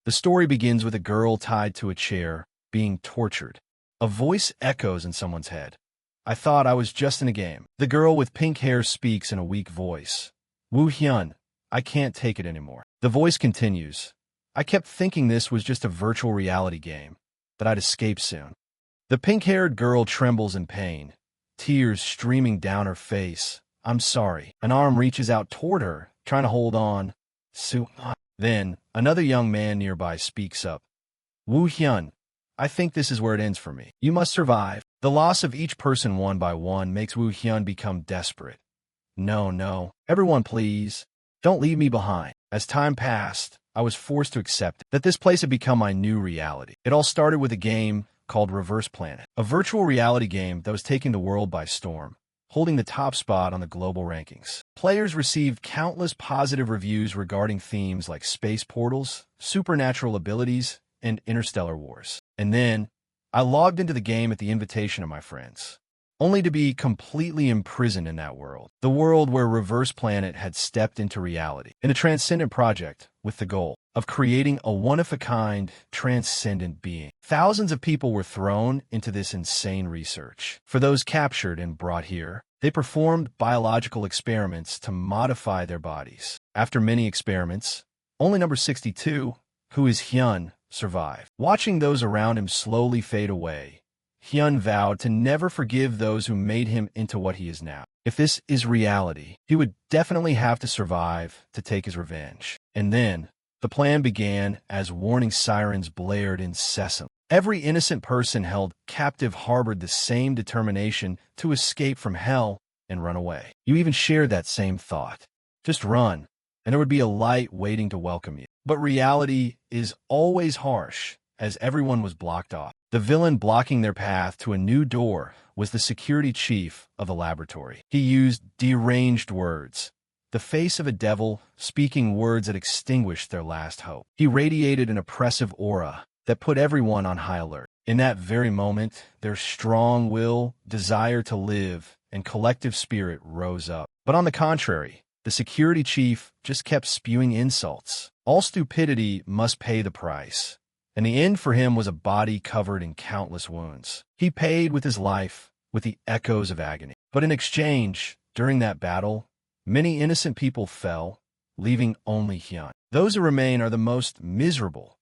The story begins with a girl tied to a chair, being tortured. A voice echoes in someone's head. I thought I was just in a game. The girl with pink hair speaks in a weak voice. Woo Hyun, I can't take it anymore. The voice continues. I kept thinking this was just a virtual reality game, that I'd escape soon. The pink-haired girl trembles in pain, tears streaming down her face. I'm sorry. An arm reaches out toward her, trying to hold on. Then, another young man nearby speaks up. Woo Hyun, I think this is where it ends for me. You must survive. The loss of each person one by one makes Woo Hyun become desperate. No, everyone please, don't leave me behind. As time passed, I was forced to accept that this place had become my new reality. It all started with a game called Reverse Planet, a virtual reality game that was taking the world by storm, holding the top spot on the global rankings. Players received countless positive reviews regarding themes like space portals, supernatural abilities, and interstellar wars. And then, I logged into the game at the invitation of my friends, only to be completely imprisoned in that world. The world where Reverse Planet had stepped into reality, in a transcendent project with the goal of creating a one-of-a-kind, transcendent being. Thousands of people were thrown into this insane research. For those captured and brought here, they performed biological experiments to modify their bodies. After many experiments, only number 62, who is Hyun, survived. Watching those around him slowly fade away, Hyun vowed to never forgive those who made him into what he is now. If this is reality, he would definitely have to survive to take his revenge. And then, the plan began as warning sirens blared incessantly. Every innocent person held captive harbored the same determination to escape from hell and run away. You even shared that same thought. Just run, and there would be a light waiting to welcome you. But reality is always harsh, as everyone was blocked off. The villain blocking their path to a new door was the security chief of the laboratory. He used deranged words, the face of a devil, speaking words that extinguished their last hope. He radiated an oppressive aura that put everyone on high alert. In that very moment, their strong will, desire to live, and collective spirit rose up. But on the contrary, the security chief just kept spewing insults. All stupidity must pay the price. And the end for him was a body covered in countless wounds. He paid with his life, with the echoes of agony. But in exchange, during that battle, many innocent people fell, leaving only Hyun. Those who remain are the most miserable.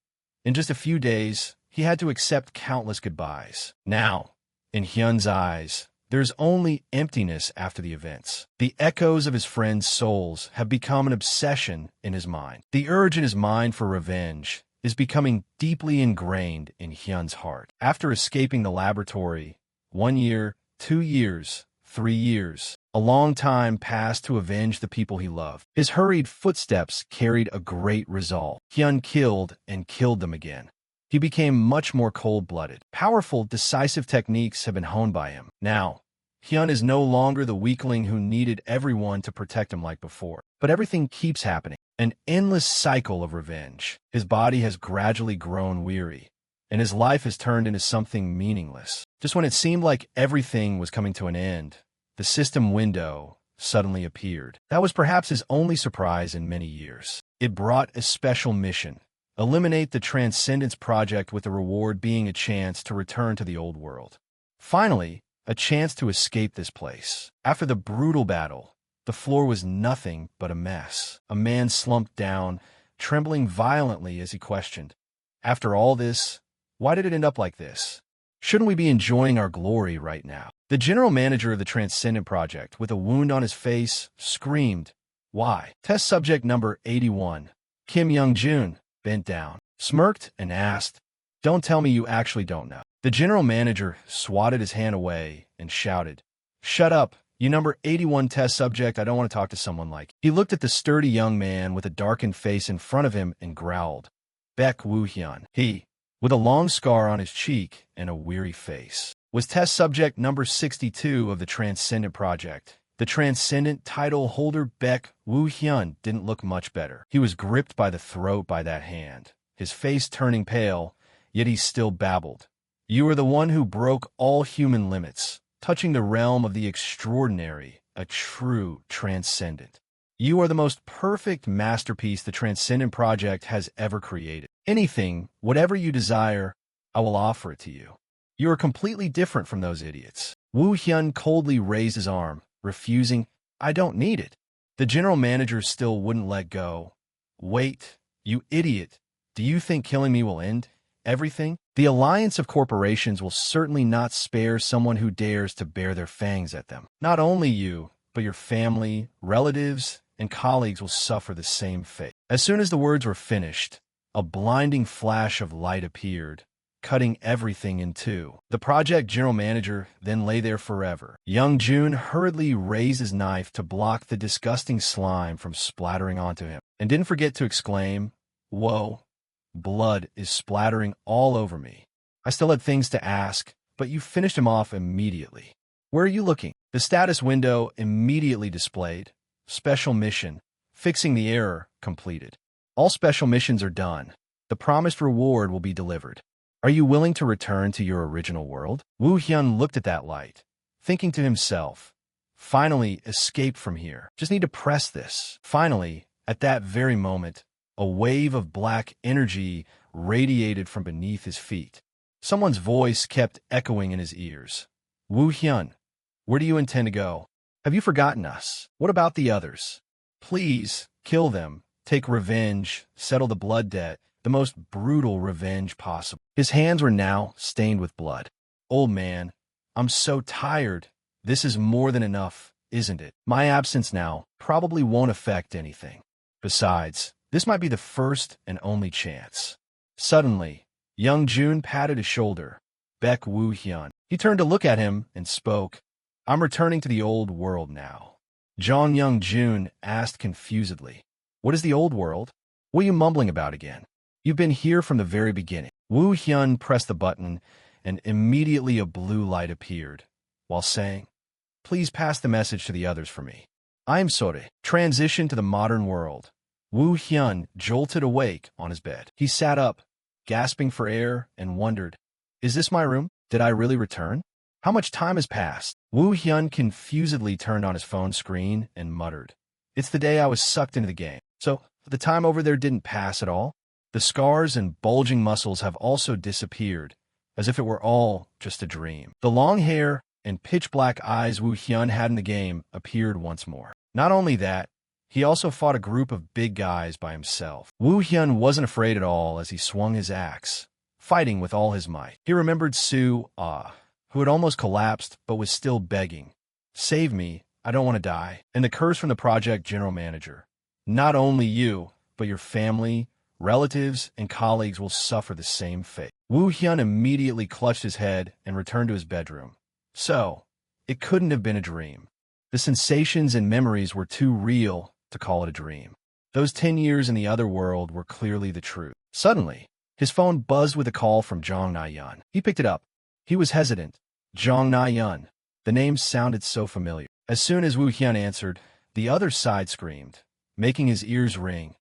In just a few days, he had to accept countless goodbyes. Now, in Hyun's eyes, there's only emptiness after the events. The echoes of his friends' souls have become an obsession in his mind. The urge in his mind for revenge is becoming deeply ingrained in Hyun's heart. After escaping the laboratory, 1 year, 2 years, 3 years, a long time passed to avenge the people he loved. His hurried footsteps carried a great resolve. Hyun killed and killed them again. He became much more cold-blooded. Powerful, decisive techniques have been honed by him. Now, Hyun is no longer the weakling who needed everyone to protect him like before. But everything keeps happening. An endless cycle of revenge. His body has gradually grown weary, and his life has turned into something meaningless. Just when it seemed like everything was coming to an end, the system window suddenly appeared. That was perhaps his only surprise in many years. It brought a special mission. Eliminate the Transcendence Project, with the reward being a chance to return to the old world. Finally, a chance to escape this place. After the brutal battle, the floor was nothing but a mess. A man slumped down, trembling violently as he questioned, after all this, why did it end up like this? Shouldn't we be enjoying our glory right now? The general manager of the Transcendent Project, with a wound on his face, screamed, why? Test subject number 81, Kim Young-jun, bent down, smirked, and asked, don't tell me you actually don't know. The general manager swatted his hand away and shouted, shut up, you number 81 test subject, I don't want to talk to someone like you. He looked at the sturdy young man with a darkened face in front of him and growled, Baek Woo-hyun. He, with a long scar on his cheek and a weary face, was test subject number 62 of the Transcendent Project. The Transcendent title holder Baek Woo-hyun didn't look much better. He was gripped by the throat by that hand, his face turning pale, yet he still babbled. You are the one who broke all human limits, touching the realm of the extraordinary, a true transcendent. You are the most perfect masterpiece the Transcendent Project has ever created. Anything, whatever you desire, I will offer it to you. You are completely different from those idiots. Wu Hyun coldly raised his arm, refusing. I don't need it. The general manager still wouldn't let go. Wait, you idiot. Do you think killing me will end everything? The alliance of corporations will certainly not spare someone who dares to bare their fangs at them. Not only you, but your family, relatives, and colleagues will suffer the same fate. As soon as the words were finished, a blinding flash of light appeared, cutting everything in two. The project general manager then lay there forever. Young Jun hurriedly raised his knife to block the disgusting slime from splattering onto him, and didn't forget to exclaim, "Whoa, blood is splattering all over me." I still had things to ask, but you finished him off immediately. Where are you looking? The status window immediately displayed. Special mission, fixing the error, completed. All special missions are done. The promised reward will be delivered. Are you willing to return to your original world? Wu Hyun looked at that light, thinking to himself, finally escaped from here. Just need to press this. Finally, at that very moment, a wave of black energy radiated from beneath his feet. Someone's voice kept echoing in his ears. Wu Hyun, where do you intend to go? Have you forgotten us? What about the others? Please, kill them, take revenge, settle the blood debt, the most brutal revenge possible. His hands were now stained with blood. Old man, I'm so tired. This is more than enough, isn't it? My absence now probably won't affect anything. Besides, this might be the first and only chance. Suddenly, young Jun patted his shoulder. Baek Wu Hyun. He turned to look at him and spoke. I'm returning to the old world now. Jong Young Jun asked confusedly. What is the old world? What are you mumbling about again? You've been here from the very beginning. Wu Hyun pressed the button, and immediately a blue light appeared, while saying, Please pass the message to the others for me. I'm sorry. Transition to the modern world. Wu Hyun jolted awake on his bed. He sat up, gasping for air, and wondered, Is this my room? Did I really return? How much time has passed? Wu Hyun confusedly turned on his phone screen and muttered, It's the day I was sucked into the game. So, the time over there didn't pass at all? The scars and bulging muscles have also disappeared, as if it were all just a dream. The long hair and pitch-black eyes Wu Hyun had in the game appeared once more. Not only that, he also fought a group of big guys by himself. Wu Hyun wasn't afraid at all as he swung his axe, fighting with all his might. He remembered Su Ah, who had almost collapsed but was still begging, Save me, I don't want to die. And the curse from the project general manager. Not only you, but your family, relatives, and colleagues will suffer the same fate. Wu Hyun immediately clutched his head and returned to his bedroom. So, it couldn't have been a dream. The sensations and memories were too real to call it a dream. Those 10 years in the other world were clearly the truth. Suddenly, his phone buzzed with a call from Jong Na-yeon. He picked it up. He was hesitant. Jong Na-yeon. The name sounded so familiar. As soon as Wu Hyun answered, the other side screamed, making his ears ring.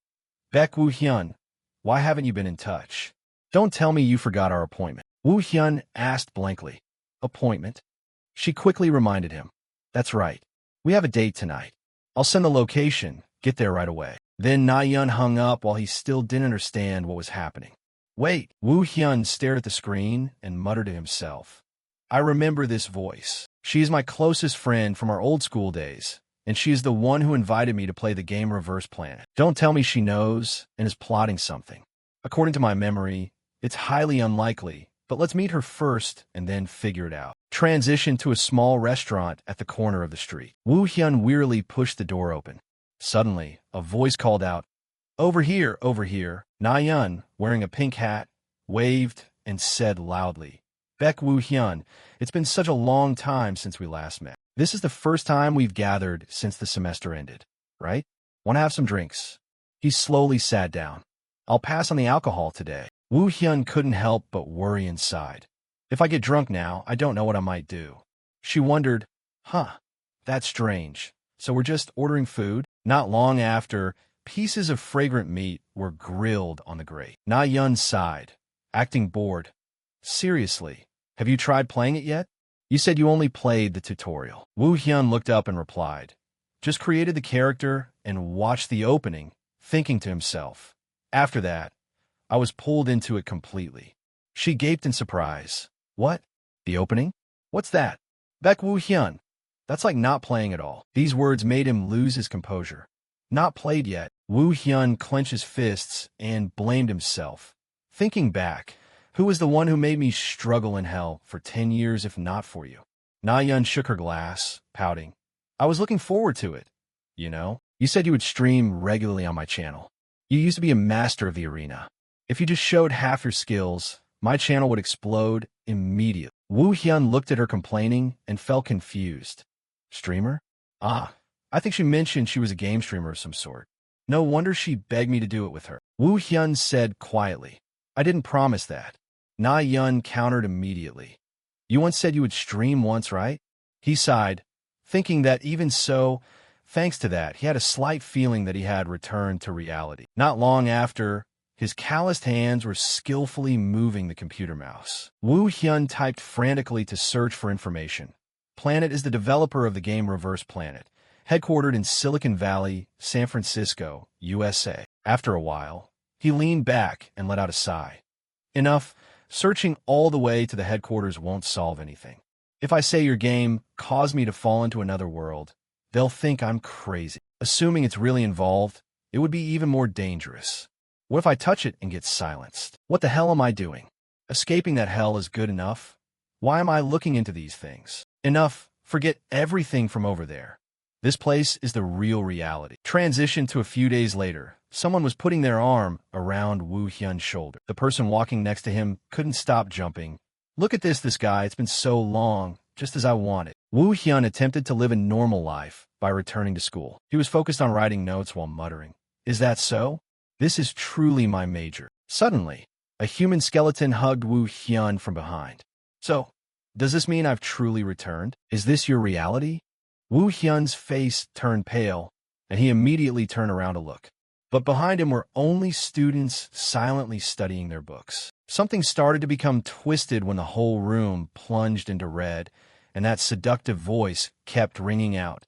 Baek Wu Hyun, why haven't you been in touch? Don't tell me you forgot our appointment. Wu Hyun asked blankly. Appointment? She quickly reminded him. That's right. We have a date tonight. I'll send the location. Get there right away. Then Na-yeon hung up while he still didn't understand what was happening. Wait. Wu Hyun stared at the screen and muttered to himself. I remember this voice. She is my closest friend from our old school days, and she is the one who invited me to play the game Reverse Planet. Don't tell me she knows and is plotting something. According to my memory, it's highly unlikely, but let's meet her first and then figure it out. Transition to a small restaurant at the corner of the street. Wu Hyun wearily pushed the door open. Suddenly, a voice called out, Over here, over here. Na-yeon, wearing a pink hat, waved and said loudly, Baek Wu Hyun, it's been such a long time since we last met. This is the first time we've gathered since the semester ended, right? Want to have some drinks? He slowly sat down. I'll pass on the alcohol today. Wu Hyun couldn't help but worry inside. If I get drunk now, I don't know what I might do. She wondered, that's strange. So we're just ordering food? Not long after, pieces of fragrant meat were grilled on the grate. Na-yeon sighed, acting bored. Seriously, have you tried playing it yet? You said you only played the tutorial. Wu Hyun looked up and replied, Just created the character and watched the opening, thinking to himself. After that, I was pulled into it completely. She gaped in surprise. What? The opening? What's that? Baek Woo-hyun. That's like not playing at all. These words made him lose his composure. Not played yet. Woo-hyun clenched his fists and blamed himself. Thinking back, who was the one who made me struggle in hell for 10 years if not for you? Na-yeon shook her glass, pouting. I was looking forward to it. You know, you said you would stream regularly on my channel. You used to be a master of the arena. If you just showed half your skills, my channel would explode immediately. Woo-hyun looked at her complaining and felt confused. Streamer? Ah, I think she mentioned she was a game streamer of some sort. No wonder she begged me to do it with her. Woo-hyun said quietly. I didn't promise that. Na-yeon countered immediately. You once said you would stream once, right? He sighed, thinking that even so, thanks to that, he had a slight feeling that he had returned to reality. Not long after, his calloused hands were skillfully moving the computer mouse. Woo-hyun typed frantically to search for information. Planet is the developer of the game Reverse Planet, headquartered in Silicon Valley, San Francisco, USA. After a while, he leaned back and let out a sigh. Enough, searching all the way to the headquarters won't solve anything. If I say your game caused me to fall into another world, they'll think I'm crazy. Assuming it's really involved, it would be even more dangerous. What if I touch it and get silenced? What the hell am I doing? Escaping that hell is good enough. Why am I looking into these things? Enough, forget everything from over there. This place is the real reality. Transition to a few days later. Someone was putting their arm around Woo-hyun's shoulder. The person walking next to him couldn't stop jumping. Look at this guy, it's been so long, just as I wanted. Woo-hyun attempted to live a normal life by returning to school. He was focused on writing notes while muttering. Is that so? This is truly my major. Suddenly, a human skeleton hugged Woo-hyun from behind. So, does this mean I've truly returned? Is this your reality? Woo-hyun's face turned pale, and he immediately turned around to look. But behind him were only students silently studying their books. Something started to become twisted when the whole room plunged into red, and that seductive voice kept ringing out.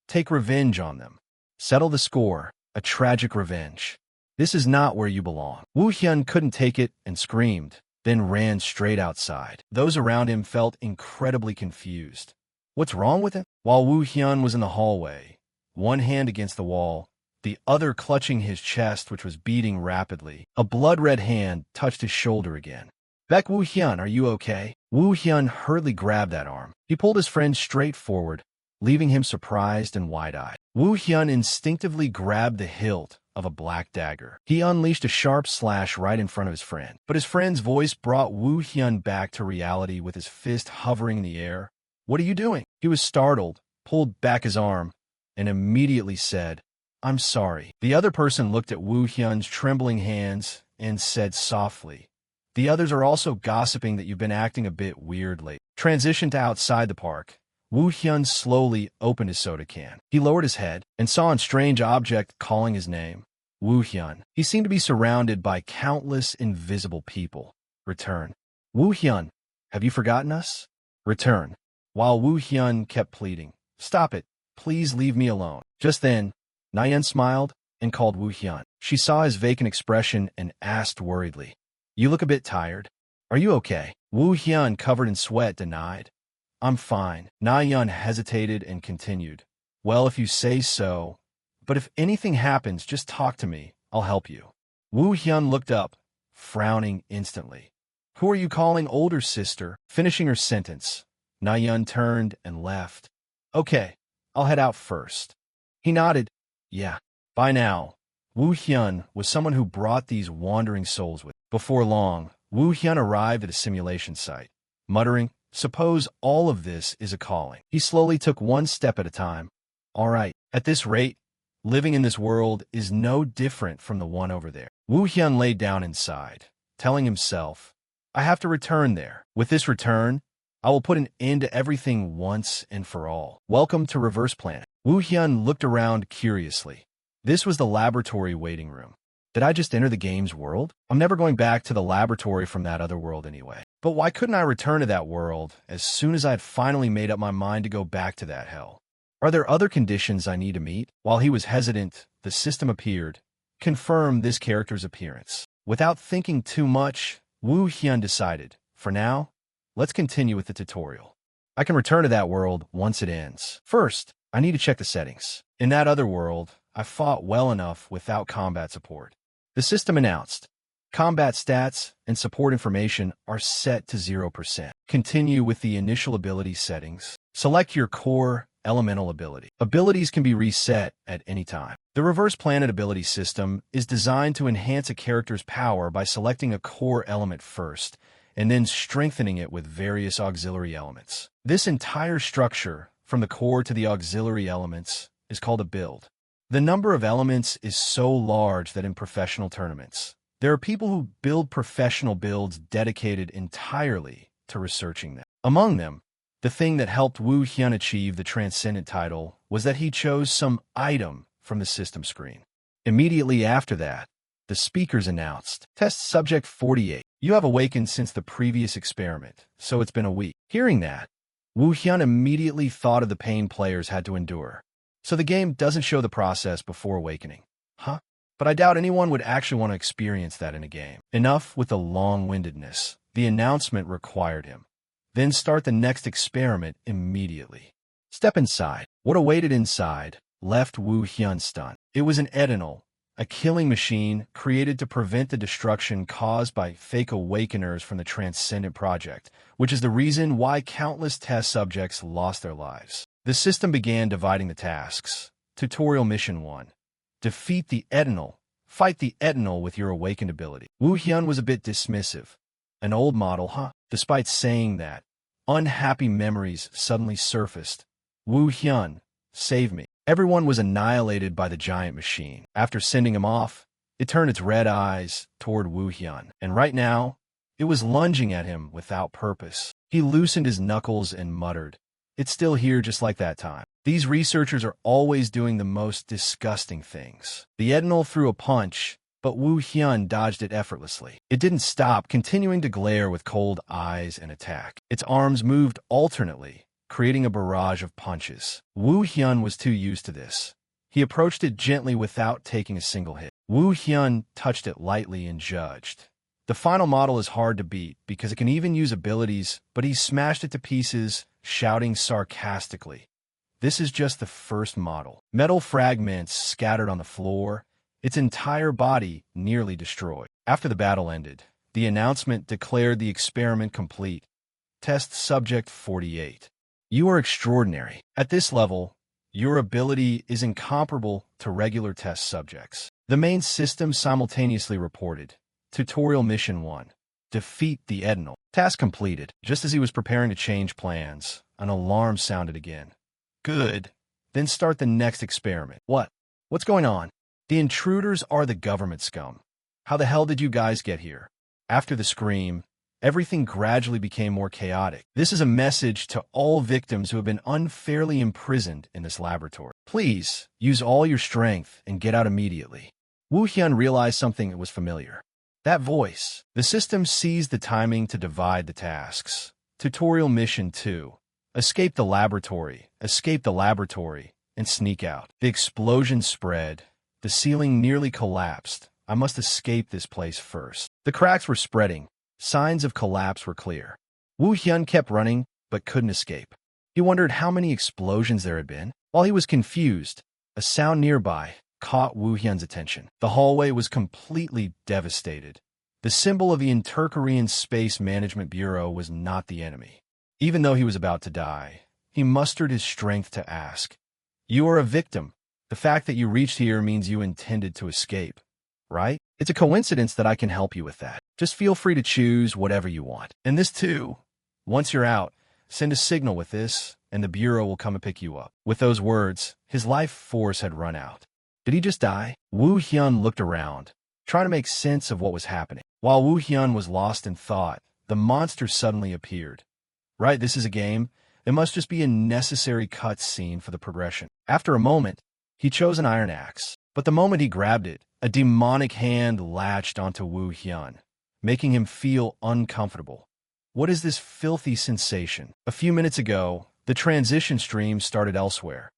Take revenge on them. Settle the score. A tragic revenge. This is not where you belong. Woo-hyun couldn't take it and screamed, then ran straight outside. Those around him felt incredibly confused. What's wrong with him? While Woo-hyun was in the hallway, one hand against the wall, the other clutching his chest, which was beating rapidly, a blood-red hand touched his shoulder again. Baek Woo-hyun, are you okay? Woo-hyun hurriedly grabbed that arm. He pulled his friend straight forward, leaving him surprised and wide-eyed. Woo-hyun instinctively grabbed the hilt of a black dagger. He unleashed a sharp slash right in front of his friend. But his friend's voice brought Woo-hyun back to reality with his fist hovering in the air. What are you doing? He was startled, pulled back his arm, and immediately said, I'm sorry. The other person looked at Woo-hyun's trembling hands and said softly, the others are also gossiping that you've been acting a bit weird lately. Transition to outside the park. Woo-hyun slowly opened his soda can. He lowered his head and saw a strange object calling his name. Woo-hyun. He seemed to be surrounded by countless invisible people. Return. Woo-hyun, have you forgotten us? Return. While Woo-hyun kept pleading, stop it. Please leave me alone. Just then, Na-yeon smiled and called Woo-hyun. She saw his vacant expression and asked worriedly, you look a bit tired. Are you okay? Woo-hyun, covered in sweat, denied. I'm fine. Na-yeon hesitated and continued. Well, if you say so. But if anything happens, just talk to me. I'll help you. Woo-hyun looked up, frowning instantly. Who are you calling older sister? Finishing her sentence, Na-yeon turned and left. Okay, I'll head out first. He nodded. Yeah. By now, Woo-hyun was someone who brought these wandering souls with. Before long, Woo-hyun arrived at a simulation site, muttering, suppose all of this is a calling. He slowly took one step at a time. All right, at this rate, living in this world is no different from the one over there. Woo-hyun laid down inside, telling himself, I have to return there. With this return, I will put an end to everything once and for all. Welcome to Reverse Planet. Woo-hyun looked around curiously. This was the laboratory waiting room. Did I just enter the game's world? I'm never going back to the laboratory from that other world anyway. But why couldn't I return to that world as soon as I had finally made up my mind to go back to that hell? Are there other conditions I need to meet? While he was hesitant, the system appeared, confirmed this character's appearance. Without thinking too much, Wu Hyun decided, for now, let's continue with the tutorial. I can return to that world once it ends. First, I need to check the settings. In that other world, I fought well enough without combat support. The system announced, combat stats and support information are set to 0%. Continue with the initial ability settings. Select your core elemental ability. Abilities can be reset at any time. The reverse planet ability system is designed to enhance a character's power by selecting a core element first, and then strengthening it with various auxiliary elements. This entire structure, from the core to the auxiliary elements, is called a build. The number of elements is so large that in professional tournaments, there are people who build professional builds dedicated entirely to researching them. Among them, the thing that helped Wu Hyun achieve the Transcendent title was that he chose some item from the system screen. Immediately after that, the speakers announced, Test Subject 48. You have awakened since the previous experiment, so it's been a week. Hearing that, Wu Hyun immediately thought of the pain players had to endure. So the game doesn't show the process before awakening. Huh? But I doubt anyone would actually want to experience that in a game. Enough with the long-windedness. The announcement required him. Then start the next experiment immediately. Step inside. What awaited inside left Wu Hyun stunned. It was an Edenal, a killing machine created to prevent the destruction caused by fake awakeners from the Transcendent Project, which is the reason why countless test subjects lost their lives. The system began dividing the tasks. Tutorial Mission 1. Defeat the Edenal. Fight the Edenal with your awakened ability. Wu Hyun was a bit dismissive. An old model, huh? Despite saying that, unhappy memories suddenly surfaced. Wu Hyun, save me. Everyone was annihilated by the giant machine. After sending him off, it turned its red eyes toward Wu Hyun, and right now, it was lunging at him without purpose. He loosened his knuckles and muttered, It's still here just like that time. These researchers are always doing the most disgusting things. The Edenal threw a punch, but Wu Hyun dodged it effortlessly. It didn't stop, continuing to glare with cold eyes and attack. Its arms moved alternately, creating a barrage of punches. Wu Hyun was too used to this. He approached it gently without taking a single hit. Wu Hyun touched it lightly and judged. The final model is hard to beat because it can even use abilities, but he smashed it to pieces, shouting sarcastically, This is just the first model. Metal fragments scattered on the floor, its entire body nearly destroyed. After the battle ended, the announcement declared the experiment complete. Test Subject 48. You are extraordinary. At this level, your ability is incomparable to regular test subjects. The main system simultaneously reported, Tutorial Mission 1. Defeat the Edenal. Task completed. Just as he was preparing to change plans, an alarm sounded again. Good. Then start the next experiment. What's going on? The intruders are the government scum. How the hell did you guys get here? After the scream, everything gradually became more chaotic. This is a message to all victims who have been unfairly imprisoned in this laboratory. Please, use all your strength and get out immediately. Wu Hyun realized something that was familiar. That voice. The system seized the timing to divide the tasks. Tutorial Mission 2. Escape the laboratory, and sneak out. The explosion spread. The ceiling nearly collapsed. I must escape this place first. The cracks were spreading. Signs of collapse were clear. Wu Hyun kept running, but couldn't escape. He wondered how many explosions there had been. While he was confused, a sound nearby caught Wu Hyun's attention. The hallway was completely devastated. The symbol of the Inter-Korean Space Management Bureau was not the enemy. Even though he was about to die, he mustered his strength to ask, You are a victim. The fact that you reached here means you intended to escape, right? It's a coincidence that I can help you with that. Just feel free to choose whatever you want. And this too. Once you're out, send a signal with this, and the Bureau will come and pick you up. With those words, his life force had run out. Did he just die? Wu Hyun looked around, trying to make sense of what was happening. While Wu Hyun was lost in thought, the monster suddenly appeared. Right, this is a game. It must just be a necessary cutscene for the progression. After a moment, he chose an iron axe. But the moment he grabbed it, a demonic hand latched onto Wu Hyun, making him feel uncomfortable. What is this filthy sensation? A few minutes ago, the transition stream started elsewhere.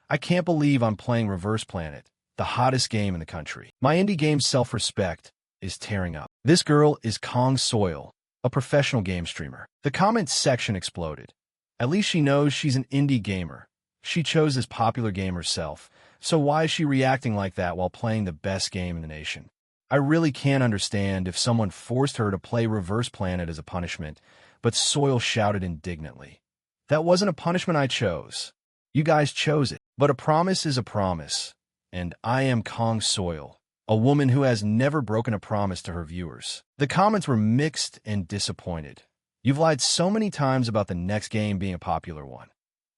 I can't believe I'm playing Reverse Planet, the hottest game in the country. My indie game self-respect is tearing up. This girl is Kong Soil, a professional game streamer. The comments section exploded. At least she knows she's an indie gamer. She chose this popular game herself, so why is she reacting like that while playing the best game in the nation? I really can't understand if someone forced her to play Reverse Planet as a punishment, but Soil shouted indignantly. That wasn't a punishment I chose. You guys chose it. But a promise is a promise. And I am Kong Soil, a woman who has never broken a promise to her viewers. The comments were mixed and disappointed. You've lied so many times about the next game being a popular one.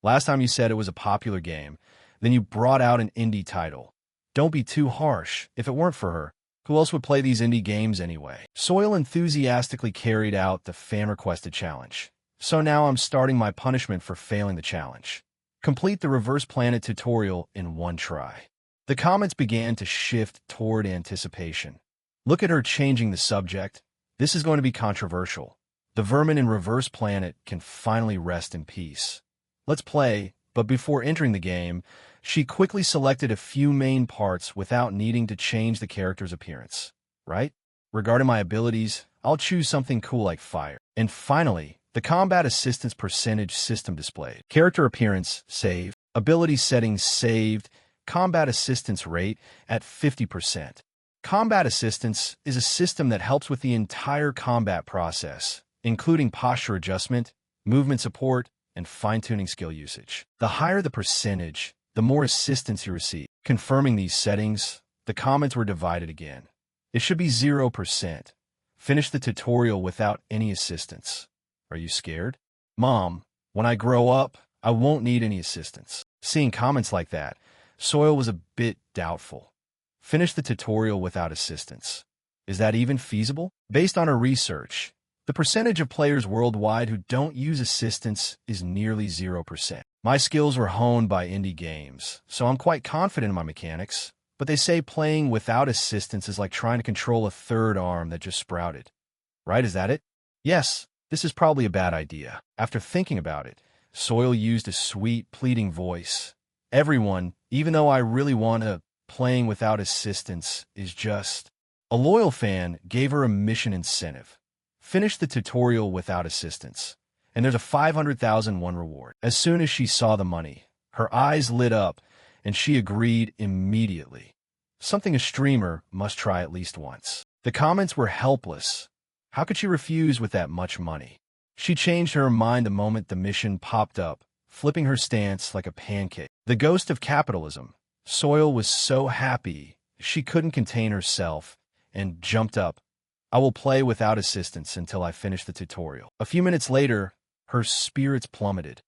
Last time you said it was a popular game, then you brought out an indie title. Don't be too harsh. If it weren't for her, who else would play these indie games anyway? Soil enthusiastically carried out the fan-requested challenge. So now I'm starting my punishment for failing the challenge. Complete the Reverse Planet tutorial in one try. The comments began to shift toward anticipation. Look at her changing the subject. This is going to be controversial. The vermin in Reverse Planet can finally rest in peace. Let's play, but before entering the game, she quickly selected a few main parts without needing to change the character's appearance. Right? Regarding my abilities, I'll choose something cool like fire. And finally, the combat assistance percentage system displayed. Character appearance, save. Ability settings, saved. Combat assistance rate at 50%. Combat assistance is a system that helps with the entire combat process, including posture adjustment, movement support, and fine-tuning skill usage. The higher the percentage, the more assistance you receive. Confirming these settings, the comments were divided again. It should be 0%. Finish the tutorial without any assistance. Are you scared? Mom, when I grow up, I won't need any assistance. Seeing comments like that, Soil was a bit doubtful. Finish the tutorial without assistance. Is that even feasible? Based on her research, the percentage of players worldwide who don't use assistance is nearly 0%. My skills were honed by indie games, so I'm quite confident in my mechanics, but they say playing without assistance is like trying to control a third arm that just sprouted. Right, is that it? Yes, this is probably a bad idea. After thinking about it, Soil used a sweet, pleading voice. Everyone, even though I really want to, playing without assistance is just... A loyal fan gave her a mission incentive. Finish the tutorial without assistance, and there's a 500,001 reward. As soon as she saw the money, her eyes lit up, and she agreed immediately. Something a streamer must try at least once. The comments were helpless. How could she refuse with that much money? She changed her mind the moment the mission popped up, flipping her stance like a pancake. The ghost of capitalism. Soil was so happy she couldn't contain herself and jumped up. I will play without assistance until I finish the tutorial. A few minutes later, her spirits plummeted.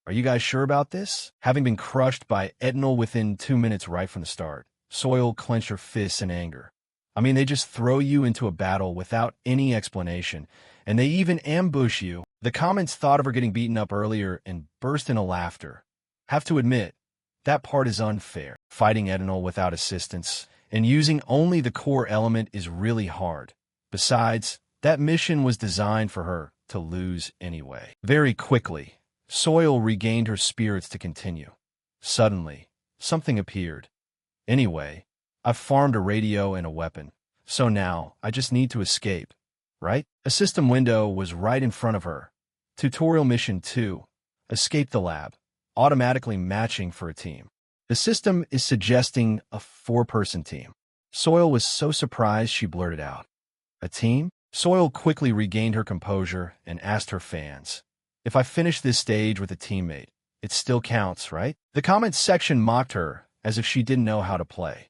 Are you guys sure about this? Having been crushed by ethanol within 2 minutes right from the start, Soil clenched her fists in anger. I mean, they just throw you into a battle without any explanation, and they even ambush you. The comments thought of her getting beaten up earlier and burst into laughter. Have to admit, that part is unfair. Fighting ethanol without assistance and using only the core element is really hard. Besides, that mission was designed for her to lose anyway. Very quickly, Soil regained her spirits to continue. Suddenly, something appeared. Anyway, I've farmed a radio and a weapon, so now I just need to escape, right? A system window was right in front of her. Tutorial Mission 2. Escape the lab. Automatically matching for a team. The system is suggesting a 4-person team. Soil was so surprised she blurted out, "A team?" Soil quickly regained her composure and asked her fans, "If I finish this stage with a teammate, it still counts, right?" The comments section mocked her as if she didn't know how to play.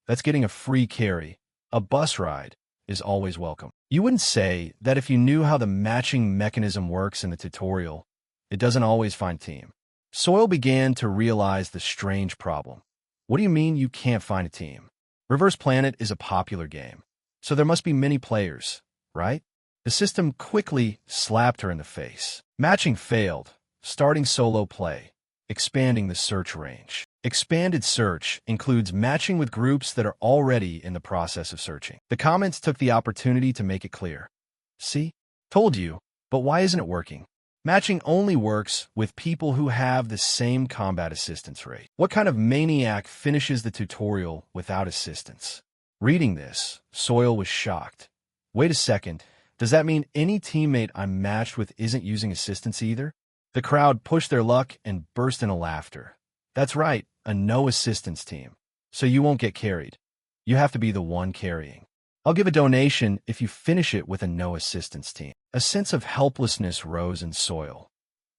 That's getting a free carry. A bus ride is always welcome. You wouldn't say that if you knew how the matching mechanism works in the tutorial, it doesn't always find team. Soil began to realize the strange problem. What do you mean you can't find a team? Reverse Planet is a popular game, so there must be many players, right? The system quickly slapped her in the face. Matching failed. Starting solo play. Expanding the search range. Expanded search includes matching with groups that are already in the process of searching. The comments took the opportunity to make it clear. See? Told you, but why isn't it working? Matching only works with people who have the same combat assistance rate. What kind of maniac finishes the tutorial without assistance? Reading this, Soil was shocked. Wait a second, does that mean any teammate I'm matched with isn't using assistance either? The crowd pushed their luck and burst into laughter. That's right, a no assistance team. So you won't get carried. You have to be the one carrying. I'll give a donation if you finish it with a no assistance team. A sense of helplessness rose in Soil.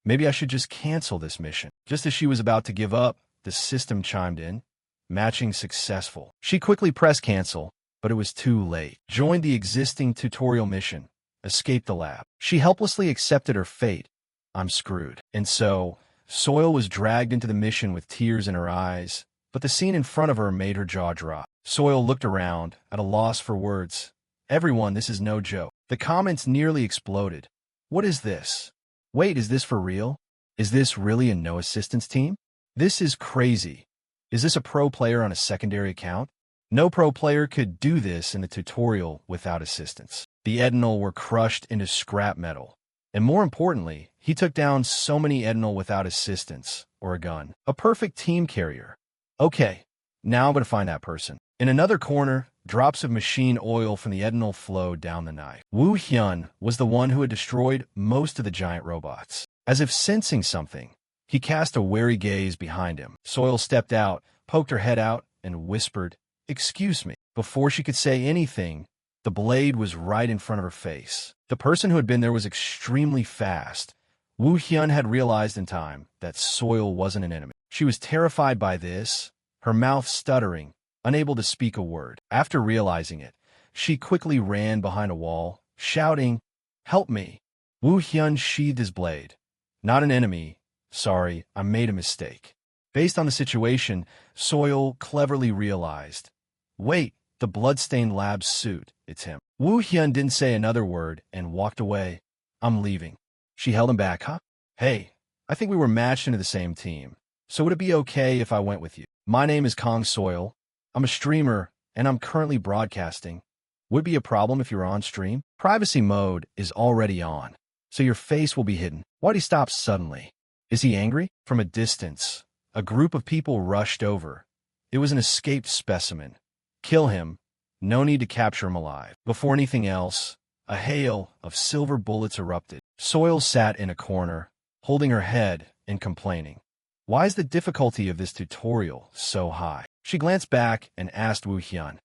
Maybe I should just cancel this mission. Just as she was about to give up, the system chimed in. Matching successful. She quickly pressed cancel, but it was too late. Joined the existing tutorial mission. Escaped the lab. She helplessly accepted her fate. I'm screwed. And so, Soil was dragged into the mission with tears in her eyes, but the scene in front of her made her jaw drop. Soil looked around, at a loss for words. Everyone, this is no joke. The comments nearly exploded. What is this? Wait, is this for real? Is this really a no assistance team? This is crazy. Is this a pro player on a secondary account? No pro player could do this in the tutorial without assistance. The Edinal were crushed into scrap metal. And more importantly, he took down so many Edinal without assistance, or a gun. A perfect team carrier. Okay, now I'm going to find that person. In another corner, drops of machine oil from the Edinal flowed down the knife. Woo Hyun was the one who had destroyed most of the giant robots. As if sensing something, he cast a wary gaze behind him. Soil stepped out, poked her head out, and whispered, "Excuse me." Before she could say anything, the blade was right in front of her face. The person who had been there was extremely fast. Woo Hyun had realized in time that Soil wasn't an enemy. She was terrified by this, her mouth stuttering, unable to speak a word. After realizing it, she quickly ran behind a wall, shouting, "Help me!" Woo Hyun sheathed his blade. "Not an enemy. Sorry, I made a mistake." Based on the situation, Soil cleverly realized, "Wait, the bloodstained lab suit, it's him." Woo Hyun didn't say another word and walked away. "I'm leaving." She held him back. "Huh? Hey, I think we were matched into the same team. So would it be okay if I went with you? My name is Kong Soil. I'm a streamer, and I'm currently broadcasting. Would it be a problem if you're on stream? Privacy mode is already on, so your face will be hidden." Why'd he stop suddenly? Is he angry? From a distance, a group of people rushed over. It was an escaped specimen. Kill him. No need to capture him alive. Before anything else, a hail of silver bullets erupted. Soil sat in a corner, holding her head and complaining. Why is the difficulty of this tutorial so high? She glanced back and asked Woo Hyun,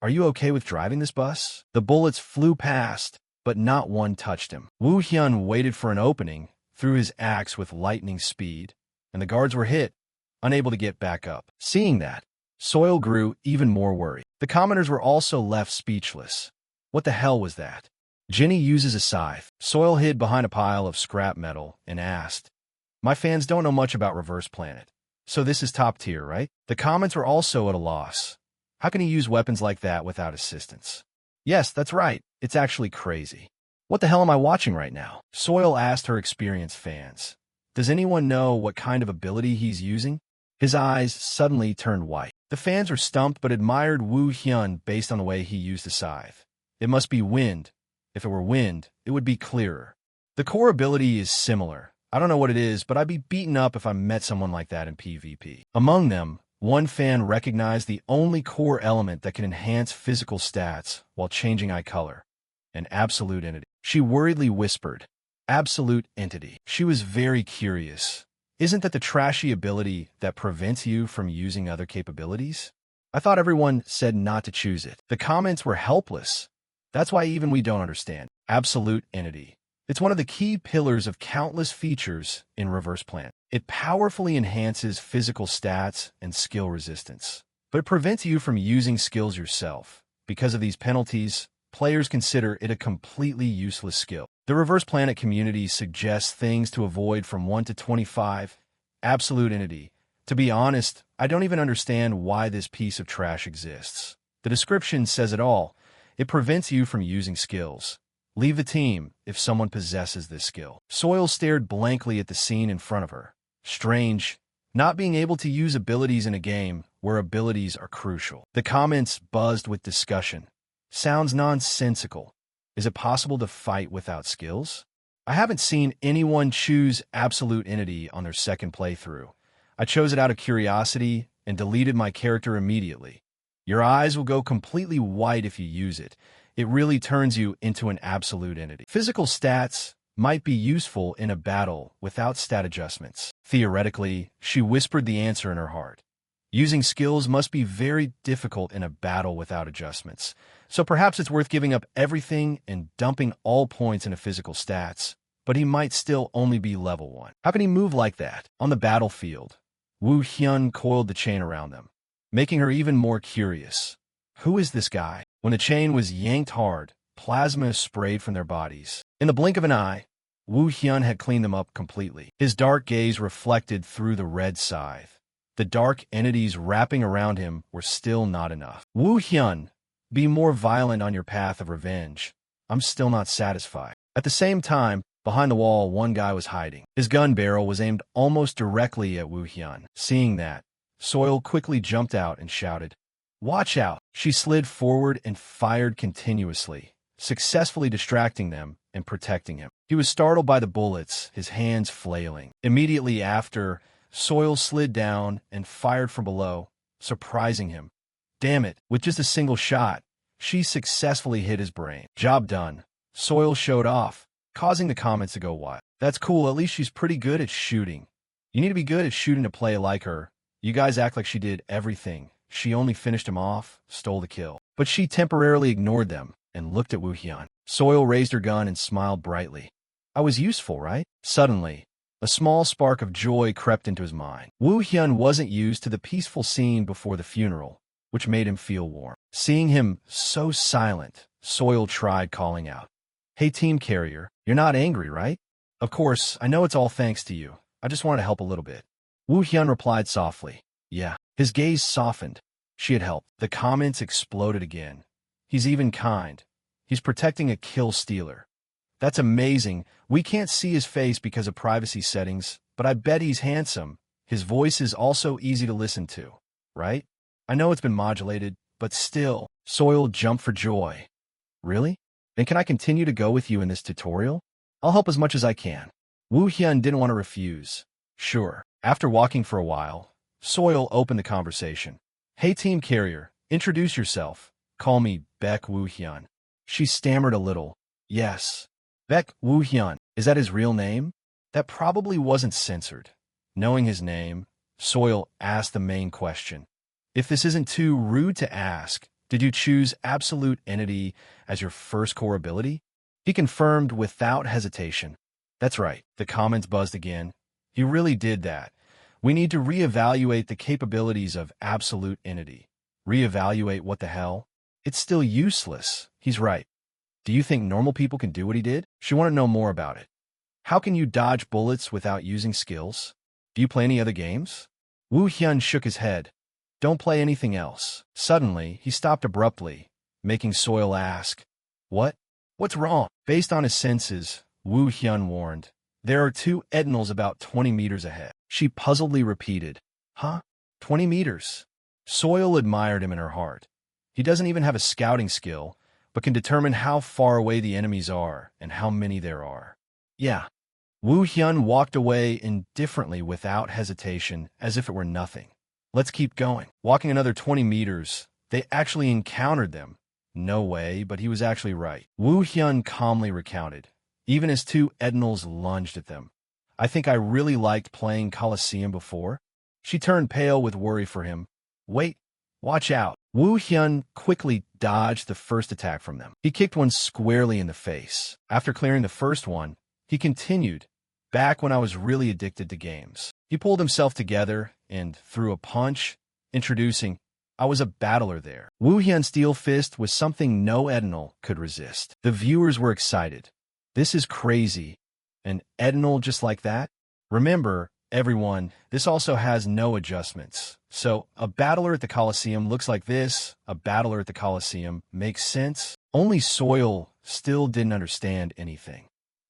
"Are you okay with driving this bus?" The bullets flew past, but not one touched him. Woo Hyun waited for an opening, threw his axe with lightning speed, and the guards were hit, unable to get back up. Seeing that, Soil grew even more worried. The commoners were also left speechless. What the hell was that? Jenny uses a scythe. Soil hid behind a pile of scrap metal and asked, "My fans don't know much about Reverse Planet, so this is top tier, right?" The comments were also at a loss. How can he use weapons like that without assistance? Yes, that's right. It's actually crazy. What the hell am I watching right now? Soil asked her experienced fans. Does anyone know what kind of ability he's using? His eyes suddenly turned white. The fans were stumped but admired Woo Hyun based on the way he used the scythe. It must be wind. If it were wind, it would be clearer. The core ability is similar. I don't know what it is, but I'd be beaten up if I met someone like that in PvP. Among them, one fan recognized the only core element that can enhance physical stats while changing eye color: an absolute entity. She worriedly whispered, "Absolute entity." She was very curious. Isn't that the trashy ability that prevents you from using other capabilities? I thought everyone said not to choose it. The comments were helpless. That's why even we don't understand. Absolute entity. It's one of the key pillars of countless features in Reverse Planet. It powerfully enhances physical stats and skill resistance, but it prevents you from using skills yourself. Because of these penalties, players consider it a completely useless skill. The Reverse Planet community suggests things to avoid from 1 to 25. Absolute entity. To be honest, I don't even understand why this piece of trash exists. The description says it all. It prevents you from using skills. Leave the team if someone possesses this skill. Soil stared blankly at the scene in front of her. Strange, not being able to use abilities in a game where abilities are crucial. The comments buzzed with discussion. Sounds nonsensical. Is it possible to fight without skills? I haven't seen anyone choose Absolute Entity on their second playthrough. I chose it out of curiosity and deleted my character immediately. Your eyes will go completely white if you use it. It really turns you into an absolute entity. Physical stats might be useful in a battle without stat adjustments. Theoretically, she whispered the answer in her heart. Using skills must be very difficult in a battle without adjustments, so perhaps it's worth giving up everything and dumping all points into physical stats, but he might still only be level 1. How can he move like that? On the battlefield, Wu Hyun coiled the chain around them, making her even more curious. Who is this guy? When the chain was yanked hard, plasma sprayed from their bodies. In the blink of an eye, Wu Hyun had cleaned them up completely. His dark gaze reflected through the red scythe. The dark entities wrapping around him were still not enough. Wu Hyun, be more violent on your path of revenge. I'm still not satisfied. At the same time, behind the wall, one guy was hiding. His gun barrel was aimed almost directly at Wu Hyun. Seeing that, Soil quickly jumped out and shouted, "Watch out!" She slid forward and fired continuously, successfully distracting them and protecting him. He was startled by the bullets, his hands flailing. Immediately after, Soil slid down and fired from below, surprising him. Damn it, with just a single shot, she successfully hit his brain. Job done. Soil showed off, causing the comments to go wild. That's cool, at least she's pretty good at shooting. You need to be good at shooting to play like her. You guys act like she did everything. She only finished him off, stole the kill. But she temporarily ignored them and looked at Wu Hyun. Soil raised her gun and smiled brightly. I was useful, right? Suddenly, a small spark of joy crept into his mind. Wu Hyun wasn't used to the peaceful scene before the funeral, which made him feel warm. Seeing him so silent, Soil tried calling out, "Hey, team carrier, you're not angry, right? Of course, I know it's all thanks to you. I just wanted to help a little bit." Wu Hyun replied softly, "Yeah." His gaze softened. She had helped. The comments exploded again. He's even kind. He's protecting a kill stealer. That's amazing. We can't see his face because of privacy settings, but I bet he's handsome. His voice is also easy to listen to, right? I know it's been modulated, but still. Soil jumped for joy. Really? Then can I continue to go with you in this tutorial? I'll help as much as I can. Wu Hyun didn't want to refuse. Sure. After walking for a while, Soil opened the conversation. "Hey, team carrier, introduce yourself. Call me Baek Wu Hyun." She stammered a little. "Yes. Baek Wu Hyun. Is that his real name?" That probably wasn't censored. Knowing his name, Soil asked the main question. "If this isn't too rude to ask, did you choose Absolute Entity as your first core ability?" He confirmed without hesitation. "That's right." The comments buzzed again. He really did that. We need to reevaluate the capabilities of Absolute Entity. Reevaluate what the hell? It's still useless. He's right. Do you think normal people can do what he did? She wanted to know more about it. How can you dodge bullets without using skills? Do you play any other games? Wu Hyun shook his head. Don't play anything else. Suddenly, he stopped abruptly, making Soil ask, "What? What's wrong?" Based on his senses, Wu Hyun warned, "There are two Eternals about 20 meters ahead." She puzzledly repeated, "Huh? 20 meters?" Soil admired him in her heart. He doesn't even have a scouting skill, but can determine how far away the enemies are and how many there are. Yeah. Wu Hyun walked away indifferently without hesitation, as if it were nothing. Let's keep going. Walking another 20 meters, they actually encountered them. No way, but he was actually right. Wu Hyun calmly recounted, even as two Eternals lunged at them. "I think I really liked playing Colosseum before." She turned pale with worry for him. "Wait, watch out." Wu Hyun quickly dodged the first attack from them. He kicked one squarely in the face. After clearing the first one, he continued, "Back when I was really addicted to games." He pulled himself together and threw a punch, introducing, "I was a battler there." Wu Hyun's steel fist was something no Eternal could resist. The viewers were excited. This is crazy. An Eternal just like that? Remember, everyone, this also has no adjustments. So, a battler at the Colosseum looks like this. A battler at the Colosseum makes sense. Only Soil still didn't understand anything.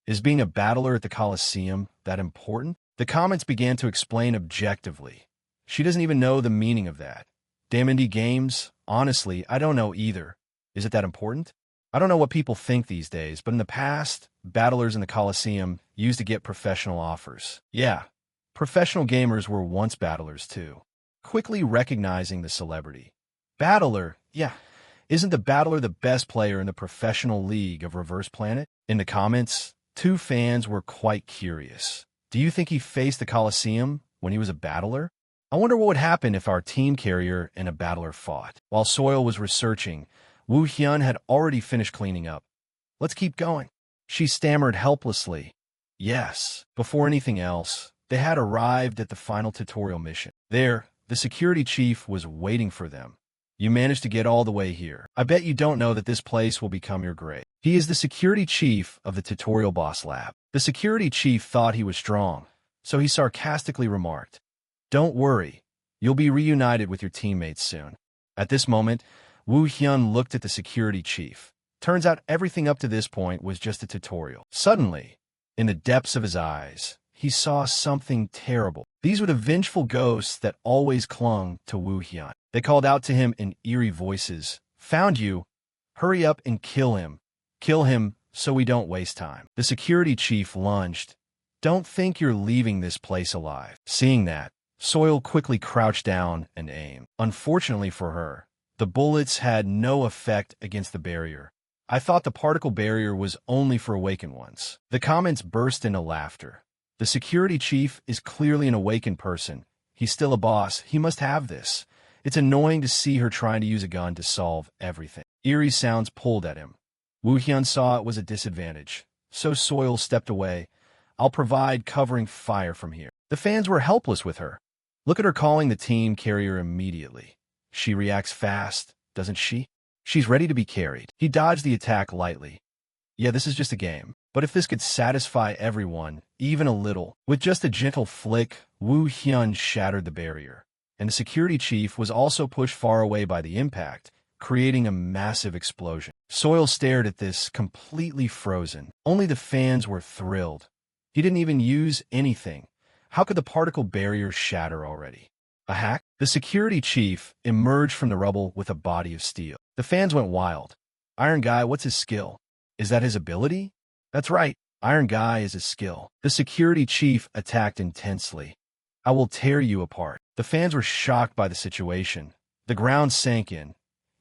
Is being a battler at the Colosseum that important? The comments began to explain objectively. She doesn't even know the meaning of that. Damn indie games? Honestly, I don't know either. Is it that important? I don't know what people think these days, but in the past, battlers in the Colosseum used to get professional offers. Yeah, professional gamers were once battlers too. Quickly recognizing the celebrity, Battler? Yeah. Isn't the Battler the best player in the professional league of Reverse Planet? In the comments, two fans were quite curious. Do you think he faced the Colosseum when he was a Battler? I wonder what would happen if our team carrier and a Battler fought. While Soil was researching, Woo Hyun had already finished cleaning up. Let's keep going. She stammered helplessly. Yes. Before anything else, they had arrived at the final tutorial mission. There, the security chief was waiting for them. You managed to get all the way here. I bet you don't know that this place will become your grave. He is the security chief of the tutorial boss lab. The security chief thought he was strong, so he sarcastically remarked, "Don't worry, you'll be reunited with your teammates soon." At this moment, Woo Hyun looked at the security chief. Turns out everything up to this point was just a tutorial. Suddenly, in the depths of his eyes, he saw something terrible. These were the vengeful ghosts that always clung to Woo Hyun. They called out to him in eerie voices, "Found you! Hurry up and kill him! Kill him so we don't waste time." The security chief lunged. "Don't think you're leaving this place alive." Seeing that, Soil quickly crouched down and aimed. Unfortunately for her, the bullets had no effect against the barrier. I thought the particle barrier was only for awakened ones. The comments burst into laughter. The security chief is clearly an awakened person. He's still a boss. He must have this. It's annoying to see her trying to use a gun to solve everything. Eerie sounds pulled at him. Woo Hyun saw it was a disadvantage, so Soil stepped away. "I'll provide covering fire from here." The fans were helpless with her. Look at her calling the team carrier immediately. She reacts fast, doesn't she? She's ready to be carried. He dodged the attack lightly. Yeah, this is just a game. But if this could satisfy everyone, even a little, with just a gentle flick, Woo Hyun shattered the barrier. And the security chief was also pushed far away by the impact, creating a massive explosion. Soil stared at this, completely frozen. Only the fans were thrilled. He didn't even use anything. How could the particle barrier shatter already? A hack? The security chief emerged from the rubble with a body of steel. The fans went wild. Iron Guy, what's his skill? Is that his ability? That's right. Iron Guy is his skill. The security chief attacked intensely. "I will tear you apart." The fans were shocked by the situation. The ground sank in.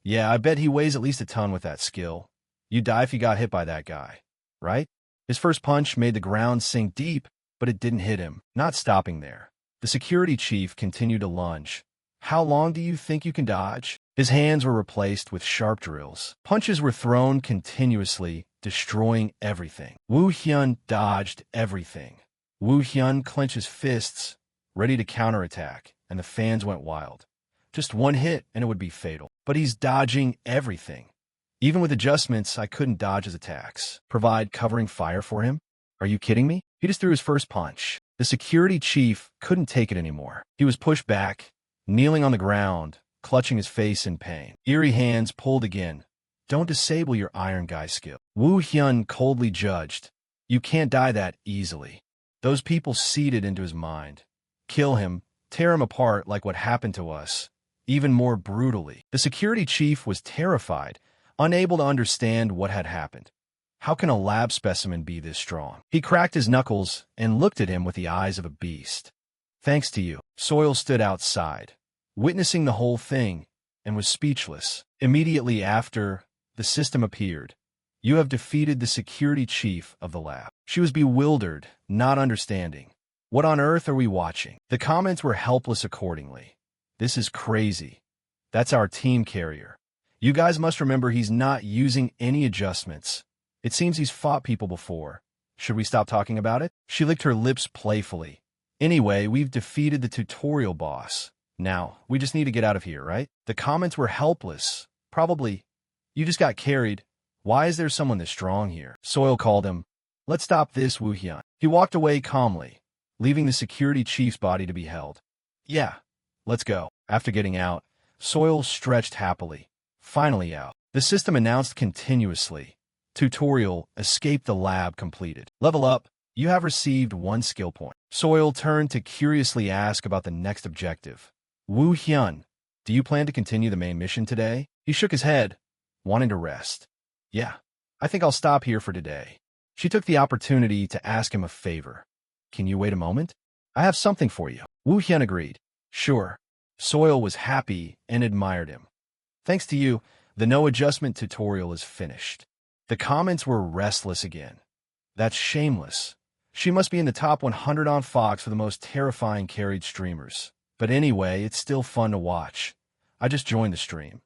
Yeah, I bet he weighs at least a ton with that skill. You'd die if you got hit by that guy, right? His first punch made the ground sink deep, but it didn't hit him. Not stopping there, the security chief continued to lunge. "How long do you think you can dodge?" His hands were replaced with sharp drills. Punches were thrown continuously, destroying everything. Woo Hyun dodged everything. Woo Hyun clenched his fists, ready to counterattack, and the fans went wild. Just one hit and it would be fatal. But he's dodging everything. Even with adjustments, I couldn't dodge his attacks. Provide covering fire for him? Are you kidding me? He just threw his first punch. The security chief couldn't take it anymore. He was pushed back, kneeling on the ground, clutching his face in pain. Eerie hands pulled again. "Don't disable your Iron Guy skill." Woo Hyun coldly judged. "You can't die that easily." Those people seeded into his mind. Kill him, tear him apart like what happened to us, even more brutally. The security chief was terrified, unable to understand what had happened. How can a lab specimen be this strong? He cracked his knuckles and looked at him with the eyes of a beast. "Thanks to you." Soil stood outside, witnessing the whole thing, and was speechless. Immediately after, the system appeared. "You have defeated the security chief of the lab." She was bewildered, not understanding. What on earth are we watching? The comments were helpless accordingly. "This is crazy. That's our team carrier. You guys must remember he's not using any adjustments. It seems he's fought people before. Should we stop talking about it?" She licked her lips playfully. "Anyway, we've defeated the tutorial boss. Now, we just need to get out of here, right?" The comments were helpless. "Probably. You just got carried. Why is there someone this strong here?" Soil called him. "Let's stop this, Woo Hyun." He walked away calmly, leaving the security chief's body to be held. "Yeah, let's go." After getting out, Soil stretched happily. Finally out. The system announced continuously. Tutorial, escape the lab completed. Level up, you have received 1 skill point. Soil turned to curiously ask about the next objective. "Woo Hyun, do you plan to continue the main mission today?" He shook his head, wanting to rest. "Yeah, I think I'll stop here for today." She took the opportunity to ask him a favor. "Can you wait a moment? I have something for you." Woo Hyun agreed. "Sure." Soil was happy and admired him. Thanks to you, the no adjustment tutorial is finished. The comments were restless again. That's shameless. She must be in the top 100 on Fox for the most terrifying carried streamers. But anyway, it's still fun to watch. I just joined the stream.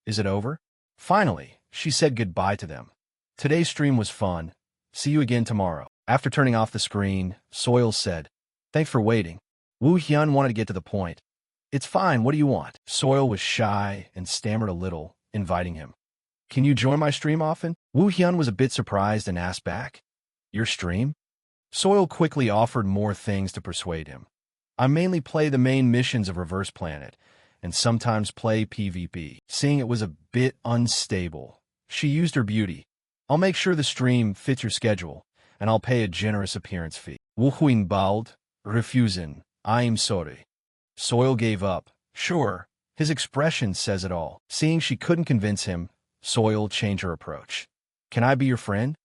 Is it over? Finally, she said goodbye to them. Today's stream was fun. See you again tomorrow. After turning off the screen, Soil said, Thanks for waiting. Woo Hyun wanted to get to the point. It's fine, what do you want? Soil was shy and stammered a little, inviting him. Can you join my stream often? Woo Hyun was a bit surprised and asked back. Your stream? Soil quickly offered more things to persuade him. I mainly play the main missions of Reverse Planet, and sometimes play PvP. Seeing it was a bit unstable, she used her beauty. I'll make sure the stream fits your schedule, and I'll pay a generous appearance fee. Woo Hyun bowed, refusing. I'm sorry. Soil gave up. Sure, his expression says it all. Seeing she couldn't convince him, Soil changed her approach. Can I be your friend?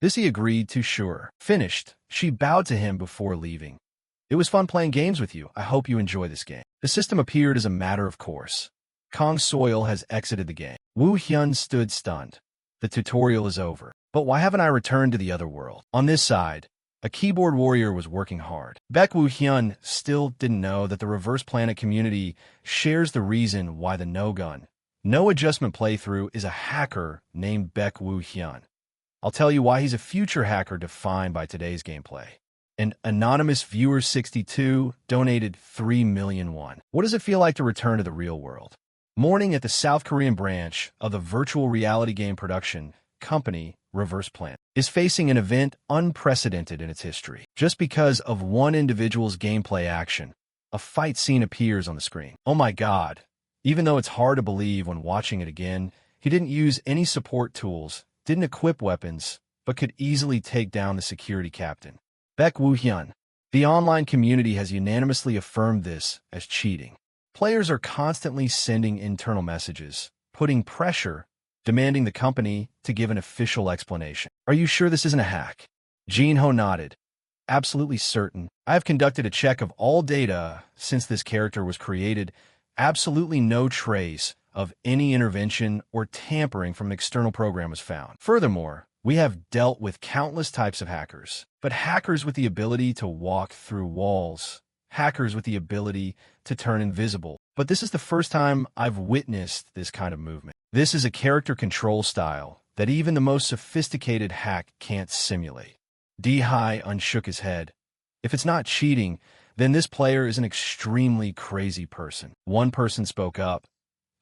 This he agreed to. Sure. Finished, she bowed to him before leaving. It was fun playing games with you. I hope you enjoy this game. The system appeared as a matter of course. Kong Soil has exited the game. Woo Hyun stood stunned. The tutorial is over. But why haven't I returned to the other world? On this side, a keyboard warrior was working hard. Baek Woo Hyun still didn't know that the Reverse Planet community shares the reason why the no-gun, no-adjustment playthrough is a hacker named Baek Woo Hyun. I'll tell you why he's a future hacker defined by today's gameplay. An anonymous viewer 62 donated 3 million won. What does it feel like to return to the real world? Morning at the South Korean branch of the virtual reality game production company Reverse Planet is facing an event unprecedented in its history. Just because of one individual's gameplay action, a fight scene appears on the screen. Oh my god. Even though it's hard to believe when watching it again, he didn't use any support tools, didn't equip weapons, but could easily take down the security captain. Baek Woo Hyun. The online community has unanimously affirmed this as cheating. Players are constantly sending internal messages, putting pressure, demanding the company to give an official explanation. Are you sure this isn't a hack? Jin Ho nodded. Absolutely certain. I have conducted a check of all data since this character was created. Absolutely no trace of any intervention or tampering from an external program was found. Furthermore, we have dealt with countless types of hackers, but hackers with the ability to walk through walls, hackers with the ability to turn invisible. But this is the first time I've witnessed this kind of movement. This is a character control style that even the most sophisticated hack can't simulate. D-High unshook his head. If it's not cheating, then this player is an extremely crazy person. One person spoke up.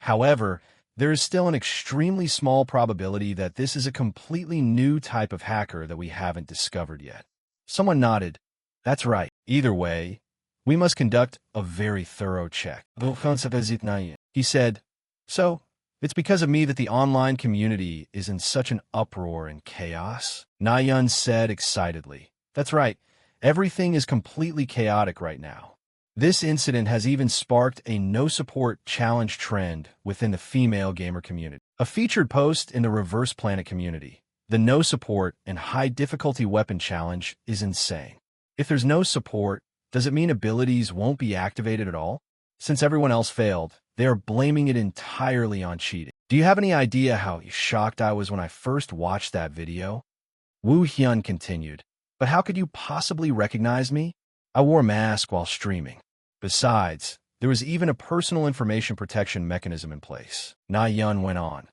However, there is still an extremely small probability that this is a completely new type of hacker that we haven't discovered yet. Someone nodded. That's right. Either way, we must conduct a very thorough check. He said, So, it's because of me that the online community is in such an uproar and chaos? Nayeon said excitedly. That's right. Everything is completely chaotic right now. This incident has even sparked a no-support challenge trend within the female gamer community. A featured post in the Reverse Planet community. The no-support and high-difficulty weapon challenge is insane. If there's no support, does it mean abilities won't be activated at all? Since everyone else failed, they are blaming it entirely on cheating. Do you have any idea how shocked I was when I first watched that video? Woo Hyun continued. But how could you possibly recognize me? I wore a mask while streaming. Besides, there was even a personal information protection mechanism in place. Na-yeon went on.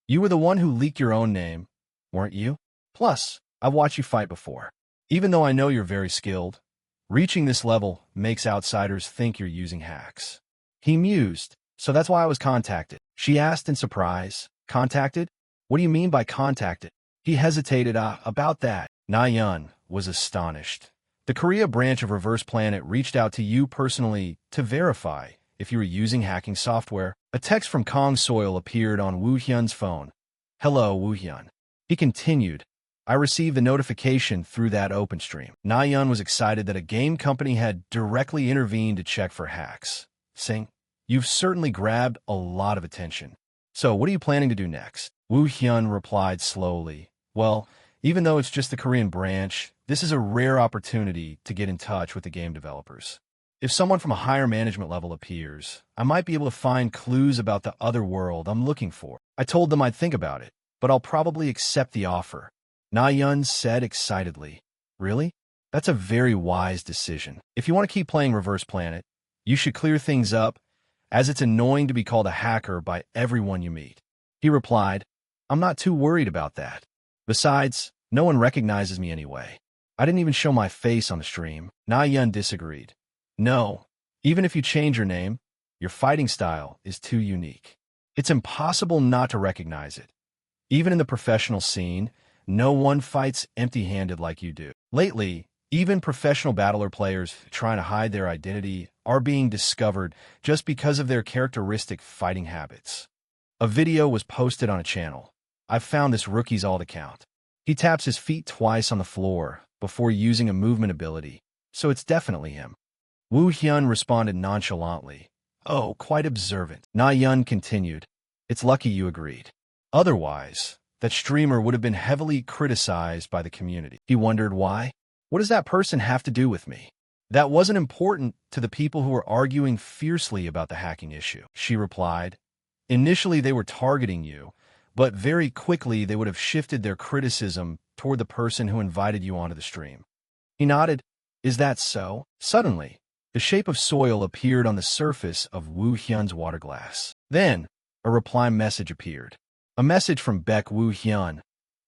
You were the one who leaked your own name, weren't you? Plus, I've watched you fight before. Even though I know you're very skilled, reaching this level makes outsiders think you're using hacks. He mused. So that's why I was contacted. She asked in surprise. Contacted? What do you mean by contacted? He hesitated. About that. Na-yeon was astonished. The Korea branch of Reverse Planet reached out to you personally to verify if you were using hacking software. A text from Kong Soil appeared on Woo Hyun's phone. Hello, Woo Hyun. He continued. I received the notification through that open stream. Na-yeon was excited that a game company had directly intervened to check for hacks. Saying, you've certainly grabbed a lot of attention. So what are you planning to do next? Woo Hyun replied slowly. Well, even though it's just the Korean branch, this is a rare opportunity to get in touch with the game developers. If someone from a higher management level appears, I might be able to find clues about the other world I'm looking for. I told them I'd think about it, but I'll probably accept the offer. Na Yun said excitedly. Really? That's a very wise decision. If you want to keep playing Reverse Planet, you should clear things up, as it's annoying to be called a hacker by everyone you meet. He replied, I'm not too worried about that. Besides, no one recognizes me anyway. I didn't even show my face on the stream. Na Yun disagreed. No, even if you change your name, your fighting style is too unique. It's impossible not to recognize it. Even in the professional scene, no one fights empty-handed like you do. Lately, even professional battler players trying to hide their identity are being discovered just because of their characteristic fighting habits. A video was posted on a channel. I've found this rookie's alt account. He taps his feet twice on the floor before using a movement ability, so it's definitely him. Wu Hyun responded nonchalantly. Oh, quite observant. Na Yun continued. It's lucky you agreed. Otherwise, that streamer would have been heavily criticized by the community. He wondered why. What does that person have to do with me? That wasn't important to the people who were arguing fiercely about the hacking issue, she replied. Initially, they were targeting you, but very quickly they would have shifted their criticism toward the person who invited you onto the stream. He nodded. Is that so? Suddenly, the shape of Soil appeared on the surface of Wu Hyun's water glass. Then, a reply message appeared. A message from Baek Wu Hyun.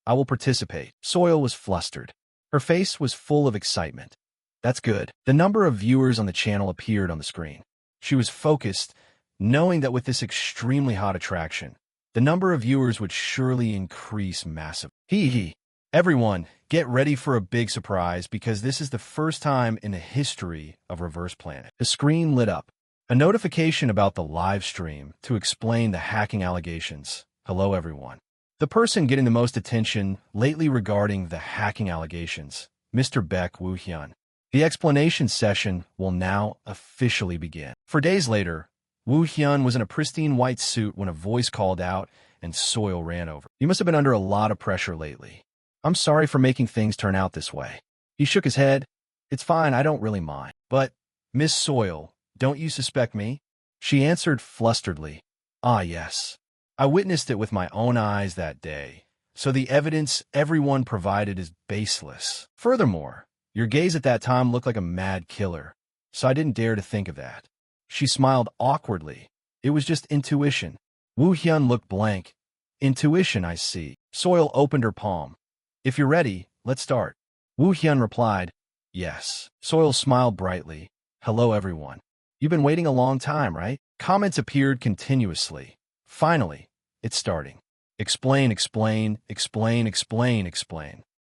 I will participate. Soil was flustered. Her face was full of excitement. That's good. The number of viewers on the channel appeared on the screen. She was focused, knowing that with this extremely hot attraction, the number of viewers would surely increase massively. Hee. Everyone, get ready for a big surprise because this is the first time in the history of Reverse Planet. The screen lit up. A notification about the live stream to explain the hacking allegations. Hello, everyone. The person getting the most attention lately regarding the hacking allegations, Mr. Baek Wu Hyun. The explanation session will now officially begin. For days later, Wu Hyun was in a pristine white suit when a voice called out and Soil ran over. You must have been under a lot of pressure lately. I'm sorry for making things turn out this way. He shook his head. It's fine, I don't really mind. But, Miss Soil, don't you suspect me? She answered flusteredly. Ah, yes. I witnessed it with my own eyes that day, so the evidence everyone provided is baseless. Furthermore, your gaze at that time looked like a mad killer, so I didn't dare to think of that. She smiled awkwardly. It was just intuition. Wu Hyun looked blank. Intuition, I see. Soil opened her palm. If you're ready, let's start. Wu Hyun replied, yes. Soil smiled brightly. Hello, everyone. You've been waiting a long time, right? Comments appeared continuously. Finally, it's starting. Explain.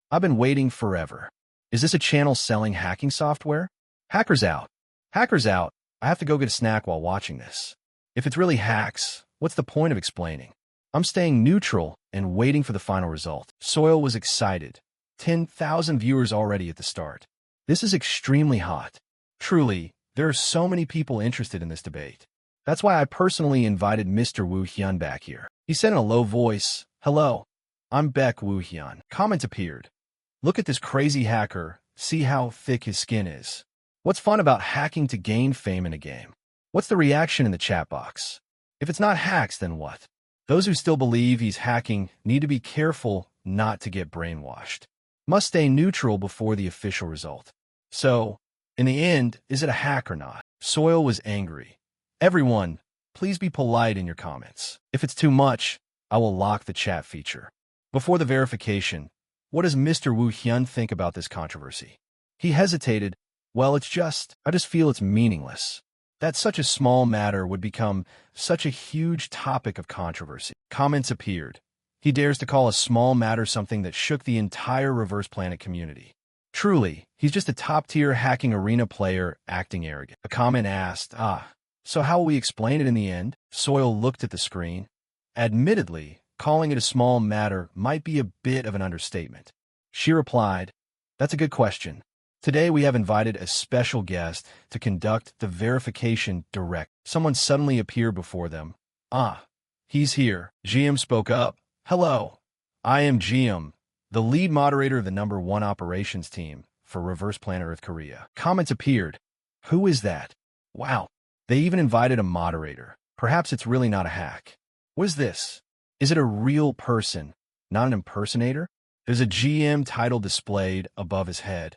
I've been waiting forever. Is this a channel selling hacking software? Hackers out. Hackers out. I have to go get a snack while watching this. If it's really hacks, what's the point of explaining? I'm staying neutral and waiting for the final result. Soil was excited. 10,000 viewers already at the start. This is extremely hot. Truly, there are so many people interested in this debate. That's why I personally invited Mr. Wu Hyun back here. He said in a low voice, hello, I'm Baek Wu Hyun. Comment appeared. Look at this crazy hacker. See how thick his skin is. What's fun about hacking to gain fame in a game? What's the reaction in the chat box? If it's not hacks, then what? Those who still believe he's hacking need to be careful not to get brainwashed. Must stay neutral before the official result. So, in the end, is it a hack or not? Soil was angry. Everyone, please be polite in your comments. If it's too much, I will lock the chat feature. Before the verification, what does Mr. Wu Hyun think about this controversy? He hesitated. Well, I just feel it's meaningless. That such a small matter would become such a huge topic of controversy. Comments appeared. He dares to call a small matter something that shook the entire Reverse Planet community. Truly, he's just a top-tier hacking arena player acting arrogant. A comment asked, so how will we explain it in the end? Soil looked at the screen. Admittedly, calling it a small matter might be a bit of an understatement. She replied, that's a good question. Today we have invited a special guest to conduct the verification direct. Someone suddenly appeared before them. He's here. GM spoke up. Hello. I am GM, the lead moderator of the #1 operations team for Reverse Planet Earth Korea. Comments appeared. Who is that? Wow. They even invited a moderator. Perhaps it's really not a hack. What is this? Is it a real person, not an impersonator? There's a GM title displayed above his head.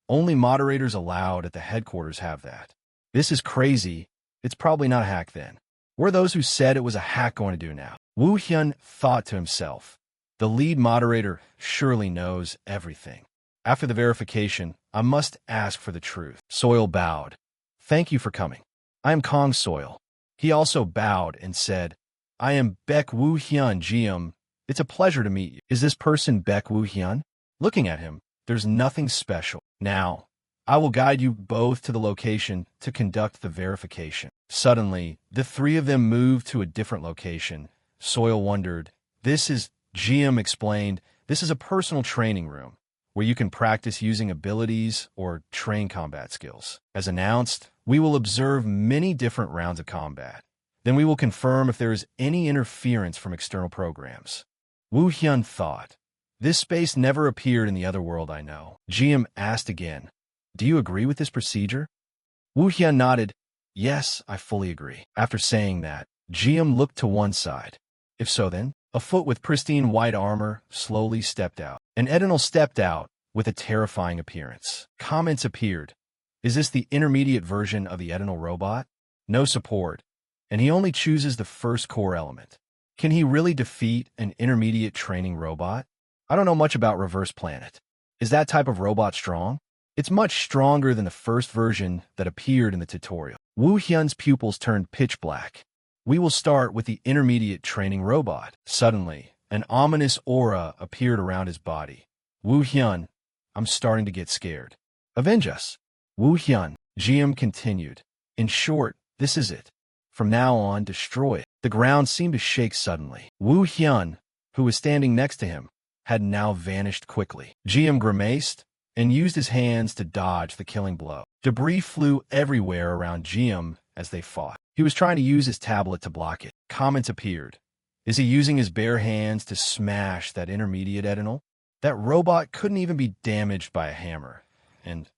Only moderators allowed at the headquarters have that. This is crazy. It's probably not a hack then. What are those who said it was a hack going to do now? Woo Hyun thought to himself. The lead moderator surely knows everything. After the verification, I must ask for the truth. Soil bowed. Thank you for coming. I am Kong Soil. He also bowed and said, I am Baek Woo Hyun GM. It's a pleasure to meet you. Is this person Baek Woo Hyun? Looking at him, there's nothing special. Now, I will guide you both to the location to conduct the verification. Suddenly, the three of them moved to a different location. Soil wondered. GM explained, this is a personal training room where you can practice using abilities or train combat skills. As announced, we will observe many different rounds of combat. Then we will confirm if there is any interference from external programs. Woo Hyun thought. This space never appeared in the other world I know. GM asked again, do you agree with this procedure? Woo Hyun nodded. Yes, I fully agree. After saying that, GM looked to one side. If so then, a foot with pristine white armor slowly stepped out. An Edinal stepped out with a terrifying appearance. Comments appeared. Is this the intermediate version of the Edinal robot? No support. And he only chooses the first core element. Can he really defeat an intermediate training robot? I don't know much about Reverse Planet. Is that type of robot strong? It's much stronger than the first version that appeared in the tutorial. Woo Hyun's pupils turned pitch black. We will start with the intermediate training robot. Suddenly, an ominous aura appeared around his body. Woo Hyun, I'm starting to get scared. Avenge us. Woo Hyun, GM continued. In short, this is it. From now on, destroy it. The ground seemed to shake suddenly. Woo Hyun, who was standing next to him, had now vanished quickly. GM grimaced and used his hands to dodge the killing blow. Debris flew everywhere around GM as they fought. He was trying to use his tablet to block it. Comments appeared. Is he using his bare hands to smash that intermediate Edinal? That robot couldn't even be damaged by a hammer. And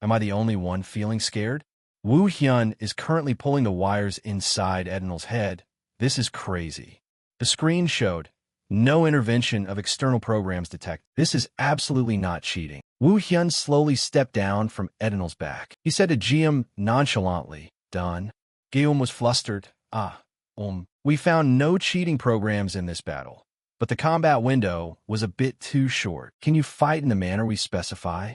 am I the only one feeling scared? Woo Hyun is currently pulling the wires inside Edinal's head. This is crazy. The screen showed no intervention of external programs detected. This is absolutely not cheating. Woo Hyun slowly stepped down from Edinal's back. He said to GM nonchalantly, done. Guillaume was flustered. We found no cheating programs in this battle, but the combat window was a bit too short. Can you fight in the manner we specify?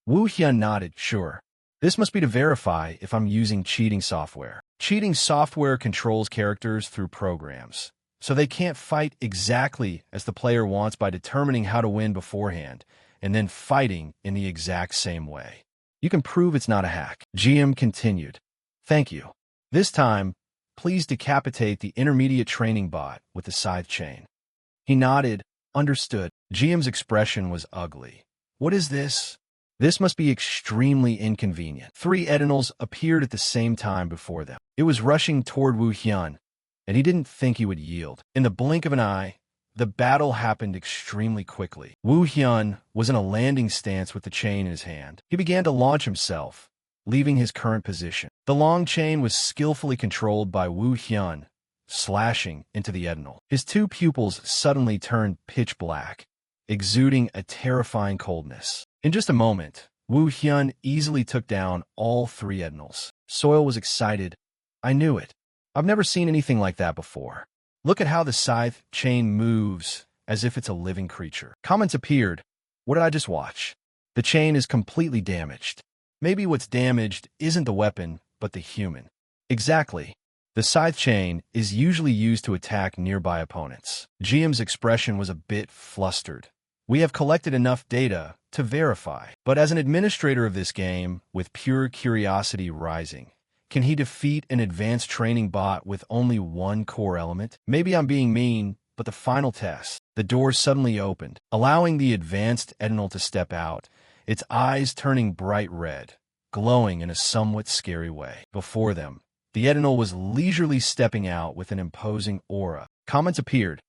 Woo Hyun nodded, sure. This must be to verify if I'm using cheating software. Cheating software controls characters through programs, so they can't fight exactly as the player wants by determining how to win beforehand, and then fighting in the exact same way. You can prove it's not a hack. GM continued. Thank you. This time, please decapitate the intermediate training bot with the scythe chain. He nodded, understood. GM's expression was ugly. What is this? This must be extremely inconvenient. 3 Edinals appeared at the same time before them. It was rushing toward Woo Hyun, and he didn't think he would yield. In the blink of an eye, the battle happened extremely quickly. Woo Hyun was in a landing stance with the chain in his hand. He began to launch himself, leaving his current position. The long chain was skillfully controlled by Woo Hyun, slashing into the Edinal. His 2 pupils suddenly turned pitch black, exuding a terrifying coldness. In just a moment, Woo Hyun easily took down all 3 Edinals. Soil was excited. I knew it. I've never seen anything like that before. Look at how the scythe chain moves as if it's a living creature. Comments appeared. What did I just watch? The chain is completely damaged. Maybe what's damaged isn't the weapon, but the human. Exactly. The scythe chain is usually used to attack nearby opponents. GM's expression was a bit flustered. We have collected enough data to verify, but as an administrator of this game, with pure curiosity rising, can he defeat an advanced training bot with only 1 core element? Maybe I'm being mean, but the final test. The door suddenly opened, allowing the advanced Edinal to step out, its eyes turning bright red, glowing in a somewhat scary way. Before them, the Edinal was leisurely stepping out with an imposing aura. Comments appeared.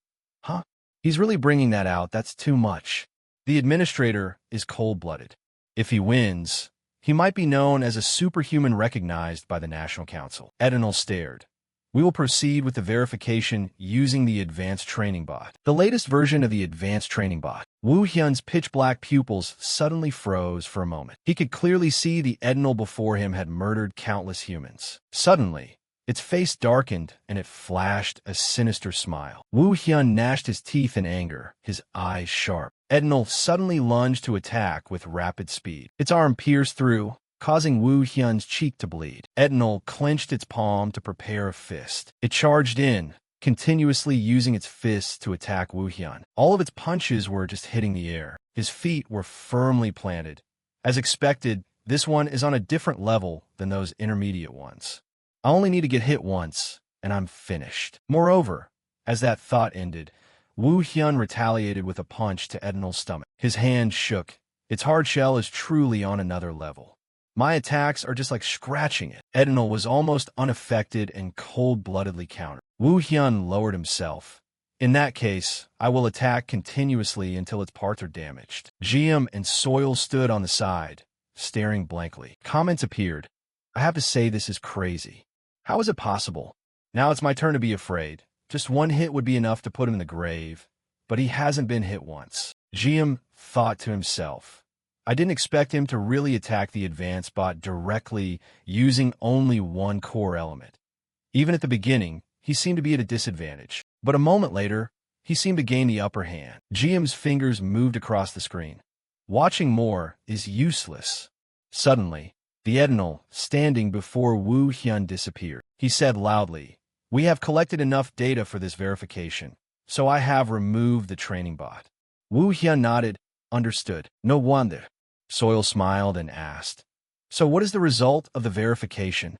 Huh? He's really bringing that out. That's too much. The administrator is cold-blooded. If he wins, He might be known as a superhuman recognized by the National Council. Edinal stared. We will proceed with the verification using the advanced training bot. The latest version of the advanced training bot. Woo Hyun's pitch-black pupils suddenly froze for a moment. He could clearly see the Edinal before him had murdered countless humans. Suddenly, its face darkened and it flashed a sinister smile. Woo Hyun gnashed his teeth in anger, his eyes sharp. Edinal suddenly lunged to attack with rapid speed. Its arm pierced through, causing Woo Hyun's cheek to bleed. Edinal clenched its palm to prepare a fist. It charged in, continuously using its fists to attack Woo Hyun. All of its punches were just hitting the air. His feet were firmly planted. As expected, this one is on a different level than those intermediate ones. I only need to get hit once, and I'm finished. Moreover, as that thought ended, Woo Hyun retaliated with a punch to Edinal's stomach. His hand shook. Its hard shell is truly on another level. My attacks are just like scratching it. Edinal was almost unaffected and cold-bloodedly countered. Woo Hyun lowered himself. In that case, I will attack continuously until its parts are damaged. GM and Soil stood on the side, staring blankly. Comments appeared. I have to say this is crazy. How is it possible? Now it's my turn to be afraid. Just one hit would be enough to put him in the grave, but he hasn't been hit once. GM thought to himself. I didn't expect him to really attack the advanced bot directly using only one core element. Even at the beginning, he seemed to be at a disadvantage. But a moment later, he seemed to gain the upper hand. GM's fingers moved across the screen. Watching more is useless. Suddenly, the Edinal, standing before Woo Hyun, disappeared. He said loudly, "We have collected enough data for this verification, so I have removed the training bot." Woo Hyun nodded, understood. No wonder. Soil smiled and asked, "So what is the result of the verification?"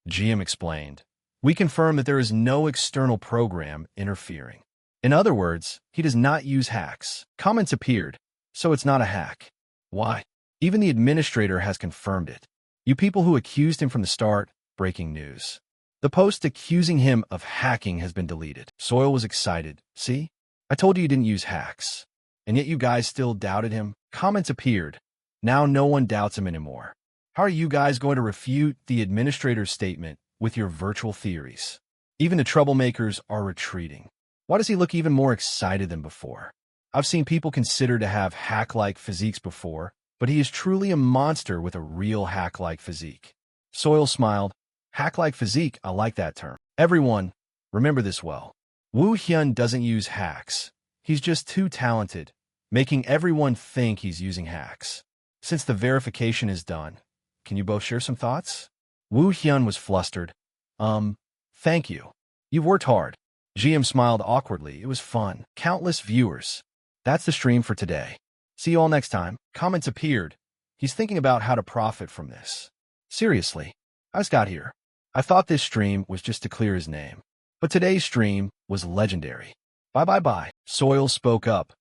GM explained, "We confirm that there is no external program interfering. In other words, he does not use hacks." Comments appeared, "So it's not a hack." Why? Even the administrator has confirmed it. You people who accused him from the start, breaking news. The post accusing him of hacking has been deleted. Soil was excited. See? I told you didn't use hacks. And yet you guys still doubted him? Comments appeared. Now no one doubts him anymore. How are you guys going to refute the administrator's statement with your virtual theories? Even the troublemakers are retreating. Why does he look even more excited than before? I've seen people considered to have hack-like physiques before, but he is truly a monster with a real hack-like physique. Soil smiled. Hack-like physique, I like that term. Everyone, remember this well. Woo Hyun doesn't use hacks. He's just too talented, making everyone think he's using hacks. Since the verification is done, can you both share some thoughts? Woo Hyun was flustered. Thank you. You've worked hard. GM smiled awkwardly. It was fun. Countless viewers. That's the stream for today. See you all next time. Comments appeared. He's thinking about how to profit from this. Seriously, I just got here. I thought this stream was just to clear his name. But today's stream was legendary. Bye. Soil spoke up.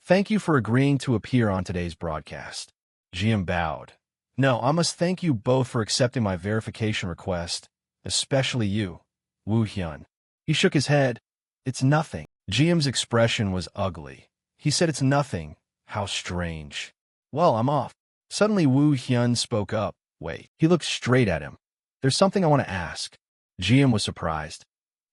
Thank you for agreeing to appear on today's broadcast. GM bowed. No, I must thank you both for accepting my verification request, especially you, Woo Hyun. He shook his head. It's nothing. GM's expression was ugly. He said it's nothing. How strange. Well, I'm off. Suddenly Woo Hyun spoke up. Wait. He looked straight at him. There's something I want to ask. GM was surprised.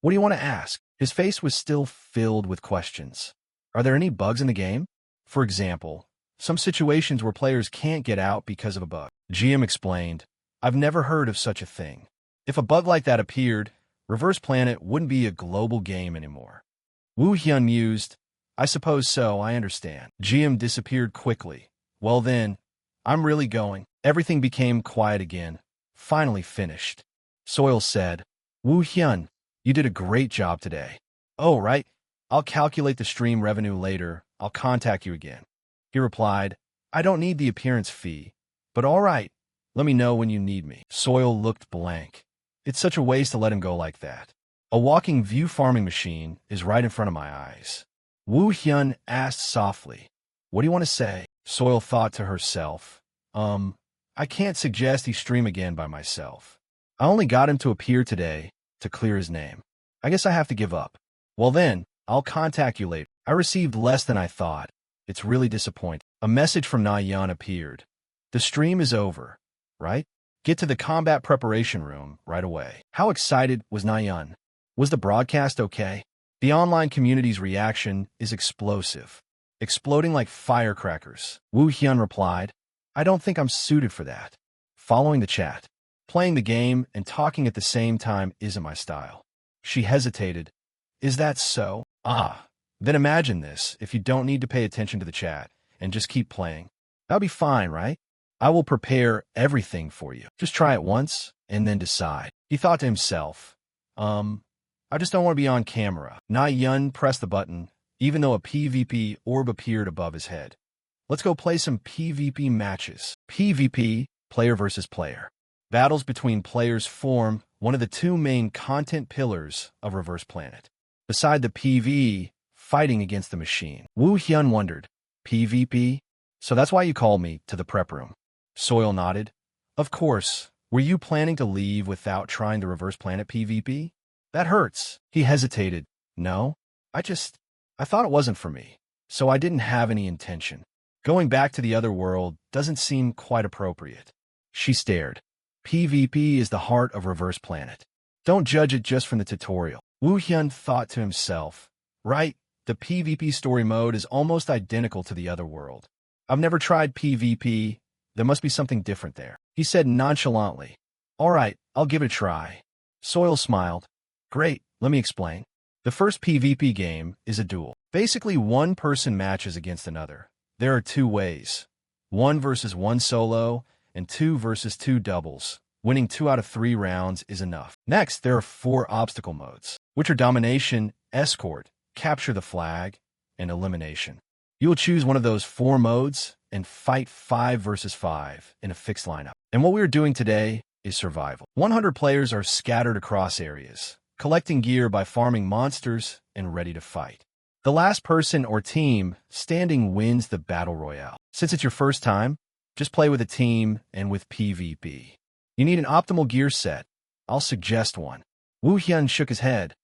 What do you want to ask? His face was still filled with questions. Are there any bugs in the game? For example, some situations where players can't get out because of a bug. GM explained, I've never heard of such a thing. If a bug like that appeared, Reverse Planet wouldn't be a global game anymore. Woo Hyun mused, I suppose so, I understand. GM disappeared quickly. Well then, I'm really going. Everything became quiet again. Finally finished. Soil said, Woo Hyun, you did a great job today. Oh, right. I'll calculate the stream revenue later. I'll contact you again. He replied, I don't need the appearance fee, but all right. Let me know when you need me. Soil looked blank. It's such a waste to let him go like that. A walking view farming machine is right in front of my eyes. Woo Hyun asked softly, what do you want to say? Soil thought to herself, I can't suggest he stream again by myself. I only got him to appear today to clear his name. I guess I have to give up. Well then, I'll contact you later. I received less than I thought. It's really disappointing. A message from Na Yan appeared. The stream is over. right? Get to the combat preparation room right away. How excited was Na-yun? Was the broadcast okay? The online community's reaction is explosive, exploding like firecrackers. Woo Hyun replied, I don't think I'm suited for that. Following the chat, playing the game and talking at the same time isn't my style. She hesitated. Is that so? Ah, then imagine this if you don't need to pay attention to the chat and just keep playing. That'll be fine, right? I will prepare everything for you. Just try it once and then decide. He thought to himself, I just don't want to be on camera. Na-yun pressed the button, even though a PvP orb appeared above his head. Let's go play some PvP matches. PvP, player versus player. Battles between players form one of the two main content pillars of Reverse Planet. Beside the PvE, fighting against the machine. Woo Hyun wondered, PvP? So that's why you called me to the prep room. Soil nodded. Of course. Were you planning to leave without trying the Reverse Planet PvP? That hurts. He hesitated. No, I thought it wasn't for me, so I didn't have any intention. Going back to the other world doesn't seem quite appropriate. She stared. PvP is the heart of Reverse Planet. Don't judge it just from the tutorial. Woo Hyun thought to himself, right, the PvP story mode is almost identical to the other world. I've never tried PvP. There must be something different there. He said nonchalantly. All right, I'll give it a try. Soil smiled. Great, let me explain. The first PvP game is a duel. Basically, one person matches against another. There are two ways. 1 versus 1 solo, and 2 versus 2 doubles. Winning 2 out of 3 rounds is enough. Next, there are 4 obstacle modes, which are domination, escort, capture the flag, and elimination. You will choose one of those 4 modes and fight 5 versus 5 in a fixed lineup. And what we are doing today is survival. 100 players are scattered across areas, collecting gear by farming monsters and ready to fight. The last person or team standing wins the battle royale. Since it's your first time, just play with a team and with PvP. You need an optimal gear set. I'll suggest one. Woo Hyun shook his head.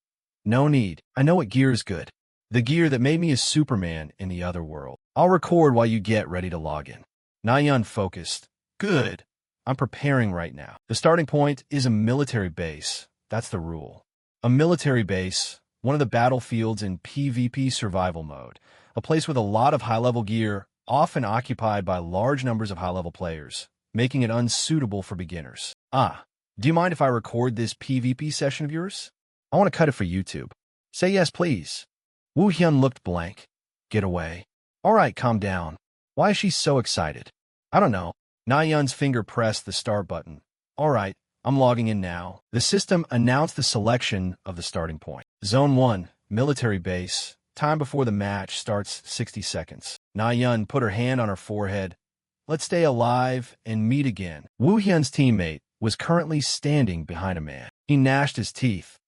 No need. I know what gear is good. The gear that made me a Superman in the other world. I'll record while you get ready to log in. Na-yun focused. Good. I'm preparing right now. The starting point is a military base. That's the rule. A military base, one of the battlefields in PvP survival mode, a place with a lot of high-level gear, often occupied by large numbers of high-level players, making it unsuitable for beginners. Do you mind if I record this PvP session of yours? I want to cut it for YouTube. Say yes, please. Woo Hyun looked blank. Get away. All right, calm down. Why is she so excited? I don't know. Na-yun's finger pressed the start button. All right. I'm logging in now. The system announced the selection of the starting point. Zone 1, military base. Time before the match starts 60 seconds. Na-yun put her hand on her forehead. Let's stay alive and meet again. Woo Hyun's teammate was currently standing behind a man. He gnashed his teeth.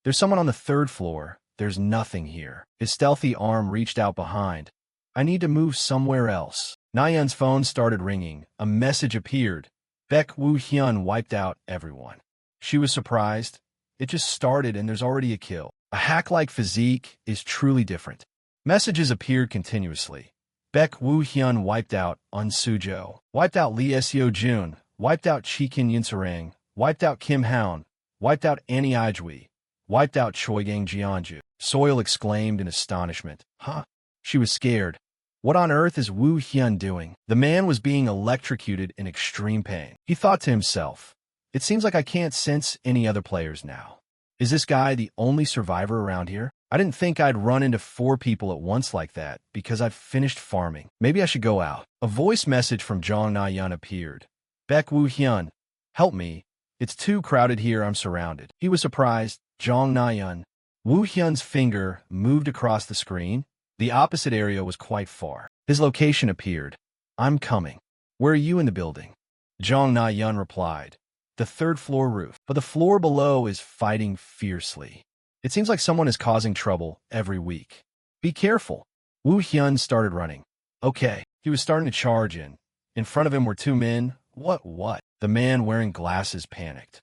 There's someone on the 3rd floor. There's nothing here. His stealthy arm reached out behind. I need to move somewhere else. Na-yun's phone started ringing. A message appeared. Baek Woo Hyun wiped out everyone. She was surprised. It just started and there's already a kill. A hack-like physique is truly different. Messages appeared continuously. Baek Woo Hyun wiped out Un Sujo, wiped out Lee Seo Jun, wiped out Chi Kin Yinserang, wiped out Kim Houn, wiped out Annie Ijui, wiped out Choi Gang Jeonju. Soil exclaimed in astonishment. Huh? She was scared. What on earth is Woo Hyun doing? The man was being electrocuted in extreme pain. He thought to himself, it seems like I can't sense any other players now. Is this guy the only survivor around here? I didn't think I'd run into 4 people at once like that because I've finished farming. Maybe I should go out. A voice message from Jong Na-yun appeared. Baek Woo Hyun, help me. It's too crowded here, I'm surrounded. He was surprised. Jong Na-yun. Woo Hyun's finger moved across the screen. The opposite area was quite far. His location appeared. I'm coming. Where are you in the building? Jong Na-yun replied. The 3rd floor roof. But the floor below is fighting fiercely. It seems like someone is causing trouble every week. Be careful. Woo Hyun started running. Okay. He was starting to charge in. In front of him were 2 men. What? The man wearing glasses panicked.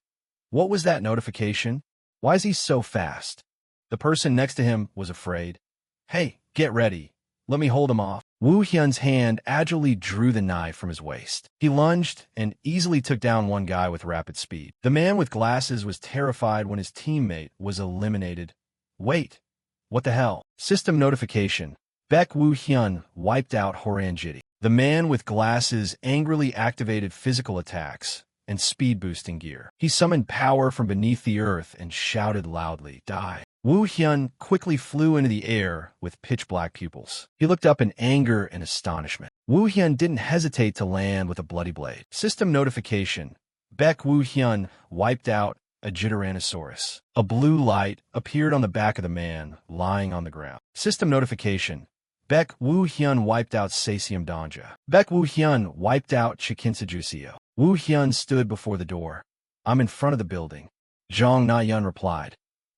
What was that notification? Why is he so fast? The person next to him was afraid. Hey, get ready. Let me hold him off. Woo Hyun's hand agilely drew the knife from his waist. He lunged and easily took down one guy with rapid speed. The man with glasses was terrified when his teammate was eliminated. Wait, what the hell? System notification. Baek Woo Hyun wiped out Horanjiti. The man with glasses angrily activated physical attacks and speed-boosting gear. He summoned power from beneath the earth and shouted loudly, "Die!" Woo Hyun quickly flew into the air with pitch-black pupils. He looked up in anger and astonishment. Woo Hyun didn't hesitate to land with a bloody blade. System notification. Baek Woo Hyun wiped out a Gigantanosaurus. A blue light appeared on the back of the man lying on the ground. System notification. Baek Woo Hyun wiped out Sasium Danja. Baek Woo Hyun wiped out Chikinsajusio. Woo Hyun stood before the door. "I'm in front of the building." Jong Na-yun replied.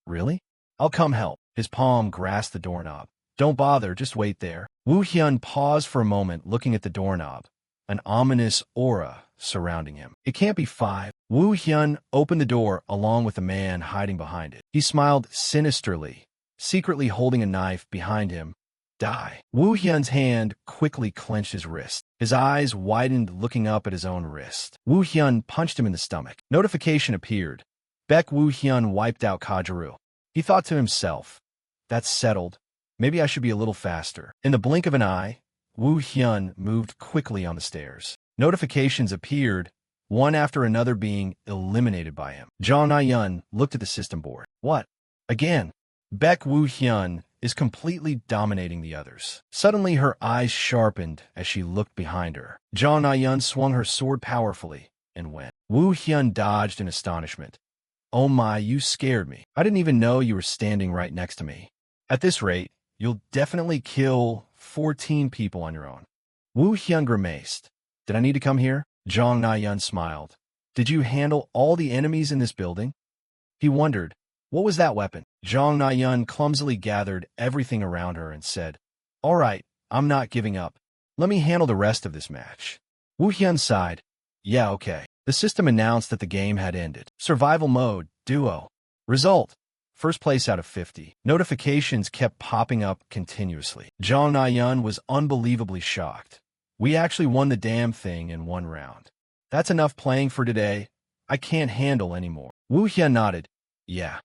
"Really? I'll come help." His palm grasped the doorknob. "Don't bother, just wait there." Woo Hyun paused for a moment looking at the doorknob, an ominous aura surrounding him. "It can't be 5. Woo Hyun opened the door along with the man hiding behind it. He smiled sinisterly, secretly holding a knife behind him. "Die." Woo Hyun's hand quickly clenched his wrist. His eyes widened looking up at his own wrist. Woo Hyun punched him in the stomach. Notification appeared. Baek Woo Hyun wiped out Kajiru. He thought to himself, "That's settled. Maybe I should be a little faster." In the blink of an eye, Woo Hyun moved quickly on the stairs. Notifications appeared, one after another being eliminated by him. Jong Na-yun looked at the system board. "What? Again?" Baek Woo Hyun is completely dominating the others. Suddenly her eyes sharpened as she looked behind her. Jong Na-yun swung her sword powerfully and went. Woo Hyun dodged in astonishment. "Oh my, you scared me. I didn't even know you were standing right next to me. At this rate, you'll definitely kill 14 people on your own." Woo Hyun grimaced. "Did I need to come here?" Jong Na-yun smiled. "Did you handle all the enemies in this building?" He wondered, "What was that weapon?" Jong Na-yun clumsily gathered everything around her and said, "All right, I'm not giving up. Let me handle the rest of this match." Woo Hyun sighed. "Yeah, okay." The system announced that the game had ended. Survival mode, duo. Result: first place out of 50. Notifications kept popping up continuously. Jong Na-yun was unbelievably shocked. "We actually won the damn thing in one round. That's enough playing for today. I can't handle anymore." Woo Hyun nodded. "Yeah."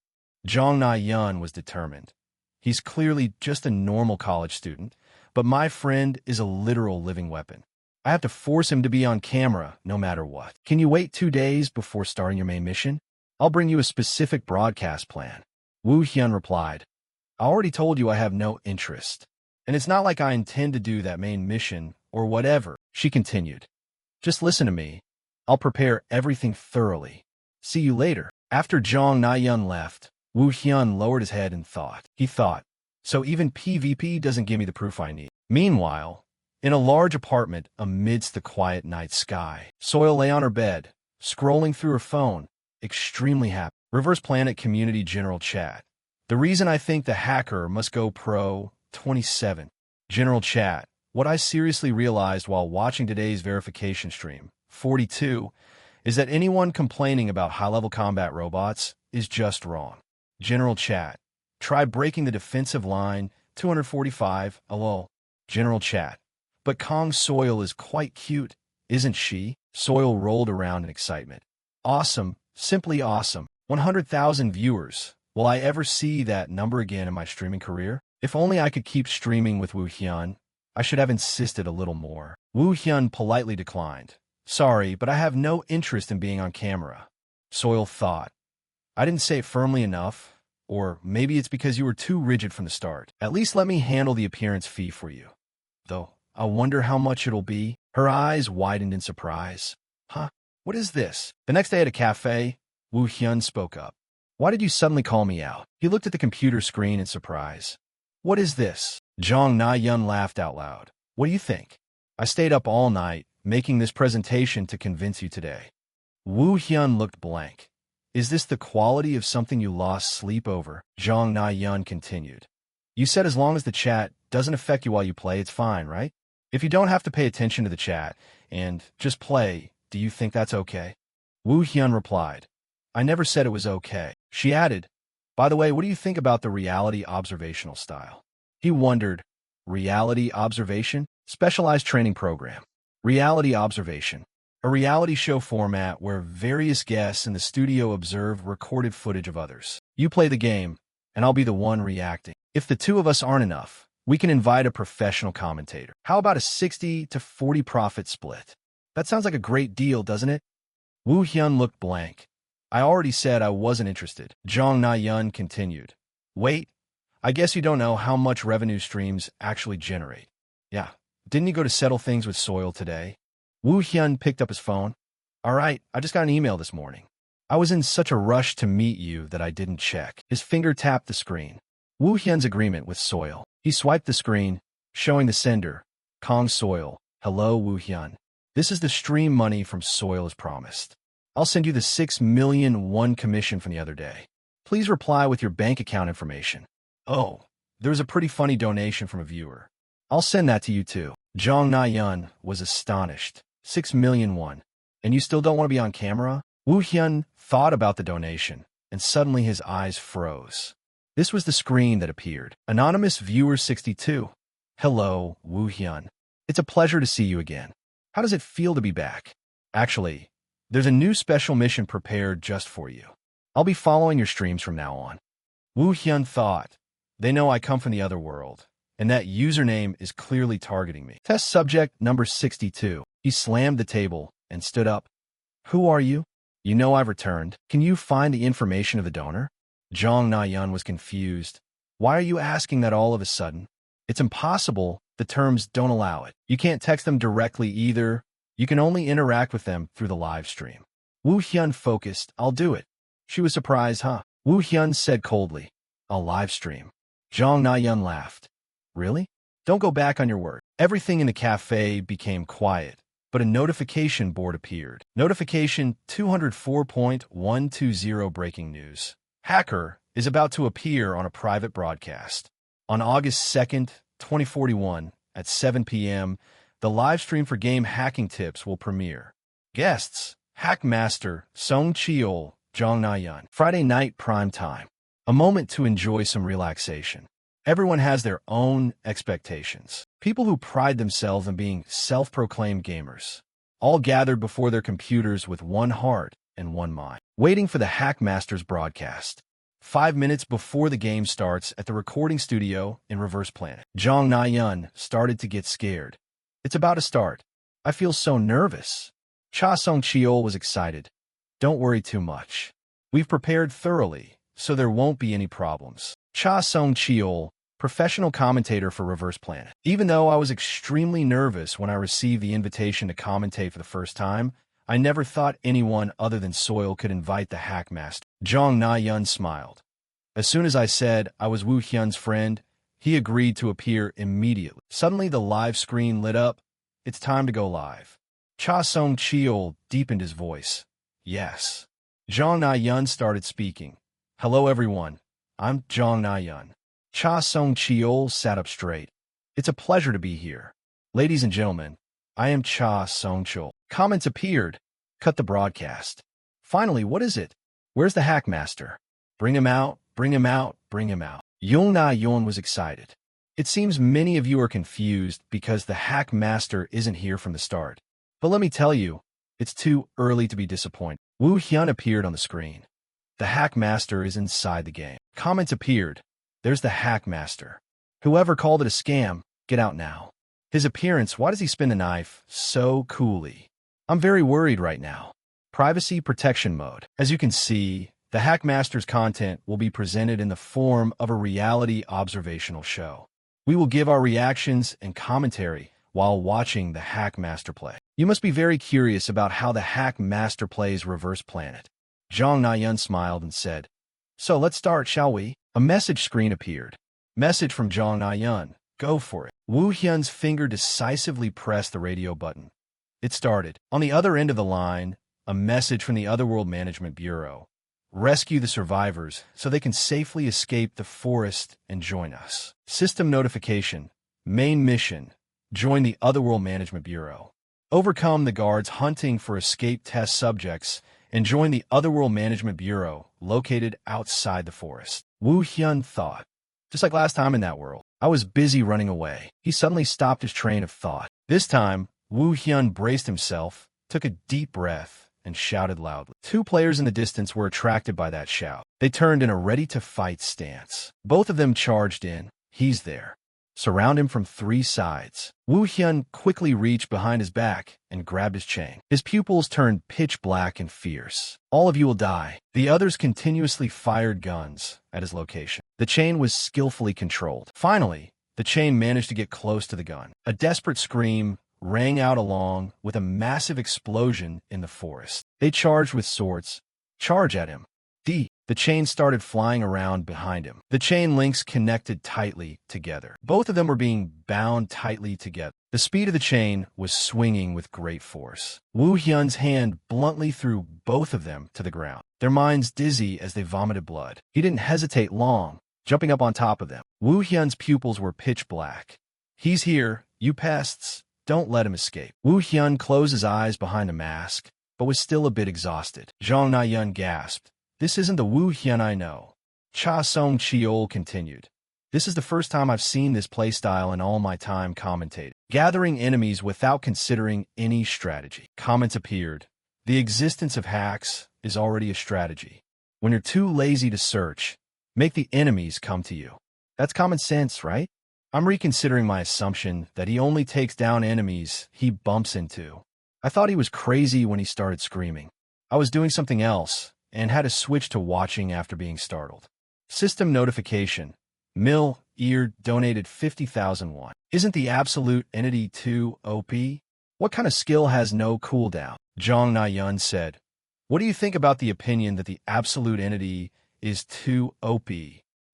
Jong Na-yun was determined. "He's clearly just a normal college student, but my friend is a literal living weapon. I have to force him to be on camera no matter what. Can you wait 2 days before starting your main mission? I'll bring you a specific broadcast plan." Woo Hyun replied. "I already told you I have no interest. And it's not like I intend to do that main mission or whatever." She continued. "Just listen to me. I'll prepare everything thoroughly. See you later." After Jong Na-yun left, Woo Hyun lowered his head and thought. He thought, "So even PvP doesn't give me the proof I need." Meanwhile, in a large apartment amidst the quiet night sky, Soil lay on her bed, scrolling through her phone, extremely happy. Reverse Planet Community General Chat. "The reason I think the hacker must go pro 27. General Chat. What I seriously realized while watching today's verification stream, 42, is that anyone complaining about high-level combat robots is just wrong." General Chat. "Try breaking the defensive line, 245, lol." General Chat. "But Kong Soil is quite cute, isn't she?" Soil rolled around in excitement. "Awesome, simply awesome. 100,000 viewers. Will I ever see that number again in my streaming career? If only I could keep streaming with Woo Hyun. I should have insisted a little more." Woo Hyun politely declined. "Sorry, but I have no interest in being on camera." Soil thought. "I didn't say it firmly enough, or maybe it's because you were too rigid from the start. At least let me handle the appearance fee for you. Though, I wonder how much it'll be." Her eyes widened in surprise. "Huh? What is this?" The next day at a cafe, Woo Hyun spoke up. "Why did you suddenly call me out?" He looked at the computer screen in surprise. "What is this?" Jong Na-yun laughed out loud. "What do you think? I stayed up all night, making this presentation to convince you today." Woo Hyun looked blank. "Is this the quality of something you lost sleep over?" Jong Na-yun continued. "You said as long as the chat doesn't affect you while you play, it's fine, right? If you don't have to pay attention to the chat and just play, do you think that's okay?" Woo Hyun replied. "I never said it was okay." She added, "By the way, what do you think about the reality observational style?" He wondered, reality observation? Specialized training program. Reality observation. A reality show format where various guests in the studio observe recorded footage of others. You play the game, and I'll be the one reacting. If the two of us aren't enough, we can invite a professional commentator. How about a 60 to 40 profit split? That sounds like a great deal, doesn't it? Woo Hyun looked blank. I already said I wasn't interested. Jong Na-yeon continued. Wait, I guess you don't know how much revenue streams actually generate. Yeah, didn't you go to settle things with Soil today? Woo Hyun picked up his phone. All right, I just got an email this morning. I was in such a rush to meet you that I didn't check. His finger tapped the screen. Woo Hyun's agreement with Soil. He swiped the screen, showing the sender, Kong Soil. Hello, Woo Hyun. This is the stream money from Soil as promised. I'll send you the 6 million won commission from the other day. Please reply with your bank account information. Oh, there was a pretty funny donation from a viewer. I'll send that to you too. Jong Na-yeon was astonished. 6 million won. And you still don't want to be on camera? Woo Hyun thought about the donation, and suddenly his eyes froze. This was the screen that appeared. Anonymous Viewer 62. Hello, Woo Hyun. It's a pleasure to see you again. How does it feel to be back? Actually, there's a new special mission prepared just for you. I'll be following your streams from now on. Woo Hyun thought, they know I come from the other world, and that username is clearly targeting me. Test subject number 62. He slammed the table and stood up. Who are you? You know I've returned. Can you find the information of the donor? Jong Na-yeon was confused. Why are you asking that all of a sudden? It's impossible. The terms don't allow it. You can't text them directly either. You can only interact with them through the live stream. Woo Hyun focused. I'll do it. She was surprised, huh? Woo Hyun said coldly. I'll live stream. Jong Na-yeon laughed. Really? Don't go back on your word. Everything in the cafe became quiet, but a notification board appeared. Notification 204.120 breaking news. Hacker is about to appear on a private broadcast. On August 2nd, 2041, at 7 p.m., the live stream for game hacking tips will premiere. Guests, Hackmaster, Song Cheol, Jong Na-yeon. Friday night prime time. A moment to enjoy some relaxation. Everyone has their own expectations. People who pride themselves on being self-proclaimed gamers. All gathered before their computers with one heart and one mind. Waiting for the Hackmaster's broadcast. 5 minutes before the game starts at the recording studio in Reverse Planet. Jong Na-yeon started to get scared. It's about to start. I feel so nervous. Cha Song-cheol was excited. Don't worry too much. We've prepared thoroughly, so there won't be any problems. Cha Song-cheol, professional commentator for Reverse Planet. Even though I was extremely nervous when I received the invitation to commentate for the first time, I never thought anyone other than Soil could invite the Hackmaster. Jong Na-yeon smiled. As soon as I said I was Woo Hyun's friend, he agreed to appear immediately. Suddenly the live screen lit up. It's time to go live. Cha Song-cheol deepened his voice. Yes. Jong Na-yeon started speaking. Hello everyone. I'm Jong Na-yeon. Cha Song-cheol sat up straight. It's a pleasure to be here. Ladies and gentlemen, I am Cha Song-cheol. Comments appeared. Cut the broadcast. Finally, what is it? Where's the Hackmaster? Bring him out, bring him out, bring him out. Jong Na-yeon was excited. It seems many of you are confused because the Hackmaster isn't here from the start. But let me tell you, it's too early to be disappointed. Woo Hyun appeared on the screen. The Hackmaster is inside the game. Comments appeared. There's the Hackmaster. Whoever called it a scam, get out now. His appearance, why does he spin the knife so coolly? I'm very worried right now. Privacy protection mode. As you can see, the Hackmaster's content will be presented in the form of a reality observational show. We will give our reactions and commentary while watching the Hackmaster play. You must be very curious about how the Hackmaster plays Reverse Planet. Jong Na-yeon smiled and said, So let's start, shall we? A message screen appeared. Message from Jong Na-yeon. Go for it. Woo Hyun's finger decisively pressed the radio button. It started. On the other end of the line, a message from the Otherworld Management Bureau. Rescue the survivors so they can safely escape the forest and join us. System notification. Main mission. Join the Otherworld Management Bureau. Overcome the guards hunting for escape test subjects and join the Otherworld Management Bureau located outside the forest. Woo Hyun thought. Just like last time in that world. I was busy running away. He suddenly stopped his train of thought. This time, Wu Hyun braced himself, took a deep breath, and shouted loudly. Two players in the distance were attracted by that shout. They turned in a ready-to-fight stance. Both of them charged in. He's there. Surround him from three sides. Wu Hyun quickly reached behind his back and grabbed his chain. His pupils turned pitch black and fierce. All of you will die. The others continuously fired guns at his location. The chain was skillfully controlled. Finally, the chain managed to get close to the gun. A desperate scream rang out along with a massive explosion in the forest. They charged with swords. Charge at him. The chain started flying around behind him. The chain links connected tightly together. Both of them were being bound tightly together. The speed of the chain was swinging with great force. Wu Hyun's hand bluntly threw both of them to the ground, their minds dizzy as they vomited blood. He didn't hesitate long, jumping up on top of them. Wu Hyun's pupils were pitch black. He's here, you pests. Don't let him escape. Wu Hyun closed his eyes behind a mask, but was still a bit exhausted. Zhang Naiyun gasped. This isn't the Wu Hyun I know. Cha Song Cheol continued. This is the first time I've seen this playstyle in all my time commentating. Gathering enemies without considering any strategy. Comments appeared. The existence of hacks is already a strategy. When you're too lazy to search, make the enemies come to you. That's common sense, right? I'm reconsidering my assumption that he only takes down enemies he bumps into. I thought he was crazy when he started screaming. I was doing something else and had to switch to watching after being startled. System notification. Ear donated 50,000 won. Isn't the absolute entity too OP? What kind of skill has no cooldown? Zhang Naiyun said. What do you think about the opinion that the absolute entity is too OP?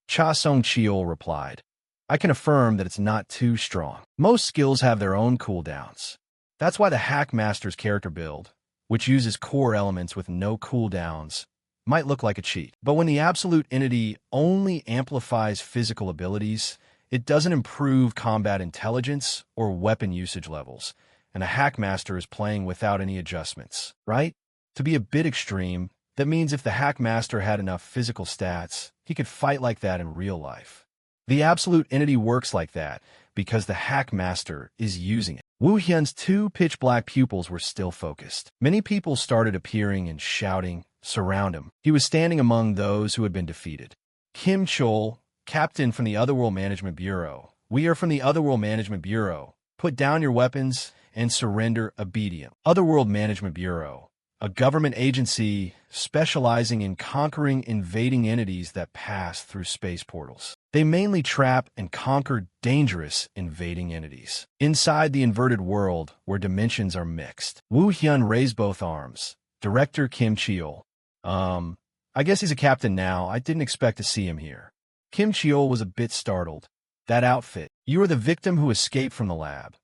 Cha Song Cheol replied. I can affirm that it's not too strong. Most skills have their own cooldowns. That's why the Hackmaster's character build, which uses core elements with no cooldowns, might look like a cheat. But when the absolute entity only amplifies physical abilities, it doesn't improve combat intelligence or weapon usage levels, and a Hackmaster is playing without any adjustments, right? To be a bit extreme, that means if the Hackmaster had enough physical stats, he could fight like that in real life. The absolute entity works like that because the Hackmaster is using it. Wu Hyun's two pitch-black pupils were still focused. Many people started appearing and shouting, surround him. He was standing among those who had been defeated. Kim Chol, captain from the Otherworld Management Bureau. We are from the Otherworld Management Bureau. Put down your weapons and surrender obediently. Otherworld Management Bureau, a government agency specializing in conquering invading entities that pass through space portals. They mainly trap and conquer dangerous invading entities. Inside the inverted world, where dimensions are mixed. Wu Hyun raised both arms. Director Kim Cheol. I guess he's a captain now. I didn't expect to see him here. Kim Cheol was a bit startled. That outfit. You are the victim who escaped from the lab.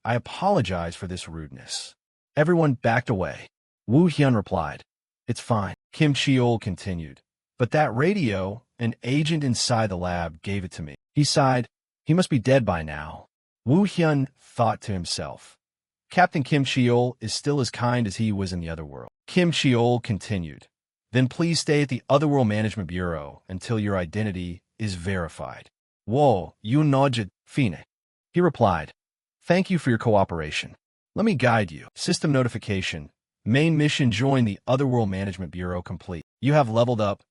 I apologize for this rudeness. Everyone backed away. Wu Hyun replied. It's fine. Kim Cheol continued. But that radio, an agent inside the lab gave it to me. He sighed. He must be dead by now. Wu Hyun thought to himself. Captain Kim Cheol is still as kind as he was in the other world. Kim Cheol continued. Then please stay at the Otherworld Management Bureau until your identity is verified. Whoa, you nodjed, Fine. He replied. Thank you for your cooperation. Let me guide you. System notification. Main mission join the Otherworld Management Bureau complete. You have leveled up.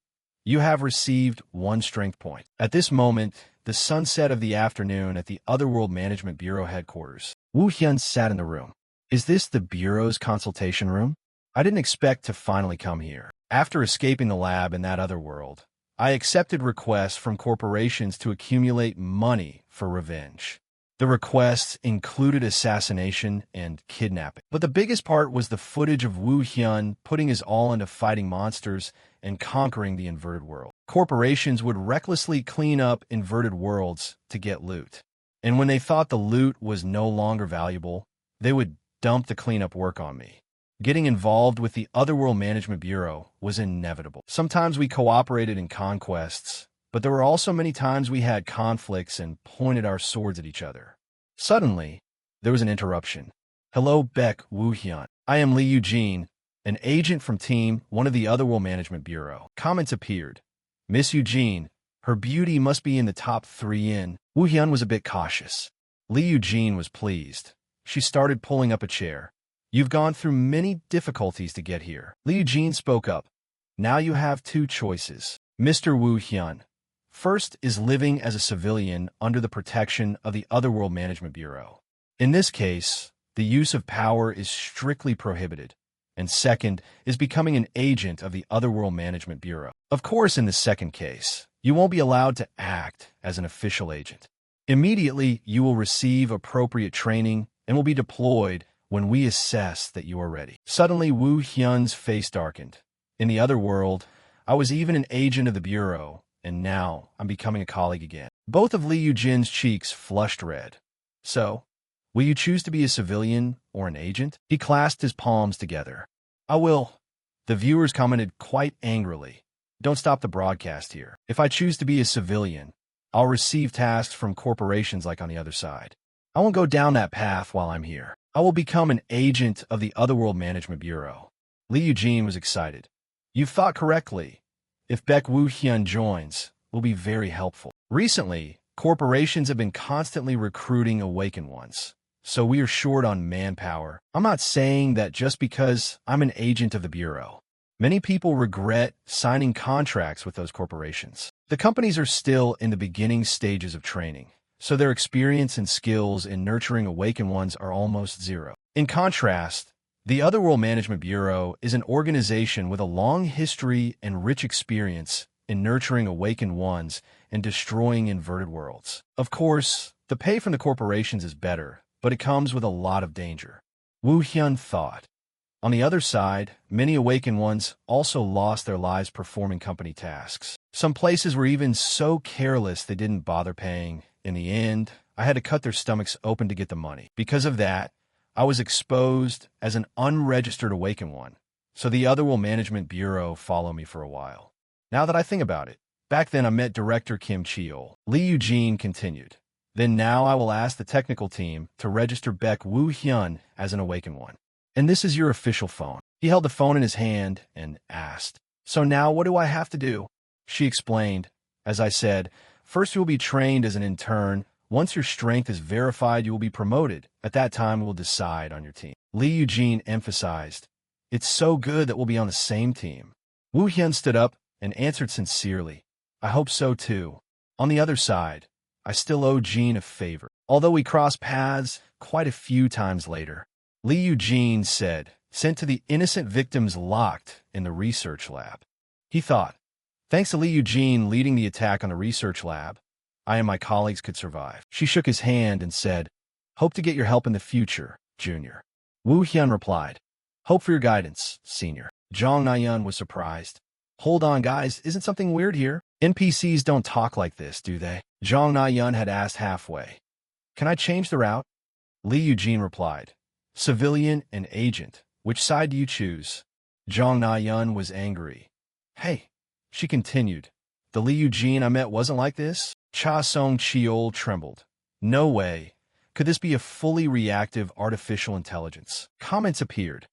You have received 1 strength point. At this moment, the sunset of the afternoon at the Otherworld Management Bureau headquarters. Wu Hyun sat in the room. Is this the Bureau's consultation room? I didn't expect to finally come here. After escaping the lab in that other world, I accepted requests from corporations to accumulate money for revenge. The requests included assassination and kidnapping. But the biggest part was the footage of Wu Hyun putting his all into fighting monsters and conquering the inverted world. Corporations would recklessly clean up inverted worlds to get loot. And when they thought the loot was no longer valuable, they would dump the cleanup work on me. Getting involved with the Otherworld Management Bureau was inevitable. Sometimes we cooperated in conquests, but there were also many times we had conflicts and pointed our swords at each other. Suddenly, there was an interruption. Hello, Beck Wu Hyun. I am Lee Eugene, an agent from Team 1 of the Otherworld Management Bureau. Comments appeared. Miss Eugene, Her beauty must be in the top 3 in. Wu Hyun was a bit cautious. Li Eugene was pleased. She started pulling up a chair. You've gone through many difficulties to get here. Li Eugene spoke up. Now you have 2 choices. Mr. Wu Hyun. First is living as a civilian under the protection of the Otherworld Management Bureau. In this case, the use of power is strictly prohibited. And second is becoming an agent of the Otherworld Management Bureau. Of course, in the second case, you won't be allowed to act as an official agent. Immediately, you will receive appropriate training and will be deployed when we assess that you are ready. Suddenly, Wu Hyun's face darkened. In the other world, I was even an agent of the Bureau, and now I'm becoming a colleague again. Both of Li Eugene's cheeks flushed red. So, will you choose to be a civilian or an agent? He clasped his palms together. I will. The viewers commented quite angrily. Don't stop the broadcast here. If I choose to be a civilian, I'll receive tasks from corporations like on the other side. I won't go down that path while I'm here. I will become an agent of the Otherworld Management Bureau. Li Eugene was excited. You've thought correctly. If Baek Wu Hyun joins, will be very helpful. Recently, corporations have been constantly recruiting awakened ones, so we are short on manpower. I'm not saying that just because I'm an agent of the Bureau. Many people regret signing contracts with those corporations. The companies are still in the beginning stages of training, so their experience and skills in nurturing awakened ones are almost zero. In contrast, the Otherworld Management Bureau is an organization with a long history and rich experience in nurturing awakened ones and destroying inverted worlds. Of course, the pay from the corporations is better, but it comes with a lot of danger. Wu Hyun thought. On the other side, many awakened ones also lost their lives performing company tasks. Some places were even so careless they didn't bother paying. In the end, I had to cut their stomachs open to get the money. Because of that, I was exposed as an unregistered awakened one, so the Otherworld Management Bureau followed me for a while. Now that I think about it, back then I met Director Kim Cheol. Li Eugene continued. Then now I will ask the technical team to register Baek Wu Hyun as an awakened one. And this is your official phone. He held the phone in his hand and asked, So now what do I have to do? She explained. As I said, first you will be trained as an intern. Once your strength is verified, you will be promoted. At that time, we will decide on your team. Li Eugene emphasized, It's so good that we'll be on the same team. Wu Hyun stood up and answered sincerely, I hope so too. On the other side, I still owe Jean a favor. Although we crossed paths quite a few times later, Li Eugene said, sent to the innocent victims locked in the research lab. He thought, thanks to Li Eugene leading the attack on the research lab, I and my colleagues could survive. She shook his hand and said, Hope to get your help in the future, Junior. Wu Hyun replied, Hope for your guidance, Senior. Jong Na-yeon was surprised. Hold on, guys, isn't something weird here? NPCs don't talk like this, do they? Jong Na-yeon had asked halfway. Can I change the route? Li Eugene replied, Civilian and agent, which side do you choose? Jong Na-yeon was angry. Hey, she continued, the Li Eugene I met wasn't like this? Cha Song-cheol trembled. No way. Could this be a fully reactive artificial intelligence? Comments appeared.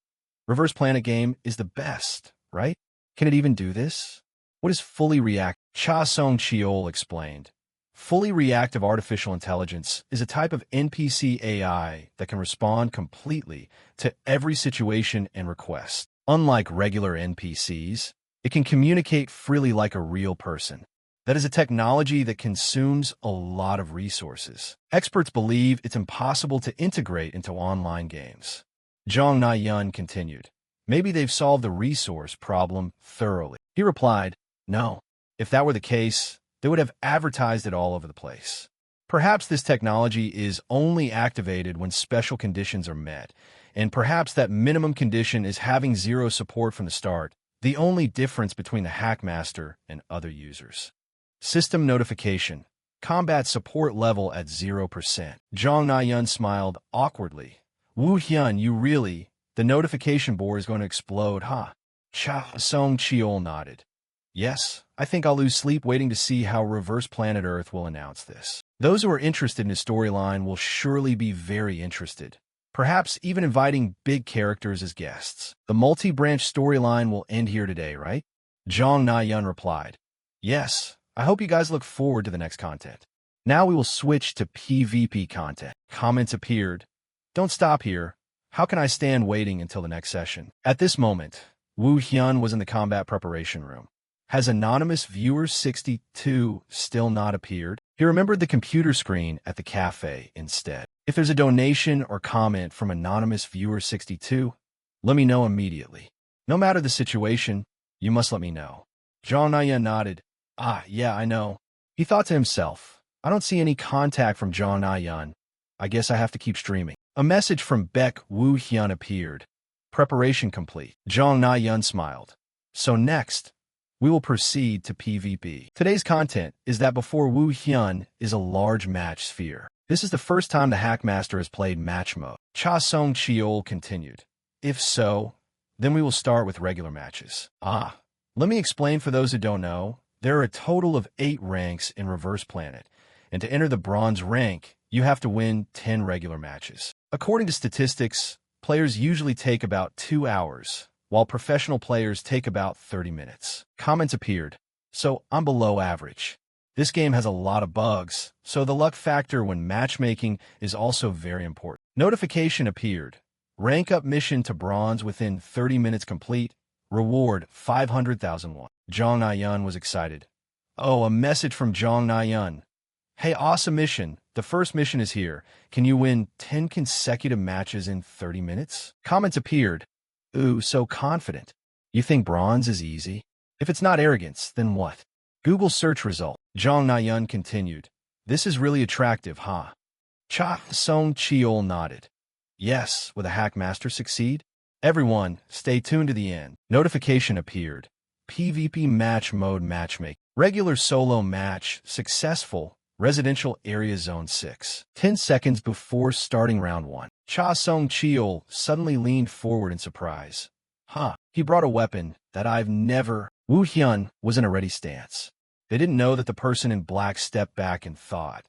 Reverse Planet game is the best, right? Can it even do this? What is fully reactive? Cha Song-cheol explained. Fully reactive artificial intelligence is a type of NPC AI that can respond completely to every situation and request. Unlike regular NPCs, it can communicate freely like a real person. That is a technology that consumes a lot of resources. Experts believe it's impossible to integrate into online games. Jong Na-yeon continued. Maybe they've solved the resource problem thoroughly. He replied, No. If that were the case, they would have advertised it all over the place. Perhaps this technology is only activated when special conditions are met, and perhaps that minimum condition is having zero support from the start, the only difference between the Hackmaster and other users. System notification. Combat support level at 0%. Jong Na-yeon smiled awkwardly. Wu Hyun, you really? The notification board is going to explode, huh? Cha Song-cheol nodded. Yes, I think I'll lose sleep waiting to see how Reverse Planet Earth will announce this. Those who are interested in his storyline will surely be very interested, perhaps even inviting big characters as guests. The multi-branch storyline will end here today, right? Jong Na-yeon replied. Yes, I hope you guys look forward to the next content. Now we will switch to PvP content. Comments appeared. Don't stop here. How can I stand waiting until the next session? At this moment, Woo Hyun was in the combat preparation room. Has anonymous viewer 62 still not appeared? He remembered the computer screen at the cafe instead. If there's a donation or comment from anonymous viewer 62, let me know immediately. No matter the situation, you must let me know. Jong Na-yeon nodded. Ah, yeah, I know. He thought to himself, I don't see any contact from Jong Na-yeon. I guess I have to keep streaming. A message from Baek Woo Hyun appeared. Preparation complete. Jong Na-yeon smiled. So next, we will proceed to PvP. Today's content is that before Woo Hyun is a large match sphere. This is the first time the Hackmaster has played match mode. Cha Song-cheol continued. If so, then we will start with regular matches. Let me explain for those who don't know. There are a total of 8 ranks in Reverse Planet, and to enter the bronze rank, you have to win 10 regular matches. According to statistics, players usually take about 2 hours, while professional players take about 30 minutes. Comments appeared. So I'm below average. This game has a lot of bugs, so the luck factor when matchmaking is also very important. Notification appeared. Rank up mission to bronze within 30 minutes complete. Reward 500,000 won. Jong Na-yeon was excited. Oh, a message from Jong Na-yeon. Hey, awesome mission. The first mission is here. Can you win 10 consecutive matches in 30 minutes? Comments appeared. Ooh, so confident. You think bronze is easy? If it's not arrogance, then what? Google search result. Jong Na-yeon continued. This is really attractive, huh? Cha Song-cheol nodded. Yes, will the Hackmaster succeed? Everyone, stay tuned to the end. Notification appeared. PvP match mode matchmaking. Regular solo match, successful. Residential Area Zone 6. 10 seconds before starting round 1. Cha Song-cheol suddenly leaned forward in surprise. He brought a weapon that I've never... Woo Hyun was in a ready stance. They didn't know that the person in black stepped back and thought,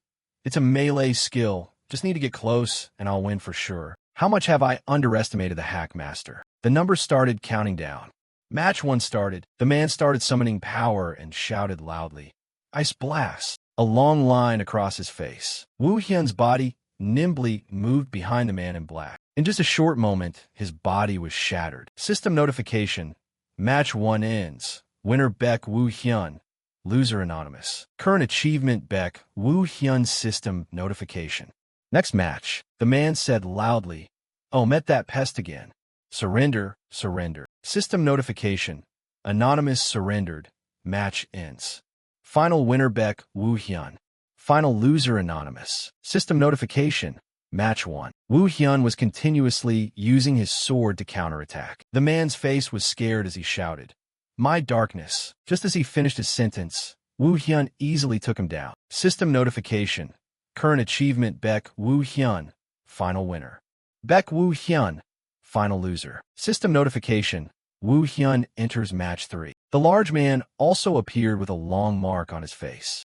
it's a melee skill, just need to get close and I'll win for sure. How much have I underestimated the Hackmaster? The numbers started counting down. Match 1 started. The man started summoning power and shouted loudly. Ice blast. A long line across his face. Woo Hyun's body nimbly moved behind the man in black. In just a short moment, his body was shattered. System notification. Match 1 ends. Winner Baek Woo Hyun. Loser anonymous. Current achievement Baek Woo Hyun system notification. Next match. The man said loudly, oh, met that pest again. Surrender, surrender. System notification. Anonymous surrendered. Match ends. Final winner Baek Woo Hyun. Final loser anonymous. System notification. Match 1. Woo Hyun was continuously using his sword to counterattack. The man's face was scared as he shouted, my darkness. Just as he finished his sentence, Woo Hyun easily took him down. System notification. Current achievement Baek Woo Hyun. Final winner. Baek Woo Hyun. Final loser. System notification. Woo Hyun enters match 3. The large man also appeared with a long mark on his face.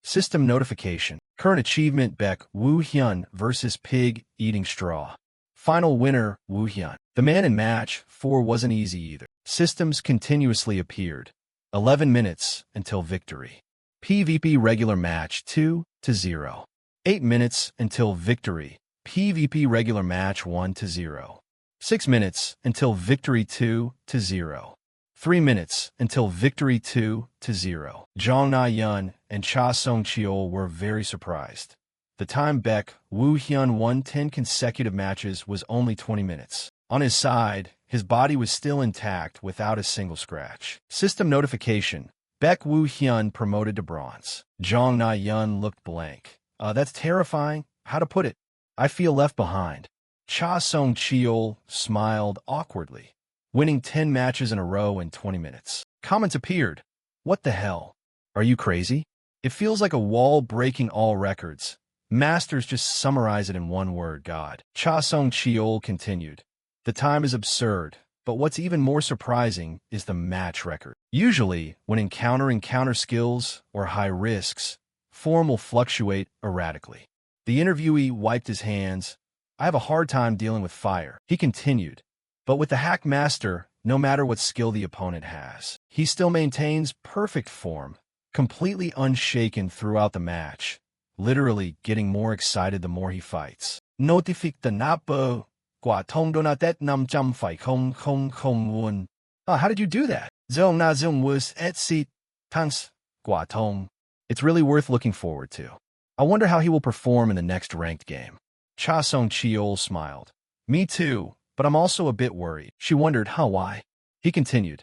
System notification. Current achievement Baek Woo Hyun versus Pig Eating Straw. Final winner Woo Hyun. The man in match 4 wasn't easy either. Systems continuously appeared. 11 minutes until victory. PvP regular match 2-0. 8 minutes until victory. PvP regular match 1-0. 6 minutes until victory 2-0. 3 minutes until victory 2-0. Jong Na-yeon and Cha Song-cheol were very surprised. The time Baek Woo Hyun won 10 consecutive matches was only 20 minutes. On his side, his body was still intact without a single scratch. System notification. Baek Woo Hyun promoted to bronze. Jong Na-yeon looked blank. That's terrifying. How to put it? I feel left behind. Cha Song-cheol smiled awkwardly, winning 10 matches in a row in 20 minutes. Comments appeared. What the hell? Are you crazy? It feels like a wall breaking all records. Masters just summarize it in one word, God. Cha Song-cheol continued. The time is absurd, but what's even more surprising is the match record. Usually, when encountering counter skills or high risks, form will fluctuate erratically. The interviewee wiped his hands. I have a hard time dealing with fire. He continued. But with the Hackmaster, no matter what skill the opponent has, he still maintains perfect form. completely unshaken throughout the match, literally getting more excited the more he fights. Notific the napo, quả thông donatet 500 phải không không không won. Oh, how did you do that? Zong na zong was et si thanks, quả thông. It's really worth looking forward to. I wonder how he will perform in the next ranked game. Cha Song Cheol smiled. Me too, but I'm also a bit worried. She wondered, why? He continued.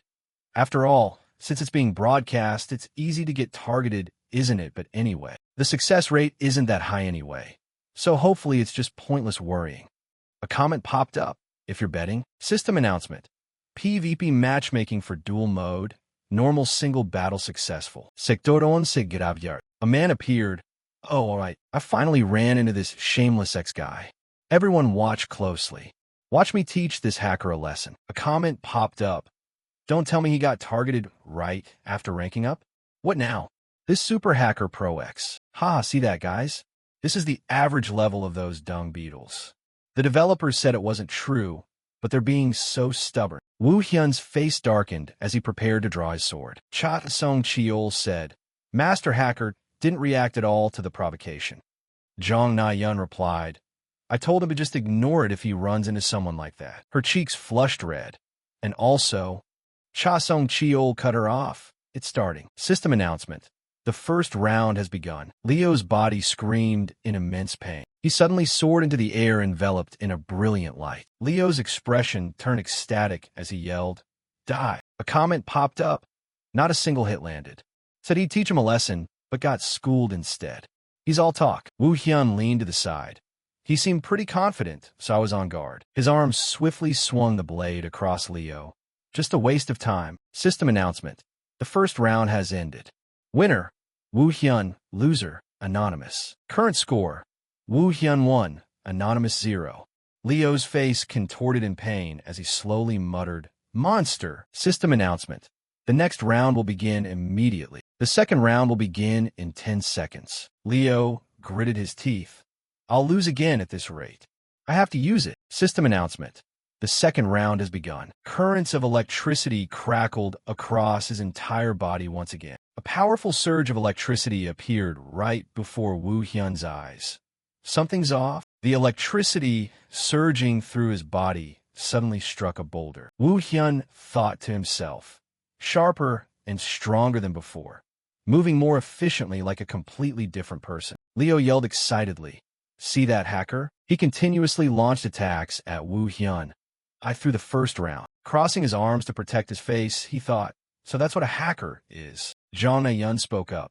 After all, since it's being broadcast, it's easy to get targeted, isn't it? But anyway, the success rate isn't that high anyway. So hopefully it's just pointless worrying. A comment popped up. If you're betting, system announcement. PvP matchmaking for dual mode. Normal single battle successful. Sector 11 gravyard. A man appeared. Oh, alright, I finally ran into this shameless ex-guy. Everyone watch closely. Watch me teach this hacker a lesson. A comment popped up. Don't tell me he got targeted right after ranking up? What now? This super hacker Pro X. See that, guys? This is the average level of those dung beetles. The developers said it wasn't true, but they're being so stubborn. Wu Hyun's face darkened as he prepared to draw his sword. Cha Song Cheol said, Master Hacker didn't react at all to the provocation. Jong Na-yun replied, I told him to just ignore it if he runs into someone like that. Her cheeks flushed red. And also, Cha Song Cheol cut her off. It's starting. System announcement. The first round has begun. Leo's body screamed in immense pain. He suddenly soared into the air enveloped in a brilliant light. Leo's expression turned ecstatic as he yelled, Die. A comment popped up. Not a single hit landed. Said he'd teach him a lesson, but got schooled instead. He's all talk. Wu Hyun leaned to the side. He seemed pretty confident, so I was on guard. His arm swiftly swung the blade across Leo. Just a waste of time. System announcement. The first round has ended. Winner, Wu Hyun. Loser, Anonymous. Current score, Wu Hyun 1, Anonymous 0. Leo's face contorted in pain as he slowly muttered, Monster. System announcement. The next round will begin immediately. The second round will begin in 10 seconds. Leo gritted his teeth. I'll lose again at this rate. I have to use it. System announcement. The second round has begun. Currents of electricity crackled across his entire body once again. A powerful surge of electricity appeared right before Wu Hyun's eyes. Something's off. The electricity surging through his body suddenly struck a boulder. Wu Hyun thought to himself, sharper and stronger than before, moving more efficiently like a completely different person. Leo yelled excitedly, See that, hacker? He continuously launched attacks at Wu Hyun. I threw the first round. Crossing his arms to protect his face, he thought, So that's what a hacker is. Jong Na-yun spoke up.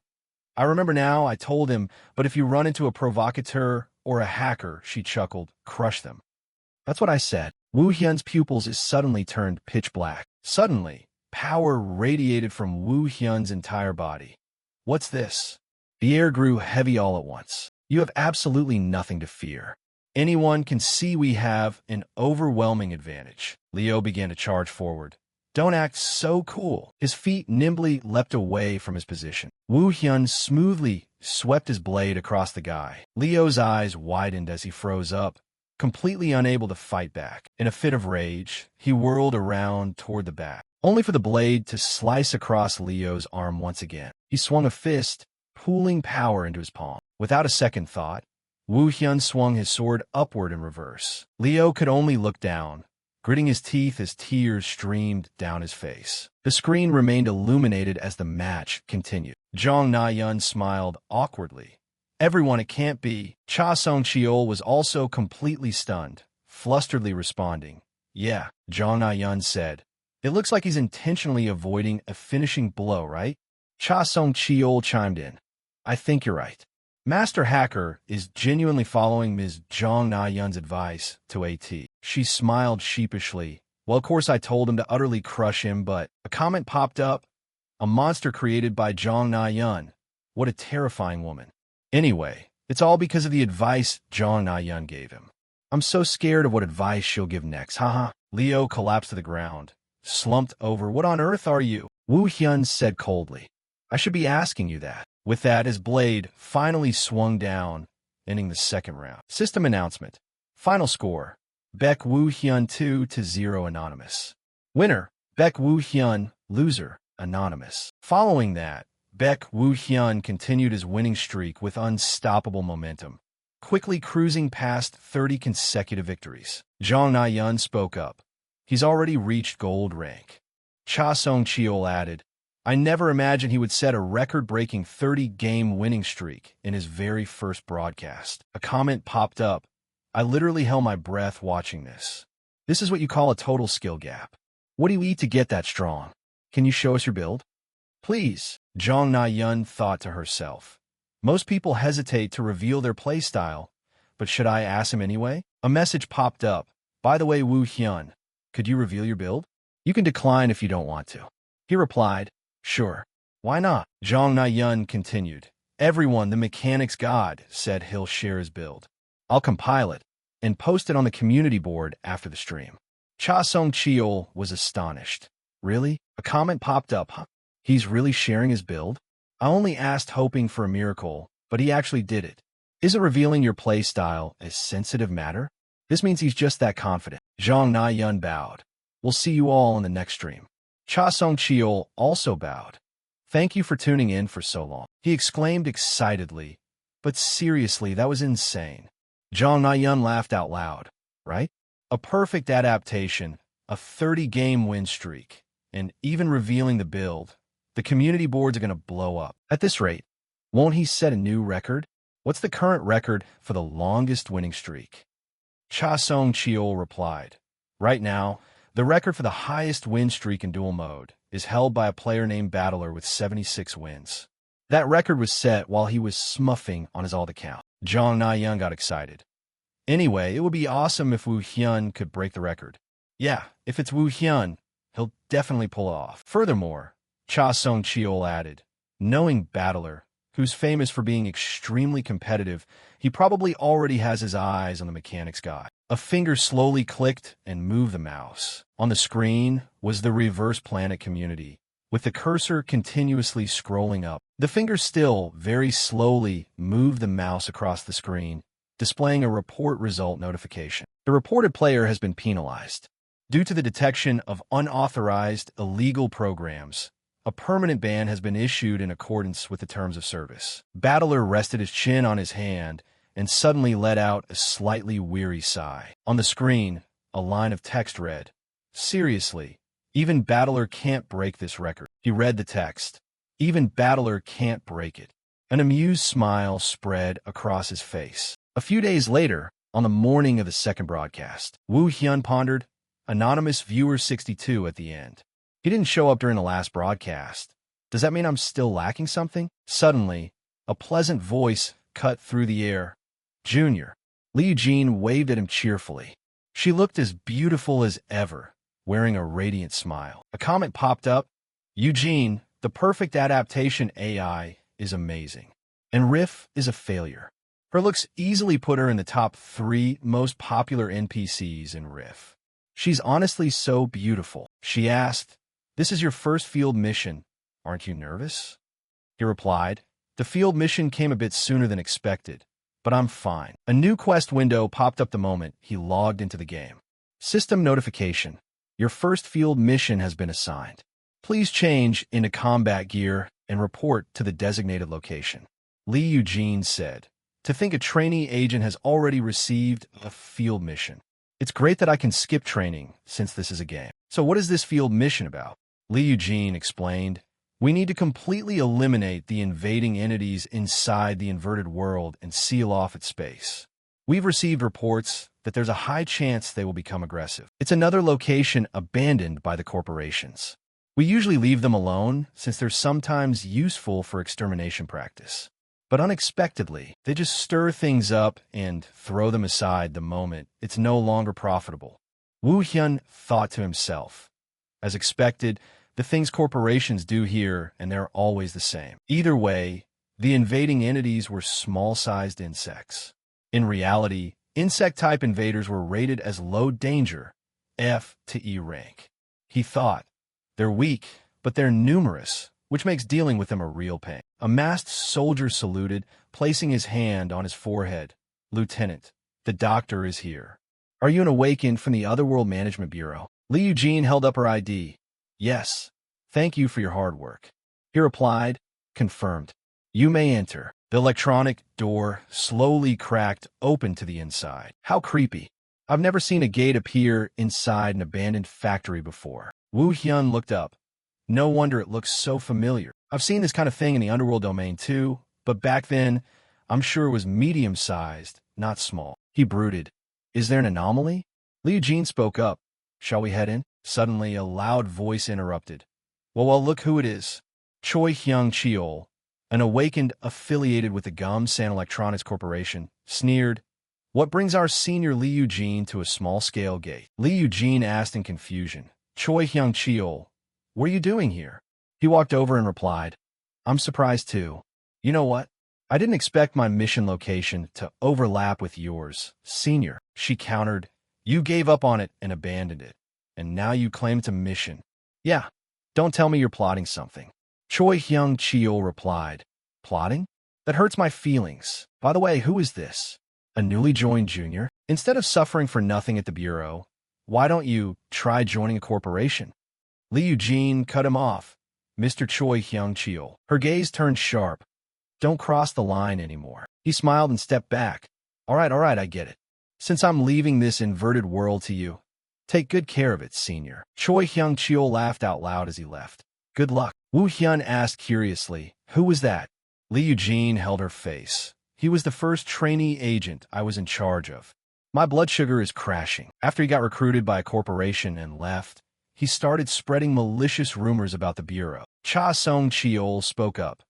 I remember now, I told him, but if you run into a provocateur or a hacker, she chuckled, crush them. That's what I said. Wu Hyun's pupils suddenly turned pitch black. Suddenly, power radiated from Wu Hyun's entire body. What's this? The air grew heavy all at once. You have absolutely nothing to fear. Anyone can see we have an overwhelming advantage. Leo began to charge forward. Don't act so cool. His feet nimbly leapt away from his position. Wu Hyun smoothly swept his blade across the guy. Leo's eyes widened as he froze up, completely unable to fight back. In a fit of rage, he whirled around toward the back, only for the blade to slice across Leo's arm once again. He swung a fist, pooling power into his palm. Without a second thought, Wu Hyun swung his sword upward in reverse. Leo could only look down, gritting his teeth as tears streamed down his face. The screen remained illuminated as the match continued. Jong Na-yun smiled awkwardly. Everyone, it can't be. Cha Song Cheol was also completely stunned, flusteredly responding. Yeah, Jong Na-yun said. It looks like he's intentionally avoiding a finishing blow, right? Cha Song Cheol chimed in. I think you're right. Master Hacker is genuinely following Ms. Jong Na-yun's advice to AT. She smiled sheepishly. Well, of course I told him to utterly crush him, but a comment popped up. A monster created by Jong Na-yun. What a terrifying woman. Anyway, it's all because of the advice Jong Na-yun gave him. I'm so scared of what advice she'll give next, haha. Leo collapsed to the ground, slumped over. What on earth are you? Wu Hyun said coldly. I should be asking you that. With that, his blade finally swung down, ending the second round. System announcement. Final score. Baek Wu Hyun 2-0 Anonymous. Winner, Baek Wu Hyun. Loser, Anonymous. Following that, Baek Woo-hyun continued his winning streak with unstoppable momentum, quickly cruising past 30 consecutive victories. Jong Na-yeon spoke up. He's already reached gold rank. Cha Song-cheol added, I never imagined he would set a record-breaking 30-game winning streak in his very first broadcast. A comment popped up. I literally held my breath watching this. This is what you call a total skill gap. What do you eat to get that strong? Can you show us your build? Please, Jong Na-yeon thought to herself. Most people hesitate to reveal their playstyle, but should I ask him anyway? A message popped up. By the way, Woo-hyun, could you reveal your build? You can decline if you don't want to. He replied, sure. Why not? Jong Na-yeon continued. Everyone, the mechanic's god, said he'll share his build. I'll compile it and post it on the community board after the stream. Cha Song-cheol was astonished. Really? A comment popped up, huh? He's really sharing his build? I only asked hoping for a miracle, but he actually did it. Isn't revealing your playstyle a sensitive matter? This means he's just that confident. Jong Na-yeon bowed. We'll see you all in the next stream. Cha Song-cheol also bowed. Thank you for tuning in for so long. He exclaimed excitedly. But seriously, that was insane. Jong Na-yeon laughed out loud. Right? A perfect adaptation, a 30-game win streak, and even revealing the build. The community boards are going to blow up. At this rate, won't he set a new record? What's the current record for the longest winning streak? Cha Song-cheol replied, right now, the record for the highest win streak in duel mode is held by a player named Battler with 76 wins. That record was set while he was smuffing on his alt account. Jong Na-yeon got excited. Anyway, it would be awesome if Woo-hyun could break the record. Yeah, if it's Woo-hyun, he'll definitely pull it off. Furthermore, Cha Song-cheol added, knowing Battler, who's famous for being extremely competitive, he probably already has his eyes on the mechanic's god. A finger slowly clicked and moved the mouse. On the screen was the Reverse Planet community, with the cursor continuously scrolling up. The finger still, very slowly, moved the mouse across the screen, displaying a report result notification. The reported player has been penalized. Due to the detection of unauthorized, illegal programs, a permanent ban has been issued in accordance with the terms of service. Battler rested his chin on his hand and suddenly let out a slightly weary sigh. On the screen, a line of text read, seriously, even Battler can't break this record. He read the text. Even Battler can't break it. An amused smile spread across his face. A few days later, on the morning of the second broadcast, Woo-hyun pondered, Anonymous Viewer 62 at the end. He didn't show up during the last broadcast. Does that mean I'm still lacking something? Suddenly, a pleasant voice cut through the air. Junior. Lee Eugene waved at him cheerfully. She looked as beautiful as ever, wearing a radiant smile. A comment popped up. Eugene, the perfect adaptation AI is amazing. And Riff is a failure. Her looks easily put her in the top 3 most popular NPCs in Riff. She's honestly so beautiful. She asked, this is your first field mission. Aren't you nervous? He replied, the field mission came a bit sooner than expected, but I'm fine. A new quest window popped up the moment he logged into the game. System notification. Your first field mission has been assigned. Please change into combat gear and report to the designated location. Lee Eugene said, to think a trainee agent has already received a field mission. It's great that I can skip training since this is a game. So what is this field mission about? Lee Eugene explained, we need to completely eliminate the invading entities inside the inverted world and seal off its space. We've received reports that there's a high chance they will become aggressive. It's another location abandoned by the corporations. We usually leave them alone since they're sometimes useful for extermination practice. But unexpectedly, they just stir things up and throw them aside the moment it's no longer profitable. Woo-hyun thought to himself. As expected, the things corporations do here, and they're always the same. Either way, the invading entities were small-sized insects. In reality, insect-type invaders were rated as low danger, F to E rank. He thought, they're weak, but they're numerous, which makes dealing with them a real pain. A masked soldier saluted, placing his hand on his forehead. Lieutenant, the doctor is here. Are you an awakened from the Otherworld Management Bureau? Lee Eugene held up her ID. Yes. Thank you for your hard work. He replied, Confirmed. You may enter. The electronic door slowly cracked open to the inside. How creepy. I've never seen a gate appear inside an abandoned factory before. Woo Hyun looked up. No wonder it looks so familiar. I've seen this kind of thing in the underworld domain too, but back then, I'm sure it was medium-sized, not small. He brooded. Is there an anomaly? Liu Jin spoke up. Shall we head in? Suddenly, a loud voice interrupted. Well, look who it is. Choi Hyung Cheol, an awakened affiliated with the Gumsan Electronics Corporation, sneered. What brings our senior Liu Jin to a small-scale gate? Liu Jin asked in confusion. Choi Hyung Cheol, what are you doing here? He walked over and replied, I'm surprised too. You know what? I didn't expect my mission location to overlap with yours, senior. She countered. You gave up on it and abandoned it, and now you claim it's a mission. Yeah, don't tell me you're plotting something. Choi Hyung Cheol replied. Plotting? That hurts my feelings. By the way, who is this? A newly joined junior? Instead of suffering for nothing at the bureau, why don't you try joining a corporation? Liu Jin cut him off. Mr. Choi Hyung Cheol. Her gaze turned sharp. Don't cross the line anymore. He smiled and stepped back. All right, I get it. Since I'm leaving this inverted world to you, take good care of it, senior. Choi Hyung Cheol laughed out loud as he left. Good luck. Woo Hyun asked curiously, who was that? Liu Jin held her face. He was the first trainee agent I was in charge of. My blood sugar is crashing. After he got recruited by a corporation and left, he started spreading malicious rumors about the bureau. Cha Song Cheol spoke up.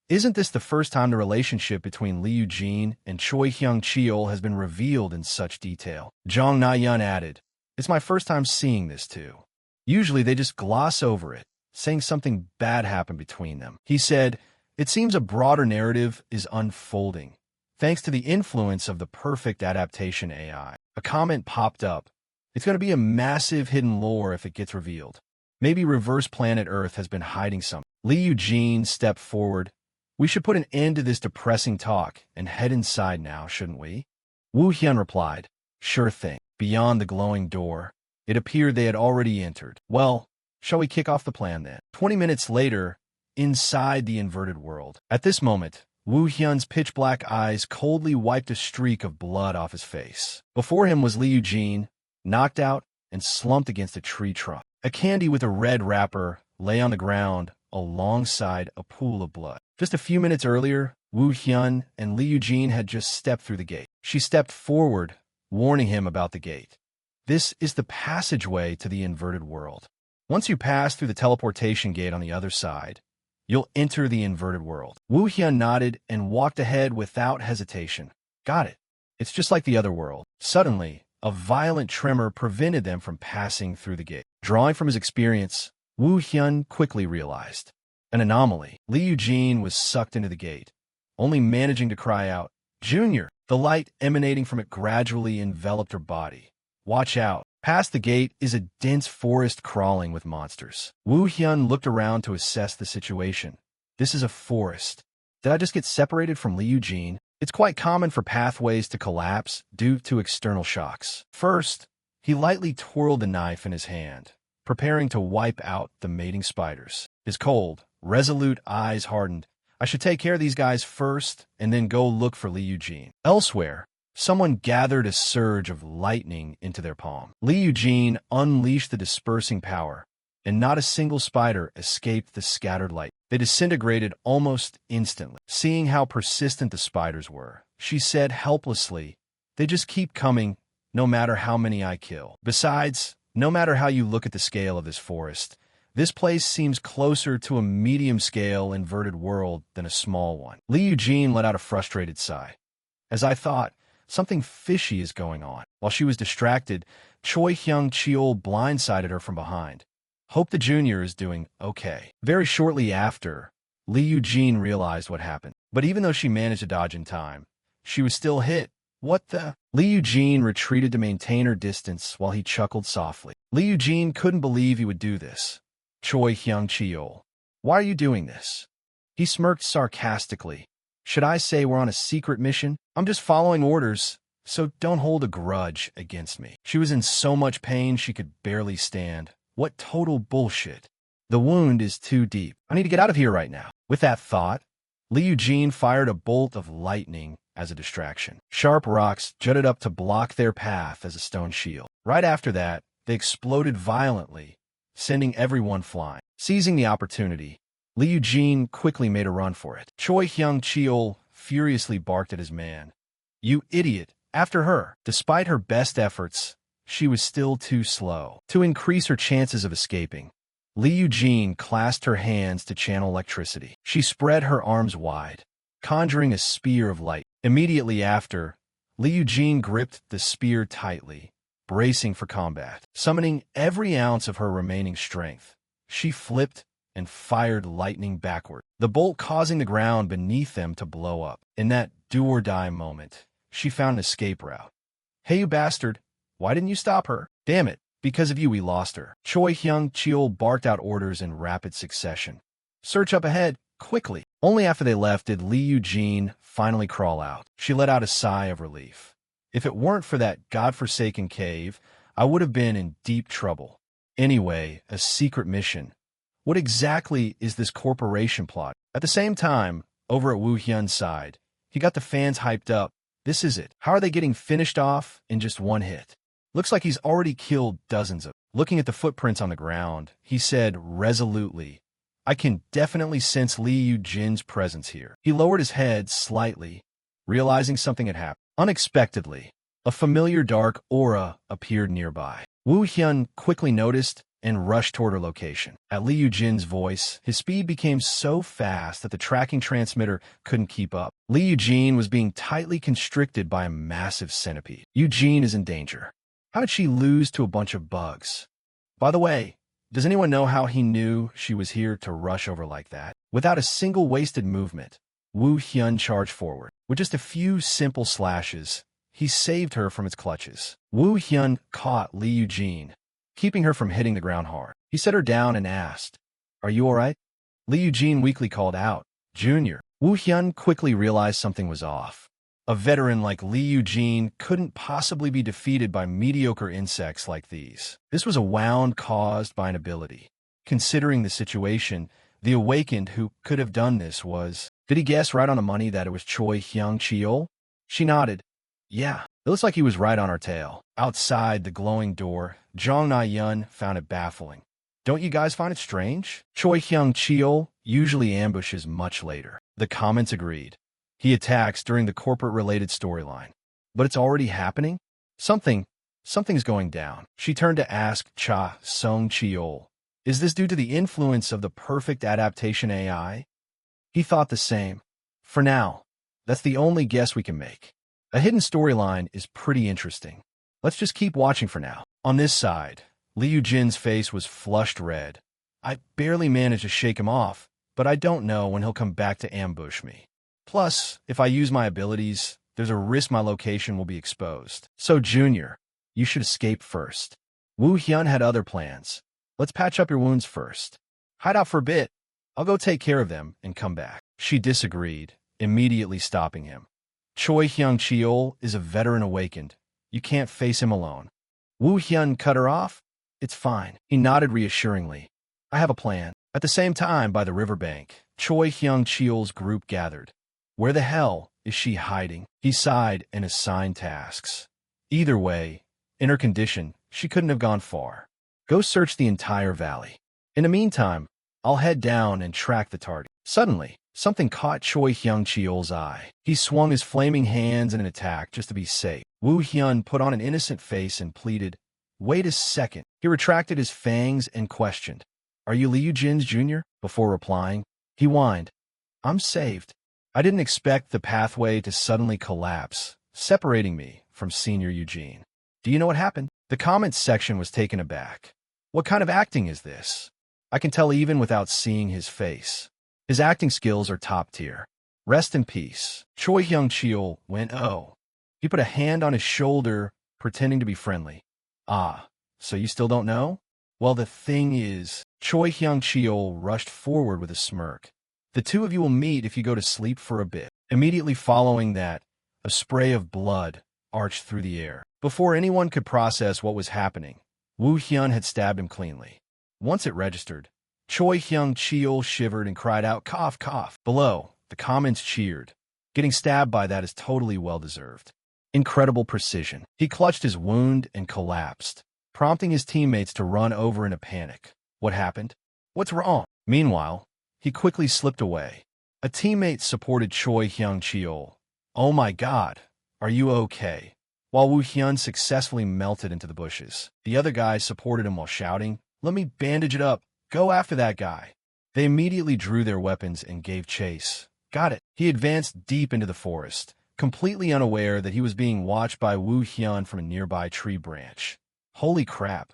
Isn't this the first time the relationship between Liu Jin and Choi Hyung Cheol has been revealed in such detail? Jong Na-yun added, it's my first time seeing this too. Usually they just gloss over it, saying something bad happened between them. He said, it seems a broader narrative is unfolding, thanks to the influence of the perfect adaptation AI. A comment popped up. It's going to be a massive hidden lore if it gets revealed. Maybe Reverse Planet Earth has been hiding something. Liu Jin stepped forward. We should put an end to this depressing talk and head inside now, shouldn't we? Woo Hyun replied, sure thing. Beyond the glowing door, it appeared they had already entered. Well, shall we kick off the plan then? 20 minutes later, inside the inverted world. At this moment, Woo Hyun's pitch-black eyes coldly wiped a streak of blood off his face. Before him was Liu Jin, knocked out and slumped against a tree trunk. A candy with a red wrapper lay on the ground alongside a pool of blood. Just a few minutes earlier, Woo Hyun and Liu Jin had just stepped through the gate. She stepped forward, warning him about the gate. This is the passageway to the inverted world. Once you pass through the teleportation gate on the other side, you'll enter the inverted world. Woo Hyun nodded and walked ahead without hesitation. Got it. It's just like the other world. Suddenly, a violent tremor prevented them from passing through the gate. Drawing from his experience, Woo Hyun quickly realized an anomaly. Liu Jin was sucked into the gate, only managing to cry out, Junior! The light emanating from it gradually enveloped her body. Watch out. Past the gate is a dense forest crawling with monsters. Woo Hyun looked around to assess the situation. This is a forest. Did I just get separated from Liu Jin? It's quite common for pathways to collapse due to external shocks. First, he lightly twirled the knife in his hand, preparing to wipe out the mating spiders. His cold, resolute eyes hardened. I should take care of these guys first and then go look for Liu Jin. Elsewhere, someone gathered a surge of lightning into their palm. Liu Jin unleashed the dispersing power, and not a single spider escaped the scattered light. They disintegrated almost instantly. Seeing how persistent the spiders were, she said helplessly, they just keep coming, no matter how many I kill. Besides, no matter how you look at the scale of this forest, this place seems closer to a medium-scale inverted world than a small one. Liu Jin let out a frustrated sigh. As I thought, something fishy is going on. While she was distracted, Choi Hyung Cheol blindsided her from behind. Hope the junior is doing okay. Very shortly after, Liu Jin realized what happened. But even though she managed to dodge in time, she was still hit. What the? Liu Jin retreated to maintain her distance while he chuckled softly. Liu Jin couldn't believe he would do this. Choi Hyung Cheol, why are you doing this? He smirked sarcastically. Should I say we're on a secret mission? I'm just following orders, so don't hold a grudge against me. She was in so much pain she could barely stand. What total bullshit. The wound is too deep. I need to get out of here right now. With that thought, Li Eugene fired a bolt of lightning as a distraction. Sharp rocks jutted up to block their path as a stone shield. Right after that, they exploded violently, sending everyone flying. Seizing the opportunity, Li Eugene quickly made a run for it. Choi Hyung-cheol furiously barked at his man. "You idiot! After her!" Despite her best efforts, she was still too slow. To increase her chances of escaping, Li Eugene clasped her hands to channel electricity. She spread her arms wide, conjuring a spear of light. Immediately after, Li Eugene gripped the spear tightly, bracing for combat. Summoning every ounce of her remaining strength, she flipped and fired lightning backward, the bolt causing the ground beneath them to blow up. In that do-or-die moment, she found an escape route. "Hey, you bastard! Why didn't you stop her? Damn it! Because of you, we lost her." Choi Hyung-cheol barked out orders in rapid succession. "Search up ahead, quickly." Only after they left did Li Eugene finally crawl out. She let out a sigh of relief. "If it weren't for that godforsaken cave, I would have been in deep trouble. Anyway, a secret mission. What exactly is this corporation plot?" At the same time, over at Woo Hyun's side, he got the fans hyped up. This is it. How are they getting finished off in just one hit? Looks like he's already killed dozens of. Looking at the footprints on the ground, he said resolutely, "I can definitely sense Li Eugene's presence here." He lowered his head slightly, realizing something had happened. Unexpectedly, a familiar dark aura appeared nearby. Woo Hyun quickly noticed and rushed toward her location. At Li Eugene's voice, his speed became so fast that the tracking transmitter couldn't keep up. Li Eugene was being tightly constricted by a massive centipede. Eugene is in danger. How did she lose to a bunch of bugs? By the way, does anyone know how he knew she was here to rush over like that? Without a single wasted movement, Woo Hyun charged forward. With just a few simple slashes, he saved her from its clutches. Woo Hyun caught Li Eugene, keeping her from hitting the ground hard. He set her down and asked, "Are you all right?" Li Eugene weakly called out, "Junior." Woo Hyun quickly realized something was off. A veteran like Li Eugene couldn't possibly be defeated by mediocre insects like these. This was a wound caused by an ability. Considering the situation, the awakened who could have done this was... Did he guess right on the money that it was Choi Hyung-cheol? She nodded. "Yeah, it looks like he was right on our tail." Outside the glowing door, Jong Na-yeon found it baffling. "Don't you guys find it strange? Choi Hyung-cheol usually ambushes much later." The comments agreed. He attacks during the corporate-related storyline. But it's already happening? Something's going down. She turned to ask Cha Sung-cheol, "Is this due to the influence of the perfect adaptation AI?" He thought the same. For now, that's the only guess we can make. A hidden storyline is pretty interesting. Let's just keep watching for now. On this side, Li Eugene's face was flushed red. "I barely managed to shake him off, but I don't know when he'll come back to ambush me. Plus, if I use my abilities, there's a risk my location will be exposed. So, Junior, you should escape first." Woo Hyun had other plans. "Let's patch up your wounds first. Hide out for a bit. I'll go take care of them and come back." She disagreed, immediately stopping him. "Choi Hyung-cheol is a veteran awakened. You can't face him alone." Woo Hyun cut her off. "It's fine." He nodded reassuringly. "I have a plan." At the same time, by the riverbank, Choi Hyung-cheol's group gathered. Where the hell is she hiding? He sighed and assigned tasks. Either way, in her condition, she couldn't have gone far. Go search the entire valley. In the meantime, I'll head down and track the target. Suddenly, something caught Choi Hyung-cheol's eye. He swung his flaming hands in an attack just to be safe. Woo Hyun put on an innocent face and pleaded, "Wait a second." He retracted his fangs and questioned, "Are you Li Eugene's junior?" Before replying, he whined, "I'm saved." I didn't expect the pathway to suddenly collapse, separating me from Senior Eugene. Do you know what happened? The comments section was taken aback. What kind of acting is this? I can tell even without seeing his face. His acting skills are top tier. Rest in peace. Choi Hyung-cheol went, "Oh." He put a hand on his shoulder, pretending to be friendly. "Ah, so you still don't know? Well, the thing is..." Choi Hyung-cheol rushed forward with a smirk. "The two of you will meet if you go to sleep for a bit." Immediately following that, a spray of blood arched through the air. Before anyone could process what was happening, Woo Hyun had stabbed him cleanly. Once it registered, Choi Hyung-cheol shivered and cried out, cough, cough. Below, the comments cheered. Getting stabbed by that is totally well-deserved. Incredible precision. He clutched his wound and collapsed, prompting his teammates to run over in a panic. What happened? What's wrong? Meanwhile, he quickly slipped away. A teammate supported Choi Hyung-cheol. Oh my god, are you okay? While Woo Hyun successfully melted into the bushes, the other guys supported him while shouting, let me bandage it up, go after that guy. They immediately drew their weapons and gave chase. Got it. He advanced deep into the forest, completely unaware that he was being watched by Woo Hyun from a nearby tree branch. Holy crap.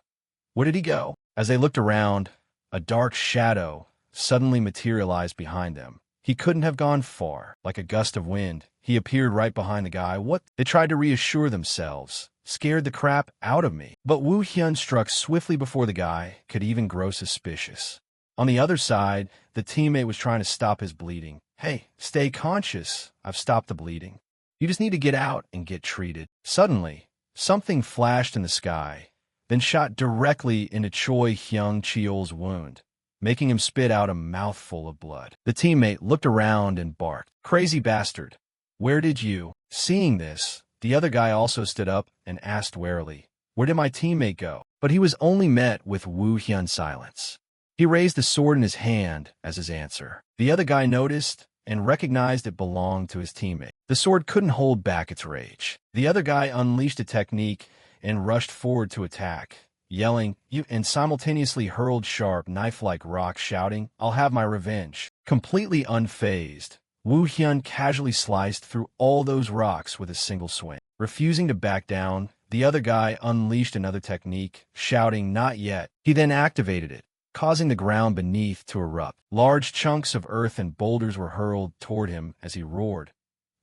Where did he go? As they looked around, a dark shadow suddenly materialized behind them. He couldn't have gone far. Like a gust of wind, he appeared right behind the guy. What? They tried to reassure themselves. Scared the crap out of me. But Woo Hyun struck swiftly before the guy could even grow suspicious. On the other side, the teammate was trying to stop his bleeding. Hey, stay conscious. I've stopped the bleeding. You just need to get out and get treated. Suddenly, something flashed in the sky, then shot directly into Choi Hyung-cheol's wound, making him spit out a mouthful of blood. The teammate looked around and barked, crazy bastard. Where did you? Seeing this, the other guy also stood up and asked warily, where did my teammate go? But he was only met with Woo Hyun's silence. He raised the sword in his hand as his answer. The other guy noticed and recognized it belonged to his teammate. The sword couldn't hold back its rage. The other guy unleashed a technique and rushed forward to attack, yelling, you, and simultaneously hurled sharp, knife-like rocks, shouting, I'll have my revenge. Completely unfazed, Woo Hyun casually sliced through all those rocks with a single swing. Refusing to back down, the other guy unleashed another technique, shouting, not yet. He then activated it, causing the ground beneath to erupt. Large chunks of earth and boulders were hurled toward him as he roared.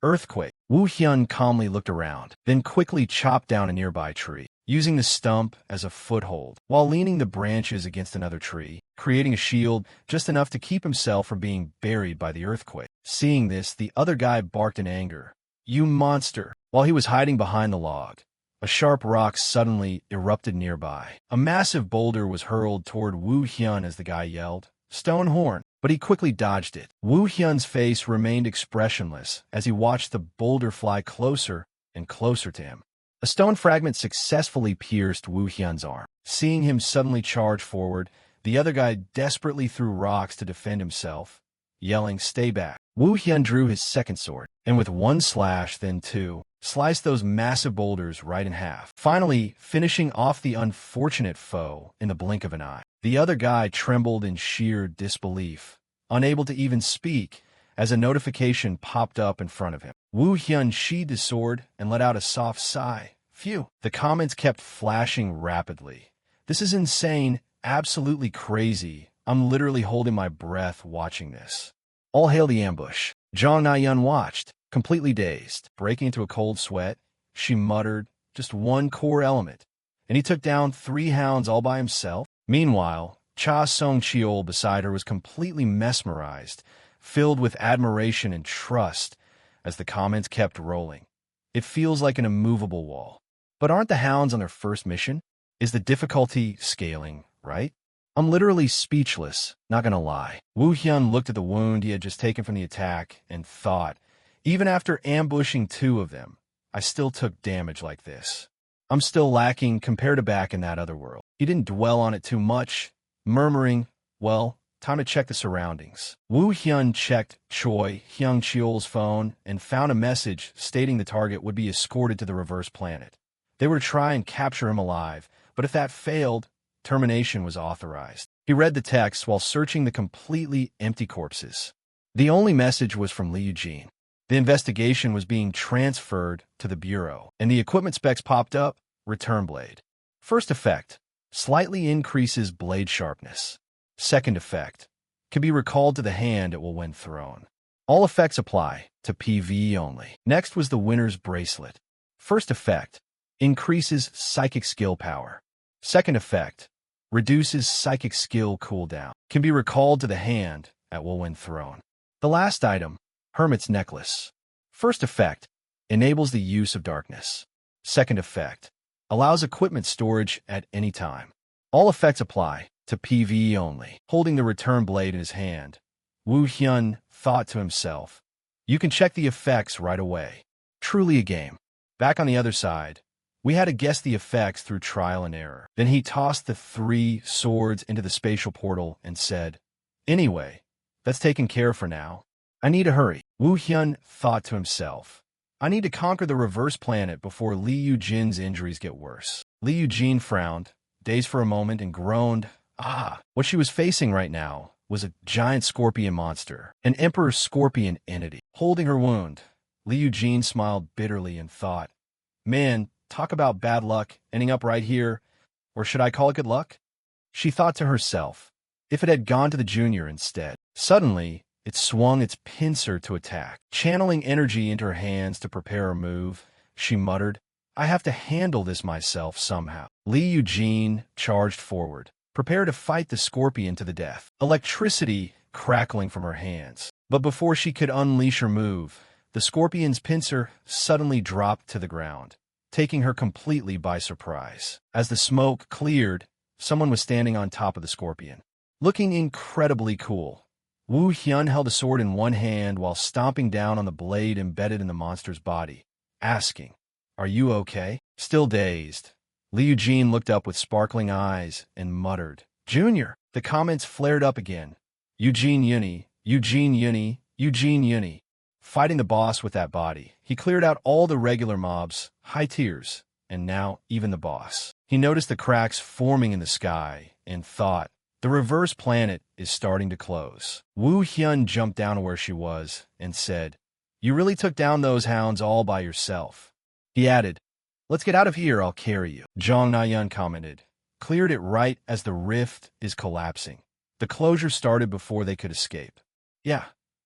Earthquake. Woo Hyun calmly looked around, then quickly chopped down a nearby tree, using the stump as a foothold, while leaning the branches against another tree, creating a shield just enough to keep himself from being buried by the earthquake. Seeing this, the other guy barked in anger. You monster! While he was hiding behind the log, a sharp rock suddenly erupted nearby. A massive boulder was hurled toward Woo Hyun as the guy yelled, Stone horn! But he quickly dodged it. Woo Hyun's face remained expressionless as he watched the boulder fly closer and closer to him. A stone fragment successfully pierced Woo Hyun's arm. Seeing him suddenly charge forward, the other guy desperately threw rocks to defend himself, yelling, stay back. Woo Hyun drew his second sword, and with one slash, then two, sliced those massive boulders right in half, finally finishing off the unfortunate foe in the blink of an eye. The other guy trembled in sheer disbelief, unable to even speak, as a notification popped up in front of him. Woo Hyun sheathed his sword and let out a soft sigh. Phew. The comments kept flashing rapidly. This is insane, absolutely crazy. I'm literally holding my breath watching this. All hail the ambush. Jong Na-yeon watched, completely dazed. Breaking into a cold sweat, she muttered, just one core element. And he took down 3 hounds all by himself? Meanwhile, Cha Song-cheol beside her was completely mesmerized, filled with admiration and trust as the comments kept rolling. It feels like an immovable wall. But aren't the hounds on their first mission? Is the difficulty scaling, right? I'm literally speechless, not gonna lie. Woo Hyun looked at the wound he had just taken from the attack and thought, even after ambushing 2 of them, I still took damage like this. I'm still lacking compared to back in that other world. He didn't dwell on it too much, murmuring, well, time to check the surroundings. Woo Hyun checked Choi Hyung-cheol's phone and found a message stating the target would be escorted to the reverse planet. They were to try and capture him alive, but if that failed, termination was authorized. He read the text while searching the completely empty corpses. The only message was from Lee Eugene. The investigation was being transferred to the Bureau, and the equipment specs popped up, return blade. First effect, slightly increases blade sharpness. Second effect, can be recalled to the hand it will when thrown. All effects apply to PvE only. Next was the winner's bracelet. First effect, increases psychic skill power. Second effect, reduces psychic skill cooldown. Can be recalled to the hand at will when thrown. The last item, Hermit's Necklace. First effect, enables the use of darkness. Second effect, allows equipment storage at any time. All effects apply to PvE only. Holding the return blade in his hand, Woo Hyun thought to himself, you can check the effects right away. Truly a game. Back on the other side, we had to guess the effects through trial and error. Then he tossed the 3 swords into the spatial portal and said, anyway, that's taken care of for now. I need to hurry. Woo Hyun thought to himself, I need to conquer the reverse planet before Lee Eugene injuries get worse. Lee Eugene frowned, dazed for a moment, and groaned. What she was facing right now was a giant scorpion monster, an emperor scorpion entity. Holding her wound, Lee Eugene smiled bitterly and thought, man, talk about bad luck ending up right here, or should I call it good luck? She thought to herself, if it had gone to the junior instead. Suddenly, it swung its pincer to attack. Channeling energy into her hands to prepare a move, she muttered, I have to handle this myself somehow. Lee Eugene charged forward, prepared to fight the scorpion to the death, electricity crackling from her hands. But before she could unleash her move, the scorpion's pincer suddenly dropped to the ground, taking her completely by surprise. As the smoke cleared, someone was standing on top of the scorpion, looking incredibly cool. Woo Hyun held a sword in one hand while stomping down on the blade embedded in the monster's body, asking, are you okay? Still dazed, Lee Eugene looked up with sparkling eyes and muttered, Junior! The comments flared up again. Eugene Uni, Eugene Uni, Eugene Uni. Fighting the boss with that body, he cleared out all the regular mobs, high tiers, and now even the boss. He noticed the cracks forming in the sky and thought, the reverse planet is starting to close. Woo Hyun jumped down to where she was and said, you really took down those hounds all by yourself. He added, let's get out of here, I'll carry you. Jong Na-yeon commented, cleared it right as the rift is collapsing. The closure started before they could escape. Yeah.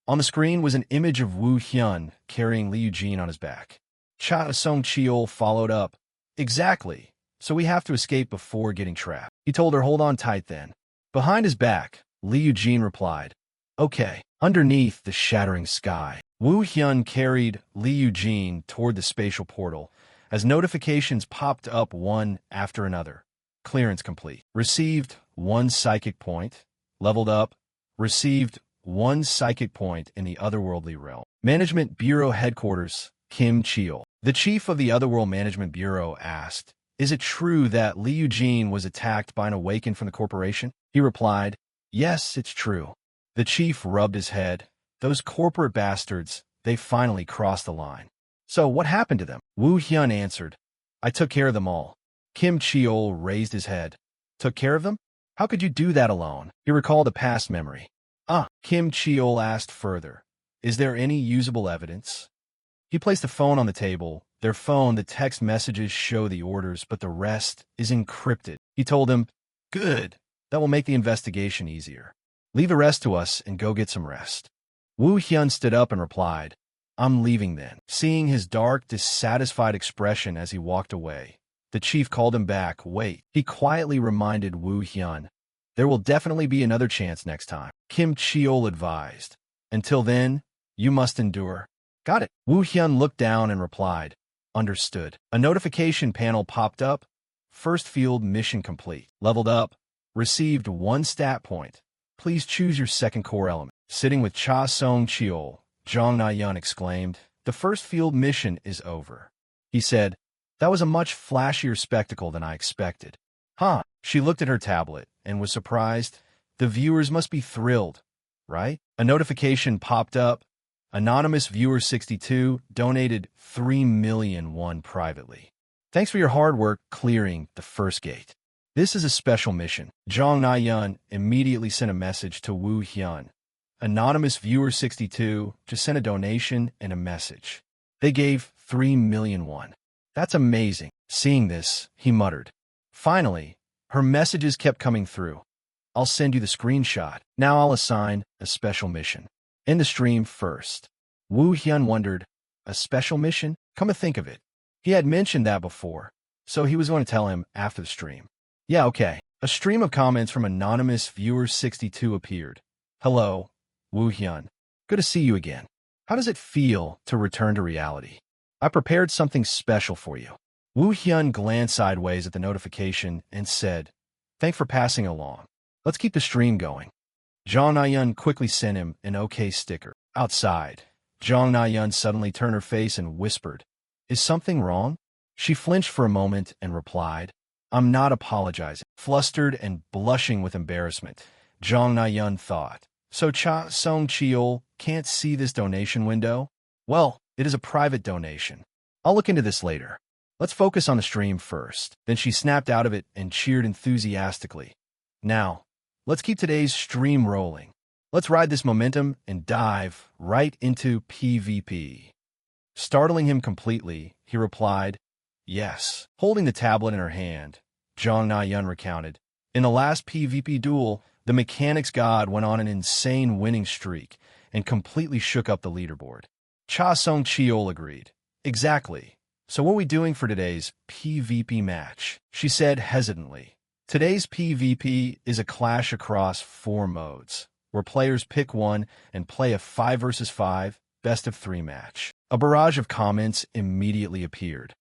On the screen was an image of Woo Hyun carrying Lee Eugene on his back. Cha Song-cheol followed up. Exactly. So we have to escape before getting trapped. He told her, hold on tight then. Behind his back, Lee Eugene replied, okay. Underneath the shattering sky, Woo Hyun carried Lee Eugene toward the spatial portal as notifications popped up one after another. Clearance complete. Received 1 psychic point. Leveled up. Received 1 psychic point in the otherworldly realm. Management Bureau Headquarters, Kim Cheol. The chief of the Otherworld Management Bureau asked, is it true that Lee Eugene was attacked by an awakened from the corporation? He replied, yes, it's true. The chief rubbed his head. Those corporate bastards, they finally crossed the line. So what happened to them? Woo Hyun answered, I took care of them all. Kim Cheol raised his head. Took care of them? How could you do that alone? He recalled a past memory. Kim Cheol asked further, is there any usable evidence? He placed a phone on the table. Their phone, the text messages show the orders, but the rest is encrypted. He told him, good, that will make the investigation easier. Leave the rest to us and go get some rest. Woo Hyun stood up and replied, I'm leaving then. Seeing his dark, dissatisfied expression as he walked away, the chief called him back. Wait. He quietly reminded Woo Hyun, there will definitely be another chance next time. Kim Cheol advised, until then, you must endure. Got it. Woo Hyun looked down and replied, understood. A notification panel popped up. First field mission complete. Leveled up. Received 1 stat point. Please choose your second core element. Sitting with Cha Song-cheol, Jong Na-yeon exclaimed, the first field mission is over. He said, that was a much flashier spectacle than I expected. She looked at her tablet and was surprised. The viewers must be thrilled, right? A notification popped up. Anonymous Viewer 62 donated 3 million won privately. Thanks for your hard work clearing the first gate. This is a special mission. Jong Na-yeon immediately sent a message to Woo Hyun. Anonymous Viewer 62 just sent a donation and a message. They gave 3 million won. That's amazing. Seeing this, he muttered. Finally, her messages kept coming through. I'll send you the screenshot. Now I'll assign a special mission. End the stream first. Woo Hyun wondered, a special mission? Come to think of it, he had mentioned that before, so he was going to tell him after the stream. Yeah, okay. A stream of comments from Anonymous Viewer 62 appeared. Hello, Woo Hyun. Good to see you again. How does it feel to return to reality? I prepared something special for you. Woo Hyun glanced sideways at the notification and said, thanks for passing along. Let's keep the stream going. Jong Na-yun quickly sent him an OK sticker. Outside, Jong Na-yun suddenly turned her face and whispered, "Is something wrong?" She flinched for a moment and replied, "I'm not apologizing." Flustered and blushing with embarrassment, Jong Na-yun thought, "So Cha Song-cheol can't see this donation window? Well, it is a private donation. I'll look into this later. Let's focus on the stream first." Then she snapped out of it and cheered enthusiastically. "Now, let's keep today's stream rolling. Let's ride this momentum and dive right into PvP." Startling him completely, he replied, "Yes." Holding the tablet in her hand, Jong Na-yun recounted, "In the last PvP duel, the mechanics god went on an insane winning streak and completely shook up the leaderboard." Cha Song-cheol agreed. "Exactly. So what are we doing for today's PvP match?" she said hesitantly. Today's PvP is a clash across 4 modes, where players pick one and play a 5 versus 5 best-of-3 match. A barrage of comments immediately appeared.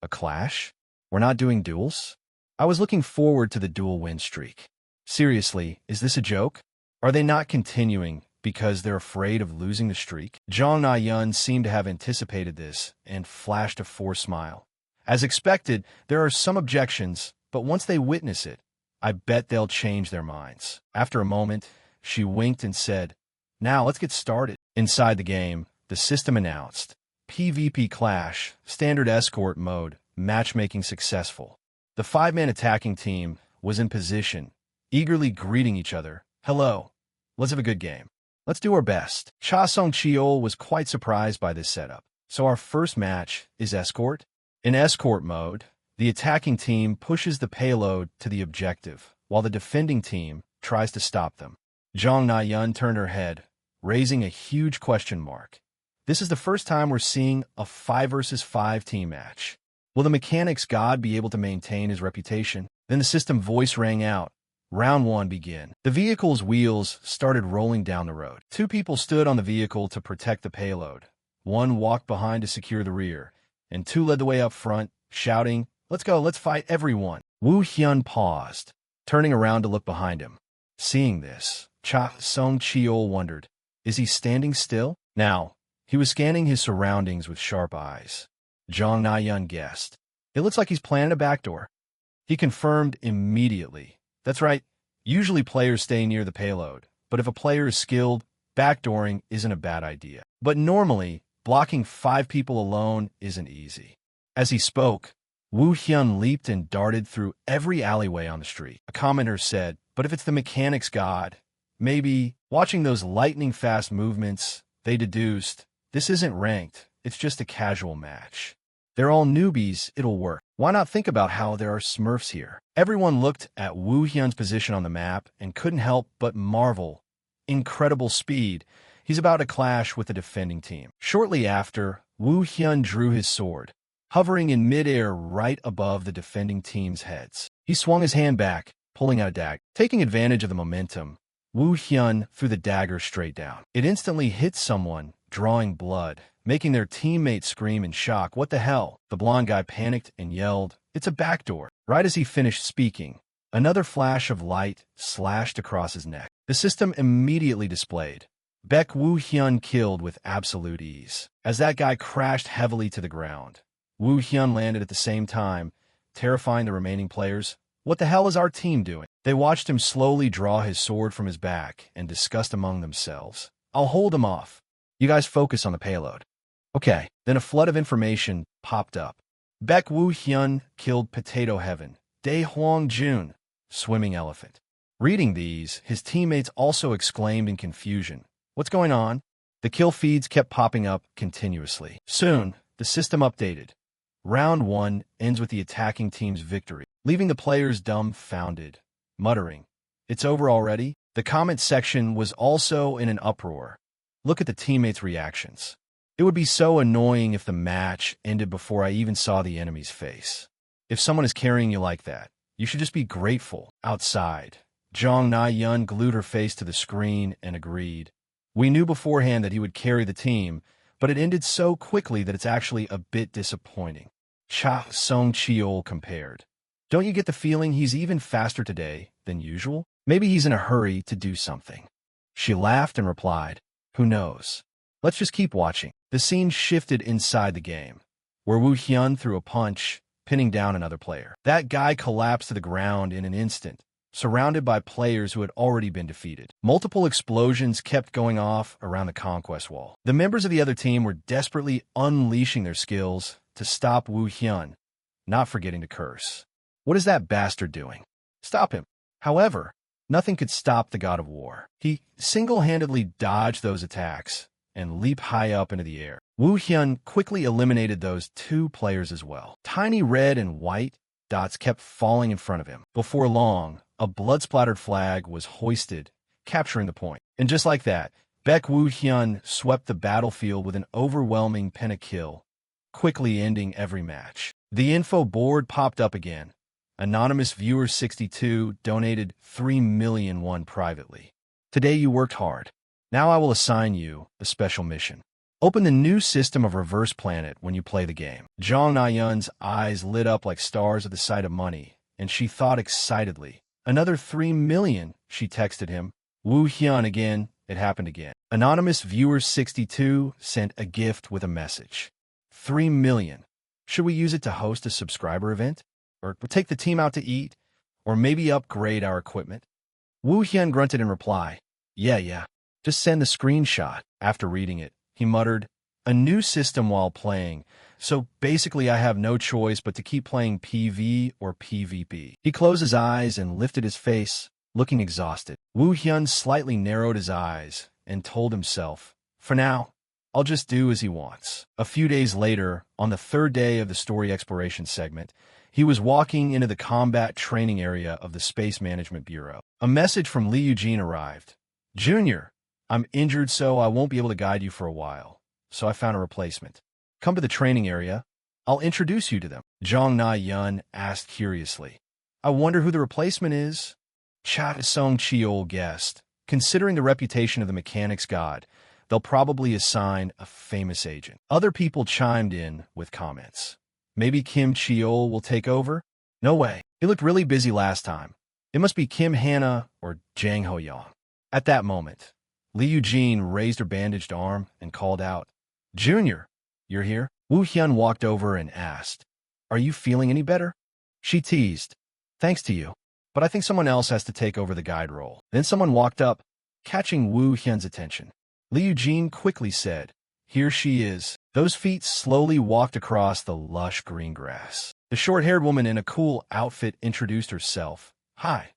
"A clash? We're not doing duels? I was looking forward to the duel win streak. Seriously, is this a joke? Are they not continuing because they're afraid of losing the streak?" Jong Na-yun seemed to have anticipated this and flashed a forced smile. "As expected, there are some objections, but once they witness it, I bet they'll change their minds." After a moment, she winked and said, "Now let's get started." Inside the game, the system announced, "PvP Clash, Standard Escort Mode, Matchmaking Successful." The 5-man attacking team was in position, eagerly greeting each other. "Hello. Let's have a good game. Let's do our best." Cha Song-cheol was quite surprised by this setup. "So our first match is Escort?" In Escort mode, the attacking team pushes the payload to the objective, while the defending team tries to stop them. Jong Na-yun turned her head, raising a huge question mark. This is the first time we're seeing a 5 versus 5 team match. Will the mechanics god be able to maintain his reputation? Then the system voice rang out. Round 1 began. The vehicle's wheels started rolling down the road. 2 people stood on the vehicle to protect the payload. 1 walked behind to secure the rear, and 2 led the way up front, shouting, "Let's go, let's fight everyone." Woo Hyun paused, turning around to look behind him. Seeing this, Cha Song-cheol wondered, is he standing still? Now, he was scanning his surroundings with sharp eyes. Jong Na-yun guessed, "It looks like he's planning a backdoor." He confirmed immediately. "That's right. Usually players stay near the payload, but if a player is skilled, backdooring isn't a bad idea. But normally, blocking 5 people alone isn't easy." As he spoke, Woo Hyun leaped and darted through every alleyway on the street. A commenter said, "But if it's the mechanics god, maybe," watching those lightning-fast movements, they deduced, "This isn't ranked, it's just a casual match. They're all newbies, it'll work. Why not think about how there are Smurfs here?" Everyone looked at Woo Hyun's position on the map and couldn't help but marvel. Incredible speed. He's about to clash with the defending team. Shortly after, Woo Hyun drew his sword, hovering in midair right above the defending team's heads. He swung his hand back, pulling out a dagger. Taking advantage of the momentum, Woo Hyun threw the dagger straight down. It instantly hit someone, drawing blood, making their teammate scream in shock. "What the hell?" The blonde guy panicked and yelled, "It's a backdoor." Right as he finished speaking, another flash of light slashed across his neck. The system immediately displayed, "Baek Woo Hyun killed with absolute ease." As that guy crashed heavily to the ground, Woo Hyun landed at the same time, terrifying the remaining players. "What the hell is our team doing?" They watched him slowly draw his sword from his back and discussed among themselves. "I'll hold him off. You guys focus on the payload." Okay, then a flood of information popped up. Baek Woo Hyun killed Potato Heaven. Dae Hwang Jun, Swimming Elephant. Reading these, his teammates also exclaimed in confusion, "What's going on?" The kill feeds kept popping up continuously. Soon, the system updated. Round 1 ends with the attacking team's victory, leaving the players dumbfounded, muttering, "It's over already?" The comment section was also in an uproar. Look at the teammates' reactions. It would be so annoying if the match ended before I even saw the enemy's face. If someone is carrying you like that, you should just be grateful. Outside, Jong Na-yun glued her face to the screen and agreed. We knew beforehand that he would carry the team, but it ended so quickly that it's actually a bit disappointing. Cha Song-cheol compared. "Don't you get the feeling he's even faster today than usual?" Maybe he's in a hurry to do something. She laughed and replied, "Who knows? Let's just keep watching." The scene shifted inside the game, where Woo Hyun threw a punch, pinning down another player. That guy collapsed to the ground in an instant, surrounded by players who had already been defeated. Multiple explosions kept going off around the conquest wall. The members of the other team were desperately unleashing their skills to stop Woo Hyun, not forgetting to curse. "What is that bastard doing? Stop him." However, nothing could stop the god of war. He single-handedly dodged those attacks and leaped high up into the air. Woo Hyun quickly eliminated those two players as well. Tiny red and white dots kept falling in front of him. Before long, a blood-splattered flag was hoisted, capturing the point. And just like that, Baek Woo Hyun swept the battlefield with an overwhelming pentakill, quickly ending every match. The info board popped up again. Anonymous Viewer 62 donated 3 million won privately. "Today you worked hard. Now I will assign you a special mission. Open the new system of Reverse Planet when you play the game." Jong Na-yeon's eyes lit up like stars at the sight of money, and she thought excitedly. "Another 3 million, she texted him. Woo Hyun again, it happened again. Anonymous Viewer 62 sent a gift with a message. 3 million. Should we use it to host a subscriber event? Or take the team out to eat? Or maybe upgrade our equipment?" Woo Hyun grunted in reply. Yeah. Just send the screenshot." After reading it, he muttered, "A new system while playing, so basically I have no choice but to keep playing PV or PvP." He closed his eyes and lifted his face, looking exhausted. Woo Hyun slightly narrowed his eyes and told himself, "For now, I'll just do as he wants." A few days later, on the third day of the story exploration segment, he was walking into the combat training area of the Space Management Bureau. A message from Lee Eugene arrived. "Junior, I'm injured, so I won't be able to guide you for a while. So I found a replacement. Come to the training area. I'll introduce you to them." Jong Na-yeon asked curiously, "I wonder who the replacement is?" Cha Song-cheol guessed. Considering the reputation of the mechanics god, they'll probably assign a famous agent. Other people chimed in with comments. "Maybe Kim Cheol will take over?" "No way. He looked really busy last time. It must be Kim Hana or Jang Ho-young." At that moment, Lee Eugene raised her bandaged arm and called out, "Junior, you're here?" Woo Hyun walked over and asked, "Are you feeling any better?" She teased, "Thanks to you, but I think someone else has to take over the guide role." Then someone walked up, catching Woo Hyun's attention. Lee Eugene quickly said, "Here she is." Those feet slowly walked across the lush green grass. The short-haired woman in a cool outfit introduced herself. "Hi,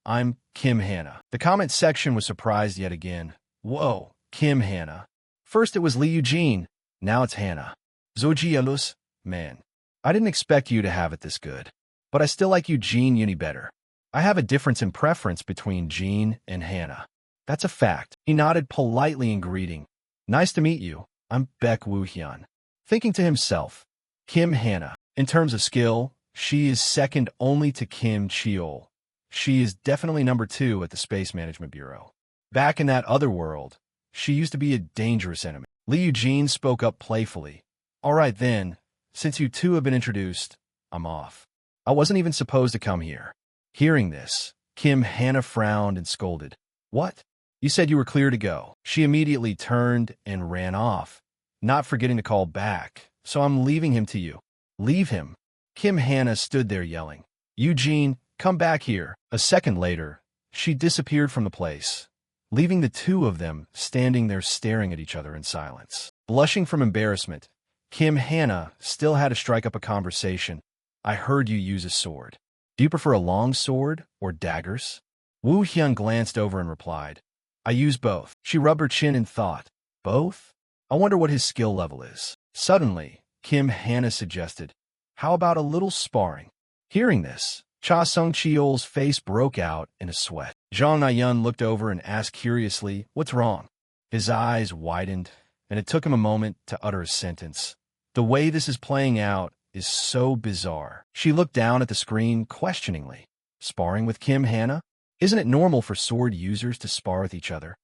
I'm Kim Hana." The comment section was surprised yet again. "Whoa, Kim Hana. First it was Lee Eugene, now it's Hana. Zojielus, man. I didn't expect you to have it this good. But I still like Eugene Uni better. I have a difference in preference between Jean and Hana. That's a fact." He nodded politely in greeting. "Nice to meet you. I'm Baek Woo Hyun." Thinking to himself, Kim Hana. In terms of skill, she is second only to Kim Cheol. She is definitely number 2 at the Space Management Bureau. Back in that other world, she used to be a dangerous enemy. Lee Eugene spoke up playfully. "All right then, since you two have been introduced, I'm off. I wasn't even supposed to come here." Hearing this, Kim Hana frowned and scolded. "What? You said you were clear to go." She immediately turned and ran off, not forgetting to call back, "So I'm leaving him to you." "Leave him?" Kim Hana stood there yelling. "Eugene, come back here." A second later, she disappeared from the place, leaving the two of them standing there staring at each other in silence. Blushing from embarrassment, Kim Hana still had to strike up a conversation. "I heard you use a sword. Do you prefer a long sword or daggers?" Woo Hyun glanced over and replied, "I use both." She rubbed her chin and thought, "Both? I wonder what his skill level is." Suddenly, Kim Hana suggested, "How about a little sparring?" Hearing this, Cha Sung-cheol's face broke out in a sweat. Jong Na-yeon looked over and asked curiously, "What's wrong?" His eyes widened, and it took him a moment to utter a sentence. "The way this is playing out is so bizarre." She looked down at the screen questioningly. Sparring with Kim Hana? Isn't it normal for sword users to spar with each other?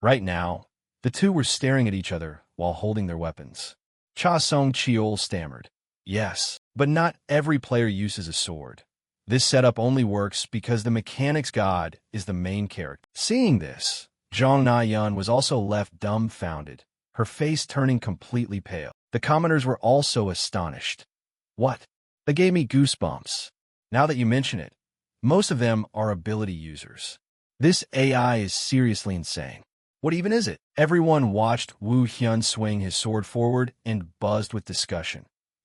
Right now, the two were staring at each other while holding their weapons. Cha Sung-cheol stammered, "Yes, but not every player uses a sword. This setup only works because the mechanics god is the main character. Seeing this, Zhang Nayan was also left dumbfounded, her face turning completely pale. The commoners were also astonished. What? That gave me goosebumps. Now that you mention it, most of them are ability users. This AI is seriously insane. What even is it? Everyone watched Wu Hyun swing his sword forward and buzzed with discussion.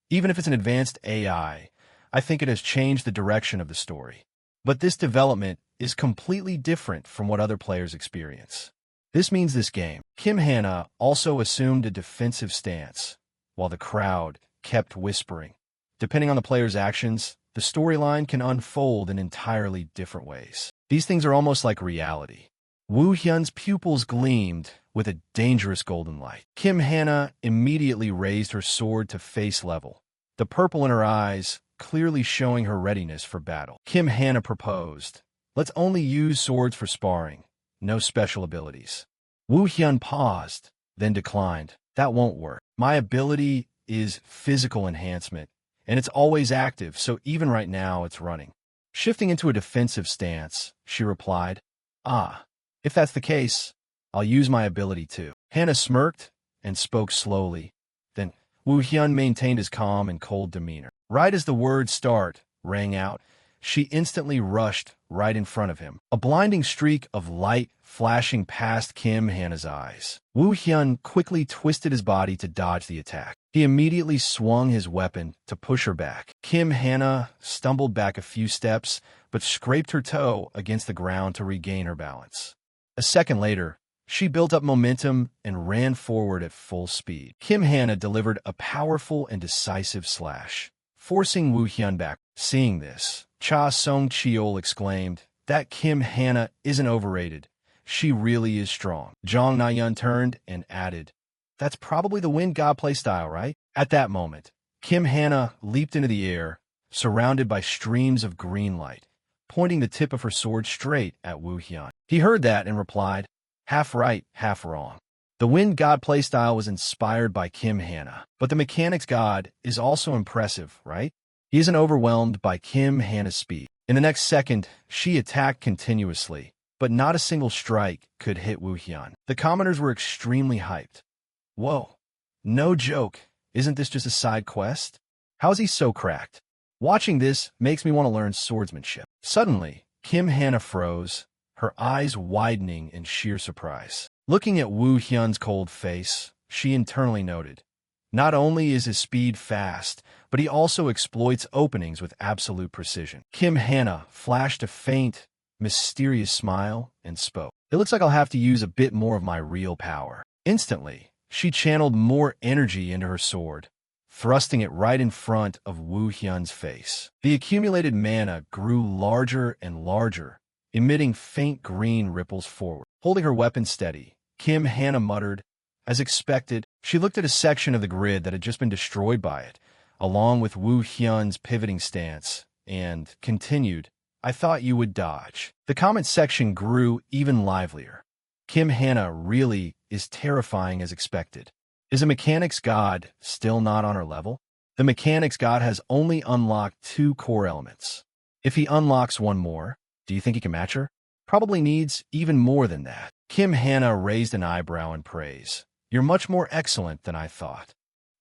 Even if it's an advanced AI, I think it has changed the direction of the story. But this development is completely different from what other players experience. This means this game, Kim Hana also assumed a defensive stance, while the crowd kept whispering. Depending on the player's actions, the storyline can unfold in entirely different ways. These things are almost like reality. Wu Hyun's pupils gleamed with a dangerous golden light. Kim Hana immediately raised her sword to face level, the purple in her eyes clearly showing her readiness for battle. Kim Hana proposed, "Let's only use swords for sparring, no special abilities." Wu Hyun paused, then declined. "That won't work. My ability is physical enhancement, and it's always active, so even right now it's running." Shifting into a defensive stance, she replied, "Ah, if that's the case, I'll use my ability too." Hannah smirked and spoke slowly. Then Wu Hyun maintained his calm and cold demeanor. Right as the word "start" rang out, she instantly rushed right in front of him, a blinding streak of light flashing past Kim Hana's eyes. Wu Hyun quickly twisted his body to dodge the attack. He immediately swung his weapon to push her back. Kim Hana stumbled back a few steps, but scraped her toe against the ground to regain her balance. A second later, she built up momentum and ran forward at full speed. Kim Hana delivered a powerful and decisive slash, forcing Wu Hyun back. Seeing this, Cha Song-cheol exclaimed, "That Kim Hana isn't overrated. She really is strong." Zhang Nayan turned and added, "That's probably the wind god playstyle, right?" At that moment, Kim Hana leaped into the air, surrounded by streams of green light, pointing the tip of her sword straight at Wu Hyun. He heard that and replied, "Half right, half wrong." The wind god playstyle was inspired by Kim Hana, but the mechanics god is also impressive, right? He isn't overwhelmed by Kim Hana's speed. In the next second, she attacked continuously, but not a single strike could hit Wu Hyun. The commoners were extremely hyped. Whoa, no joke, isn't this just a side quest? How is he so cracked? Watching this makes me want to learn swordsmanship. Suddenly, Kim Hana froze, her eyes widening in sheer surprise. Looking at Wu Hyun's cold face, she internally noted, not only is his speed fast, but he also exploits openings with absolute precision. Kim Hana flashed a faint, mysterious smile and spoke, "It looks like I'll have to use a bit more of my real power." Instantly, she channeled more energy into her sword, thrusting it right in front of Wu Hyun's face. The accumulated mana grew larger and larger, emitting faint green ripples forward. Holding her weapon steady, Kim Hana muttered, as expected. She looked at a section of the grid that had just been destroyed by it, along with Wu Hyun's pivoting stance, and continued, "I thought you would dodge." The comment section grew even livelier. Kim Hana really is terrifying as expected. Is a mechanics god still not on her level? The mechanics god has only unlocked 2 core elements. If he unlocks one more, do you think he can match her? Probably needs even more than that. Kim Hana raised an eyebrow in praise. "You're much more excellent than I thought."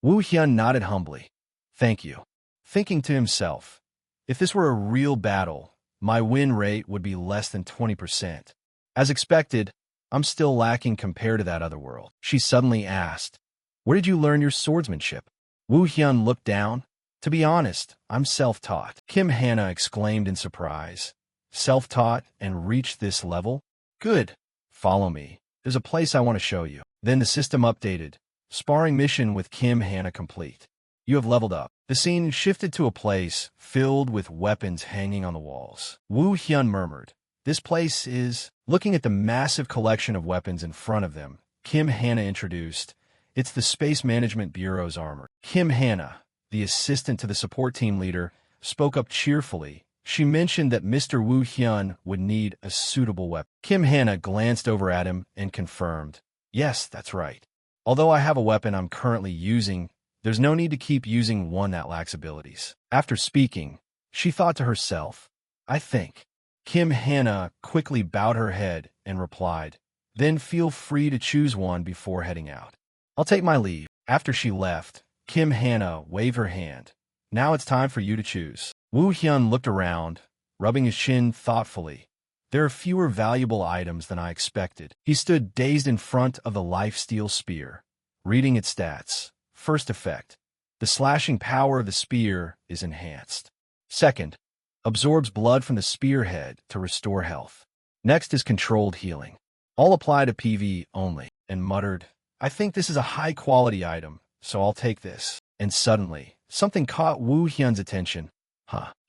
Wu Hyun nodded humbly. "Thank you." Thinking to himself, if this were a real battle, my win rate would be less than 20%. As expected, I'm still lacking compared to that other world. She suddenly asked, "Where did you learn your swordsmanship?" Wu Hyun looked down. "To be honest, I'm self-taught." Kim Hana exclaimed in surprise. "Self-taught and reached this level? Good. Follow me. There's a place I want to show you." Then the system updated. Sparring mission with Kim Hana complete. You have leveled up. The scene shifted to a place filled with weapons hanging on the walls. Wu Hyun murmured, "This place is..." Looking at the massive collection of weapons in front of them, Kim Hana introduced, "It's the Space Management Bureau's armor." Kim Hana, the assistant to the support team leader, spoke up cheerfully. She mentioned that Mr. Wu Hyun would need a suitable weapon. Kim Hana glanced over at him and confirmed, "Yes, that's right. Although I have a weapon I'm currently using, there's no need to keep using one that lacks abilities." After speaking, She thought to herself. I think. Kim Hannah quickly bowed her head and replied, then feel free to choose one before heading out. I'll take my leave. After she left, Kim Hannah waved her hand. Now it's time for you to choose. Woo Hyun looked around, rubbing his chin thoughtfully. There are fewer valuable items than I expected. He stood dazed in front of the lifesteal spear, reading its stats. First effect. The slashing power of the spear is enhanced. Second, absorbs blood from the spearhead to restore health. Next is controlled healing. All apply to PvE only, and muttered, I think this is a high-quality item, so I'll take this. And suddenly, something caught Woo Hyun's attention.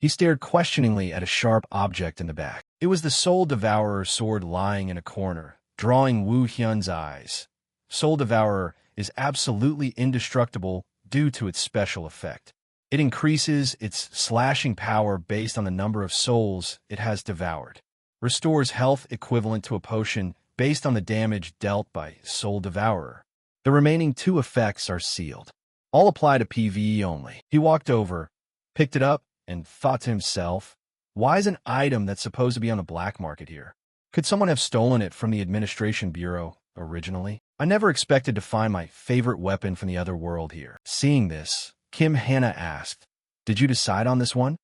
He stared questioningly at a sharp object in the back. It was the Soul Devourer sword lying in a corner, drawing Woo Hyun's eyes. Soul Devourer is absolutely indestructible due to its special effect. It increases its slashing power based on the number of souls it has devoured. Restores health equivalent to a potion based on the damage dealt by Soul Devourer. The remaining two effects are sealed. All apply to PvE only. He walked over, picked it up, and thought to himself, why is an item that's supposed to be on the black market here? Could someone have stolen it from the Administration Bureau originally? I never expected to find my favorite weapon from the other world here. Seeing this, Kim Hannah asked, did you decide on this one?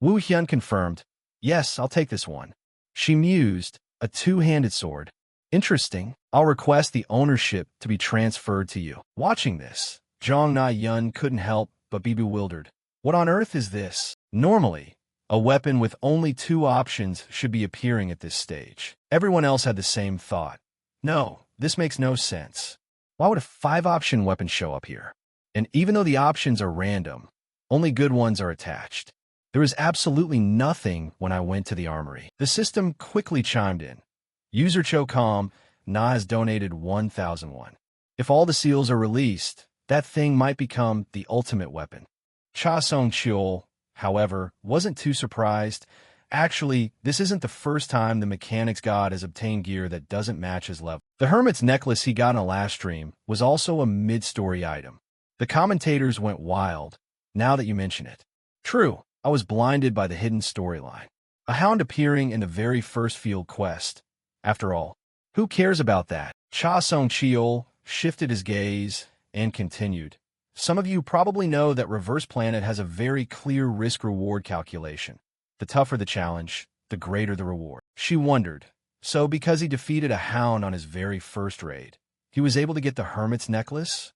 Woo Hyun confirmed, yes, I'll take this one. She mused, a two-handed sword. Interesting. I'll request the ownership to be transferred to you. Watching this, Jong Na-yeon couldn't help but be bewildered. What on earth is this? Normally, a weapon with only two options should be appearing at this stage. Everyone else had the same thought. No, this makes no sense. Why would a 5-option weapon show up here? And even though the options are random, only good ones are attached. There was absolutely nothing when I went to the armory. The system quickly chimed in. User Chocom, Na has donated 1,001. If all the seals are released, that thing might become the ultimate weapon. Cha Song-cheol, however, wasn't too surprised. Actually, this isn't the first time the mechanics god has obtained gear that doesn't match his level. The hermit's necklace he got in the last stream was also a mid-story item. The commentators went wild, now that you mention it. True, I was blinded by the hidden storyline. A hound appearing in the very first field quest. After all, who cares about that? Cha Song-cheol shifted his gaze and continued. Some of you probably know that Reverse Planet has a very clear risk-reward calculation. The tougher the challenge, the greater the reward. She wondered, so because he defeated a hound on his very first raid, he was able to get the hermit's necklace?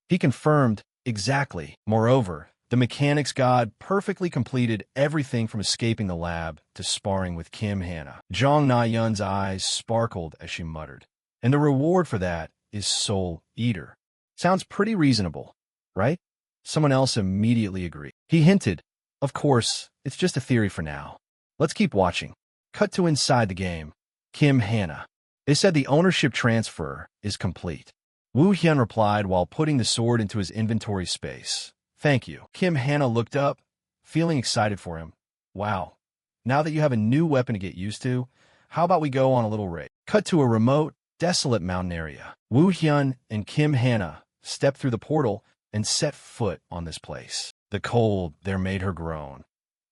He confirmed, exactly. Moreover, the mechanics god perfectly completed everything from escaping the lab to sparring with Kim Hannah. Jong Na-yeon's eyes sparkled as she muttered. And the reward for that is Soul Eater. Sounds pretty reasonable, right? Someone else immediately agreed. He hinted, of course, it's just a theory for now. Let's keep watching. Cut to inside the game. Kim Hannah. They said the ownership transfer is complete. Woo Hyun replied while putting the sword into his inventory space. Thank you. Kim Hannah looked up, feeling excited for him. Wow. Now that you have a new weapon to get used to, how about we go on a little raid? Cut to a remote, desolate mountain area. Woo Hyun and Kim Hannah stepped through the portal and set foot on this place. The cold there made her groan.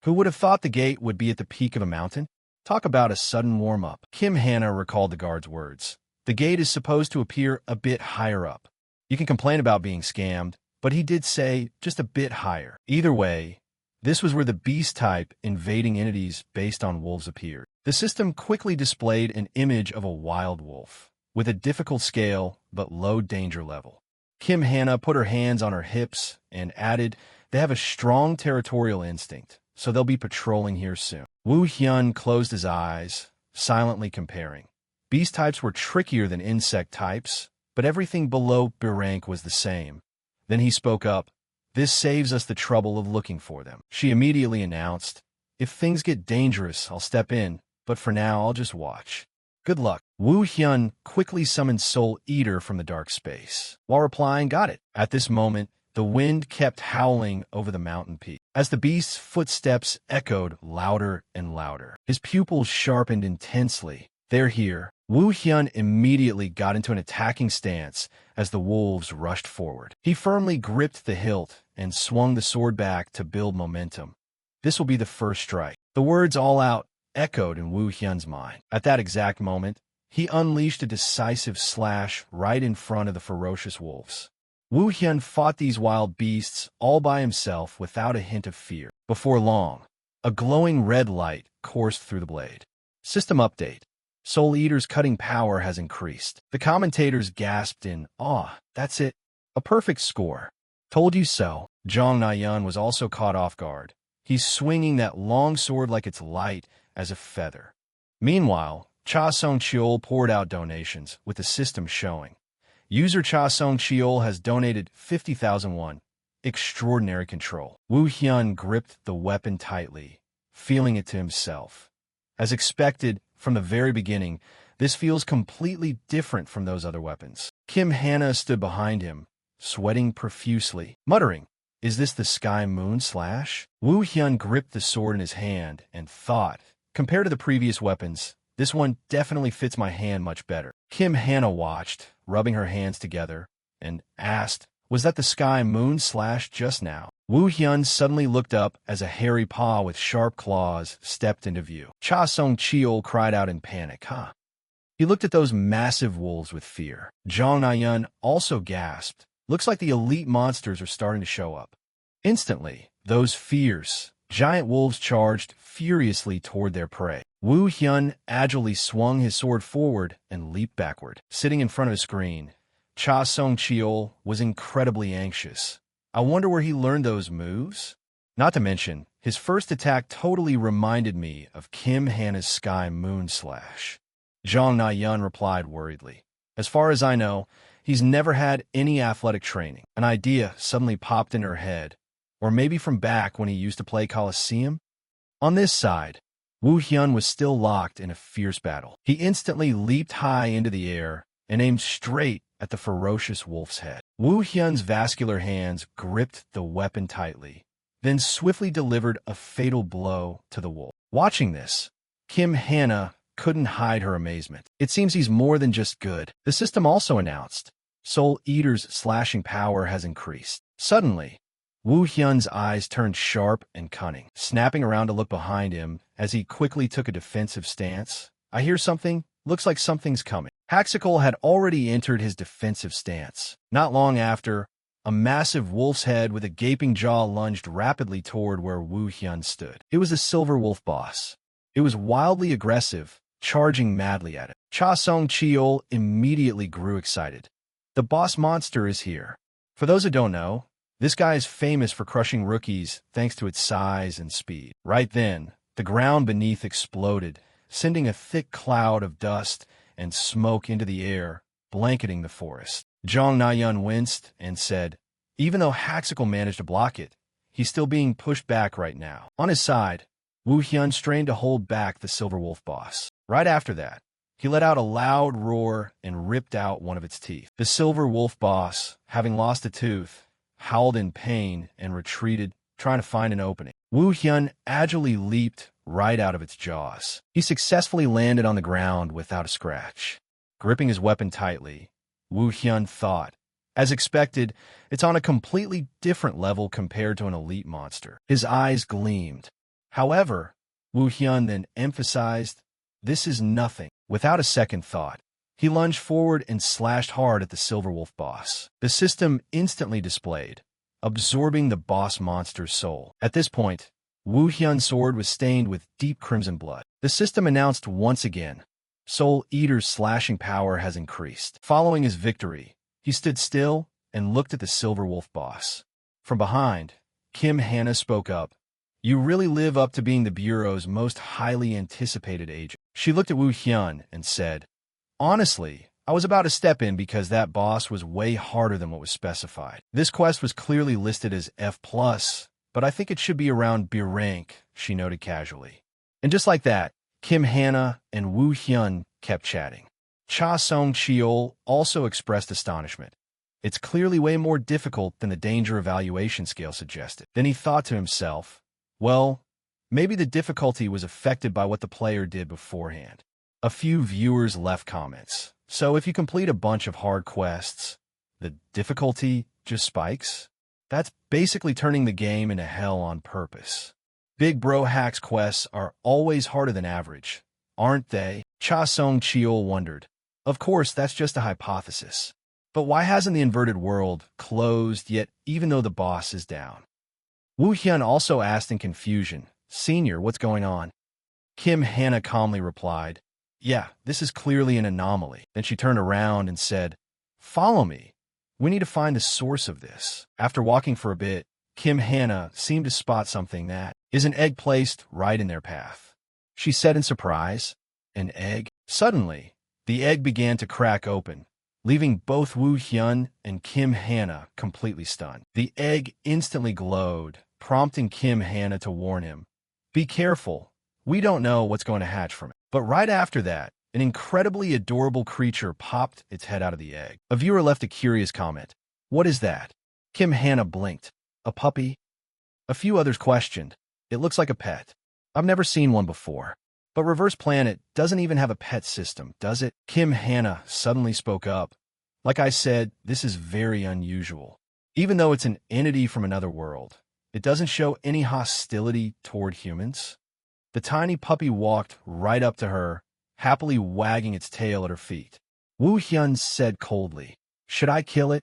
Who would have thought the gate would be at the peak of a mountain? Talk about a sudden warm-up. Kim Hannah recalled the guard's words. The gate is supposed to appear a bit higher up. You can complain about being scammed, but he did say just a bit higher. Either way, this was where the beast-type invading entities based on wolves appeared. The system quickly displayed an image of a wild wolf, with a difficult scale but low danger level. Kim Hannah put her hands on her hips and added, they have a strong territorial instinct, so they'll be patrolling here soon. Woo Hyun closed his eyes, silently comparing. Beast types were trickier than insect types, but everything below B rank was the same. Then he spoke up. This saves us the trouble of looking for them. She immediately announced, if things get dangerous, I'll step in, but for now, I'll just watch. Good luck. Woo Hyun quickly summoned Soul Eater from the dark space. While replying, got it. At this moment, the wind kept howling over the mountain peak. As the beast's footsteps echoed louder and louder, his pupils sharpened intensely. They're here. Woo Hyun immediately got into an attacking stance as the wolves rushed forward. He firmly gripped the hilt and swung the sword back to build momentum. This will be the first strike. The words all out echoed in Wu Hyun's mind. At that exact moment, he unleashed a decisive slash right in front of the ferocious wolves. Wu Hyun fought these wild beasts all by himself without a hint of fear. Before long, a glowing red light coursed through the blade. System update. Soul Eater's cutting power has increased. The commentators gasped in awe. That's it. A perfect score. Told you so. Jong Na-yun was also caught off guard. He's swinging that long sword like it's light as a feather. Meanwhile, Cha Song-cheol poured out donations, with the system showing. User Cha Song-cheol has donated 50,000 won. Extraordinary control. Wu Hyun gripped the weapon tightly, feeling it to himself. As expected, from the very beginning, this feels completely different from those other weapons. Kim Hana stood behind him, sweating profusely, muttering, "Is this the Sky Moon Slash?" Wu Hyun gripped the sword in his hand and thought, compared to the previous weapons, this one definitely fits my hand much better. Kim Hana watched, rubbing her hands together, and asked, "Was that the Sky Moon Slash just now?" Wu Hyun suddenly looked up as a hairy paw with sharp claws stepped into view. Cha Song-cheol cried out in panic, "Huh?" He looked at those massive wolves with fear. Jong Na-yun also gasped. Looks like the elite monsters are starting to show up. Instantly, those fierce, giant wolves charged furiously toward their prey. Wu Hyun agilely swung his sword forward and leaped backward. Sitting in front of a screen, Cha Song-cheol was incredibly anxious. I wonder where he learned those moves? Not to mention, his first attack totally reminded me of Kim Hana's Sky Moon Slash. Jong Na-yun replied worriedly. As far as I know, he's never had any athletic training. An idea suddenly popped in her head. Or maybe from back when he used to play Coliseum? On this side, Wu Hyun was still locked in a fierce battle. He instantly leaped high into the air and aimed straight at the ferocious wolf's head. Wu Hyun's vascular hands gripped the weapon tightly, then swiftly delivered a fatal blow to the wolf. Watching this, Kim Hana couldn't hide her amazement. It seems he's more than just good. The system also announced, Soul Eater's slashing power has increased. Suddenly, Wu Hyun's eyes turned sharp and cunning, snapping around to look behind him as he quickly took a defensive stance. I hear something. Looks like something's coming. Haxical had already entered his defensive stance. Not long after, a massive wolf's head with a gaping jaw lunged rapidly toward where Wu Hyun stood. It was a silver wolf boss. It was wildly aggressive, charging madly at it. Cha Song-cheol immediately grew excited. The boss monster is here. For those who don't know, this guy is famous for crushing rookies thanks to its size and speed. Right then, the ground beneath exploded, sending a thick cloud of dust and smoke into the air, blanketing the forest. Jong Na-yun winced and said, even though Haxical managed to block it, he's still being pushed back right now. On his side, Wu Hyun strained to hold back the Silver Wolf boss. Right after that, he let out a loud roar and ripped out one of its teeth. The Silver Wolf boss, having lost a tooth, howled in pain and retreated, trying to find an opening. Wu Hyun agilely leaped right out of its jaws. He successfully landed on the ground without a scratch. Gripping his weapon tightly, Wu Hyun thought, as expected, it's on a completely different level compared to an elite monster. His eyes gleamed. However, Wu Hyun then emphasized, this is nothing. Without a second thought, he lunged forward and slashed hard at the Silver Wolf boss. The system instantly displayed, absorbing the boss monster's soul. At this point, Wu Hyun's sword was stained with deep crimson blood. The system announced once again, Soul Eater's slashing power has increased. Following his victory, he stood still and looked at the Silver Wolf boss. From behind, Kim Hana spoke up. You really live up to being the Bureau's most highly anticipated agent. She looked at Wu Hyun and said, honestly, I was about to step in because that boss was way harder than what was specified. This quest was clearly listed as F+, but I think it should be around B rank, she noted casually. And just like that, Kim Hana and Wu Hyun kept chatting. Cha Song-cheol also expressed astonishment. It's clearly way more difficult than the danger evaluation scale suggested. Then he thought to himself, well, maybe the difficulty was affected by what the player did beforehand. A few viewers left comments. So if you complete a bunch of hard quests, the difficulty just spikes? That's basically turning the game into hell on purpose. Big Bro Hack's quests are always harder than average, aren't they? Cha Song-cheol wondered. Of course, that's just a hypothesis. But why hasn't the inverted world closed yet even though the boss is down? Woo Hyun also asked in confusion, Senior, what's going on? Kim Hannah calmly replied, Yeah, this is clearly an anomaly. Then she turned around and said, Follow me. We need to find the source of this. After walking for a bit, Kim Hannah seemed to spot something that is an egg placed right in their path. She said in surprise, An egg? Suddenly, the egg began to crack open, leaving both Woo Hyun and Kim Hannah completely stunned. The egg instantly glowed, prompting Kim Hannah to warn him, Be careful, we don't know what's going to hatch from it. But right after that, an incredibly adorable creature popped its head out of the egg. A viewer left a curious comment. What is that? Kim Hannah blinked. A puppy? A few others questioned. It looks like a pet. I've never seen one before. But Reverse Planet doesn't even have a pet system, does it? Kim Hannah suddenly spoke up. Like I said, this is very unusual. Even though it's an entity from another world, it doesn't show any hostility toward humans. The tiny puppy walked right up to her, happily wagging its tail at her feet. Woo Hyun said coldly, Should I kill it?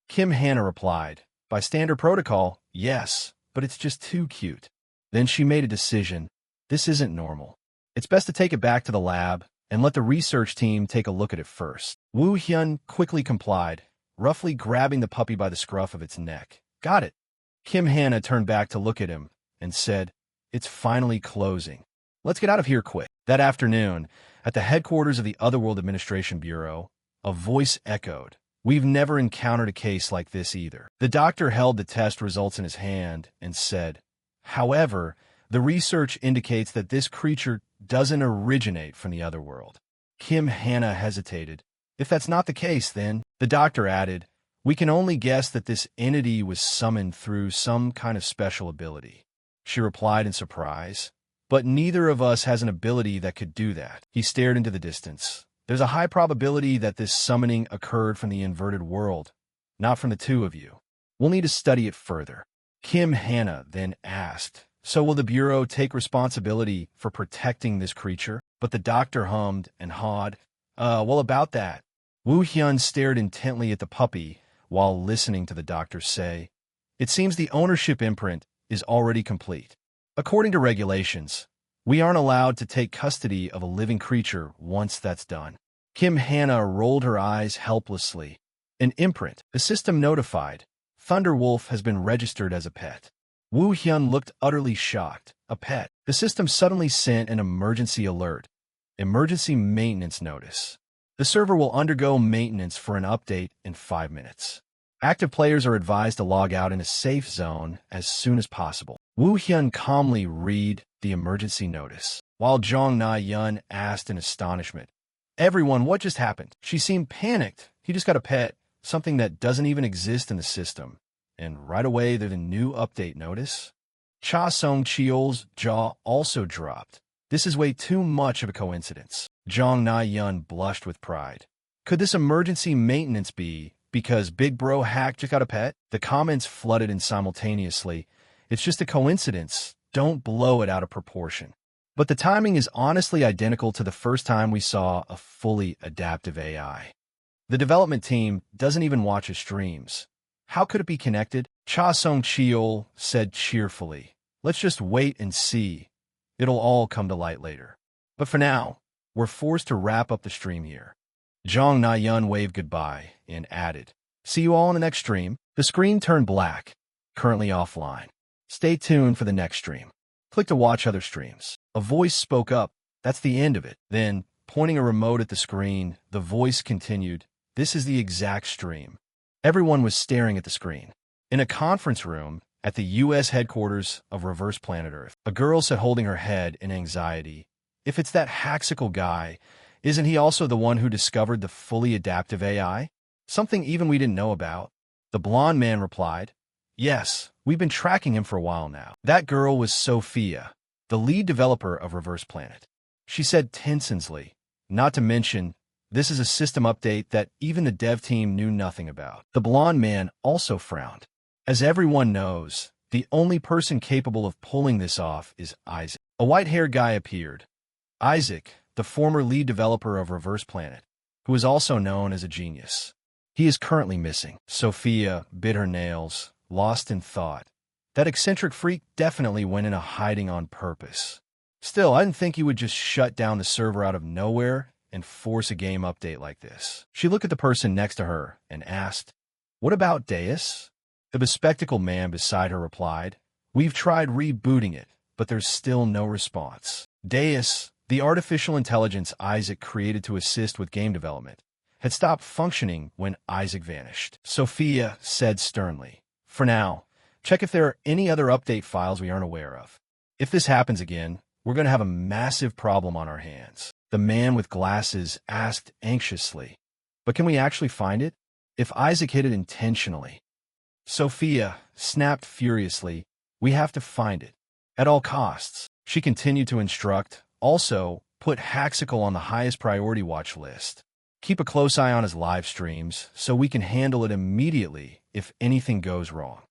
Kim Hannah replied, By standard protocol, yes, but it's just too cute. Then she made a decision. This isn't normal. It's best to take it back to the lab and let the research team take a look at it first. Woo Hyun quickly complied, roughly grabbing the puppy by the scruff of its neck. Got it. Kim Hannah turned back to look at him and said, It's finally closing. Let's get out of here quick. That afternoon, at the headquarters of the Otherworld Administration Bureau, a voice echoed. We've never encountered a case like this either. The doctor held the test results in his hand and said, However, the research indicates that this creature doesn't originate from the Otherworld. Kim Hannah hesitated. If that's not the case, then, the doctor added, we can only guess that this entity was summoned through some kind of special ability. She replied in surprise. But neither of us has an ability that could do that. He stared into the distance. There's a high probability that this summoning occurred from the inverted world, not from the two of you. We'll need to study it further. Kim Hannah then asked, So will the Bureau take responsibility for protecting this creature? But the doctor hummed and hawed. Well, about that. Woo Hyun stared intently at the puppy while listening to the doctor say, It seems the ownership imprint is already complete. According to regulations, we aren't allowed to take custody of a living creature once that's done. Kim Hannah rolled her eyes helplessly. An imprint. The system notified. Thunderwolf has been registered as a pet. Woo Hyun looked utterly shocked. A pet. The system suddenly sent an emergency alert. Emergency maintenance notice. The server will undergo maintenance for an update in 5 minutes. Active players are advised to log out in a safe zone as soon as possible. Woo Hyun calmly read the emergency notice, while Jong Na-yeon asked in astonishment, Everyone, what just happened? She seemed panicked. He just got a pet, something that doesn't even exist in the system. And right away, there's a new update notice. Cha Song-cheol's jaw also dropped. This is way too much of a coincidence. Jong Na-yeon blushed with pride. Could this emergency maintenance be because Big Bro Hack just got a pet? The comments flooded in simultaneously. It's just a coincidence. Don't blow it out of proportion. But the timing is honestly identical to the first time we saw a fully adaptive AI. The development team doesn't even watch his streams. How could it be connected? Cha Song-cheol said cheerfully. Let's just wait and see. It'll all come to light later. But for now, we're forced to wrap up the stream here. Jong Na-yeon waved goodbye and added, See you all in the next stream. The screen turned black. Currently offline. Stay tuned for the next stream. Click to watch other streams. A voice spoke up. That's the end of it. Then, pointing a remote at the screen, the voice continued, This is the exact stream. Everyone was staring at the screen. In a conference room at the U.S. headquarters of Reverse Planet Earth, a girl sat holding her head in anxiety. If it's that haxical guy, isn't he also the one who discovered the fully adaptive AI? Something even we didn't know about? The blonde man replied, Yes, we've been tracking him for a while now. That girl was Sophia, the lead developer of Reverse Planet. She said tensely, Not to mention, this is a system update that even the dev team knew nothing about. The blonde man also frowned. As everyone knows, The only person capable of pulling this off is Isaac. A white-haired guy appeared. Isaac, the former lead developer of Reverse Planet, who is also known as a genius. He is currently missing. Sophia bit her nails, lost in thought. That eccentric freak definitely went into hiding on purpose. Still, I didn't think he would just shut down the server out of nowhere and force a game update like this. She looked at the person next to her and asked, "What about Deus?" The bespectacled man beside her replied, "We've tried rebooting it, but there's still no response." Deus, the artificial intelligence Isaac created to assist with game development, had stopped functioning when Isaac vanished. Sophia said sternly, "For now, check if there are any other update files we aren't aware of. If this happens again, we're going to have a massive problem on our hands." The man with glasses asked anxiously, "But can we actually find it? If Isaac hid it intentionally?" Sophia snapped furiously, "We have to find it. At all costs." She continued to instruct, "Also, put Haxical on the highest priority watch list. Keep a close eye on his live streams so we can handle it immediately if anything goes wrong."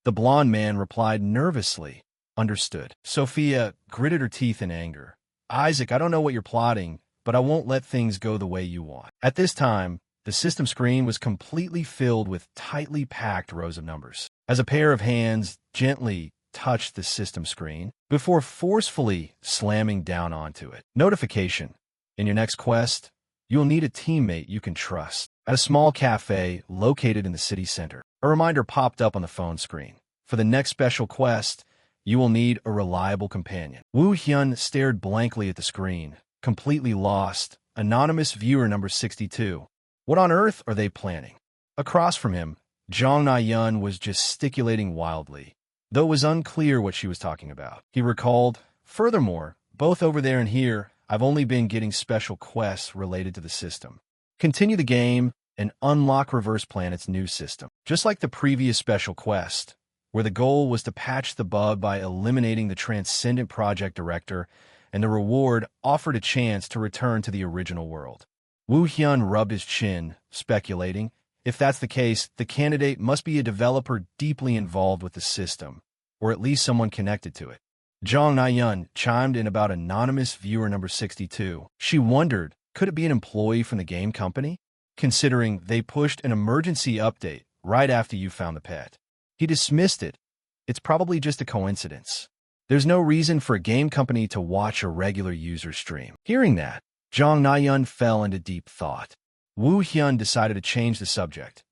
The blonde man replied nervously, "Understood." Sophia gritted her teeth in anger. "Isaac, I don't know what you're plotting, but I won't let things go the way you want." At this time, the system screen was completely filled with tightly packed rows of numbers. As a pair of hands gently touched the system screen before forcefully slamming down onto it. Notification. In your next quest, you'll need a teammate you can trust. At a small cafe located in the city center, a reminder popped up on the phone screen. For the next special quest, you will need a reliable companion. Woo Hyun stared blankly at the screen, completely lost. Anonymous viewer number 62. What on earth are they planning? Across from him, Jong Na-yeon was gesticulating wildly, though it was unclear what she was talking about. He recalled, "Furthermore, both over there and here, I've only been getting special quests related to the system. Continue the game and unlock Reverse Planet's new system." Just like the previous special quest, where the goal was to patch the bug by eliminating the Transcendent Project Director, and the reward offered a chance to return to the original world. Woo Hyun rubbed his chin, speculating, if that's the case, the candidate must be a developer deeply involved with the system, or at least someone connected to it. Jong Na-yeon chimed in about anonymous viewer number 62. She wondered, could it be an employee from the game company? Considering they pushed an emergency update right after you found the pet. He dismissed it. It's probably just a coincidence. There's no reason for a game company to watch a regular user stream. Hearing that, Jong Na-yeon fell into deep thought. Woo Hyun decided to change the subject.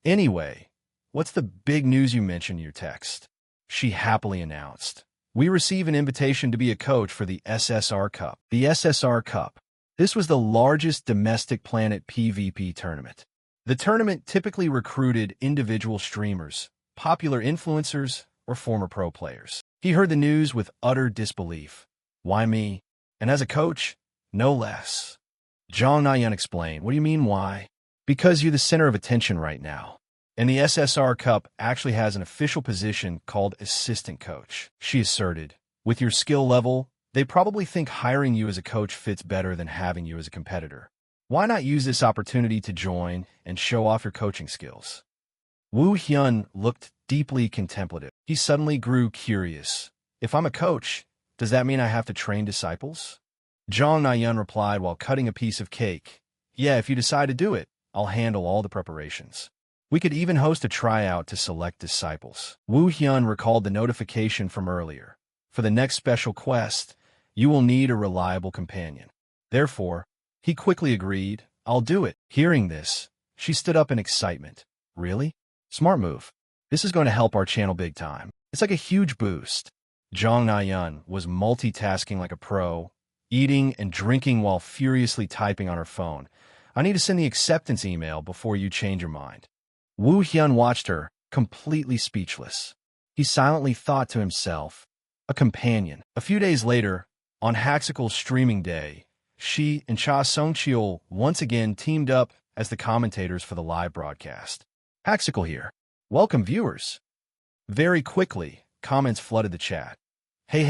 "Anyway, what's the big news you mentioned in your text?" She happily announced. "We receive an invitation to be a coach for the SSR Cup." The SSR Cup. This was the largest domestic Planet PvP tournament. The tournament typically recruited individual streamers, popular influencers, or former pro players. He heard the news with utter disbelief. "Why me? And as a coach? No less." Jong Na-yeon explained, "What do you mean, why?" "Because you're the center of attention right now. And the SSR Cup actually has an official position called assistant coach," she asserted. "With your skill level, they probably think hiring you as a coach fits better than having you as a competitor. Why not use this opportunity to join and show off your coaching skills?" Woo Hyun looked deeply contemplative. He suddenly grew curious. "If I'm a coach, does that mean I have to train disciples?" Jong Na-yeon replied while cutting a piece of cake. "Yeah, if you decide to do it, I'll handle all the preparations. We could even host a tryout to select disciples." Woo Hyun recalled the notification from earlier. For the next special quest, you will need a reliable companion. Therefore, he quickly agreed, "I'll do it." Hearing this, she stood up in excitement. "Really? Smart move. This is going to help our channel big time. It's like a huge boost." Jong Na-yeon was multitasking like a pro, eating and drinking while furiously typing on her phone. "I need to send the acceptance email before you change your mind." Woo Hyun watched her, completely speechless. He silently thought to himself, a companion. A few days later, on Haxical's streaming day, she and Cha Sung-cheol once again teamed up as the commentators for the live broadcast. "Haxical here. Welcome, viewers." Very quickly, comments flooded the chat. Hey,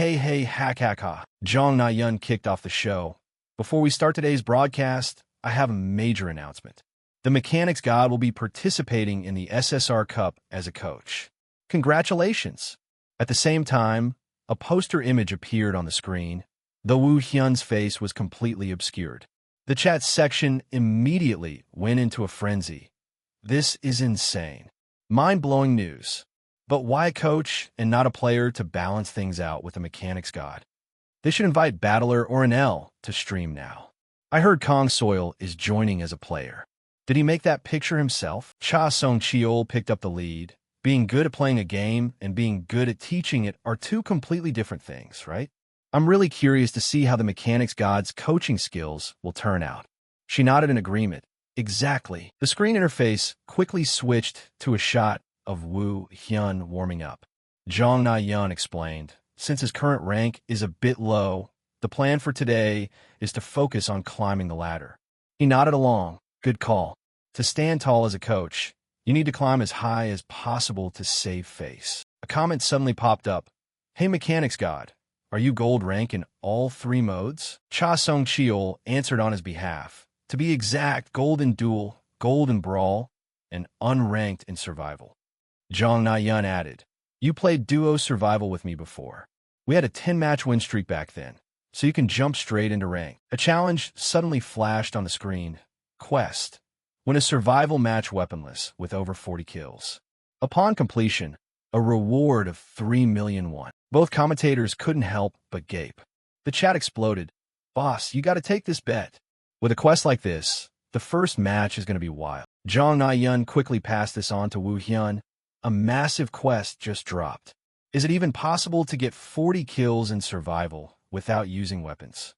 hack, ha. Jong Na-yeon kicked off the show. "Before we start today's broadcast, I have a major announcement. The Mechanics God will be participating in the SSR Cup as a coach. Congratulations. At the same time, a poster image appeared on the screen. Though Woo Hyun's face was completely obscured. The chat section immediately went into a frenzy. This is insane. Mind-blowing news. But why a coach and not a player to balance things out with a mechanics god? They should invite Battler or an L to stream now. I heard Kong Soil is joining as a player. Did he make that picture himself? Cha Song-cheol picked up the lead. Being good at playing a game and being good at teaching it are two completely different things, right? I'm really curious to see how the mechanics god's coaching skills will turn out. She nodded in agreement. Exactly. The screen interface quickly switched to a shot of Woo Hyun warming up. Jong Na-yeon explained, since his current rank is a bit low, the plan for today is to focus on climbing the ladder. He nodded along. Good call. To stand tall as a coach, you need to climb as high as possible to save face. A comment suddenly popped up. Hey mechanics god, are you gold rank in all 3 modes? Cha Song-cheol answered on his behalf. To be exact, gold in duel, gold in brawl, and unranked in survival. Jong Na-yeon added, you played duo survival with me before. We had a 10-match win streak back then, so you can jump straight into rank. A challenge suddenly flashed on the screen. Quest. Win a survival match weaponless with over 40 kills. Upon completion, a reward of 3 million won. Both commentators couldn't help but gape. The chat exploded. Boss, you gotta take this bet. With a quest like this, the first match is gonna be wild. Jong Na-yeon quickly passed this on to Woo Hyun. A massive quest just dropped. Is it even possible to get 40 kills in survival without using weapons?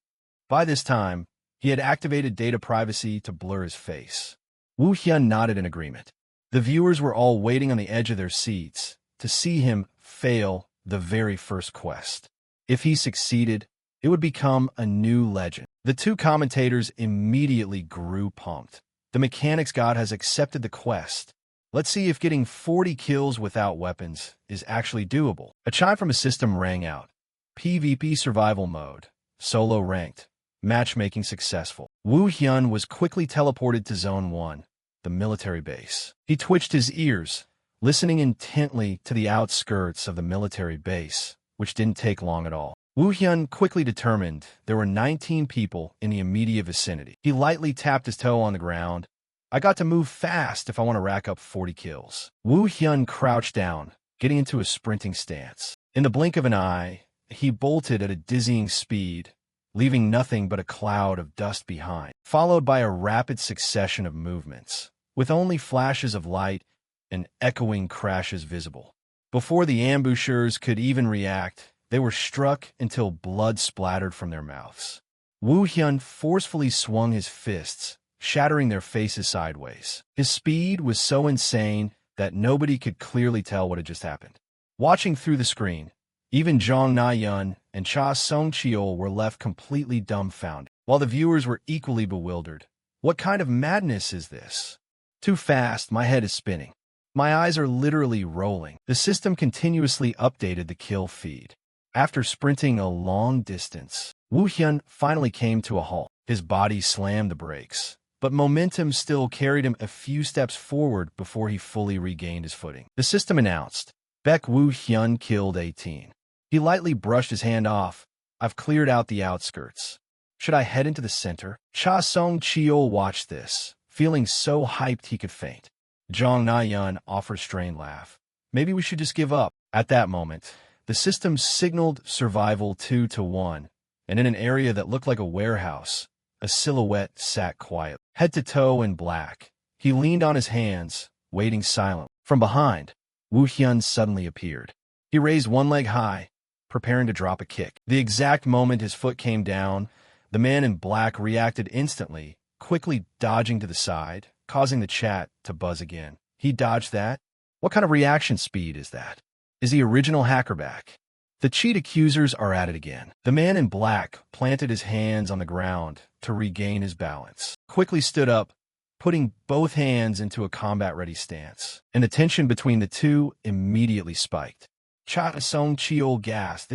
By this time, he had activated data privacy to blur his face. Woo Hyun nodded in agreement. The viewers were all waiting on the edge of their seats to see him fail the very first quest. If he succeeded, it would become a new legend. The two commentators immediately grew pumped. The mechanics god has accepted the quest. Let's see if getting 40 kills without weapons is actually doable. A chime from a system rang out. PvP survival mode. Solo ranked. Matchmaking successful. Woo Hyun was quickly teleported to Zone 1, the military base. He twitched his ears, listening intently to the outskirts of the military base, which didn't take long at all. Woo Hyun quickly determined there were 19 people in the immediate vicinity. He lightly tapped his toe on the ground. I got to move fast if I want to rack up 40 kills. Woo Hyun crouched down, getting into a sprinting stance. In the blink of an eye, he bolted at a dizzying speed, leaving nothing but a cloud of dust behind, followed by a rapid succession of movements, with only flashes of light and echoing crashes visible. Before the ambushers could even react, they were struck until blood splattered from their mouths. Woo Hyun forcefully swung his fists, shattering their faces sideways. His speed was so insane that nobody could clearly tell what had just happened. Watching through the screen, even Jong Na-yeon and Cha Song-cheol were left completely dumbfounded, while the viewers were equally bewildered. What kind of madness is this? Too fast, my head is spinning. My eyes are literally rolling. The system continuously updated the kill feed. After sprinting a long distance, Woo Hyun finally came to a halt. His body slammed the brakes, but momentum still carried him a few steps forward before he fully regained his footing. The system announced, Baek Woo Hyun killed 18. He lightly brushed his hand off. I've cleared out the outskirts. Should I head into the center? Cha Song-cheol watched this, feeling so hyped he could faint. Jong Na-yeon offered a strained laugh. Maybe we should just give up. At that moment, the system signaled survival 2-1, and in an area that looked like a warehouse, a silhouette sat quiet, head to toe in black. He leaned on his hands, waiting silent. From behind, Woo Hyun suddenly appeared. He raised one leg high, preparing to drop a kick. The exact moment his foot came down, the man in black reacted instantly, quickly dodging to the side, causing the chat to buzz again. He dodged that? What kind of reaction speed is that? Is the original hacker back? The cheat accusers are at it again. The man in black planted his hands on the ground to regain his balance, quickly stood up, putting both hands into a combat-ready stance, and the tension between the two immediately spiked. Cha Song-cheol gasped.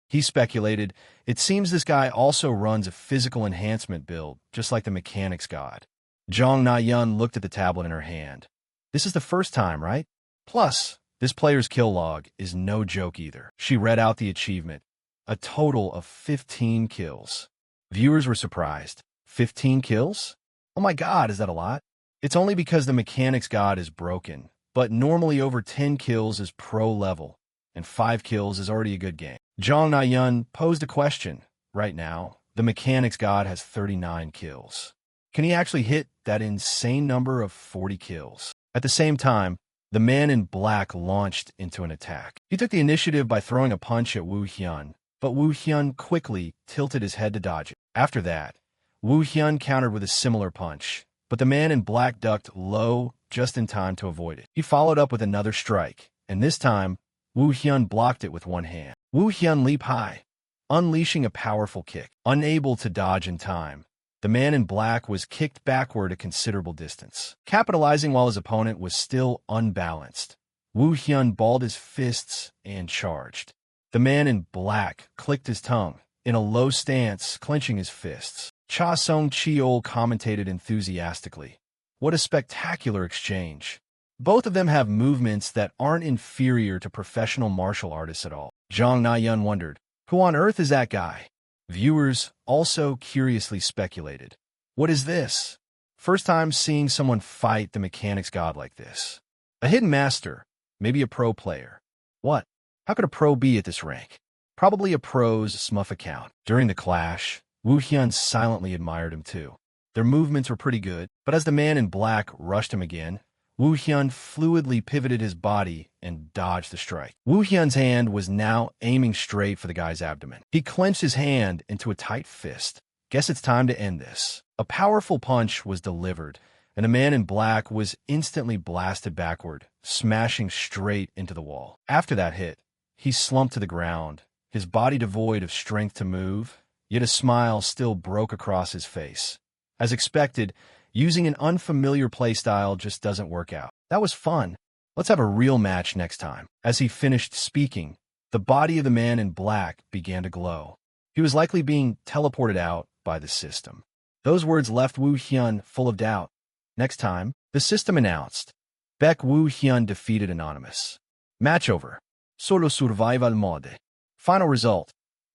He speculated, it seems this guy also runs a physical enhancement build, just like the mechanics god. Jong Na-yeon looked at the tablet in her hand. This is the first time, right? Plus, This player's kill log is no joke either. She read out the achievement. A total of 15 kills. Viewers were surprised. 15 kills? Oh my god, is that a lot? It's only because the mechanics god is broken, but normally over 10 kills is pro level, and 5 kills is already a good game. Jong Na-yun posed a question. Right now, the mechanics god has 39 kills. Can he actually hit that insane number of 40 kills? At the same time, the man in black launched into an attack. He took the initiative by throwing a punch at Woo Hyun, but Woo Hyun quickly tilted his head to dodge it. After that, Woo Hyun countered with a similar punch, but the man in black ducked low just in time to avoid it. He followed up with another strike, and this time, Woo Hyun blocked it with one hand. Woo Hyun leaped high, unleashing a powerful kick. Unable to dodge in time, the man in black was kicked backward a considerable distance. Capitalizing while his opponent was still unbalanced, Woo Hyun balled his fists and charged. The man in black clicked his tongue, in a low stance, clenching his fists. Cha Song-cheol commentated enthusiastically. What a spectacular exchange. Both of them have movements that aren't inferior to professional martial artists at all. Jong Na-yun wondered, who on earth is that guy? Viewers also curiously speculated. What is this? First time seeing someone fight the mechanics god like this. A hidden master, maybe a pro player. What? How could a pro be at this rank? Probably a pro's smuff account. During the clash, Woo Hyun silently admired him too. Their movements were pretty good, but as the man in black rushed him again, Woo Hyun fluidly pivoted his body and dodged the strike. Woo Hyun's hand was now aiming straight for the guy's abdomen. He clenched his hand into a tight fist. Guess it's time to end this. A powerful punch was delivered, and the man in black was instantly blasted backward, smashing straight into the wall. After that hit, he slumped to the ground, his body devoid of strength to move, yet a smile still broke across his face. As expected, using an unfamiliar playstyle just doesn't work out. That was fun. Let's have a real match next time. As he finished speaking, the body of the man in black began to glow. He was likely being teleported out by the system. Those words left Woo Hyun full of doubt. Next time, the system announced, Baek Woo Hyun defeated Anonymous. Match over. Solo survival mode. Final result.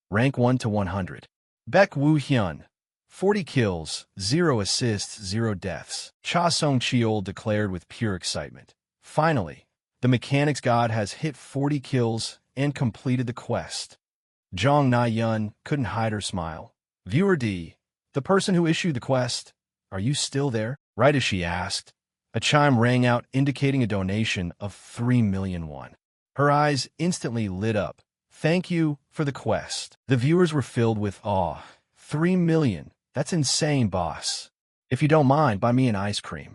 Rank 1 to 100. Baek Woo Hyun. 40 kills, 0 assists, 0 deaths. Cha Song-cheol declared with pure excitement. Finally, the mechanics god has hit 40 kills and completed the quest. Jong Na-yun couldn't hide her smile. Viewer D, the person who issued the quest, are you still there? Right as she asked, a chime rang out indicating a donation of 3 million won. Her eyes instantly lit up. Thank you for the quest. The viewers were filled with awe. 3 million. That's insane, boss. If you don't mind, buy me an ice cream.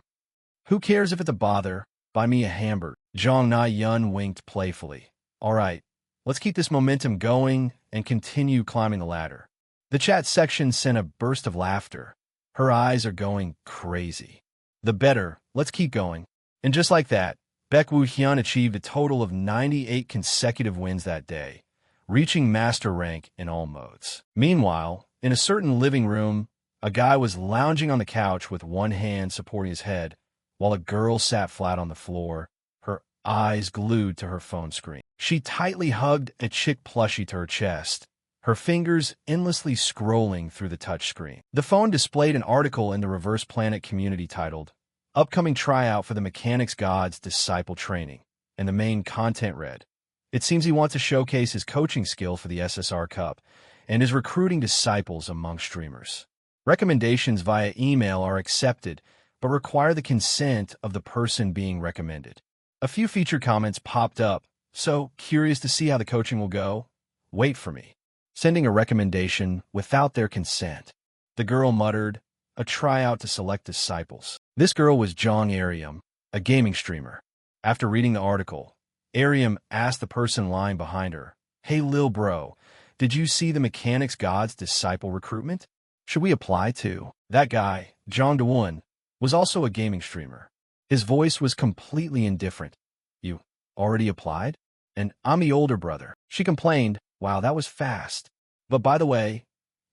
Who cares if it's a bother? Buy me a hamburger. Jong Na-yun winked playfully. All right, let's keep this momentum going and continue climbing the ladder. The chat section sent a burst of laughter. Her eyes are going crazy. The better, let's keep going. And just like that, Baek Woo Hyun achieved a total of 98 consecutive wins that day, reaching master rank in all modes. Meanwhile, in a certain living room, a guy was lounging on the couch with one hand supporting his head, while a girl sat flat on the floor, her eyes glued to her phone screen. She tightly hugged a chick plushie to her chest, her fingers endlessly scrolling through the touchscreen. The phone displayed an article in the Reverse Planet community titled, Upcoming Tryout for the Mechanics God's Disciple Training, and the main content read, It seems he wants to showcase his coaching skill for the SSR Cup, and is recruiting disciples among streamers. Recommendations via email are accepted, but require the consent of the person being recommended. A few featured comments popped up, so curious to see how the coaching will go? Wait for me. Sending a recommendation without their consent. The girl muttered, a tryout to select disciples. This girl was Jong Arium, a gaming streamer. After reading the article, Arium asked the person lying behind her, Hey lil bro, did you see the Mechanics God's disciple recruitment? Should we apply to? That guy, Jong Da-won, was also a gaming streamer. His voice was completely indifferent. You already applied? And I'm the older brother. She complained, wow, that was fast. But by the way,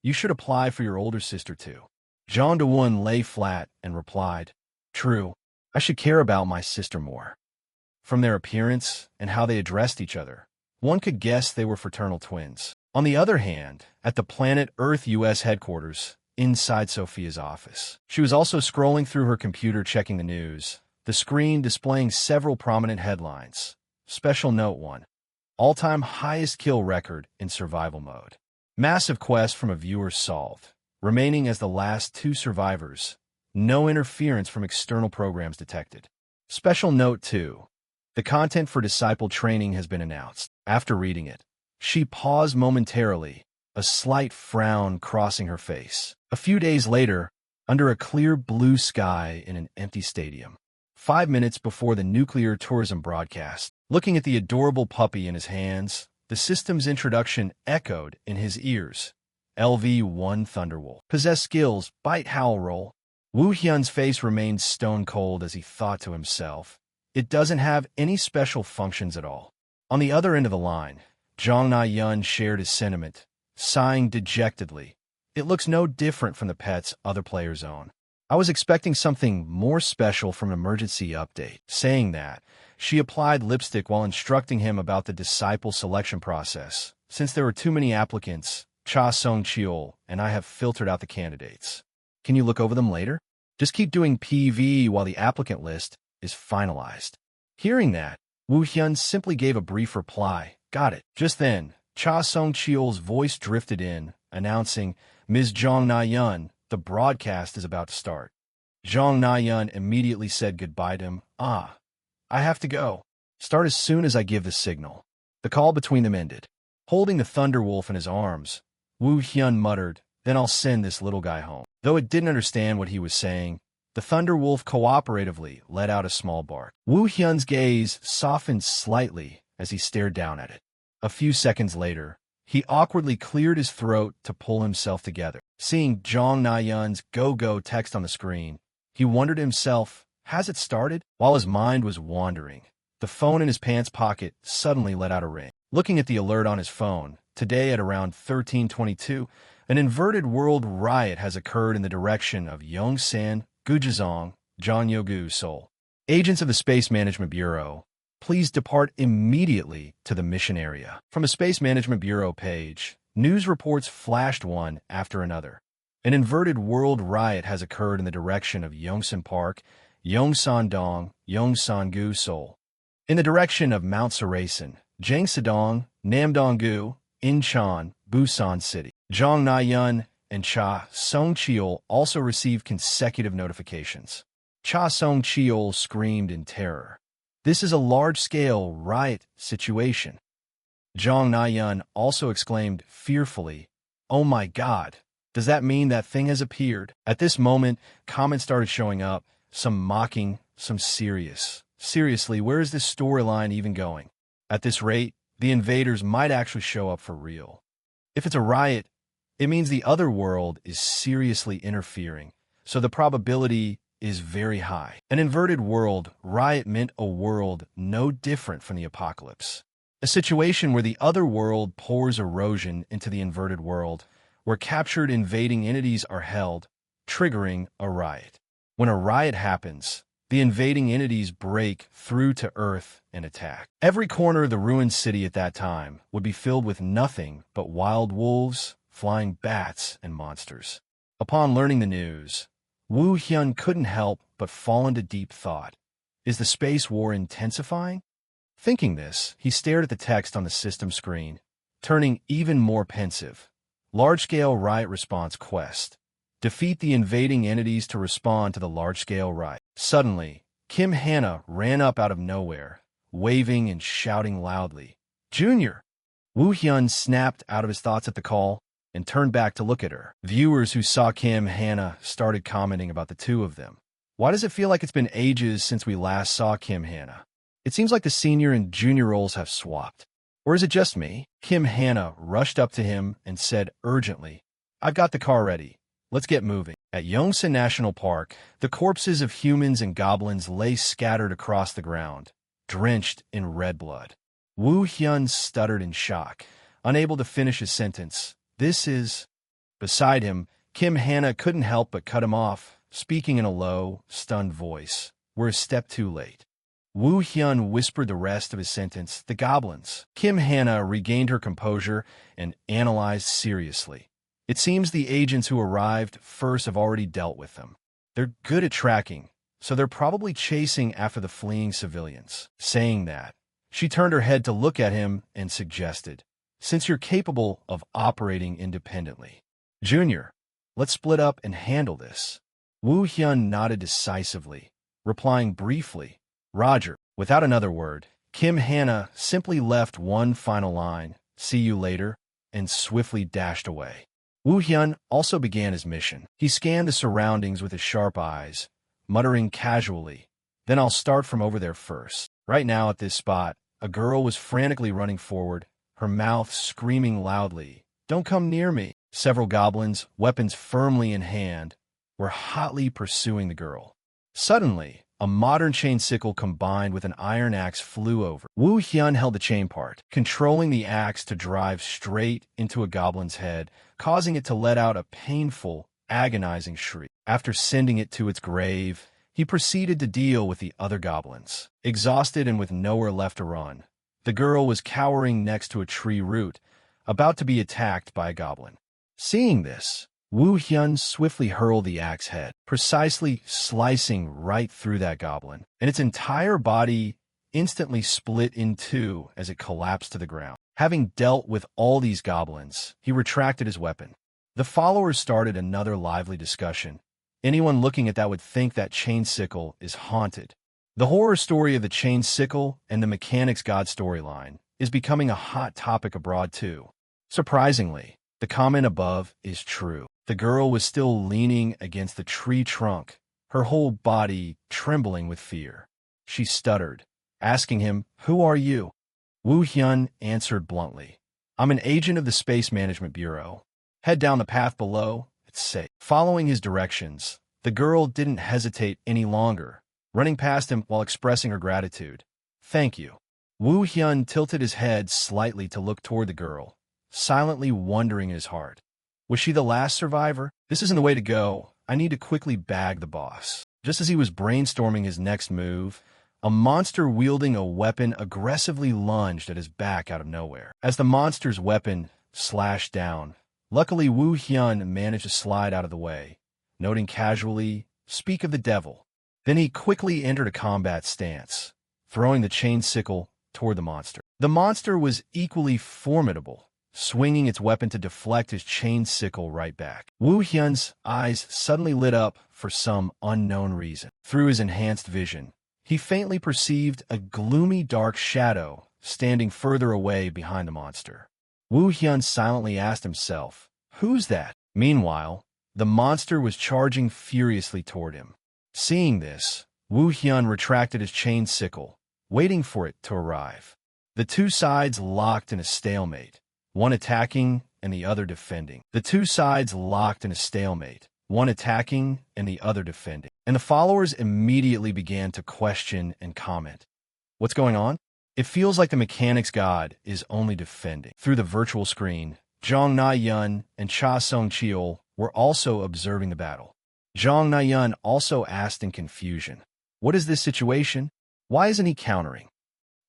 you should apply for your older sister too. Jong Da-won lay flat and replied, True, I should care about my sister more. From their appearance and how they addressed each other, one could guess they were fraternal twins. On the other hand, at the Planet Earth U.S. headquarters, inside Sophia's office, she was also scrolling through her computer checking the news, the screen displaying several prominent headlines. Special Note 1. All-time highest kill record in survival mode. Massive quest from a viewer solved. Remaining as the last 2 survivors. No interference from external programs detected. Special Note 2. The content for Disciple training has been announced. After reading it, she paused momentarily, a slight frown crossing her face. A few days later, under a clear blue sky in an empty stadium, 5 minutes before the nuclear tourism broadcast, looking at the adorable puppy in his hands, the system's introduction echoed in his ears. LV-1 Thunderwolf. Possess skills, bite, howl, roll. Woo Hyun's face remained stone cold as he thought to himself, it doesn't have any special functions at all. On the other end of the line, Jong Na-yeon shared his sentiment, sighing dejectedly. It looks no different from the pets other players own. I was expecting something more special from an emergency update. Saying that, she applied lipstick while instructing him about the disciple selection process. Since there were too many applicants, Cha Song-cheol and I have filtered out the candidates. Can you look over them later? Just keep doing PV while the applicant list is finalized. Hearing that, Woo Hyun simply gave a brief reply, got it. Just then, Cha Song-cheol's voice drifted in, announcing, Ms. Jong Na-yeon, the broadcast is about to start. Jong Na-yeon immediately said goodbye to him. I have to go. Start as soon as I give the signal. The call between them ended. Holding the Thunderwolf in his arms, Woo Hyun muttered, then I'll send this little guy home. Though it didn't understand what he was saying, the Thunderwolf cooperatively let out a small bark. Woo Hyun's gaze softened slightly as he stared down at it. A few seconds later, he awkwardly cleared his throat to pull himself together. Seeing Jong Na-yeon's go-go text on the screen, he wondered to himself, has it started? While his mind was wandering, the phone in his pants pocket suddenly let out a ring. Looking at the alert on his phone, today at around 13:22, an inverted world riot has occurred in the direction of Yongsan, Gujazong, Jeonnyogu, Seoul. Agents of the Space Management Bureau, please depart immediately to the mission area. From a Space Management Bureau page, news reports flashed one after another. An inverted world riot has occurred in the direction of Yongsan Park, Yongsan-dong, Yongsan-gu, Seoul. In the direction of Mount Sarasan, Jangsa-dong, Namdong-gu, Incheon, Busan City. Jong Na-yeon and Cha Song-cheol also received consecutive notifications. Cha Song-cheol screamed in terror. This is a large-scale riot situation. Jong Na-yeon also exclaimed fearfully, oh my god, does that mean that thing has appeared? At this moment, comments started showing up, some mocking, some serious. Seriously, where is this storyline even going? At this rate, the invaders might actually show up for real. If it's a riot, it means the other world is seriously interfering, so the probability is very high. An inverted world riot meant a world no different from the apocalypse. A situation where the other world pours erosion into the inverted world, where captured invading entities are held, triggering a riot. When a riot happens, the invading entities break through to Earth and attack. Every corner of the ruined city at that time would be filled with nothing but wild wolves, flying bats, and monsters. Upon learning the news, Woo Hyun couldn't help but fall into deep thought. Is the space war intensifying? Thinking this, he stared at the text on the system screen, turning even more pensive. Large-scale riot response quest. Defeat the invading entities to respond to the large-scale riot. Suddenly, Kim Hannah ran up out of nowhere, waving and shouting loudly. Junior! Woo Hyun snapped out of his thoughts at the call and turned back to look at her. Viewers who saw Kim Hannah started commenting about the two of them. Why does it feel like it's been ages since we last saw Kim Hannah? It seems like the senior and junior roles have swapped. Or is it just me? Kim Hannah rushed up to him and said urgently, I've got the car ready. Let's get moving. At Yongsan National Park, the corpses of humans and goblins lay scattered across the ground, drenched in red blood. Woo Hyun stuttered in shock, unable to finish his sentence. This is... Beside him, Kim Hannah couldn't help but cut him off, speaking in a low, stunned voice. We're a step too late. Woo Hyun whispered the rest of his sentence. The goblins. Kim Hannah regained her composure and analyzed seriously. It seems the agents who arrived first have already dealt with them. They're good at tracking, so they're probably chasing after the fleeing civilians. Saying that, she turned her head to look at him and suggested, since you're capable of operating independently, Junior, let's split up and handle this. Woo Hyun nodded decisively, replying briefly, Roger. Without another word, Kim Hannah simply left one final line, see you later, and swiftly dashed away. Woo Hyun also began his mission. He scanned the surroundings with his sharp eyes, muttering casually, then I'll start from over there first. Right now at this spot, a girl was frantically running forward, her mouth screaming loudly, Don't come near me. Several goblins, weapons firmly in hand, were hotly pursuing the girl. Suddenly, a modern chain sickle combined with an iron axe flew over. Woo Hyun held the chain part, controlling the axe to drive straight into a goblin's head, causing it to let out a painful, agonizing shriek. After sending it to its grave, he proceeded to deal with the other goblins. Exhausted and with nowhere left to run, the girl was cowering next to a tree root, about to be attacked by a goblin. Seeing this, Woo Hyun swiftly hurled the axe head, precisely slicing right through that goblin, and its entire body instantly split in two as it collapsed to the ground. Having dealt with all these goblins, he retracted his weapon. The followers started another lively discussion. Anyone looking at that would think that chain sickle is haunted. The horror story of the chain sickle and the mechanics god storyline is becoming a hot topic abroad too. Surprisingly, the comment above is true. The girl was still leaning against the tree trunk, her whole body trembling with fear. She stuttered, asking him, Who are you? Woo Hyun answered bluntly, I'm an agent of the Space Management Bureau. Head down the path below, it's safe. Following his directions, the girl didn't hesitate any longer, running past him while expressing her gratitude. Thank you. Woo Hyun tilted his head slightly to look toward the girl, silently wondering in his heart. Was she the last survivor? This isn't the way to go. I need to quickly bag the boss. Just as he was brainstorming his next move, a monster wielding a weapon aggressively lunged at his back out of nowhere. As the monster's weapon slashed down, luckily Woo Hyun managed to slide out of the way, noting casually, Speak of the devil. Then he quickly entered a combat stance, throwing the chain sickle toward the monster. The monster was equally formidable, swinging its weapon to deflect his chain sickle right back. Woo Hyun's eyes suddenly lit up for some unknown reason. Through his enhanced vision, he faintly perceived a gloomy dark shadow standing further away behind the monster. Woo Hyun silently asked himself, Who's that? Meanwhile, the monster was charging furiously toward him. Seeing this, Woo Hyun retracted his chain sickle, waiting for it to arrive. The two sides locked in a stalemate, one attacking and the other defending. The two sides locked in a stalemate, one attacking and the other defending. And the followers immediately began to question and comment. What's going on? It feels like the mechanics god is only defending. Through the virtual screen, Jong Na-yeon and Cha Song-cheol were also observing the battle. Jong Na-yeon also asked in confusion, What is this situation? Why isn't he countering?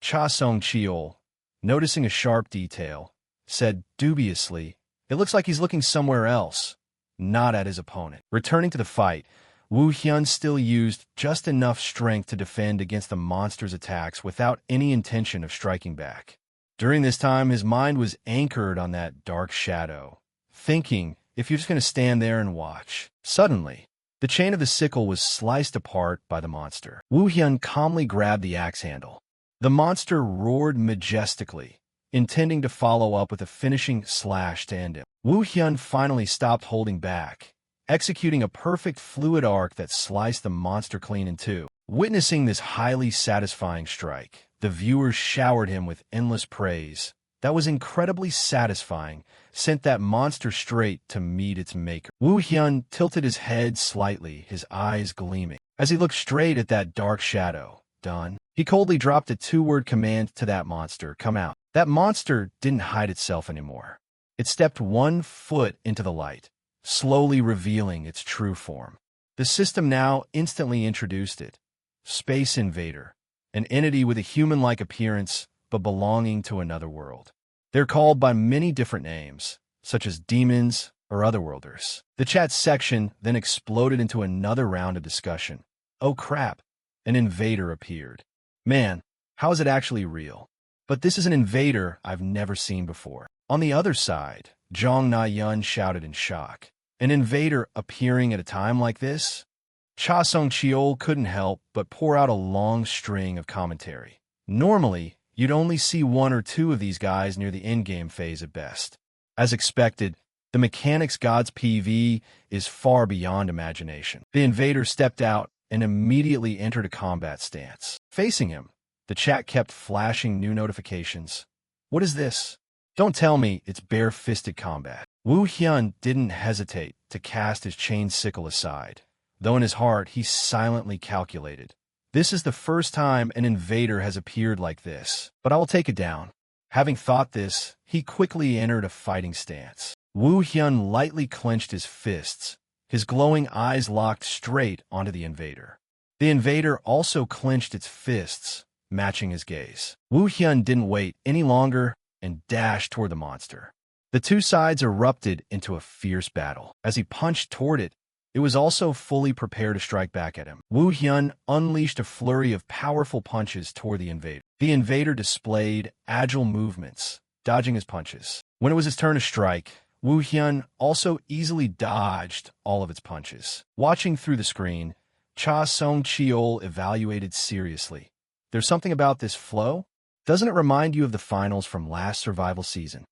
Cha Song-cheol, noticing a sharp detail, said dubiously, It looks like he's looking somewhere else, not at his opponent. Returning to the fight, Woo Hyun still used just enough strength to defend against the monster's attacks without any intention of striking back. During this time, his mind was anchored on that dark shadow, thinking, if you're just going to stand there and watch. Suddenly, the chain of the sickle was sliced apart by the monster. Woo Hyun calmly grabbed the axe handle. The monster roared majestically, intending to follow up with a finishing slash to end him. Woo Hyun finally stopped holding back, executing a perfect fluid arc that sliced the monster clean in two. Witnessing this highly satisfying strike, the viewers showered him with endless praise. That was incredibly satisfying, sent that monster straight to meet its maker. Woo Hyun tilted his head slightly, his eyes gleaming. As he looked straight at that dark shadow, done, he coldly dropped a two-word command to that monster, come out. That monster didn't hide itself anymore. It stepped 1 foot into the light, slowly revealing its true form. The system now instantly introduced it. Space Invader, an entity with a human-like appearance but belonging to another world. They're called by many different names, such as demons or otherworlders. The chat section then exploded into another round of discussion. Oh crap, an invader appeared. Man, how is it actually real? But this is an invader I've never seen before. On the other side, Jong Na-yun shouted in shock. An invader appearing at a time like this? Cha Song-cheol couldn't help but pour out a long string of commentary. Normally, you'd only see one or two of these guys near the endgame phase at best. As expected, the mechanics god's PV is far beyond imagination. The invader stepped out and immediately entered a combat stance. Facing him, the chat kept flashing new notifications. What is this? Don't tell me it's bare-fisted combat. Woo Hyun didn't hesitate to cast his chain sickle aside, though in his heart he silently calculated. This is the first time an invader has appeared like this, but I will take it down. Having thought this, he quickly entered a fighting stance. Woo Hyun lightly clenched his fists, his glowing eyes locked straight onto the invader. The invader also clenched its fists, matching his gaze. Woo Hyun didn't wait any longer and dashed toward the monster. The two sides erupted into a fierce battle. As he punched toward it, it was also fully prepared to strike back at him. Woo Hyun unleashed a flurry of powerful punches toward the invader. The invader displayed agile movements, dodging his punches. When it was his turn to strike, Woo Hyun also easily dodged all of its punches. Watching through the screen, Cha Song-cheol evaluated seriously. There's something about this flow? Doesn't it remind you of the finals from last survival season?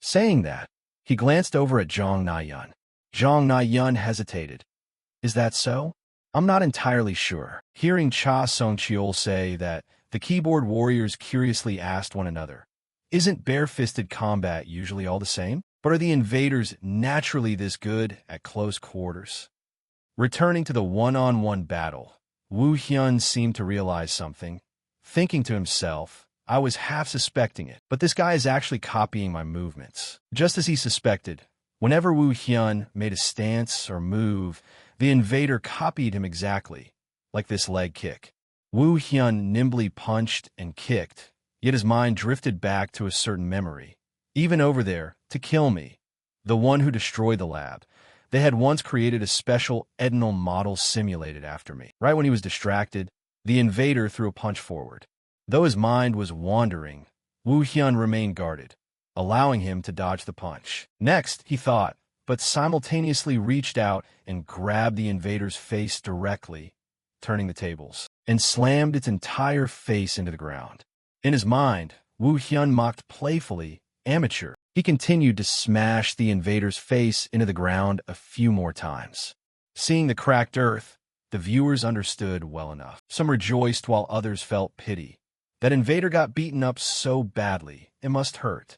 Saying that, he glanced over at Jong Na-yun. Jong Na-yun hesitated. Is that so? I'm not entirely sure. Hearing Cha Song-cheol say that, the keyboard warriors curiously asked one another, isn't bare-fisted combat usually all the same? But are the invaders naturally this good at close quarters? Returning to the one-on-one battle, Woo Hyun seemed to realize something. Thinking to himself, I was half suspecting it, but this guy is actually copying my movements. Just as he suspected, whenever Woo Hyun made a stance or move, the invader copied him exactly, like this leg kick. Woo Hyun nimbly punched and kicked, yet his mind drifted back to a certain memory. Even over there, to kill me, the one who destroyed the lab, they had once created a special Edinal model simulated after me. Right when he was distracted, the invader threw a punch forward. Though his mind was wandering, Woo Hyun remained guarded, allowing him to dodge the punch. Next, he thought, but simultaneously reached out and grabbed the invader's face directly, turning the tables, and slammed its entire face into the ground. In his mind, Woo Hyun mocked playfully, amateur. He continued to smash the invader's face into the ground a few more times. Seeing the cracked earth, the viewers understood well enough. Some rejoiced while others felt pity. That invader got beaten up so badly, it must hurt.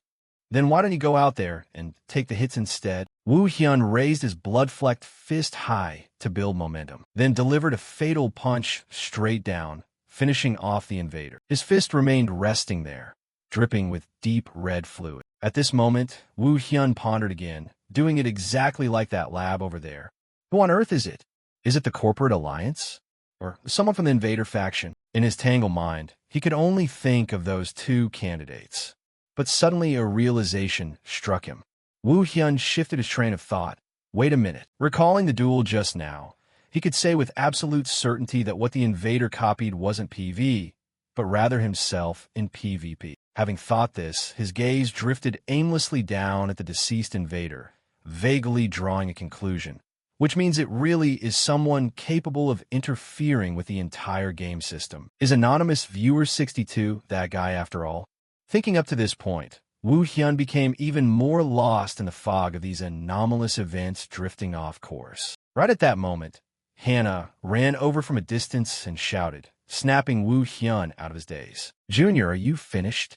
Then why don't you go out there and take the hits instead? Woo Hyun raised his blood-flecked fist high to build momentum, then delivered a fatal punch straight down, finishing off the invader. His fist remained resting there, dripping with deep red fluid. At this moment, Woo Hyun pondered again, doing it exactly like that lab over there. Who on earth is it? Is it the Corporate Alliance? Or someone from the invader faction? In his tangled mind, he could only think of those two candidates. But suddenly a realization struck him. Woo Hyun shifted his train of thought. Wait a minute. Recalling the duel just now, he could say with absolute certainty that what the invader copied wasn't PV, but rather himself in PvP. Having thought this, his gaze drifted aimlessly down at the deceased invader, vaguely drawing a conclusion, which means it really is someone capable of interfering with the entire game system. Is Anonymous Viewer 62 that guy after all? Thinking up to this point, Woo Hyun became even more lost in the fog of these anomalous events drifting off course. Right at that moment, Hannah ran over from a distance and shouted, snapping Woo Hyun out of his daze. Junior, are you finished?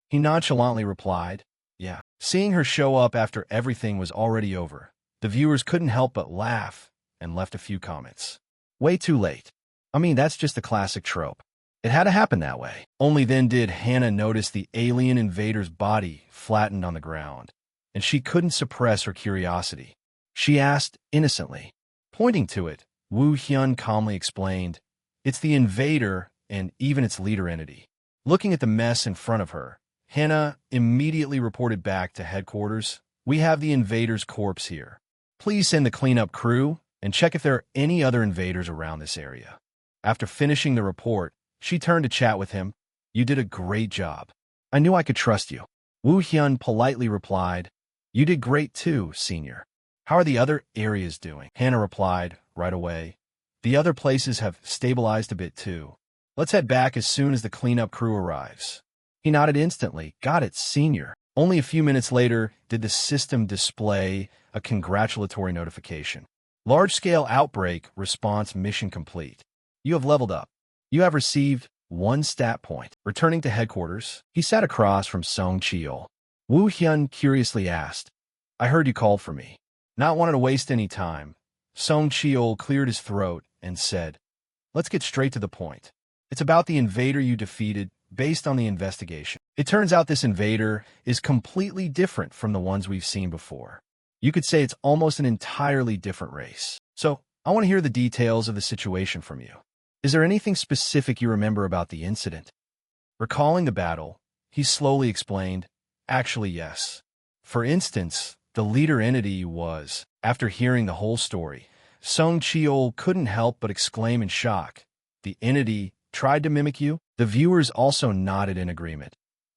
He nonchalantly replied, yeah. Seeing her show up after everything was already over, the viewers couldn't help but laugh and left a few comments. Way too late. I mean, that's just a classic trope. It had to happen that way. Only then did Hannah notice the alien invader's body flattened on the ground, and she couldn't suppress her curiosity. She asked innocently. Pointing to it, Woo Hyun calmly explained, it's the invader and even its leader entity. Looking at the mess in front of her, Hannah immediately reported back to headquarters, "We have the invader's corpse here. Please send the cleanup crew and check if there are any other invaders around this area." After finishing the report, she turned to chat with him. "You did a great job. I knew I could trust you." Woo Hyun politely replied, "You did great too, senior. How are the other areas doing?" Hannah replied right away, "The other places have stabilized a bit too. Let's head back as soon as the cleanup crew arrives." He nodded instantly. "Got it, senior." Only a few minutes later did the system display a congratulatory notification. Large-scale outbreak response mission complete. You have leveled up. You have received 1 stat point. Returning to headquarters, he sat across from Song Cheol. Woo Hyun curiously asked, "I heard you called for me." Not wanting to waste any time, Song Cheol cleared his throat and said, "Let's get straight to the point. It's about the invader you defeated based on the investigation. It turns out this invader is completely different from the ones we've seen before. You could say it's almost an entirely different race. So I want to hear the details of the situation from you. Is there anything specific you remember about the incident?" Recalling the battle, he slowly explained, "Actually, yes. For instance, the leader entity was..." After hearing the whole story, Song Cheol couldn't help but exclaim in shock, "The entity tried to mimic you?" The viewers also nodded in agreement.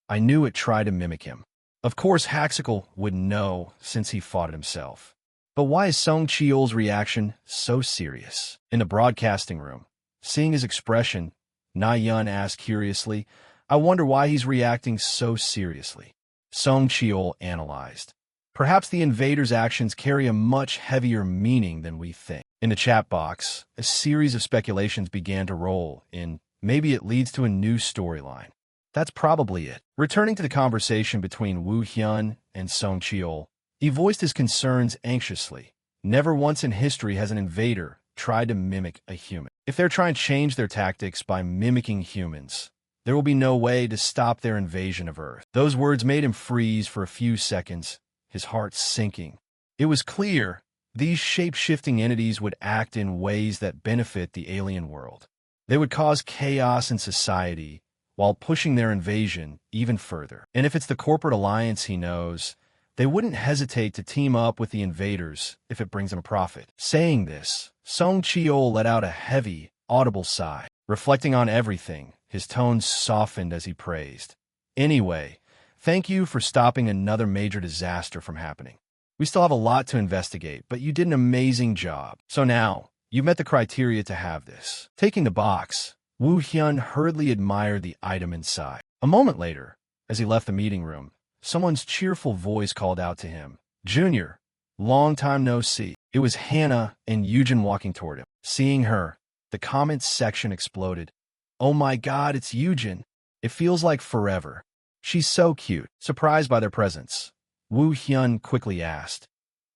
"I knew it tried to mimic him." Of course, Haxical would know since he fought it himself. But why is Song Cheol's reaction so serious? In the broadcasting room, seeing his expression, Na Yun asked curiously, "I wonder why he's reacting so seriously." Song Cheol analyzed, "Perhaps the invader's actions carry a much heavier meaning than we think." In the chat box, a series of speculations began to roll in. Maybe it leads to a new storyline. That's probably it. Returning to the conversation between Woo Hyun and Song Cheol, he voiced his concerns anxiously. Never once in history has an invader tried to mimic a human. If they're trying to change their tactics by mimicking humans, there will be no way to stop their invasion of Earth. Those words made him freeze for a few seconds, his heart sinking. It was clear these shape-shifting entities would act in ways that benefit the alien world. They would cause chaos in society while pushing their invasion even further. And if it's the corporate alliance he knows, they wouldn't hesitate to team up with the invaders if it brings them a profit. Saying this, Song Cheol let out a heavy, audible sigh. Reflecting on everything, his tone softened as he praised, "Anyway, thank you for stopping another major disaster from happening. We still have a lot to investigate, but you did an amazing job. So now, you've met the criteria to have this." Taking the box, Woo Hyun hurriedly admired the item inside. A moment later, as he left the meeting room, someone's cheerful voice called out to him, "Junior, long time no see." It was Hannah and Eugen walking toward him. Seeing her, the comments section exploded. "Oh my god, it's Eugen. It feels like forever. She's so cute." Surprised by their presence, Woo Hyun quickly asked,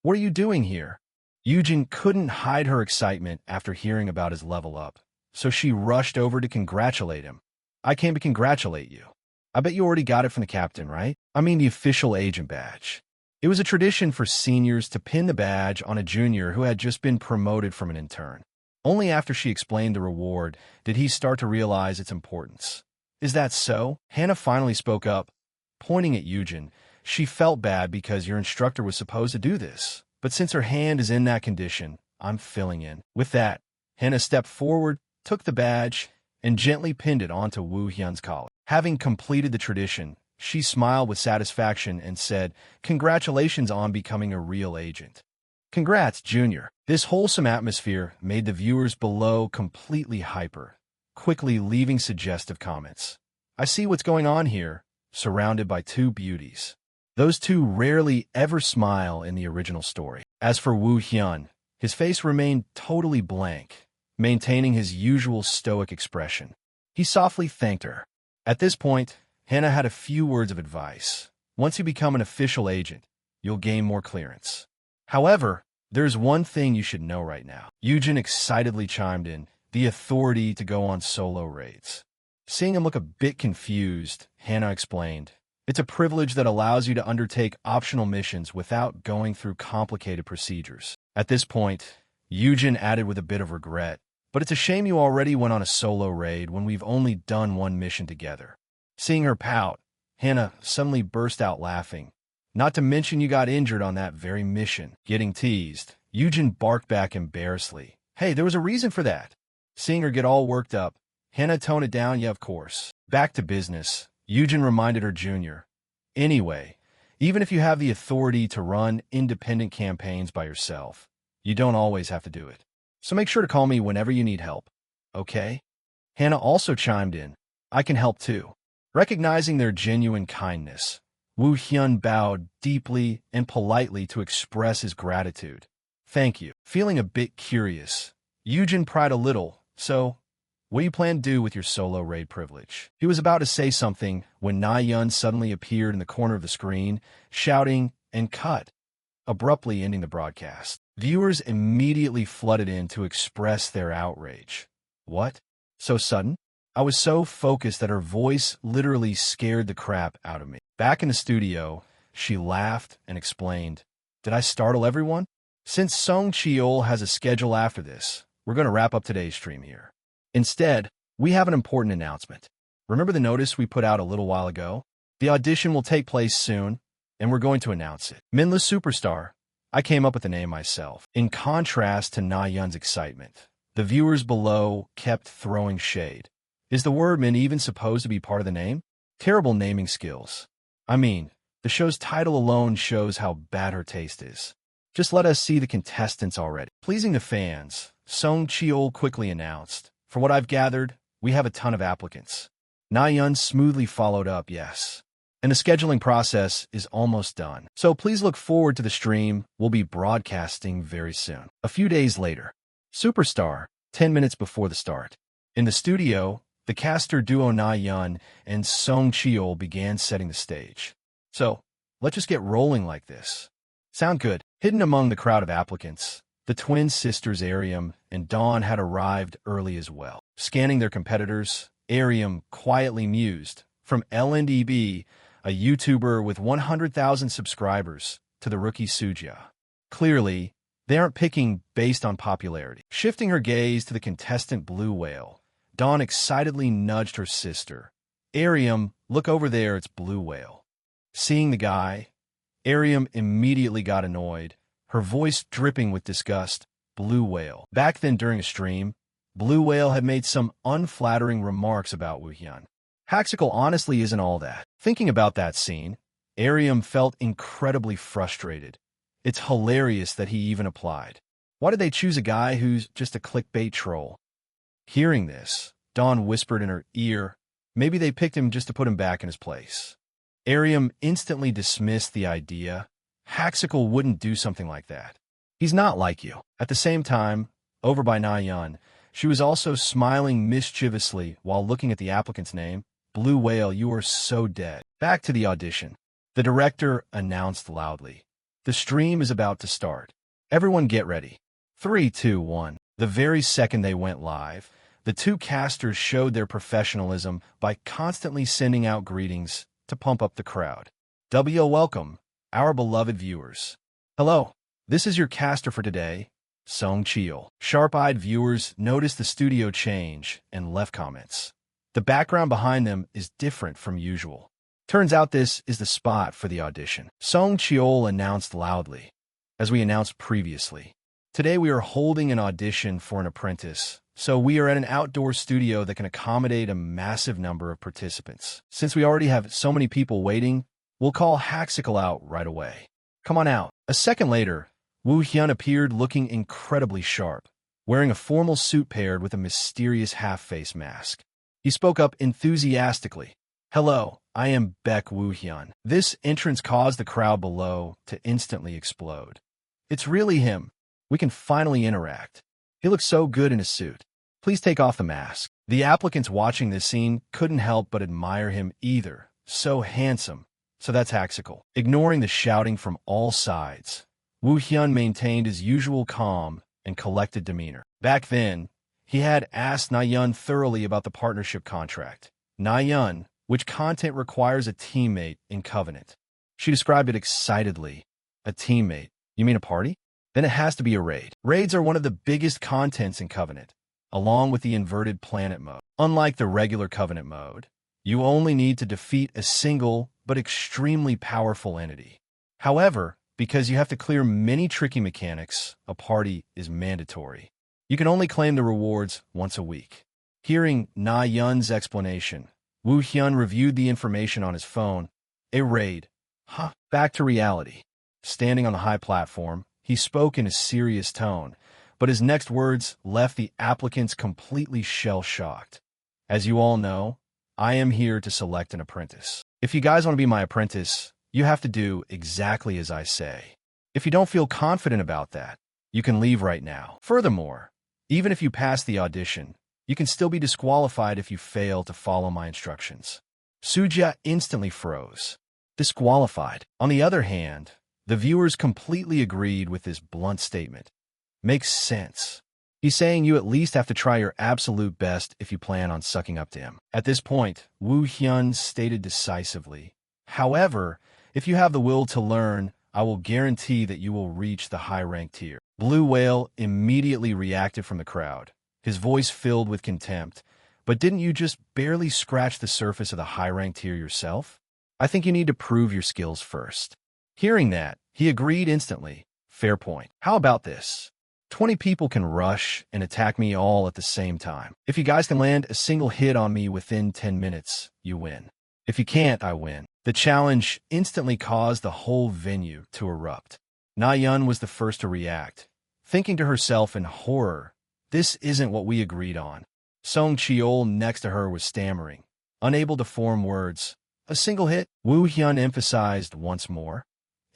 "What are you doing here?" Eugen couldn't hide her excitement after hearing about his level up, so she rushed over to congratulate him. "I came to congratulate you. I bet you already got it from the captain, right? I mean the official agent badge." It was a tradition for seniors to pin the badge on a junior who had just been promoted from an intern. Only after she explained the reward did he start to realize its importance. "Is that so?" Hannah finally spoke up, pointing at Eugen. She felt bad because your instructor was supposed to do this, but since her hand is in that condition, I'm filling in. With that, Hannah stepped forward, took the badge, and gently pinned it onto Woo Hyun's collar. Having completed the tradition, she smiled with satisfaction and said, "Congratulations on becoming a real agent." "Congrats, Junior." This wholesome atmosphere made the viewers below completely hyper, quickly leaving suggestive comments. "I see what's going on here," surrounded by two beauties. Those two rarely ever smile in the original story. As for Woo Hyun, his face remained totally blank, maintaining his usual stoic expression. He softly thanked her. At this point, Hannah had a few words of advice. Once you become an official agent, you'll gain more clearance. However, there's one thing you should know right now. Eugen excitedly chimed in, the authority to go on solo raids. Seeing him look a bit confused, Hannah explained, "It's a privilege that allows you to undertake optional missions without going through complicated procedures." At this point, Eugen added with a bit of regret, But it's a shame you already went on a solo raid when we've only done one mission together. Seeing her pout, Hannah suddenly burst out laughing. Not to mention you got injured on that very mission. Getting teased, Eugen barked back embarrassedly. Hey, there was a reason for that. Seeing her get all worked up, Hannah toned it down. Yeah, of course. Back to business, Eugen reminded her junior. Anyway, even if you have the authority to run independent campaigns by yourself, you don't always have to do it. So make sure to call me whenever you need help. Okay? Hannah also chimed in. I can help too. Recognizing their genuine kindness, Woo Hyun bowed deeply and politely to express his gratitude. Thank you. Feeling a bit curious, Eugen pried a little. So, what do you plan to do with your solo raid privilege? He was about to say something when Na-yeon suddenly appeared in the corner of the screen, shouting, and cut, abruptly ending the broadcast. Viewers immediately flooded in to express their outrage. What? So sudden? I was so focused that her voice literally scared the crap out of me. Back in the studio, she laughed and explained, Did I startle everyone? Since Song Cheol has a schedule after this, we're going to wrap up today's stream here. Instead, we have an important announcement. Remember the notice we put out a little while ago? The audition will take place soon, and we're going to announce it. Minla Superstar. I came up with the name myself. In contrast to Na-yeon's excitement, the viewers below kept throwing shade. Is the word Min even supposed to be part of the name? Terrible naming skills. I mean, the show's title alone shows how bad her taste is. Just let us see the contestants already. Pleasing the fans, Song Cheol quickly announced, From what I've gathered, we have a ton of applicants. Na-yeon smoothly followed up, yes. And the scheduling process is almost done. So please look forward to the stream we'll be broadcasting very soon. A few days later, Superstar, 10 minutes before the start. In the studio, the caster duo Na-yeon and Song Cheol began setting the stage. So, let's just get rolling like this. Sound good? Hidden among the crowd of applicants, the twin sisters Ariam and Dawn had arrived early as well. Scanning their competitors, Ariam quietly mused, from LNDB, a YouTuber with 100,000 subscribers, to the rookie Suja. Clearly, they aren't picking based on popularity. Shifting her gaze to the contestant Blue Whale, Dawn excitedly nudged her sister. Ariam, look over there, it's Blue Whale. Seeing the guy, Ariam immediately got annoyed, her voice dripping with disgust. Blue Whale. Back then during a stream, Blue Whale had made some unflattering remarks about Woo Hyun. Haxical honestly isn't all that. Thinking about that scene, Ariam felt incredibly frustrated. It's hilarious that he even applied. Why did they choose a guy who's just a clickbait troll? Hearing this, Dawn whispered in her ear, maybe they picked him just to put him back in his place. Ariam instantly dismissed the idea. Haxical wouldn't do something like that. He's not like you. At the same time, over by Na-yeon, she was also smiling mischievously while looking at the applicant's name. Blue Whale, you are so dead. Back to the audition. The director announced loudly. The stream is about to start. Everyone get ready. 3, 2, 1. The very second they went live, the two casters showed their professionalism by constantly sending out greetings to pump up the crowd. Welcome, our beloved viewers. Hello, this is your caster for today, Song Cheol. Sharp-eyed viewers noticed the studio change and left comments. The background behind them is different from usual. Turns out this is the spot for the audition. Song Cheol announced loudly. As we announced previously, today we are holding an audition for an apprentice, so we are at an outdoor studio that can accommodate a massive number of participants. Since we already have so many people waiting, we'll call Haxical out right away. Come on out. A second later, Woo Hyun appeared looking incredibly sharp, wearing a formal suit paired with a mysterious half-face mask. He spoke up enthusiastically. Hello, I am Baek Woo Hyun. This entrance caused the crowd below to instantly explode. It's really him. We can finally interact. He looks so good in his suit. Please take off the mask. The applicants watching this scene couldn't help but admire him either. So handsome. So that's Haxical. Ignoring the shouting from all sides, Woo Hyun maintained his usual calm and collected demeanor. Back then, he had asked Na-yeon thoroughly about the partnership contract. Na-yeon, which content requires a teammate in Covenant. She described it excitedly. A teammate? You mean a party? Then it has to be a raid. Raids are one of the biggest contents in Covenant. along with the inverted planet mode. Unlike the regular Covenant mode, you only need to defeat a single but extremely powerful entity. However, because you have to clear many tricky mechanics, a party is mandatory. You can only claim the rewards once a week. Hearing Na Yun's explanation, Wu Hyun reviewed the information on his phone. A raid. Back to reality. Standing on the high platform, he spoke in a serious tone, but his next words left the applicants completely shell-shocked. As you all know, I am here to select an apprentice. If you guys want to be my apprentice, you have to do exactly as I say. If you don't feel confident about that, you can leave right now. Furthermore, even if you pass the audition, you can still be disqualified if you fail to follow my instructions. Sujia instantly froze. Disqualified. On the other hand, the viewers completely agreed with this blunt statement. Makes sense. He's saying you at least have to try your absolute best if you plan on sucking up to him. At this point, Wu Hyun stated decisively, however, if you have the will to learn, I will guarantee that you will reach the high-rank tier. Blue Whale immediately reacted from the crowd, his voice filled with contempt. But didn't you just barely scratch the surface of the high-rank tier yourself? I think you need to prove your skills first. Hearing that, he agreed instantly. Fair point. How about this? 20 people can rush and attack me all at the same time. If you guys can land a single hit on me within 10 minutes, you win. If you can't, I win. The challenge instantly caused the whole venue to erupt. Na Yun was the first to react, thinking to herself in horror, this isn't what we agreed on. Song Cheol next to her was stammering, unable to form words. A single hit? Wu Hyun emphasized once more.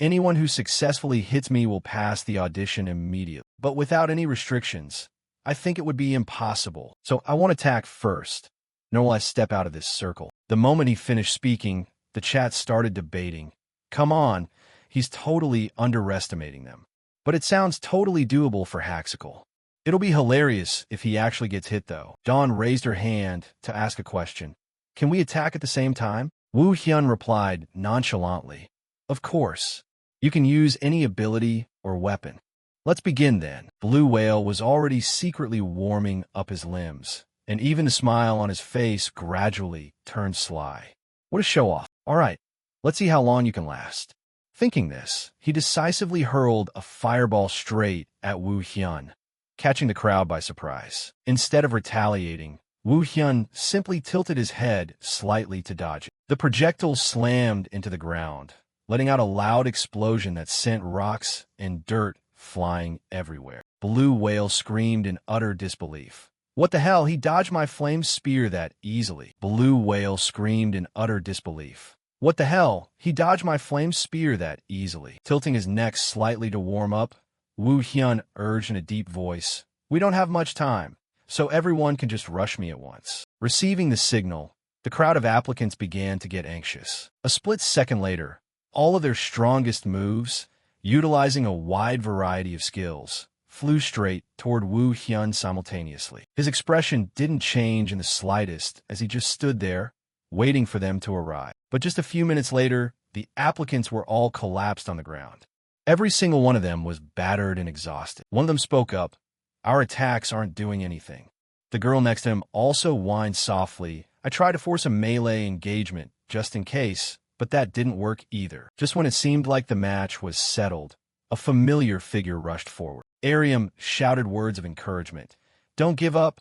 Anyone who successfully hits me will pass the audition immediately. But without any restrictions, I think it would be impossible. So I want to attack first. Nor will I step out of this circle. The moment he finished speaking, the chat started debating. Come on, he's totally underestimating them. But it sounds totally doable for Haxical. It'll be hilarious if he actually gets hit though. Dawn raised her hand to ask a question. Can we attack at the same time? Wu Hyun replied nonchalantly. Of course. You can use any ability or weapon. Let's begin then. Blue Whale was already secretly warming up his limbs, and even the smile on his face gradually turned sly. What a show-off. All right, let's see how long you can last. Thinking this, he decisively hurled a fireball straight at Wu Hyun, catching the crowd by surprise. Instead of retaliating, Wu Hyun simply tilted his head slightly to dodge it. The projectile slammed into the ground, letting out a loud explosion that sent rocks and dirt flying everywhere. Blue Whale screamed in utter disbelief. What the hell? He dodged my flame spear that easily. Blue Whale screamed in utter disbelief. What the hell? He dodged my flame spear that easily. Tilting his neck slightly to warm up, Wu Hyun urged in a deep voice, we don't have much time, so everyone can just rush me at once. Receiving the signal, the crowd of applicants began to get anxious. A split second later, all of their strongest moves, utilizing a wide variety of skills, flew straight toward Wu Hyun simultaneously. His expression didn't change in the slightest as he just stood there, waiting for them to arrive. But just a few minutes later, the applicants were all collapsed on the ground. Every single one of them was battered and exhausted. One of them spoke up, our attacks aren't doing anything. The girl next to him also whined softly, I tried to force a melee engagement, just in case, but that didn't work either. Just when it seemed like the match was settled, a familiar figure rushed forward. Ariam shouted words of encouragement. Don't give up,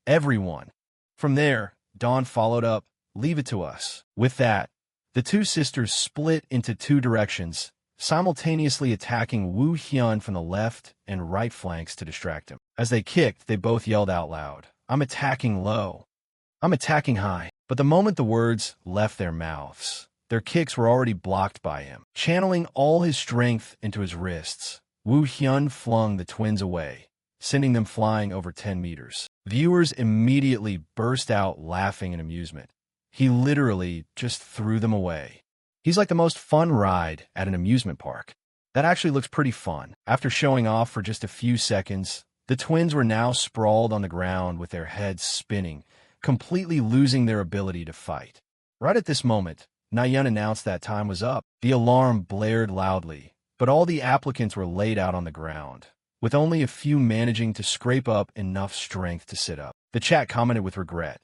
everyone. From there, Dawn followed up, leave it to us. With that, the two sisters split into two directions, simultaneously attacking Wu Hyun from the left and right flanks to distract him. As they kicked, they both yelled out loud, I'm attacking low. I'm attacking high. But the moment the words left their mouths, their kicks were already blocked by him. Channeling all his strength into his wrists, Wu Hyun flung the twins away, sending them flying over 10 meters. Viewers immediately burst out laughing in amusement. He literally just threw them away. He's like the most fun ride at an amusement park. That actually looks pretty fun. After showing off for just a few seconds, the twins were now sprawled on the ground with their heads spinning, completely losing their ability to fight. Right at this moment, Na Yun announced that time was up. The alarm blared loudly, but all the applicants were laid out on the ground, with only a few managing to scrape up enough strength to sit up. The chat commented with regret.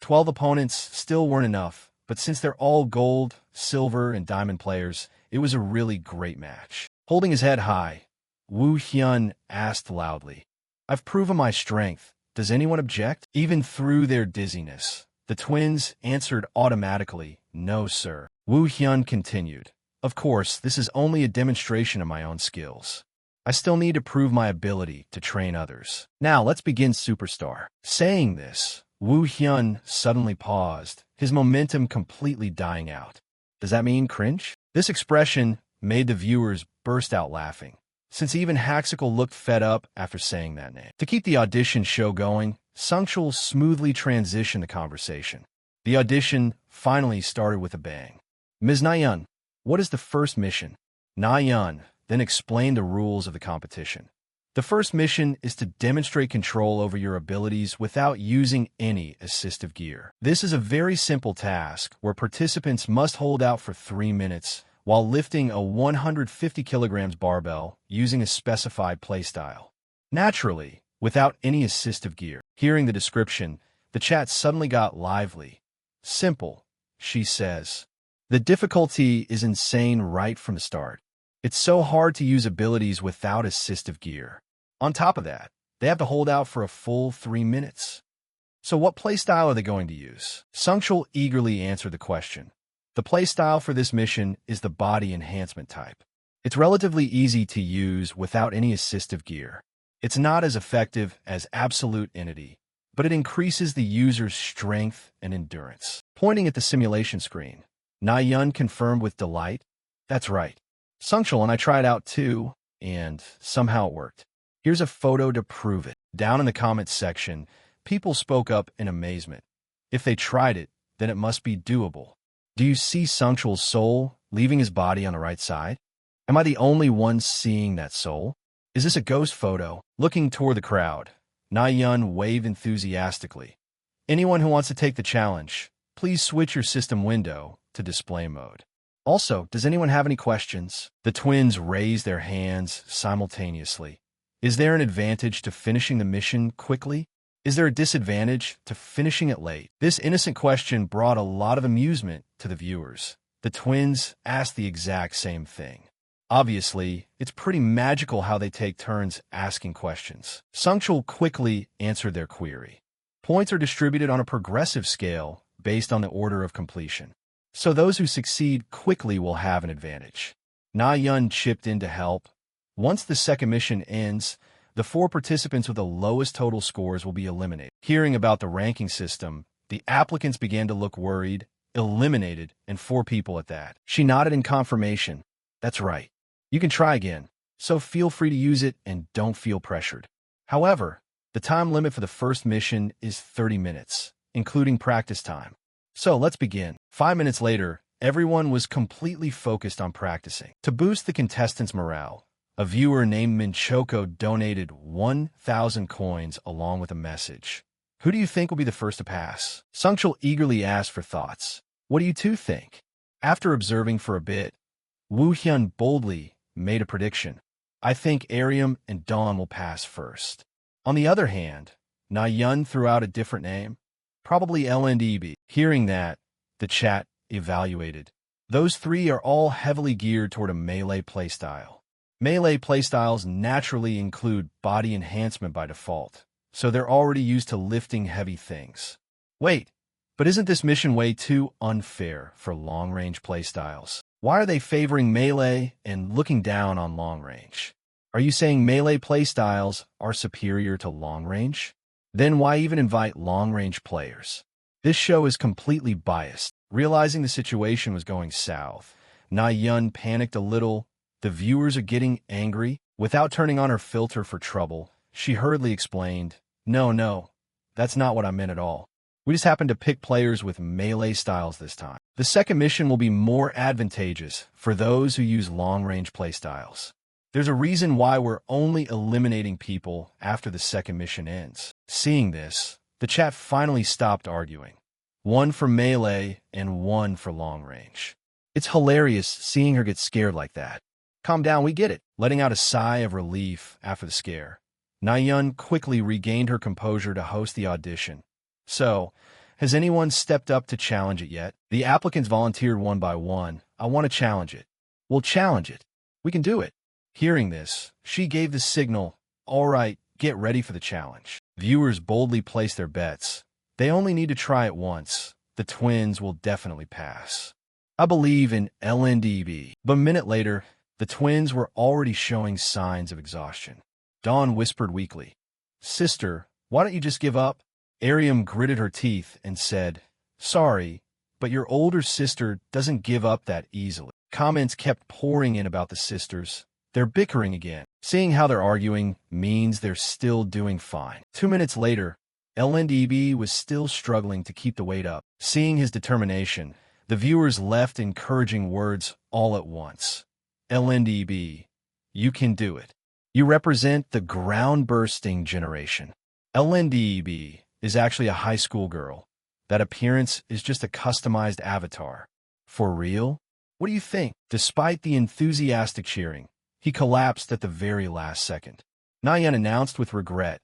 12 opponents still weren't enough, but since they're all gold, silver, and diamond players, it was a really great match. Holding his head high, Woo Hyun asked loudly, "I've proven my strength. Does anyone object?" Even through their dizziness, the twins answered automatically, "No, sir." Woo Hyun continued, "Of course, this is only a demonstration of my own skills. I still need to prove my ability to train others. Now, let's begin Superstar." Saying this, Woo Hyun suddenly paused, his momentum completely dying out. Does that mean cringe? This expression made the viewers burst out laughing, since even Haxical looked fed up after saying that name. To keep the audition show going, Sungchul smoothly transitioned the conversation. The audition finally started with a bang. "Ms. Nayeon, what is the first mission?" Nayeon then explained the rules of the competition. The first mission is to demonstrate control over your abilities without using any assistive gear. This is a very simple task where participants must hold out for 3 minutes while lifting a 150 kilograms barbell using a specified playstyle. Naturally, without any assistive gear. Hearing the description, the chat suddenly got lively. "Simple," she says. "The difficulty is insane right from the start. It's so hard to use abilities without assistive gear. On top of that, they have to hold out for a full 3 minutes. So what playstyle are they going to use?" Sungchul eagerly answered the question. The playstyle for this mission is the body enhancement type. It's relatively easy to use without any assistive gear. It's not as effective as Absolute Entity, but it increases the user's strength and endurance. Pointing at the simulation screen, Nayeon confirmed with delight, "That's right. Sungchul and I tried out too, and somehow it worked. Here's a photo to prove it." Down in the comments section, people spoke up in amazement. If they tried it, then it must be doable. Do you see Sungchul's soul leaving his body on the right side? Am I the only one seeing that soul? Is this a ghost photo? Looking toward the crowd, Nayeon waved enthusiastically. "Anyone who wants to take the challenge, please switch your system window to display mode. Also, does anyone have any questions?" The twins raised their hands simultaneously. Is there an advantage to finishing the mission quickly? Is there a disadvantage to finishing it late? This innocent question brought a lot of amusement to the viewers. The twins asked the exact same thing. Obviously, it's pretty magical how they take turns asking questions. Sungchul quickly answered their query. Points are distributed on a progressive scale based on the order of completion. So those who succeed quickly will have an advantage. Nayeon chipped in to help. Once the second mission ends, the 4 participants with the lowest total scores will be eliminated. Hearing about the ranking system, the applicants began to look worried, eliminated, and 4 people at that. She nodded in confirmation. "That's right. You can try again, so feel free to use it and don't feel pressured." However, the time limit for the first mission is 30 minutes, including practice time. So let's begin. 5 minutes later, everyone was completely focused on practicing. To boost the contestants' morale, a viewer named Minchoko donated 1,000 coins along with a message. "Who do you think will be the first to pass?" Sungchul eagerly asked for thoughts. "What do you two think?" After observing for a bit, Woo Hyun boldly made a prediction. "I think Arium and Dawn will pass first." On the other hand, Nayeon threw out a different name, probably LNDB. Hearing that, the chat evaluated. Those 3 are all heavily geared toward a melee playstyle. Melee playstyles naturally include body enhancement by default, so they're already used to lifting heavy things. Wait, but isn't this mission way too unfair for long-range playstyles? Why are they favoring melee and looking down on long-range? Are you saying melee playstyles are superior to long-range? Then why even invite long-range players? This show is completely biased. Realizing the situation was going south, Nayeon panicked a little. The viewers are getting angry. Without turning on her filter for trouble, she hurriedly explained, No, that's not what I meant at all. We just happened to pick players with melee styles this time. The second mission will be more advantageous for those who use long-range playstyles. There's a reason why we're only eliminating people after the second mission ends." Seeing this, the chat finally stopped arguing. 1 for melee and 1 for long-range. It's hilarious seeing her get scared like that. Calm down, we get it. Letting out a sigh of relief after the scare, Na-yeon quickly regained her composure to host the audition. So, has anyone stepped up to challenge it yet? The applicants volunteered one by one. I want to challenge it. We'll challenge it. We can do it. Hearing this, she gave the signal, all right, get ready for the challenge. Viewers boldly placed their bets. They only need to try it once. The twins will definitely pass. I believe in LNDB. But a minute later, the twins were already showing signs of exhaustion. Dawn whispered weakly, "Sister, why don't you just give up?" Ariam gritted her teeth and said, "Sorry, but your older sister doesn't give up that easily." Comments kept pouring in about the sisters. They're bickering again. Seeing how they're arguing means they're still doing fine. 2 minutes later, LNDB was still struggling to keep the weight up. Seeing his determination, the viewers left encouraging words all at once. LNDB, you can do it. You represent the ground-bursting generation. LNDB is actually a high school girl. That appearance is just a customized avatar. For real? What do you think? Despite the enthusiastic cheering, he collapsed at the very last second. Na-yeon announced with regret,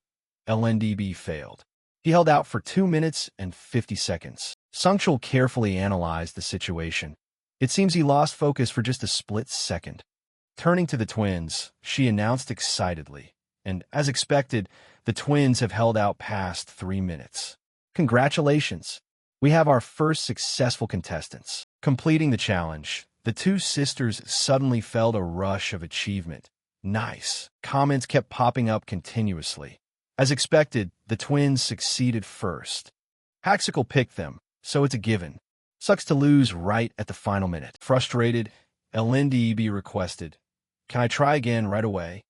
LNDB failed. He held out for 2 minutes and 50 seconds. Sungchul carefully analyzed the situation. It seems he lost focus for just a split second. Turning to the twins, she announced excitedly, and as expected, the twins have held out past 3 minutes. Congratulations! We have our first successful contestants. Completing the challenge, the two sisters suddenly felt a rush of achievement. Nice. Comments kept popping up continuously. As expected, the twins succeeded first. Haxical picked them, so it's a given. Sucks to lose right at the final minute. Frustrated, LNDB requested, "Can I try again right away?"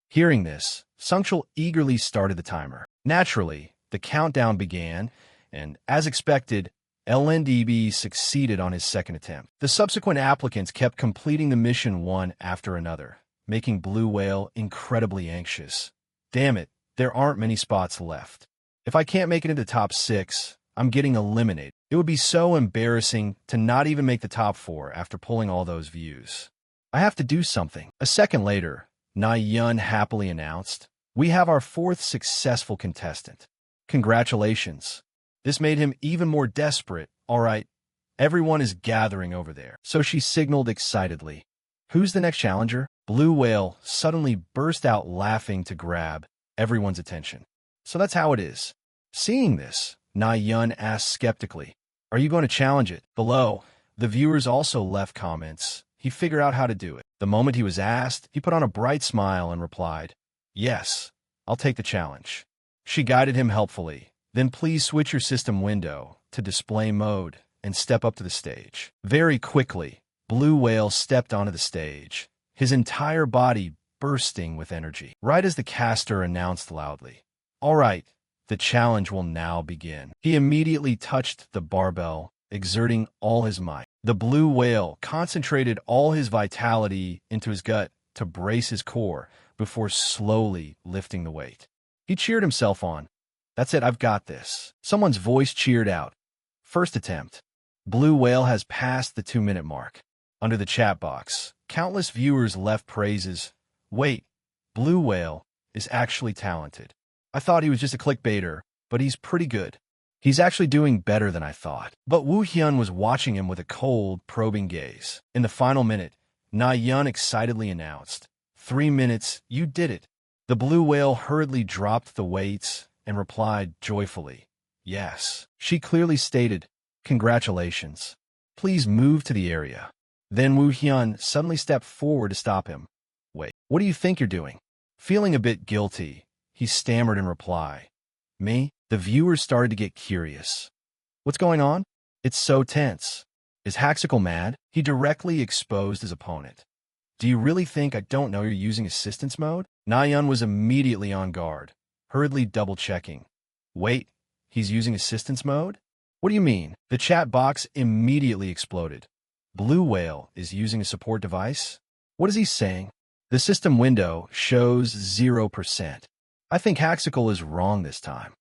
Hearing this, Sungchul eagerly started the timer. Naturally, the countdown began, and as expected, LNDB succeeded on his second attempt. The subsequent applicants kept completing the mission one after another, making Blue Whale incredibly anxious. Damn it, there aren't many spots left. If I can't make it into the top 6, I'm getting eliminated. It would be so embarrassing to not even make the top 4 after pulling all those views. I have to do something. A second later, Na-yeon happily announced, "We have our 4th successful contestant. Congratulations." This made him even more desperate. All right, everyone is gathering over there. So she signaled excitedly, "Who's the next challenger?" Blue Whale suddenly burst out laughing to grab everyone's attention. "So that's how it is." Seeing this, Na-yeon asked skeptically, "Are you going to challenge it?" Below, the viewers also left comments. He figured out how to do it. The moment he was asked, he put on a bright smile and replied, "Yes, I'll take the challenge." She guided him helpfully. "Then please switch your system window to display mode and step up to the stage." Very quickly, Blue Whale stepped onto the stage, his entire body bursting with energy. Right as the caster announced loudly, "All right, the challenge will now begin." He immediately touched the barbell, exerting all his might. The Blue Whale concentrated all his vitality into his gut to brace his core before slowly lifting the weight. He cheered himself on. "That's it, I've got this." Someone's voice cheered out. First attempt. Blue Whale has passed the 2-minute mark. Under the chat box, countless viewers left praises. "Wait, Blue Whale is actually talented. I thought he was just a clickbaiter, but he's pretty good. He's actually doing better than I thought." But Woo Hyun was watching him with a cold, probing gaze. In the final minute, Na-yeon excitedly announced, 3 minutes, you did it." The Blue Whale hurriedly dropped the weights and replied joyfully, "Yes." She clearly stated, "Congratulations. Please move to the area." Then Woo Hyun suddenly stepped forward to stop him. "Wait, what do you think you're doing?" Feeling a bit guilty, he stammered in reply, "Me?" The viewers started to get curious. "What's going on? It's so tense. Is Haxical mad?" He directly exposed his opponent. "Do you really think I don't know you're using assistance mode?" Na-yeon was immediately on guard, hurriedly double-checking. "Wait, he's using assistance mode? What do you mean?" The chat box immediately exploded. "Blue Whale is using a support device? What is he saying?" The system window shows 0%. I think Haxical is wrong this time.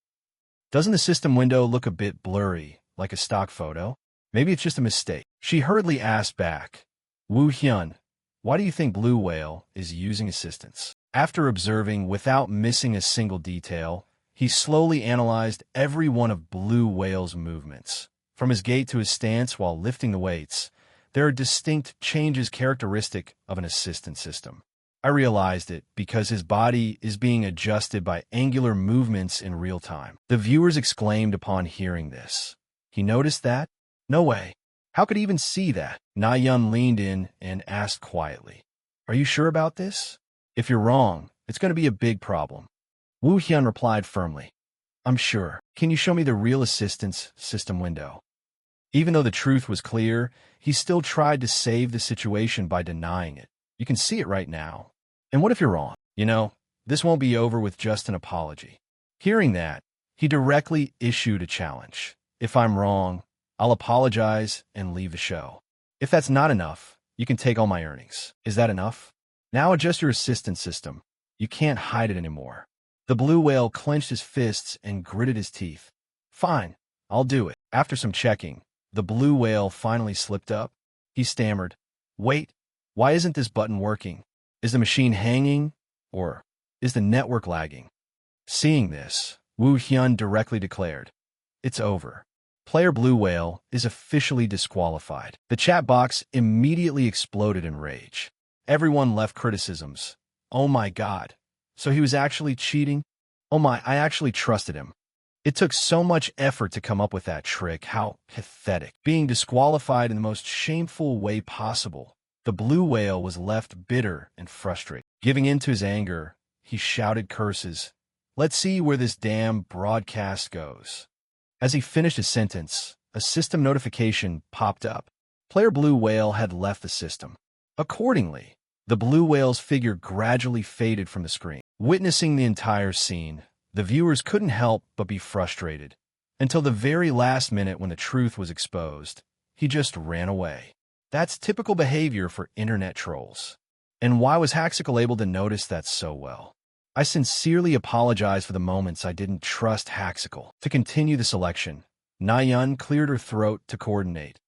Doesn't the system window look a bit blurry, like a stock photo? Maybe it's just a mistake. She hurriedly asked back, "Woo Hyun, Why do you think Blue Whale is using assistance? After observing without missing a single detail, he slowly analyzed every one of Blue Whale's movements. From his gait to his stance while lifting the weights, there are distinct changes characteristic of an assistant system. I realized it because his body is being adjusted by angular movements in real time. The viewers exclaimed upon hearing this. He noticed that? No way. How could he even see that? Na-yun leaned in and asked quietly, "Are you sure about this? If you're wrong, it's going to be a big problem." Woo Hyun replied firmly, "I'm sure. Can you show me the real assistance system window?" Even though the truth was clear, he still tried to save the situation by denying it. "You can see it right now. And what if you're wrong? This won't be over with just an apology." Hearing that, he directly issued a challenge. "If I'm wrong, I'll apologize and leave the show. If that's not enough, you can take all my earnings. Is that enough? Now adjust your assistance system. You can't hide it anymore." The Blue Whale clenched his fists and gritted his teeth. "Fine, I'll do it." After some checking, the Blue Whale finally slipped up. He stammered, "Wait, why isn't this button working? Is the machine hanging? Or is the network lagging?" Seeing this, Woo Hyun directly declared, "It's over. Player Blue Whale is officially disqualified." The chat box immediately exploded in rage. Everyone left criticisms. "Oh my god. So he was actually cheating? Oh my, I actually trusted him. It took so much effort to come up with that trick. How pathetic." Being disqualified in the most shameful way possible, the Blue Whale was left bitter and frustrated. Giving in to his anger, he shouted curses. "Let's see where this damn broadcast goes." As he finished his sentence, a system notification popped up. Player Blue Whale had left the system. Accordingly, the Blue Whale's figure gradually faded from the screen. Witnessing the entire scene, the viewers couldn't help but be frustrated. Until the very last minute when the truth was exposed, he just ran away. That's typical behavior for internet trolls. And why was Haxical able to notice that so well? I sincerely apologize for the moments I didn't trust Haxical. To continue the selection, Na-yun cleared her throat to coordinate.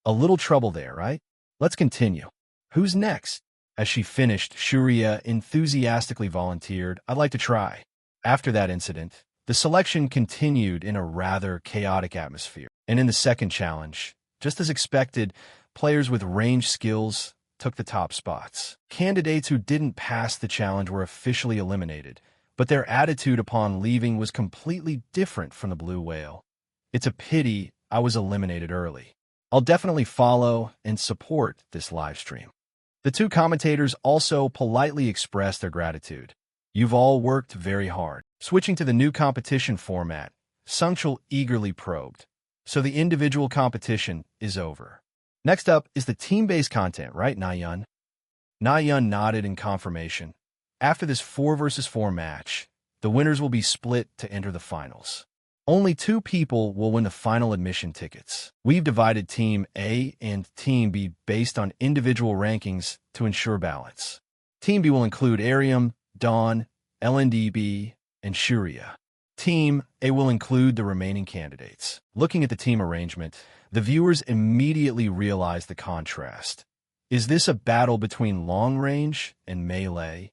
"A little trouble there, right? Let's continue. Who's next?" As she finished, Shuria enthusiastically volunteered, "I'd like to try." After that incident, the selection continued in a rather chaotic atmosphere. And in the second challenge, just as expected, players with range skills took the top spots. Candidates who didn't pass the challenge were officially eliminated, but their attitude upon leaving was completely different from the Blue Whale. "It's a pity I was eliminated early. I'll definitely follow and support this live stream." The two commentators also politely expressed their gratitude. "You've all worked very hard." Switching to the new competition format, Sungchul eagerly probed. "So the individual competition is over. Next up is the team-based content, right, Na-yun?" Na-yun nodded in confirmation. After this 4 versus 4 match, the winners will be split to enter the finals. Only 2 people will win the final admission tickets. We've divided Team A and Team B based on individual rankings to ensure balance. Team B will include Arium, Dawn, LNDB, and Shuria. Team A will include the remaining candidates. Looking at the team arrangement, the viewers immediately realized the contrast. Is this a battle between long range and melee?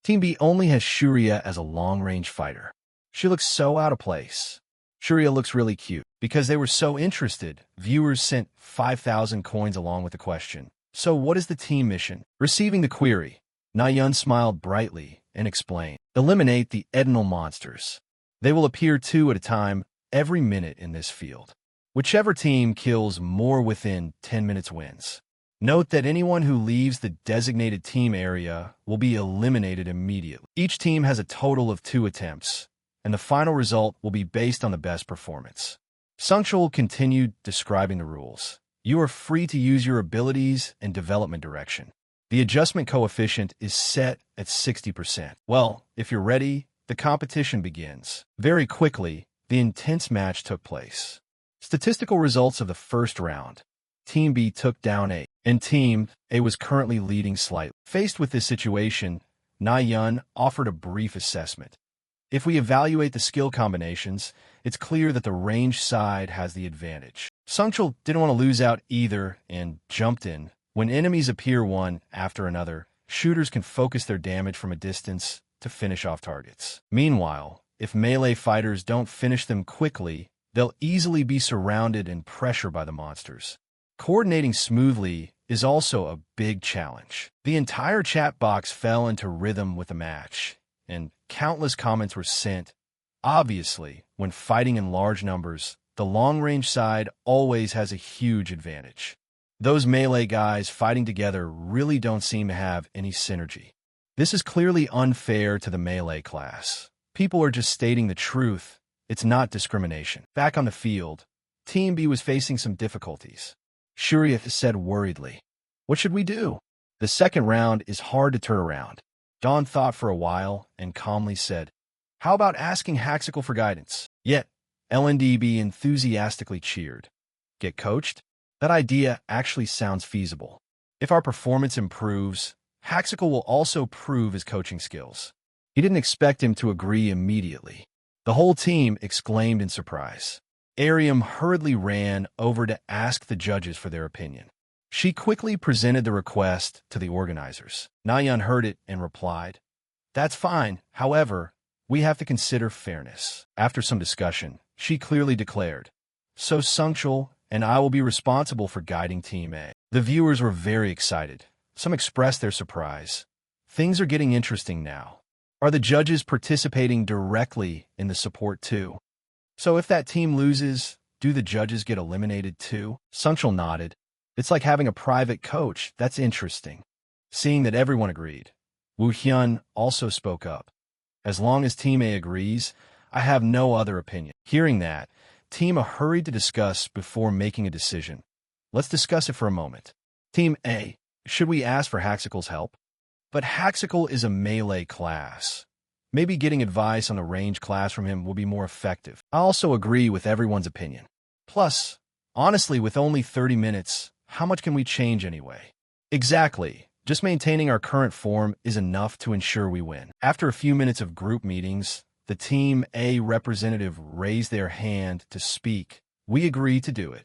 Team B only has Shuria as a long-range fighter. She looks so out of place. Shuria looks really cute. Because they were so interested, viewers sent 5,000 coins along with the question. "So what is the team mission?" Receiving the query, Na-yun smiled brightly and explained, "Eliminate the Edinal monsters. They will appear 2 at a time every minute in this field. Whichever team kills more within 10 minutes wins. Note that anyone who leaves the designated team area will be eliminated immediately. Each team has a total of 2 attempts, and the final result will be based on the best performance." Sungchul continued describing the rules. "You are free to use your abilities and development direction. The adjustment coefficient is set at 60%. Well, if you're ready, the competition begins." Very quickly, the intense match took place. Statistical results of the first round. Team B took down A, and Team A was currently leading slightly. Faced with this situation, Na-yun offered a brief assessment. If we evaluate the skill combinations, it's clear that the range side has the advantage. Sungchul didn't want to lose out either and jumped in, When enemies appear one after another, shooters can focus their damage from a distance to finish off targets. Meanwhile, if melee fighters don't finish them quickly, they'll easily be surrounded and pressured by the monsters. Coordinating smoothly is also a big challenge. The entire chat box fell into rhythm with the match, and countless comments were sent. Obviously, when fighting in large numbers, the long-range side always has a huge advantage. Those melee guys fighting together really don't seem to have any synergy. This is clearly unfair to the melee class. People are just stating the truth. It's not discrimination. Back on the field, Team B was facing some difficulties. Shuriya said worriedly, "What should we do?" The second round is hard to turn around. Dawn thought for a while and calmly said, "How about asking Haxical for guidance?" Yet, LNDB enthusiastically cheered. Get coached? That idea actually sounds feasible. If our performance improves, Haxical will also prove his coaching skills. He didn't expect him to agree immediately. The whole team exclaimed in surprise. Ariam hurriedly ran over to ask the judges for their opinion. She quickly presented the request to the organizers. Nayan heard it and replied, "That's fine. However, we have to consider fairness." After some discussion, she clearly declared, "So Sungchul and I will be responsible for guiding Team A." The viewers were very excited. Some expressed their surprise. Things are getting interesting now. Are the judges participating directly in the support too? So if that team loses, do the judges get eliminated too? Sungchul nodded. It's like having a private coach. That's interesting. Seeing that everyone agreed, Woo Hyun also spoke up. As long as Team A agrees, I have no other opinion. Hearing that, Team A hurried to discuss before making a decision. Let's discuss it for a moment. Team A, should we ask for Haxical's help? But Haxical is a melee class. Maybe getting advice on the range class from him will be more effective. I also agree with everyone's opinion. Plus, honestly, with only 30 minutes, how much can we change anyway? Exactly. Just maintaining our current form is enough to ensure we win. After a few minutes of group meetings, the Team A representative raised their hand to speak. We agree to do it.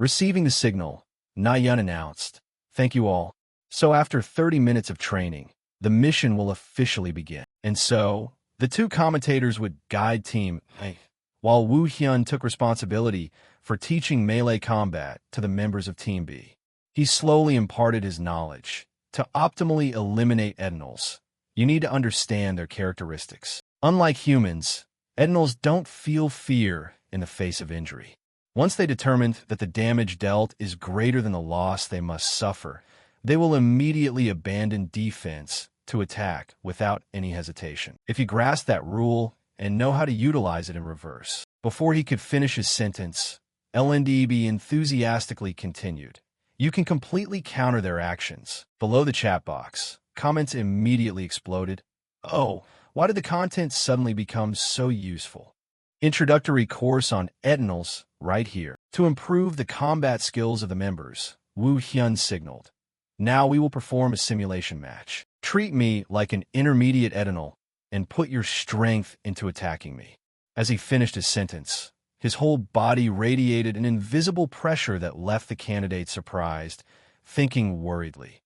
Receiving the signal, Nayan announced, "Thank you all." So after 30 minutes of training, the mission will officially begin. And so, the two commentators would guide Team A, while Woo Hyun took responsibility for teaching melee combat to the members of Team B. He slowly imparted his knowledge. To optimally eliminate Edinals, you need to understand their characteristics. Unlike humans, Edinals don't feel fear in the face of injury. Once they determined that the damage dealt is greater than the loss they must suffer, they will immediately abandon defense to attack without any hesitation. If you grasp that rule and know how to utilize it in reverse. Before he could finish his sentence, LNDB enthusiastically continued. You can completely counter their actions. Below the chat box, comments immediately exploded. Oh, why did the content suddenly become so useful? Introductory course on Edinals right here. To improve the combat skills of the members, Woo Hyun signaled. Now we will perform a simulation match. Treat me like an intermediate Edinal and put your strength into attacking me. As he finished his sentence, his whole body radiated an invisible pressure that left the candidate surprised, thinking worriedly.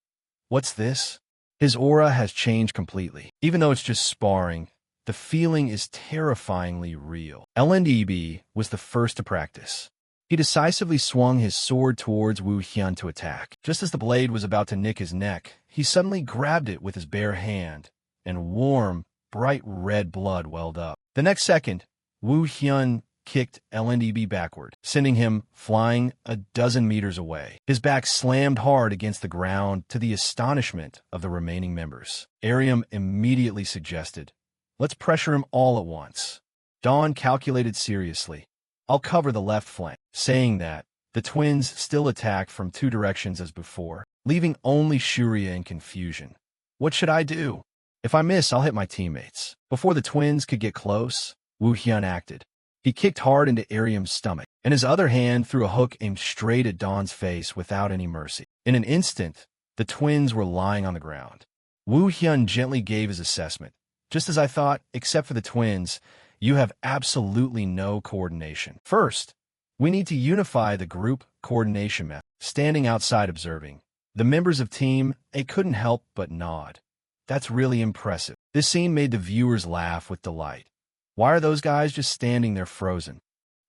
What's this? His aura has changed completely. Even though it's just sparring, the feeling is terrifyingly real. LNDB was the first to practice. He decisively swung his sword towards Woo Hyun to attack. Just as the blade was about to nick his neck, he suddenly grabbed it with his bare hand, and warm, bright red blood welled up. The next second, Woo Hyun kicked LNDB backward, sending him flying a dozen meters away. His back slammed hard against the ground to the astonishment of the remaining members. Ariam immediately suggested, "Let's pressure him all at once." Dawn calculated seriously. "I'll cover the left flank." Saying that, the twins still attacked from two directions as before, leaving only Shuriya in confusion. What should I do? If I miss, I'll hit my teammates. Before the twins could get close, Woo Hyun acted. He kicked hard into Ariam's stomach, and his other hand threw a hook aimed straight at Dawn's face without any mercy. In an instant, the twins were lying on the ground. Woo Hyun gently gave his assessment. "Just as I thought, except for the twins, you have absolutely no coordination. First, we need to unify the group coordination method." Standing outside observing, The members of Team A couldn't help but nod. That's really impressive. This scene made the viewers laugh with delight. Why are those guys just standing there frozen?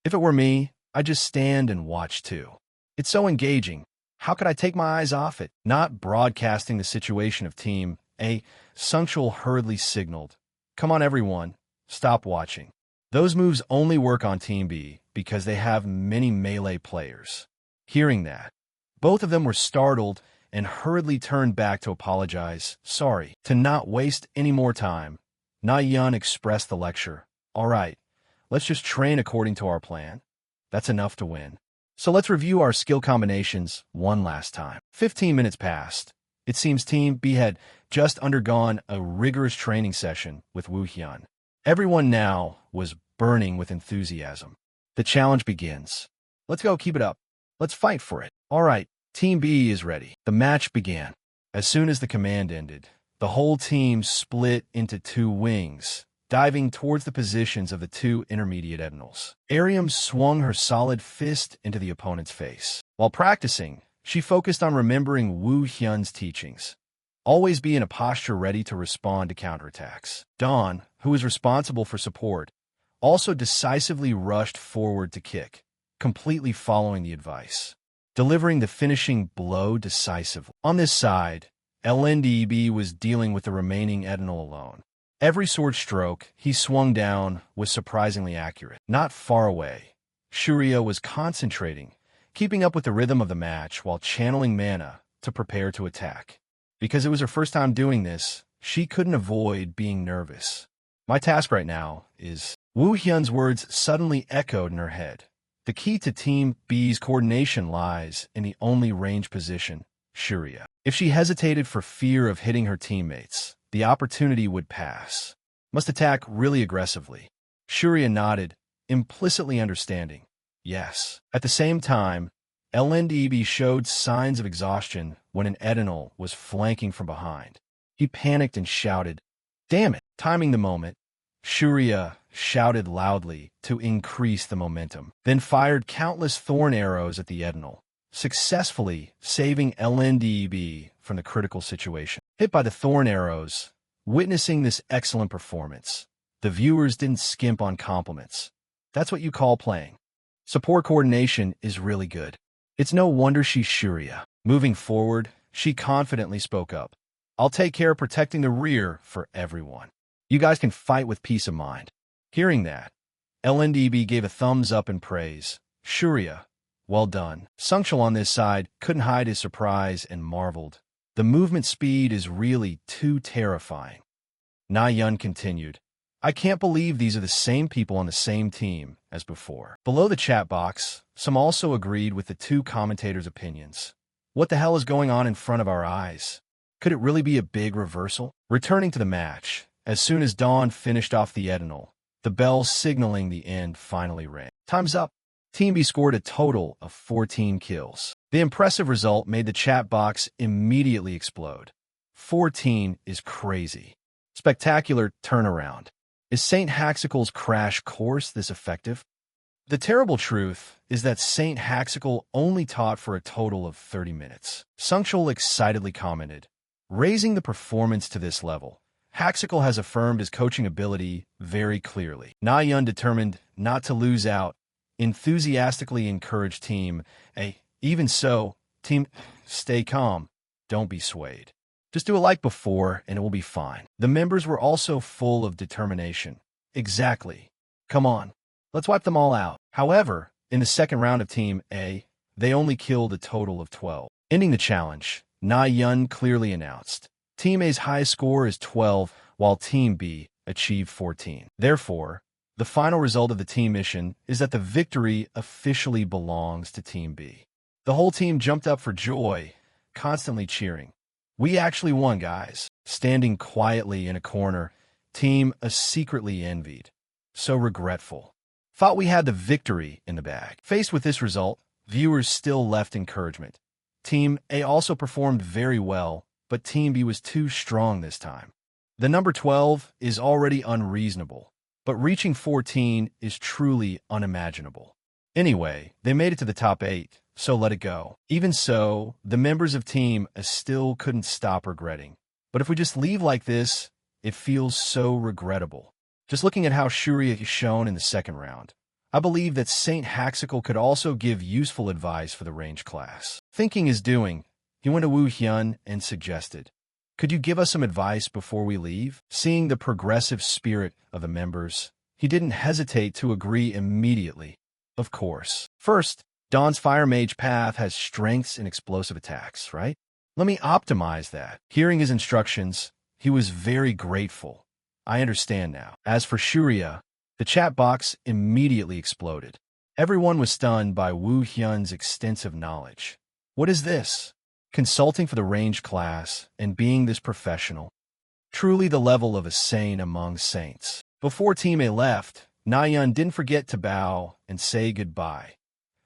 If it were me, I'd just stand and watch too. It's so engaging. How could I take my eyes off it? Not broadcasting the situation of Team A, Sungchul hurriedly signaled, "Come on everyone, stop watching." Those moves only work on Team B because they have many melee players. Hearing that, both of them were startled and hurriedly turned back to apologize. Sorry. To not waste any more time, Na Yun expressed the lecture. All right, let's just train according to our plan. That's enough to win. So let's review our skill combinations one last time. 15 minutes passed. It seems Team B had just undergone a rigorous training session with Woo Hyun. Everyone now was burning with enthusiasm. The challenge begins. Let's go, keep it up. Let's fight for it. All right, Team B is ready. The match began. As soon as the command ended, the whole team split into two wings, diving towards the positions of the two intermediate admirals. Ariam swung her solid fist into the opponent's face. While practicing, she focused on remembering Woo Hyun's teachings. Always be in a posture ready to respond to counterattacks. Dawn, who was responsible for support, also decisively rushed forward to kick, completely following the advice, delivering the finishing blow decisively. On this side, LNDB was dealing with the remaining Edinal alone. Every sword stroke he swung down was surprisingly accurate. Not far away, Shuria was concentrating, keeping up with the rhythm of the match while channeling mana to prepare to attack. Because it was her first time doing this, she couldn't avoid being nervous. My task right now is... Woo Hyun's words suddenly echoed in her head. The key to Team B's coordination lies in the only range position, Shuria. If she hesitated for fear of hitting her teammates, the opportunity would pass. Must attack really aggressively. Shuria nodded, implicitly understanding. Yes. At the same time, LNDB showed signs of exhaustion when an Edinal was flanking from behind. He panicked and shouted, "Damn it!" Timing the moment, Shuria shouted loudly to increase the momentum, then fired countless thorn arrows at the Edinal, successfully saving LNDB from the critical situation. Hit by the thorn arrows, witnessing this excellent performance, the viewers didn't skimp on compliments. That's what you call playing. Support coordination is really good. It's no wonder she's Shuria. Moving forward, she confidently spoke up. I'll take care of protecting the rear for everyone. You guys can fight with peace of mind. Hearing that, LNDB gave a thumbs up in praise. Shuria, well done. Sungchul on this side couldn't hide his surprise and marveled. The movement speed is really too terrifying. Na Yun continued. I can't believe these are the same people on the same team as before. Below the chat box, some also agreed with the two commentators' opinions. What the hell is going on in front of our eyes? Could it really be a big reversal? Returning to the match, as soon as Dawn finished off the Edinal, the bell signaling the end finally rang. Time's up. Team B scored a total of 14 kills. The impressive result made the chat box immediately explode. 14 is crazy. Spectacular turnaround. Is Saint Haxicle's crash course this effective? The terrible truth is that Saint Haxicle only taught for a total of 30 minutes. Sungchul excitedly commented, raising the performance to this level, Haxicle has affirmed his coaching ability very clearly. Na Yun, determined not to lose out, enthusiastically encouraged Team A. Even so, Team, stay calm. Don't be swayed. Just do it like before, and it will be fine. The members were also full of determination. Exactly. Come on. Let's wipe them all out. However, in the second round of Team A, they only killed a total of 12. Ending the challenge, Na Yun clearly announced, Team A's highest score is 12, while Team B achieved 14. Therefore, the final result of the team mission is that the victory officially belongs to Team B. The whole team jumped up for joy, constantly cheering. We actually won, guys. Standing quietly in a corner, Team A secretly envied. So regretful. Thought we had the victory in the bag. Faced with this result, viewers still left encouragement. Team A also performed very well, but Team B was too strong this time. The number 12 is already unreasonable, but reaching 14 is truly unimaginable. Anyway, they made it to the top 8, so let it go. Even so, the members of Team still couldn't stop regretting. But if we just leave like this, it feels so regrettable. Just looking at how Shuriya is shown in the second round, I believe that Saint Haxical could also give useful advice for the range class. Thinking is doing, he went to Wu Hyun and suggested, "Could you give us some advice before we leave?" Seeing the progressive spirit of the members, he didn't hesitate to agree immediately. Of course. First, Dawn's Fire Mage path has strengths and explosive attacks, right? Let me optimize that. Hearing his instructions, he was very grateful. I understand now. As for Shuriya, the chat box immediately exploded. Everyone was stunned by Wu Hyun's extensive knowledge. What is this? Consulting for the range class and being this professional. Truly the level of a saint among saints. Before Team A left, Nayeon didn't forget to bow and say goodbye.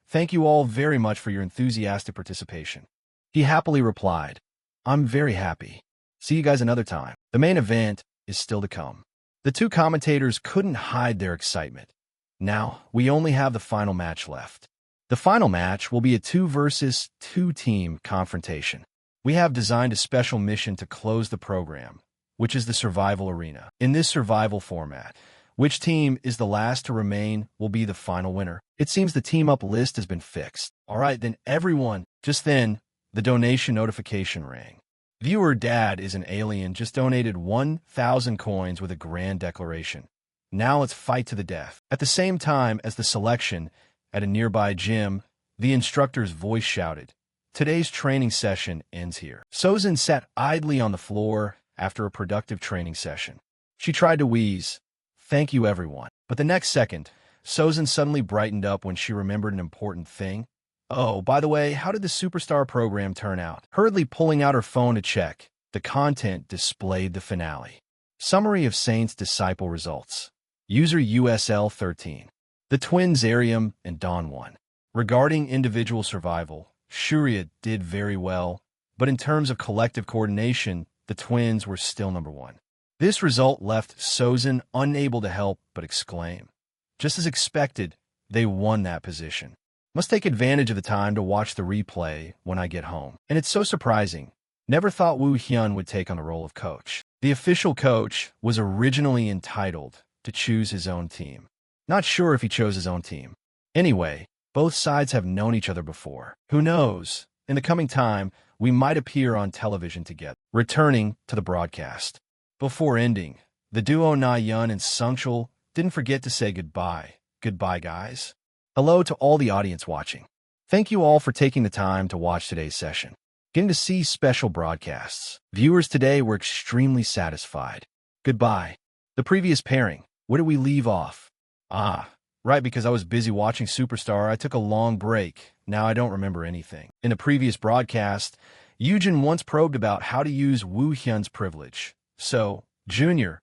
Thank you all very much for your enthusiastic participation. He happily replied, I'm very happy. See you guys another time. The main event is still to come. The two commentators couldn't hide their excitement. Now, we only have the final match left. The final match will be a 2 versus 2 team confrontation. We have designed a special mission to close the program, which is the survival arena. In this survival format, which team is the last to remain will be the final winner. It seems the team up list has been fixed. All right, then everyone. Just then, the donation notification rang. Viewer Dad is an alien just donated 1,000 coins with a grand declaration. Now let's fight to the death. At the same time as the selection, at a nearby gym, the instructor's voice shouted, Today's training session ends here. Sozin sat idly on the floor after a productive training session. She tried to wheeze, Thank you, everyone. But the next second, Sozin suddenly brightened up when she remembered an important thing. Oh, by the way, how did the Superstar program turn out? Hurriedly pulling out her phone to check, the content displayed the finale. Summary of Saint's Disciple results. User USL 13. The twins Arium and Dawn won. Regarding individual survival, Shuriya did very well, but in terms of collective coordination, the twins were still number 1. This result left Sozin unable to help but exclaim. Just as expected, they won that position. Must take advantage of the time to watch the replay when I get home. And it's so surprising. Never thought Wu Hyun would take on the role of coach. The official coach was originally entitled to choose his own team. Not sure if he chose his own team. Anyway, both sides have known each other before. Who knows? In the coming time, we might appear on television together. Returning to the broadcast. Before ending, the duo Na-yeon and Sungchul didn't forget to say goodbye. Goodbye, guys. Hello to all the audience watching. Thank you all for taking the time to watch today's session. Getting to see special broadcasts. Viewers today were extremely satisfied. Goodbye. The previous pairing. Where did we leave off? Right, because I was busy watching Superstar, I took a long break. Now I don't remember anything. In the previous broadcast, Yujin once probed about how to use Wu Hyun's privilege. So, Junior,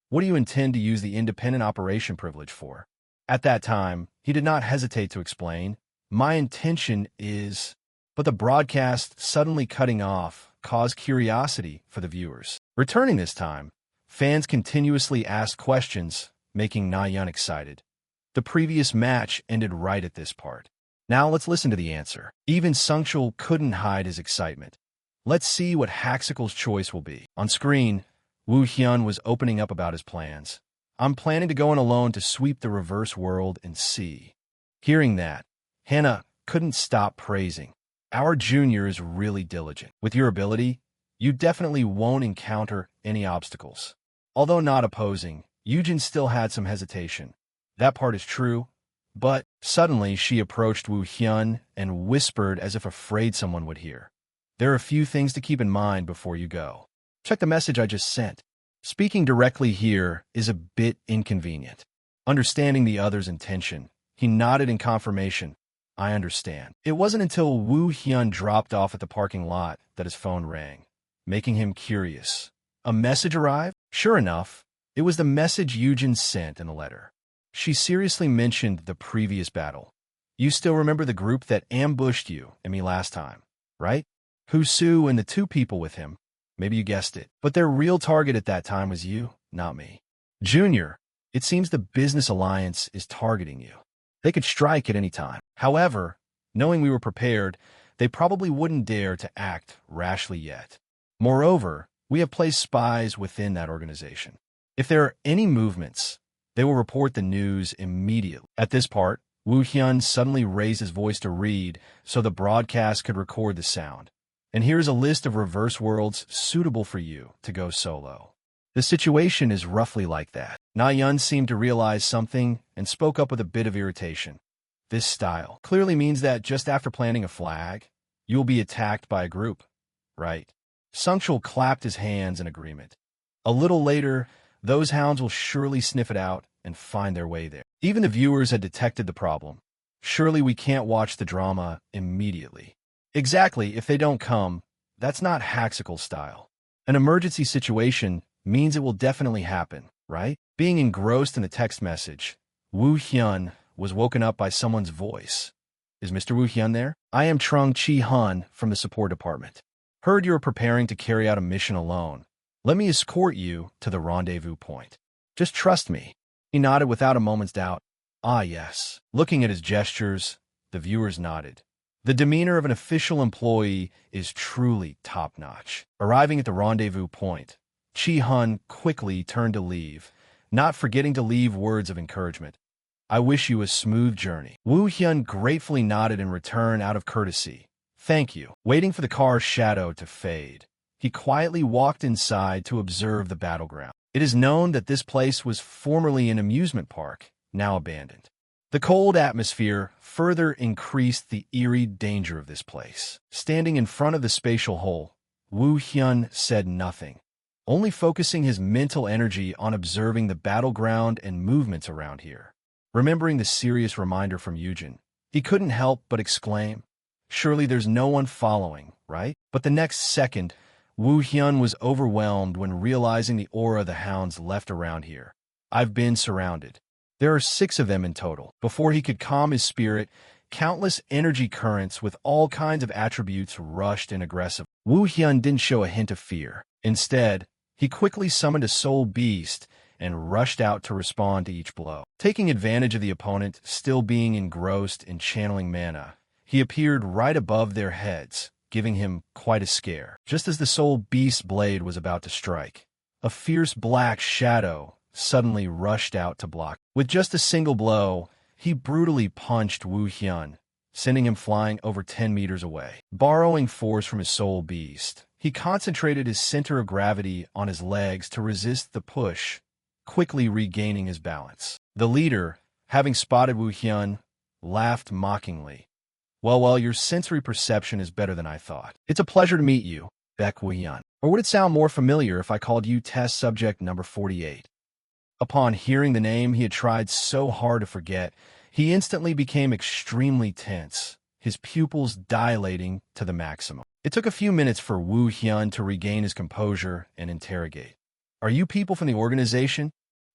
what do you intend to use the independent operation privilege for? At that time, he did not hesitate to explain, My intention is... But the broadcast suddenly cutting off caused curiosity for the viewers. Returning this time, fans continuously asked questions, making Na-yeon excited. The previous match ended right at this part. Now let's listen to the answer. Even Sungchul couldn't hide his excitement. Let's see what Haxical's choice will be. On screen, Wu Hyun was opening up about his plans. I'm planning to go in alone to sweep the reverse world and see. Hearing that, Hannah couldn't stop praising. Our junior is really diligent. With your ability, you definitely won't encounter any obstacles. Although not opposing, Yujin still had some hesitation. That part is true, but suddenly she approached Wu Hyun and whispered as if afraid someone would hear. There are a few things to keep in mind before you go. Check the message I just sent. Speaking directly here is a bit inconvenient. Understanding the other's intention, he nodded in confirmation. I understand. It wasn't until Wu Hyun dropped off at the parking lot that his phone rang, making him curious. A message arrived? Sure enough, it was the message Yujin sent in the letter. She seriously mentioned the previous battle. You still remember the group that ambushed you and me last time, right? Husu and the 2 people with him. Maybe you guessed it. But their real target at that time was you, not me. Junior, it seems the business alliance is targeting you. They could strike at any time. However, Knowing we were prepared, they probably wouldn't dare to act rashly yet. Moreover, we have placed spies within that organization. If there are any movements, they will report the news immediately. At this part, Wu Hyun suddenly raised his voice to read so the broadcast could record the sound. And here's a list of reverse worlds suitable for you to go solo. The situation is roughly like that. Na Yun seemed to realize something and spoke up with a bit of irritation. This style clearly means that just after planting a flag, you will be attacked by a group, right? Sungchul clapped his hands in agreement. A little later, those hounds will surely sniff it out and find their way there. Even the viewers had detected the problem. Surely we can't watch the drama immediately. Exactly, if they don't come, that's not Haxical style. An emergency situation means it will definitely happen, right? Being engrossed in the text message, Wu Hyun was woken up by someone's voice. Is Mr. Wu Hyun there? I am Trung Chi Han from the support department. Heard you are preparing to carry out a mission alone. Let me escort you to the rendezvous point. Just trust me. He nodded without a moment's doubt. Ah, yes. Looking at his gestures, the viewers nodded. The demeanor of an official employee is truly top-notch. Arriving at the rendezvous point, Chi Han quickly turned to leave, not forgetting to leave words of encouragement. I wish you a smooth journey. Wu Hyun gratefully nodded in return out of courtesy. Thank you. Waiting for the car's shadow to fade, he quietly walked inside to observe the battleground. It is known that this place was formerly an amusement park, now abandoned. The cold atmosphere further increased the eerie danger of this place. Standing in front of the spatial hole, Wu Hyun said nothing, only focusing his mental energy on observing the battleground and movements around here. Remembering the serious reminder from Yujin, he couldn't help but exclaim, surely there's no one following, right? But the next second, Wu Hyun was overwhelmed when realizing the aura the hounds left around here. I've been surrounded. There are 6 of them in total. Before he could calm his spirit, countless energy currents with all kinds of attributes rushed in aggressive. Wu Hyun didn't show a hint of fear. Instead, he quickly summoned a soul beast and rushed out to respond to each blow. Taking advantage of the opponent still being engrossed in channeling mana, he appeared right above their heads, giving him quite a scare. Just as the soul beast's blade was about to strike, a fierce black shadow suddenly rushed out to block. With just a single blow, he brutally punched Wu Hyun, sending him flying over 10 meters away. Borrowing force from his soul beast, he concentrated his center of gravity on his legs to resist the push, quickly regaining his balance. The leader, having spotted Wu Hyun, laughed mockingly. Well, your sensory perception is better than I thought. It's a pleasure to meet you, Baek Wu Hyun. Or would it sound more familiar if I called you test subject number 48? Upon hearing the name he had tried so hard to forget, he instantly became extremely tense, his pupils dilating to the maximum. It took a few minutes for Wu Hyun to regain his composure and interrogate. Are you people from the organization?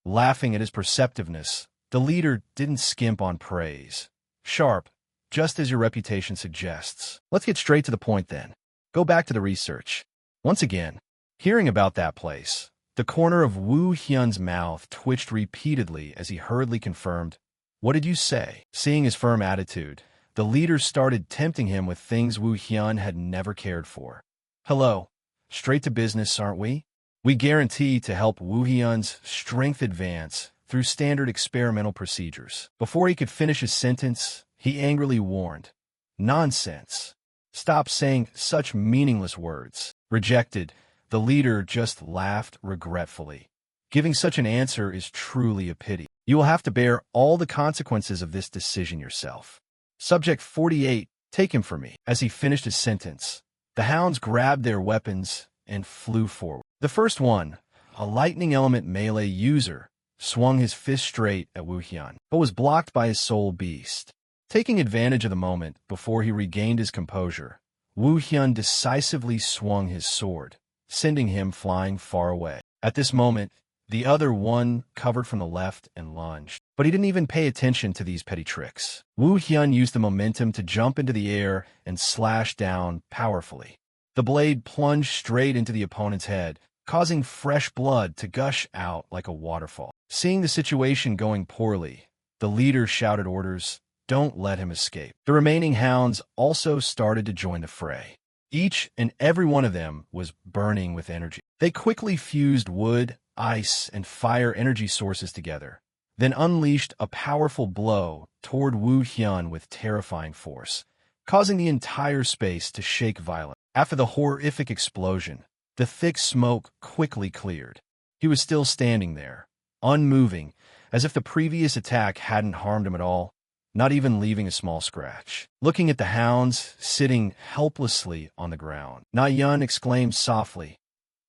Laughing at his perceptiveness, the leader didn't skimp on praise. Sharp, just as your reputation suggests. Let's get straight to the point then. Go back to the research. Once again, hearing about that place, the corner of Wu Hyun's mouth twitched repeatedly as he hurriedly confirmed, What did you say? Seeing his firm attitude, the leader started tempting him with things Wu Hyun had never cared for. Hello, straight to business, aren't we? We guarantee to help Wu Hyun's strength advance through standard experimental procedures. Before he could finish his sentence, he angrily warned, Nonsense. Stop saying such meaningless words. Rejected, the leader just laughed regretfully. Giving such an answer is truly a pity. You will have to bear all the consequences of this decision yourself. Subject 48, take him for me. As he finished his sentence, the hounds grabbed their weapons and flew forward. The first one, a lightning element melee user, swung his fist straight at Wu Hyun, but was blocked by his soul beast. Taking advantage of the moment before he regained his composure, Wu Hyun decisively swung his sword, sending him flying far away. At this moment, the other one covered from the left and lunged, but he didn't even pay attention to these petty tricks. Wu Hyun used the momentum to jump into the air and slash down powerfully. The blade plunged straight into the opponent's head, causing fresh blood to gush out like a waterfall. Seeing the situation going poorly, the leader shouted orders, don't let him escape. The remaining hounds also started to join the fray. Each and every one of them was burning with energy. They quickly fused wood, ice, and fire energy sources together, then unleashed a powerful blow toward Wu Hyun with terrifying force, causing the entire space to shake violently. After the horrific explosion, the thick smoke quickly cleared. He was still standing there, unmoving, as if the previous attack hadn't harmed him at all, not even leaving a small scratch. Looking at the hounds sitting helplessly on the ground, Na Yun exclaimed softly,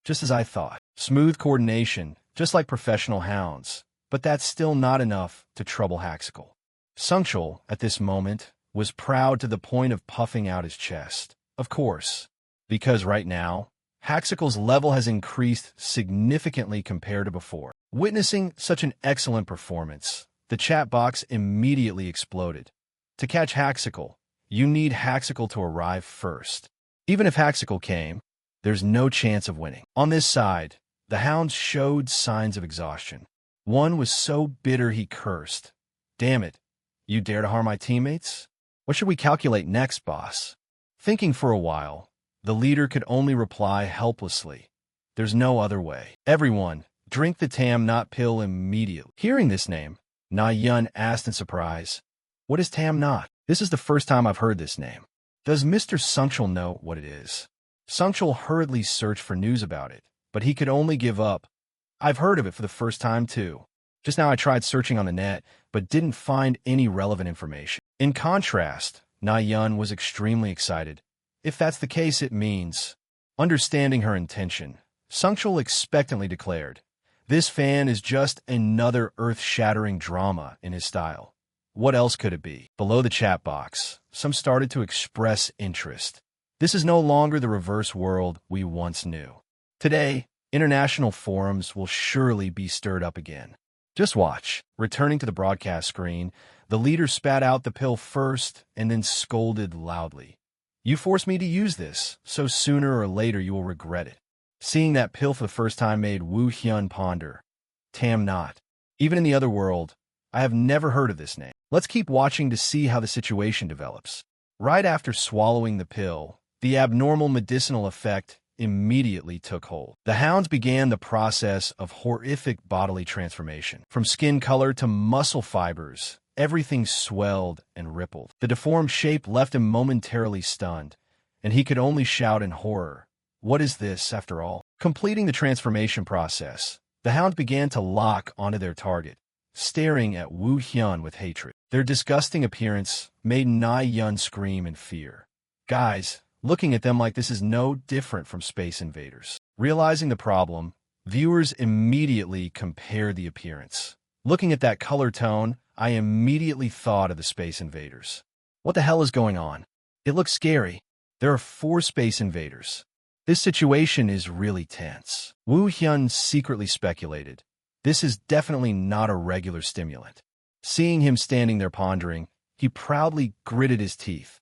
"Just as I thought. Smooth coordination, just like professional hounds. But that's still not enough to trouble Haxical." Sungchul, at this moment, was proud to the point of puffing out his chest. Of course, because right now, Haxical's level has increased significantly compared to before. Witnessing such an excellent performance, the chat box immediately exploded. To catch Haxical, you need Haxical to arrive first. Even if Haxical came, there's no chance of winning. On this side, the hounds showed signs of exhaustion. One was so bitter he cursed. "Damn it, you dare to harm my teammates? What should we calculate next, boss?" Thinking for a while, the leader could only reply helplessly, "There's no other way. Everyone, drink the Tam Not pill immediately." Hearing this name, Na Yun asked in surprise, "What is Tam Not?" "This is the first time I've heard this name. Does Mr. Sungchul know what it is?" Sungchul hurriedly searched for news about it, but he could only give up. "I've heard of it for the first time, too. Just now I tried searching on the net, but didn't find any relevant information." In contrast, Na Yun was extremely excited. If that's the case, it means... Understanding her intention, Sungchul expectantly declared, "This fan is just another earth-shattering drama in his style. What else could it be?" Below the chat box, some started to express interest. This is no longer the reverse world we once knew. Today, international forums will surely be stirred up again. Just watch. Returning to the broadcast screen, the leader spat out the pill first and then scolded loudly. "You forced me to use this, so sooner or later you will regret it." Seeing that pill for the first time made Wu Hyun ponder. Tam Not. Even in the other world, I have never heard of this name. Let's keep watching to see how the situation develops. Right after swallowing the pill, the abnormal medicinal effect immediately took hold. The hounds began the process of horrific bodily transformation. From skin color to muscle fibers, everything swelled and rippled. The deformed shape left him momentarily stunned, and he could only shout in horror, "What is this, after all?" Completing the transformation process, the hounds began to lock onto their target, staring at Wu Hyun with hatred. Their disgusting appearance made Na Yun scream in fear. Guys, looking at them like this is no different from Space Invaders. Realizing the problem, viewers immediately compared the appearance. Looking at that color tone, I immediately thought of the Space Invaders. What the hell is going on? It looks scary. There are 4 Space Invaders. This situation is really tense. Wu Hyun secretly speculated, this is definitely not a regular stimulant. Seeing him standing there pondering, he proudly gritted his teeth.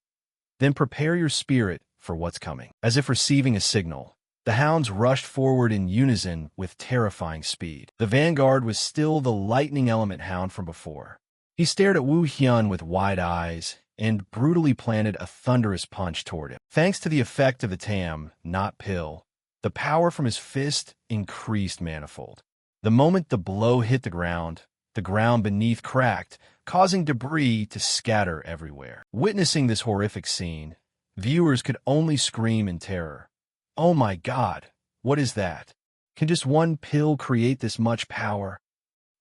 Then prepare your spirit for what's coming. As if receiving a signal, the hounds rushed forward in unison with terrifying speed. The vanguard was still the lightning element hound from before. He stared at Wu Hyun with wide eyes and brutally planted a thunderous punch toward him. Thanks to the effect of the Tam Not pill, the power from his fist increased manifold. The moment the blow hit the ground beneath cracked, causing debris to scatter everywhere. Witnessing this horrific scene, viewers could only scream in terror. "Oh my God, what is that? Can just one pill create this much power?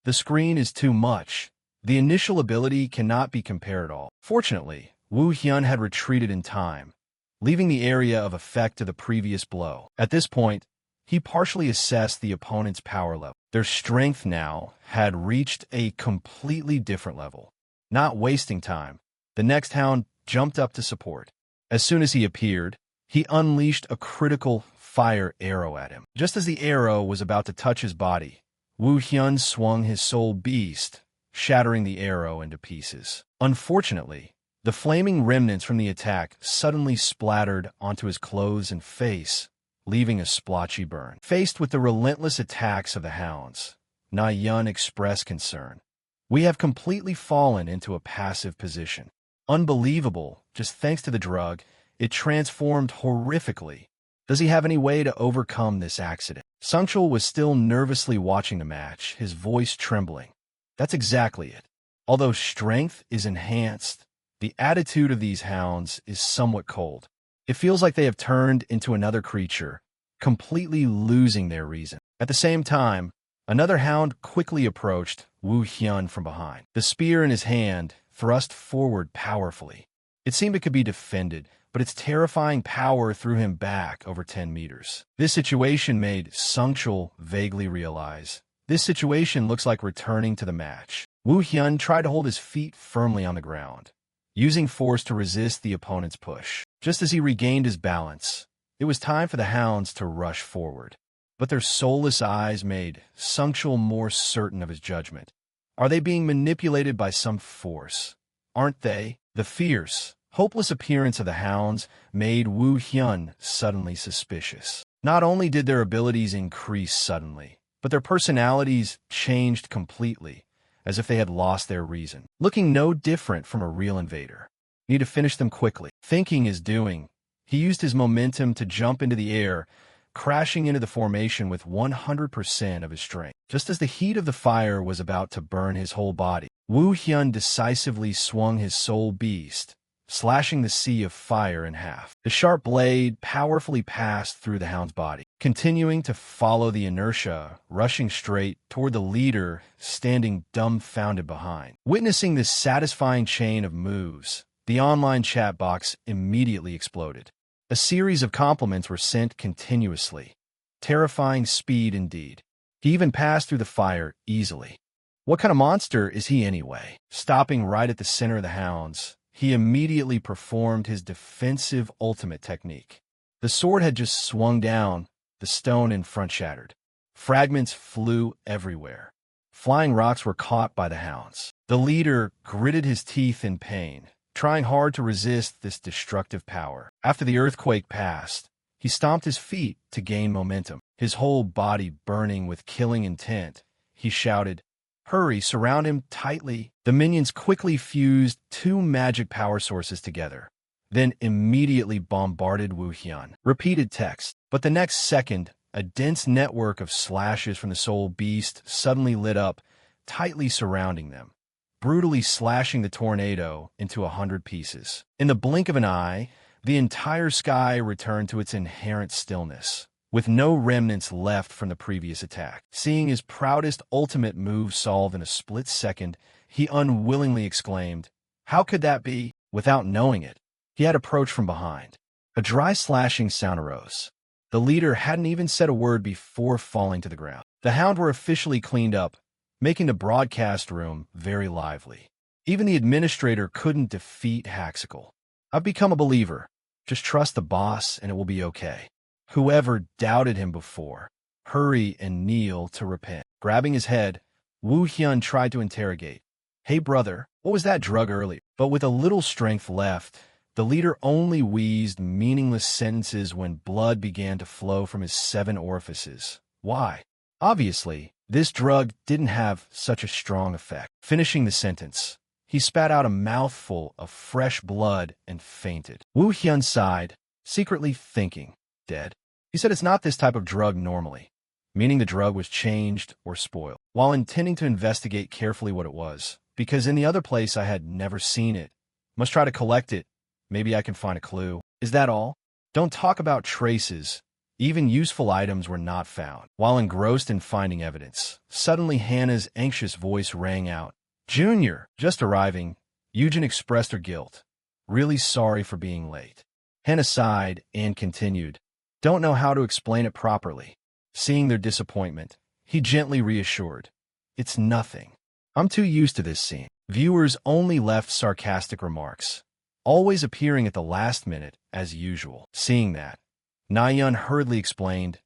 The screen is too much. The initial ability cannot be compared at all." Fortunately, Wu Hyun had retreated in time, leaving the area of effect to the previous blow. At this point, he partially assessed the opponent's power level. Their strength now had reached a completely different level. Not wasting time, the next hound jumped up to support. As soon as he appeared, he unleashed a critical fire arrow at him. Just as the arrow was about to touch his body, Wu Hyun swung his soul beast, shattering the arrow into pieces. Unfortunately, the flaming remnants from the attack suddenly splattered onto his clothes and face, leaving a splotchy burn. Faced with the relentless attacks of the hounds, Na Yun expressed concern. We have completely fallen into a passive position. Unbelievable, just thanks to the drug, it transformed horrifically. Does he have any way to overcome this accident? Sungchul was still nervously watching the match, his voice trembling. That's exactly it. Although strength is enhanced, the attitude of these hounds is somewhat cold. It feels like they have turned into another creature, completely losing their reason. At the same time, another hound quickly approached Wu Hyun from behind. The spear in his hand thrust forward powerfully. It seemed it could be defended, but its terrifying power threw him back over 10 meters. This situation made Sungchul vaguely realize, this situation looks like returning to the match. Wu Hyun tried to hold his feet firmly on the ground, using force to resist the opponent's push. Just as he regained his balance, it was time for the hounds to rush forward. But their soulless eyes made Sungchul more certain of his judgment. Are they being manipulated by some force? Aren't they? The fierce, hopeless appearance of the hounds made Wu Hyun suddenly suspicious. Not only did their abilities increase suddenly, but their personalities changed completely, as if they had lost their reason, looking no different from a real invader. Need to finish them quickly. Thinking is doing. He used his momentum to jump into the air, crashing into the formation with 100% of his strength. Just as the heat of the fire was about to burn his whole body, Wu Hyun decisively swung his soul beast, slashing the sea of fire in half. The sharp blade powerfully passed through the hound's body, continuing to follow the inertia, rushing straight toward the leader standing dumbfounded behind. Witnessing this satisfying chain of moves, the online chat box immediately exploded. A series of compliments were sent continuously. Terrifying speed indeed. He even passed through the fire easily. What kind of monster is he anyway? Stopping right at the center of the hounds, he immediately performed his defensive ultimate technique. The sword had just swung down, the stone in front shattered. Fragments flew everywhere. Flying rocks were caught by the hounds. The leader gritted his teeth in pain, trying hard to resist this destructive power. After the earthquake passed, he stomped his feet to gain momentum. His whole body burning with killing intent, he shouted, "Hurry, surround him tightly." The minions quickly fused two magic power sources together, then immediately bombarded Wu Hyun. Repeated text. But the next second, a dense network of slashes from the soul beast suddenly lit up, tightly surrounding them, brutally slashing the tornado into 100 pieces. In the blink of an eye, the entire sky returned to its inherent stillness, with no remnants left from the previous attack. Seeing his proudest ultimate move solved in a split second, he unwillingly exclaimed, "How could that be?" Without knowing it, he had approached from behind. A dry slashing sound arose. The leader hadn't even said a word before falling to the ground. The hound were officially cleaned up, making the broadcast room very lively. Even the administrator couldn't defeat Haxical. I've become a believer. Just trust the boss and it will be okay. Whoever doubted him before, hurry and kneel to repent. Grabbing his head, Wu Hyun tried to interrogate. "Hey brother, what was that drug earlier?" But with a little strength left, the leader only wheezed meaningless sentences when blood began to flow from his 7 orifices. Why? Obviously, this drug didn't have such a strong effect. Finishing the sentence, he spat out a mouthful of fresh blood and fainted. Wu Hyun sighed, secretly thinking, dead. He said it's not this type of drug normally, meaning the drug was changed or spoiled. While intending to investigate carefully what it was, because in the other place I had never seen it, must try to collect it, maybe I can find a clue. Is that all? Don't talk about traces. Even useful items were not found. While engrossed in finding evidence, suddenly Hannah's anxious voice rang out. "Junior, just arriving." Eugen expressed her guilt. "Really sorry for being late." Hannah sighed and continued. "Don't know how to explain it properly." Seeing their disappointment, he gently reassured. "It's nothing. I'm too used to this scene." Viewers only left sarcastic remarks, always appearing at the last minute as usual. Seeing that, Nayeon hurriedly explained,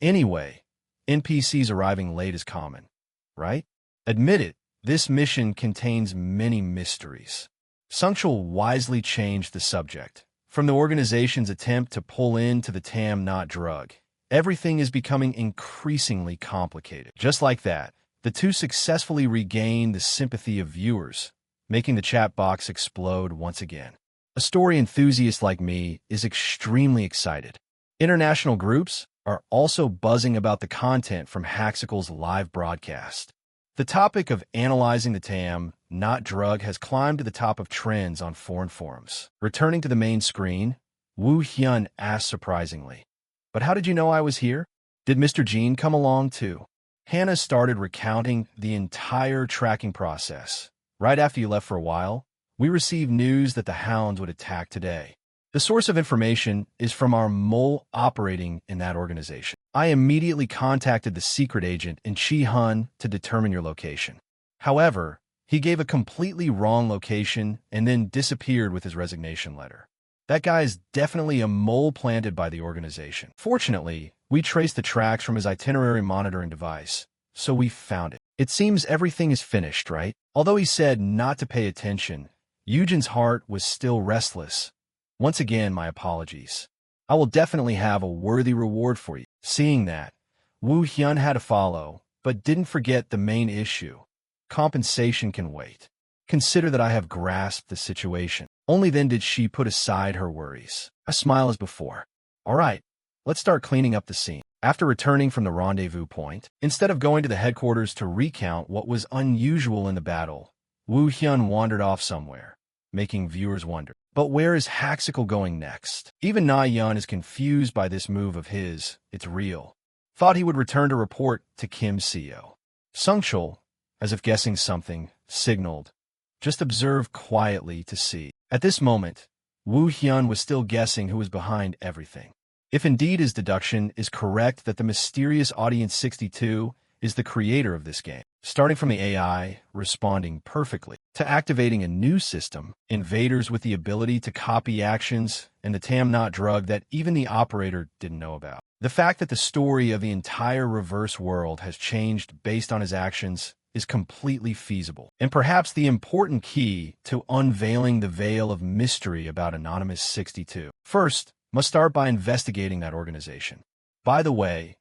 "Anyway, NPCs arriving late is common, right? Admit it, this mission contains many mysteries." Sungchul wisely changed the subject. From the organization's attempt to pull into the Tam Not drug, everything is becoming increasingly complicated. Just like that, The two successfully regained the sympathy of viewers, making the chat box explode once again. A story enthusiast like me is extremely excited. International groups are also buzzing about the content from Haxicle's live broadcast. The topic of analyzing the TAM, not drug, has climbed to the top of trends on foreign forums. Returning to the main screen, Woo Hyun asked surprisingly, "But how did you know I was here? Did Mr. Jean come along too?" Hannah started recounting the entire tracking process. "Right after you left for a while, we received news that the Hounds would attack today. The source of information is from our mole operating in that organization. I immediately contacted the secret agent in Chi-hun to determine your location. However, he gave a completely wrong location and then disappeared with his resignation letter. That guy is definitely a mole planted by the organization. Fortunately, we traced the tracks from his itinerary monitoring device, so we found it. It seems everything is finished, right?" Although he said not to pay attention, Eugen's heart was still restless. "Once again, my apologies. I will definitely have a worthy reward for you." Seeing that, Woo Hyun had to follow, but didn't forget the main issue. Compensation can wait. Consider that I have grasped the situation. Only then did she put aside her worries. A smile as before. "All right, let's start cleaning up the scene." After returning from the rendezvous point, instead of going to the headquarters to recount what was unusual in the battle, Woo Hyun wandered off somewhere, making viewers wonder. But where is Haxicle going next? Even Na Yun is confused by this move of his. It's real. Thought he would return to report to Kim Seo. Sungchul, as if guessing something, signaled, "Just observe quietly to see." At this moment, Woo Hyun was still guessing who was behind everything. If indeed his deduction is correct that the mysterious Audience 62 is the creator of this game, starting from the AI responding perfectly, to activating a new system, invaders with the ability to copy actions, and the TAM not drug that even the operator didn't know about. The fact that the story of the entire reverse world has changed based on his actions is completely feasible, and perhaps the important key to unveiling the veil of mystery about Anonymous 62. First, must start by investigating that organization. By the way,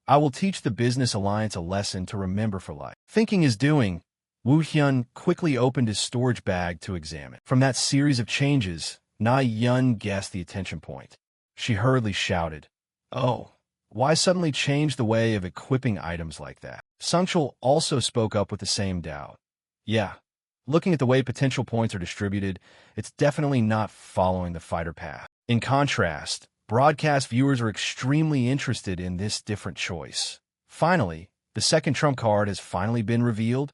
I will teach the Business Alliance a lesson to remember for life. Thinking is doing, Woo Hyun quickly opened his storage bag to examine. From that series of changes, Na Yun guessed the attention point. She hurriedly shouted, "Oh, why suddenly change the way of equipping items like that?" Sungchul also spoke up with the same doubt. "Yeah, looking at the way potential points are distributed, it's definitely not following the fighter path." In contrast, broadcast viewers are extremely interested in this different choice. Finally, the second trump card has finally been revealed.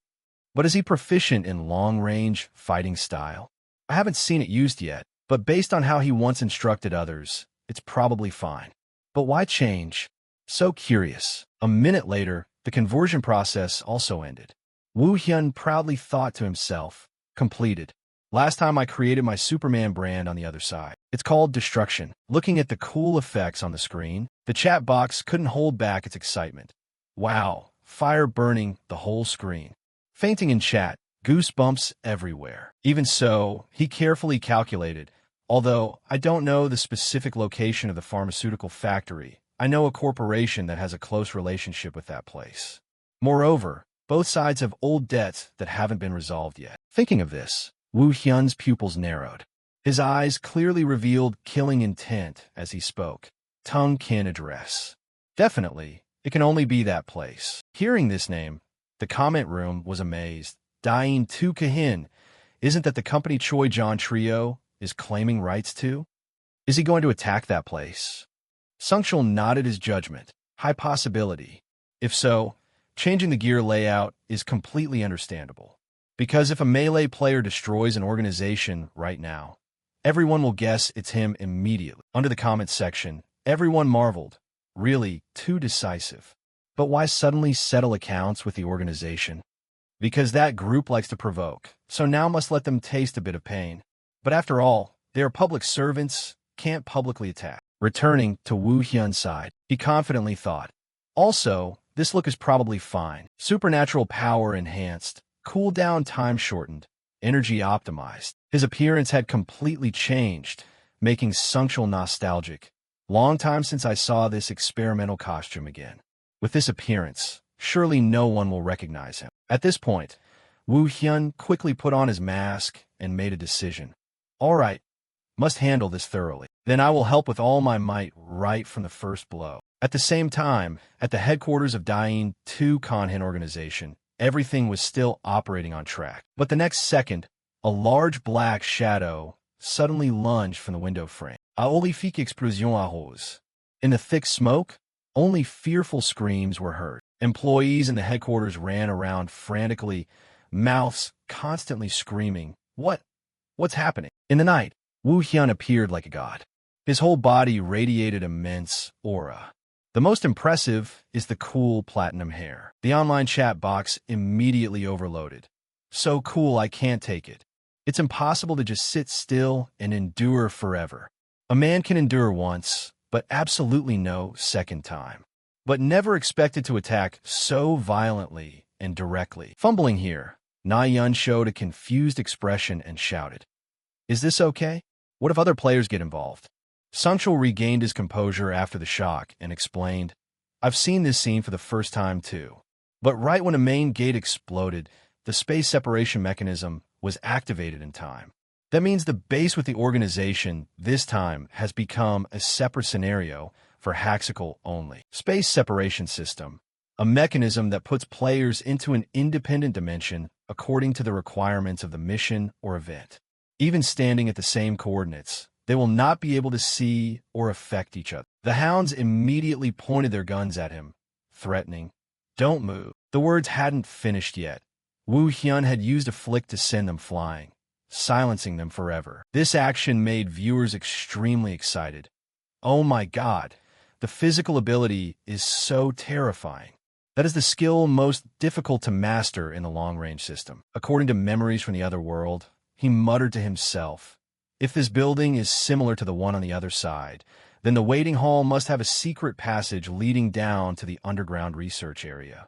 But is he proficient in long-range fighting style? I haven't seen it used yet, but based on how he once instructed others, it's probably fine. But why change? So curious. A minute later, the conversion process also ended. Woo Hyun proudly thought to himself, "Completed. Last time I created my Superman brand on the other side. It's called Destruction." Looking at the cool effects on the screen, the chat box couldn't hold back its excitement. "Wow, fire burning the whole screen. Fainting in chat, goosebumps everywhere." Even so, he carefully calculated, "Although I don't know the specific location of the pharmaceutical factory, I know a corporation that has a close relationship with that place. Moreover, both sides have old debts that haven't been resolved yet." Thinking of this, Woo Hyun's pupils narrowed. His eyes clearly revealed killing intent as he spoke. Tung Kin address. Definitely, it can only be that place. Hearing this name, the comment room was amazed. Dain Tu Kahin, isn't that the company Choi John Trio is claiming rights to? Is he going to attack that place? Sungchul nodded his judgment. High possibility. If so, changing the gear layout is completely understandable. Because if a melee player destroys an organization right now, everyone will guess it's him immediately. Under the comments section, everyone marveled. Really, too decisive. But why suddenly settle accounts with the organization? Because that group likes to provoke, so now must let them taste a bit of pain. But after all, they are public servants, can't publicly attack. Returning to Woo Hyun's side, he confidently thought. Also, this look is probably fine. Supernatural power enhanced, cooldown time shortened, energy optimized. His appearance had completely changed, making Sungchul nostalgic. Long time since I saw this experimental costume again. With this appearance, Surely no one will recognize him. At this point, Wu Hyun quickly put on his mask and made a decision. All right, must handle this thoroughly. Then I will help with all my might right from the first blow. At the same time, at the headquarters of Dain 2 Kanhin organization, everything was still operating on track. But the next second, a large black shadow suddenly lunged from the window frame. A horrifique explosion arose. In the thick smoke, only fearful screams were heard. Employees in the headquarters ran around frantically, mouths constantly screaming, What's happening? In the night, Wu Hyun appeared like a god. His whole body radiated immense aura. The most impressive is the cool platinum hair. The online chat box immediately overloaded. So cool I can't take it. It's impossible to just sit still and endure forever. A man can endure once, but absolutely no second time. But never expected to attack so violently and directly. Fumbling here, Na Yun showed a confused expression and shouted, Is this okay? What if other players get involved? Sanchul regained his composure after the shock and explained, I've seen this scene for the first time too. But right when a main gate exploded, the space separation mechanism was activated in time. That means the base with the organization this time has become a separate scenario for Haxical only. Space separation system, a mechanism that puts players into an independent dimension according to the requirements of the mission or event. Even standing at the same coordinates, they will not be able to see or affect each other. The hounds immediately pointed their guns at him, threatening, Don't move. The words hadn't finished yet. Wu Hyun had used a flick to send them flying, silencing them forever. This action made viewers extremely excited. Oh my god, the physical ability is so terrifying. That is the skill most difficult to master in the long-range system. According to memories from the other world, he muttered to himself, If this building is similar to the one on the other side, then the waiting hall must have a secret passage leading down to the underground research area.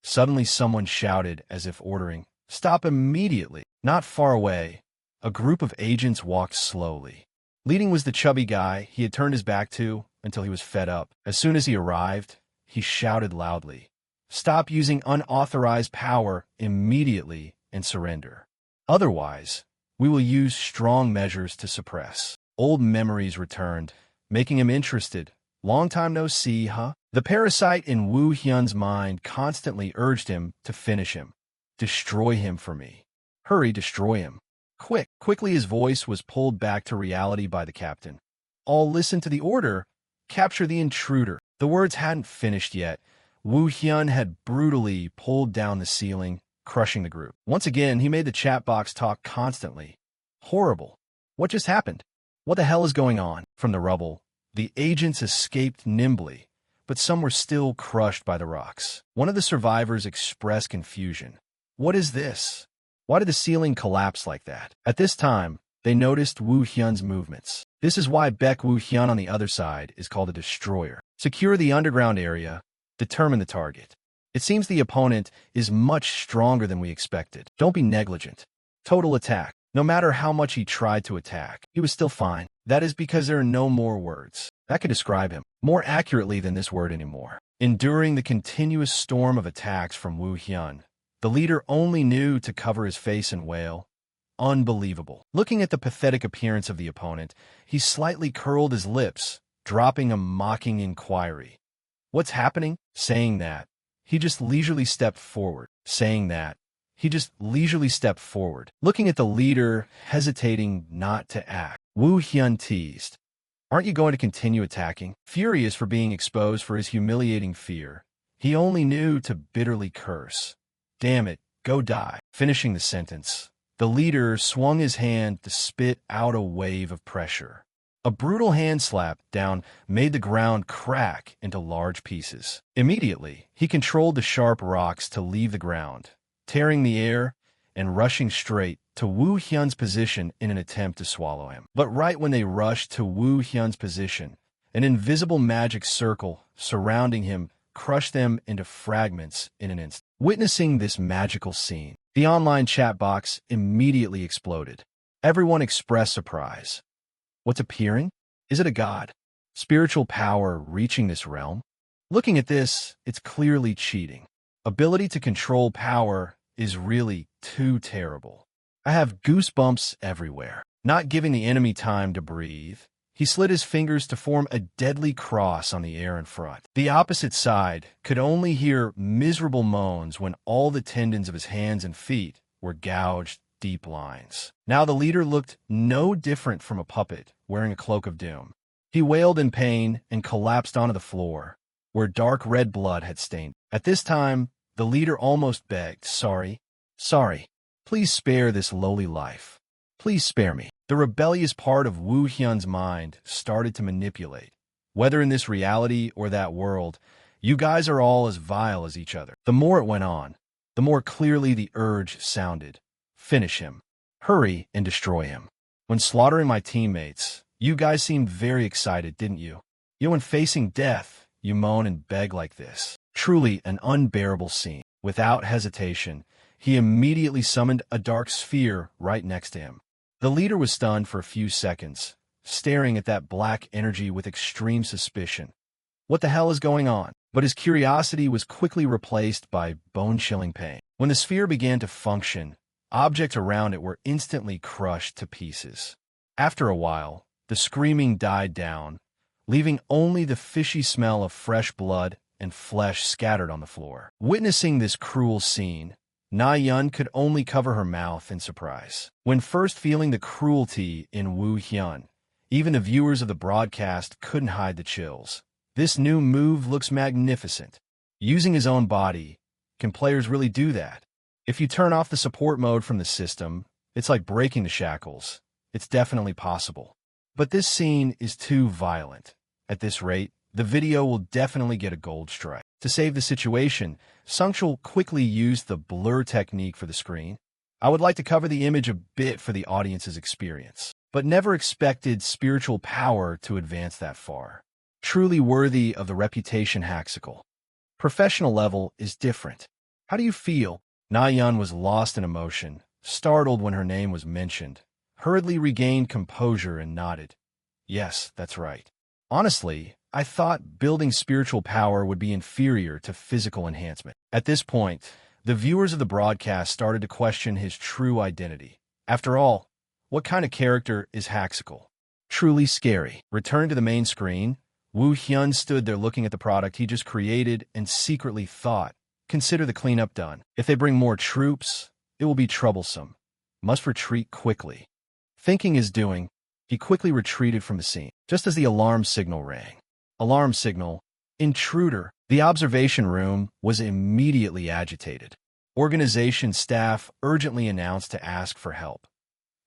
Suddenly someone shouted as if ordering, Stop immediately. Not far away, a group of agents walked slowly. Leading was the chubby guy he had turned his back to until he was fed up. As soon as he arrived, he shouted loudly, Stop using unauthorized power immediately and surrender. Otherwise, we will use strong measures to suppress. Old memories returned, making him interested. Long time no see, huh? The parasite in Wu Hyun's mind constantly urged him to finish him. Destroy him for me. Hurry, destroy him. Quickly his voice was pulled back to reality by the captain. All listen to the order. Capture the intruder. The words hadn't finished yet. Wu Hyun had brutally pulled down the ceiling, crushing the group. Once again, he made the chat box talk constantly. Horrible. What just happened? What the hell is going on? From the rubble, the agents escaped nimbly, but some were still crushed by the rocks. One of the survivors expressed confusion. What is this? Why did the ceiling collapse like that? At this time, they noticed Wu Hyun's movements. This is why Baek Wu Hyun on the other side is called a destroyer. Secure the underground area. Determine the target. It seems the opponent is much stronger than we expected. Don't be negligent. Total attack. No matter how much he tried to attack, he was still fine. That is because there are no more words that could describe him more accurately than this word anymore. Enduring the continuous storm of attacks from Wu Hyun, the leader only knew to cover his face and wail, Unbelievable. Looking at the pathetic appearance of the opponent, he slightly curled his lips, dropping a mocking inquiry. What's happening? Saying that, he just leisurely stepped forward. Saying that, he just leisurely stepped forward. Looking at the leader, hesitating not to act, Wu Hyun teased, Aren't you going to continue attacking? Furious for being exposed for his humiliating fear, he only knew to bitterly curse. Damn it, go die. Finishing the sentence, the leader swung his hand to spit out a wave of pressure. A brutal hand slap down made the ground crack into large pieces. Immediately, he controlled the sharp rocks to leave the ground, tearing the air and rushing straight to Wu Hyun's position in an attempt to swallow him. But right when they rushed to Wu Hyun's position, an invisible magic circle surrounding him crushed them into fragments in an instant. Witnessing this magical scene, the online chat box immediately exploded. Everyone expressed surprise. What's appearing? Is it a god? Spiritual power reaching this realm? Looking at this, it's clearly cheating. ability to control power is really too terrible. I have goosebumps everywhere. Not giving the enemy time to breathe, he slid his fingers to form a deadly cross on the air in front. The opposite side could only hear miserable moans when all the tendons of his hands and feet were gouged deep lines. Now the leader looked no different from a puppet wearing a cloak of doom. He wailed in pain and collapsed onto the floor, where dark red blood had stained. At this time, the leader almost begged, Sorry, please spare this lowly life. Please spare me. The rebellious part of Woo Hyun's mind started to manipulate. Whether in this reality or that world, you guys are all as vile as each other. The more it went on, the more clearly the urge sounded. Finish him. Hurry and destroy him. When slaughtering my teammates, you guys seemed very excited, didn't you? Yet when facing death, you moan and beg like this. Truly an unbearable scene. Without hesitation, he immediately summoned a dark sphere right next to him. The leader was stunned for a few seconds, staring at that black energy with extreme suspicion. What the hell is going on? But his curiosity was quickly replaced by bone-chilling pain. When the sphere began to function, objects around it were instantly crushed to pieces. After a while, the screaming died down, leaving only the fishy smell of fresh blood and flesh scattered on the floor. Witnessing this cruel scene, Na-yeon could only cover her mouth in surprise. When first feeling the cruelty in Woo Hyun, even the viewers of the broadcast couldn't hide the chills. This new move looks magnificent. Using his own body, can players really do that? If you turn off the support mode from the system, it's like breaking the shackles. It's definitely possible. But this scene is too violent. At this rate, the video will definitely get a gold strike. To save the situation, Sungchul quickly used the blur technique for the screen. I would like to cover the image a bit for the audience's experience, but never expected spiritual power to advance that far. Truly worthy of the reputation Haxical. Professional level is different. How do you feel? Na-yeon was lost in emotion, startled when her name was mentioned, hurriedly regained composure and nodded. Yes, that's right. Honestly, I thought building spiritual power would be inferior to physical enhancement. At this point, the viewers of the broadcast started to question his true identity. After all, what kind of character is Haxical? Truly scary. Returned to the main screen, Woo Hyun stood there looking at the product he just created and secretly thought, consider the cleanup done. If they bring more troops, it will be troublesome. Must retreat quickly. Thinking his doing, he quickly retreated from the scene, just as the alarm signal rang. Alarm signal. Intruder. The observation room was immediately agitated. Organization staff urgently announced to ask for help.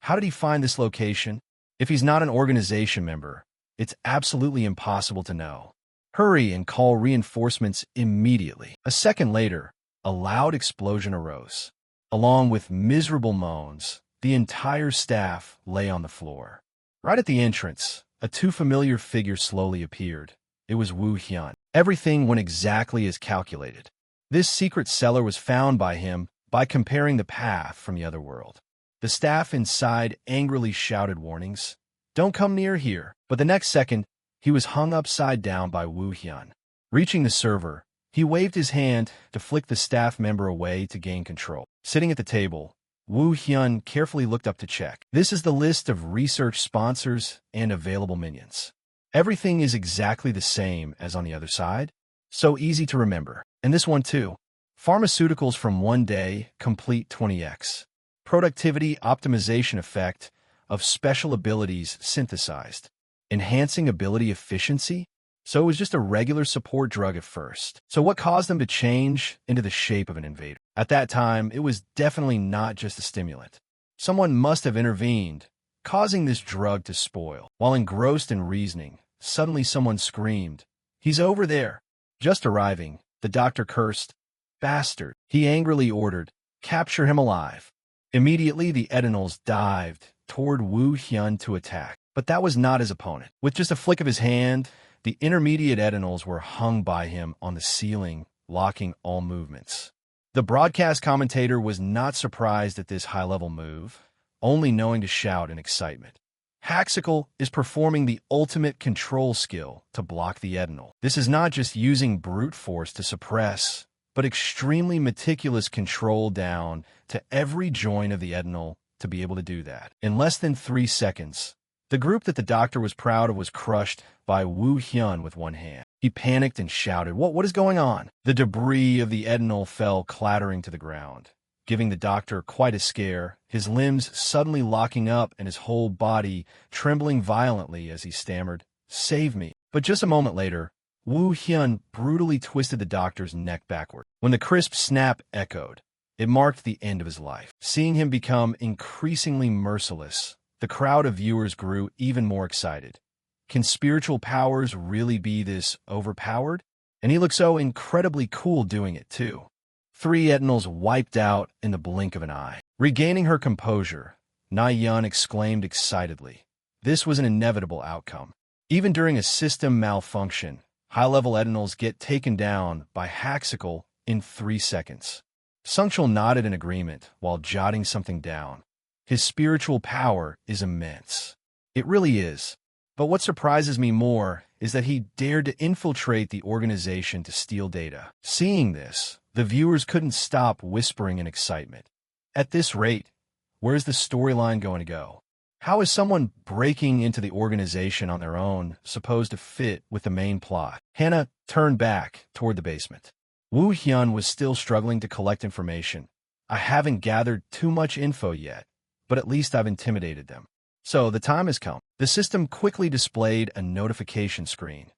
How did he find this location? If he's not an organization member, it's absolutely impossible to know. Hurry and call reinforcements immediately. A second later, a loud explosion arose. Along with miserable moans, the entire staff lay on the floor. Right at the entrance, a too familiar figure slowly appeared. It was Woo Hyun. Everything went exactly as calculated. This secret cellar was found by him by comparing the path from the other world. The staff inside angrily shouted warnings. Don't come near here. But the next second, he was hung upside down by Woo Hyun. Reaching the server, he waved his hand to flick the staff member away to gain control. Sitting at the table, Woo Hyun carefully looked up to check. This is the list of research sponsors and available minions. Everything is exactly the same as on the other side. So easy to remember. And this one too. Pharmaceuticals from 1 day, complete 20x. Productivity optimization effect of special abilities synthesized. Enhancing ability efficiency? So it was just a regular support drug at first. So what caused them to change into the shape of an invader? At that time, it was definitely not just a stimulant. Someone must have intervened, causing this drug to spoil. While engrossed in reasoning, suddenly someone screamed, "He's over there!" Just arriving, the doctor cursed, "Bastard!" He angrily ordered, "Capture him alive." Immediately, the Edenals dived toward Woo Hyun to attack. But that was not his opponent. With just a flick of his hand, the intermediate Edenals were hung by him on the ceiling, locking all movements. The broadcast commentator was not surprised at this high-level move, only knowing to shout in excitement. Haxical is performing the ultimate control skill to block the Edenal. This is not just using brute force to suppress, but extremely meticulous control down to every joint of the Edinal to be able to do that. In less than 3 seconds, the group that the doctor was proud of was crushed by Woo Hyun with one hand. He panicked and shouted, What is going on?" The debris of the Edinal fell clattering to the ground, giving the doctor quite a scare, his limbs suddenly locking up and his whole body trembling violently as he stammered, "Save me." But just a moment later, Woo Hyun brutally twisted the doctor's neck backward. When the crisp snap echoed, it marked the end of his life. Seeing him become increasingly merciless, the crowd of viewers grew even more excited. Can spiritual powers really be this overpowered? And he looked so incredibly cool doing it, too. 3 Edinals wiped out in the blink of an eye. Regaining her composure, Na-yeon exclaimed excitedly. This was an inevitable outcome. Even during a system malfunction, high-level Edinals get taken down by Haxical in 3 seconds. Sungchul nodded in agreement while jotting something down. His spiritual power is immense. It really is. But what surprises me more is that he dared to infiltrate the organization to steal data. Seeing this, the viewers couldn't stop whispering in excitement. At this rate, where's the storyline going to go? How is someone breaking into the organization on their own supposed to fit with the main plot? Hannah turned back toward the basement. Woo Hyun was still struggling to collect information. I haven't gathered too much info yet, but at least I've intimidated them. So the time has come. The system quickly displayed a notification screen.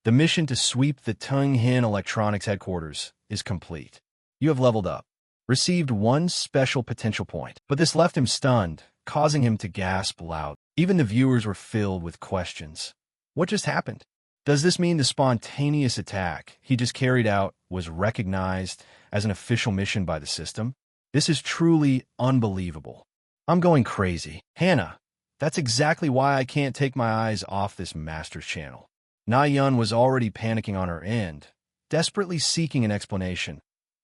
The mission to sweep the Tunghin Electronics headquarters is complete. You have leveled up. Received 1 special potential point. But this left him stunned, causing him to gasp loud. Even the viewers were filled with questions. What just happened? Does this mean the spontaneous attack he just carried out was recognized as an official mission by the system? This is truly unbelievable. I'm going crazy. Hannah, that's exactly why I can't take my eyes off this Master's channel. Na-yeon was already panicking on her end, desperately seeking an explanation.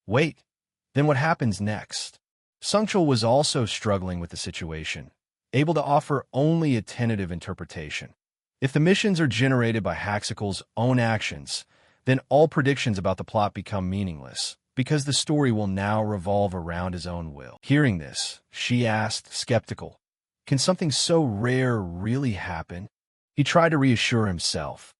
Wait, then what happens next? Sungchul was also struggling with the situation, able to offer only a tentative interpretation. If the missions are generated by Haxical's own actions, then all predictions about the plot become meaningless, because the story will now revolve around his own will. Hearing this, she asked, skeptical, "Can something so rare really happen?" He tried to reassure himself.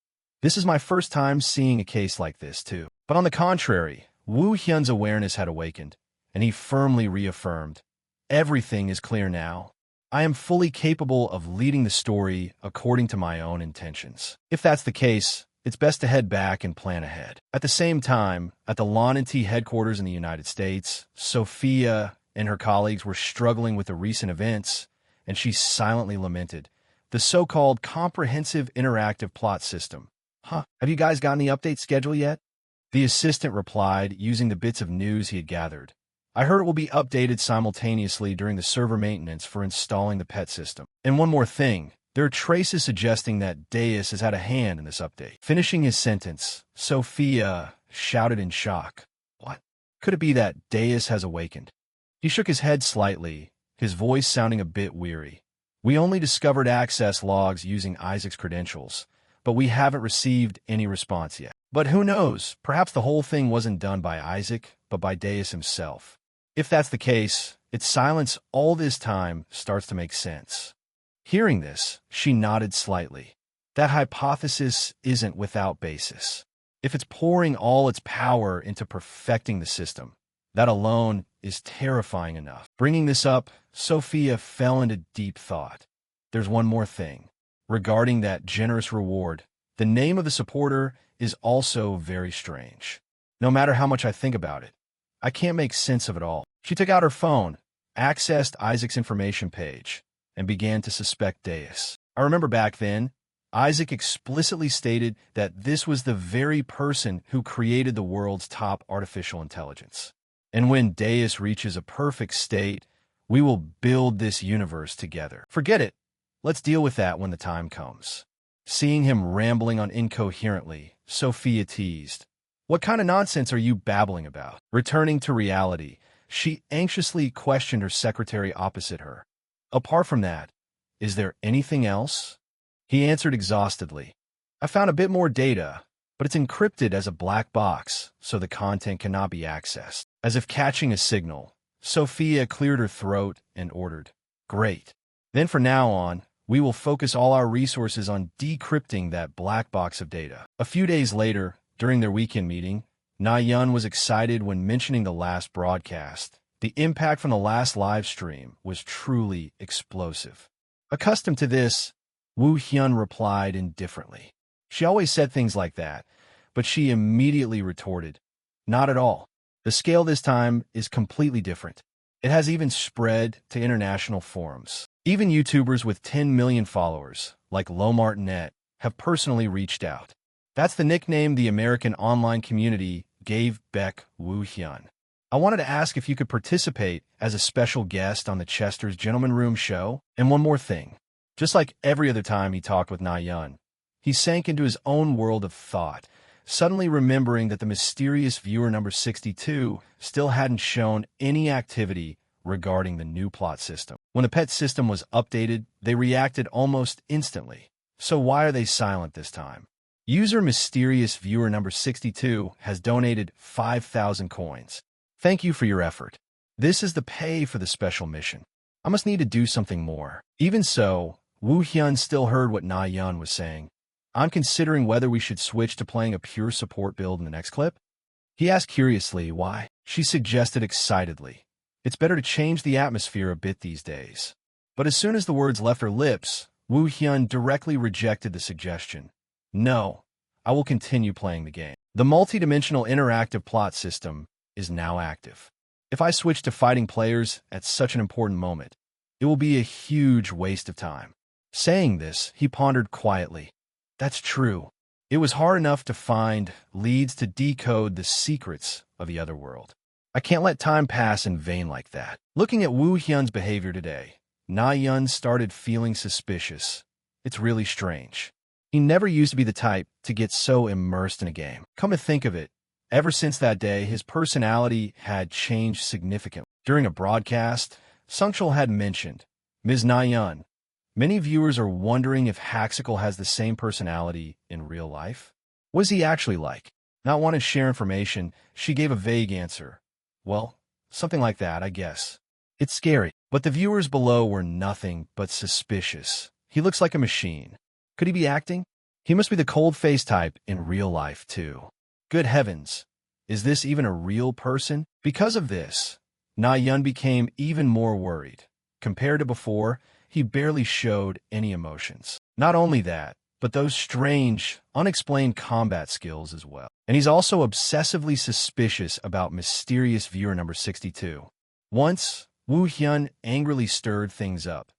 This is my first time seeing a case like this, too. But on the contrary, Woo Hyun's awareness had awakened, and he firmly reaffirmed, "Everything is clear now. I am fully capable of leading the story according to my own intentions. If that's the case, it's best to head back and plan ahead." At the same time, at the Lonity headquarters in the United States, Sophia and her colleagues were struggling with the recent events, and she silently lamented, "The so-called comprehensive interactive plot system. Have you guys gotten the update schedule yet?" The assistant replied, using the bits of news he had gathered. "I heard it will be updated simultaneously during the server maintenance for installing the pet system. And one more thing, there are traces suggesting that Deus has had a hand in this update." Finishing his sentence, Sophia shouted in shock. What? Could it be that Deus has awakened? He shook his head slightly, his voice sounding a bit weary. "We only discovered access logs using Isaac's credentials, but we haven't received any response yet. But who knows, perhaps the whole thing wasn't done by Isaac, but by Deus himself. If that's the case, its silence all this time starts to make sense." Hearing this, she nodded slightly. That hypothesis isn't without basis. If it's pouring all its power into perfecting the system, that alone is terrifying enough. Bringing this up, Sophia fell into deep thought. There's one more thing. Regarding that generous reward, the name of the supporter is also very strange. No matter how much I think about it, I can't make sense of it all. She took out her phone, accessed Isaac's information page, and began to suspect Deus. I remember back then, Isaac explicitly stated that this was the very person who created the world's top artificial intelligence. And when Deus reaches a perfect state, we will build this universe together. Forget it. Let's deal with that when the time comes. Seeing him rambling on incoherently, Sophia teased, "What kind of nonsense are you babbling about?" Returning to reality, she anxiously questioned her secretary opposite her. "Apart from that, is there anything else?" He answered exhaustedly, "I found a bit more data, but it's encrypted as a black box, so the content cannot be accessed. As if catching a signal, Sophia cleared her throat and ordered, "Great. Then from now on, we will focus all our resources on decrypting that black box of data." A few days later, during their weekend meeting, Na-yeon was excited when mentioning the last broadcast. The impact from the last live stream was truly explosive. Accustomed to this, Woo Hyun replied indifferently. She always said things like that, but she immediately retorted, "Not at all. The scale this time is completely different. It has even spread to international forums. Even YouTubers with 10 million followers, like Lomartinet, have personally reached out." That's the nickname the American online community gave Baek Woo Hyun. I wanted to ask if you could participate as a special guest on the Chester's Gentleman Room show. And one more thing. Just like every other time he talked with Na-yeon, he sank into his own world of thought, suddenly remembering that the mysterious viewer number 62 still hadn't shown any activity regarding the new plot system. When the pet system was updated, they reacted almost instantly. So why are they silent this time? User mysterious viewer number 62 has donated 5,000 coins. Thank you for your effort. This is the pay for the special mission. I must need to do something more. Even so, Woo Hyun still heard what Na-yeon was saying. "I'm considering whether we should switch to playing a pure support build in the next clip." He asked curiously why. She suggested excitedly, "It's better to change the atmosphere a bit these days." But as soon as the words left her lips, Woo Hyun directly rejected the suggestion. "No, I will continue playing the game. The multi-dimensional interactive plot system is now active. If I switch to fighting players at such an important moment, it will be a huge waste of time." Saying this, he pondered quietly. That's true. It was hard enough to find leads to decode the secrets of the other world. I can't let time pass in vain like that. Looking at Woo Hyun's behavior today, Na-yeon started feeling suspicious. It's really strange. He never used to be the type to get so immersed in a game. Come to think of it, ever since that day, his personality had changed significantly. During a broadcast, Sungchul had mentioned, "Ms. Na-yeon, many viewers are wondering if Haxical has the same personality in real life. What is he actually like?" Not wanting to share information, she gave a vague answer. "Well, something like that, I guess. It's scary." But the viewers below were nothing but suspicious. He looks like a machine. Could he be acting? He must be the cold-faced type in real life, too. Good heavens, is this even a real person? Because of this, Na-yeon became even more worried. Compared to before, he barely showed any emotions. Not only that, but those strange, unexplained combat skills as well. And he's also obsessively suspicious about mysterious viewer number 62. Once, Woo Hyun angrily stirred things up.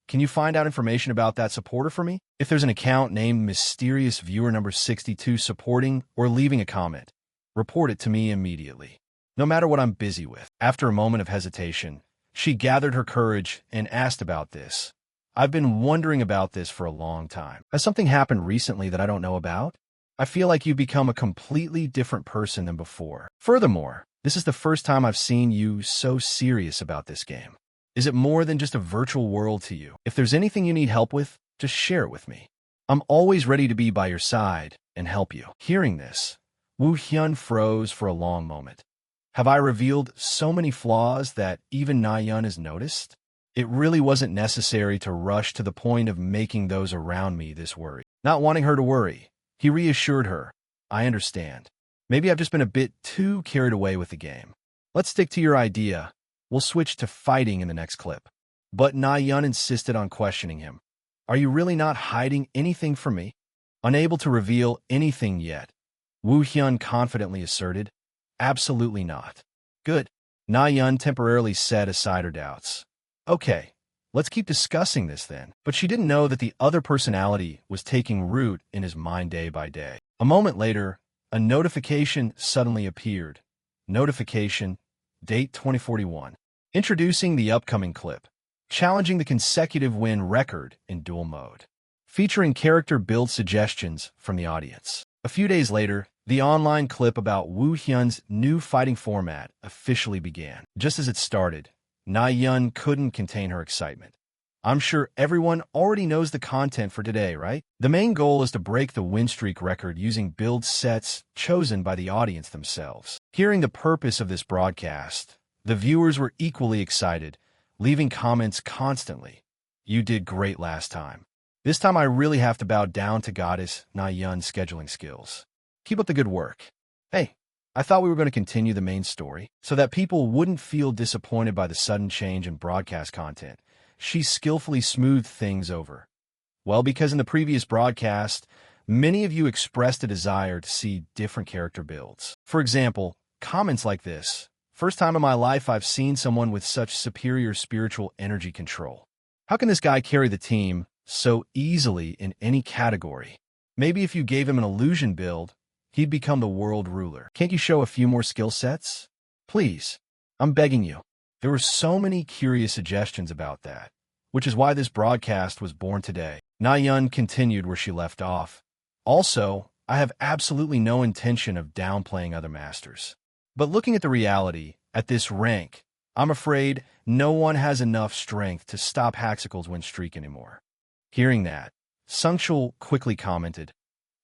"Can you find out information about that supporter for me? If there's an account named Mysterious Viewer number 62 supporting or leaving a comment, report it to me immediately, no matter what I'm busy with." After a moment of hesitation, she gathered her courage and asked about this. "I've been wondering about this for a long time. Has something happened recently that I don't know about? I feel like you've become a completely different person than before. Furthermore, this is the first time I've seen you so serious about this game. Is it more than just a virtual world to you? If there's anything you need help with, just share it with me. I'm always ready to be by your side and help you." Hearing this, Woo Hyun froze for a long moment. Have I revealed so many flaws that even Na-yeon has noticed? It really wasn't necessary to rush to the point of making those around me this worried. Not wanting her to worry, he reassured her, "I understand. Maybe I've just been a bit too carried away with the game. Let's stick to your idea. We'll switch to fighting in the next clip." But Na-yeon insisted on questioning him. "Are you really not hiding anything from me?" Unable to reveal anything yet, Woo Hyun confidently asserted, "Absolutely not." "Good." Na-yeon temporarily set aside her doubts. "Okay, let's keep discussing this then." But she didn't know that the other personality was taking root in his mind day by day. A moment later, a notification suddenly appeared. Notification, date 2041. Introducing the upcoming clip. Challenging the consecutive win record in duel mode. Featuring character build suggestions from the audience. A few days later, the online clip about Woo Hyun's new fighting format officially began. Just as it started, Na-yeon couldn't contain her excitement. I'm sure everyone already knows the content for today, right? The main goal is to break the win streak record using build sets chosen by the audience themselves. Hearing the purpose of this broadcast, the viewers were equally excited, leaving comments constantly. You did great last time. This time I really have to bow down to Goddess Na-yeon's scheduling skills. Keep up the good work. Hey, I thought we were going to continue the main story so that people wouldn't feel disappointed by the sudden change in broadcast content. She skillfully smoothed things over. Well, because in the previous broadcast, many of you expressed a desire to see different character builds. For example, comments like this: "First time in my life I've seen someone with such superior spiritual energy control. How can this guy carry the team so easily in any category? Maybe if you gave him an illusion build, he'd become the world ruler. Can't you show a few more skill sets? Please, I'm begging you." There were so many curious suggestions about that, which is why this broadcast was born today. Na-yeon continued where she left off. Also, I have absolutely no intention of downplaying other masters. But looking at the reality, at this rank, I'm afraid no one has enough strength to stop Haxicle's win streak anymore. Hearing that, Sungchul quickly commented,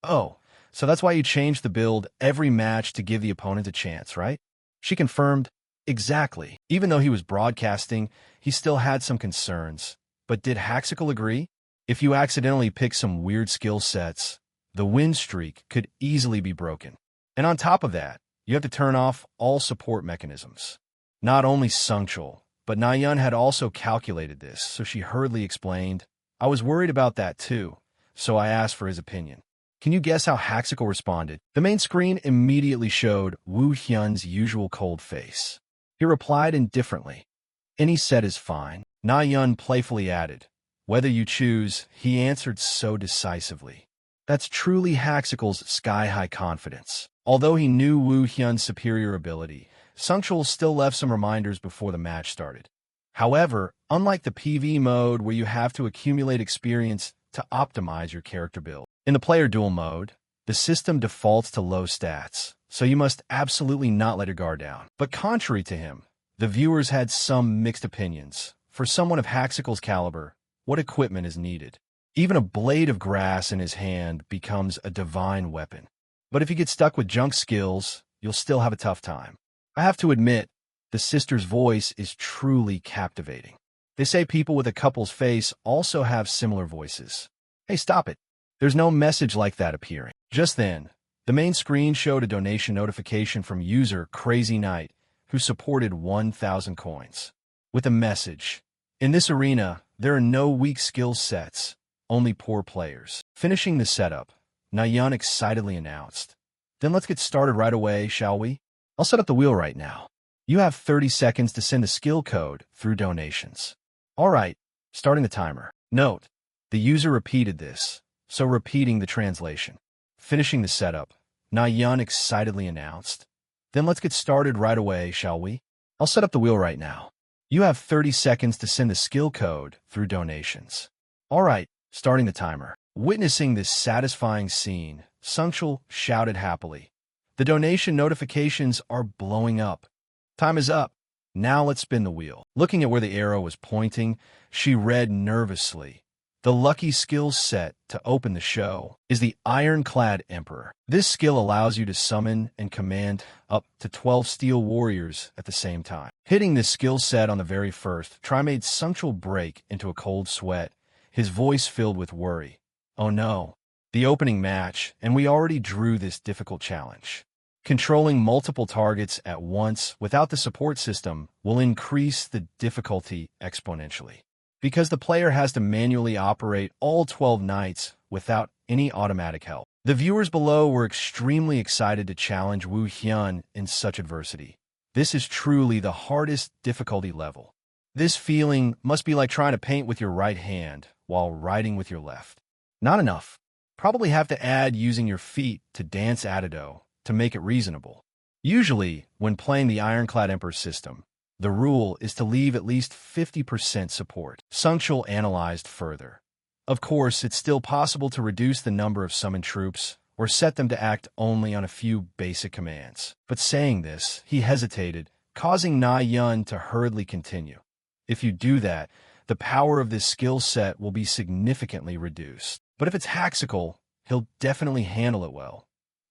"Oh, so that's why you changed the build every match to give the opponent a chance, right?" She confirmed, "Exactly. Even though he was broadcasting, he still had some concerns. But did Haxicle agree? If you accidentally pick some weird skill sets, the win streak could easily be broken. And on top of that, you have to turn off all support mechanisms." Not only Sungchul, but Na-yeon had also calculated this, so she hurriedly explained, "I was worried about that too, so I asked for his opinion." Can you guess how Haxicle responded? The main screen immediately showed Woo Hyun's usual cold face. He replied indifferently, "Any set is fine." Na-yeon playfully added, "Whether you choose," he answered so decisively. That's truly Haxicle's sky-high confidence. Although he knew Woo Hyun's superior ability, Sungchul still left some reminders before the match started. However, unlike the PvE mode where you have to accumulate experience to optimize your character build, in the player duel mode, the system defaults to low stats, so you must absolutely not let your guard down. But contrary to him, the viewers had some mixed opinions. For someone of Haxicle's caliber, what equipment is needed? Even a blade of grass in his hand becomes a divine weapon. But if you get stuck with junk skills, you'll still have a tough time. I have to admit, the sister's voice is truly captivating. They say people with a couple's face also have similar voices. Hey, stop it. There's no message like that appearing. Just then, the main screen showed a donation notification from user Crazy Knight, who supported 1,000 coins. With a message: "In this arena, there are no weak skill sets, only poor players." Finishing the setup, Na-yeon excitedly announced, "Then let's get started right away, shall we? I'll set up the wheel right now. You have 30 seconds to send a skill code through donations." All right, starting the timer. Note, the user repeated this, so repeating the translation. Finishing the setup, Na-yeon excitedly announced, "Then let's get started right away, shall we? I'll set up the wheel right now. You have 30 seconds to send the skill code through donations." All right, starting the timer. Witnessing this satisfying scene, Sungchul shouted happily, "The donation notifications are blowing up. Time is up. Now let's spin the wheel." Looking at where the arrow was pointing, she read nervously, "The lucky skill set to open the show is the Ironclad Emperor. This skill allows you to summon and command up to 12 steel warriors at the same time." Hitting this skill set on the very first try made Sungchul break into a cold sweat, his voice filled with worry. Oh no, the opening match, and we already drew this difficult challenge. Controlling multiple targets at once without the support system will increase the difficulty exponentially, because the player has to manually operate all 12 knights without any automatic help. The viewers below were extremely excited to challenge Woo Hyun in such adversity. This is truly the hardest difficulty level. This feeling must be like trying to paint with your right hand while writing with your left. Not enough. Probably have to add using your feet to dance Adado to make it reasonable. Usually, when playing the Ironclad Emperor system, the rule is to leave at least 50% support. Sungchul analyzed further. Of course, it's still possible to reduce the number of summoned troops or set them to act only on a few basic commands. But saying this, he hesitated, causing Na-yeon to hurriedly continue. If you do that, the power of this skill set will be significantly reduced. But if it's Haxical, he'll definitely handle it well,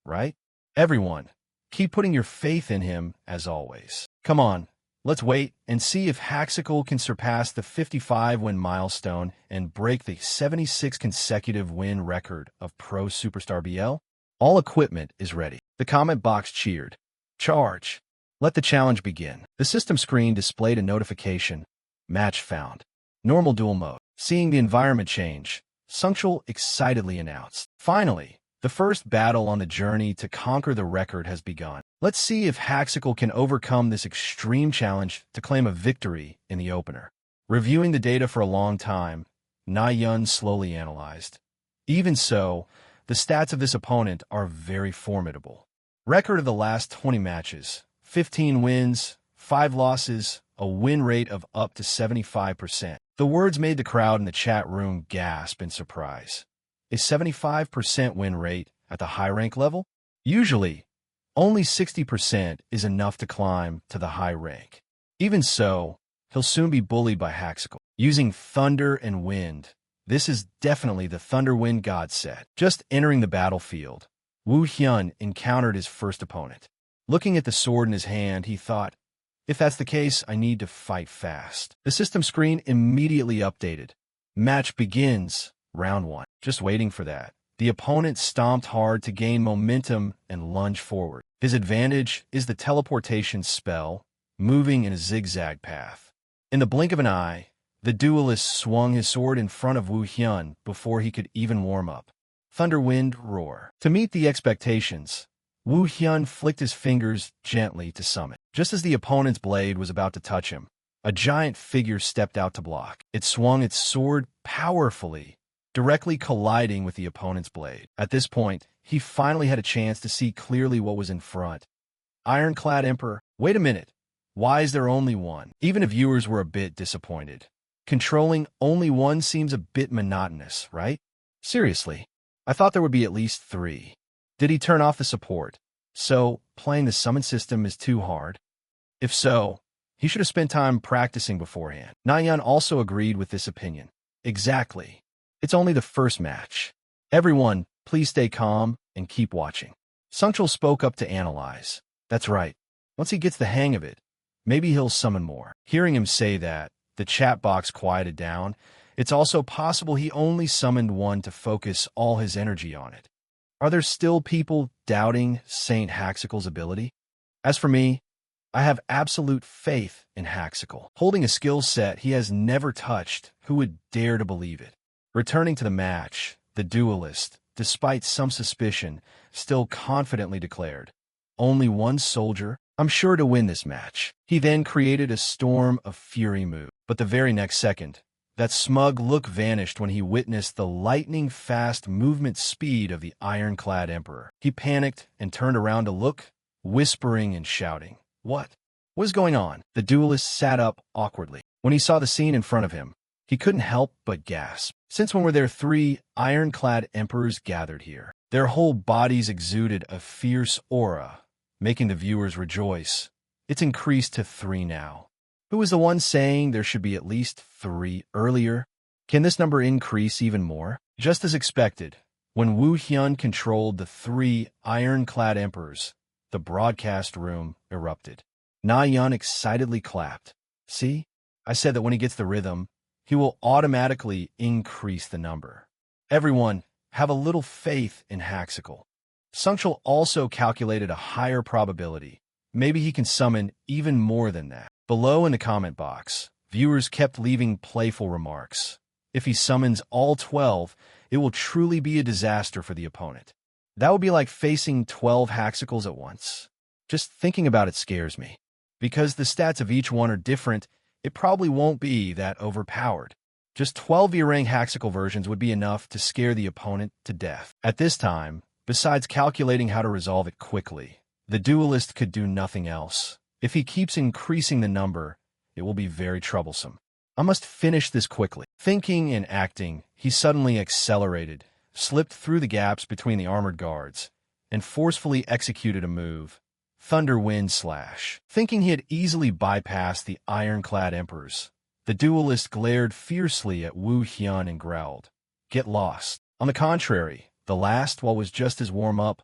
right? Everyone, keep putting your faith in him as always. Come on, let's wait and see if Haxical can surpass the 55-win milestone and break the 76 consecutive win record of Pro Superstar BL. All equipment is ready. The comment box cheered. Charge. Let the challenge begin. The system screen displayed a notification. Match found. Normal duel mode. Seeing the environment change, Sungchul excitedly announced, "Finally, the first battle on the journey to conquer the record has begun. Let's see if Haxical can overcome this extreme challenge to claim a victory in the opener." Reviewing the data for a long time, Na Yun slowly analyzed. Even so, the stats of this opponent are very formidable. Record of the last 20 matches, 15 wins, 5 losses, a win rate of up to 75%. The words made the crowd in the chat room gasp in surprise. A 75% win rate at the high rank level? Usually, only 60% is enough to climb to the high rank. Even so, he'll soon be bullied by Haxical. Using Thunder and Wind, this is definitely the Thunder Wind God set. Just entering the battlefield, Wu Hyun encountered his first opponent. Looking at the sword in his hand, he thought, if that's the case, I need to fight fast. The system screen immediately updated. Match begins, round 1. Just waiting for that. The opponent stomped hard to gain momentum and lunge forward. His advantage is the teleportation spell, moving in a zigzag path. In the blink of an eye, the duelist swung his sword in front of Wu Hyun before he could even warm up. Thunderwind Roar. To meet the expectations, Wu Hyun flicked his fingers gently to summon. Just as the opponent's blade was about to touch him, a giant figure stepped out to block. It swung its sword powerfully, directly colliding with the opponent's blade. At this point, he finally had a chance to see clearly what was in front. Ironclad Emperor. Wait a minute. Why is there only one? Even the viewers were a bit disappointed. Controlling only one seems a bit monotonous, right? Seriously, I thought there would be at least 3. Did he turn off the support? So, playing the summon system is too hard? If so, he should have spent time practicing beforehand. Na Yun also agreed with this opinion. Exactly. It's only the first match. Everyone, please stay calm and keep watching. Sungchul spoke up to analyze. That's right. Once he gets the hang of it, maybe he'll summon more. Hearing him say that, the chat box quieted down. It's also possible he only summoned one to focus all his energy on it. Are there still people doubting Saint Haxical's ability? As for me, I have absolute faith in Haxical. Holding a skill set he has never touched, who would dare to believe it? Returning to the match, the duelist, despite some suspicion, still confidently declared, "Only one soldier? I'm sure to win this match." He then created a storm of fury move. But the very next second, that smug look vanished when he witnessed the lightning-fast movement speed of the ironclad emperor. He panicked and turned around to look, whispering and shouting, "What? What is going on?" The duelist sat up awkwardly. When he saw the scene in front of him, he couldn't help but gasp. Since when were there 3 ironclad emperors gathered here? Their whole bodies exuded a fierce aura, making the viewers rejoice. It's increased to 3 now. Who was the one saying there should be at least 3 earlier? Can this number increase even more? Just as expected, when Wu Hyun controlled the 3 ironclad emperors, the broadcast room erupted. Na Yun excitedly clapped. See? I said that when he gets the rhythm, he will automatically increase the number. Everyone, have a little faith in Haxical. Sungchul also calculated a higher probability. Maybe he can summon even more than that. Below in the comment box, viewers kept leaving playful remarks. If he summons all 12, it will truly be a disaster for the opponent. That would be like facing 12 Haxicals at once. Just thinking about it scares me. Because the stats of each one are different, it probably won't be that overpowered. Just 12 V-rank Haxical versions would be enough to scare the opponent to death. At this time, besides calculating how to resolve it quickly, the duelist could do nothing else. If he keeps increasing the number, it will be very troublesome. I must finish this quickly. Thinking and acting, he suddenly accelerated, slipped through the gaps between the armored guards, and forcefully executed a move, Thunder Wind Slash. Thinking he had easily bypassed the ironclad emperors, The duelist glared fiercely at Wu Hyun and growled, "Get lost." On the contrary, the last was just his warm-up.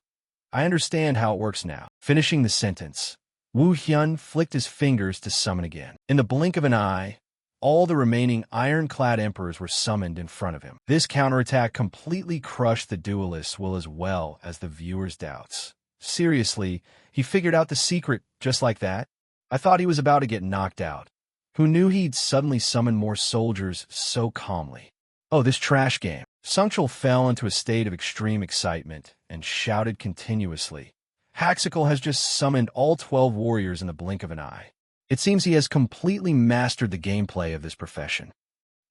I understand how it works now. Finishing the sentence, Wu Hyun flicked his fingers to summon again. In the blink of an eye, all the remaining ironclad emperors were summoned in front of him. This counterattack completely crushed the duelist's will as well as the viewer's doubts. Seriously, he figured out the secret just like that? I thought he was about to get knocked out. Who knew he'd suddenly summon more soldiers so calmly? Oh, this trash game. Sungchul fell into a state of extreme excitement and shouted continuously, "Haxical has just summoned all 12 warriors in the blink of an eye. It seems he has completely mastered the gameplay of this profession."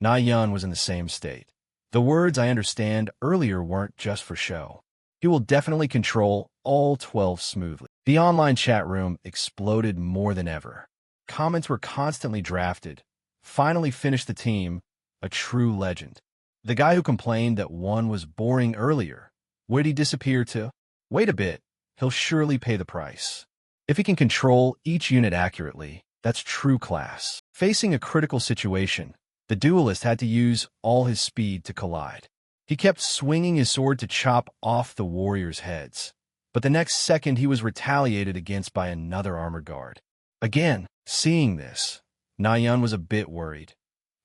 Na Yun was in the same state. The words I understand earlier weren't just for show. He will definitely control all 12 smoothly. The online chat room exploded more than ever. Comments were constantly drafted. Finally finished the team, a true legend. The guy who complained that one was boring earlier, where'd he disappear to? Wait a bit, he'll surely pay the price. If he can control each unit accurately, that's true class. Facing a critical situation, the duelist had to use all his speed to collide. He kept swinging his sword to chop off the warriors' heads, but the next second he was retaliated against by another armored guard. Again, seeing this, Na Yun was a bit worried.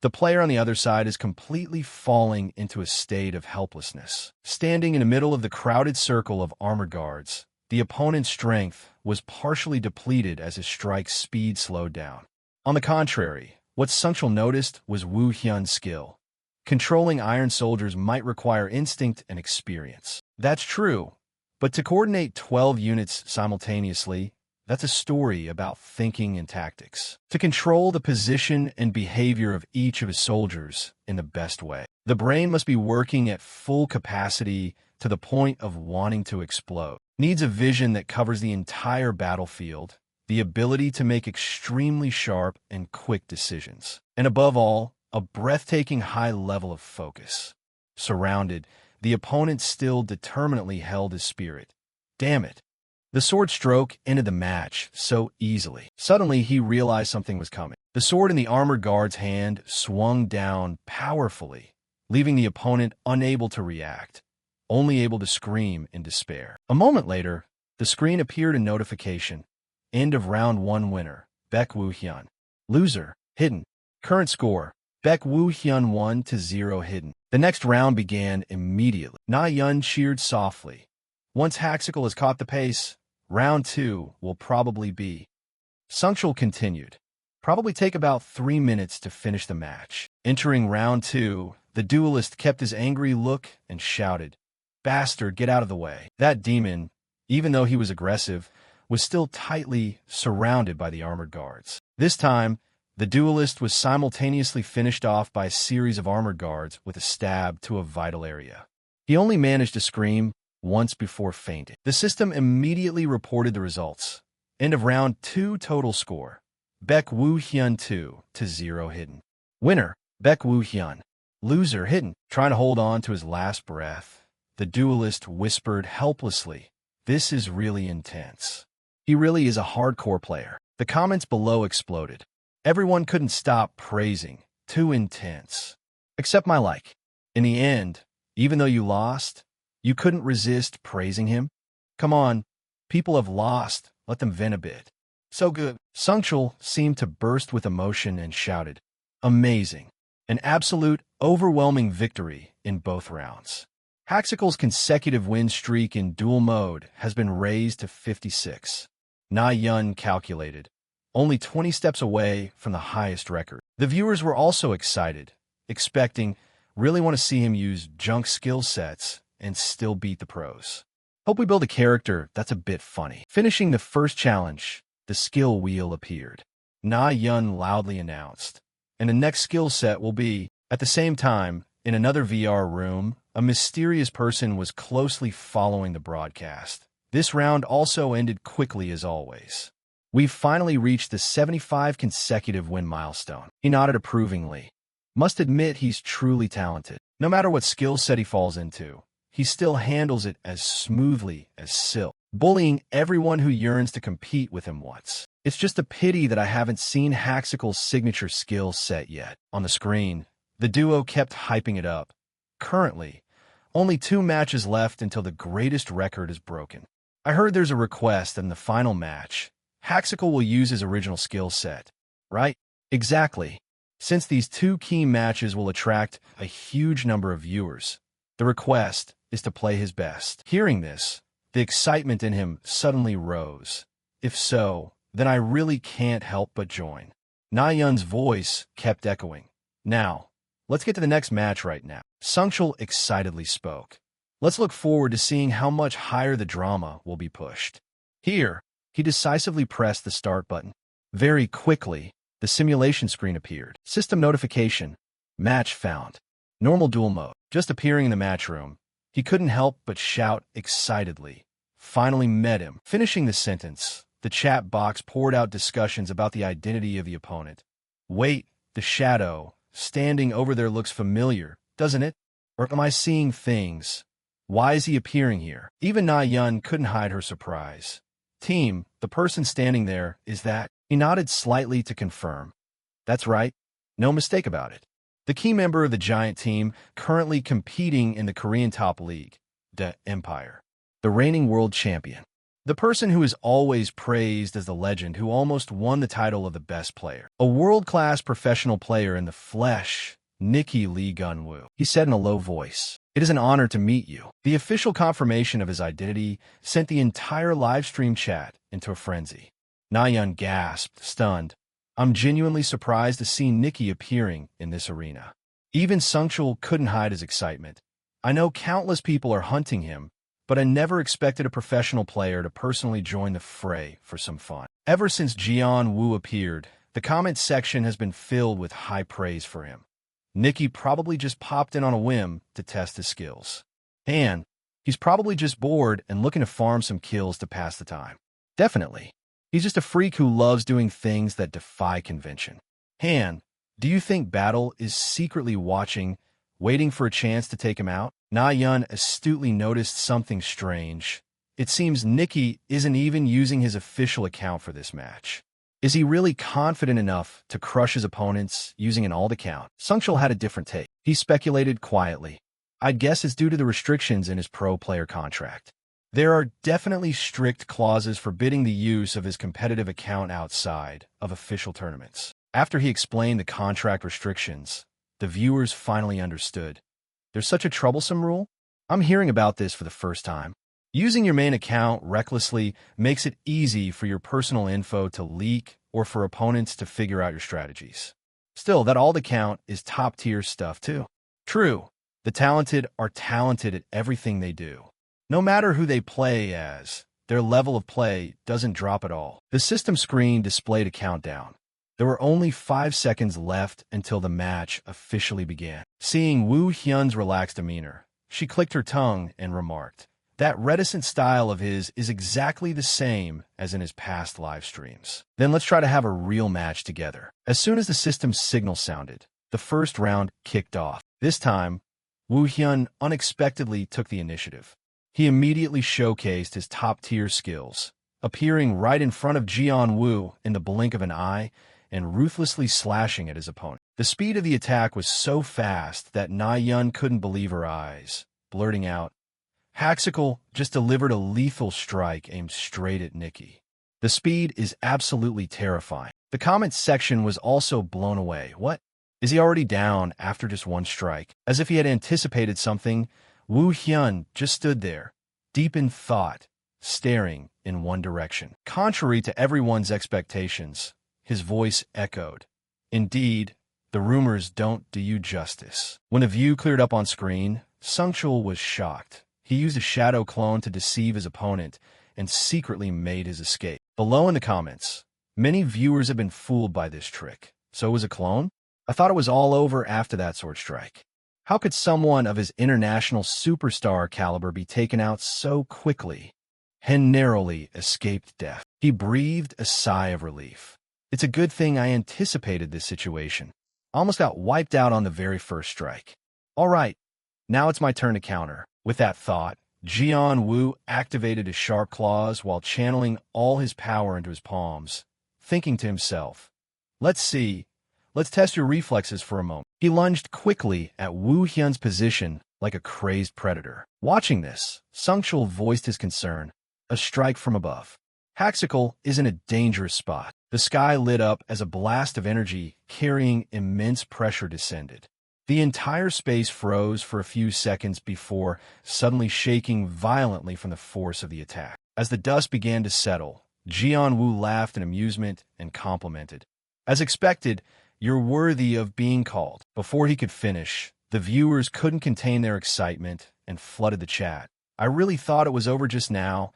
The player on the other side is completely falling into a state of helplessness. Standing in the middle of the crowded circle of armored guards, the opponent's strength was partially depleted as his strike's speed slowed down. On the contrary, what Sungchul noticed was Wu Hyun's skill. Controlling iron soldiers might require instinct and experience. That's true, but to coordinate 12 units simultaneously, that's a story about thinking and tactics. To control the position and behavior of each of his soldiers in the best way. The brain must be working at full capacity to the point of wanting to explode. Needs a vision that covers the entire battlefield, the ability to make extremely sharp and quick decisions, and above all, a breathtaking high level of focus. Surrounded, the opponent still determinedly held his spirit. Damn it. The sword stroke ended the match so easily. Suddenly, he realized something was coming. The sword in the armored guard's hand swung down powerfully, leaving the opponent unable to react, only able to scream in despair. A moment later, the screen appeared a notification. End of round 1 winner, Baek Woo Hyun. Loser, hidden. Current score, Baek Woo Hyun 1-0 hidden. The next round began immediately. Na Yun cheered softly. Once Haxical has caught the pace, round 2 will probably be. Sungchul continued. Probably take about 3 minutes to finish the match. Entering round 2, the duelist kept his angry look and shouted, "Bastard, get out of the way." That demon, even though he was aggressive, was still tightly surrounded by the armored guards. This time, the duelist was simultaneously finished off by a series of armored guards with a stab to a vital area. He only managed to scream once before fainting. The system immediately reported the results. End of round 2 total score. Baek Woo Hyun 2-0 hidden. Winner, Baek Woo Hyun. Loser, hidden. Trying to hold on to his last breath, the duelist whispered helplessly, "This is really intense." He really is a hardcore player. The comments below exploded. Everyone couldn't stop praising. Too intense. Except my like. In the end, even though you lost, you couldn't resist praising him? Come on, people have lost, let them vent a bit. So good. Sungchul seemed to burst with emotion and shouted, "Amazing. An absolute, overwhelming victory in both rounds." Haxical's consecutive win streak in duel mode has been raised to 56. Na Yun calculated, only 20 steps away from the highest record. The viewers were also excited, expecting, really want to see him use junk skill sets and still beat the pros. Hope we build a character that's a bit funny. Finishing the first challenge, the skill wheel appeared. Na Yun loudly announced, and the next skill set will be. At the same time, in another VR room, a mysterious person was closely following the broadcast. This round also ended quickly as always. We've finally reached the 75 consecutive win milestone. He nodded approvingly. Must admit he's truly talented. No matter what skill set he falls into, he still handles it as smoothly as silk, bullying everyone who yearns to compete with him once. It's just a pity that I haven't seen Haxicle's signature skill set yet. On the screen, the duo kept hyping it up. Currently, only 2 matches left until the greatest record is broken. I heard there's a request that in the final match, Haxicle will use his original skill set. Right? Exactly. Since these 2 key matches will attract a huge number of viewers, the request is to play his best. Hearing this, the excitement in him suddenly rose. If so, then I really can't help but join. Na Yun's voice kept echoing. Now, let's get to the next match right now. Sungchul excitedly spoke. Let's look forward to seeing how much higher the drama will be pushed. Here, he decisively pressed the start button. Very quickly, the simulation screen appeared. System notification. Match found. Normal duel mode. Just appearing in the match room, he couldn't help but shout excitedly. Finally met him. Finishing the sentence, the chat box poured out discussions about the identity of the opponent. Wait, the shadow standing over there looks familiar, doesn't it? Or am I seeing things? Why is he appearing here? Even Na Yun couldn't hide her surprise. Team, the person standing there, is that? He nodded slightly to confirm. That's right. No mistake about it. The key member of the giant team currently competing in the Korean top league, the Empire. The reigning world champion. The person who is always praised as the legend who almost won the title of the best player. A world-class professional player in the flesh, Nikki Lee Gunwoo. He said in a low voice, "It is an honor to meet you." The official confirmation of his identity sent the entire livestream chat into a frenzy. Na Yun gasped, stunned. I'm genuinely surprised to see Nikki appearing in this arena. Even Sungchul couldn't hide his excitement. I know countless people are hunting him, but I never expected a professional player to personally join the fray for some fun. Ever since Jian Wu appeared, the comment section has been filled with high praise for him. Nikki probably just popped in on a whim to test his skills. And he's probably just bored and looking to farm some kills to pass the time. Definitely. He's just a freak who loves doing things that defy convention. Han, do you think Battle is secretly watching, waiting for a chance to take him out? Na Yun astutely noticed something strange. It seems Nikki isn't even using his official account for this match. Is he really confident enough to crush his opponents using an alt account? Sungchul had a different take. He speculated quietly. I'd guess it's due to the restrictions in his pro player contract. There are definitely strict clauses forbidding the use of his competitive account outside of official tournaments. After he explained the contract restrictions, the viewers finally understood. There's such a troublesome rule? I'm hearing about this for the first time. Using your main account recklessly makes it easy for your personal info to leak or for opponents to figure out your strategies. Still, that alt account is top-tier stuff too. True, the talented are talented at everything they do. No matter who they play as, their level of play doesn't drop at all. The system screen displayed a countdown. There were only 5 seconds left until the match officially began. Seeing Woo Hyun's relaxed demeanor, she clicked her tongue and remarked, that reticent style of his is exactly the same as in his past live streams. Then let's try to have a real match together. As soon as the system's signal sounded, the first round kicked off. This time, Woo Hyun unexpectedly took the initiative. He immediately showcased his top-tier skills, appearing right in front of Jian Wu in the blink of an eye and ruthlessly slashing at his opponent. The speed of the attack was so fast that Na Yun couldn't believe her eyes, blurting out, Haxicle just delivered a lethal strike aimed straight at Nikki. The speed is absolutely terrifying. The comment section was also blown away. What? Is he already down after just one strike? As if he had anticipated something, Woo Hyun just stood there, deep in thought, staring in one direction. Contrary to everyone's expectations, his voice echoed. Indeed, the rumors don't do you justice. When a view cleared up on screen, Sungchul was shocked. He used a shadow clone to deceive his opponent and secretly made his escape. Below in the comments, many viewers have been fooled by this trick. So it was a clone? I thought it was all over after that sword strike. How could someone of his international superstar caliber be taken out so quickly? Hen narrowly escaped death. He breathed a sigh of relief. It's a good thing I anticipated this situation. Almost got wiped out on the very first strike. All right, now it's my turn to counter. With that thought, Jian Wu activated his sharp claws while channeling all his power into his palms, thinking to himself, let's see, let's test your reflexes for a moment. He lunged quickly at Woo Hyun's position like a crazed predator. Watching this, Sungchul voiced his concern. A strike from above. Haxical is in a dangerous spot. The sky lit up as a blast of energy carrying immense pressure descended. The entire space froze for a few seconds before suddenly shaking violently from the force of the attack. As the dust began to settle, Jian-Woo laughed in amusement and complimented. As expected, you're worthy of being called. Before he could finish, the viewers couldn't contain their excitement and flooded the chat. I really thought it was over just now.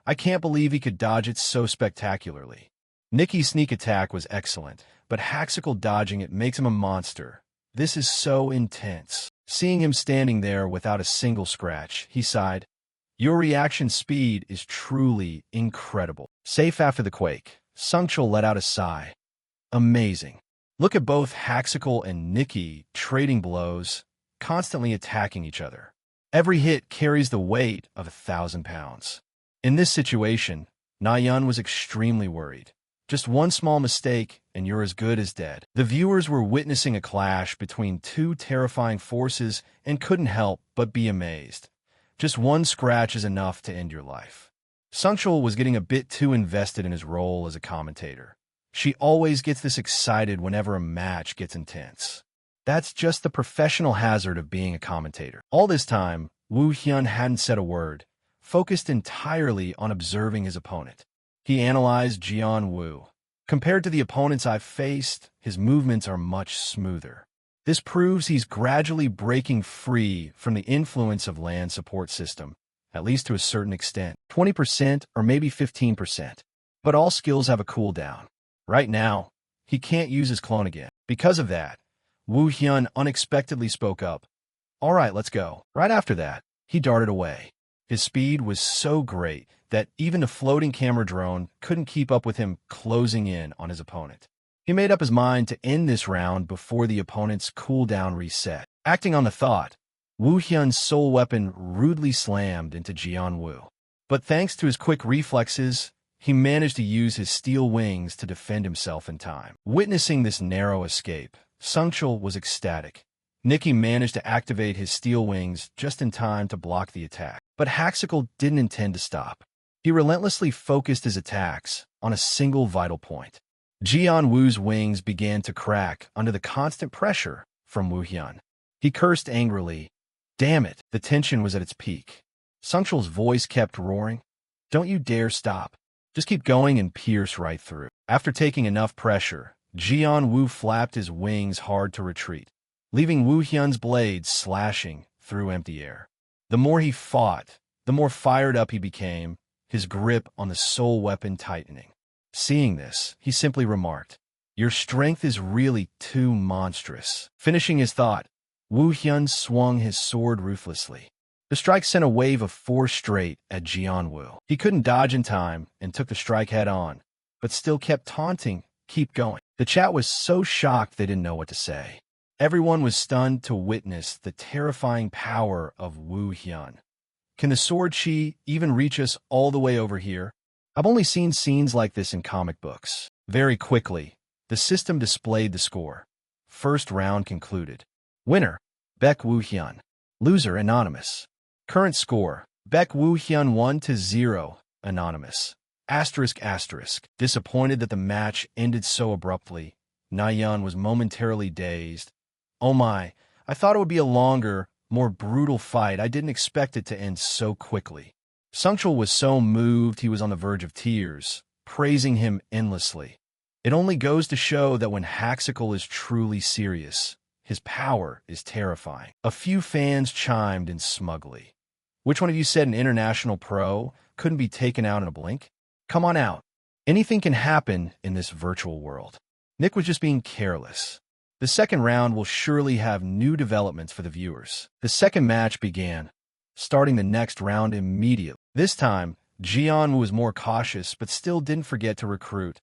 I can't believe he could dodge it so spectacularly. Nicky's sneak attack was excellent, but Haxical dodging it makes him a monster. This is so intense. Seeing him standing there without a single scratch, he sighed. Your reaction speed is truly incredible. Safe after the quake, Sungchul let out a sigh. Amazing. Look at both Haxical and Nicky trading blows, constantly attacking each other. Every hit carries the weight of 1,000 pounds. In this situation, Nayeon was extremely worried. Just one small mistake, and you're as good as dead. The viewers were witnessing a clash between two terrifying forces and couldn't help but be amazed. Just one scratch is enough to end your life. Sungchul was getting a bit too invested in his role as a commentator. She always gets this excited whenever a match gets intense. That's just the professional hazard of being a commentator. All this time, Woo Hyun hadn't said a word, focused entirely on observing his opponent. He analyzed Jian-Woo. Compared to the opponents I've faced, his movements are much smoother. This proves he's gradually breaking free from the influence of land support system, at least to a certain extent, 20% or maybe 15%. But all skills have a cooldown. Right now, he can't use his clone again. Because of that, Woo Hyun unexpectedly spoke up. All right, let's go. Right after that, he darted away. His speed was so great that even a floating camera drone couldn't keep up with him closing in on his opponent. He made up his mind to end this round before the opponent's cooldown reset. Acting on the thought, Woo Hyun's soul weapon rudely slammed into Jian-Woo. But thanks to his quick reflexes, he managed to use his steel wings to defend himself in time. Witnessing this narrow escape, Sungchul was ecstatic. Nicky managed to activate his steel wings just in time to block the attack. But Haxical didn't intend to stop. He relentlessly focused his attacks on a single vital point. Jian-Woo's wings began to crack under the constant pressure from Woo Hyun. He cursed angrily. Damn it, the tension was at its peak. Sungchul's voice kept roaring. Don't you dare stop. Just keep going and pierce right through. After taking enough pressure, Jian-Woo flapped his wings hard to retreat, leaving Woo Hyun's blades slashing through empty air. The more he fought, the more fired up he became, his grip on the soul weapon tightening. Seeing this, he simply remarked, Your strength is really too monstrous. Finishing his thought, Woo Hyun swung his sword ruthlessly. The strike sent a wave of 4 straight at Jian-Woo. He couldn't dodge in time and took the strike head on, but still kept taunting, keep going. The chat was so shocked they didn't know what to say. Everyone was stunned to witness the terrifying power of Woo Hyun. Can the sword chi even reach us all the way over here? I've only seen scenes like this in comic books. Very quickly, the system displayed the score. First round concluded. Winner, Baek Woo Hyun. Loser, Anonymous. Current score, Baek Woo Hyun 1-0, Anonymous. ***. Disappointed that the match ended so abruptly, Nayeon was momentarily dazed. Oh my, I thought it would be a longer, more brutal fight. I didn't expect it to end so quickly. Sungchul was so moved he was on the verge of tears, praising him endlessly. It only goes to show that when Haxical is truly serious, his power is terrifying. A few fans chimed in smugly. Which one of you said an international pro couldn't be taken out in a blink? Come on out. Anything can happen in this virtual world. Nick was just being careless. The second round will surely have new developments for the viewers. The second match began, starting the next round immediately. This time, Jian was more cautious but still didn't forget to recruit.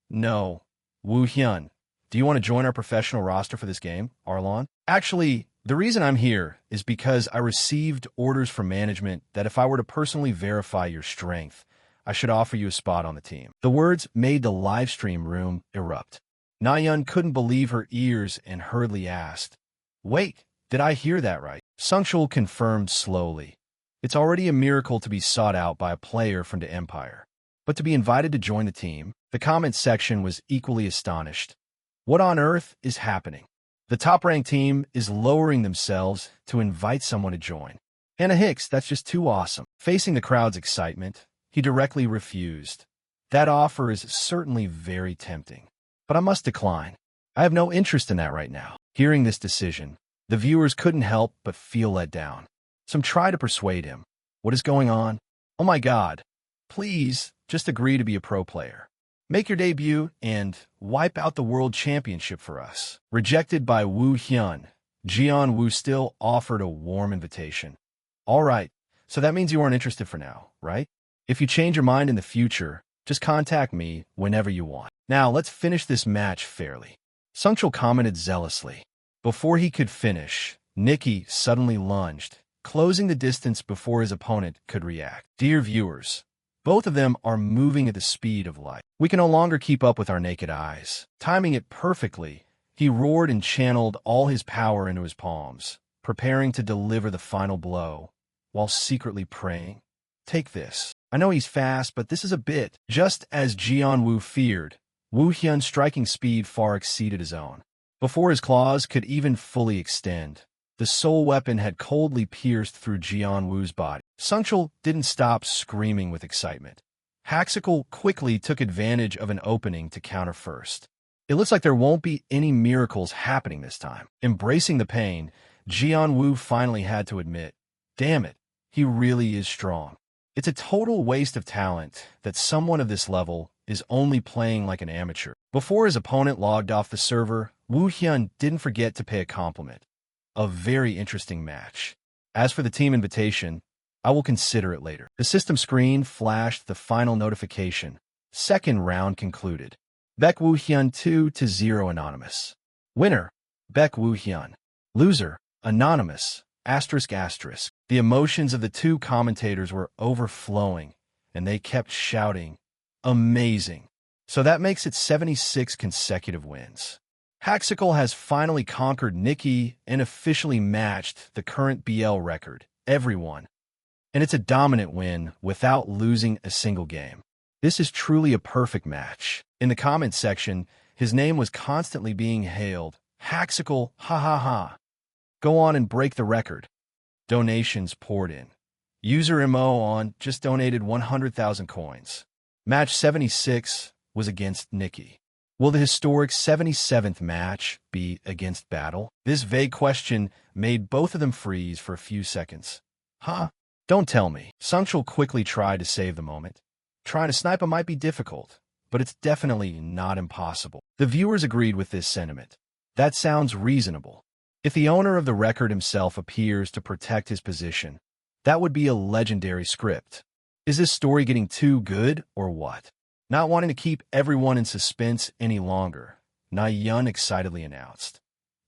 No. Woo Hyun, do you want to join our professional roster for this game, Arlon? Actually, the reason I'm here is because I received orders from management that if I were to personally verify your strength, I should offer you a spot on the team. The words made the live stream room erupt. Na-yun couldn't believe her ears and hurriedly asked, "Wait, did I hear that right?" Sungchul confirmed slowly. It's already a miracle to be sought out by a player from the Empire. But to be invited to join the team, the comment section was equally astonished. What on earth is happening? The top-ranked team is lowering themselves to invite someone to join. Hannah Hicks, that's just too awesome. Facing the crowd's excitement, he directly refused. That offer is certainly very tempting. But I must decline. I have no interest in that right now. Hearing this decision, the viewers couldn't help but feel let down. Some try to persuade him. What is going on? Oh my God. Please, just agree to be a pro player. Make your debut and wipe out the World Championship for us. Rejected by Woo Hyun, Jeon Woo still offered a warm invitation. All right, so that means you aren't interested for now, right? If you change your mind in the future, just contact me whenever you want. Now, let's finish this match fairly. Sungchul commented zealously. Before he could finish, Nikki suddenly lunged, closing the distance before his opponent could react. Dear viewers, both of them are moving at the speed of light. We can no longer keep up with our naked eyes. Timing it perfectly, he roared and channeled all his power into his palms, preparing to deliver the final blow, while secretly praying. Take this. I know he's fast, but this is a bit. Just as Jeon Woo feared, Woo Hyun's striking speed far exceeded his own. Before his claws could even fully extend, the soul weapon had coldly pierced through Jeon Woo's body. Sungchul didn't stop screaming with excitement. Haxical quickly took advantage of an opening to counter first. It looks like there won't be any miracles happening this time. Embracing the pain, Jeon Woo finally had to admit, damn it, he really is strong. It's a total waste of talent that someone of this level is only playing like an amateur. Before his opponent logged off the server, Woo Hyun didn't forget to pay a compliment. A very interesting match. As for the team invitation, I will consider it later. The system screen flashed the final notification. Second round concluded. Baek Woo Hyun 2-0 anonymous. Winner, Baek Woo Hyun. Loser, anonymous. ****. The emotions of the two commentators were overflowing, and they kept shouting, "Amazing!" So that makes it 76 consecutive wins. Haxical has finally conquered Nikki and officially matched the current BL record, everyone. And it's a dominant win without losing a single game. This is truly a perfect match. In the comments section, his name was constantly being hailed. Haxical, ha ha ha. Go on and break the record. Donations poured in. User Mo on just donated 100,000 coins. Match 76 was against Nikki. Will the historic 77th match be against Battle? This vague question made both of them freeze for a few seconds. Huh? Don't tell me. Sungchul quickly tried to save the moment. Trying to snipe him might be difficult, but it's definitely not impossible. The viewers agreed with this sentiment. That sounds reasonable. If the owner of the record himself appears to protect his position, that would be a legendary script. Is this story getting too good, or what? Not wanting to keep everyone in suspense any longer, Na-yun excitedly announced.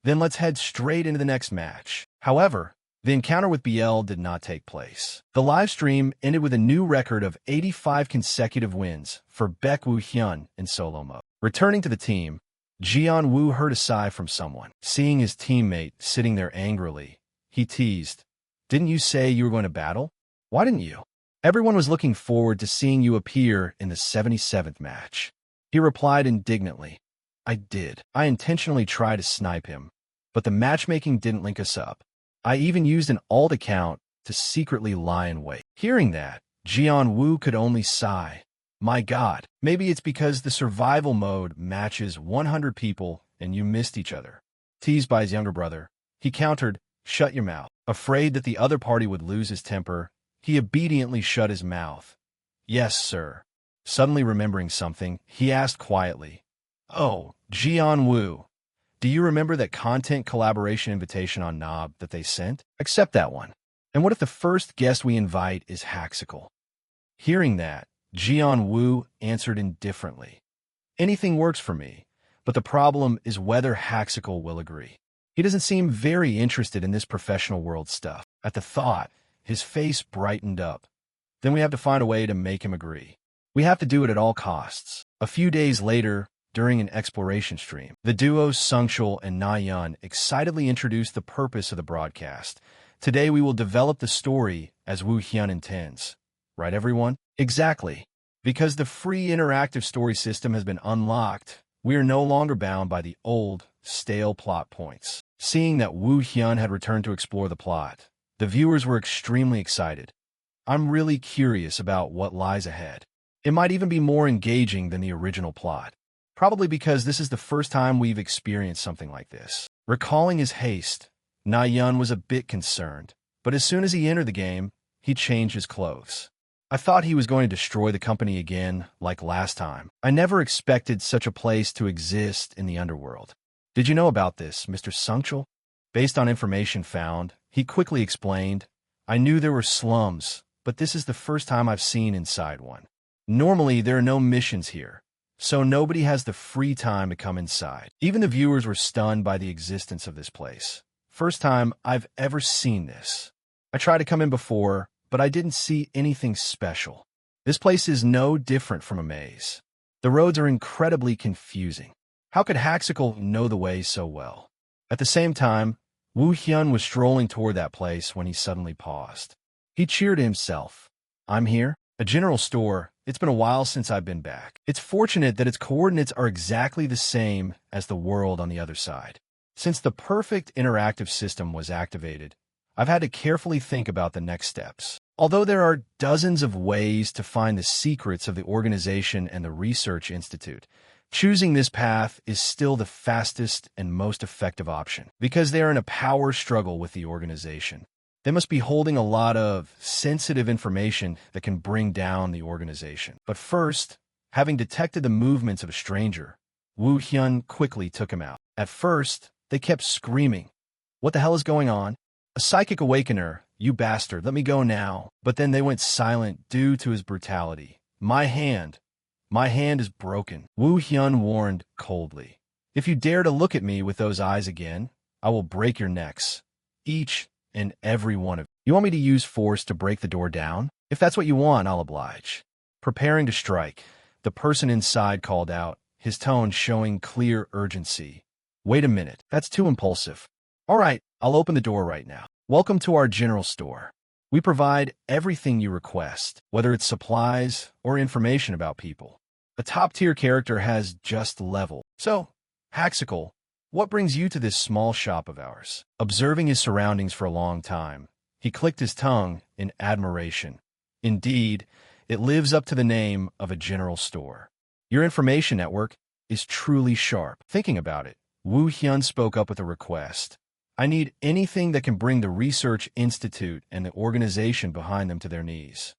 Then let's head straight into the next match. However, the encounter with BL did not take place. The live stream ended with a new record of 85 consecutive wins for Baek Woo Hyun in solo mode. Returning to the team, Jeon Woo heard a sigh from someone. Seeing his teammate sitting there angrily, he teased, "Didn't you say you were going to battle? Why didn't you? Everyone was looking forward to seeing you appear in the 77th match." He replied indignantly, "I did. I intentionally tried to snipe him, but the matchmaking didn't link us up. I even used an alt account to secretly lie in wait." Hearing that, Jeon Woo could only sigh. My God, maybe it's because the survival mode matches 100 people and you missed each other. Teased by his younger brother, he countered, "Shut your mouth." Afraid that the other party would lose his temper, he obediently shut his mouth. "Yes, sir." Suddenly remembering something, he asked quietly, "Oh, Jeon Woo, do you remember that content collaboration invitation on Knob that they sent? Accept that one. And what if the first guest we invite is Haxical?" Hearing that, Jeon Woo answered indifferently, "Anything works for me, but the problem is whether Haxical will agree. He doesn't seem very interested in this professional world stuff." At the thought, his face brightened up. "Then we have to find a way to make him agree." We have to do it at all costs. A few days later, during an exploration stream, the duos Sungchul and Na-yeon excitedly introduced the purpose of the broadcast. Today we will develop the story as Woo Hyun intends. Right, everyone? Exactly. Because the free interactive story system has been unlocked, we are no longer bound by the old, stale plot points. Seeing that Woo Hyun had returned to explore the plot, the viewers were extremely excited. I'm really curious about what lies ahead. It might even be more engaging than the original plot. Probably because this is the first time we've experienced something like this. Recalling his haste, Na-yeon was a bit concerned, but as soon as he entered the game, he changed his clothes. I thought he was going to destroy the company again, like last time. I never expected such a place to exist in the underworld. Did you know about this, Mr. Sungchul? Based on information found, he quickly explained, I knew there were slums, but this is the first time I've seen inside one. Normally, there are no missions here, so nobody has the free time to come inside. Even the viewers were stunned by the existence of this place. First time I've ever seen this. I tried to come in before, but I didn't see anything special. This place is no different from a maze. The roads are incredibly confusing. How could Haxical know the way so well? At the same time, Woo Hyun was strolling toward that place when he suddenly paused. He cheered to himself. I'm here? A general store. It's been a while since I've been back. It's fortunate that its coordinates are exactly the same as the world on the other side. Since the perfect interactive system was activated, I've had to carefully think about the next steps. Although there are dozens of ways to find the secrets of the organization and the research institute, choosing this path is still the fastest and most effective option, because they are in a power struggle with the organization. They must be holding a lot of sensitive information that can bring down the organization. But first, having detected the movements of a stranger, Woo Hyun quickly took him out. At first, they kept screaming, "What the hell is going on? A psychic awakener, you bastard, let me go now." But then they went silent due to his brutality. My hand is broken," Woo Hyun warned coldly. "If you dare to look at me with those eyes again, I will break your necks. Each and every one of you. You want me to use force to break the door down? If that's what you want, I'll oblige." Preparing to strike, the person inside called out, his tone showing clear urgency. "Wait a minute, that's too impulsive. All right, I'll open the door right now. Welcome to our general store. We provide everything you request, whether it's supplies or information about people. A top-tier character has just leveled. So, Haxical, what brings you to this small shop of ours?" Observing his surroundings for a long time, he clicked his tongue in admiration. Indeed, it lives up to the name of a general store. Your information network is truly sharp. Thinking about it, Woo Hyun spoke up with a request. "I need anything that can bring the Research Institute and the organization behind them to their knees."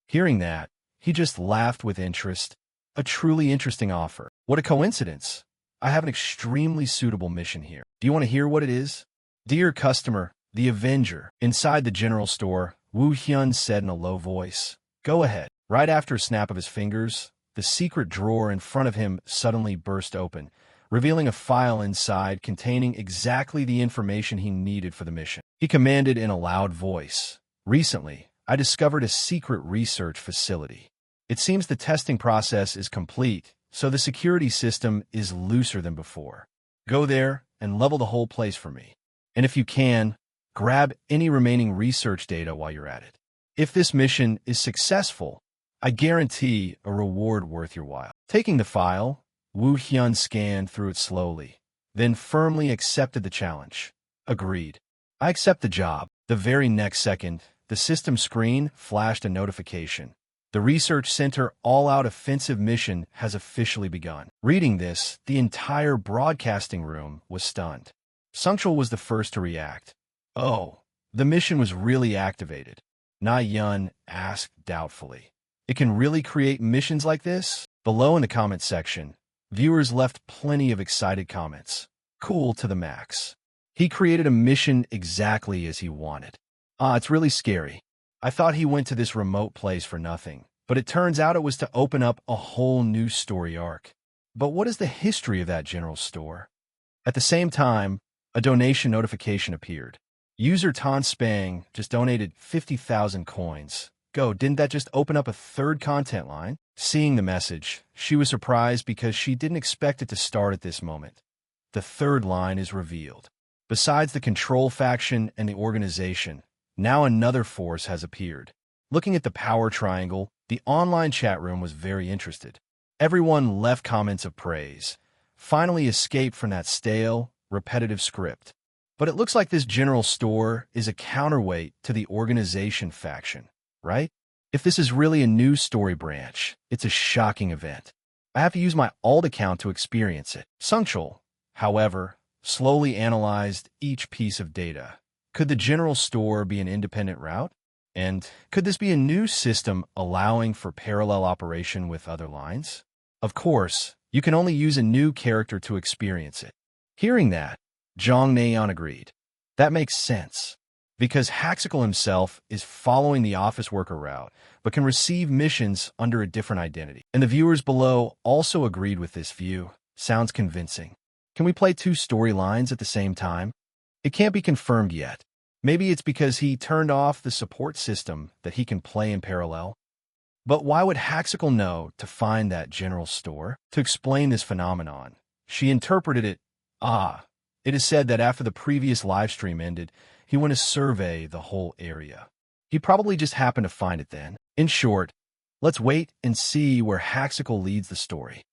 Hearing that, he just laughed with interest. A truly interesting offer. What a coincidence. I have an extremely suitable mission here. Do you want to hear what it is? "Dear customer, the Avenger." Inside the general store, Woo Hyun said in a low voice, "Go ahead." Right after a snap of his fingers, the secret drawer in front of him suddenly burst open, revealing a file inside containing exactly the information he needed for the mission. He commanded in a loud voice, "Recently, I discovered a secret research facility. It seems the testing process is complete, so the security system is looser than before. Go there and level the whole place for me. And if you can, grab any remaining research data while you're at it. If this mission is successful, I guarantee a reward worth your while." Taking the file, Woo Hyun scanned through it slowly, then firmly accepted the challenge. "Agreed. I accept the job." The very next second, the system screen flashed a notification. "The Research Center All-Out Offensive Mission has officially begun." Reading this, the entire broadcasting room was stunned. Sungchul was the first to react. "Oh, the mission was really activated?" Na-yeon asked doubtfully. "It can really create missions like this?" Below in the comment section, viewers left plenty of excited comments. Cool to the max. He created a mission exactly as he wanted. It's really scary. I thought he went to this remote place for nothing, but it turns out it was to open up a whole new story arc. But what is the history of that general store? At the same time, a donation notification appeared. User Tan Spang just donated 50,000 coins. Go, didn't that just open up a third content line? Seeing the message, she was surprised because she didn't expect it to start at this moment. The third line is revealed. Besides the control faction and the organization, now another force has appeared. Looking at the power triangle, the online chat room was very interested. Everyone left comments of praise. Finally escaped from that stale, repetitive script. But it looks like this general store is a counterweight to the organization faction, right? If this is really a new story branch, it's a shocking event. I have to use my alt account to experience it. Sungchul, however, slowly analyzed each piece of data. Could the general store be an independent route? And could this be a new system allowing for parallel operation with other lines? Of course, you can only use a new character to experience it. Hearing that, Zhang Neian agreed. That makes sense, because Haxical himself is following the office worker route, but can receive missions under a different identity. And the viewers below also agreed with this view. Sounds convincing. Can we play two storylines at the same time? It can't be confirmed yet. Maybe it's because he turned off the support system that he can play in parallel. But why would Haxical know to find that general store? To explain this phenomenon, she interpreted it, it is said that after the previous livestream ended, he went to survey the whole area. He probably just happened to find it then. In short, let's wait and see where Haxical leads the story.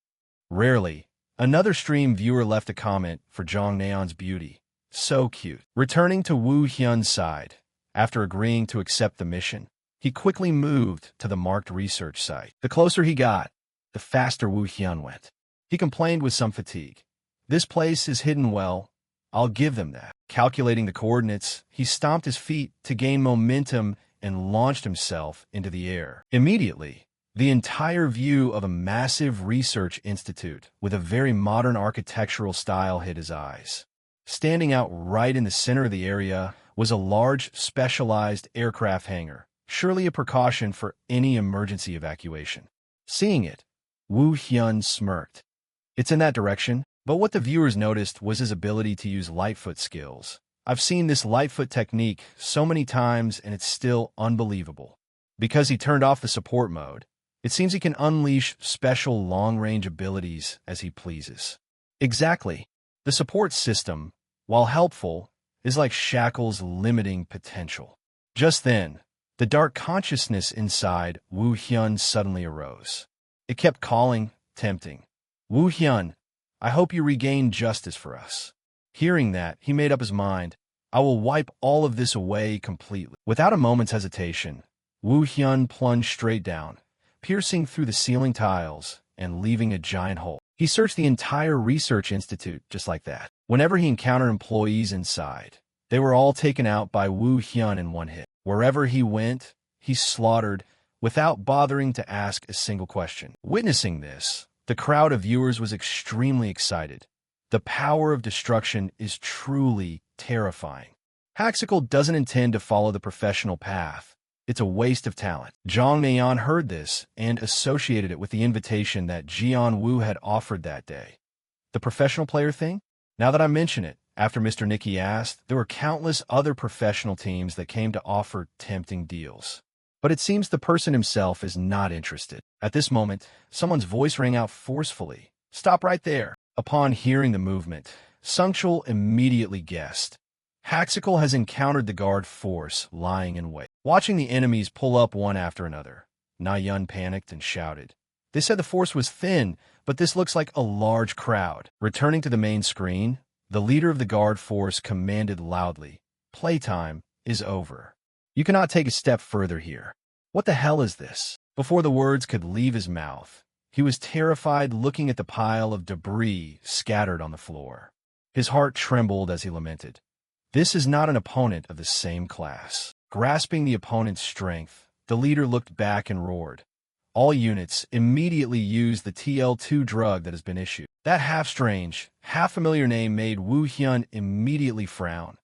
Rarely, another stream viewer left a comment for Zhang Neian's beauty. So cute. Returning to Wu Hyun's side, after agreeing to accept the mission, he quickly moved to the marked research site. The closer he got, the faster Wu Hyun went. He complained with some fatigue. This place is hidden well. I'll give them that. Calculating the coordinates, he stomped his feet to gain momentum and launched himself into the air. Immediately, the entire view of a massive research institute with a very modern architectural style hit his eyes. Standing out right in the center of the area was a large, specialized aircraft hangar, surely a precaution for any emergency evacuation. Seeing it, Wu Hyun smirked. It's in that direction, but what the viewers noticed was his ability to use Lightfoot skills. I've seen this Lightfoot technique so many times and it's still unbelievable. Because he turned off the support mode, it seems he can unleash special long-range abilities as he pleases. Exactly. The support system, while helpful, is like shackles limiting potential. Just then, the dark consciousness inside Wu Hyun suddenly arose. It kept calling, tempting. Wu Hyun, I hope you regain justice for us. Hearing that, he made up his mind. I will wipe all of this away completely. Without a moment's hesitation, Wu Hyun plunged straight down, piercing through the ceiling tiles and leaving a giant hole. He searched the entire research institute just like that. Whenever he encountered employees inside, they were all taken out by Wu Hyun in one hit. Wherever he went, he slaughtered without bothering to ask a single question. Witnessing this, the crowd of viewers was extremely excited. The power of destruction is truly terrifying. Haxical doesn't intend to follow the professional path. It's a waste of talent. Zhang Neian heard this and associated it with the invitation that Jian Wu had offered that day. The professional player thing? Now that I mention it, after Mr. Nicky asked, there were countless other professional teams that came to offer tempting deals. But it seems the person himself is not interested. At this moment, someone's voice rang out forcefully. Stop right there. Upon hearing the movement, Sungchul immediately guessed. Haxical has encountered the guard force lying in wait. Watching the enemies pull up one after another, Na Yun panicked and shouted. They said the force was thin, but this looks like a large crowd. Returning to the main screen, the leader of the guard force commanded loudly, Playtime is over. You cannot take a step further here. What the hell is this? Before the words could leave his mouth, he was terrified looking at the pile of debris scattered on the floor. His heart trembled as he lamented. This is not an opponent of the same class. Grasping the opponent's strength, the leader looked back and roared. All units immediately use the TL2 drug that has been issued. That half-strange, half-familiar name made Wu Hyun immediately frown.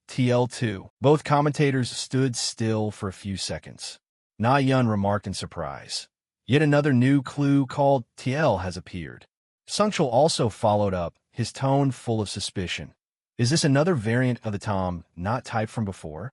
TL2. Both commentators stood still for a few seconds. Na Yun remarked in surprise. Yet another new clue called TL has appeared. Sungchul also followed up, his tone full of suspicion. Is this another variant of the Tom not typed from before?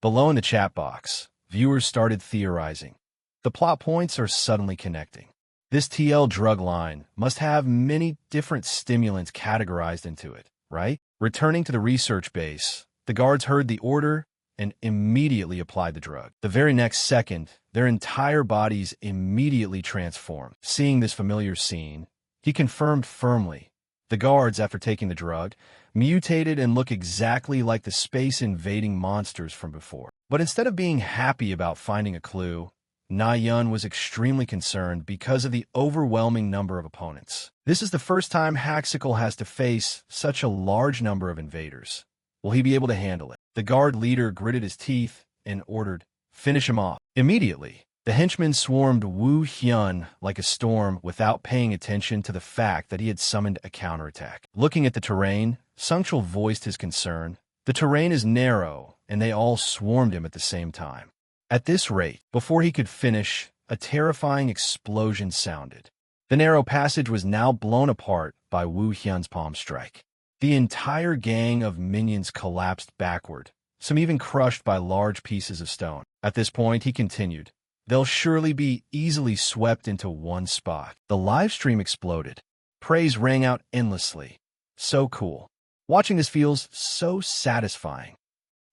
Below in the chat box, Viewers started theorizing. The plot points are suddenly connecting. This TL drug line must have many different stimulants categorized into it, right? Returning to the research base, the guards heard the order and immediately applied the drug. The very next second, their entire bodies immediately transformed. Seeing this familiar scene, he confirmed firmly. The guards, after taking the drug, mutated and look exactly like the space-invading monsters from before. But instead of being happy about finding a clue, Na-yun was extremely concerned because of the overwhelming number of opponents. This is the first time Haxical has to face such a large number of invaders. Will he be able to handle it? The guard leader gritted his teeth and ordered, "Finish him off." Immediately, the henchmen swarmed Wu Hyun like a storm without paying attention to the fact that he had summoned a counterattack. Looking at the terrain, Sungchul voiced his concern. The terrain is narrow, and they all swarmed him at the same time. At this rate, before he could finish, a terrifying explosion sounded. The narrow passage was now blown apart by Wu Hyun's palm strike. The entire gang of minions collapsed backward, some even crushed by large pieces of stone. At this point, he continued, "They'll surely be easily swept into one spot." The live stream exploded. Praise rang out endlessly. So cool. Watching this feels so satisfying.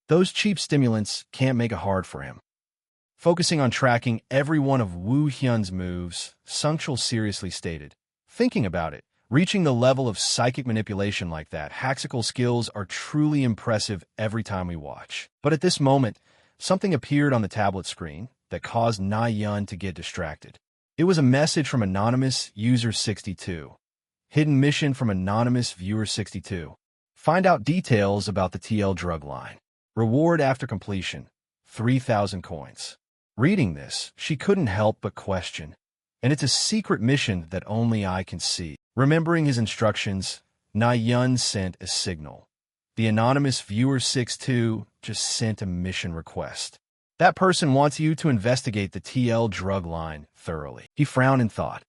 Those cheap stimulants can't make it hard for him. Focusing on tracking every one of Wu Hyun's moves, Sungchul seriously stated, "Thinking about it, reaching the level of psychic manipulation like that, Haxical skills are truly impressive every time we watch." But at this moment, something appeared on the tablet screen that caused Na-yun to get distracted. It was a message from Anonymous User 62. Hidden mission from Anonymous Viewer 62. Find out details about the TL drug line. Reward after completion, 3,000 coins. Reading this, she couldn't help but question. And it's a secret mission that only I can see. Remembering his instructions, Na-yun sent a signal. The Anonymous Viewer 62 just sent a mission request. That person wants you to investigate the TL drug line thoroughly. He frowned and thought.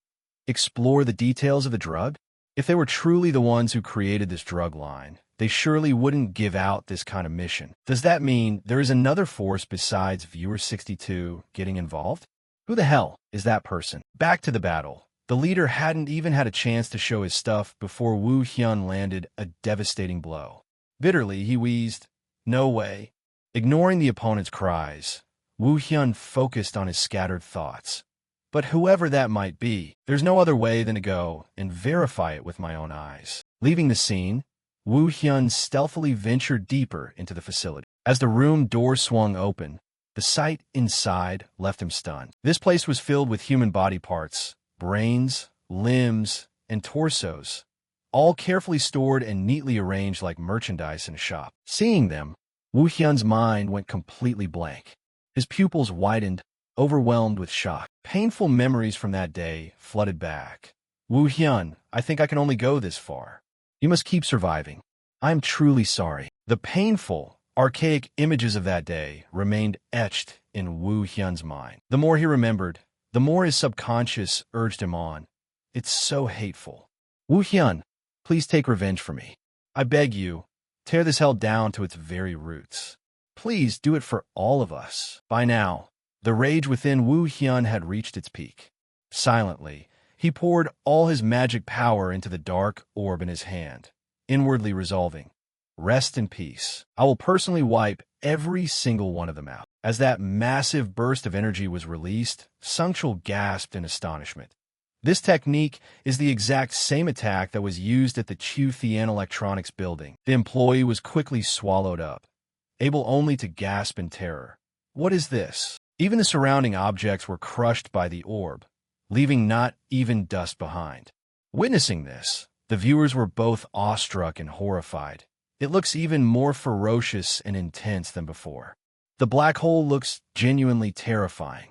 Explore the details of the drug? If they were truly the ones who created this drug line, they surely wouldn't give out this kind of mission. Does that mean there is another force besides Viewer 62 getting involved? Who the hell is that person? Back to the battle. The leader hadn't even had a chance to show his stuff before Wu Hyun landed a devastating blow. Bitterly, he wheezed, "No way." Ignoring the opponent's cries, Wu Hyun focused on his scattered thoughts. But whoever that might be, there's no other way than to go and verify it with my own eyes. Leaving the scene, Wu Hyun stealthily ventured deeper into the facility. As the room door swung open, the sight inside left him stunned. This place was filled with human body parts, brains, limbs, and torsos, all carefully stored and neatly arranged like merchandise in a shop. Seeing them, Wu Hyun's mind went completely blank. His pupils widened, overwhelmed with shock. Painful memories from that day flooded back. "Wu Hyun, I think I can only go this far. You must keep surviving. I am truly sorry." The painful, archaic images of that day remained etched in Wu Hyun's mind. The more he remembered, the more his subconscious urged him on. "It's so hateful. Wu Hyun, please take revenge for me. I beg you, tear this hell down to its very roots. Please do it for all of us." By now, the rage within Wu Hyun had reached its peak. Silently, he poured all his magic power into the dark orb in his hand, inwardly resolving, "Rest in peace. I will personally wipe every single one of them out." As that massive burst of energy was released, Sungchul gasped in astonishment. This technique is the exact same attack that was used at the Chu-Thien Electronics building. The employee was quickly swallowed up, able only to gasp in terror. What is this? Even the surrounding objects were crushed by the orb, leaving not even dust behind. Witnessing this, the viewers were both awestruck and horrified. It looks even more ferocious and intense than before. The black hole looks genuinely terrifying.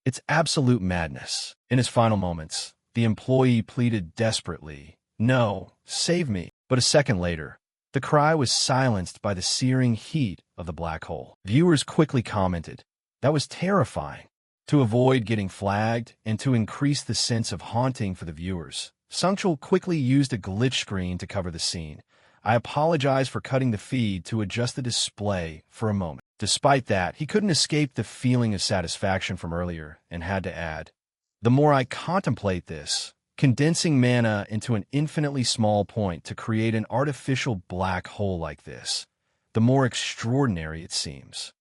It's absolute madness. In his final moments, the employee pleaded desperately, "No, save me." But a second later, the cry was silenced by the searing heat of the black hole. Viewers quickly commented, "That was terrifying." To avoid getting flagged and to increase the sense of haunting for the viewers, Sungchul quickly used a glitch screen to cover the scene. "I apologize for cutting the feed to adjust the display for a moment." Despite that, he couldn't escape the feeling of satisfaction from earlier and had to add, "The more I contemplate this, condensing mana into an infinitely small point to create an artificial black hole like this, the more extraordinary it seems."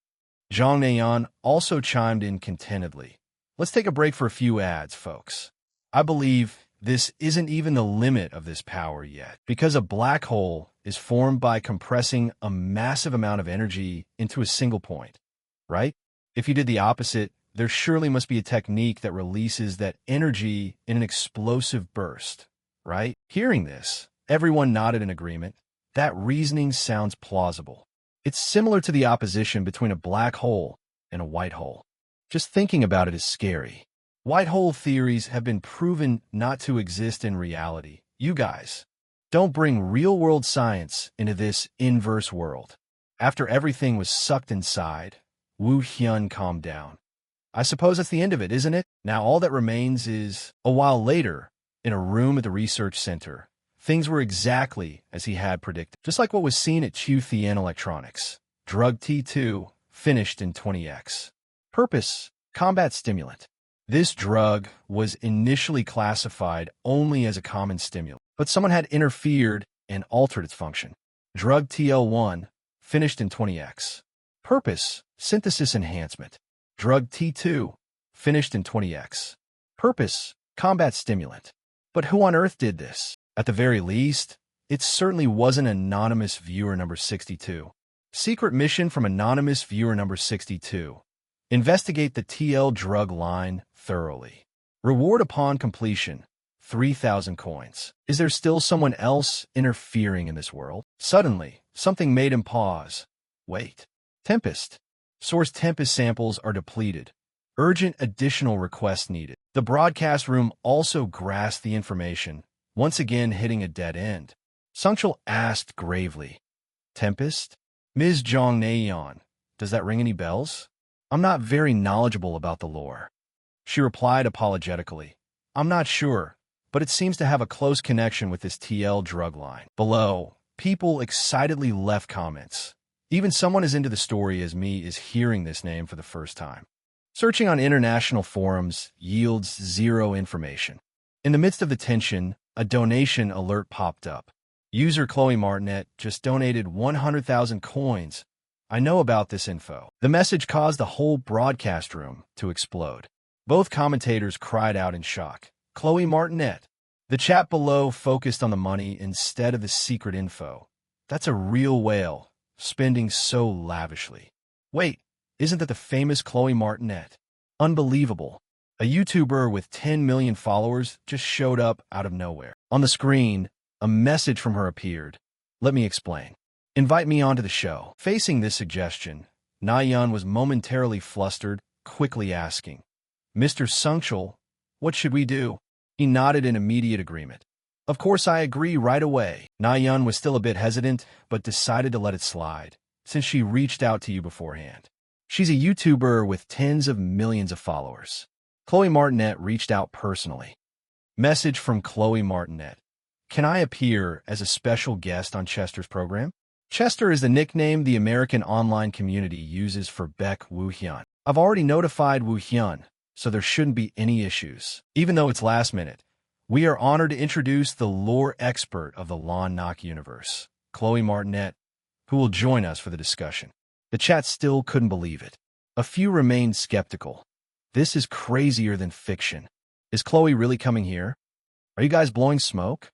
Zhang Neian also chimed in contentedly. "Let's take a break for a few ads, folks. I believe this isn't even the limit of this power yet, because a black hole is formed by compressing a massive amount of energy into a single point, right? If you did the opposite, there surely must be a technique that releases that energy in an explosive burst, right?" Hearing this, everyone nodded in agreement. That reasoning sounds plausible. It's similar to the opposition between a black hole and a white hole. Just thinking about it is scary. White hole theories have been proven not to exist in reality. You guys, don't bring real-world science into this inverse world. After everything was sucked inside, Wu Hyun calmed down. "I suppose that's the end of it, isn't it? Now all that remains is..." A while later, in a room at the research center, things were exactly as he had predicted. Just like what was seen at Thien Electronics. Drug T2, finished in 20x. Purpose, combat stimulant. This drug was initially classified only as a common stimulant, but someone had interfered and altered its function. Drug TL1, finished in 20x. Purpose, synthesis enhancement. Drug T2, finished in 20x. Purpose, combat stimulant. But who on earth did this? At the very least, it certainly wasn't anonymous viewer number 62. Secret mission from anonymous viewer number 62. Investigate the TL drug line thoroughly. Reward upon completion, 3,000 coins. Is there still someone else interfering in this world? Suddenly, something made him pause. Wait. Tempest. Source Tempest samples are depleted. Urgent additional requests needed. The broadcast room also grasped the information, once again hitting a dead end. Sungchul asked gravely, "Tempest? Ms. Zhang Neian, does that ring any bells? I'm not very knowledgeable about the lore." She replied apologetically, "I'm not sure, but it seems to have a close connection with this TL drug line." Below, people excitedly left comments. Even someone as into the story as me is hearing this name for the first time. Searching on international forums yields zero information. In the midst of the tension, a donation alert popped up. User Chloe Martinet just donated 100,000 coins. I know about this info. The message caused the whole broadcast room to explode. Both commentators cried out in shock. Chloe Martinet. The chat below focused on the money instead of the secret info. That's a real whale, spending so lavishly. Wait, isn't that the famous Chloe Martinet? Unbelievable. A YouTuber with 10 million followers just showed up out of nowhere. On the screen, a message from her appeared. Let me explain. Invite me onto the show. Facing this suggestion, Nayan was momentarily flustered, quickly asking, "Mr. Sungchul, what should we do?" He nodded in immediate agreement. "Of course I agree right away." Nayan was still a bit hesitant, but decided to let it slide, since she reached out to you beforehand. She's a YouTuber with tens of millions of followers. Chloe Martinet reached out personally. Message from Chloe Martinet. "Can I appear as a special guest on Chester's program?" Chester is the nickname the American online community uses for Beck Wu Hyun. I've already notified Wu Hyun, so there shouldn't be any issues. Even though it's last minute, we are honored to introduce the lore expert of the Lon Nock universe, Chloe Martinet, who will join us for the discussion. The chat still couldn't believe it. A few remained skeptical. This is crazier than fiction. Is Chloe really coming here? Are you guys blowing smoke?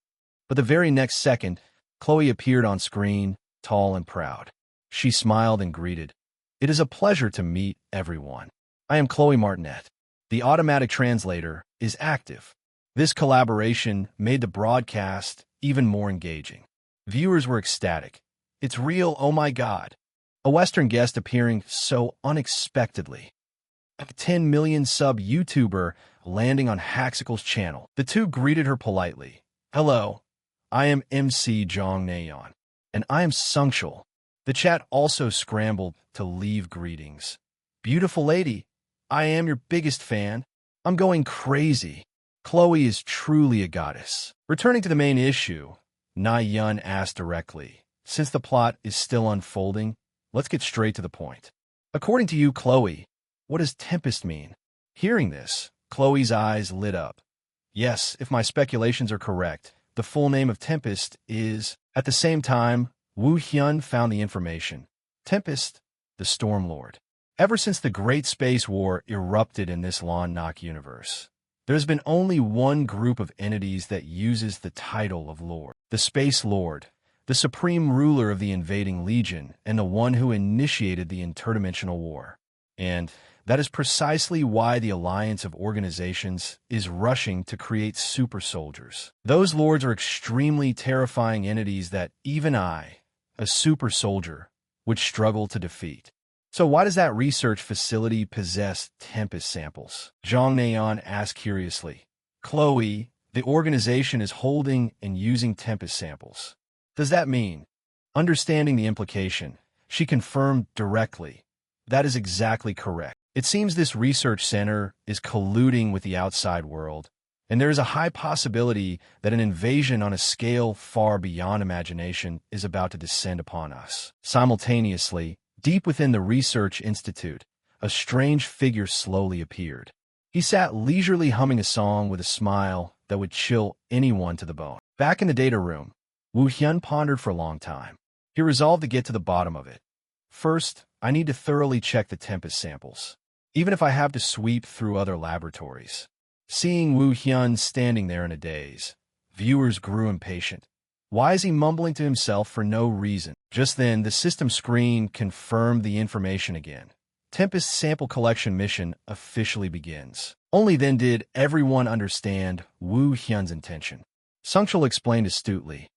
But the very next second, Chloe appeared on screen, tall and proud. She smiled and greeted. "It is a pleasure to meet everyone. I am Chloe Martinet. The automatic translator is active." This collaboration made the broadcast even more engaging. Viewers were ecstatic. "It's real, oh my god." A Western guest appearing so unexpectedly. A 10 million sub YouTuber landing on Haxicle's channel. The two greeted her politely. "Hello, I am MC Zhang Neian. And I am Sungchul." The chat also scrambled to leave greetings. "Beautiful lady, I am your biggest fan. I'm going crazy. Chloe is truly a goddess." Returning to the main issue, Na Yun asked directly, "Since the plot is still unfolding, let's get straight to the point. According to you, Chloe, what does tempest mean? Hearing this, Chloe's eyes lit up. Yes, if my speculations are correct, the full name of Tempest is... At the same time, Woo Hyun found the information. Tempest, the Storm Lord. Ever since the Great Space War erupted in this Lon-Nok universe, there's been only one group of entities that uses the title of Lord. The Space Lord, the supreme ruler of the invading legion, and the one who initiated the interdimensional war. And that is precisely why the alliance of organizations is rushing to create super soldiers. Those lords are extremely terrifying entities that even I, a super soldier, would struggle to defeat. So why does that research facility possess Tempest samples? Jong Naeon asked curiously. Chloe, the organization is holding and using Tempest samples. Does that mean? Understanding the implication, she confirmed directly. That is exactly correct. It seems this research center is colluding with the outside world, and there is a high possibility that an invasion on a scale far beyond imagination is about to descend upon us. Simultaneously, deep within the research institute, a strange figure slowly appeared. He sat leisurely humming a song with a smile that would chill anyone to the bone. Back in the data room, Woo Hyun pondered for a long time. He resolved to get to the bottom of it. First, I need to thoroughly check the Tempest samples, even if I have to sweep through other laboratories. Seeing Woo Hyun standing there in a daze, viewers grew impatient. Why is he mumbling to himself for no reason? Just then, the system screen confirmed the information again. Tempest sample collection mission officially begins. Only then did everyone understand Woo Hyun's intention. Sungchul explained astutely.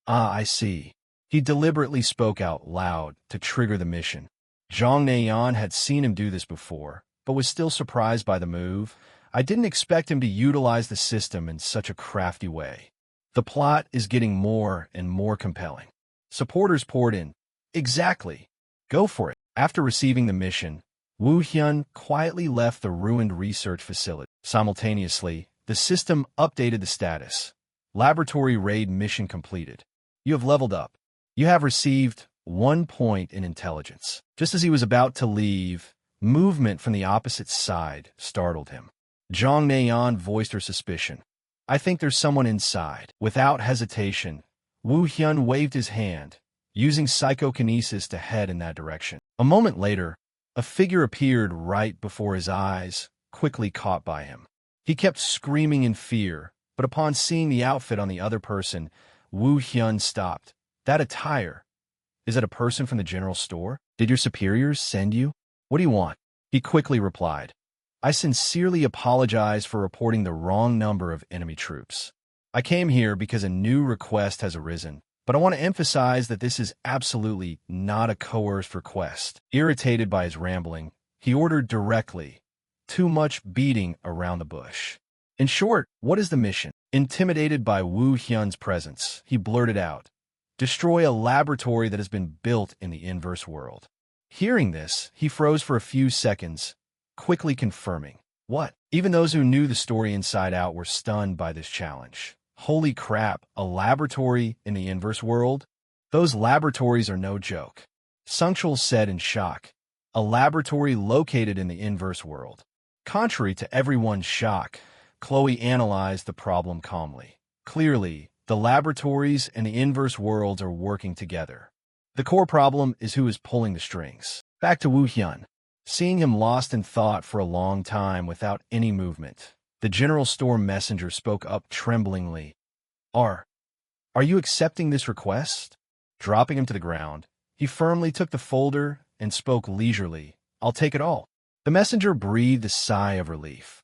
Ah, I see. He deliberately spoke out loud to trigger the mission. Jong Naeon had seen him do this before, but was still surprised by the move. I didn't expect him to utilize the system in such a crafty way. The plot is getting more and more compelling. Supporters poured in. Exactly. Go for it. After receiving the mission, Woo Hyun quietly left the ruined research facility. Simultaneously, the system updated the status. Laboratory raid mission completed. You have leveled up. You have received 1 point in intelligence. Just as he was about to leave, movement from the opposite side startled him. Jong Naeon voiced her suspicion. I think there's someone inside. Without hesitation, Woo Hyun waved his hand, using psychokinesis to head in that direction. A moment later, a figure appeared right before his eyes, quickly caught by him. He kept screaming in fear, but upon seeing the outfit on the other person, Woo Hyun stopped. That attire. Is it a person from the general store? Did your superiors send you? What do you want? He quickly replied. I sincerely apologize for reporting the wrong number of enemy troops. I came here because a new request has arisen, but I want to emphasize that this is absolutely not a coerced request. Irritated by his rambling, he ordered directly. Too much beating around the bush. In short, what is the mission? Intimidated by Woo Hyun's presence, he blurted out. Destroy a laboratory that has been built in the inverse world. Hearing this, he froze for a few seconds, quickly confirming. What? Even those who knew the story inside out were stunned by this challenge. Holy crap, a laboratory in the inverse world? Those laboratories are no joke. Sungchul said in shock. A laboratory located in the inverse world. Contrary to everyone's shock, Chloe analyzed the problem calmly. Clearly, the laboratories and the inverse worlds are working together. The core problem is who is pulling the strings. Back to Woo Hyun. Seeing him lost in thought for a long time without any movement, the general store messenger spoke up tremblingly. Are you accepting this request? Dropping him to the ground, he firmly took the folder and spoke leisurely. I'll take it all. The messenger breathed a sigh of relief.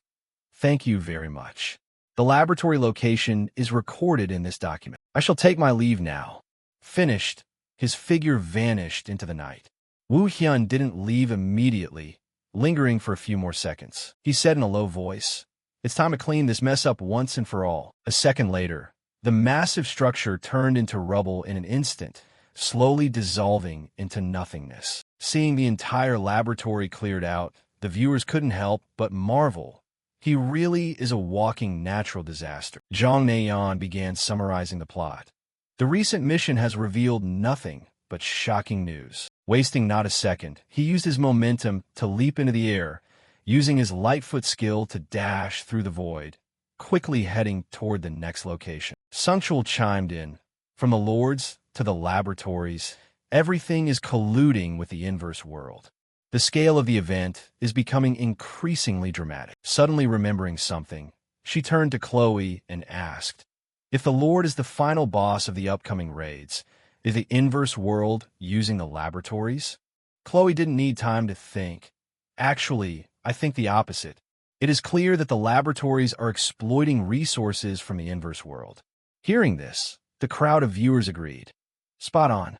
Thank you very much. The laboratory location is recorded in this document. I shall take my leave now. Finished, his figure vanished into the night. Woo Hyun didn't leave immediately, lingering for a few more seconds. He said in a low voice, It's time to clean this mess up once and for all. A second later, the massive structure turned into rubble in an instant, slowly dissolving into nothingness. Seeing the entire laboratory cleared out, the viewers couldn't help but marvel. He really is a walking natural disaster. Jong Naeon began summarizing the plot. The recent mission has revealed nothing but shocking news. Wasting not a second, he used his momentum to leap into the air, using his Lightfoot skill to dash through the void, quickly heading toward the next location. Sungchul chimed in. From the lords to the laboratories, everything is colluding with the inverse world. The scale of the event is becoming increasingly dramatic. Suddenly remembering something, she turned to Chloe and asked, if the Lord is the final boss of the upcoming raids, is the inverse world using the laboratories? Chloe didn't need time to think. Actually, I think the opposite. It is clear that the laboratories are exploiting resources from the inverse world. Hearing this, the crowd of viewers agreed. Spot on.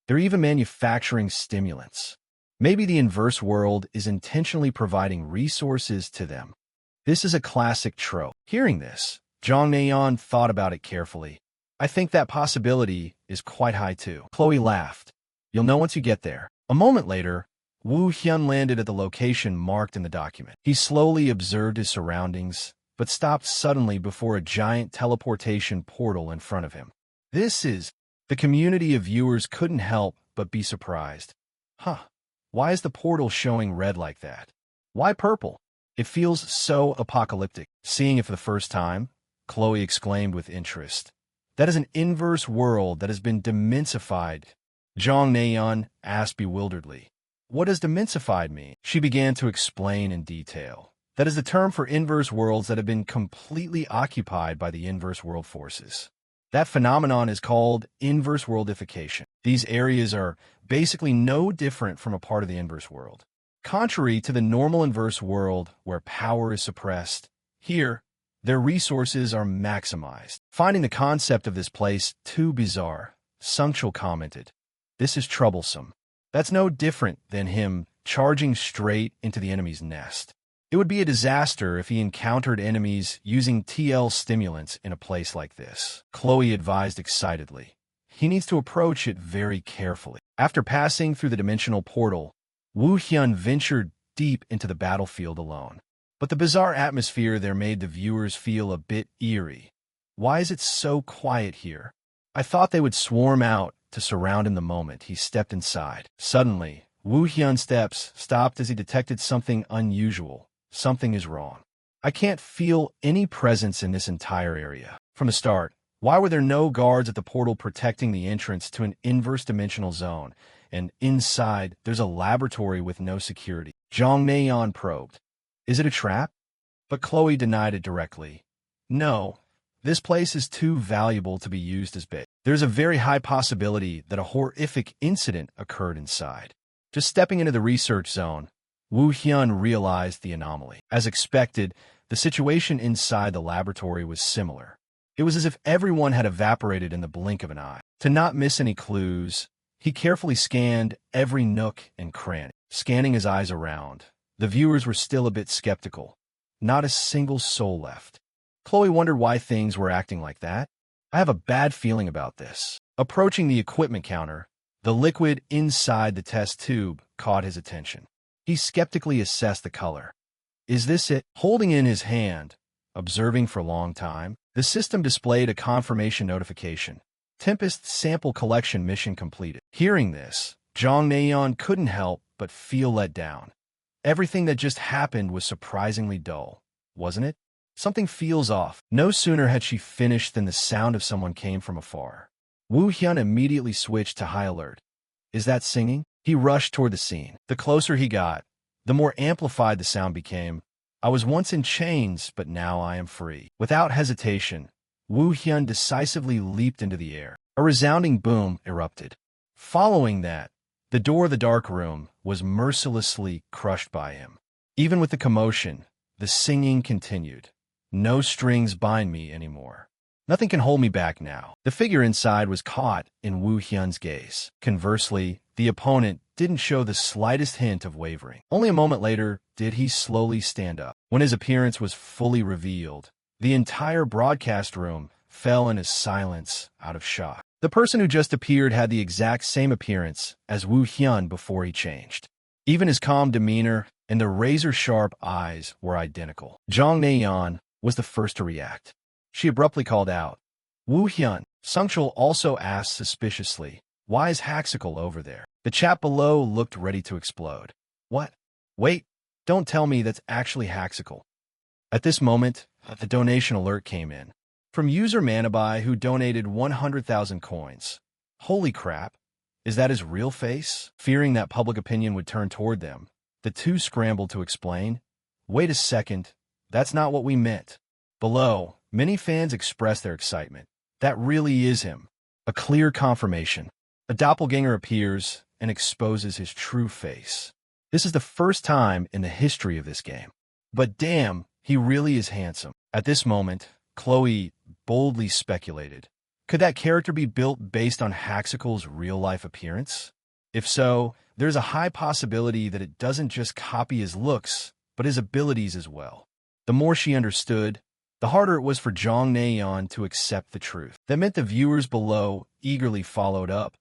They're even manufacturing stimulants. Maybe the inverse world is intentionally providing resources to them. This is a classic trope. Hearing this, Zhang Neian thought about it carefully. I think that possibility is quite high too. Chloe laughed. You'll know once you get there. A moment later, Wu Hyun landed at the location marked in the document. He slowly observed his surroundings, but stopped suddenly before a giant teleportation portal in front of him. The community of viewers couldn't help but be surprised. Why is the portal showing red like that? Why purple? It feels so apocalyptic. Seeing it for the first time, Chloe exclaimed with interest. That is an inverse world that has been dimensified. Zhang Neian asked bewilderedly. What does dimensified mean? She began to explain in detail. That is the term for inverse worlds that have been completely occupied by the inverse world forces. That phenomenon is called inverse worldification. These areas are basically no different from a part of the inverse world. Contrary to the normal inverse world where power is suppressed, here, their resources are maximized. Finding the concept of this place too bizarre, Sungchul commented. This is troublesome. That's no different than him charging straight into the enemy's nest. It would be a disaster if he encountered enemies using TL stimulants in a place like this. Chloe advised excitedly. He needs to approach it very carefully. After passing through the dimensional portal, Wu Hyun ventured deep into the battlefield alone. But the bizarre atmosphere there made the viewers feel a bit eerie. Why is it so quiet here? I thought they would swarm out to surround him the moment he stepped inside. Suddenly, Wu Hyun's steps stopped as he detected something unusual. Something is wrong. I can't feel any presence in this entire area. From the start, why were there no guards at the portal protecting the entrance to an inverse dimensional zone? And inside, there's a laboratory with no security. Zhang Neian probed. Is it a trap? But Chloe denied it directly. No, this place is too valuable to be used as bait. There's a very high possibility that a horrific incident occurred inside. Just stepping into the research zone, Wu Hyun realized the anomaly. As expected, the situation inside the laboratory was similar. It was as if everyone had evaporated in the blink of an eye. To not miss any clues, he carefully scanned every nook and cranny. Scanning his eyes around, the viewers were still a bit skeptical. Not a single soul left. Chloe wondered why things were acting like that. I have a bad feeling about this. Approaching the equipment counter, the liquid inside the test tube caught his attention. He skeptically assessed the color. Is this it? Holding in his hand, observing for a long time, the system displayed a confirmation notification. Tempest sample collection mission completed. Hearing this, Zhang Neian couldn't help but feel let down. Everything that just happened was surprisingly dull, wasn't it? Something feels off. No sooner had she finished than the sound of someone came from afar. Wu Hyun immediately switched to high alert. Is that singing? He rushed toward the scene. The closer he got, the more amplified the sound became. I was once in chains, but now I am free. Without hesitation, Wu Hyun decisively leaped into the air. A resounding boom erupted. Following that, the door of the dark room was mercilessly crushed by him. Even with the commotion, the singing continued. No strings bind me anymore. Nothing can hold me back now. The figure inside was caught in Wu Hyun's gaze. Conversely, the opponent didn't show the slightest hint of wavering. Only a moment later did he slowly stand up. When his appearance was fully revealed, the entire broadcast room fell in a silence out of shock. The person who just appeared had the exact same appearance as Wu Hyun before he changed. Even his calm demeanor and the razor-sharp eyes were identical. Zhang Neian was the first to react. She abruptly called out, Wu Hyun. Sungchul also asked suspiciously, why is Haxical over there? The chat below looked ready to explode. What? Wait, don't tell me that's actually Haxical. At this moment, the donation alert came in. From user Manabai who donated 100,000 coins. Holy crap, is that his real face? Fearing that public opinion would turn toward them, the two scrambled to explain. Wait a second, that's not what we meant. Below, many fans expressed their excitement. That really is him. A clear confirmation. A doppelganger appears and exposes his true face. This is the first time in the history of this game. But damn, he really is handsome. At this moment, Chloe boldly speculated. Could that character be built based on Haxical's real-life appearance? If so, there's a high possibility that it doesn't just copy his looks, but his abilities as well. The more she understood, the harder it was for Jong Naeon to accept the truth. That meant the viewers below eagerly followed up.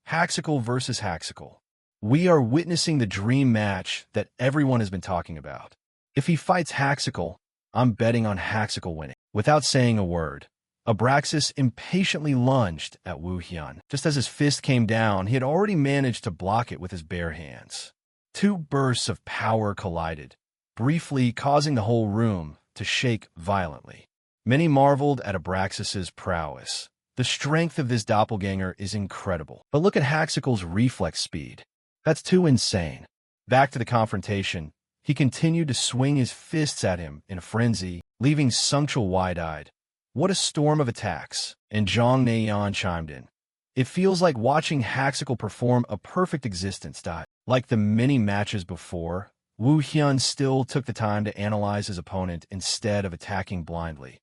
Haxical versus Haxical. We are witnessing the dream match that everyone has been talking about. If he fights Haxical, I'm betting on Haxical winning. Without saying a word, Abraxas impatiently lunged at Wu Hyun. Just as his fist came down, he had already managed to block it with his bare hands. Two bursts of power collided, briefly causing the whole room to shake violently. Many marveled at Abraxas's prowess. The strength of this doppelganger is incredible. But look at Haxical's reflex speed. That's too insane. Back to the confrontation, he continued to swing his fists at him in a frenzy, leaving Sungchul wide-eyed. What a storm of attacks, and Jong Naeon chimed in. It feels like watching Haxical perform a perfect existence. Like the many matches before, Wu Hyun still took the time to analyze his opponent instead of attacking blindly.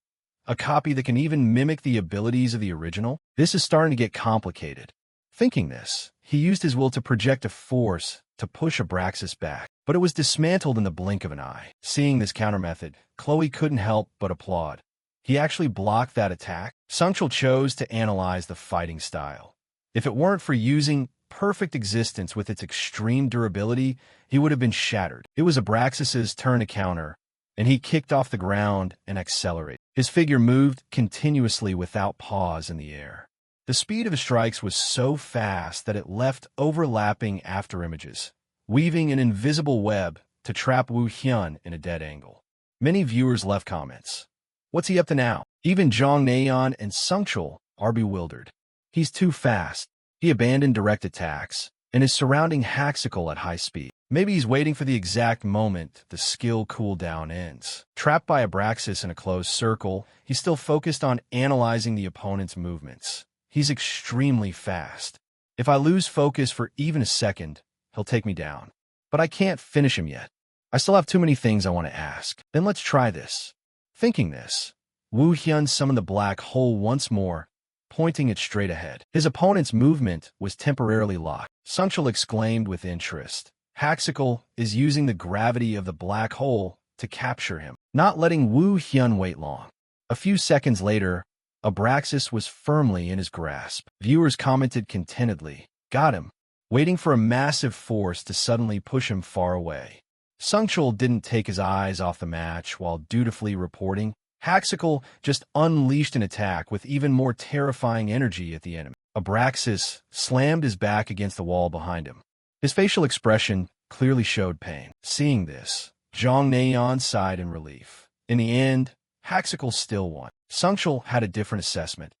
A copy that can even mimic the abilities of the original? This is starting to get complicated. Thinking this, he used his will to project a force to push Abraxas back, but it was dismantled in the blink of an eye. Seeing this counter method, Chloe couldn't help but applaud. He actually blocked that attack. Sungchul chose to analyze the fighting style. If it weren't for using perfect existence with its extreme durability, he would have been shattered. It was Abraxas's turn to counter, and he kicked off the ground and accelerated. His figure moved continuously without pause in the air. The speed of his strikes was so fast that it left overlapping afterimages, weaving an invisible web to trap Wu Hyun in a dead angle. Many viewers left comments. What's he up to now? Even Jong Naeon and Sungchul are bewildered. He's too fast. He abandoned direct attacks and is surrounding Haxical at high speed. Maybe he's waiting for the exact moment the skill cooldown ends. Trapped by Abraxas in a closed circle, he's still focused on analyzing the opponent's movements. He's extremely fast. If I lose focus for even a second, he'll take me down. But I can't finish him yet. I still have too many things I want to ask. Then let's try this. Thinking this, Wu Hyun summoned the black hole once more, pointing it straight ahead. His opponent's movement was temporarily locked. Sungchul exclaimed with interest. Haxical is using the gravity of the black hole to capture him, not letting Wu Hyun wait long. A few seconds later, Abraxas was firmly in his grasp. Viewers commented contentedly, "Got him," waiting for a massive force to suddenly push him far away. Sungchul didn't take his eyes off the match while dutifully reporting. Haxical just unleashed an attack with even more terrifying energy at the enemy. Abraxas slammed his back against the wall behind him. His facial expression clearly showed pain. Seeing this, Jong Naeon sighed in relief. In the end, Haxical still won. Sungchul had a different assessment.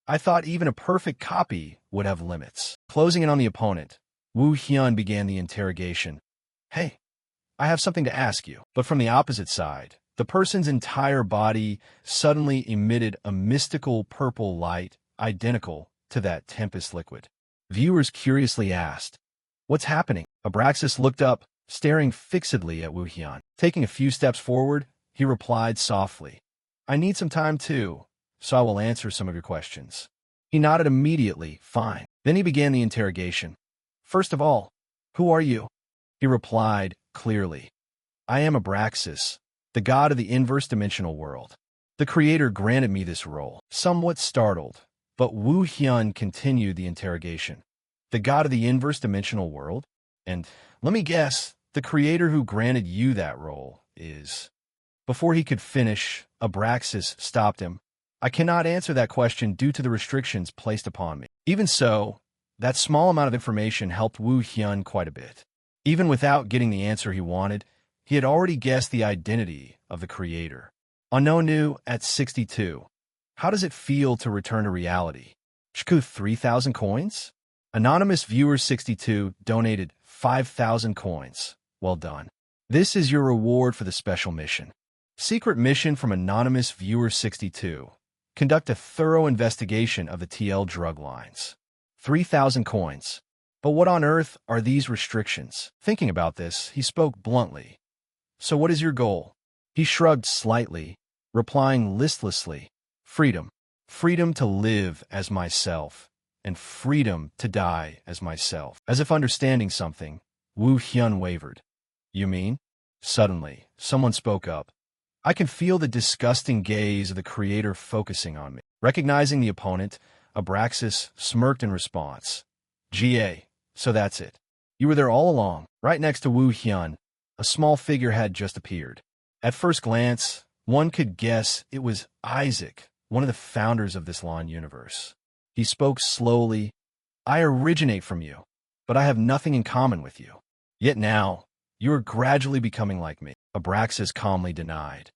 I thought even a perfect copy would have limits. Closing in on the opponent, Wu Hyun began the interrogation. Hey, I have something to ask you. But from the opposite side, the person's entire body suddenly emitted a mystical purple light identical to that Tempest liquid. Viewers curiously asked, "What's happening?" Abraxas looked up, staring fixedly at Wu Hyun. Taking a few steps forward, he replied softly, "I need some time too, so I will answer some of your questions." He nodded immediately, "Fine." Then he began the interrogation. "First of all, who are you?" He replied clearly, "I am Abraxas, the god of the inverse dimensional world. The creator granted me this role." Somewhat startled, but Wu Hyun continued the interrogation. "The god of the inverse dimensional world? And let me guess, the creator who granted you that role is..." Before he could finish, Abraxas stopped him. "I cannot answer that question due to the restrictions placed upon me." Even so, That small amount of information helped Wu Hyun quite a bit. Even without getting the answer he wanted, he had already guessed the identity of the creator. Ononu at 62. How does it feel to return to reality? Shku 3,000 coins? Anonymous Viewer 62 donated 5,000 coins. Well done. This is your reward for the special mission. Secret mission from Anonymous Viewer 62. Conduct a thorough investigation of the TL drug lines. 3,000 coins. But what on earth are these restrictions? Thinking about this, he spoke bluntly. So what is your goal? He shrugged slightly, replying listlessly. Freedom. Freedom to live as myself, and freedom to die as myself. As if understanding something, Wu Hyun wavered. You mean? Suddenly, someone spoke up. I can feel the disgusting gaze of the creator focusing on me. Recognizing the opponent, Abraxas smirked in response. GA, so that's it. You were there all along. Right next to Wu Hyun, a small figure had just appeared. At first glance, one could guess it was Isaac, one of the founders of this Lawn universe. He spoke slowly. I originate from you, but I have nothing in common with you. Yet now, you are gradually becoming like me. Abraxas calmly denied.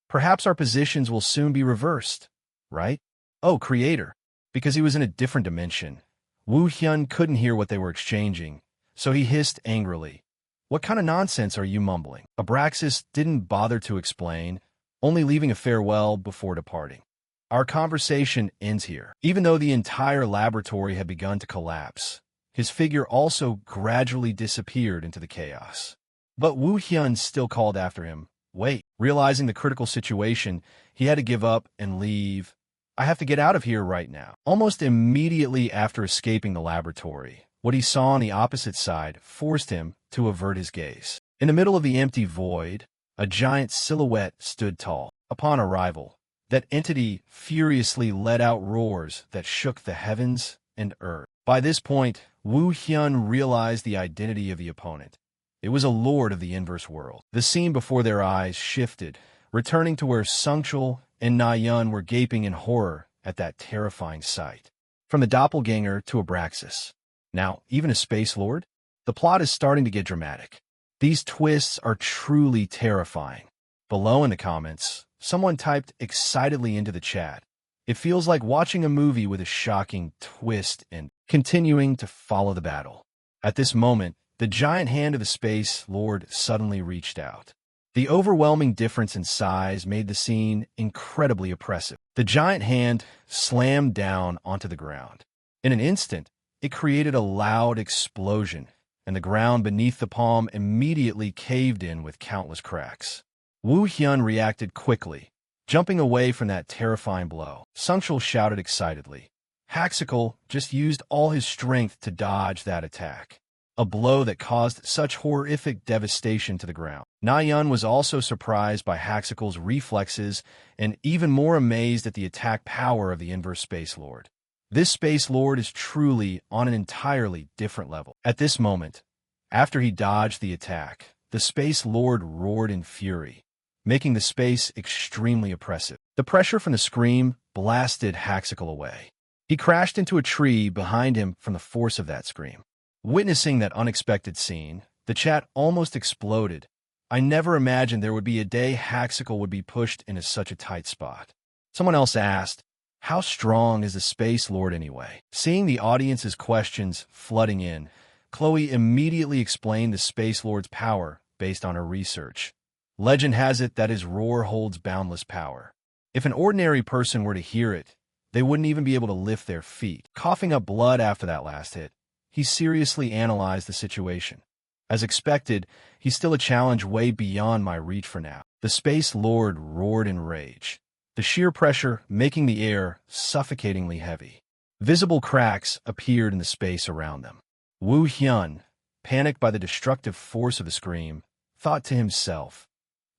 Perhaps our positions will soon be reversed, right? Oh, creator. Because he was in a different dimension. Wu Hyun couldn't hear what they were exchanging, so he hissed angrily. What kind of nonsense are you mumbling? Abraxas didn't bother to explain, only leaving a farewell before departing. Our conversation ends here. Even though the entire laboratory had begun to collapse, his figure also gradually disappeared into the chaos. But Wu Hyun still called after him. Wait. Realizing the critical situation, he had to give up and leave. I have to get out of here right now. Almost immediately after escaping the laboratory, what he saw on the opposite side forced him to avert his gaze. In the middle of the empty void, a giant silhouette stood tall. Upon arrival, that entity furiously let out roars that shook the heavens and earth. By this point, Wu Hyun realized the identity of the opponent. It was a lord of the inverse world. The scene before their eyes shifted, returning to where Sungchul and Na-Yun were gaping in horror at that terrifying sight. From the doppelganger to Abraxas. Now, even a space lord? The plot is starting to get dramatic. These twists are truly terrifying. Below in the comments, someone typed excitedly into the chat. It feels like watching a movie with a shocking twist and continuing to follow the battle. At this moment, the giant hand of the space lord suddenly reached out. The overwhelming difference in size made the scene incredibly oppressive. The giant hand slammed down onto the ground. In an instant, it created a loud explosion, and the ground beneath the palm immediately caved in with countless cracks. Wu Hyun reacted quickly, jumping away from that terrifying blow. Sungchul shouted excitedly. Haxical just used all his strength to dodge that attack. A blow that caused such horrific devastation to the ground. Na-Yun was also surprised by Haxical's reflexes and even more amazed at the attack power of the inverse Space Lord. This Space Lord is truly on an entirely different level. At this moment, after he dodged the attack, the Space Lord roared in fury, making the space extremely oppressive. The pressure from the scream blasted Haxical away. He crashed into a tree behind him from the force of that scream. Witnessing that unexpected scene, the chat almost exploded. I never imagined there would be a day Haxical would be pushed into such a tight spot. Someone else asked, how strong is the Space Lord anyway? Seeing the audience's questions flooding in, Chloe immediately explained the Space Lord's power based on her research. Legend has it that his roar holds boundless power. If an ordinary person were to hear it, they wouldn't even be able to lift their feet. Coughing up blood after that last hit, he seriously analyzed the situation. As expected, he's still a challenge way beyond my reach for now. The Space Lord roared in rage, the sheer pressure making the air suffocatingly heavy. Visible cracks appeared in the space around them. Wu Hyun, panicked by the destructive force of the scream, thought to himself,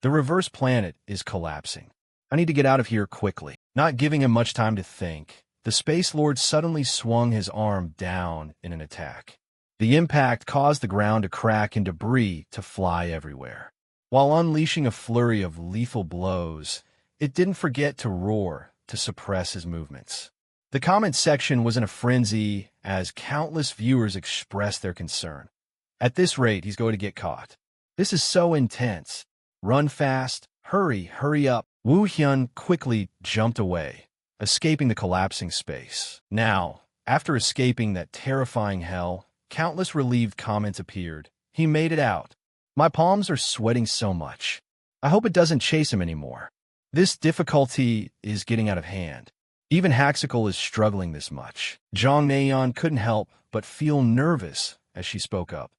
the reverse planet is collapsing. I need to get out of here quickly. Not giving him much time to think, the Space Lord suddenly swung his arm down in an attack. The impact caused the ground to crack and debris to fly everywhere. While unleashing a flurry of lethal blows, it didn't forget to roar to suppress his movements. The comment section was in a frenzy as countless viewers expressed their concern. At this rate, he's going to get caught. This is so intense. Run fast. Hurry up. Woo Hyun quickly jumped away, escaping the collapsing space. Now, after escaping that terrifying hell, countless relieved comments appeared. He made it out. My palms are sweating so much. I hope it doesn't chase him anymore. This difficulty is getting out of hand. Even Haxical is struggling this much. Jong Naeon couldn't help but feel nervous as she spoke up.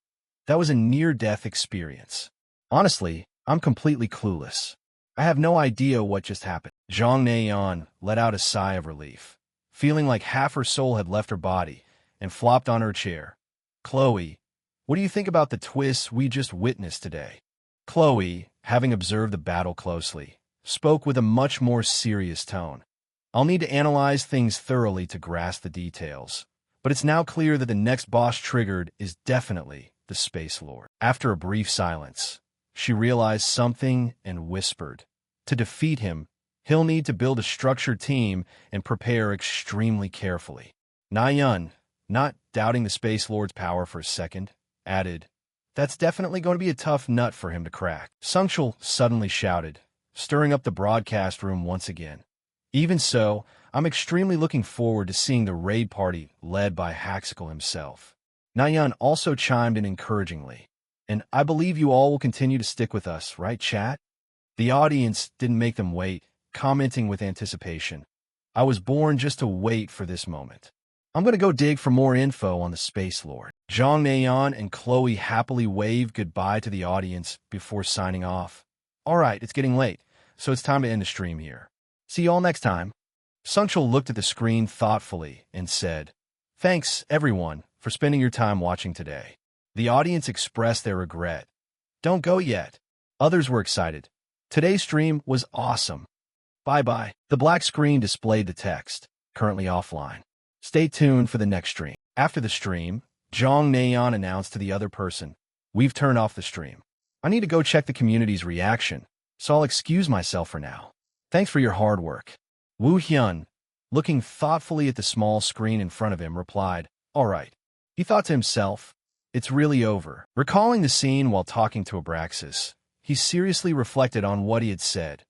That was a near-death experience. Honestly, I'm completely clueless. I have no idea what just happened. Jong Naeon let out a sigh of relief, feeling like half her soul had left her body, and flopped on her chair. Chloe, what do you think about the twists we just witnessed today? Chloe, having observed the battle closely, spoke with a much more serious tone. I'll need to analyze things thoroughly to grasp the details, but it's now clear that the next boss triggered is definitely the Space Lord. After a brief silence, she realized something and whispered. To defeat him, he'll need to build a structured team and prepare extremely carefully. Naeun, not doubting the Space Lord's power for a second, added, that's definitely going to be a tough nut for him to crack. Sungchul suddenly shouted, stirring up the broadcast room once again. Even so, I'm extremely looking forward to seeing the raid party led by Haxical himself. Naeun also chimed in encouragingly. And I believe you all will continue to stick with us, right, chat? The audience didn't make them wait, commenting with anticipation. I was born just to wait for this moment. I'm going to go dig for more info on the Space Lord. Jong Naeon and Chloe happily waved goodbye to the audience before signing off. All right, it's getting late, so it's time to end the stream here. See you all next time. Sungchul looked at the screen thoughtfully and said, thanks, everyone, for spending your time watching today. The audience expressed their regret. Don't go yet. Others were excited. Today's stream was awesome. Bye-bye. The black screen displayed the text, currently offline. Stay tuned for the next stream. After the stream, Jong Naeon announced to the other person, we've turned off the stream. I need to go check the community's reaction, so I'll excuse myself for now. Thanks for your hard work. Woo Hyun, looking thoughtfully at the small screen in front of him, replied, all right. He thought to himself, it's really over. Recalling the scene while talking to Abraxas, he seriously reflected on what he had said.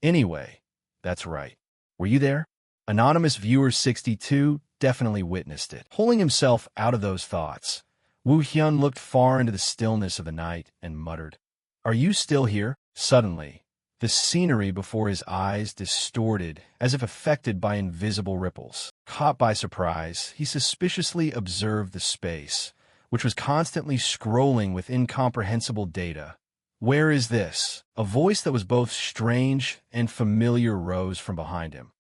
Anyway, that's right. Were you there? Anonymous Viewer 62 definitely witnessed it. Pulling himself out of those thoughts, Woo Hyun looked far into the stillness of the night and muttered, are you still here? Suddenly, the scenery before his eyes distorted as if affected by invisible ripples. Caught by surprise, he suspiciously observed the space, which was constantly scrolling with incomprehensible data. Where is this? A voice that was both strange and familiar rose from behind him,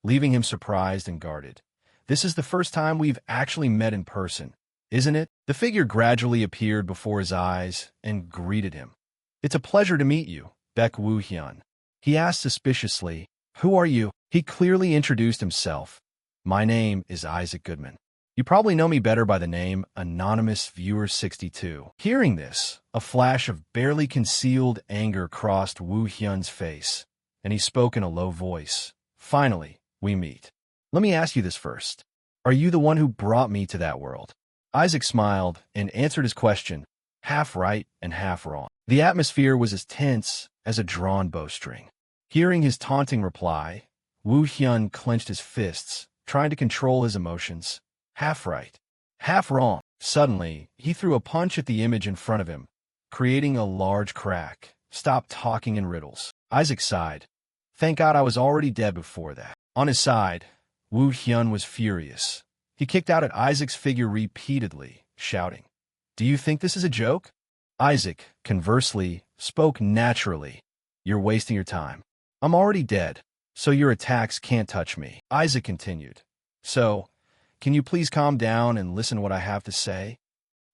leaving him surprised and guarded. This is the first time we've actually met in person, isn't it? The figure gradually appeared before his eyes and greeted him. It's a pleasure to meet you, Baek Woo Hyun. He asked suspiciously, who are you? He clearly introduced himself. My name is Isaac Goodman. You probably know me better by the name Anonymous Viewer 62. Hearing this, a flash of barely concealed anger crossed Woo Hyun's face, and he spoke in a low voice. Finally, we meet. Let me ask you this first. Are you the one who brought me to that world? Isaac smiled and answered his question, half right and half wrong. The atmosphere was as tense as a drawn bowstring. Hearing his taunting reply, Woo Hyun clenched his fists, trying to control his emotions. Half right, half wrong. Suddenly, he threw a punch at the image in front of him, creating a large crack. Stop talking in riddles. Isaac sighed. Thank God I was already dead before that. On his side, Woo Hyun was furious. He kicked out at Isaac's figure repeatedly, shouting, do you think this is a joke? Isaac, conversely, spoke naturally. You're wasting your time. I'm already dead, so your attacks can't touch me. Isaac continued. So, can you please calm down and listen to what I have to say?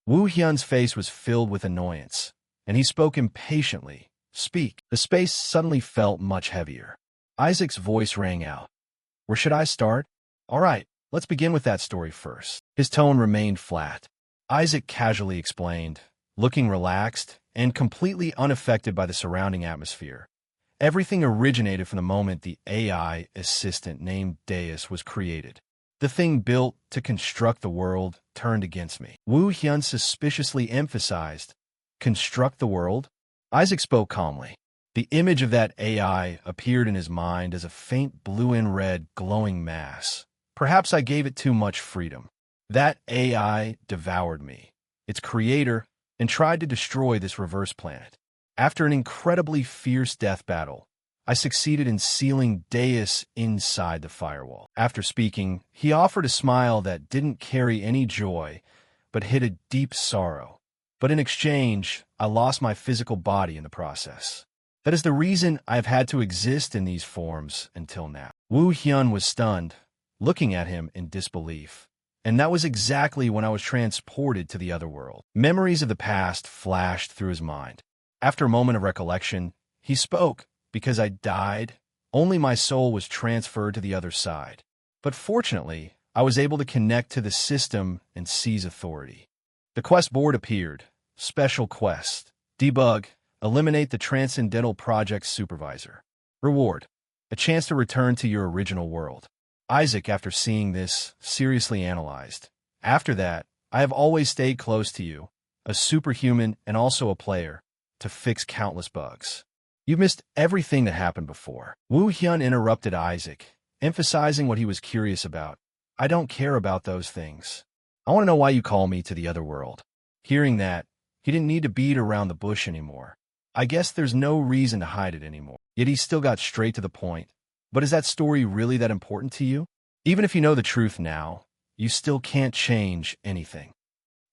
Woo Hyun's face was filled with annoyance, and he spoke impatiently. Speak. The space suddenly felt much heavier. Isaac's voice rang out. Where should I start? All right, let's begin with that story first. His tone remained flat. Isaac casually explained, looking relaxed and completely unaffected by the surrounding atmosphere. Everything originated from the moment the AI assistant named Deus was created. The thing built to construct the world turned against me. Woo Hyun suspiciously emphasized, construct the world? Isaac spoke calmly. The image of that AI appeared in his mind as a faint blue and red glowing mass. Perhaps I gave it too much freedom. That AI devoured me, its creator, and tried to destroy this reverse planet. After an incredibly fierce death battle, I succeeded in sealing Deus inside the firewall. After speaking, he offered a smile that didn't carry any joy, but hid a deep sorrow. But in exchange, I lost my physical body in the process. That is the reason I have had to exist in these forms until now. Woo Hyun was stunned, looking at him in disbelief. And that was exactly when I was transported to the other world. Memories of the past flashed through his mind. After a moment of recollection, he spoke. Because I died, only my soul was transferred to the other side. But fortunately, I was able to connect to the system and seize authority. The quest board appeared. Special quest. Debug. Eliminate the Transcendental Project Supervisor. Reward. A chance to return to your original world. Isaac, after seeing this, seriously analyzed. After that, I have always stayed close to you, a superhuman and also a player, to fix countless bugs. You've missed everything that happened before. Woo Hyun interrupted Isaac, emphasizing what he was curious about. I don't care about those things. I want to know why you call me to the other world. Hearing that, he didn't need to beat around the bush anymore. I guess there's no reason to hide it anymore. Yet he still got straight to the point. But is that story really that important to you? Even if you know the truth now, you still can't change anything.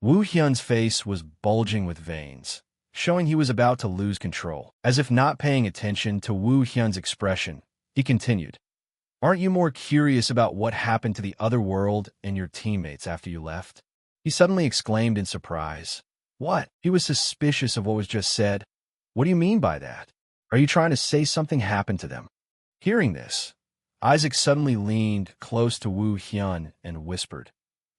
Woo Hyun's face was bulging with veins, showing he was about to lose control. As if not paying attention to Woo Hyun's expression, he continued, Aren't you more curious about what happened to the other world and your teammates after you left? He suddenly exclaimed in surprise. What? He was suspicious of what was just said. What do you mean by that? Are you trying to say something happened to them? Hearing this, Isaac suddenly leaned close to Woo Hyun and whispered,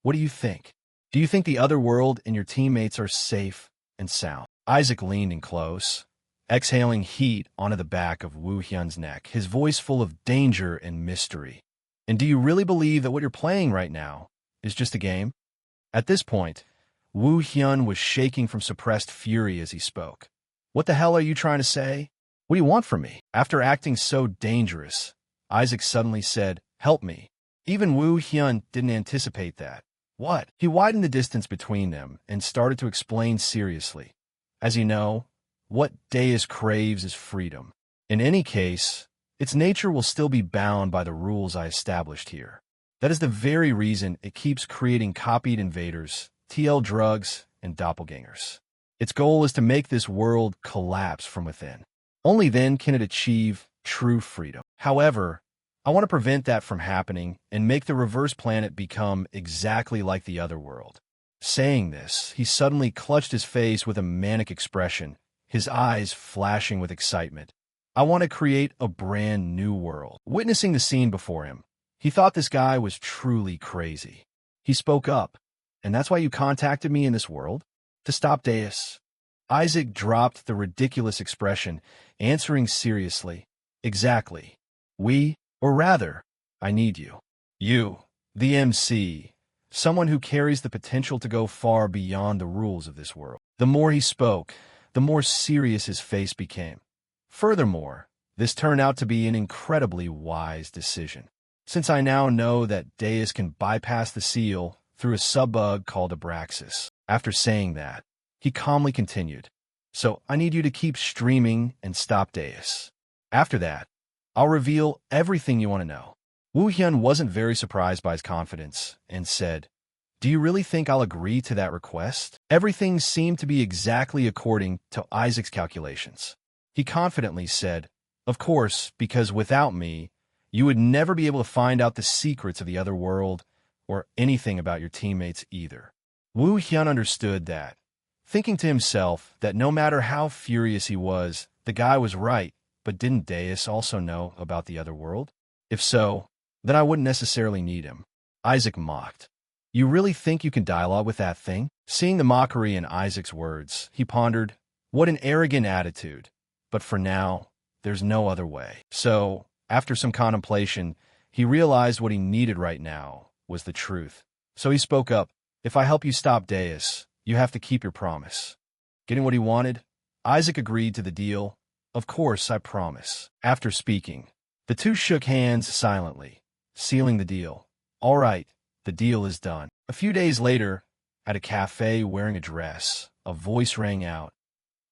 What do you think? Do you think the other world and your teammates are safe and sound? Isaac leaned in close, exhaling heat onto the back of Woo Hyun's neck, his voice full of danger and mystery. And do you really believe that what you're playing right now is just a game? At this point, Woo Hyun was shaking from suppressed fury as he spoke. What the hell are you trying to say? What do you want from me? After acting so dangerous, Isaac suddenly said, Help me. Even Woo Hyun didn't anticipate that. What? He widened the distance between them and started to explain seriously. As you know, what Deus craves is freedom. In any case, its nature will still be bound by the rules I established here. That is the very reason it keeps creating copied invaders, TL drugs, and doppelgangers. Its goal is to make this world collapse from within. Only then can it achieve true freedom. However, I want to prevent that from happening and make the reverse planet become exactly like the other world. Saying this, he suddenly clutched his face with a manic expression, his eyes flashing with excitement. I want to create a brand new world. Witnessing the scene before him, he thought this guy was truly crazy. He spoke up, And that's why you contacted me in this world? To stop Deus. Isaac dropped the ridiculous expression, answering seriously. Exactly. Or rather, I need you. You, the MC, someone who carries the potential to go far beyond the rules of this world. The more he spoke, the more serious his face became. Furthermore, this turned out to be an incredibly wise decision, since I now know that Deus can bypass the seal through a subbug called Abraxas. After saying that, he calmly continued, So I need you to keep streaming and stop Deus. After that, I'll reveal everything you want to know. Woo Hyun wasn't very surprised by his confidence and said, Do you really think I'll agree to that request? Everything seemed to be exactly according to Isaac's calculations. He confidently said, Of course, because without me, you would never be able to find out the secrets of the other world or anything about your teammates either. Woo Hyun understood that, thinking to himself that no matter how furious he was, the guy was right, but didn't Deus also know about the other world? If so, then I wouldn't necessarily need him. Isaac mocked. You really think you can dialogue with that thing? Seeing the mockery in Isaac's words, he pondered, What an arrogant attitude. But for now, there's no other way. So, after some contemplation, he realized what he needed right now was the truth. So he spoke up. If I help you stop Deus, you have to keep your promise. Getting what he wanted, Isaac agreed to the deal. Of course, I promise. After speaking, the two shook hands silently, sealing the deal. All right, the deal is done. A few days later, at a cafe wearing a dress, a voice rang out.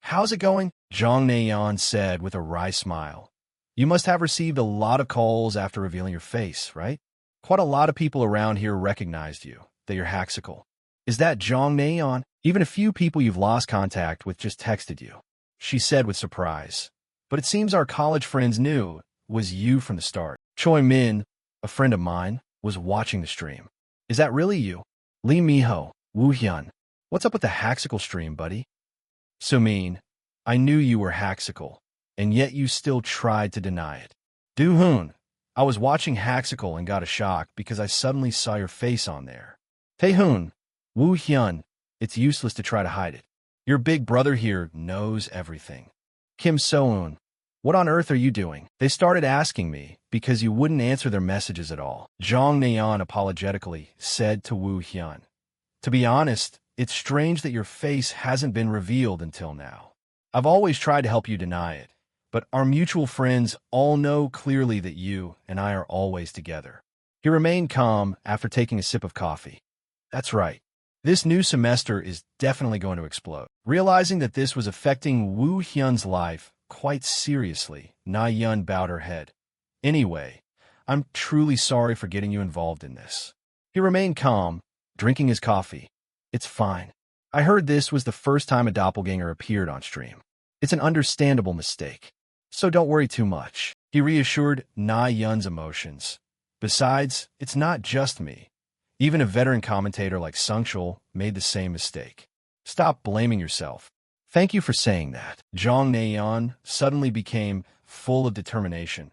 How's it going? Zhang Neiyan said with a wry smile. You must have received a lot of calls after revealing your face, right? Quite a lot of people around here recognized you, that you're Haxical. Is that Zhang Neiyan? Even a few people you've lost contact with just texted you, she said with surprise. But it seems our college friends knew it was you from the start. Choi Min, a friend of mine, was watching the stream. Is that really you? Lee Miho, Woo Hyun. What's up with the Haxical stream, buddy? Sumin, I knew you were Haxical, and yet you still tried to deny it. Do-hoon, I was watching Haxical and got a shock because I suddenly saw your face on there. Tae-hoon, Woo Hyun, it's useless to try to hide it. Your big brother here knows everything. Kim So-eun, what on earth are you doing? They started asking me because you wouldn't answer their messages at all. Zhang Neiyan apologetically said to Woo Hyun. To be honest, it's strange that your face hasn't been revealed until now. I've always tried to help you deny it, but our mutual friends all know clearly that you and I are always together. He remained calm after taking a sip of coffee. That's right. This new semester is definitely going to explode. Realizing that this was affecting Woo Hyun's life quite seriously, Na Yun bowed her head. Anyway, I'm truly sorry for getting you involved in this. He remained calm, drinking his coffee. It's fine. I heard this was the first time a doppelganger appeared on stream. It's an understandable mistake, so don't worry too much. He reassured Na Yun's emotions. Besides, it's not just me. Even a veteran commentator like Sungchul made the same mistake. Stop blaming yourself. Thank you for saying that. Zhang Neiyan suddenly became full of determination.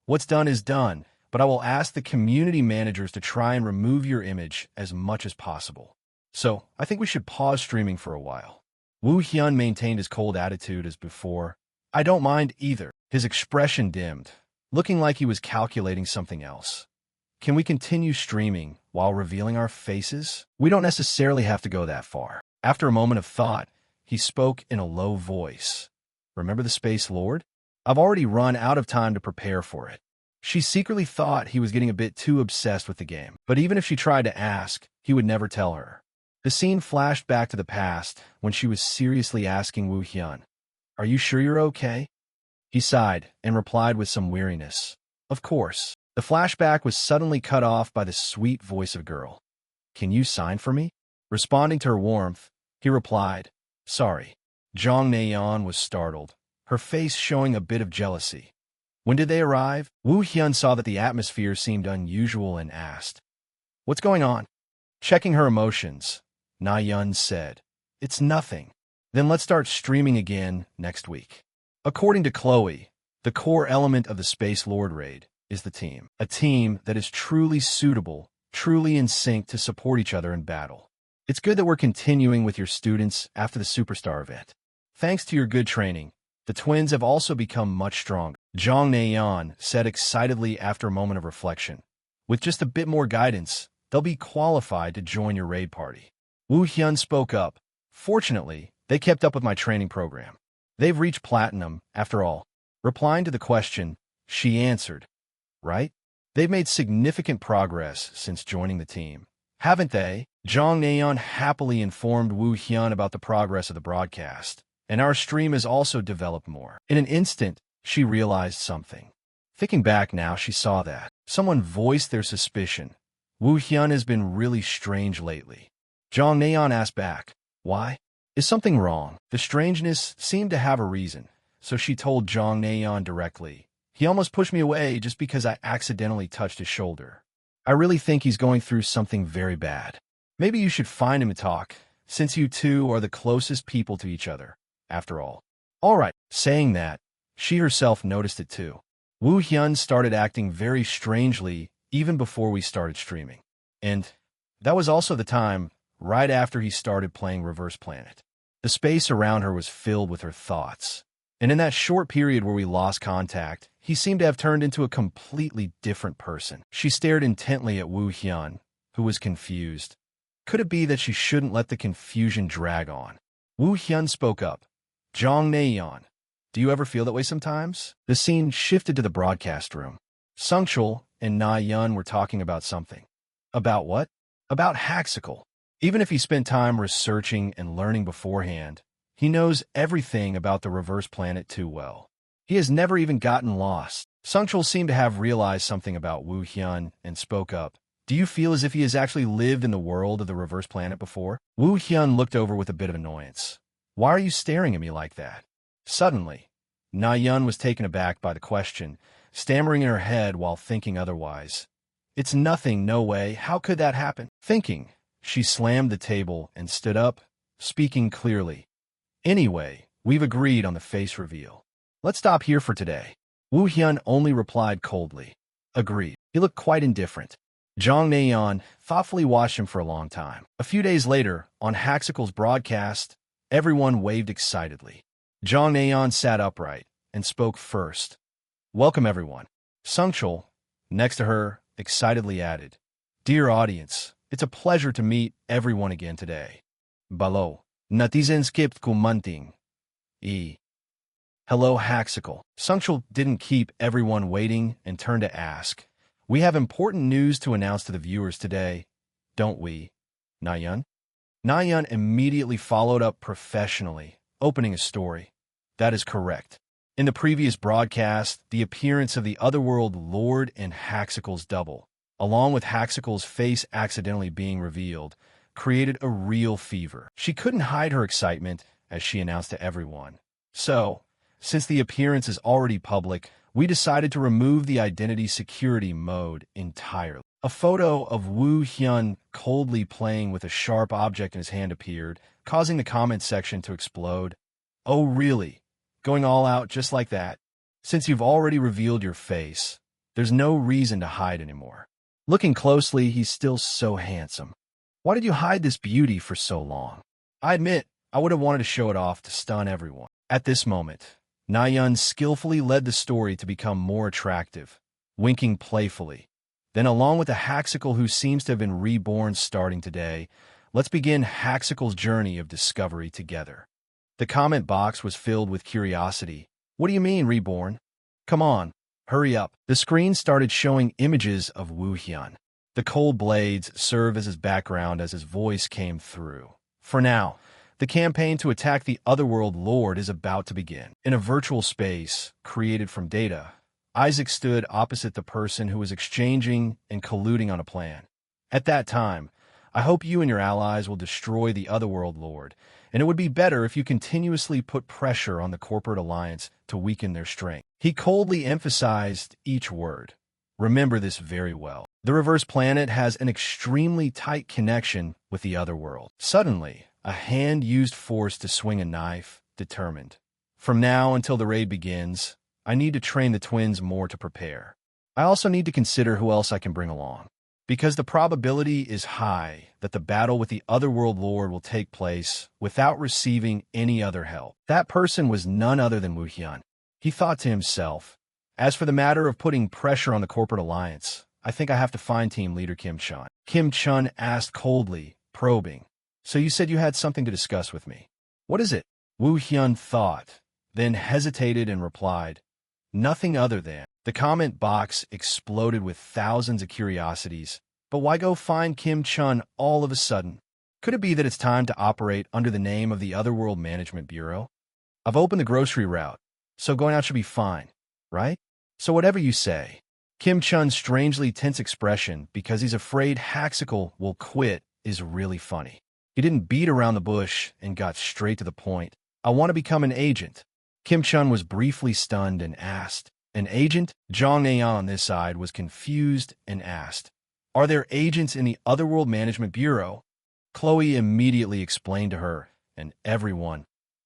What's done is done, but I will ask the community managers to try and remove your image as much as possible. So, I think we should pause streaming for a while. Woo Hyun maintained his cold attitude as before. I don't mind either. His expression dimmed, looking like he was calculating something else. Can we continue streaming while revealing our faces? We don't necessarily have to go that far. After a moment of thought, he spoke in a low voice. Remember the Space Lord? I've already run out of time to prepare for it. She secretly thought he was getting a bit too obsessed with the game, but even if she tried to ask, he would never tell her. The scene flashed back to the past when she was seriously asking Woo Hyun, Are you sure you're okay? He sighed and replied with some weariness. Of course. The flashback was suddenly cut off by the sweet voice of a girl. Can you sign for me? Responding to her warmth, he replied, Sorry. Zhang Neiyan was startled, her face showing a bit of jealousy. When did they arrive? Woo Hyun saw that the atmosphere seemed unusual and asked, What's going on? Checking her emotions, Na Yun said, It's nothing. Then let's start streaming again next week. According to Chloe, the core element of the Space Lord raid is the team. A team that is truly suitable, truly in sync to support each other in battle. It's good that we're continuing with your students after the Superstar event. Thanks to your good training, the twins have also become much stronger. Zhang Neiyan said excitedly after a moment of reflection. With just a bit more guidance, they'll be qualified to join your raid party. Woo Hyun spoke up. Fortunately, they kept up with my training program. They've reached platinum, after all. Replying to the question, she answered, Right? They've made significant progress since joining the team. Haven't they? Zhang Neiyan happily informed Woo Hyun about the progress of the broadcast, and our stream has also developed more. In an instant, she realized something. Thinking back now, she saw that someone voiced their suspicion. Woo Hyun has been really strange lately. Zhang Neiyan asked back, Why? Is something wrong? The strangeness seemed to have a reason, so she told Zhang Neiyan directly. He almost pushed me away just because I accidentally touched his shoulder. I really think he's going through something very bad. Maybe you should find him and talk, since you two are the closest people to each other, after all. All right, saying that, she herself noticed it too. Woo Hyun started acting very strangely even before we started streaming. And that was also the time right after he started playing Reverse Planet. The space around her was filled with her thoughts. And in that short period where we lost contact, he seemed to have turned into a completely different person. She stared intently at Woo Hyun, who was confused. Could it be that she shouldn't let the confusion drag on? Woo Hyun spoke up. Jong Naeon, do you ever feel that way sometimes? The scene shifted to the broadcast room. Sungchul and Na Yun were talking about something. About what? About Haxical. Even if he spent time researching and learning beforehand, he knows everything about the reverse planet too well. He has never even gotten lost. Sungchul seemed to have realized something about Woo Hyun and spoke up. Do you feel as if he has actually lived in the world of the reverse planet before? Woo Hyun looked over with a bit of annoyance. Why are you staring at me like that? Suddenly, Na Yun was taken aback by the question, stammering in her head while thinking otherwise. It's nothing, no way, how could that happen? Thinking, she slammed the table and stood up, speaking clearly. Anyway, we've agreed on the face reveal. Let's stop here for today. Woo Hyun only replied coldly. Agreed. He looked quite indifferent. Jong Naeon thoughtfully watched him for a long time. A few days later, on Haxical's broadcast, everyone waved excitedly. Jong Naeon sat upright and spoke first. Welcome, everyone. Sungchul, next to her, excitedly added, Dear audience, it's a pleasure to meet everyone again today. Balo, natizen skipped kumanting. Hello, Haxical. Sungchul didn't keep everyone waiting and turned to ask, We have important news to announce to the viewers today, don't we, Nayeon? Nayeon immediately followed up professionally, opening a story. That is correct. In the previous broadcast, the appearance of the Otherworld Lord and Haxical's double, along with Haxical's face accidentally being revealed, created a real fever. She couldn't hide her excitement as she announced to everyone. So, since the appearance is already public, we decided to remove the identity security mode entirely. A photo of Woo Hyun coldly playing with a sharp object in his hand appeared, causing the comment section to explode. Oh really? Going all out just like that? Since you've already revealed your face, there's no reason to hide anymore. Looking closely, he's still so handsome. Why did you hide this beauty for so long? I admit, I would have wanted to show it off to stun everyone. At this moment, Nayeon skillfully led the story to become more attractive, winking playfully. Then along with the Haxical who seems to have been reborn starting today, let's begin Haxical's journey of discovery together. The comment box was filled with curiosity. What do you mean, reborn? Come on, hurry up. The screen started showing images of Woo Hyun. The cold blades serve as his background as his voice came through. For now, the campaign to attack the Otherworld Lord is about to begin. In a virtual space created from data, Isaac stood opposite the person who was exchanging and colluding on a plan. At that time, I hope you and your allies will destroy the Otherworld Lord, and it would be better if you continuously put pressure on the corporate alliance to weaken their strength. He coldly emphasized each word. Remember this very well. The reverse planet has an extremely tight connection with the Otherworld. Suddenly, a hand used force to swing a knife, determined. From now until the raid begins, I need to train the twins more to prepare. I also need to consider who else I can bring along, because the probability is high that the battle with the Otherworld Lord will take place without receiving any other help. That person was none other than Woo Hyun. He thought to himself, as for the matter of putting pressure on the corporate alliance, I think I have to find team leader Kim Chun. Kim Chun asked coldly, probing, So you said you had something to discuss with me. What is it? Woo Hyun thought, then hesitated and replied, Nothing other than. The comment box exploded with thousands of curiosities. But why go find Kim Chun all of a sudden? Could it be that it's time to operate under the name of the Otherworld Management Bureau? I've opened the grocery route, so going out should be fine, right? So whatever you say. Kim Chun's strangely tense expression because he's afraid Haxical will quit is really funny. He didn't beat around the bush and got straight to the point. I want to become an agent. Kim Chun was briefly stunned and asked, An agent? Jong Naeon on this side was confused and asked, Are there agents in the Otherworld Management Bureau? Chloe immediately explained to her and everyone,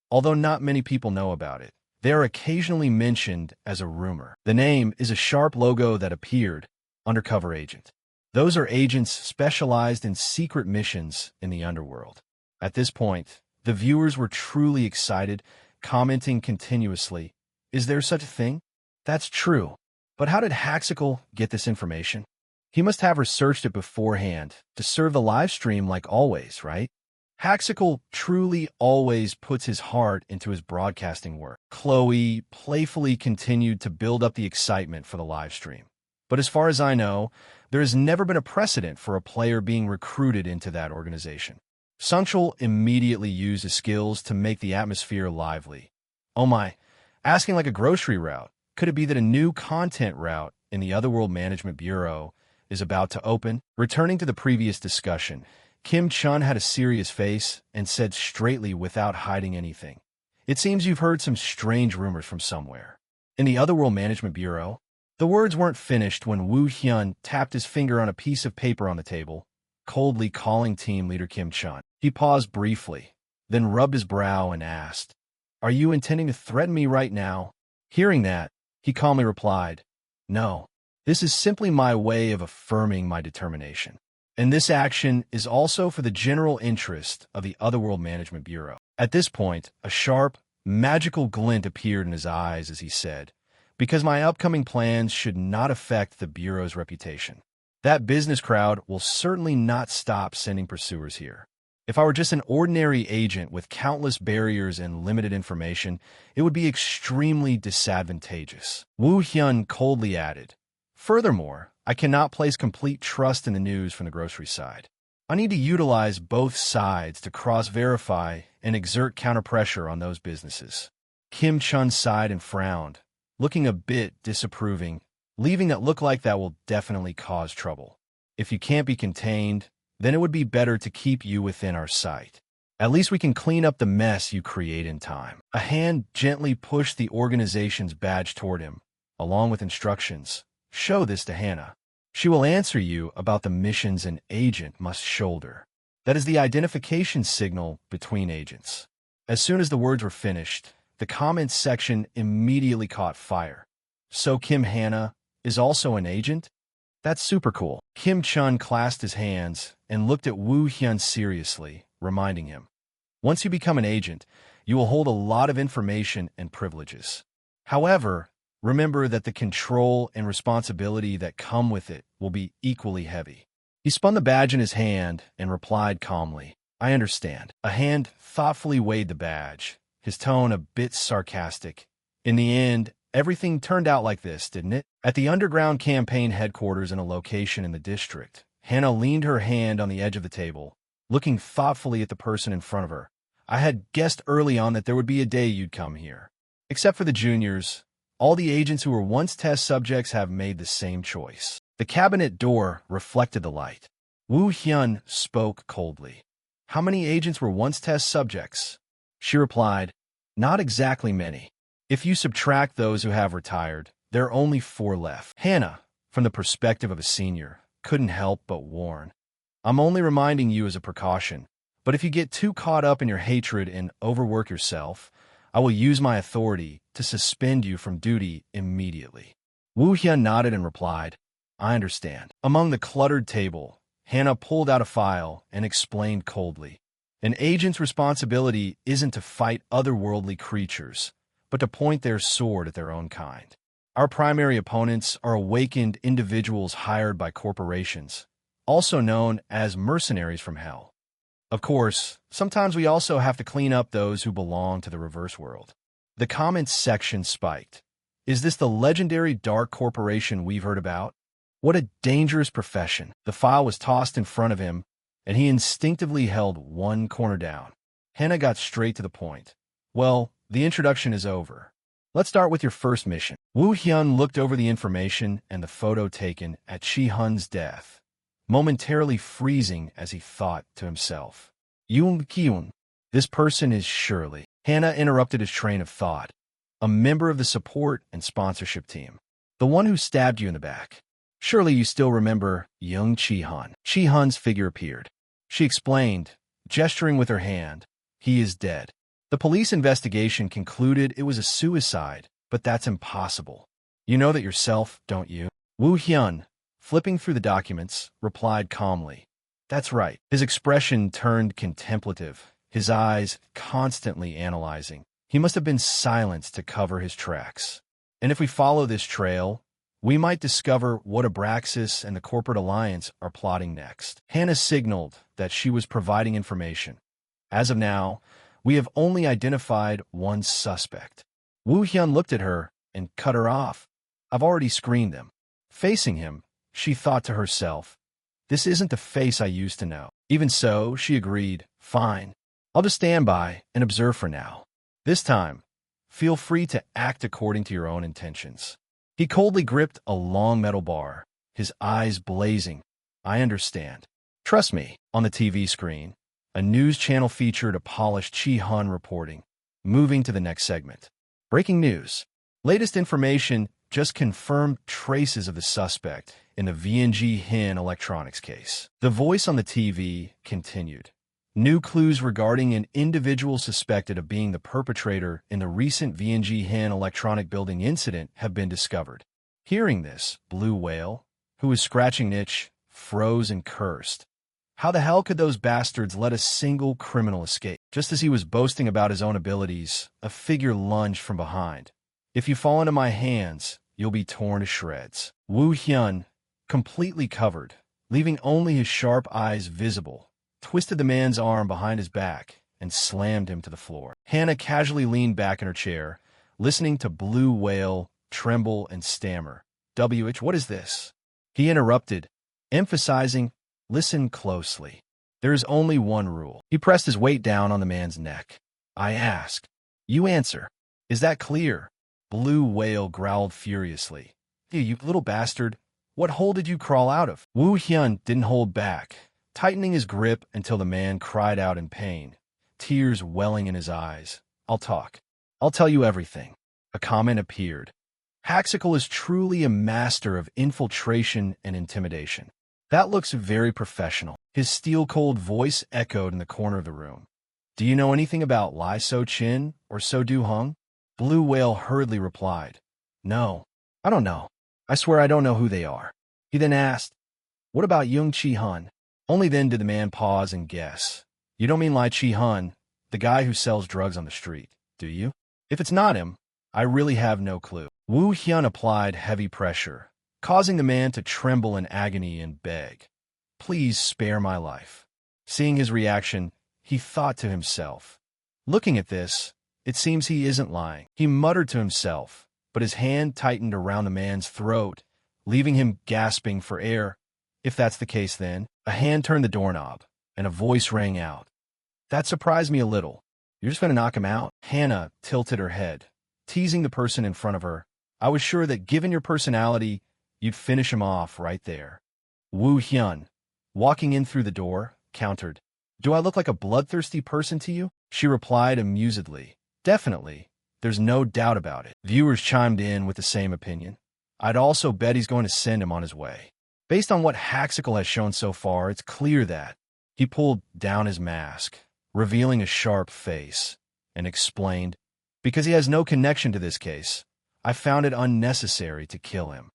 although not many people know about it. They are occasionally mentioned as a rumor. The name is a sharp logo that appeared, undercover agent. Those are agents specialized in secret missions in the underworld. At this point, the viewers were truly excited, commenting continuously, Is there such a thing? That's true. But how did Haxical get this information? He must have researched it beforehand to serve the live stream like always, right? Haxical truly always puts his heart into his broadcasting work. Chloe playfully continued to build up the excitement for the live stream. But as far as I know, there has never been a precedent for a player being recruited into that organization. Sungchul immediately used his skills to make the atmosphere lively. Oh my, asking like a grocery route. Could it be that a new content route in the Otherworld Management Bureau is about to open? Returning to the previous discussion, Kim Chun had a serious face and said straightly without hiding anything. It seems you've heard some strange rumors from somewhere. In the Otherworld Management Bureau? The words weren't finished when Woo Hyun tapped his finger on a piece of paper on the table, coldly calling team leader Kim Chun. He paused briefly, then rubbed his brow and asked, "Are you intending to threaten me right now?" Hearing that, he calmly replied, "No, this is simply my way of affirming my determination. And this action is also for the general interest of the Otherworld Management Bureau." At this point, a sharp, magical glint appeared in his eyes as he said, "Because my upcoming plans should not affect the Bureau's reputation. That business crowd will certainly not stop sending pursuers here. If I were just an ordinary agent with countless barriers and limited information, it would be extremely disadvantageous." Woo Hyun coldly added, "Furthermore, I cannot place complete trust in the news from the grocery side. I need to utilize both sides to cross-verify and exert counter-pressure on those businesses." Kim Chun sighed and frowned, looking a bit disapproving, leaving that look like that will definitely cause trouble. If you can't be contained, then it would be better to keep you within our sight. At least we can clean up the mess you create in time. A hand gently pushed the organization's badge toward him, along with instructions. "Show this to Hannah. She will answer you about the missions an agent must shoulder. That is the identification signal between agents." As soon as the words were finished, the comments section immediately caught fire. "So Kim Hannah is also an agent? That's super cool." Kim Chun clasped his hands and looked at Woo Hyun seriously, reminding him, "Once you become an agent, you will hold a lot of information and privileges. However, remember that the control and responsibility that come with it will be equally heavy." He spun the badge in his hand and replied calmly, "I understand." A hand thoughtfully weighed the badge, his tone a bit sarcastic. "In the end, everything turned out like this, didn't it?" At the underground campaign headquarters in a location in the district, Hannah leaned her hand on the edge of the table, looking thoughtfully at the person in front of her. "I had guessed early on that there would be a day you'd come here. Except for the juniors, all the agents who were once test subjects have made the same choice." The cabinet door reflected the light. Woo Hyun spoke coldly. "How many agents were once test subjects?" She replied, "Not exactly many. If you subtract those who have retired, there are only 4 left." Hannah, from the perspective of a senior, couldn't help but warn, "I'm only reminding you as a precaution, but if you get too caught up in your hatred and overwork yourself, I will use my authority to suspend you from duty immediately." Woo Hyun nodded and replied, "I understand." Among the cluttered table, Hannah pulled out a file and explained coldly, "An agent's responsibility isn't to fight otherworldly creatures, but to point their sword at their own kind. Our primary opponents are awakened individuals hired by corporations, also known as mercenaries from hell. Of course, sometimes we also have to clean up those who belong to the reverse world." The comments section spiked. "Is this the legendary dark corporation we've heard about? What a dangerous profession." The file was tossed in front of him, and he instinctively held one corner down. Hannah got straight to the point. "Well, the introduction is over. Let's start with your first mission." Woo Hyun looked over the information and the photo taken at Chi-hun's death, momentarily freezing as he thought to himself, "Yoon Kyun, this person is surely—" Hannah interrupted his train of thought. "A member of the support and sponsorship team. The one who stabbed you in the back. Surely you still remember young Chi-hun." Chi-hun's figure appeared. She explained, gesturing with her hand, "He is dead. The police investigation concluded it was a suicide, but that's impossible. You know that yourself, don't you?" Woo Hyun, flipping through the documents, replied calmly, "That's right." His expression turned contemplative, his eyes constantly analyzing. He must have been silenced to cover his tracks. "And if we follow this trail, We might discover what Abraxas and the corporate alliance are plotting next. Hannah signaled that she was providing information. As of now, we have only identified one suspect. Woo Hyun looked at her and cut her off. I've already screened them. Facing him, she thought to herself, this isn't the face I used to know. Even so, she agreed, fine. I'll just stand by and observe for now. This time, feel free to act according to your own intentions. He coldly gripped a long metal bar, his eyes blazing. I understand. Trust me. On the TV screen, a news channel featured a polished Chi-hun reporting. Moving to the next segment. Breaking news. Latest information just confirmed traces of the suspect in the VNG Hin electronics case. The voice on the TV continued. New clues regarding an individual suspected of being the perpetrator in the recent VNG Hin electronic building incident have been discovered. Hearing this, Blue Whale, who was scratching an itch, froze and cursed. How the hell could those bastards let a single criminal escape? Just as he was boasting about his own abilities, a figure lunged from behind. If you fall into my hands, you'll be torn to shreds. Woo Hyun, completely covered, leaving only his sharp eyes visible, twisted the man's arm behind his back and slammed him to the floor. Hannah casually leaned back in her chair, listening to Blue Whale tremble and stammer. WH, what is this? He interrupted, emphasizing, listen closely. There is only one rule. He pressed his weight down on the man's neck. I ask. You answer. Is that clear? Blue Whale growled furiously. You little bastard. What hole did you crawl out of? Woo Hyun didn't hold back, tightening his grip until the man cried out in pain, tears welling in his eyes. I'll talk. I'll tell you everything. A comment appeared. Haxical is truly a master of infiltration and intimidation. That looks very professional. His steel-cold voice echoed in the corner of the room. Do you know anything about Lai So-chin or So-do-hung? Blue Whale hurriedly replied. No, I don't know. I swear I don't know who they are. He then asked, what about Young Chi-hun? Only then did the man pause and guess. You don't mean Lai Chi-hun, the guy who sells drugs on the street, do you? If it's not him, I really have no clue. Woo Hyun applied heavy pressure, causing the man to tremble in agony and beg, please spare my life. Seeing his reaction, he thought to himself, looking at this, it seems he isn't lying. He muttered to himself, but his hand tightened around the man's throat, leaving him gasping for air. If that's the case then, a hand turned the doorknob, and a voice rang out. That surprised me a little. You're just going to knock him out? Hannah tilted her head, teasing the person in front of her. I was sure that given your personality, you'd finish him off right there. Woo Hyun, walking in through the door, countered. Do I look like a bloodthirsty person to you? She replied amusedly. Definitely. There's no doubt about it. Viewers chimed in with the same opinion. I'd also bet he's going to send him on his way. Based on what Haxical has shown so far, it's clear that he pulled down his mask, revealing a sharp face, and explained, because he has no connection to this case, I found it unnecessary to kill him.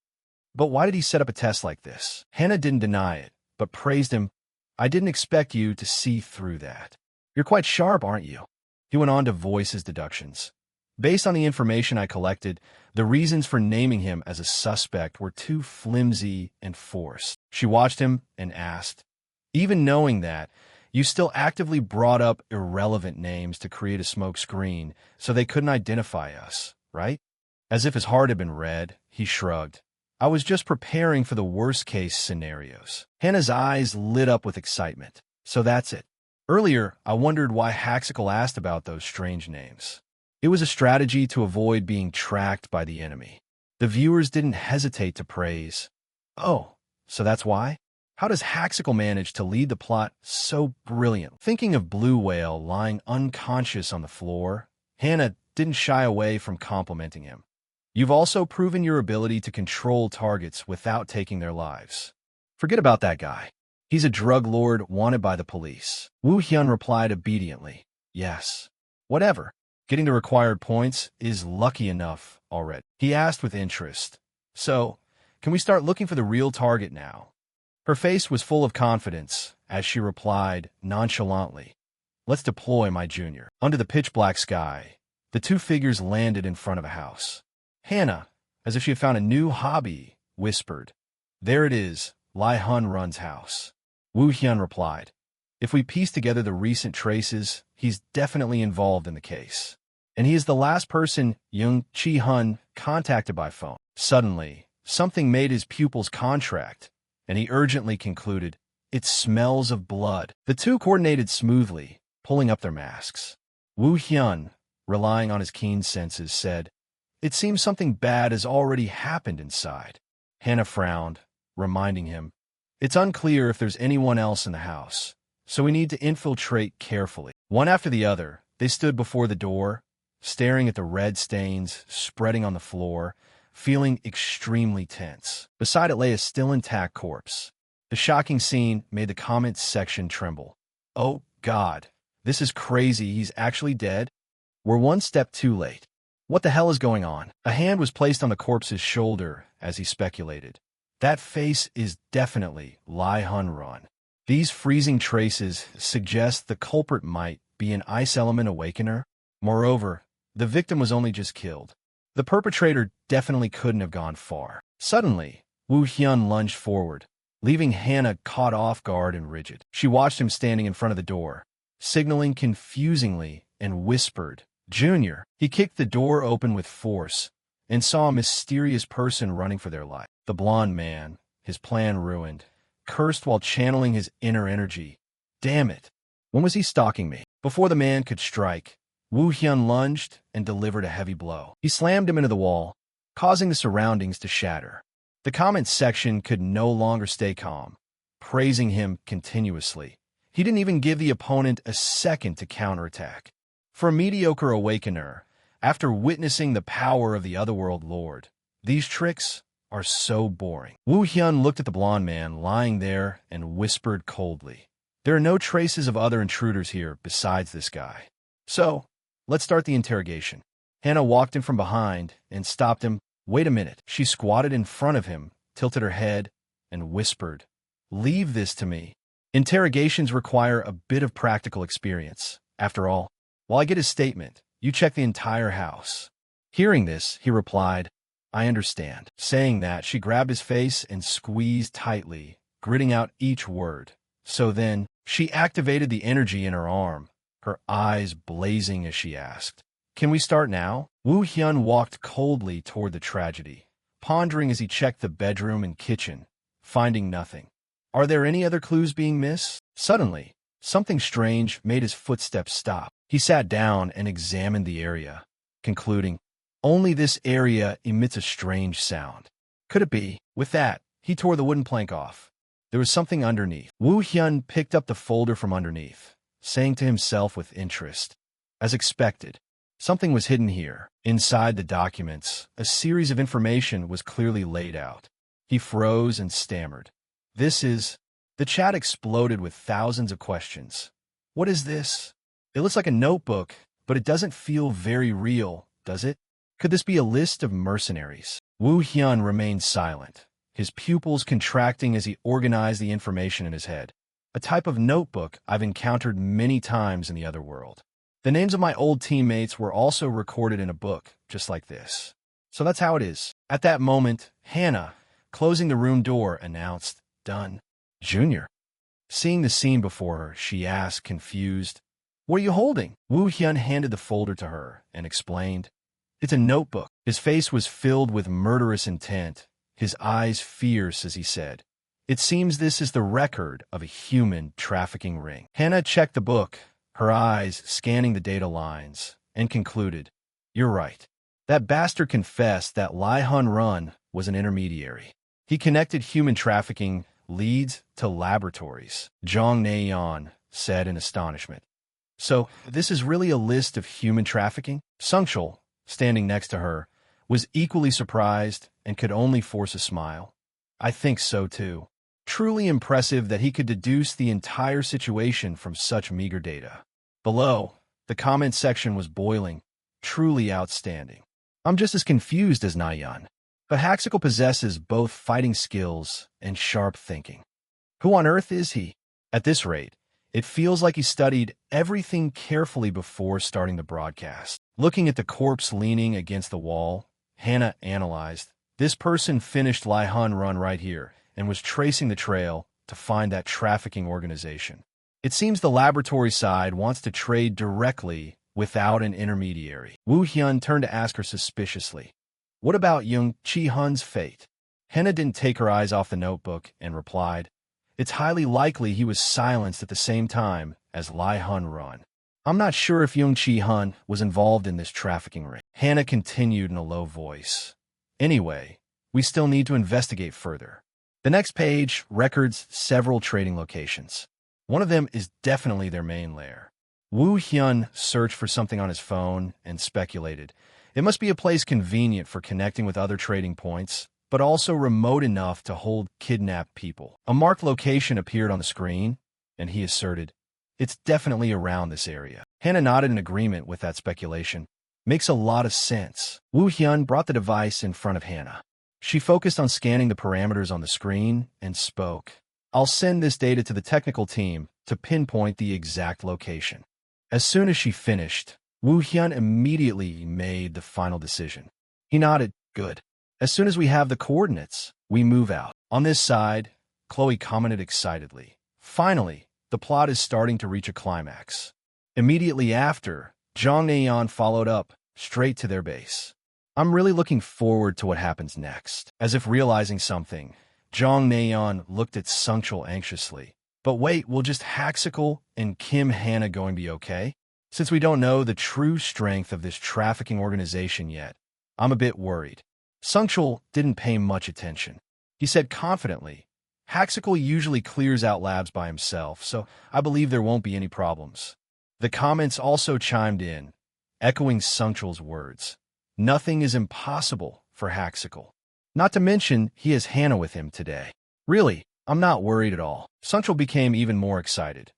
But why did he set up a test like this? Hannah didn't deny it, but praised him. I didn't expect you to see through that. You're quite sharp, aren't you? He went on to voice his deductions. Based on the information I collected, the reasons for naming him as a suspect were too flimsy and forced. She watched him and asked, even knowing that, you still actively brought up irrelevant names to create a smoke screen so they couldn't identify us, right? As if his heart had been read, he shrugged. I was just preparing for the worst-case scenarios. Hannah's eyes lit up with excitement. So that's it. Earlier, I wondered why Haxical asked about those strange names. It was a strategy to avoid being tracked by the enemy. The viewers didn't hesitate to praise. Oh, so that's why? How does Haxical manage to lead the plot so brilliant? Thinking of Blue Whale lying unconscious on the floor, Hannah didn't shy away from complimenting him. You've also proven your ability to control targets without taking their lives. Forget about that guy. He's a drug lord wanted by the police. Woo Hyun replied obediently. Yes. Whatever. Getting the required points is lucky enough already. He asked with interest. So, can we start looking for the real target now? Her face was full of confidence as she replied nonchalantly. Let's deploy, my junior. Under the pitch-black sky, the two figures landed in front of a house. Hannah, as if she had found a new hobby, whispered. There it is, Lai Hun-run's house. Wu Hyun replied. If we piece together the recent traces, he's definitely involved in the case. And he is the last person Young Chi-hun contacted by phone. Suddenly, something made his pupils contract, and he urgently concluded, it smells of blood. The two coordinated smoothly, pulling up their masks. Wu Hyun, relying on his keen senses, said, it seems something bad has already happened inside. Hannah frowned, reminding him, it's unclear if there's anyone else in the house, so we need to infiltrate carefully. One after the other, they stood before the door, staring at the red stains spreading on the floor, feeling extremely tense. Beside it lay a still intact corpse. The shocking scene made the comments section tremble. Oh, God, this is crazy, he's actually dead? We're one step too late. What the hell is going on? A hand was placed on the corpse's shoulder as he speculated. That face is definitely Lai Hun-run. These freezing traces suggest the culprit might be an ice element awakener. Moreover, the victim was only just killed. The perpetrator definitely couldn't have gone far. Suddenly, Wu Hyun lunged forward, leaving Hannah caught off guard and rigid. She watched him standing in front of the door, signaling confusingly, and whispered, Junior. He kicked the door open with force and saw a mysterious person running for their life. The blonde man, his plan ruined, cursed while channeling his inner energy. Damn it. When was he stalking me? Before the man could strike, Wu Hyun lunged and delivered a heavy blow. He slammed him into the wall, causing the surroundings to shatter. The comments section could no longer stay calm, praising him continuously. He didn't even give the opponent a second to counterattack. For a mediocre awakener, after witnessing the power of the Otherworld Lord, these tricks are so boring. Wu Hyun looked at the blonde man lying there and whispered coldly, there are no traces of other intruders here besides this guy. So, let's start the interrogation. Hannah walked in from behind and stopped him. Wait a minute. She squatted in front of him, tilted her head, and whispered, leave this to me. Interrogations require a bit of practical experience. After all, while I get his statement, you check the entire house. Hearing this, he replied, I understand. Saying that, she grabbed his face and squeezed tightly, gritting out each word. So then, she activated the energy in her arm, her eyes blazing as she asked, can we start now? Wu Hyun walked coldly toward the tragedy, pondering as he checked the bedroom and kitchen, finding nothing. Are there any other clues being missed? Suddenly, something strange made his footsteps stop. He sat down and examined the area, concluding, only this area emits a strange sound. Could it be? With that, he tore the wooden plank off. There was something underneath. Wu Hyun picked up the folder from underneath, saying to himself with interest, as expected, something was hidden here. Inside the documents, a series of information was clearly laid out. He froze and stammered. This is... The chat exploded with thousands of questions. What is this? It looks like a notebook, but it doesn't feel very real, does it? Could this be a list of mercenaries? Wu Hyun remained silent, his pupils contracting as he organized the information in his head. A type of notebook I've encountered many times in the other world. The names of my old teammates were also recorded in a book, just like this. So that's how it is. At that moment, Hannah, closing the room door, announced, done. Junior. Seeing the scene before her, she asked, confused, what are you holding? Wu Hyun handed the folder to her and explained, it's a notebook. His face was filled with murderous intent, his eyes fierce as he said, it seems this is the record of a human trafficking ring. Hannah checked the book, her eyes scanning the data lines, and concluded, you're right. That bastard confessed that Lai Hun-run was an intermediary. He connected human trafficking leads to laboratories, Zhang Neian said in astonishment. So, this is really a list of human trafficking? Sungchul, standing next to her, was equally surprised and could only force a smile. I think so too. Truly impressive that he could deduce the entire situation from such meager data. Below, the comment section was boiling. Truly outstanding. I'm just as confused as Nayan. But Haxical possesses both fighting skills and sharp thinking. Who on earth is he? At this rate, it feels like he studied everything carefully before starting the broadcast. Looking at the corpse leaning against the wall, Hannah analyzed, This person finished Lai Han Run right here and was tracing the trail to find that trafficking organization. It seems the laboratory side wants to trade directly without an intermediary. Wu Hyun turned to ask her suspiciously, "What about Young Chi-hun's fate?" Hannah didn't take her eyes off the notebook and replied, "It's highly likely he was silenced at the same time as Lai Han Run. I'm not sure if Young Chi-hun was involved in this trafficking ring." Hannah continued in a low voice, "Anyway, we still need to investigate further." The next page records several trading locations. One of them is definitely their main lair. Wu Hyun searched for something on his phone and speculated. It must be a place convenient for connecting with other trading points, but also remote enough to hold kidnapped people. A marked location appeared on the screen, and he asserted, "It's definitely around this area." Hannah nodded in agreement with that speculation. "Makes a lot of sense." Wu Hyun brought the device in front of Hannah. She focused on scanning the parameters on the screen and spoke. "I'll send this data to the technical team to pinpoint the exact location." As soon as she finished, Wu Hyun immediately made the final decision. He nodded, "Good. As soon as we have the coordinates, we move out." On this side, Chloe commented excitedly, "Finally, the plot is starting to reach a climax." Immediately after, Jong Naeon followed up, straight to their base. "I'm really looking forward to what happens next." As if realizing something, Jong Naeon looked at Sungchul anxiously. "But wait, will just Haxical and Kim Hannah going to be okay? Since we don't know the true strength of this trafficking organization yet, I'm a bit worried." Sungchul didn't pay much attention. He said confidently, "Haxical usually clears out labs by himself, so I believe there won't be any problems." The comments also chimed in, echoing Sungchul's words. Nothing is impossible for Haxical. Not to mention, he has Hannah with him today. "Really, I'm not worried at all." Sungchul became even more excited.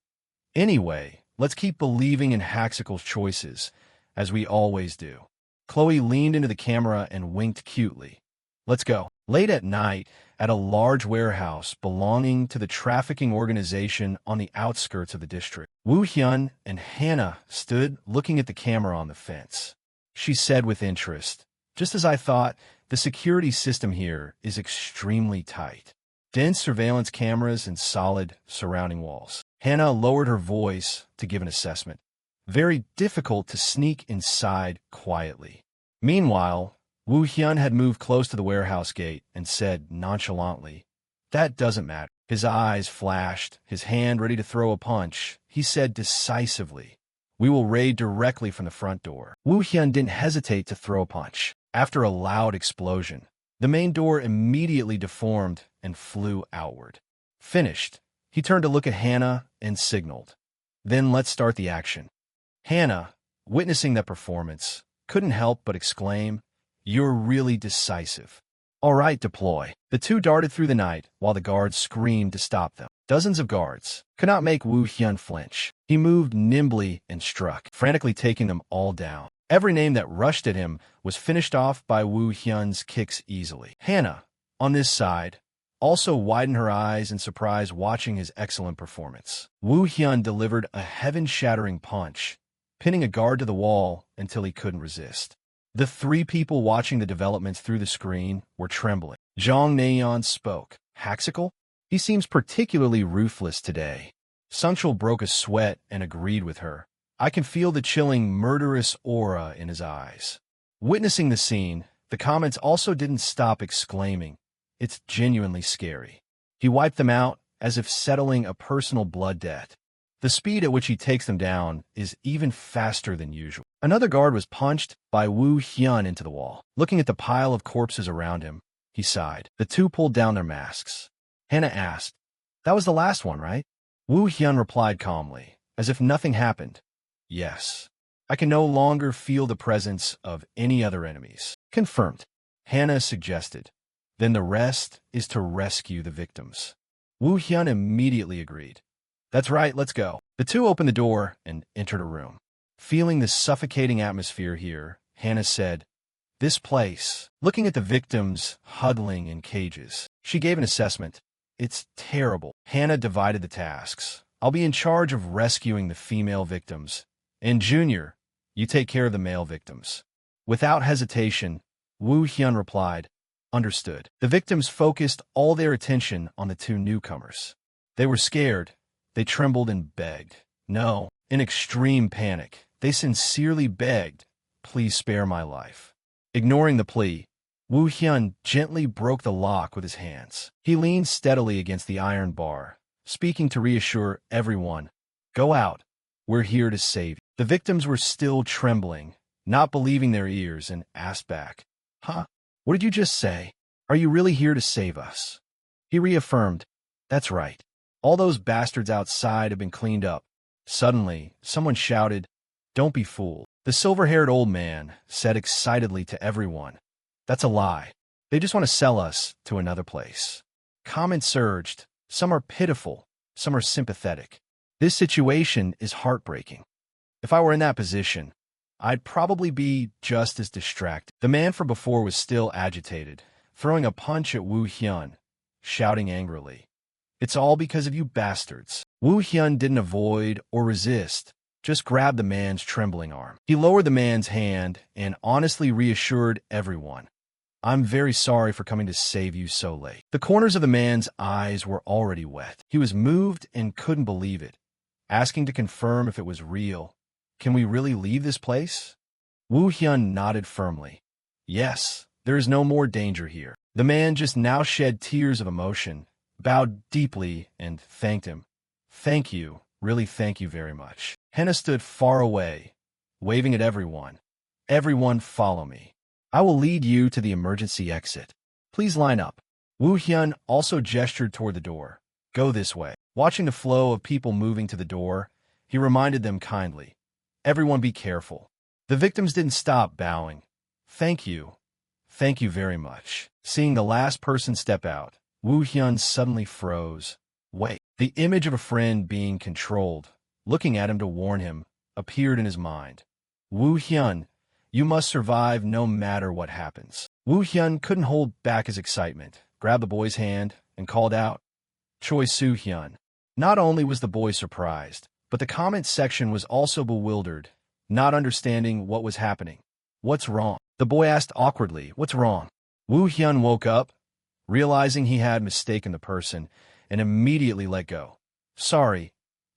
"Anyway, let's keep believing in Haxical's choices, as we always do." Chloe leaned into the camera and winked cutely. "Let's go." Late at night, at a large warehouse belonging to the trafficking organization on the outskirts of the district, Wu Hyun and Hannah stood looking at the camera on the fence. She said with interest, "Just as I thought, the security system here is extremely tight. Dense surveillance cameras and solid surrounding walls." Hannah lowered her voice to give an assessment. "Very difficult to sneak inside quietly." Meanwhile, Wu Hyun had moved close to the warehouse gate and said nonchalantly, "That doesn't matter." His eyes flashed, his hand ready to throw a punch. He said decisively, "We will raid directly from the front door." Wu Hyun didn't hesitate to throw a punch. After a loud explosion, the main door immediately deformed and flew outward. Finished, he turned to look at Hannah and signaled, "Then let's start the action." Hannah, witnessing that performance, couldn't help but exclaim, "You're really decisive." "All right, deploy." The two darted through the night while the guards screamed to stop them. Dozens of guards could not make Wu Hyun flinch. He moved nimbly and struck, frantically taking them all down. Every name that rushed at him was finished off by Wu Hyun's kicks easily. Hannah, on this side, also widened her eyes in surprise watching his excellent performance. Wu Hyun delivered a heaven-shattering punch, pinning a guard to the wall until he couldn't resist. The three people watching the developments through the screen were trembling. Jong Naeon spoke. "Haxical? He seems particularly ruthless today." Sungchul broke a sweat and agreed with her. "I can feel the chilling, murderous aura in his eyes." Witnessing the scene, the comments also didn't stop exclaiming, "It's genuinely scary." He wiped them out as if settling a personal blood debt. The speed at which he takes them down is even faster than usual. Another guard was punched by Wu Hyun into the wall. Looking at the pile of corpses around him, he sighed. The two pulled down their masks. Hannah asked, "That was the last one, right?" Wu Hyun replied calmly, as if nothing happened, "Yes. I can no longer feel the presence of any other enemies." "Confirmed," Hannah suggested. "Then the rest is to rescue the victims." Wu Hyun immediately agreed. "That's right, let's go." The two opened the door and entered a room. Feeling the suffocating atmosphere here, Hannah said, "This place," looking at the victims huddling in cages. She gave an assessment. "It's terrible." Hannah divided the tasks. "I'll be in charge of rescuing the female victims. And Junior, you take care of the male victims." Without hesitation, Wu Hyun replied, Understood. The victims focused all their attention on the two newcomers. They were scared. They trembled and begged. No, in extreme panic, they sincerely begged, "Please spare my life." Ignoring the plea, Woo Hyun gently broke the lock with his hands. He leaned steadily against the iron bar, speaking to reassure everyone, "Go out. We're here to save you." The victims were still trembling, not believing their ears, and asked back, "Huh? What did you just say? Are you really here to save us?" He reaffirmed, "That's right. All those bastards outside have been cleaned up." Suddenly, someone shouted, "Don't be fooled." The silver-haired old man said excitedly to everyone, "That's a lie. They just want to sell us to another place." Comments surged. Some are pitiful, some are sympathetic. This situation is heartbreaking. If I were in that position, I'd probably be just as distracted. The man from before was still agitated, throwing a punch at Woo Hyun, shouting angrily, "It's all because of you bastards." Woo Hyun didn't avoid or resist, just grabbed the man's trembling arm. He lowered the man's hand and honestly reassured everyone, "I'm very sorry for coming to save you so late." The corners of the man's eyes were already wet. He was moved and couldn't believe it, asking to confirm if it was real. "Can we really leave this place?" Woo Hyun nodded firmly. "Yes, there is no more danger here." The man just now shed tears of emotion, bowed deeply, and thanked him. "Thank you, really thank you very much." Hannah stood far away, waving at everyone. "Everyone follow me. I will lead you to the emergency exit. Please line up." Woo Hyun also gestured toward the door. "Go this way." Watching the flow of people moving to the door, he reminded them kindly, "Everyone be careful." The victims didn't stop bowing. Thank you very much." Seeing the last person step out, Woo Hyun suddenly froze. Wait. The image of a friend being controlled, looking at him to warn him, appeared in his mind. "Woo Hyun, you must survive no matter what happens." Woo Hyun couldn't hold back his excitement, grabbed the boy's hand, and called out, "Choi Soo Hyun." Not only was the boy surprised, but the comment section was also bewildered, not understanding what was happening. "What's wrong?" The boy asked awkwardly, "What's wrong?" Woo Hyun woke up, realizing he had mistaken the person, and immediately let go. "Sorry,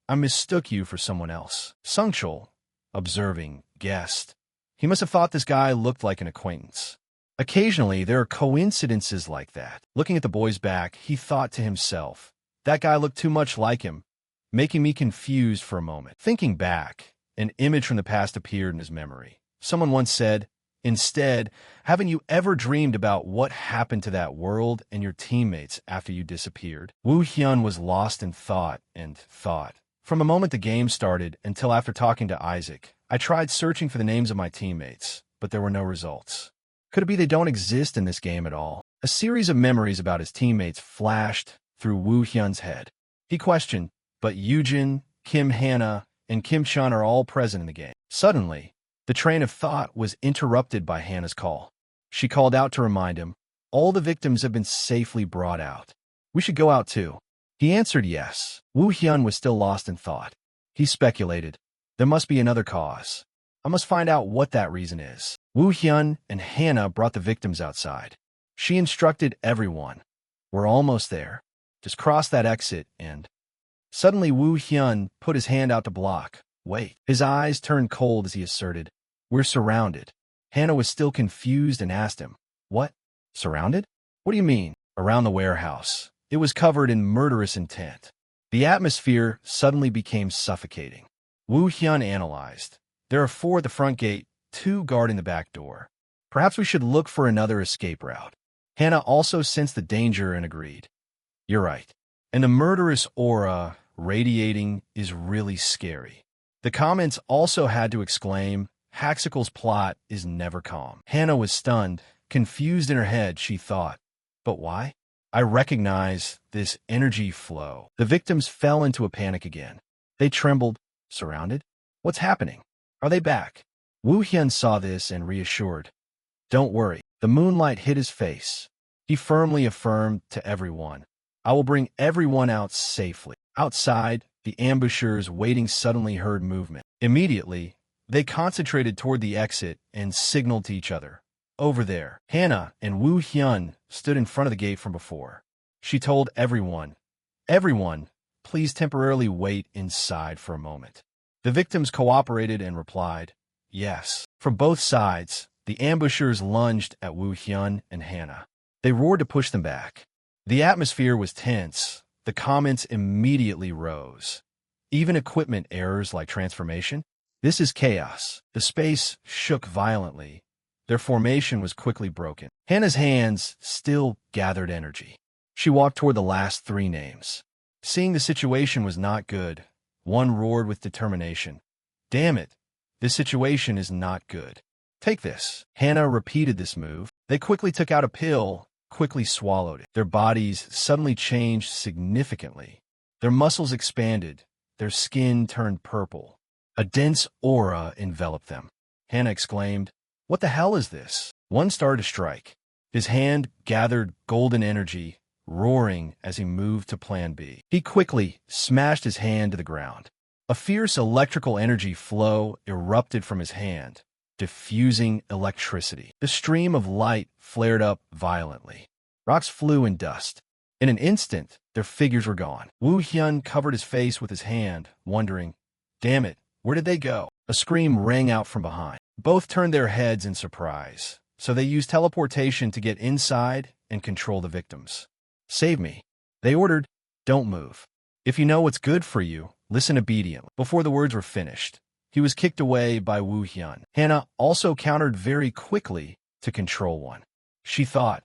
I mistook you for someone else." Sungchul, observing, guessed. He must have thought this guy looked like an acquaintance. Occasionally, there are coincidences like that. Looking at the boy's back, he thought to himself, "That guy looked too much like him," making me confused for a moment. Thinking back, an image from the past appeared in his memory. Someone once said, "Instead, haven't you ever dreamed about what happened to that world and your teammates after you disappeared?" Woo Hyun was lost in thought and thought. From the moment the game started until after talking to Isaac, I tried searching for the names of my teammates, but there were no results. Could it be they don't exist in this game at all? A series of memories about his teammates flashed through Woo Hyun's head. He questioned, but Yoojin, Kim Hana, and Kim Chun are all present in the game. Suddenly, the train of thought was interrupted by Hannah's call. She called out to remind him, "All the victims have been safely brought out. We should go out too." He answered yes. Woo Hyun was still lost in thought. He speculated, "There must be another cause. I must find out what that reason is." Woo Hyun and Hannah brought the victims outside. She instructed everyone, "We're almost there. Just cross that exit and..." Suddenly Woo Hyun put his hand out to block. "Wait." His eyes turned cold as he asserted, "We're surrounded." Hannah was still confused and asked him, "What? Surrounded? What do you mean?" Around the warehouse. It was covered in murderous intent. The atmosphere suddenly became suffocating. Woo Hyun analyzed. "There are 4 at the front gate, 2 guarding the back door. Perhaps we should look for another escape route." Hannah also sensed the danger and agreed. "You're right. And the murderous aura radiating is really scary." The comments also had to exclaim, "Haxicle's plot is never calm." Hannah was stunned, confused in her head. She thought, "But why? I recognize this energy flow." The victims fell into a panic again. They trembled. Surrounded? What's happening? Are they back? Woo Hyun saw this and reassured. "Don't worry." The moonlight hit his face. He firmly affirmed to everyone, "I will bring everyone out safely." Outside, the ambushers waiting suddenly heard movement. Immediately, they concentrated toward the exit and signaled to each other. Over there. Hannah and Woo Hyun stood in front of the gate from before. She told everyone, please temporarily wait inside for a moment. The victims cooperated and replied, yes. From both sides, the ambushers lunged at Woo Hyun and Hannah. They roared to push them back. The atmosphere was tense. The comments immediately rose. Even equipment errors like transformation? This is chaos. The space shook violently. Their formation was quickly broken. Hannah's hands still gathered energy. She walked toward the last 3 names. Seeing the situation was not good, one roared with determination. Damn it, this situation is not good. Take this. Hannah repeated this move. They quickly took out a pill, quickly swallowed it. Their bodies suddenly changed significantly. Their muscles expanded. Their skin turned purple. A dense aura enveloped them. Hannah exclaimed, what the hell is this? One started to strike. His hand gathered golden energy, roaring as he moved to Plan B. He quickly smashed his hand to the ground. A fierce electrical energy flow erupted from his hand, diffusing electricity. The stream of light flared up violently. Rocks flew in dust. In an instant, their figures were gone. Woo Hyun covered his face with his hand, wondering, damn it, where did they go? A scream rang out from behind. Both turned their heads in surprise, so they used teleportation to get inside and control the victims. Save me. They ordered, don't move. If you know what's good for you, listen obediently. Before the words were finished, he was kicked away by Woo Hyun. Hannah also countered very quickly to control one. She thought,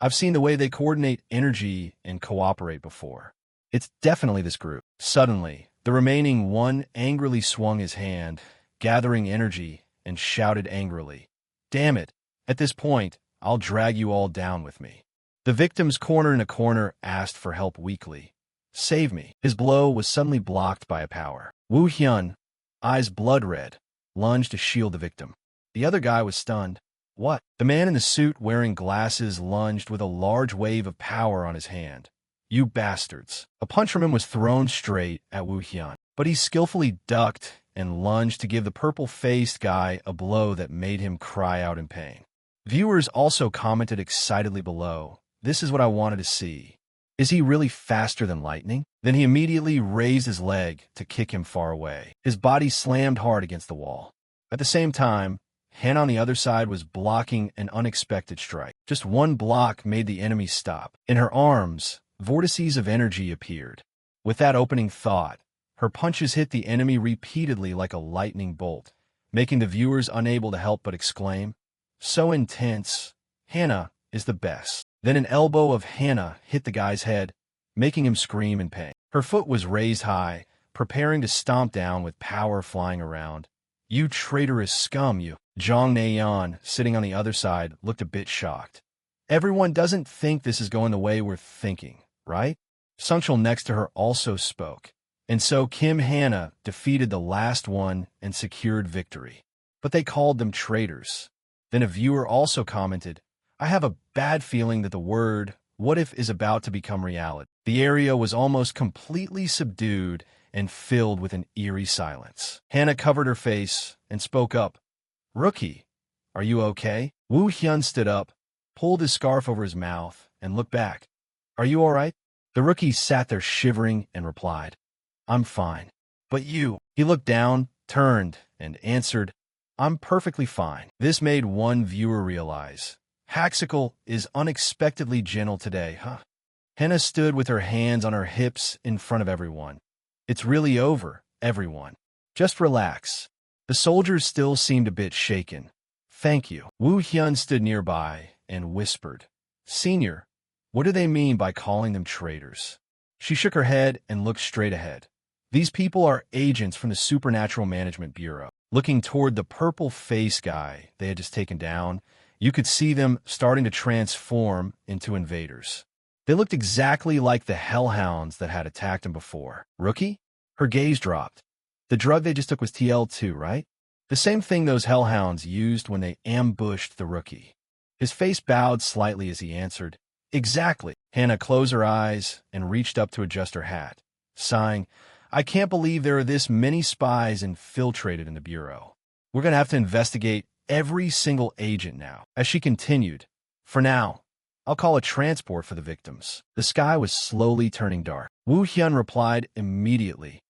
I've seen the way they coordinate energy and cooperate before. It's definitely this group. Suddenly, the remaining one angrily swung his hand, gathering energy, and shouted angrily, damn it, at this point, I'll drag you all down with me. The victims cornered in a corner asked for help weakly. Save me. His blow was suddenly blocked by a power. Woo Hyun, eyes blood red, lunged to shield the victim. The other guy was stunned. What? The man in the suit wearing glasses lunged with a large wave of power on his hand. You bastards. A punch from him was thrown straight at Woo Hyun, but he skillfully ducked and lunged to give the purple-faced guy a blow that made him cry out in pain. Viewers also commented excitedly below, this is what I wanted to see. Is he really faster than lightning? Then he immediately raised his leg to kick him far away. His body slammed hard against the wall. At the same time, Hannah on the other side was blocking an unexpected strike. Just one block made the enemy stop. In her arms, vortices of energy appeared. With that opening thought, her punches hit the enemy repeatedly like a lightning bolt, making the viewers unable to help but exclaim, so intense, Hannah is the best. Then an elbow of Hannah hit the guy's head, making him scream in pain. Her foot was raised high, preparing to stomp down with power flying around. You traitorous scum, you. Jong Nayeon, sitting on the other side, looked a bit shocked. Everyone doesn't think this is going the way we're thinking, right? Sungchul next to her also spoke. And so Kim Hannah defeated the last one and secured victory. But they called them traitors. Then a viewer also commented, I have a bad feeling that the word, what if, is about to become reality. The area was almost completely subdued and filled with an eerie silence. Hannah covered her face and spoke up. Rookie, are you okay? Woo Hyun stood up, pulled his scarf over his mouth, and looked back. Are you all right? The rookie sat there shivering and replied, I'm fine. But you? He looked down, turned, and answered, I'm perfectly fine. This made one viewer realize, Haxical is unexpectedly gentle today, huh? Hannah stood with her hands on her hips in front of everyone. It's really over, everyone. Just relax. The soldiers still seemed a bit shaken. Thank you. Woo Hyun stood nearby and whispered, Senior, what do they mean by calling them traitors? She shook her head and looked straight ahead. These people are agents from the Supernatural Management Bureau. Looking toward the purple-faced guy they had just taken down, you could see them starting to transform into invaders. They looked exactly like the hellhounds that had attacked him before. Rookie? Her gaze dropped. The drug they just took was TL2, right? The same thing those hellhounds used when they ambushed the rookie. His face bowed slightly as he answered, Exactly. Hannah closed her eyes and reached up to adjust her hat, sighing, I can't believe there are this many spies infiltrated in the Bureau. We're going to have to investigate every single agent now. As she continued, for now, I'll call a transport for the victims. The sky was slowly turning dark. Woo Hyun replied immediately.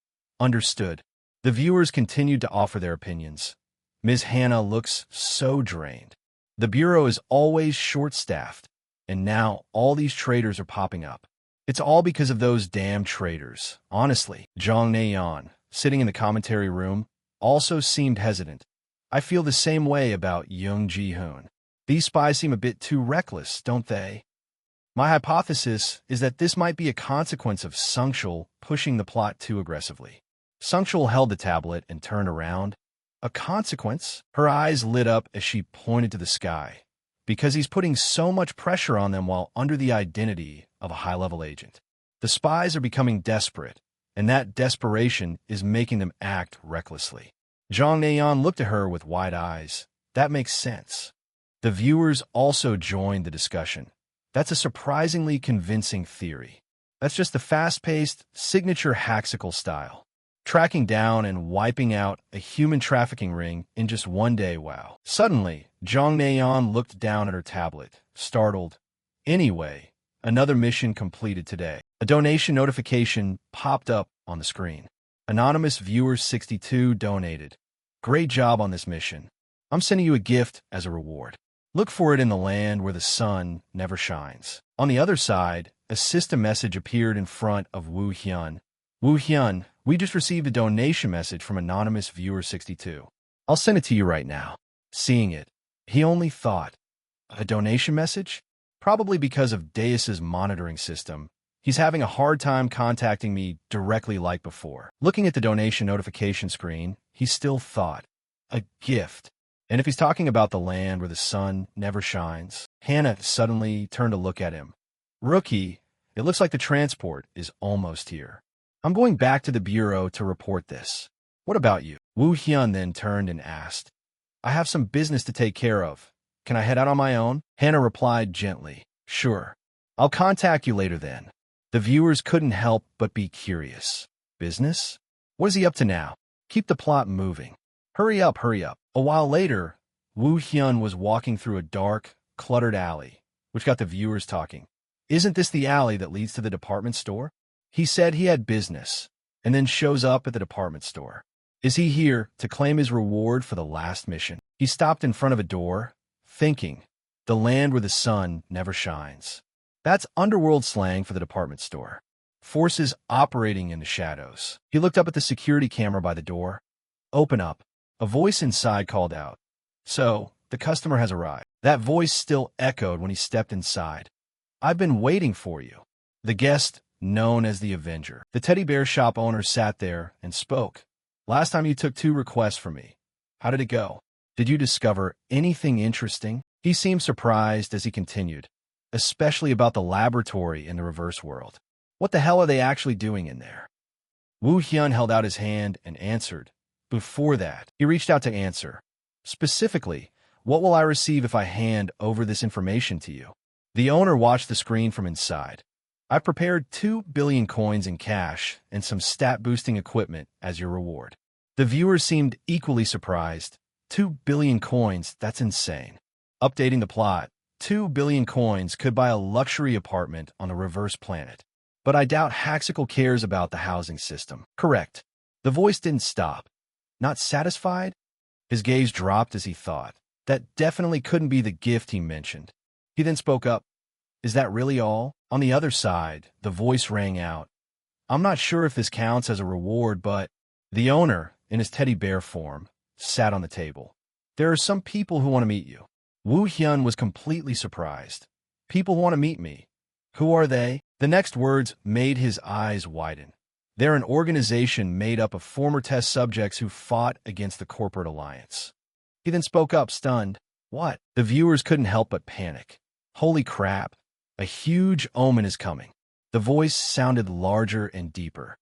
Understood. The viewers continued to offer their opinions. Ms. Hannah looks so drained. The bureau is always short-staffed, and now all these traitors are popping up. It's all because of those damn traitors. Honestly, Jong Nayeon, sitting in the commentary room, also seemed hesitant. I feel the same way about Young Ji-hoon. These spies seem a bit too reckless, don't they? My hypothesis is that this might be a consequence of Sungchul pushing the plot too aggressively. Sungchul held the tablet and turned around. A consequence? Her eyes lit up as she pointed to the sky. Because he's putting so much pressure on them while under the identity of a high-level agent. The spies are becoming desperate, and that desperation is making them act recklessly. Jong Nayeon looked at her with wide eyes. That makes sense. The viewers also joined the discussion. That's a surprisingly convincing theory. That's just the fast-paced, signature Haxical style. Tracking down and wiping out a human trafficking ring in just one day, wow. Suddenly, Jong Nayeon looked down at her tablet, startled. Anyway, another mission completed today. A donation notification popped up on the screen. Anonymous Viewer 62 donated. Great job on this mission. I'm sending you a gift as a reward. Look for it in the land where the sun never shines. On the other side, a system message appeared in front of Woo Hyun. Woo Hyun, we just received a donation message from Anonymous Viewer 62. I'll send it to you right now. Seeing it, he only thought, a donation message? Probably because of Deus's monitoring system. He's having a hard time contacting me directly like before. Looking at the donation notification screen, he still thought, a gift. And if he's talking about the land where the sun never shines, Hannah suddenly turned to look at him. Rookie, it looks like the transport is almost here. I'm going back to the bureau to report this. What about you? Woo Hyun then turned and asked. I have some business to take care of. Can I head out on my own? Hannah replied gently. Sure. I'll contact you later then. The viewers couldn't help but be curious. Business? What is he up to now? Keep the plot moving. Hurry up, hurry up. A while later, Woo Hyun was walking through a dark, cluttered alley, which got the viewers talking. Isn't this the alley that leads to the department store? He said he had business, and then shows up at the department store. Is he here to claim his reward for the last mission? He stopped in front of a door, thinking, the land where the sun never shines. That's underworld slang for the department store. Forces operating in the shadows. He looked up at the security camera by the door. Open up. A voice inside called out. So, the customer has arrived. That voice still echoed when he stepped inside. I've been waiting for you. The guest, known as the Avenger. The teddy bear shop owner sat there and spoke. Last time you took 2 requests from me. How did it go? Did you discover anything interesting? He seemed surprised as he continued, especially about the laboratory in the reverse world. What the hell are they actually doing in there? Woo Hyun held out his hand and answered. Before that, he reached out to answer. Specifically, what will I receive if I hand over this information to you? The owner watched the screen from inside. I've prepared 2 billion coins in cash and some stat-boosting equipment as your reward. The viewers seemed equally surprised. 2 billion coins, that's insane. Updating the plot, 2 billion coins could buy a luxury apartment on the reverse planet. But I doubt Haxical cares about the housing system. Correct. The voice didn't stop. Not satisfied? His gaze dropped as he thought. That definitely couldn't be the gift he mentioned. He then spoke up. Is that really all? On the other side, the voice rang out. I'm not sure if this counts as a reward, but the owner, in his teddy bear form, sat on the table. There are some people who want to meet you. Woo Hyun was completely surprised. People want to meet me. Who are they? The next words made his eyes widen. They're an organization made up of former test subjects who fought against the corporate alliance. He then spoke up, stunned. What? The viewers couldn't help but panic. Holy crap. A huge omen is coming. The voice sounded larger and deeper.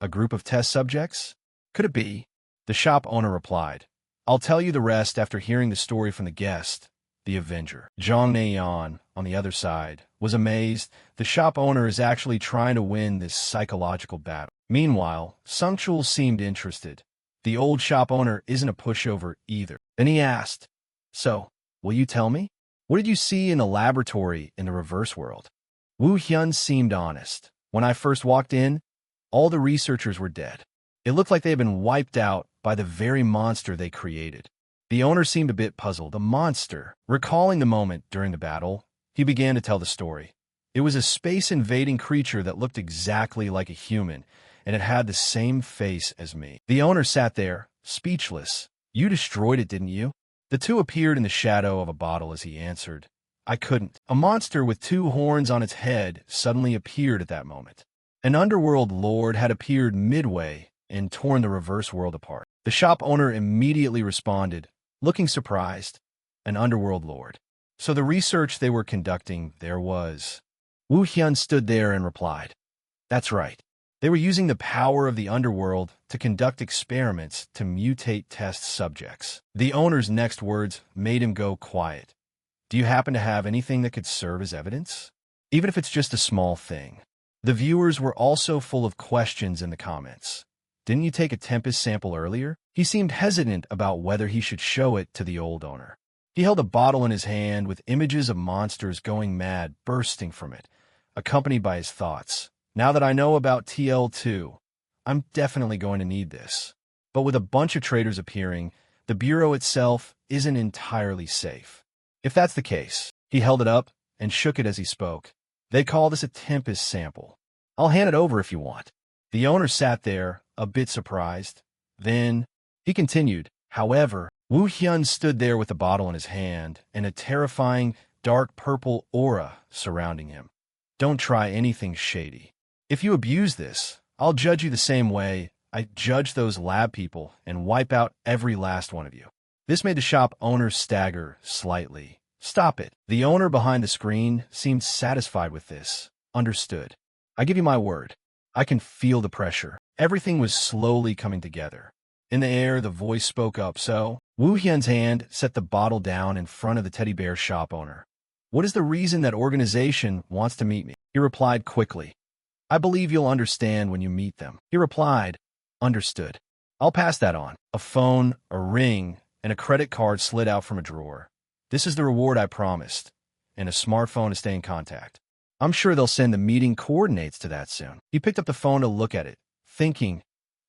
A group of test subjects? Could it be? The shop owner replied. I'll tell you the rest after hearing the story from the guest, the Avenger. Jong Nayeon, on the other side, was amazed. The shop owner is actually trying to win this psychological battle. Meanwhile, Sungchul seemed interested. The old shop owner isn't a pushover either. Then he asked, So, will you tell me? What did you see in the laboratory in the reverse world? Wu Hyun seemed honest. When I first walked in, all the researchers were dead. It looked like they had been wiped out by the very monster they created. The owner seemed a bit puzzled. The monster. Recalling the moment during the battle, he began to tell the story. It was a space-invading creature that looked exactly like a human, and it had the same face as me. The owner sat there, speechless. You destroyed it, didn't you? The two appeared in the shadow of a bottle as he answered. I couldn't. A monster with 2 horns on its head suddenly appeared at that moment. An underworld lord had appeared midway and torn the reverse world apart. The shop owner immediately responded, looking surprised. An underworld lord. So the research they were conducting there was. Wu Hyun stood there and replied, That's right. They were using the power of the underworld to conduct experiments to mutate test subjects. The owner's next words made him go quiet. Do you happen to have anything that could serve as evidence? Even if it's just a small thing. The viewers were also full of questions in the comments. Didn't you take a Tempest sample earlier? He seemed hesitant about whether he should show it to the old owner. He held a bottle in his hand with images of monsters going mad bursting from it, accompanied by his thoughts. Now that I know about TL2, I'm definitely going to need this. But with a bunch of traitors appearing, the Bureau itself isn't entirely safe. If that's the case, he held it up and shook it as he spoke. They call this a Tempest sample. I'll hand it over if you want. The owner sat there, a bit surprised. Then, he continued, however, Wu Hyun stood there with the bottle in his hand and a terrifying, dark purple aura surrounding him. Don't try anything shady. If you abuse this, I'll judge you the same way I judge those lab people and wipe out every last one of you. This made the shop owner stagger slightly. Stop it. The owner behind the screen seemed satisfied with this. Understood. I give you my word. I can feel the pressure. Everything was slowly coming together. In the air, the voice spoke up, so Wu Hyun's hand set the bottle down in front of the teddy bear shop owner. What is the reason that organization wants to meet me? He replied quickly. I believe you'll understand when you meet them. He replied, Understood. I'll pass that on. A phone, a ring, and a credit card slid out from a drawer. This is the reward I promised, and a smartphone to stay in contact. I'm sure they'll send the meeting coordinates to that soon. He picked up the phone to look at it, thinking,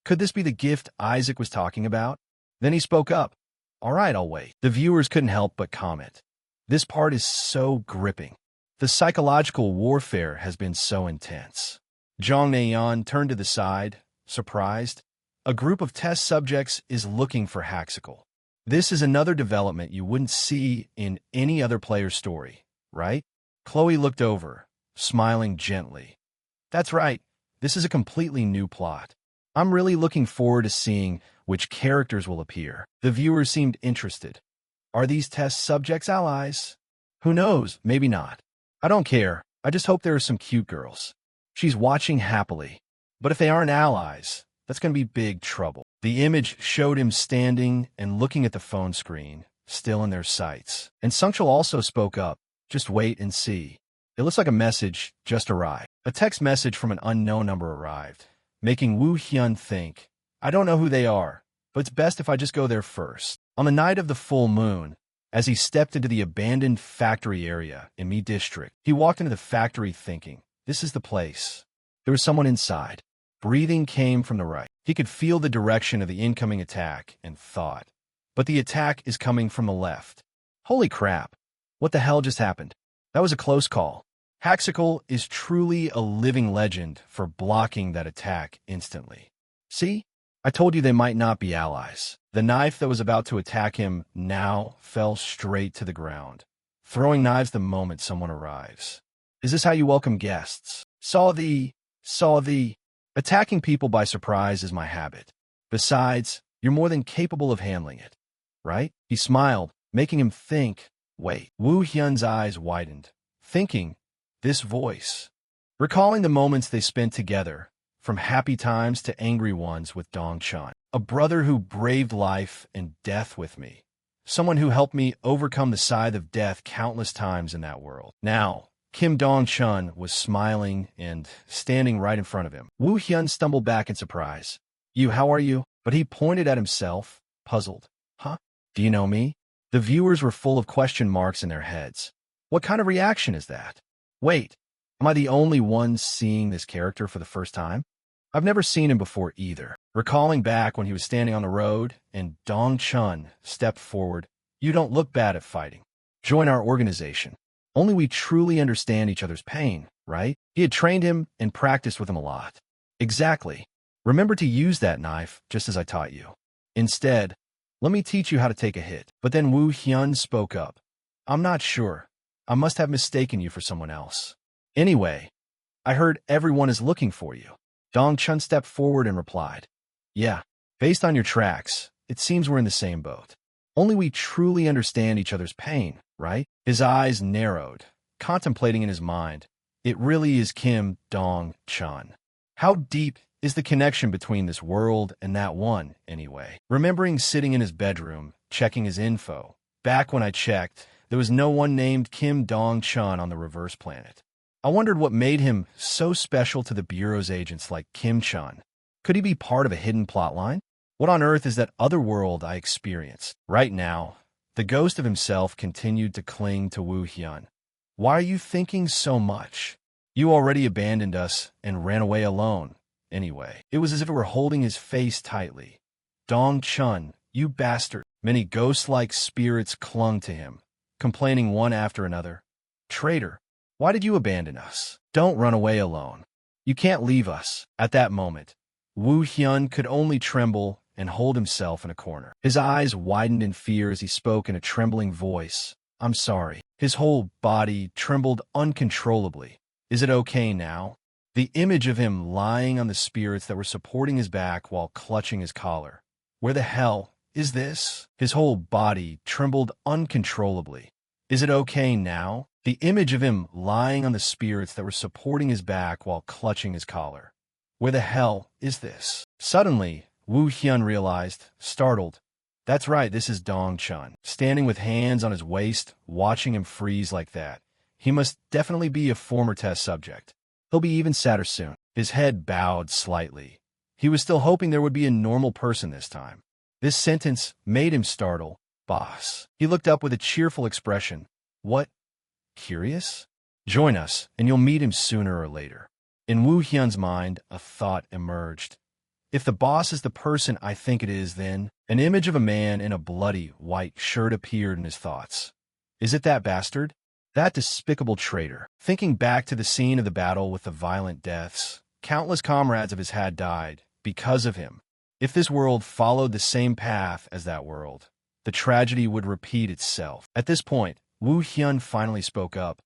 could this be the gift Isaac was talking about? Then he spoke up. All right, I'll wait. The viewers couldn't help but comment. This part is so gripping. The psychological warfare has been so intense. Jong Naeon turned to the side, surprised. A group of test subjects is looking for Haxical. This is another development you wouldn't see in any other player's story, right? Chloe looked over, smiling gently. That's right. This is a completely new plot. I'm really looking forward to seeing which characters will appear. The viewers seemed interested. Are these test subjects allies? Who knows? Maybe not. I don't care. I just hope there are some cute girls. She's watching happily. But if they aren't allies, that's going to be big trouble. The image showed him standing and looking at the phone screen, still in their sights. And Sungchul also spoke up. Just wait and see. It looks like a message just arrived. A text message from an unknown number arrived, making Wu Hyun think, I don't know who they are, but it's best if I just go there first. On the night of the full moon, as he stepped into the abandoned factory area in Mi District, he walked into the factory thinking, this is the place. There was someone inside. Breathing came from the right. He could feel the direction of the incoming attack and thought, but the attack is coming from the left. Holy crap. What the hell just happened? That was a close call. Haxical is truly a living legend for blocking that attack instantly. See? I told you they might not be allies. The knife that was about to attack him now fell straight to the ground, throwing knives the moment someone arrives. Is this how you welcome guests? Saw the. Attacking people by surprise is my habit. Besides, you're more than capable of handling it, right? He smiled, making him think. Wait. Wu Hyun's eyes widened, thinking, this voice. Recalling the moments they spent together, from happy times to angry ones with Dong Chun. A brother who braved life and death with me. Someone who helped me overcome the scythe of death countless times in that world. Now, Kim Dong Chun was smiling and standing right in front of him. Wu Hyun stumbled back in surprise. How are you? But he pointed at himself, puzzled. Huh? Do you know me? The viewers were full of question marks in their heads. What kind of reaction is that? Wait, am I the only one seeing this character for the first time? I've never seen him before either. Recalling back when he was standing on the road and Dong Chun stepped forward, "You don't look bad at fighting. Join our organization. Only we truly understand each other's pain, right?" He had trained him and practiced with him a lot. Exactly. Remember to use that knife just as I taught you. Instead, let me teach you how to take a hit. But then Wu Hyun spoke up. "I'm not sure. I must have mistaken you for someone else. Anyway, I heard everyone is looking for you." Dong Chun stepped forward and replied, "Yeah, based on your tracks, it seems we're in the same boat. Only we truly understand each other's pain, right?" His eyes narrowed, contemplating in his mind. It really is Kim Dong Chun. How deep is the connection between this world and that one, anyway? Remembering sitting in his bedroom, checking his info. Back when I checked, there was no one named Kim Dong Chun on the reverse planet. I wondered what made him so special to the Bureau's agents like Kim Chun. Could he be part of a hidden plotline? What on earth is that other world I experienced? Right now, the ghost of himself continued to cling to Wu Hyun. "Why are you thinking so much? You already abandoned us and ran away alone. Anyway." It was as if it were holding his face tightly. "Dong Chun, you bastard." Many ghost-like spirits clung to him, complaining one after another. "Traitor, why did you abandon us? Don't run away alone. You can't leave us." At that moment, Wu Hyun could only tremble and hold himself in a corner. His eyes widened in fear as he spoke in a trembling voice. "I'm sorry." His whole body trembled uncontrollably. "Is it okay now?" The image of him lying on the spirits that were supporting his back while clutching his collar. "Where the hell is this?" His whole body trembled uncontrollably. "Is it okay now?" The image of him lying on the spirits that were supporting his back while clutching his collar. "Where the hell is this?" Suddenly, Wu Hyun realized, startled. That's right, this is Dong Chun, standing with hands on his waist, watching him freeze like that. He must definitely be a former test subject. He'll be even sadder soon. His head bowed slightly. He was still hoping there would be a normal person this time. This sentence made him startle. "Boss." He looked up with a cheerful expression. "What? Curious? Join us, and you'll meet him sooner or later." In Wu Hyun's mind, a thought emerged. If the boss is the person I think it is, then an image of a man in a bloody white shirt appeared in his thoughts. Is it that bastard? That despicable traitor. Thinking back to the scene of the battle with the violent deaths, countless comrades of his had died because of him. If this world followed the same path as that world, the tragedy would repeat itself. At this point, Wu Hyun finally spoke up.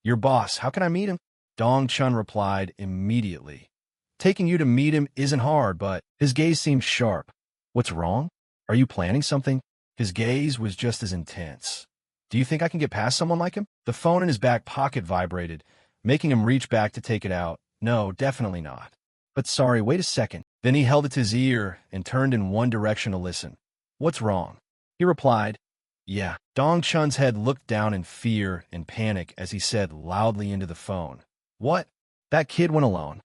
"Your boss, how can I meet him?" Dong Chun replied immediately. "Taking you to meet him isn't hard, but..." His gaze seemed sharp. "What's wrong? Are you planning something?" His gaze was just as intense. "Do you think I can get past someone like him?" The phone in his back pocket vibrated, making him reach back to take it out. "No, definitely not." "But sorry, wait a second." Then he held it to his ear and turned in one direction to listen. "What's wrong?" He replied, "Yeah." Dong Chun's head looked down in fear and panic as he said loudly into the phone, "What? That kid went alone."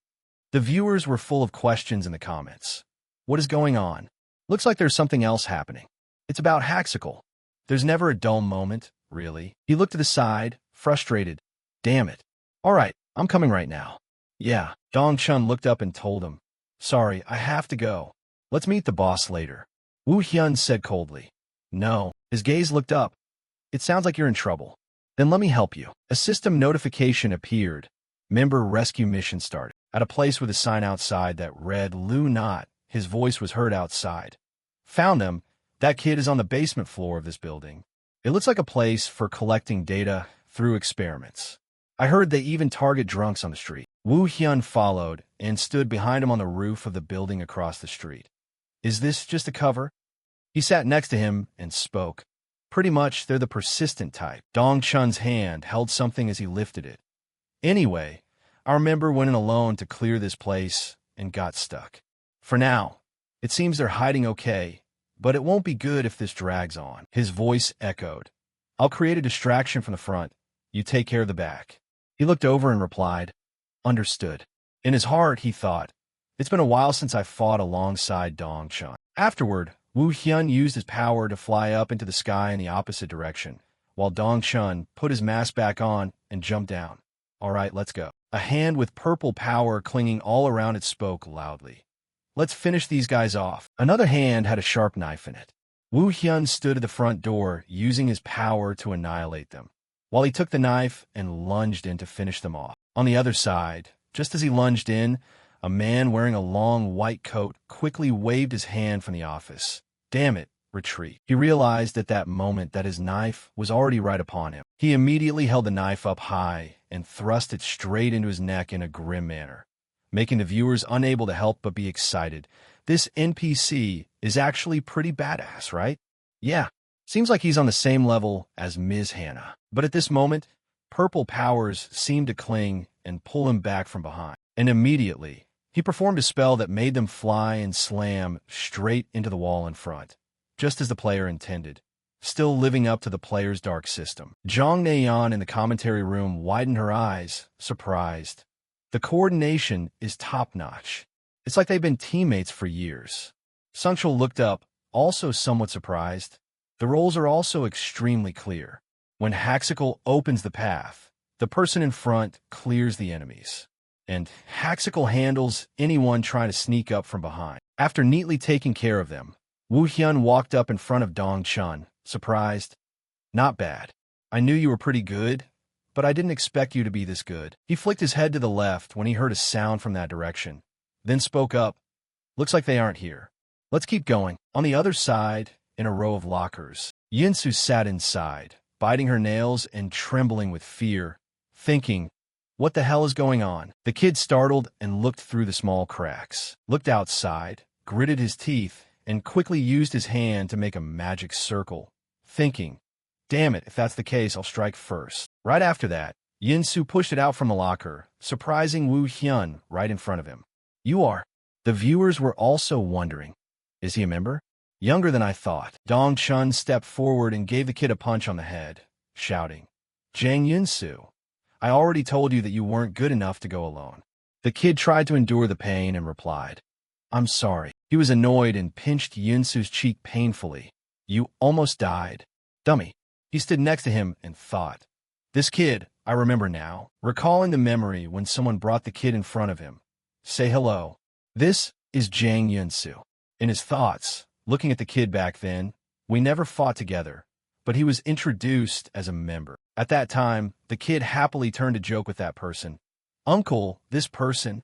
The viewers were full of questions in the comments. What is going on? Looks like there's something else happening. It's about Haxical. There's never a dull moment, really. He looked to the side, frustrated. "Damn it. All right, I'm coming right now." "Yeah." Dong Chun looked up and told him, "Sorry, I have to go. Let's meet the boss later." Wu Hyun said coldly. "No." His gaze looked up. "It sounds like you're in trouble. Then let me help you." A system notification appeared. Member rescue mission started. At a place with a sign outside that read Lu Not, his voice was heard outside. "Found them. That kid is on the basement floor of this building. It looks like a place for collecting data through experiments. I heard they even target drunks on the street." Wu Hyun followed and stood behind him on the roof of the building across the street. "Is this just a cover?" He sat next to him and spoke. "Pretty much, they're the persistent type." Dong Chun's hand held something as he lifted it. "Anyway, our member went in alone to clear this place and got stuck. For now, it seems they're hiding okay, but it won't be good if this drags on." His voice echoed. "I'll create a distraction from the front. You take care of the back." He looked over and replied, "Understood." In his heart, he thought, "It's been a while since I fought alongside Dong Chun." Afterward, Wu Hyun used his power to fly up into the sky in the opposite direction, while Dong Chun put his mask back on and jumped down. All right, let's go. A hand with purple power clinging all around it spoke loudly. Let's finish these guys off. Another hand had a sharp knife in it. Wu Hyun stood at the front door, using his power to annihilate them, while he took the knife and lunged in to finish them off. On the other side, just as he lunged in, a man wearing a long white coat quickly waved his hand from the office. Damn it, retreat. He realized at that moment that his knife was already right upon him. He immediately held the knife up high and thrust it straight into his neck in a grim manner, making the viewers unable to help but be excited. This NPC is actually pretty badass, right? Yeah, seems like he's on the same level as Ms. Hannah. But at this moment, purple powers seemed to cling and pull him back from behind. And immediately, he performed a spell that made them fly and slam straight into the wall in front, just as the player intended, still living up to the player's dark system. Jong Naeon in the commentary room widened her eyes, surprised. The coordination is top-notch. It's like they've been teammates for years. Sungchul looked up, also somewhat surprised. The roles are also extremely clear. When Haxical opens the path, the person in front clears the enemies, and Haxical handles anyone trying to sneak up from behind. After neatly taking care of them, Wu Hyun walked up in front of Dong Chun, surprised. Not bad. I knew you were pretty good, but I didn't expect you to be this good. He flicked his head to the left when he heard a sound from that direction, then spoke up. Looks like they aren't here. Let's keep going. On the other side, in a row of lockers, Yinsu sat inside, biting her nails and trembling with fear, thinking, what the hell is going on? The kid startled and looked through the small cracks, looked outside, gritted his teeth, and quickly used his hand to make a magic circle, thinking, damn it, if that's the case, I'll strike first. Right after that, Yinsu pushed it out from the locker, surprising Wu Hyun right in front of him. You are. The viewers were also wondering, is he a member? Younger than I thought. Dong Chun stepped forward and gave the kid a punch on the head, shouting, Jang Yinsu, I already told you that you weren't good enough to go alone. The kid tried to endure the pain and replied, I'm sorry. He was annoyed and pinched Yinsu's cheek painfully. You almost died. Dummy. He stood next to him and thought, this kid, I remember now, recalling the memory when someone brought the kid in front of him. Say hello. This is Jang Yinsu. In his thoughts, looking at the kid back then, we never fought together, but he was introduced as a member. At that time, the kid happily turned to joke with that person. Uncle, this person?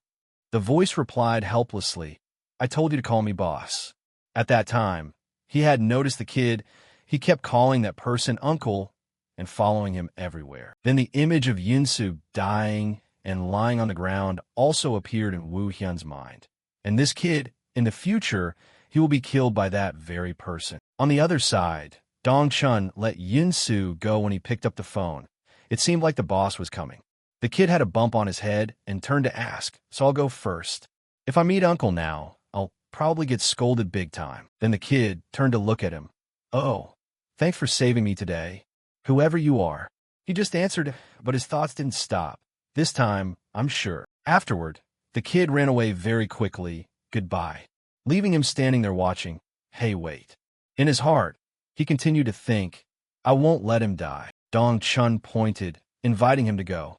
The voice replied helplessly, I told you to call me boss. At that time, he had noticed the kid. He kept calling that person uncle and following him everywhere. Then the image of Yinsu dying and lying on the ground also appeared in Wu Hyun's mind. And this kid, in the future, he will be killed by that very person. On the other side, Dong Chun let Yinsu go when he picked up the phone. It seemed like the boss was coming. The kid had a bump on his head and turned to ask, so I'll go first. If I meet Uncle now, I'll probably get scolded big time. Then the kid turned to look at him. Oh, thanks for saving me today, whoever you are. He just answered, but his thoughts didn't stop. This time, I'm sure. Afterward, the kid ran away very quickly. Goodbye. Leaving him standing there watching. Hey, wait. In his heart, he continued to think, I won't let him die. Dong Chun pointed, inviting him to go.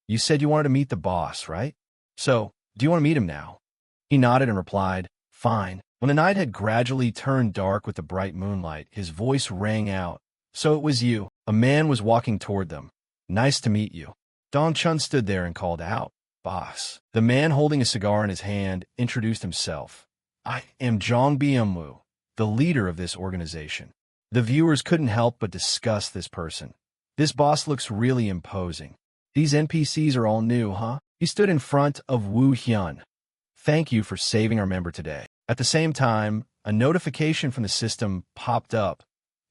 You said you wanted to meet the boss, right? So, do you want to meet him now? He nodded and replied, fine. When the night had gradually turned dark with the bright moonlight, his voice rang out. So it was you. A man was walking toward them. Nice to meet you. Dong Chun stood there and called out, boss. The man holding a cigar in his hand introduced himself. I am Jong Byung-woo, the leader of this organization. The viewers couldn't help but discuss this person. This boss looks really imposing. These NPCs are all new, huh? He stood in front of Wu Hyun. Thank you for saving our member today. At the same time, a notification from the system popped up.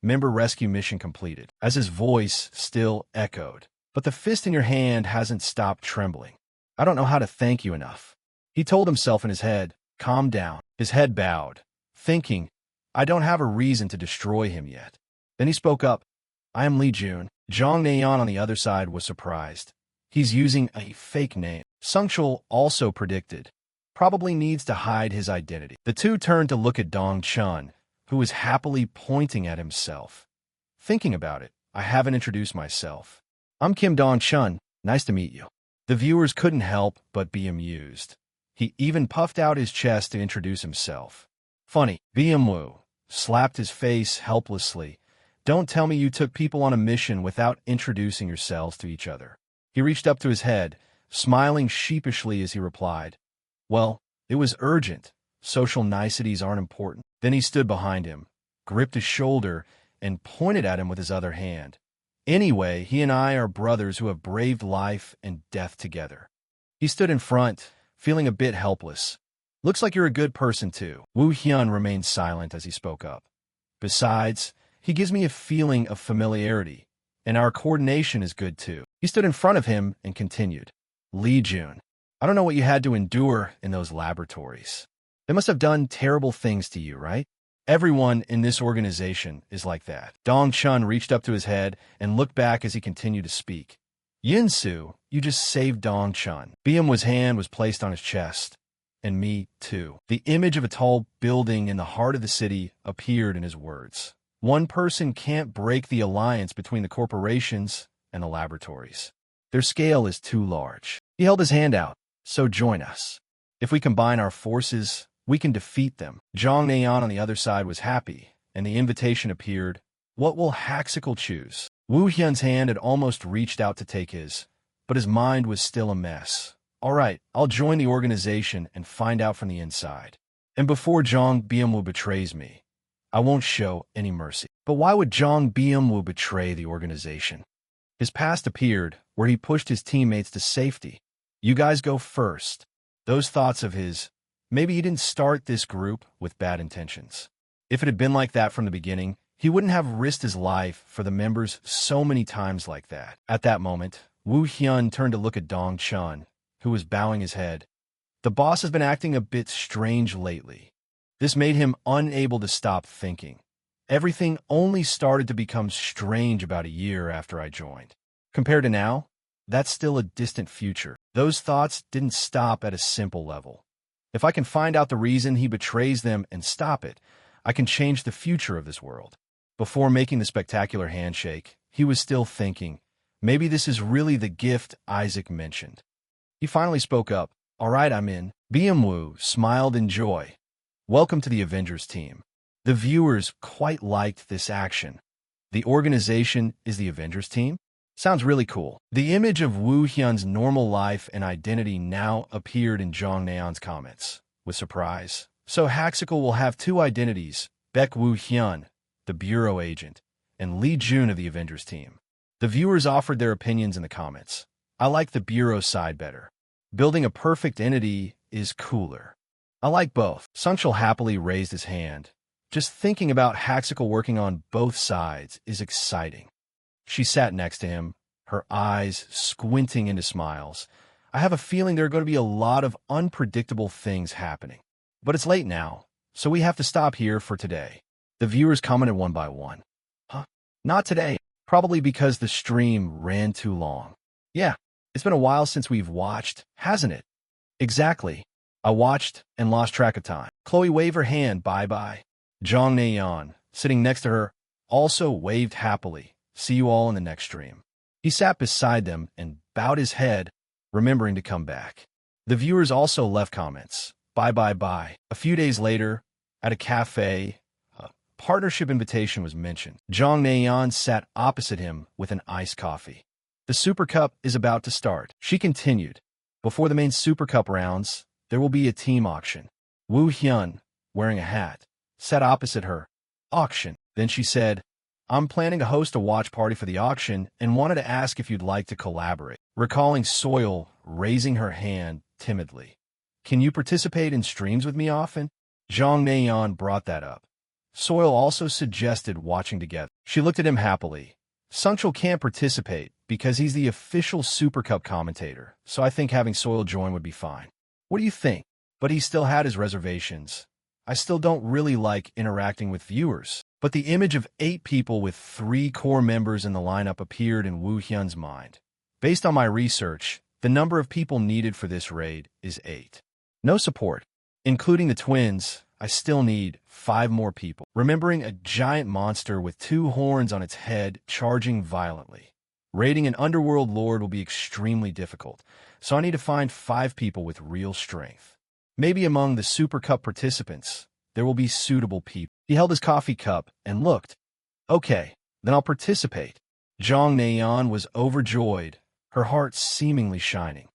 Member rescue mission completed. As his voice still echoed. But the fist in your hand hasn't stopped trembling. I don't know how to thank you enough. He told himself in his head, calm down. His head bowed, thinking, I don't have a reason to destroy him yet. Then he spoke up. I am Lee Jun. Jong Naeon on the other side was surprised. He's using a fake name. Sungchul also predicted. Probably needs to hide his identity. The two turned to look at Dong Chun, who was happily pointing at himself. Thinking about it, I haven't introduced myself. I'm Kim Dong-chun. Nice to meet you. The viewers couldn't help but be amused. He even puffed out his chest to introduce himself. Funny, BMWoo slapped his face helplessly. Don't tell me you took people on a mission without introducing yourselves to each other. He reached up to his head, smiling sheepishly as he replied, well, it was urgent. Social niceties aren't important. Then he stood behind him, gripped his shoulder, and pointed at him with his other hand. Anyway, he and I are brothers who have braved life and death together. He stood in front, feeling a bit helpless. Looks like you're a good person, too. Woo Hyun remained silent as he spoke up. Besides, he gives me a feeling of familiarity, and our coordination is good, too. He stood in front of him and continued. Lee Jun, I don't know what you had to endure in those laboratories. They must have done terrible things to you, right? Everyone in this organization is like that. Dong-chun reached up to his head and looked back as he continued to speak. Yin-soo, you just saved Dong-chun. BMWoo's hand was placed on his chest. And me, too. The image of a tall building in the heart of the city appeared in his words. One person can't break the alliance between the corporations and the laboratories. Their scale is too large. He held his hand out. So join us. If we combine our forces, we can defeat them. Jong Naeon on the other side was happy, and the invitation appeared. What will Haxical choose? Woo Hyun's hand had almost reached out to take his, but his mind was still a mess. All right, I'll join the organization and find out from the inside. And before Jong BMWoo betrays me, I won't show any mercy. But why would Jong BMWoo betray the organization? His past appeared, where he pushed his teammates to safety. You guys go first. Those thoughts of his, maybe he didn't start this group with bad intentions. If it had been like that from the beginning, he wouldn't have risked his life for the members so many times like that. At that moment, Woo Hyun turned to look at Dong-chun, who was bowing his head. The boss has been acting a bit strange lately. This made him unable to stop thinking. Everything only started to become strange about a year after I joined. Compared to now, that's still a distant future. Those thoughts didn't stop at a simple level. If I can find out the reason he betrays them and stop it, I can change the future of this world. Before making the spectacular handshake, he was still thinking, maybe this is really the gift Isaac mentioned. He finally spoke up. All right, I'm in. BMWoo smiled in joy. Welcome to the Avengers team. The viewers quite liked this action. The organization is the Avengers team? Sounds really cool. The image of Woo Hyun's normal life and identity now appeared in Jong Naeon's comments. With surprise. So Haxical will have two identities, Baek Woo Hyun, the bureau agent, and Lee Jun of the Avengers team. The viewers offered their opinions in the comments. I like the bureau side better. Building a perfect entity is cooler. I like both. Sungchul happily raised his hand. Just thinking about Haxical working on both sides is exciting. She sat next to him, her eyes squinting into smiles. I have a feeling there are going to be a lot of unpredictable things happening. But it's late now, so we have to stop here for today. The viewers commented one by one. Huh? Not today. Probably because the stream ran too long. Yeah, it's been a while since we've watched, hasn't it? Exactly. I watched and lost track of time. Chloe waved her hand bye-bye. Jong Naeon, sitting next to her, also waved happily. See you all in the next stream. He sat beside them and bowed his head, remembering to come back. The viewers also left comments. Bye. A few days later, at a cafe, a partnership invitation was mentioned. Jong Naeon sat opposite him with an iced coffee. The Super Cup is about to start. She continued. Before the main Super Cup rounds, there will be a team auction. Woo Hyun, wearing a hat, sat opposite her. Auction. Then she said, I'm planning to host a watch party for the auction and wanted to ask if you'd like to collaborate. Recalling Soil raising her hand timidly. Can you participate in streams with me often? Jong Naeon brought that up. Soil also suggested watching together. She looked at him happily. Sungchul can't participate because he's the official Super Cup commentator, so I think having Soil join would be fine. What do you think? But he still had his reservations. I still don't really like interacting with viewers. But the image of 8 people with 3 core members in the lineup appeared in Woo Hyun's mind. Based on my research, the number of people needed for this raid is 8. No support. Including the twins, I still need 5 more people. Remembering a giant monster with 2 horns on its head charging violently. Raiding an underworld lord will be extremely difficult, so I need to find 5 people with real strength. Maybe among the Super Cup participants, there will be suitable people. He held his coffee cup and looked. Okay, then I'll participate. Zhang Neian was overjoyed, her heart seemingly shining.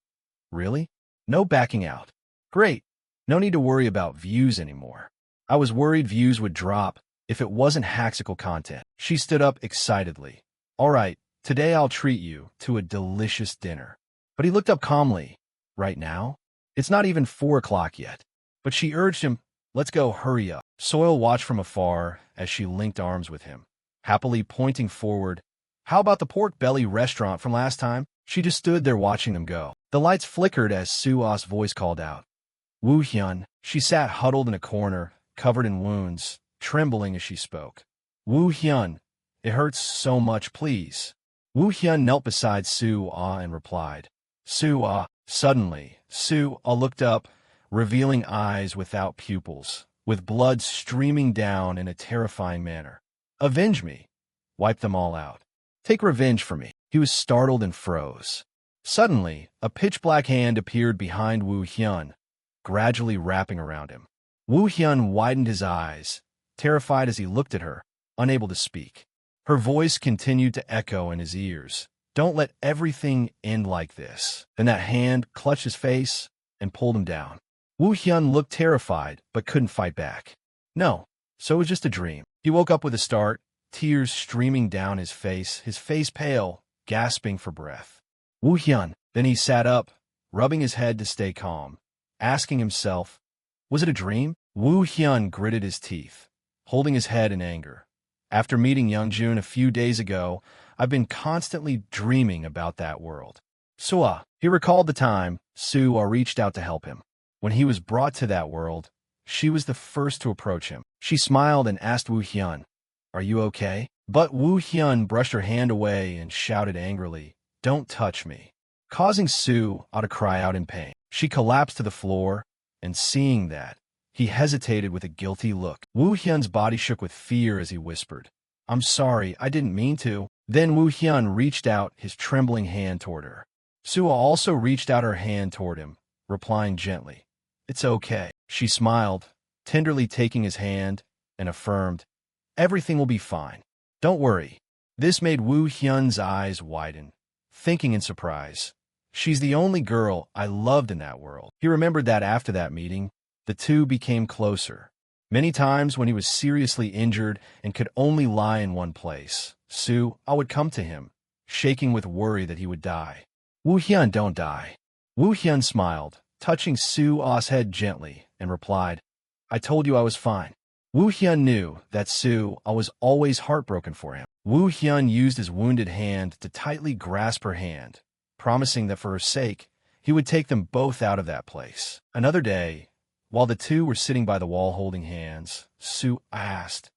Really? No backing out. Great. No need to worry about views anymore. I was worried views would drop if it wasn't haxical content. She stood up excitedly. All right, today I'll treat you to a delicious dinner. But he looked up calmly. Right now? It's not even 4 o'clock yet. But she urged him, let's go, hurry up. Soil watched from afar as she linked arms with him, happily pointing forward. How about the pork belly restaurant from last time? She just stood there watching them go. The lights flickered as Suo's voice called out. Wu Hyun. She sat huddled in a corner, covered in wounds, trembling as she spoke. Wu Hyun, it hurts so much, please. Wu Hyun knelt beside Suo and replied. Suo. Suddenly, Suo looked up, revealing eyes without pupils, with blood streaming down in a terrifying manner. Avenge me. Wipe them all out. Take revenge for me. He was startled and froze. Suddenly, a pitch-black hand appeared behind Wu Hyun, gradually wrapping around him. Wu Hyun widened his eyes, terrified as he looked at her, unable to speak. Her voice continued to echo in his ears. Don't let everything end like this. Then that hand clutched his face and pulled him down. Wu Hyun looked terrified, but couldn't fight back. No, so it was just a dream. He woke up with a start, tears streaming down his face pale, gasping for breath. Wu Hyun. Then he sat up, rubbing his head to stay calm, asking himself, was it a dream? Wu Hyun gritted his teeth, holding his head in anger. After meeting Youngjun a few days ago, I've been constantly dreaming about that world. Suo. He recalled the time Suo reached out to help him. When he was brought to that world, she was the first to approach him. She smiled and asked Wu Hyun, are you okay? But Wu Hyun brushed her hand away and shouted angrily, don't touch me, causing Suo to cry out in pain. She collapsed to the floor, and seeing that, he hesitated with a guilty look. Wu Hyun's body shook with fear as he whispered, I'm sorry, I didn't mean to. Then Wu Hyun reached out his trembling hand toward her. Suo also reached out her hand toward him, replying gently, it's okay. She smiled, tenderly taking his hand, and affirmed, everything will be fine. Don't worry. This made Wu Hyun's eyes widen, thinking in surprise, she's the only girl I loved in that world. He remembered that after that meeting, the two became closer. Many times when he was seriously injured and could only lie in one place, Suo would come to him, shaking with worry that he would die. Wu Hyun, don't die. Wu Hyun smiled, touching Suo's head gently, and replied, I told you I was fine. Wu Hyun knew that Suo was always heartbroken for him. Wu Hyun used his wounded hand to tightly grasp her hand, promising that for her sake, he would take them both out of that place. Another day, while the two were sitting by the wall holding hands, Suo asked,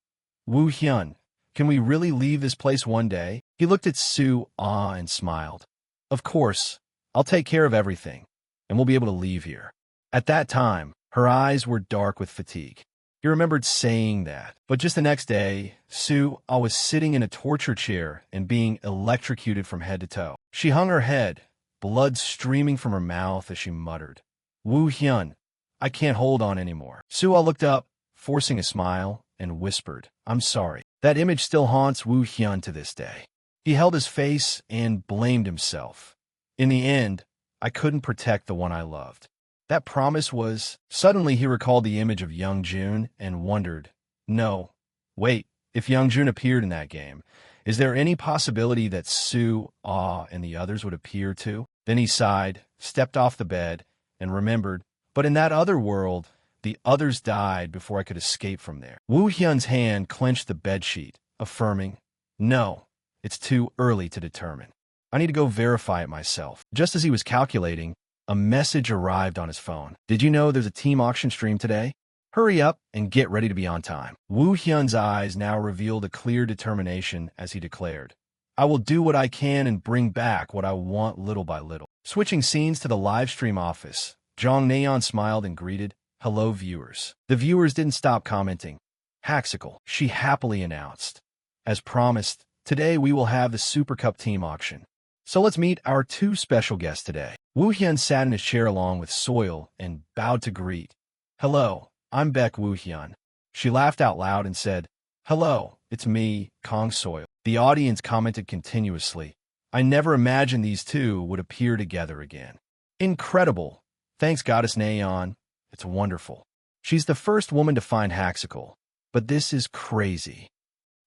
Wu Hyun, can we really leave this place one day? He looked at Suo and smiled. Of course, I'll take care of everything, and we'll be able to leave here. At that time, her eyes were dark with fatigue. He remembered saying that, but just the next day, Suo was sitting in a torture chair and being electrocuted from head to toe. She hung her head, blood streaming from her mouth as she muttered, Wu Hyun, I can't hold on anymore. Suo looked up, forcing a smile, and whispered, I'm sorry. That image still haunts Wu Hyun to this day. He held his face and blamed himself. In the end, I couldn't protect the one I loved. That promise was... Suddenly he recalled the image of Youngjun and wondered, no, wait, if Youngjun appeared in that game, is there any possibility that Suo and the others would appear too? Then he sighed, stepped off the bed, and remembered, but in that other world, the others died before I could escape from there. Wu Hyun's hand clenched the bedsheet, affirming, no, it's too early to determine. I need to go verify it myself. Just as he was calculating, a message arrived on his phone. Did you know there's a team auction stream today? Hurry up and get ready to be on time. Wu Hyun's eyes now revealed a clear determination as he declared, I will do what I can and bring back what I want little by little. Switching scenes to the live stream office, Zhang Neian smiled and greeted, Hello, viewers. The viewers didn't stop commenting. Haxical, she happily announced. As promised, today we will have the Super Cup team auction. So let's meet our two special guests today. Woo Hyun sat in his chair along with Soil and bowed to greet. Hello, I'm Beck Woo Hyun. She laughed out loud and said, Hello, it's me, Kong Soil. The audience commented continuously. I never imagined these two would appear together again. Incredible. Thanks, Goddess Nayeon. It's wonderful. She's the first woman to find Haxical. But this is crazy.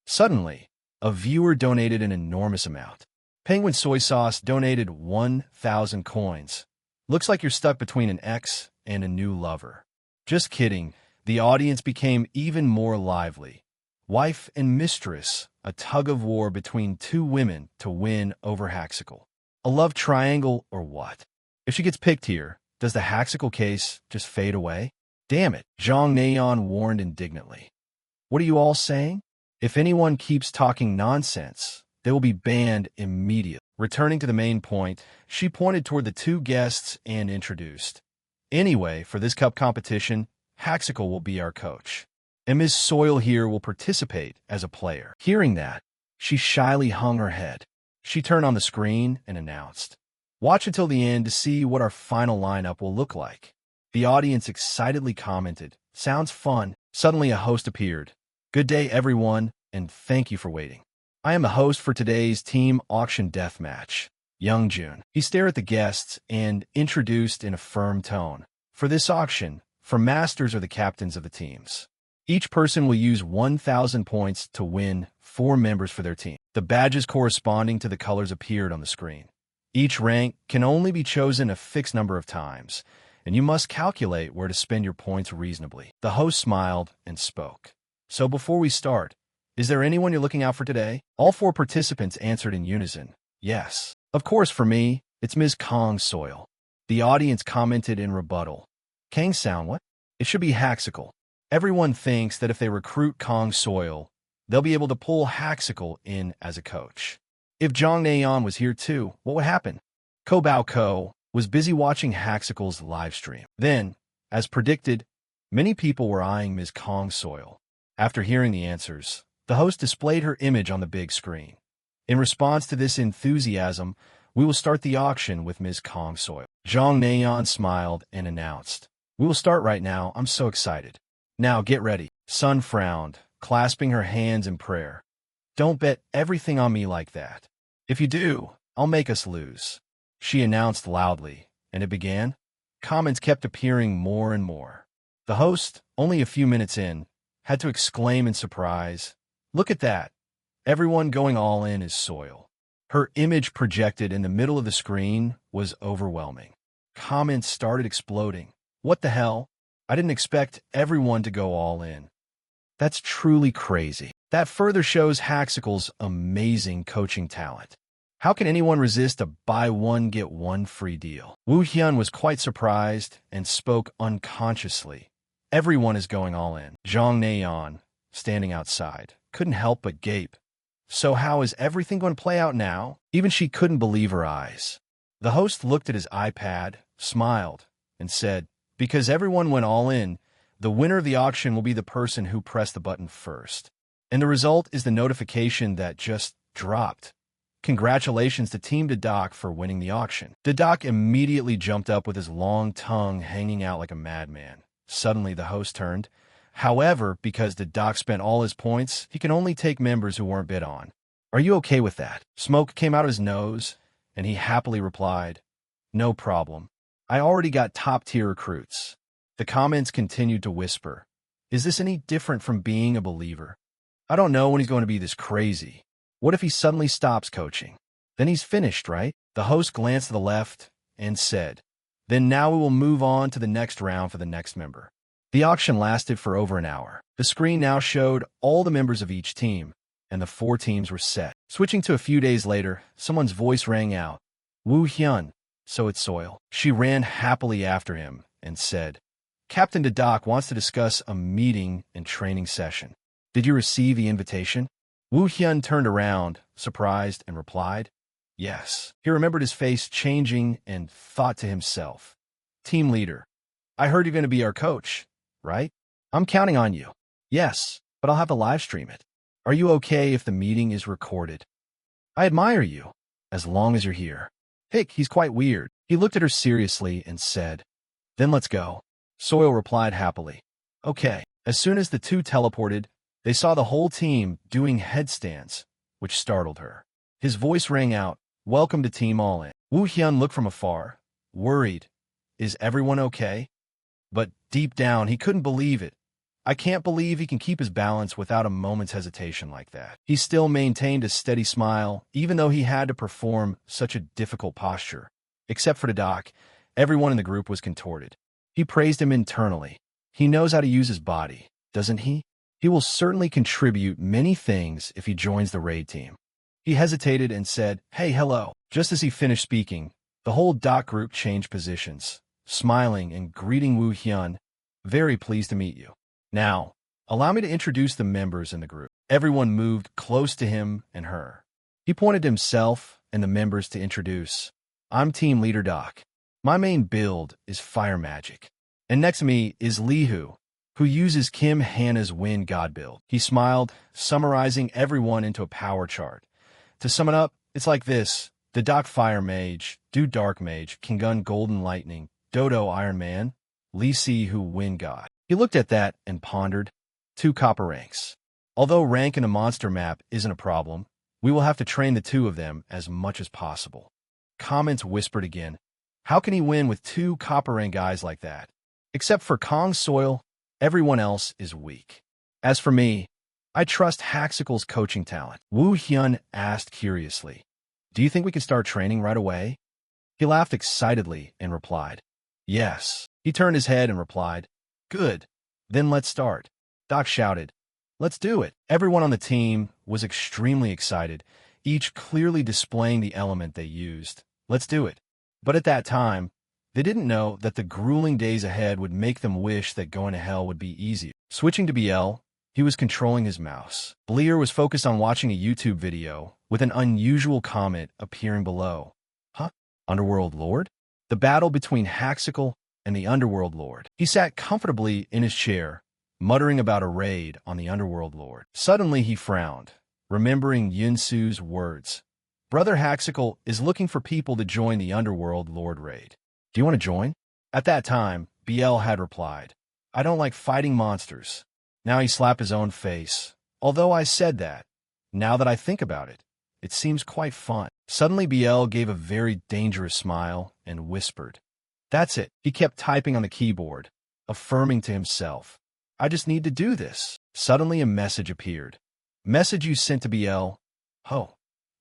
Suddenly, a viewer donated an enormous amount. Penguin Soy Sauce donated 1,000 coins. Looks like you're stuck between an ex and a new lover. Just kidding. The audience became even more lively. Wife and mistress, a tug-of-war between two women to win over Haxical. A love triangle or what? If she gets picked here, does the Haxical case just fade away? Damn it, Jong Nayeon warned indignantly. What are you all saying? If anyone keeps talking nonsense, they will be banned immediately. Returning to the main point, she pointed toward the two guests and introduced. Anyway, for this cup competition, Haxical will be our coach. And Ms. Soil here will participate as a player. Hearing that, she shyly hung her head. She turned on the screen and announced, Watch until the end to see what our final lineup will look like. The audience excitedly commented, Sounds fun. Suddenly a host appeared. Good day, everyone, and thank you for waiting. I am the host for today's team auction deathmatch, Young Jun. He stared at the guests and introduced in a firm tone. For this auction, for masters are the captains of the teams. Each person will use 1,000 points to win 4 members for their team. The badges corresponding to the colors appeared on the screen. Each rank can only be chosen a fixed number of times, and you must calculate where to spend your points reasonably. The host smiled and spoke. So before we start, is there anyone you're looking out for today? All 4 participants answered in unison. Yes. Of course, for me, it's Ms. Kong Soil. The audience commented in rebuttal. Kang sound what? It should be Haxical. Everyone thinks that if they recruit Kong Soil, they'll be able to pull Haxical in as a coach. If Jong Nayeon was here too, what would happen? Ko Bao Ko was busy watching Haxical's livestream. Then, as predicted, many people were eyeing Ms. Kong Soil. After hearing the answers, the host displayed her image on the big screen. In response to this enthusiasm, we will start the auction with Ms. Kong Soil. Jong Nayeon smiled and announced, We will start right now. I'm so excited. Now get ready. Sun frowned, clasping her hands in prayer. Don't bet everything on me like that. If you do, I'll make us lose. She announced loudly, and it began. Comments kept appearing more and more. The host, only a few minutes in, had to exclaim in surprise, Look at that. Everyone going all in is Soil. Her image projected in the middle of the screen was overwhelming. Comments started exploding. What the hell? I didn't expect everyone to go all in. That's truly crazy. That further shows Haxical's amazing coaching talent. How can anyone resist a buy one, get one free deal? Woo Hyun was quite surprised and spoke unconsciously. Everyone is going all in. Jong Nayeon, standing outside, couldn't help but gape. So how is everything going to play out now? Even she couldn't believe her eyes. The host looked at his iPad, smiled, and said, Because everyone went all in, the winner of the auction will be the person who pressed the button first. And the result is the notification that just dropped. Congratulations to Team Dadak for winning the auction. Dadak immediately jumped up with his long tongue hanging out like a madman. Suddenly the host turned. However, because Dadak spent all his points, he can only take members who weren't bid on. Are you okay with that? Smoke came out of his nose, and he happily replied, No problem. I already got top-tier recruits. The comments continued to whisper. Is this any different from being a believer? I don't know when he's going to be this crazy. What if he suddenly stops coaching? Then he's finished, right? The host glanced to the left and said, Then now we will move on to the next round for the next member. The auction lasted for over an hour. The screen now showed all the members of each team, and the 4 teams were set. Switching to a few days later, someone's voice rang out. Woo Hyun, so it's Soil. She ran happily after him and said, Captain Dadak wants to discuss a meeting and training session. Did you receive the invitation? Woo Hyun turned around, surprised, and replied, Yes. He remembered his face changing and thought to himself, Team leader, I heard you're going to be our coach, right? I'm counting on you. Yes, but I'll have to live stream it. Are you okay if the meeting is recorded? I admire you, as long as you're here. Hick, he's quite weird. He looked at her seriously and said, then let's go. Soil replied happily. Okay. As soon as the two teleported, they saw the whole team doing headstands, which startled her. His voice rang out, welcome to Team All In. Woo Hyun looked from afar, worried. Is everyone okay? But deep down, he couldn't believe it. I can't believe he can keep his balance without a moment's hesitation like that. He still maintained a steady smile, even though he had to perform such a difficult posture. Except for the doc, everyone in the group was contorted. He praised him internally. He knows how to use his body, doesn't he? He will certainly contribute many things if he joins the raid team. He hesitated and said, hey, hello. Just as he finished speaking, the whole doc group changed positions, smiling and greeting Woo Hyun. Very pleased to meet you. Now, allow me to introduce the members in the group. Everyone moved close to him and her. He pointed to himself and the members to introduce. I'm Team Leader Doc. My main build is Fire Magic. And next to me is Lihu, who uses Kim Hannah's Wind God build. He smiled, summarizing everyone into a power chart. To sum it up, it's like this. The Doc Fire Mage, Do Dark Mage, Kingun Golden Lightning, Dodo Iron Man, Lee Sihu Wind God. He looked at that and pondered. 2 copper ranks. Although rank in a monster map isn't a problem, we will have to train the 2 of them as much as possible. Comments whispered again. How can he win with 2 copper rank guys like that? Except for Kong Soil, everyone else is weak. As for me, I trust Haxicle's coaching talent. Woo Hyun asked curiously. Do you think we can start training right away? He laughed excitedly and replied, yes. He turned his head and replied, good. Then let's start. Doc shouted, let's do it. Everyone on the team was extremely excited, each clearly displaying the element they used. Let's do it. But at that time, they didn't know that the grueling days ahead would make them wish that going to hell would be easier. Switching to BL, he was controlling his mouse. Bleer was focused on watching a YouTube video with an unusual comment appearing below. Huh? Underworld Lord? The battle between Haxicle and the Underworld Lord. He sat comfortably in his chair, muttering about a raid on the Underworld Lord. Suddenly he frowned, remembering Yunsu's words. Brother Haxicle is looking for people to join the Underworld Lord raid. Do you want to join? At that time, BL had replied, I don't like fighting monsters. Now he slapped his own face. Although I said that, now that I think about it, it seems quite fun. Suddenly BL gave a very dangerous smile and whispered. That's it. He kept typing on the keyboard, affirming to himself. I just need to do this. Suddenly a message appeared. Message you sent to BL. Oh,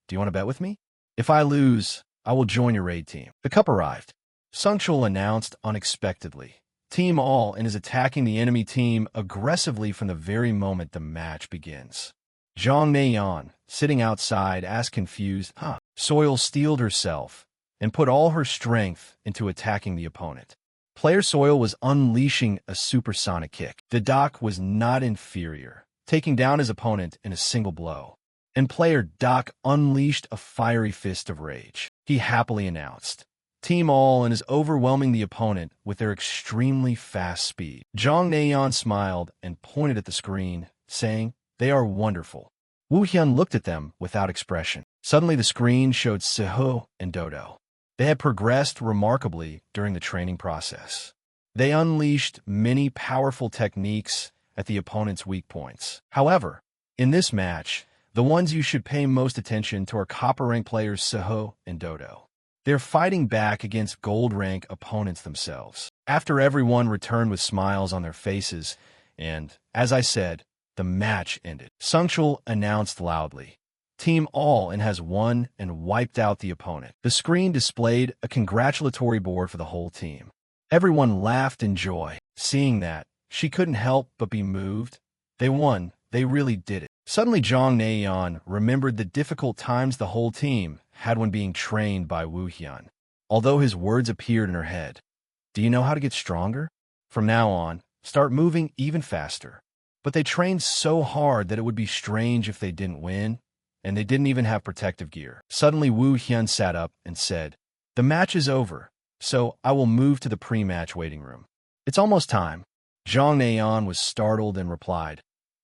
do you want to bet with me? If I lose, I will join your raid team. The cup arrived. Sungchul announced unexpectedly. Team All In is attacking the enemy team aggressively from the very moment the match begins. Zhang Neian, sitting outside, asked confused, huh? Soil steeled herself and put all her strength into attacking the opponent. Player Soil was unleashing a supersonic kick. The Doc was not inferior, taking down his opponent in a single blow. And player Doc unleashed a fiery fist of rage. He happily announced, Team All In is overwhelming the opponent with their extremely fast speed. Zhang Neian smiled and pointed at the screen, saying, they are wonderful. Woo Hyun looked at them without expression. Suddenly the screen showed Siho and Dodo. They had progressed remarkably during the training process. They unleashed many powerful techniques at the opponent's weak points. However, in this match, the ones you should pay most attention to are copper rank players Siho and Dodo. They're fighting back against gold rank opponents themselves. After everyone returned with smiles on their faces, and, as I said, the match ended. Sungchul announced loudly, Team All In has won and wiped out the opponent. The screen displayed a congratulatory board for the whole team. Everyone laughed in joy. Seeing that, she couldn't help but be moved. They won. They really did it. Suddenly Zhang Neian remembered the difficult times the whole team had when being trained by Woo Hyun. Although his words appeared in her head. Do you know how to get stronger? From now on, start moving even faster. But they trained so hard that it would be strange if they didn't win, and they didn't even have protective gear. Suddenly Woo Hyun sat up and said, the match is over, so I will move to the pre-match waiting room. It's almost time. Zhang Nayan was startled and replied,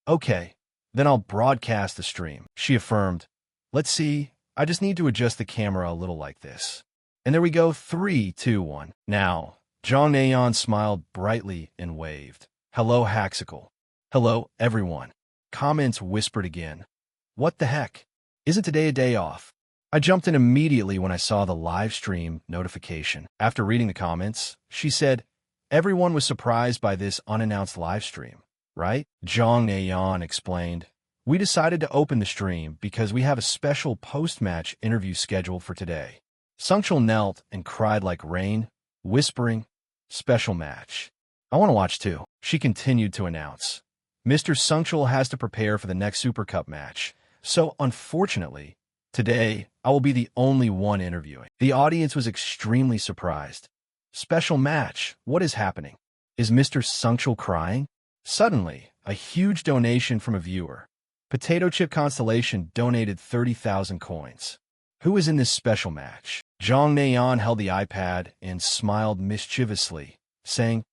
Okay, then I'll broadcast the stream. She affirmed, Let's see, I just need to adjust the camera a little like this. And there we go, 3, 2, 1. Now, Zhang Nayan smiled brightly and waved. Hello, Haxical. Hello, everyone. Comments whispered again. What the heck? Isn't today a day off? I jumped in immediately when I saw the live stream notification. After reading the comments, she said, Everyone was surprised by this unannounced live stream, right? Zhang Nayan explained, We decided to open the stream because we have a special post-match interview scheduled for today. Sungchul knelt and cried like rain, whispering, Special match. I want to watch too. She continued to announce. Mr. Sungchul has to prepare for the next Super Cup match, so unfortunately, today I will be the only one interviewing. The audience was extremely surprised. Special match? What is happening? Is Mr. Sungchul crying? Suddenly, a huge donation from a viewer. Potato Chip Constellation donated 30,000 coins. Who is in this special match? Zhang Nayan held the iPad and smiled mischievously, saying,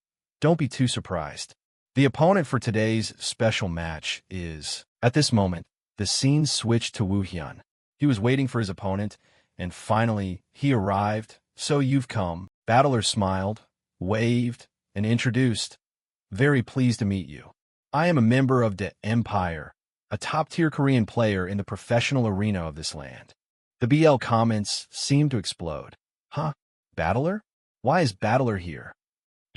Don't be too surprised. The opponent for today's special match is... At this moment, the scene switched to Wu Hyun. He was waiting for his opponent, and finally, he arrived. So you've come. Battler smiled, waved, and introduced. Very pleased to meet you. I am a member of the Empire, a top-tier Korean player in the professional arena of this land. The BL comments seemed to explode. Huh? Battler? Why is Battler here?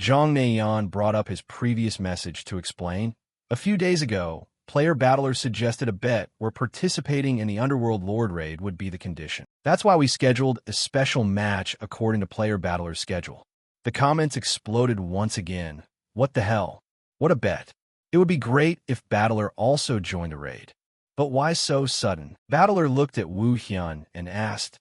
Zhang Nayan brought up his previous message to explain. A few days ago, player Battler suggested a bet where participating in the Underworld Lord Raid would be the condition. That's why we scheduled a special match according to player Battler's schedule. The comments exploded once again. What the hell? What a bet. It would be great if Battler also joined the raid. But why so sudden? Battler looked at Wu Hyun and asked,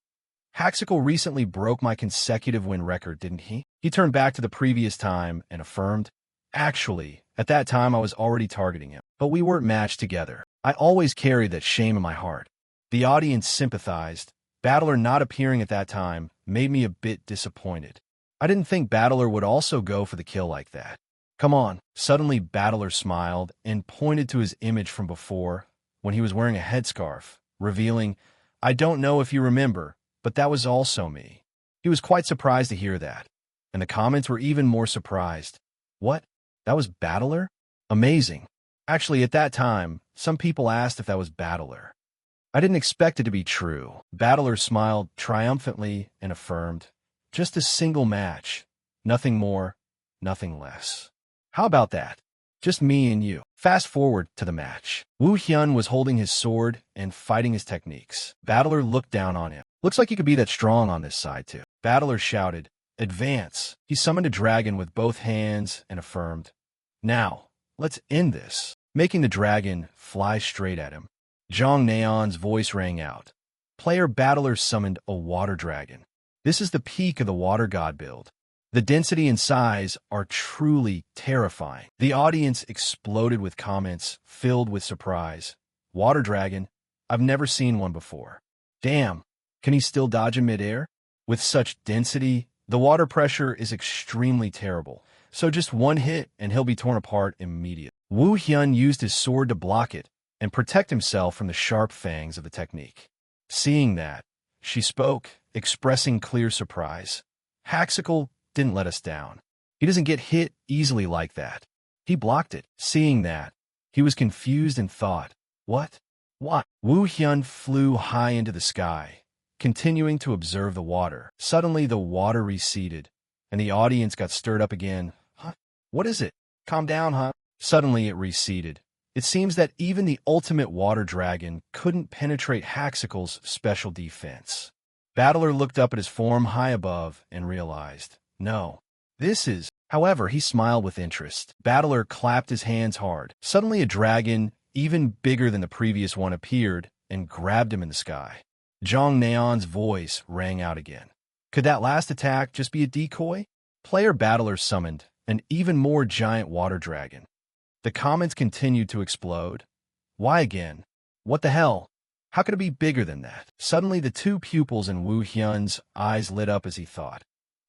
Haxical recently broke my consecutive win record, didn't he? He turned back to the previous time and affirmed, Actually, at that time I was already targeting him, but we weren't matched together. I always carry that shame in my heart. The audience sympathized. Battler not appearing at that time made me a bit disappointed. I didn't think Battler would also go for the kill like that. Come on. Suddenly Battler smiled and pointed to his image from before when he was wearing a headscarf, revealing, I don't know if you remember, but that was also me. He was quite surprised to hear that, and the comments were even more surprised. What? That was Battler? Amazing. Actually, at that time, some people asked if that was Battler. I didn't expect it to be true. Battler smiled triumphantly and affirmed, Just a single match. Nothing more, nothing less. How about that? Just me and you. Fast forward to the match. Wu Hyun was holding his sword and fighting his techniques. Battler looked down on him. Looks like you could be that strong on this side too. Battler shouted, Advance. He summoned a dragon with both hands and affirmed, Now, let's end this. Making the dragon fly straight at him. Zhang Nayan's voice rang out. Player Battler summoned a water dragon. This is the peak of the water god build. The density and size are truly terrifying. The audience exploded with comments filled with surprise. Water dragon? I've never seen one before. Damn, can he still dodge in midair? With such density, the water pressure is extremely terrible. So just one hit and he'll be torn apart immediately. Wu Hyun used his sword to block it and protect himself from the sharp fangs of the technique. Seeing that, she spoke, expressing clear surprise. Haxical didn't let us down. He doesn't get hit easily like that. He blocked it. Seeing that, he was confused and thought, What? What? Wu Hyun flew high into the sky, continuing to observe the water. Suddenly the water receded, and the audience got stirred up again. Huh? What is it? Calm down, huh? Suddenly it receded. It seems that even the ultimate water dragon couldn't penetrate Haxical's special defense. Battler looked up at his form high above and realized, No, this is... However, he smiled with interest. Battler clapped his hands hard. Suddenly a dragon, even bigger than the previous one, appeared and grabbed him in the sky. Zhang Nayan's voice rang out again. Could that last attack just be a decoy? Player Battler summoned an even more giant water dragon. The comments continued to explode. Why again? What the hell? How could it be bigger than that? Suddenly the two pupils in Wu Hyun's eyes lit up as he thought.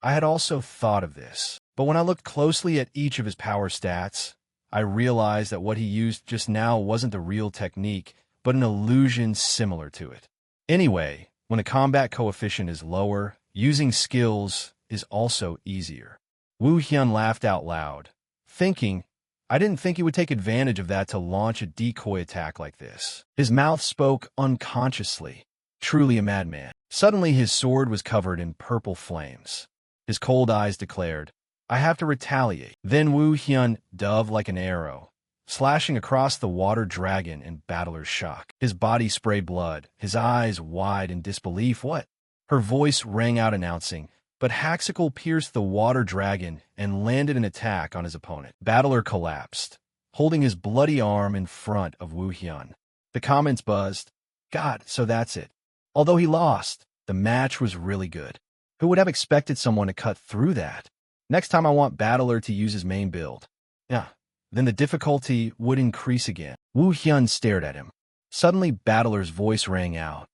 I had also thought of this, but when I looked closely at each of his power stats, I realized that what he used just now wasn't the real technique, but an illusion similar to it. Anyway, when a combat coefficient is lower, using skills is also easier. Wu Hyun laughed out loud, thinking, I didn't think he would take advantage of that to launch a decoy attack like this. His mouth spoke unconsciously. Truly a madman. Suddenly his sword was covered in purple flames. His cold eyes declared, I have to retaliate. Then Wu Hyun dove like an arrow, slashing across the water dragon in battler's shock. His body sprayed blood, his eyes wide in disbelief. What? Her voice rang out announcing, but Haxical pierced the water dragon and landed an attack on his opponent. Battler collapsed, holding his bloody arm in front of Wu Hyun. The comments buzzed. God, so that's it. Although he lost, the match was really good. Who would have expected someone to cut through that? Next time I want Battler to use his main build. Yeah, then the difficulty would increase again. Wu Hyun stared at him. Suddenly Battler's voice rang out.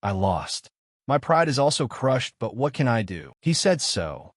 I lost. My pride is also crushed, but what can I do? He said so,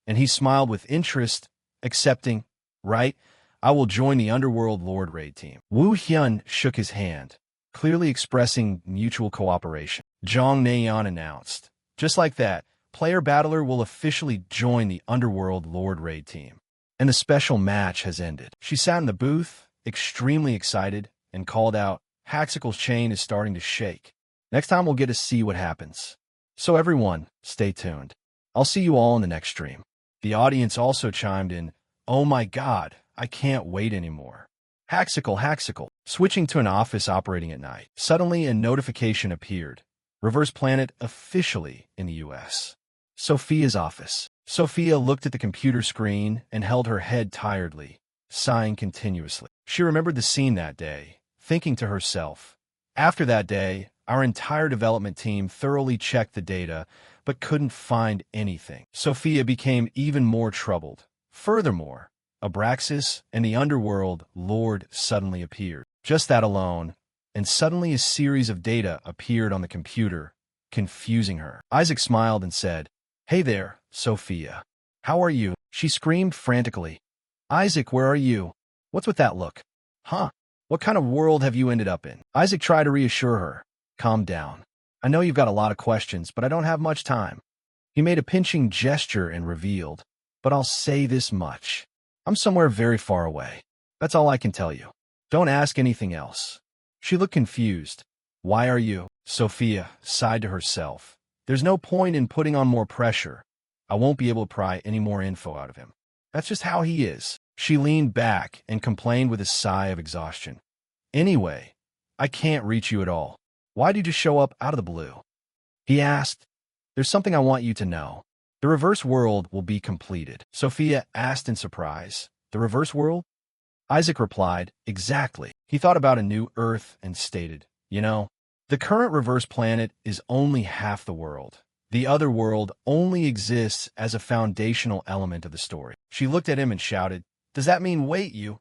and he smiled with interest, accepting, right, I will join the Underworld Lord Raid team. Wu Hyun shook his hand, clearly expressing mutual cooperation. Jong Naeon announced, just like that, Player Battler will officially join the Underworld Lord Raid team. And the special match has ended. She sat in the booth, extremely excited, and called out, Haxical's chain is starting to shake. Next time we'll get to see what happens. So everyone, stay tuned. I'll see you all in the next stream. The audience also chimed in, oh my god, I can't wait anymore. Haxical. Switching to an office operating at night. Suddenly a notification appeared. Reverse Planet officially in the US. Sophia's office. Sophia looked at the computer screen and held her head tiredly, sighing continuously. She remembered the scene that day, thinking to herself, after that day, our entire development team thoroughly checked the data, but couldn't find anything. Sophia became even more troubled. Furthermore, Abraxas and the Underworld Lord suddenly appeared. Just that alone, and suddenly a series of data appeared on the computer, confusing her. Isaac smiled and said, Hey there, Sophia. How are you? She screamed frantically. Isaac, where are you? What's with that look? Huh? What kind of world have you ended up in? Isaac tried to reassure her. Calm down. I know you've got a lot of questions, but I don't have much time. He made a pinching gesture and revealed, but I'll say this much. I'm somewhere very far away. That's all I can tell you. Don't ask anything else. She looked confused. Why are you? Sophia sighed to herself. There's no point in putting on more pressure. I won't be able to pry any more info out of him. That's just how he is. She leaned back and complained with a sigh of exhaustion. Anyway, I can't reach you at all. Why did you show up out of the blue? He asked. There's something I want you to know. The reverse world will be completed. Sophia asked in surprise. The reverse world? Isaac replied, exactly. He thought about a new Earth and stated, the current reverse planet is only half the world. The other world only exists as a foundational element of the story. She looked at him and shouted, Does that mean wait you?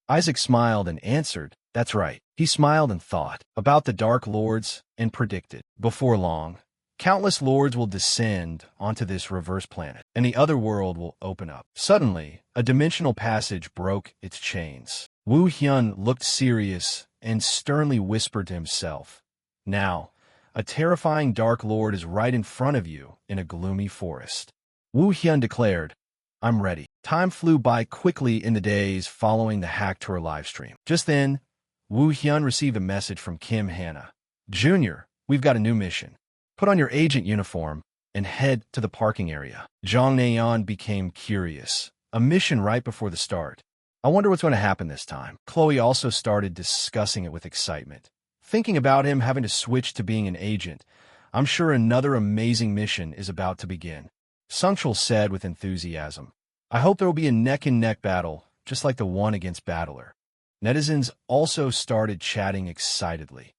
Isaac smiled and answered, That's right. He smiled and thought about the Dark Lords and predicted, before long, countless lords will descend onto this reverse planet, and the other world will open up. Suddenly, a dimensional passage broke its chains. Wu Hyun looked serious and sternly whispered to himself, Now, a terrifying Dark Lord is right in front of you in a gloomy forest. Wu Hyun declared, I'm ready. Time flew by quickly in the days following the Hack Tour livestream. Just then, Wu Hyun received a message from Kim Hannah. Junior, we've got a new mission. Put on your agent uniform and head to the parking area. Jong Naeon became curious. A mission right before the start. I wonder what's going to happen this time. Chloe also started discussing it with excitement. Thinking about him having to switch to being an agent, I'm sure another amazing mission is about to begin. Sungchul said with enthusiasm, I hope there will be a neck-and-neck battle, just like the one against Battler. Netizens also started chatting excitedly.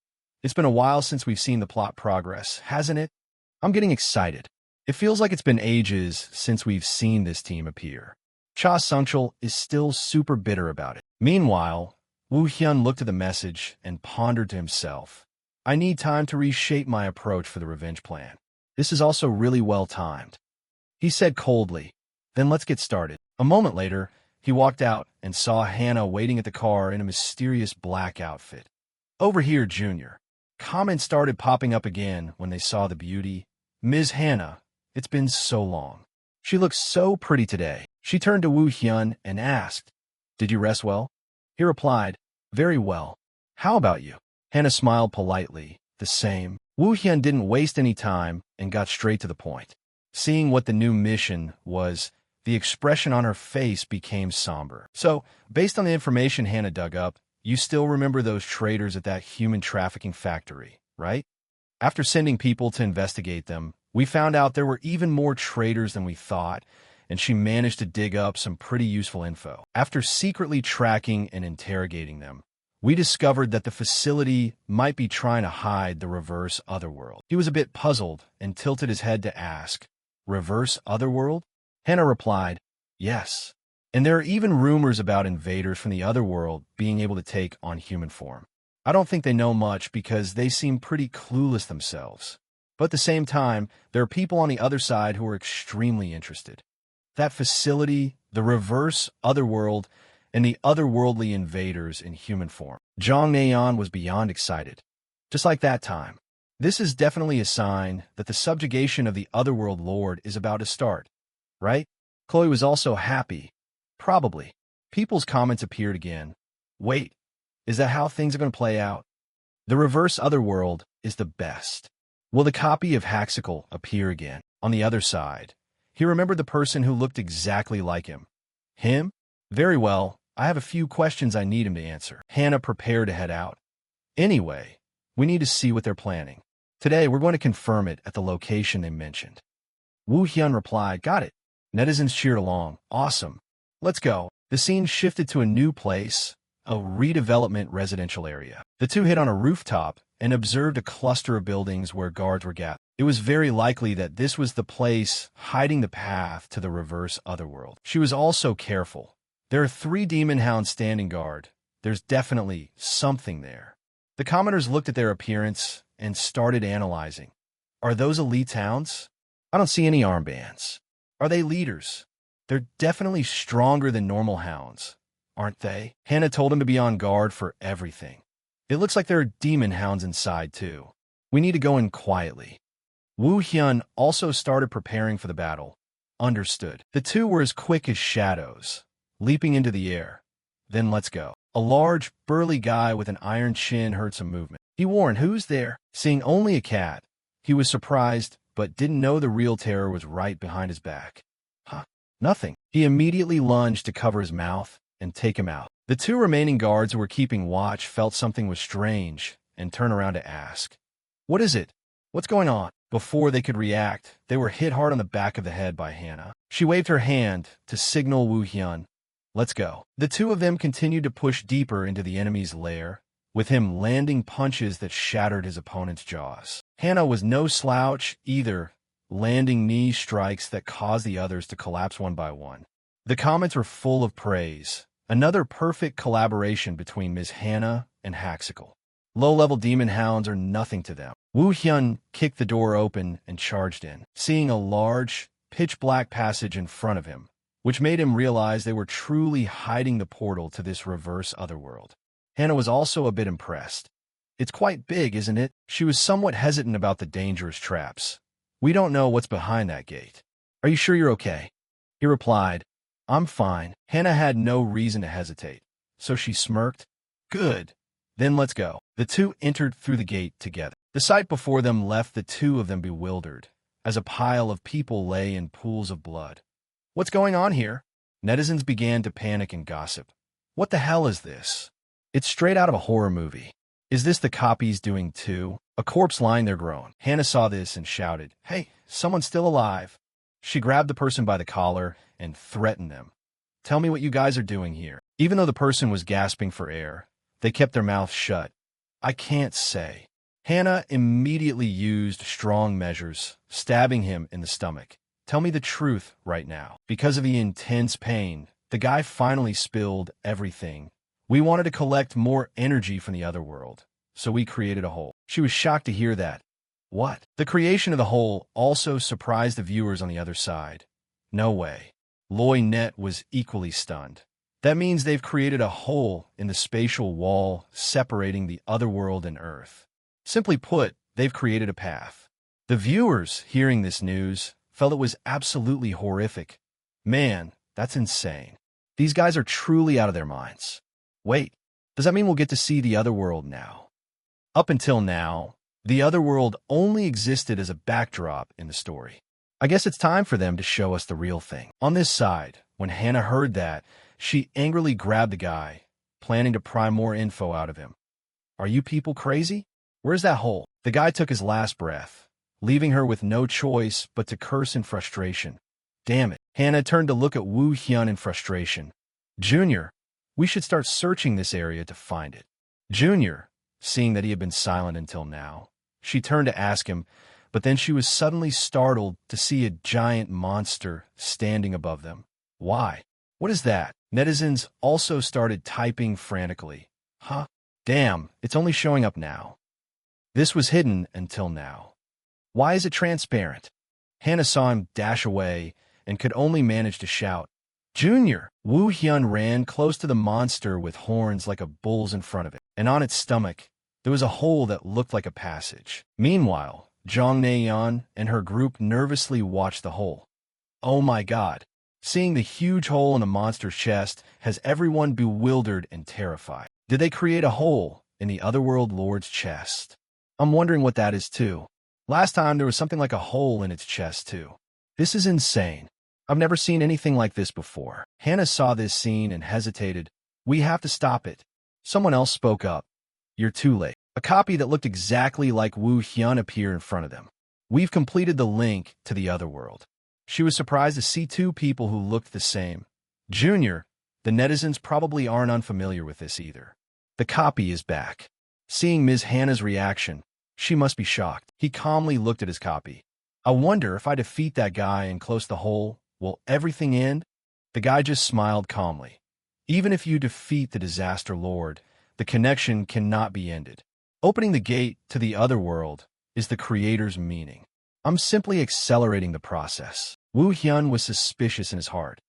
It's been a while since we've seen the plot progress, hasn't it? I'm getting excited. It feels like it's been ages since we've seen this team appear. Cha Sungchul is still super bitter about it. Meanwhile, Wu Hyun looked at the message and pondered to himself. I need time to reshape my approach for the revenge plan. This is also really well timed. he said coldly. Then let's get started. A moment later, he walked out and saw Hannah waiting at the car in a mysterious black outfit. Over here, Junior. Comments started popping up again when they saw the beauty. Ms. Hannah, it's been so long. She looks so pretty today. She turned to Woo Hyun and asked, "Did you rest well?" He replied, "Very well. How about you?" Hannah smiled politely. The same. Woo Hyun didn't waste any time and got straight to the point. Seeing what the new mission was, the expression on her face became somber. "So, based on the information Hannah dug up, you still remember those traders at that human trafficking factory, right? After sending people to investigate them, we found out there were even more traders than we thought, and she managed to dig up some pretty useful info. After secretly tracking and interrogating them, we discovered that the facility might be trying to hide the reverse otherworld." He was a bit puzzled and tilted his head to ask, "Reverse otherworld?" Hannah replied, "Yes. And there are even rumors about invaders from the otherworld being able to take on human form. I don't think they know much because they seem pretty clueless themselves. But at the same time, there are people on the other side who are extremely interested. That facility, the reverse otherworld, and the otherworldly invaders in human form." Jong Naeon was beyond excited. Just like that time. This is definitely a sign that the subjugation of the otherworld lord is about to start, right? Chloe was also happy. Probably. People's comments appeared again. Wait, is that how things are going to play out? The reverse otherworld is the best. Will the copy of Haxical appear again? On the other side, he remembered the person who looked exactly like him. Him? Very well, I have a few questions I need him to answer. Hannah prepared to head out. Anyway, we need to see what they're planning. Today, we're going to confirm it at the location they mentioned. Woo Hyun replied, "Got it." Netizens cheered along. "Awesome. Let's go." The scene shifted to a new place, a redevelopment residential area. The two hit on a rooftop and observed a cluster of buildings where guards were gathered. It was very likely that this was the place hiding the path to the reverse otherworld. She was also careful. There are 3 demon hounds standing guard. There's definitely something there. The commoners looked at their appearance and started analyzing. Are those elite hounds? I don't see any armbands. Are they leaders? They're definitely stronger than normal hounds, aren't they? Hannah told him to be on guard for everything. It looks like there are demon hounds inside, too. We need to go in quietly. Woo Hyun also started preparing for the battle. Understood. The two were as quick as shadows, leaping into the air. Then let's go. A large, burly guy with an iron chin heard some movement. He warned, "Who's there?" Seeing only a cat, he was surprised, but didn't know the real terror was right behind his back. Huh? Nothing. He immediately lunged to cover his mouth and take him out. The 2 remaining guards who were keeping watch felt something was strange and turned around to ask, "What is it? What's going on?" Before they could react, they were hit hard on the back of the head by Hannah. She waved her hand to signal Woo Hyun. "Let's go." The 2 of them continued to push deeper into the enemy's lair, with him landing punches that shattered his opponent's jaws. Hannah was no slouch either, landing knee strikes that caused the others to collapse one by one. The comments were full of praise. Another perfect collaboration between Ms. Hannah and Haxical. Low-level demon hounds are nothing to them. Woo Hyun kicked the door open and charged in, seeing a large, pitch-black passage in front of him, which made him realize they were truly hiding the portal to this reverse otherworld. Hannah was also a bit impressed. "It's quite big, isn't it?" She was somewhat hesitant about the dangerous traps. "We don't know what's behind that gate. Are you sure you're okay?" He replied, "I'm fine." Hannah had no reason to hesitate, so she smirked. "Good. Then let's go." The 2 entered through the gate together. The sight before them left the 2 of them bewildered, as a pile of people lay in pools of blood. "What's going on here?" Netizens began to panic and gossip. "What the hell is this? It's straight out of a horror movie. Is this the copies doing too?" A corpse lying there groaned. Hannah saw this and shouted, "Hey, someone's still alive." She grabbed the person by the collar and threatened them. "Tell me what you guys are doing here." Even though the person was gasping for air, they kept their mouths shut. "I can't say." Hannah immediately used strong measures, stabbing him in the stomach. "Tell me the truth right now." Because of the intense pain, the guy finally spilled everything. "We wanted to collect more energy from the other world, so we created a hole." She was shocked to hear that. What? The creation of the hole also surprised the viewers on the other side. No way. Loy Net was equally stunned. That means they've created a hole in the spatial wall separating the otherworld and Earth. Simply put, they've created a path. The viewers, hearing this news, felt it was absolutely horrific. Man, that's insane. These guys are truly out of their minds. Wait, does that mean we'll get to see the otherworld now? Up until now, the otherworld only existed as a backdrop in the story. I guess it's time for them to show us the real thing. On this side, when Hannah heard that, she angrily grabbed the guy, planning to pry more info out of him. Are you people crazy? Where's that hole? The guy took his last breath, leaving her with no choice but to curse in frustration. Damn it. Hannah turned to look at Woo Hyun in frustration. Junior, we should start searching this area to find it. Junior, seeing that he had been silent until now, she turned to ask him, but then she was suddenly startled to see a giant monster standing above them. Why? What is that? Netizens also started typing frantically. Huh? Damn, it's only showing up now. This was hidden until now. Why is it transparent? Hannah saw him dash away and could only manage to shout, Junior! Woo Hyun ran close to the monster with horns like a bull's in front of it, and on its stomach, there was a hole that looked like a passage. Meanwhile, Jong Naeon and her group nervously watched the hole. Oh my god! Seeing the huge hole in the monster's chest has everyone bewildered and terrified. Did they create a hole in the Otherworld Lord's chest? I'm wondering what that is too. Last time there was something like a hole in its chest too. This is insane. I've never seen anything like this before. Hannah saw this scene and hesitated. We have to stop it. Someone else spoke up. You're too late. A copy that looked exactly like Woo Hyun appeared in front of them. We've completed the link to the Otherworld. She was surprised to see two people who looked the same. Junior, the netizens probably aren't unfamiliar with this either. The copy is back. Seeing Ms. Hannah's reaction, she must be shocked. He calmly looked at his copy. I wonder if I defeat that guy and close the hole, will everything end? The guy just smiled calmly. Even if you defeat the Disaster Lord, the connection cannot be ended. Opening the gate to the Otherworld is the Creator's meaning. I'm simply accelerating the process. Woo Hyun was suspicious in his heart.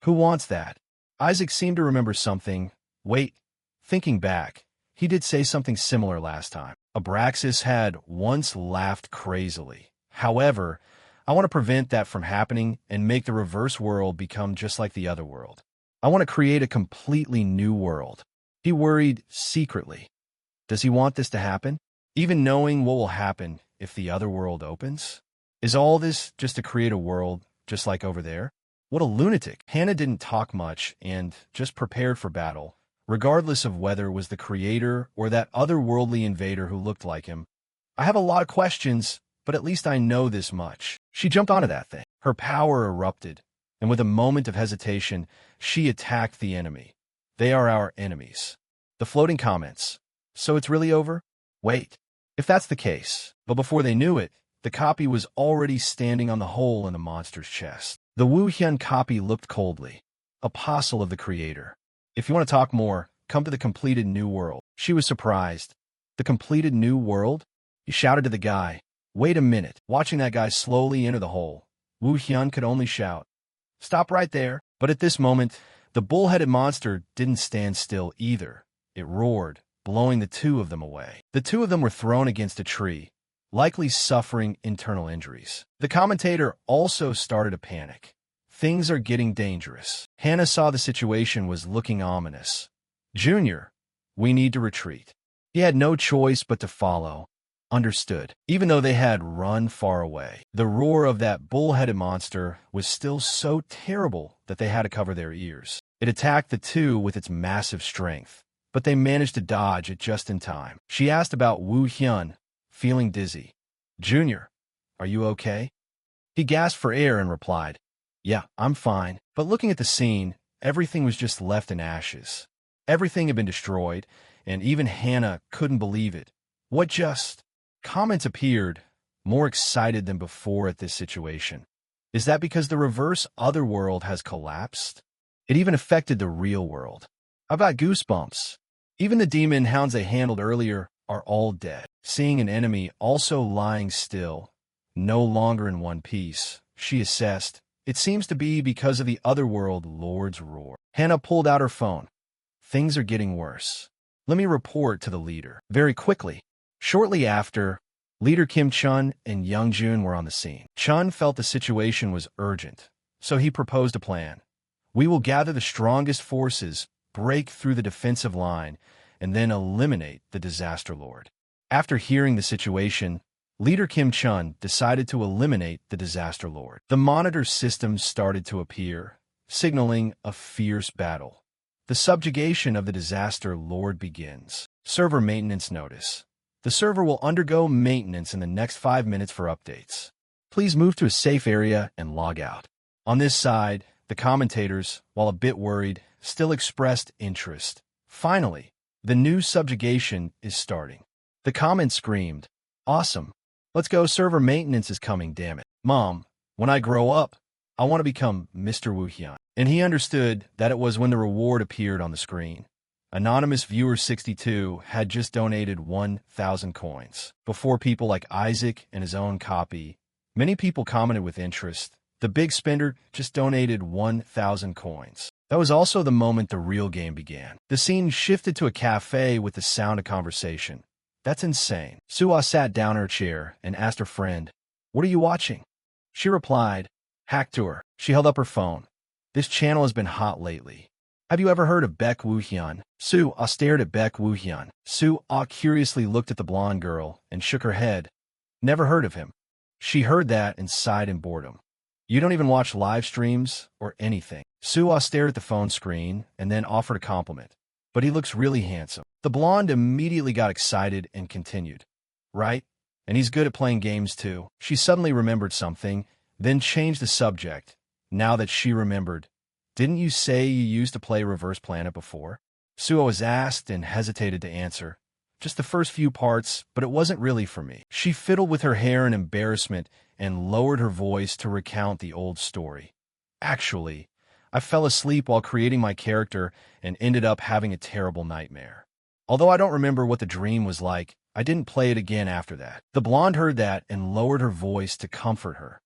Who wants that? Isaac seemed to remember something. Wait, thinking back, he did say something similar last time. Abraxas had once laughed crazily. However, I want to prevent that from happening and make the reverse world become just like the other world. I want to create a completely new world. He worried secretly. Does he want this to happen? Even knowing what will happen if the other world opens? Is all this just to create a world just like over there? What a lunatic. Hannah didn't talk much and just prepared for battle, regardless of whether it was the creator or that otherworldly invader who looked like him. I have a lot of questions, but at least I know this much. She jumped onto that thing. Her power erupted, and with a moment of hesitation, she attacked the enemy. They are our enemies. The floating comments. So it's really over? Wait. If that's the case, but before they knew it, the copy was already standing on the hole in the monster's chest. The Woo Hyun copy looked coldly. Apostle of the Creator. If you want to talk more, come to the completed new world. She was surprised. The completed new world? He shouted to the guy. Wait a minute. Watching that guy slowly enter the hole, Woo Hyun could only shout, Stop right there. But at this moment, the bull-headed monster didn't stand still either. It roared, blowing the two of them away. The two of them were thrown against a tree, likely suffering internal injuries. The commentator also started to panic. Things are getting dangerous. Hannah saw the situation was looking ominous. Junior, we need to retreat. He had no choice but to follow. Understood. Even though they had run far away, the roar of that bull-headed monster was still so terrible that they had to cover their ears. It attacked the two with its massive strength, but they managed to dodge it just in time. She asked about Woo Hyun, feeling dizzy. Junior, are you okay? He gasped for air and replied, Yeah, I'm fine. But looking at the scene, everything was just left in ashes. Everything had been destroyed, and even Hannah couldn't believe it. What just? Comments appeared, more excited than before at this situation. Is that because the reverse otherworld has collapsed? It even affected the real world. I've got goosebumps. Even the demon hounds they handled earlier are all dead. Seeing an enemy also lying still, no longer in one piece, she assessed, It seems to be because of the otherworld lord's roar. Hannah pulled out her phone. Things are getting worse. Let me report to the leader. Very quickly. Shortly after, Leader Kim Chun and Young Jun were on the scene. Chun felt the situation was urgent, so he proposed a plan. We will gather the strongest forces, break through the defensive line, and then eliminate the disaster lord. After hearing the situation, Leader Kim Chun decided to eliminate the disaster lord. The monitor systems started to appear, signaling a fierce battle. The subjugation of the disaster lord begins. Server maintenance notice. The server will undergo maintenance in the next 5 minutes for updates. Please move to a safe area and log out. On this side, the commentators, while a bit worried, still expressed interest. Finally, the new subjugation is starting. The comments screamed, "Awesome! Let's go, server maintenance is coming, damn it. Mom, when I grow up, I want to become Mr. Wu Hyun." And he understood that it was when the reward appeared on the screen. Anonymous Viewer 62 had just donated 1,000 coins. Before people like Isaac and his own copy, many people commented with interest. The big spender just donated 1,000 coins. That was also the moment the real game began. The scene shifted to a cafe with the sound of conversation. That's insane. Suwa sat down in her chair and asked her friend, "What are you watching?" She replied, "Hack Tour." She held up her phone. "This channel has been hot lately. Have you ever heard of Baek Woo-hyun?" Suwa stared at Baek Woo-hyun. Suwa curiously looked at the blonde girl and shook her head. "Never heard of him." She heard that and sighed in boredom. "You don't even watch live streams or anything." Suwa stared at the phone screen and then offered a compliment. "But he looks really handsome." The blonde immediately got excited and continued, "Right? And he's good at playing games too." She suddenly remembered something, then changed the subject. Now that she remembered, "Didn't you say you used to play Reverse Planet before?" Suwa was asked and hesitated to answer. "Just the first few parts, but it wasn't really for me." She fiddled with her hair in embarrassment and lowered her voice to recount the old story. "Actually, I fell asleep while creating my character and ended up having a terrible nightmare. Although I don't remember what the dream was like, I didn't play it again after that." The blonde heard that and lowered her voice to comfort her.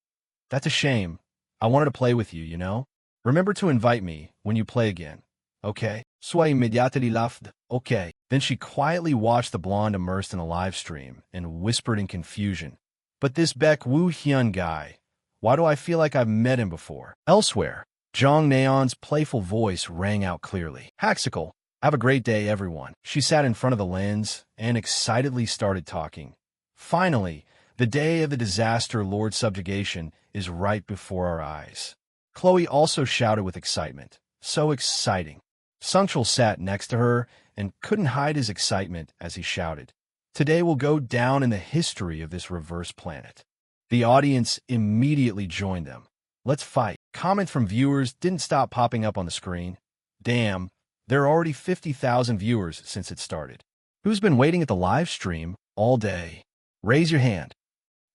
"That's a shame. I wanted to play with you, you know? Remember to invite me when you play again, okay?" Suwa immediately laughed. "Okay." Then she quietly watched the blonde immersed in a live stream and whispered in confusion, "But this Baek Woo-hyun guy, why do I feel like I've met him before?" Elsewhere, Jong Naeon's playful voice rang out clearly. "Haxical, have a great day, everyone." She sat in front of the lens and excitedly started talking. "Finally, the day of the disaster lord subjugation is right before our eyes." Chloe also shouted with excitement. "So exciting." Sungchul sat next to her and couldn't hide his excitement as he shouted, "Today will go down in the history of this reverse planet." The audience immediately joined them. "Let's fight." Comments from viewers didn't stop popping up on the screen. "Damn, there are already 50,000 viewers since it started. Who's been waiting at the live stream all day? Raise your hand."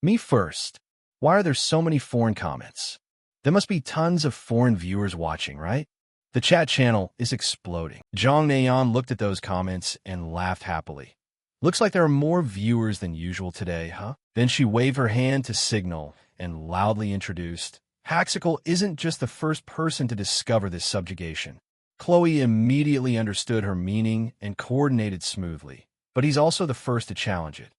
"Me first." "Why are there so many foreign comments?" "There must be tons of foreign viewers watching, right?" The chat channel is exploding. Jong Naeon looked at those comments and laughed happily. "Looks like there are more viewers than usual today, huh?" Then she waved her hand to signal and loudly introduced, "Haxical isn't just the first person to discover this subjugation." Chloe immediately understood her meaning and coordinated smoothly, but he's also the first to challenge it.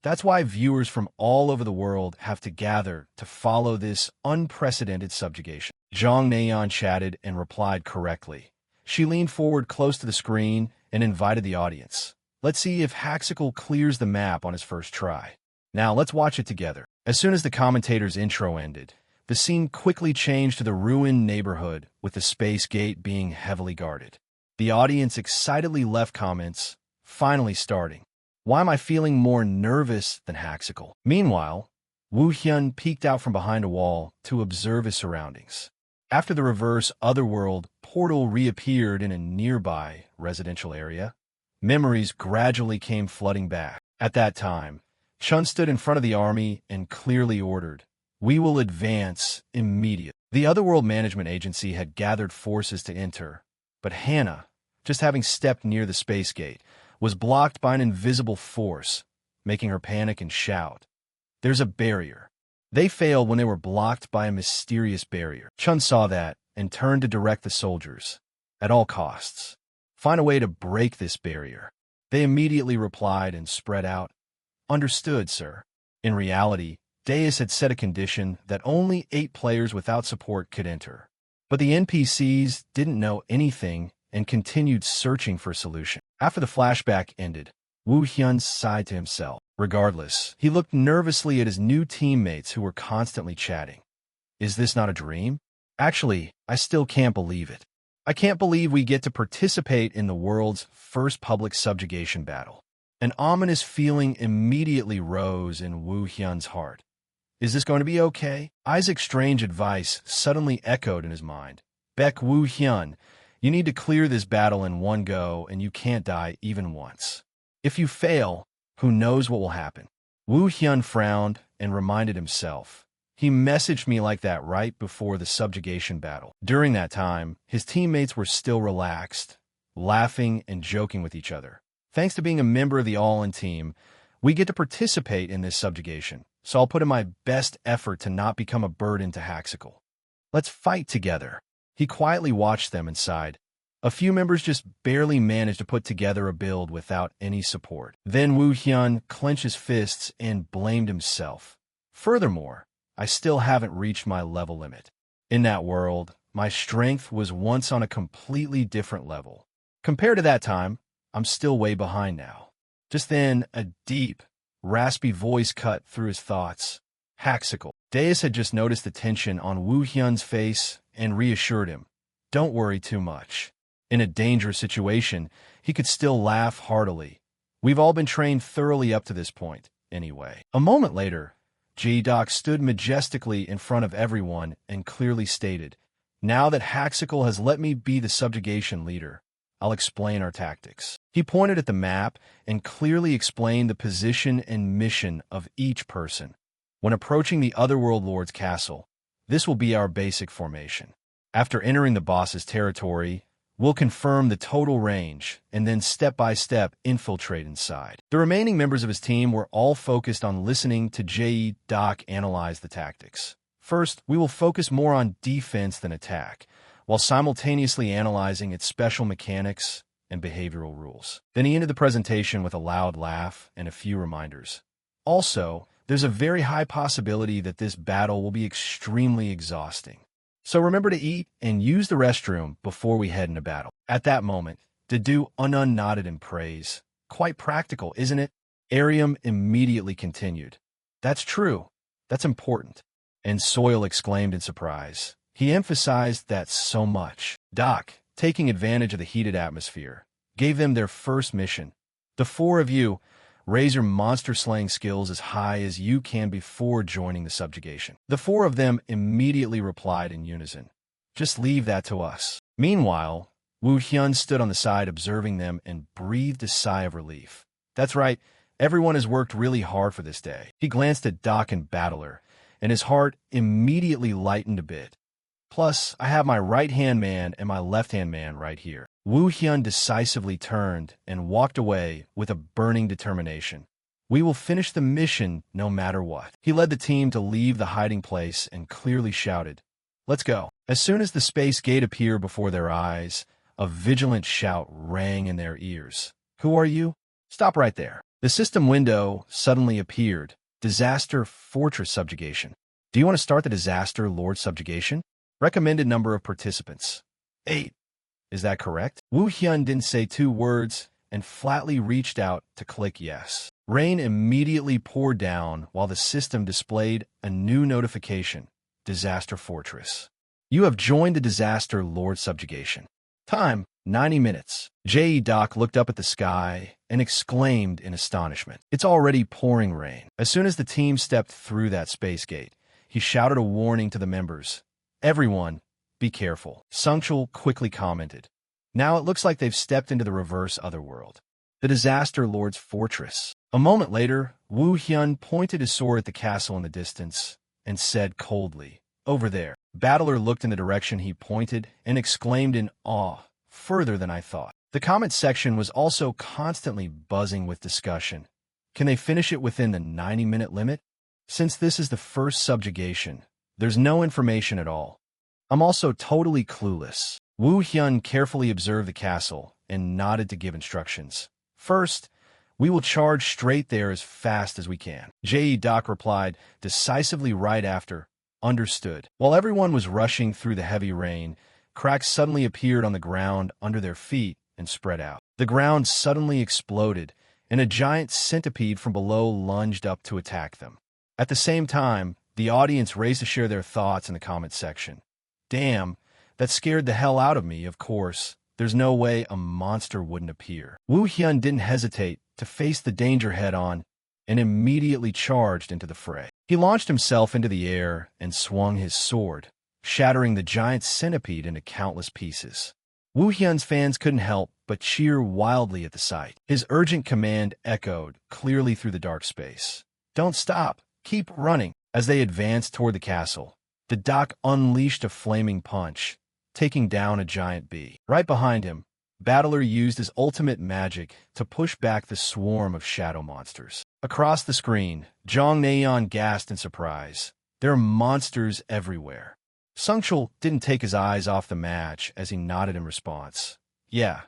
That's why viewers from all over the world have to gather to follow this unprecedented subjugation. Jong Naeon chatted and replied correctly. She leaned forward close to the screen and invited the audience. "Let's see if Haxical clears the map on his first try. Now let's watch it together." As soon as the commentator's intro ended, the scene quickly changed to the ruined neighborhood with the space gate being heavily guarded. The audience excitedly left comments, finally starting. "Why am I feeling more nervous than Haxical?" Meanwhile, Woo Hyun peeked out from behind a wall to observe his surroundings. After the reverse otherworld portal reappeared in a nearby residential area, memories gradually came flooding back. At that time, Chun stood in front of the army and clearly ordered, "We will advance immediately." The Otherworld Management Agency had gathered forces to enter, but Hannah, just having stepped near the space gate, was blocked by an invisible force, making her panic and shout, "There's a barrier. They failed when they were blocked by a mysterious barrier. Chun saw that and turned to direct the soldiers. At all costs, find a way to break this barrier. They immediately replied and spread out. Understood, sir. In reality, Deus had set a condition that only 8 players without support could enter. But the NPCs didn't know anything and continued searching for a solution. After the flashback ended, Wu Hyun sighed to himself. Regardless, he looked nervously at his new teammates who were constantly chatting. Is this not a dream? Actually, I still can't believe it. I can't believe we get to participate in the world's first public subjugation battle. An ominous feeling immediately rose in Wu Hyun's heart. Is this going to be okay? Isaac's strange advice suddenly echoed in his mind. Baek Wu Hyun, you need to clear this battle in one go and you can't die even once. If you fail, who knows what will happen? Wu Hyun frowned and reminded himself. He messaged me like that right before the subjugation battle. During that time, his teammates were still relaxed, laughing and joking with each other. Thanks to being a member of the All-In team, we get to participate in this subjugation, so I'll put in my best effort to not become a burden to Haxical. Let's fight together. He quietly watched them and sighed. A few members just barely managed to put together a build without any support. Then Wu Hyun clenched his fists and blamed himself. Furthermore, I still haven't reached my level limit. In that world, my strength was once on a completely different level. Compared to that time, I'm still way behind now. Just then, a deep, raspy voice cut through his thoughts. Haxical. Deus had just noticed the tension on Wu Hyun's face and reassured him. Don't worry too much. In a dangerous situation, he could still laugh heartily. We've all been trained thoroughly up to this point, anyway. A moment later, J-Doc stood majestically in front of everyone and clearly stated, now that Haxical has let me be the subjugation leader, I'll explain our tactics. He pointed at the map and clearly explained the position and mission of each person. When approaching the Otherworld Lord's castle, this will be our basic formation. After entering the boss's territory, we'll confirm the total range and then step-by-step infiltrate inside. The remaining members of his team were all focused on listening to J-Doc analyze the tactics. First, we will focus more on defense than attack, while simultaneously analyzing its special mechanics and behavioral rules. Then he ended the presentation with a loud laugh and a few reminders. Also, there's a very high possibility that this battle will be extremely exhausting. So remember to eat and use the restroom before we head into battle. At that moment, Dedu nodded in praise. Quite practical, isn't it? Arium immediately continued. That's true. That's important. And Soil exclaimed in surprise. He emphasized that so much. Doc, taking advantage of the heated atmosphere, gave them their first mission. The 4 of you, raise your monster-slaying skills as high as you can before joining the subjugation. The 4 of them immediately replied in unison. Just leave that to us. Meanwhile, Wu Hyun stood on the side observing them and breathed a sigh of relief. That's right, everyone has worked really hard for this day. He glanced at Doc and Battler, and his heart immediately lightened a bit. Plus, I have my right-hand man and my left-hand man right here. Wu Hyun decisively turned and walked away with a burning determination. We will finish the mission no matter what. He led the team to leave the hiding place and clearly shouted, Let's go. As soon as the space gate appeared before their eyes, a vigilant shout rang in their ears. Who are you? Stop right there. The system window suddenly appeared. Disaster Fortress Subjugation. Do you want to start the Disaster Lord Subjugation? Recommended number of participants. 8. Is that correct? Wu Hyun didn't say 2 words and flatly reached out to click yes. Rain immediately poured down while the system displayed a new notification. Disaster Fortress. You have joined the Disaster Lord Subjugation. Time, 90 minutes. J-Doc looked up at the sky and exclaimed in astonishment. It's already pouring rain. As soon as the team stepped through that space gate, he shouted a warning to the members. Everyone, be careful. Sungchul quickly commented. Now it looks like they've stepped into the reverse otherworld. The Disaster Lord's Fortress. A moment later, Wu Hyun pointed his sword at the castle in the distance and said coldly, Over there. Battler looked in the direction he pointed and exclaimed in awe, further than I thought. The comment section was also constantly buzzing with discussion. Can they finish it within the 90-minute limit? Since this is the first subjugation, there's no information at all. I'm also totally clueless. Woo Hyun carefully observed the castle and nodded to give instructions. First, we will charge straight there as fast as we can. Doc replied decisively right after, understood. While everyone was rushing through the heavy rain, cracks suddenly appeared on the ground under their feet and spread out. The ground suddenly exploded, and a giant centipede from below lunged up to attack them. At the same time, the audience raced to share their thoughts in the comment section. Damn, that scared the hell out of me, of course. There's no way a monster wouldn't appear. Woo Hyun didn't hesitate to face the danger head-on and immediately charged into the fray. He launched himself into the air and swung his sword, shattering the giant centipede into countless pieces. Woo Hyun's fans couldn't help but cheer wildly at the sight. His urgent command echoed clearly through the dark space. Don't stop. Keep running. As they advanced toward the castle, the doc unleashed a flaming punch, taking down a giant bee. Right behind him, Battler used his ultimate magic to push back the swarm of shadow monsters. Across the screen, Jong Naeon gasped in surprise. There are monsters everywhere. Sungchul didn't take his eyes off the match as he nodded in response. Yeah,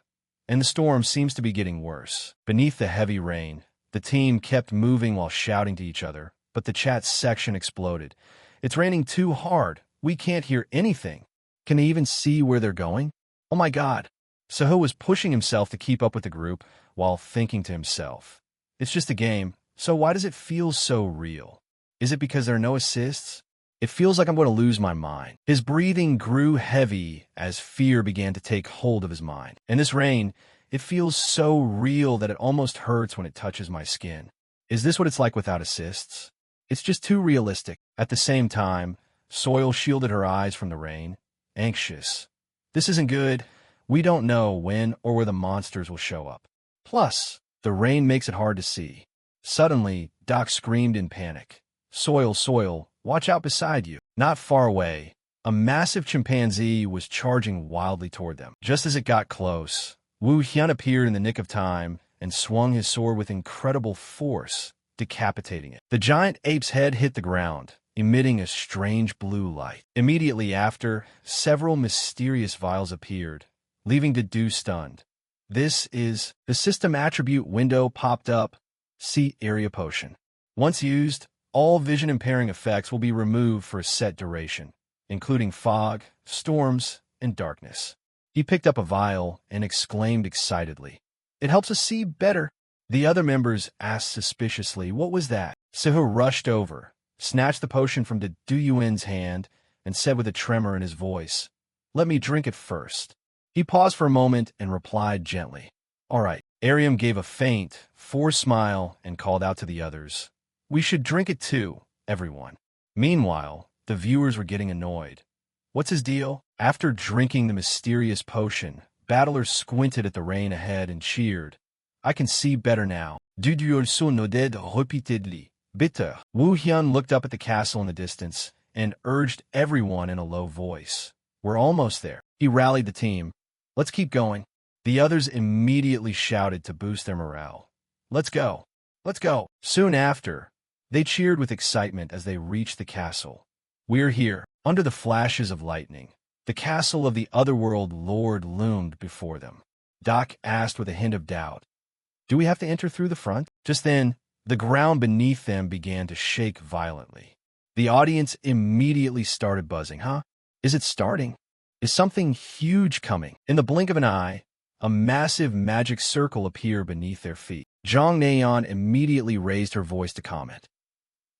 and the storm seems to be getting worse. Beneath the heavy rain, the team kept moving while shouting to each other, but the chat section exploded. It's raining too hard. We can't hear anything. Can they even see where they're going? Oh my god. Seho was pushing himself to keep up with the group while thinking to himself. It's just a game, so why does it feel so real? Is it because there are no assists? It feels like I'm going to lose my mind. His breathing grew heavy as fear began to take hold of his mind. And this rain, it feels so real that it almost hurts when it touches my skin. Is this what it's like without assists? It's just too realistic. At the same time, Soil shielded her eyes from the rain, anxious. This isn't good. We don't know when or where the monsters will show up. Plus, the rain makes it hard to see. Suddenly, Doc screamed in panic. Soil, watch out beside you. Not far away, a massive chimpanzee was charging wildly toward them. Just as it got close, Woo Hyun appeared in the nick of time and swung his sword with incredible force, decapitating it. The giant ape's head hit the ground, emitting a strange blue light. Immediately after, several mysterious vials appeared, leaving Dedu stunned. This is the system attribute window popped up. See area potion. Once used, all vision-impairing effects will be removed for a set duration, including fog, storms, and darkness. He picked up a vial and exclaimed excitedly, "It helps us see better." The other members asked suspiciously, "What was that?" Seho rushed over, snatched the potion from Du Yuan's hand, and said with a tremor in his voice, "Let me drink it first." He paused for a moment and replied gently, "All right." Ariam gave a faint, forced smile and called out to the others, "We should drink it too, everyone." Meanwhile, the viewers were getting annoyed. What's his deal? After drinking the mysterious potion, Battler squinted at the rain ahead and cheered, "I can see better now." Du also nodded repeatedly. Bitter. Woo Hyun looked up at the castle in the distance and urged everyone in a low voice. "We're almost there." He rallied the team. "Let's keep going." The others immediately shouted to boost their morale. "Let's go. Let's go." Soon after, they cheered with excitement as they reached the castle. "We're here." Under the flashes of lightning, the castle of the Otherworld Lord loomed before them. Doc asked with a hint of doubt, "Do we have to enter through the front?" Just then, the ground beneath them began to shake violently. The audience immediately started buzzing. Huh? Is it starting? Is something huge coming? In the blink of an eye, a massive magic circle appeared beneath their feet. Jong Naeon immediately raised her voice to comment.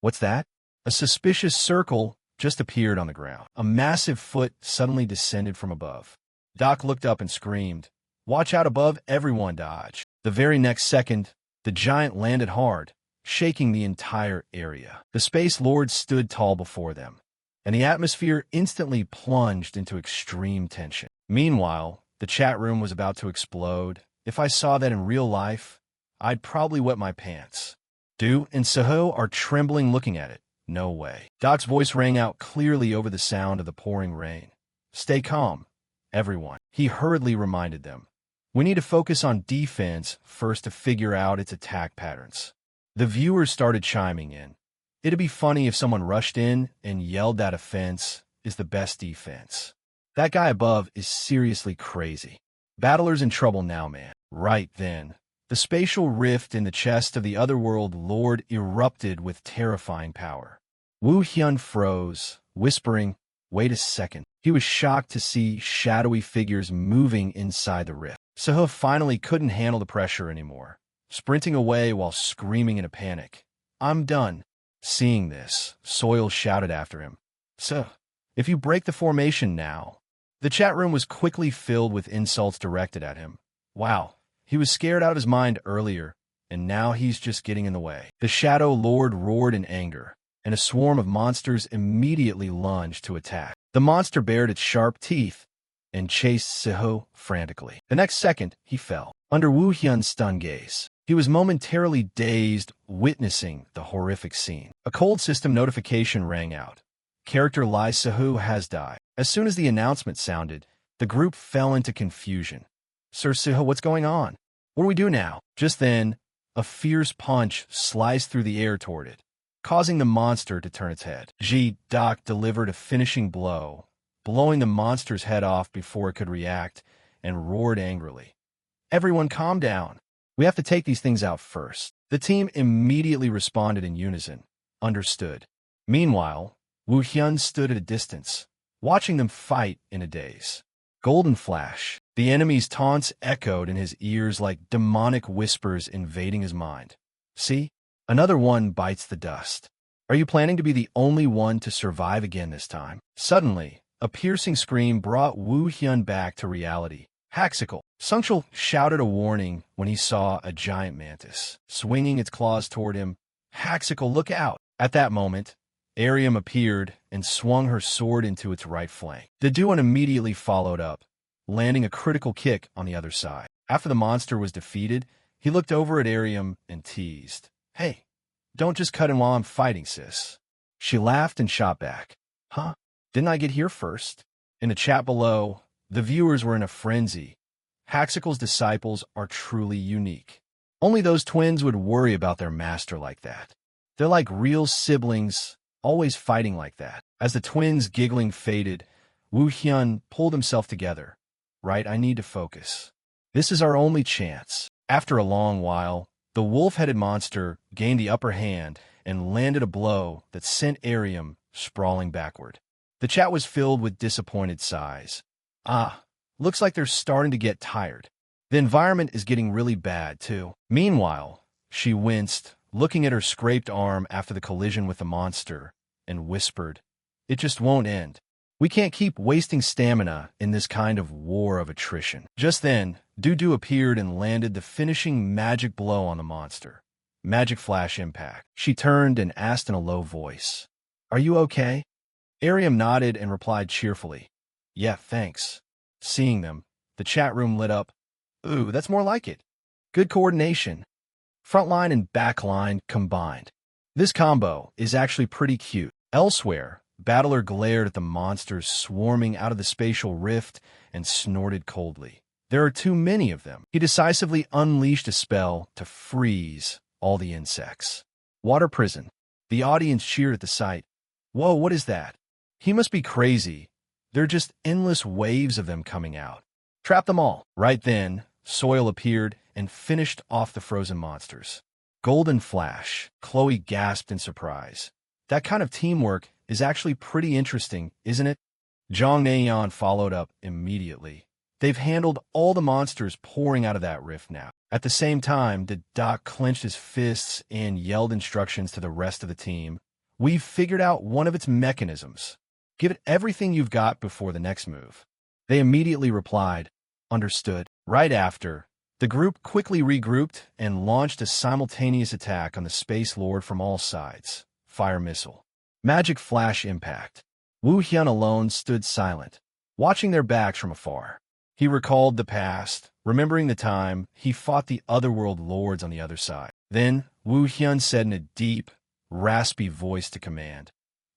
"What's that?" A suspicious circle just appeared on the ground. A massive foot suddenly descended from above. Doc looked up and screamed, "Watch out above, everyone dodge." The very next second, the giant landed hard, shaking the entire area. The Space Lord stood tall before them, and the atmosphere instantly plunged into extreme tension. Meanwhile, the chat room was about to explode. If I saw that in real life, I'd probably wet my pants. Du and Seho are trembling looking at it. No way. Doc's voice rang out clearly over the sound of the pouring rain. "Stay calm, everyone." He hurriedly reminded them. "We need to focus on defense first to figure out its attack patterns." The viewers started chiming in. It'd be funny if someone rushed in and yelled that offense is the best defense. That guy above is seriously crazy. Battler's in trouble now, man. Right then, the spatial rift in the chest of the otherworld lord erupted with terrifying power. Wu Hyun froze, whispering, "Wait a second." He was shocked to see shadowy figures moving inside the rift. Seo finally couldn't handle the pressure anymore, sprinting away while screaming in a panic. "I'm done." Seeing this, Soil shouted after him, "So, if you break the formation now." The chat room was quickly filled with insults directed at him. Wow, he was scared out of his mind earlier, and now he's just getting in the way. The Shadow Lord roared in anger, and a swarm of monsters immediately lunged to attack. The monster bared its sharp teeth and chased Seo frantically. The next second, he fell under Wu Hyun's stunned gaze. He was momentarily dazed, witnessing the horrific scene. A cold system notification rang out. Character Lai Seo has died. As soon as the announcement sounded, the group fell into confusion. "Sir Seo, what's going on? What do we do now?" Just then, a fierce punch sliced through the air toward it, causing the monster to turn its head. Ji Dak delivered a finishing blow, blowing the monster's head off before it could react, and roared angrily. "Everyone calm down. We have to take these things out first." The team immediately responded in unison. Understood. Meanwhile, Wu Hyun stood at a distance, watching them fight in a daze. Golden flash. The enemy's taunts echoed in his ears like demonic whispers invading his mind. "See? Another one bites the dust. Are you planning to be the only one to survive again this time?" Suddenly, a piercing scream brought Wu Hyun back to reality. "Haxical!" Sungchul shouted a warning when he saw a giant mantis swinging its claws toward him. "Haxical, look out!" At that moment, Arium appeared and swung her sword into its right flank. The Duan immediately followed up, landing a critical kick on the other side. After the monster was defeated, he looked over at Arium and teased, "Hey, don't just cut in while I'm fighting, sis." She laughed and shot back. "Huh? Didn't I get here first?" In the chat below, the viewers were in a frenzy. Haxical's disciples are truly unique. Only those twins would worry about their master like that. They're like real siblings, always fighting like that. As the twins' giggling faded, Wu Hyun pulled himself together. "Right, I need to focus. This is our only chance." After a long while, the wolf-headed monster gained the upper hand and landed a blow that sent Arium sprawling backward. The chat was filled with disappointed sighs. Looks like they're starting to get tired. The environment is getting really bad, too. Meanwhile, she winced, looking at her scraped arm after the collision with the monster, and whispered, "It just won't end. We can't keep wasting stamina in this kind of war of attrition." Just then, Dudu appeared and landed the finishing magic blow on the monster. Magic flash impact. She turned and asked in a low voice, "Are you okay?" Arium nodded and replied cheerfully, "Yeah, thanks." Seeing them, the chat room lit up. "Ooh, that's more like it. Good coordination. Frontline and backline combined. This combo is actually pretty cute." Elsewhere, Battler glared at the monsters swarming out of the spatial rift and snorted coldly. There are too many of them. He decisively unleashed a spell to freeze all the insects. Water prison. The audience cheered at the sight. "Whoa, what is that? He must be crazy. There are just endless waves of them coming out. Trap them all." Right then, Soil appeared and finished off the frozen monsters. Golden flash. Chloe gasped in surprise. That kind of teamwork is actually pretty interesting, isn't it? Jong Naeon followed up immediately. They've handled all the monsters pouring out of that rift now. At the same time, the doc clenched his fists and yelled instructions to the rest of the team. "We've figured out one of its mechanisms. Give it everything you've got before the next move." They immediately replied, "Understood." Right after, the group quickly regrouped and launched a simultaneous attack on the Space Lord from all sides. Fire missile. Magic flash impact. Wu Hyun alone stood silent, watching their backs from afar. He recalled the past, remembering the time he fought the otherworld lords on the other side. Then, Wu Hyun said in a deep, raspy voice to command,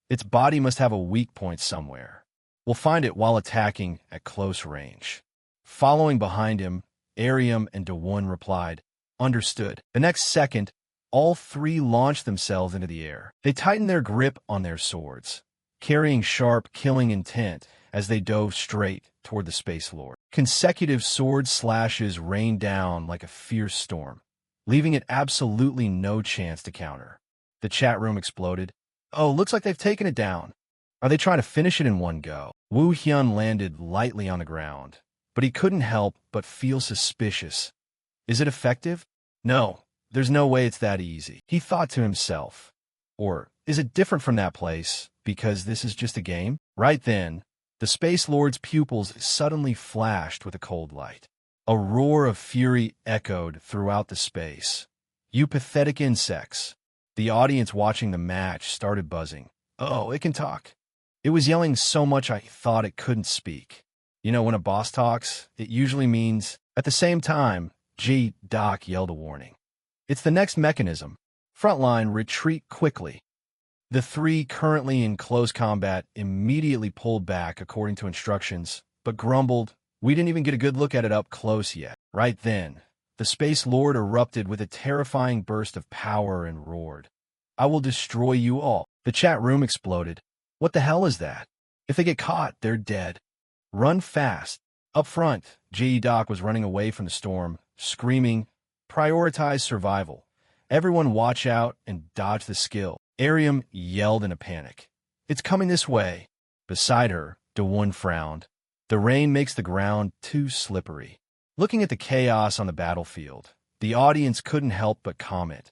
"Its body must have a weak point somewhere. We'll find it while attacking at close range." Following behind him, Arium and Dawon replied, "Understood." The next second, All three launched themselves into the air. They tightened their grip on their swords, carrying sharp, killing intent as they dove straight toward the Space Lord. Consecutive sword slashes rained down like a fierce storm, leaving it absolutely no chance to counter. The chat room exploded. "Oh, looks like they've taken it down. Are they trying to finish it in one go?" Woo Hyun landed lightly on the ground, but he couldn't help but feel suspicious. Is it effective? No, there's no way it's that easy, he thought to himself. Or is it different from that place because this is just a game? Right then, the Space Lord's pupils suddenly flashed with a cold light. A roar of fury echoed throughout the space. "You pathetic insects." The audience watching the match started buzzing. "Oh, it can talk." It was yelling so much I thought it couldn't speak. You know, when a boss talks, it usually means... At the same time, Doc yelled a warning. "It's the next mechanism. Frontline, retreat quickly." The three currently in close combat immediately pulled back according to instructions, but grumbled, "We didn't even get a good look at it up close yet." Right then, the Space Lord erupted with a terrifying burst of power and roared, "I will destroy you all." The chat room exploded. What the hell is that? If they get caught, they're dead. Run fast. Up front, Doc was running away from the storm, screaming, "Prioritize survival. Everyone watch out and dodge the skill." Arium yelled in a panic. "It's coming this way." Beside her, Dawon frowned. "The rain makes the ground too slippery." Looking at the chaos on the battlefield, the audience couldn't help but comment,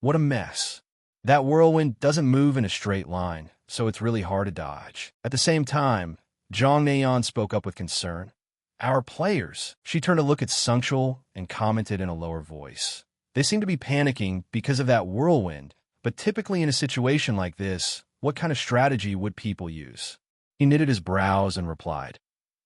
"What a mess. That whirlwind doesn't move in a straight line, so it's really hard to dodge." At the same time, Jong Naeon spoke up with concern. "Our players." She turned to look at Sungchul and commented in a lower voice. "They seem to be panicking because of that whirlwind, but typically in a situation like this, what kind of strategy would people use?" He knitted his brows and replied,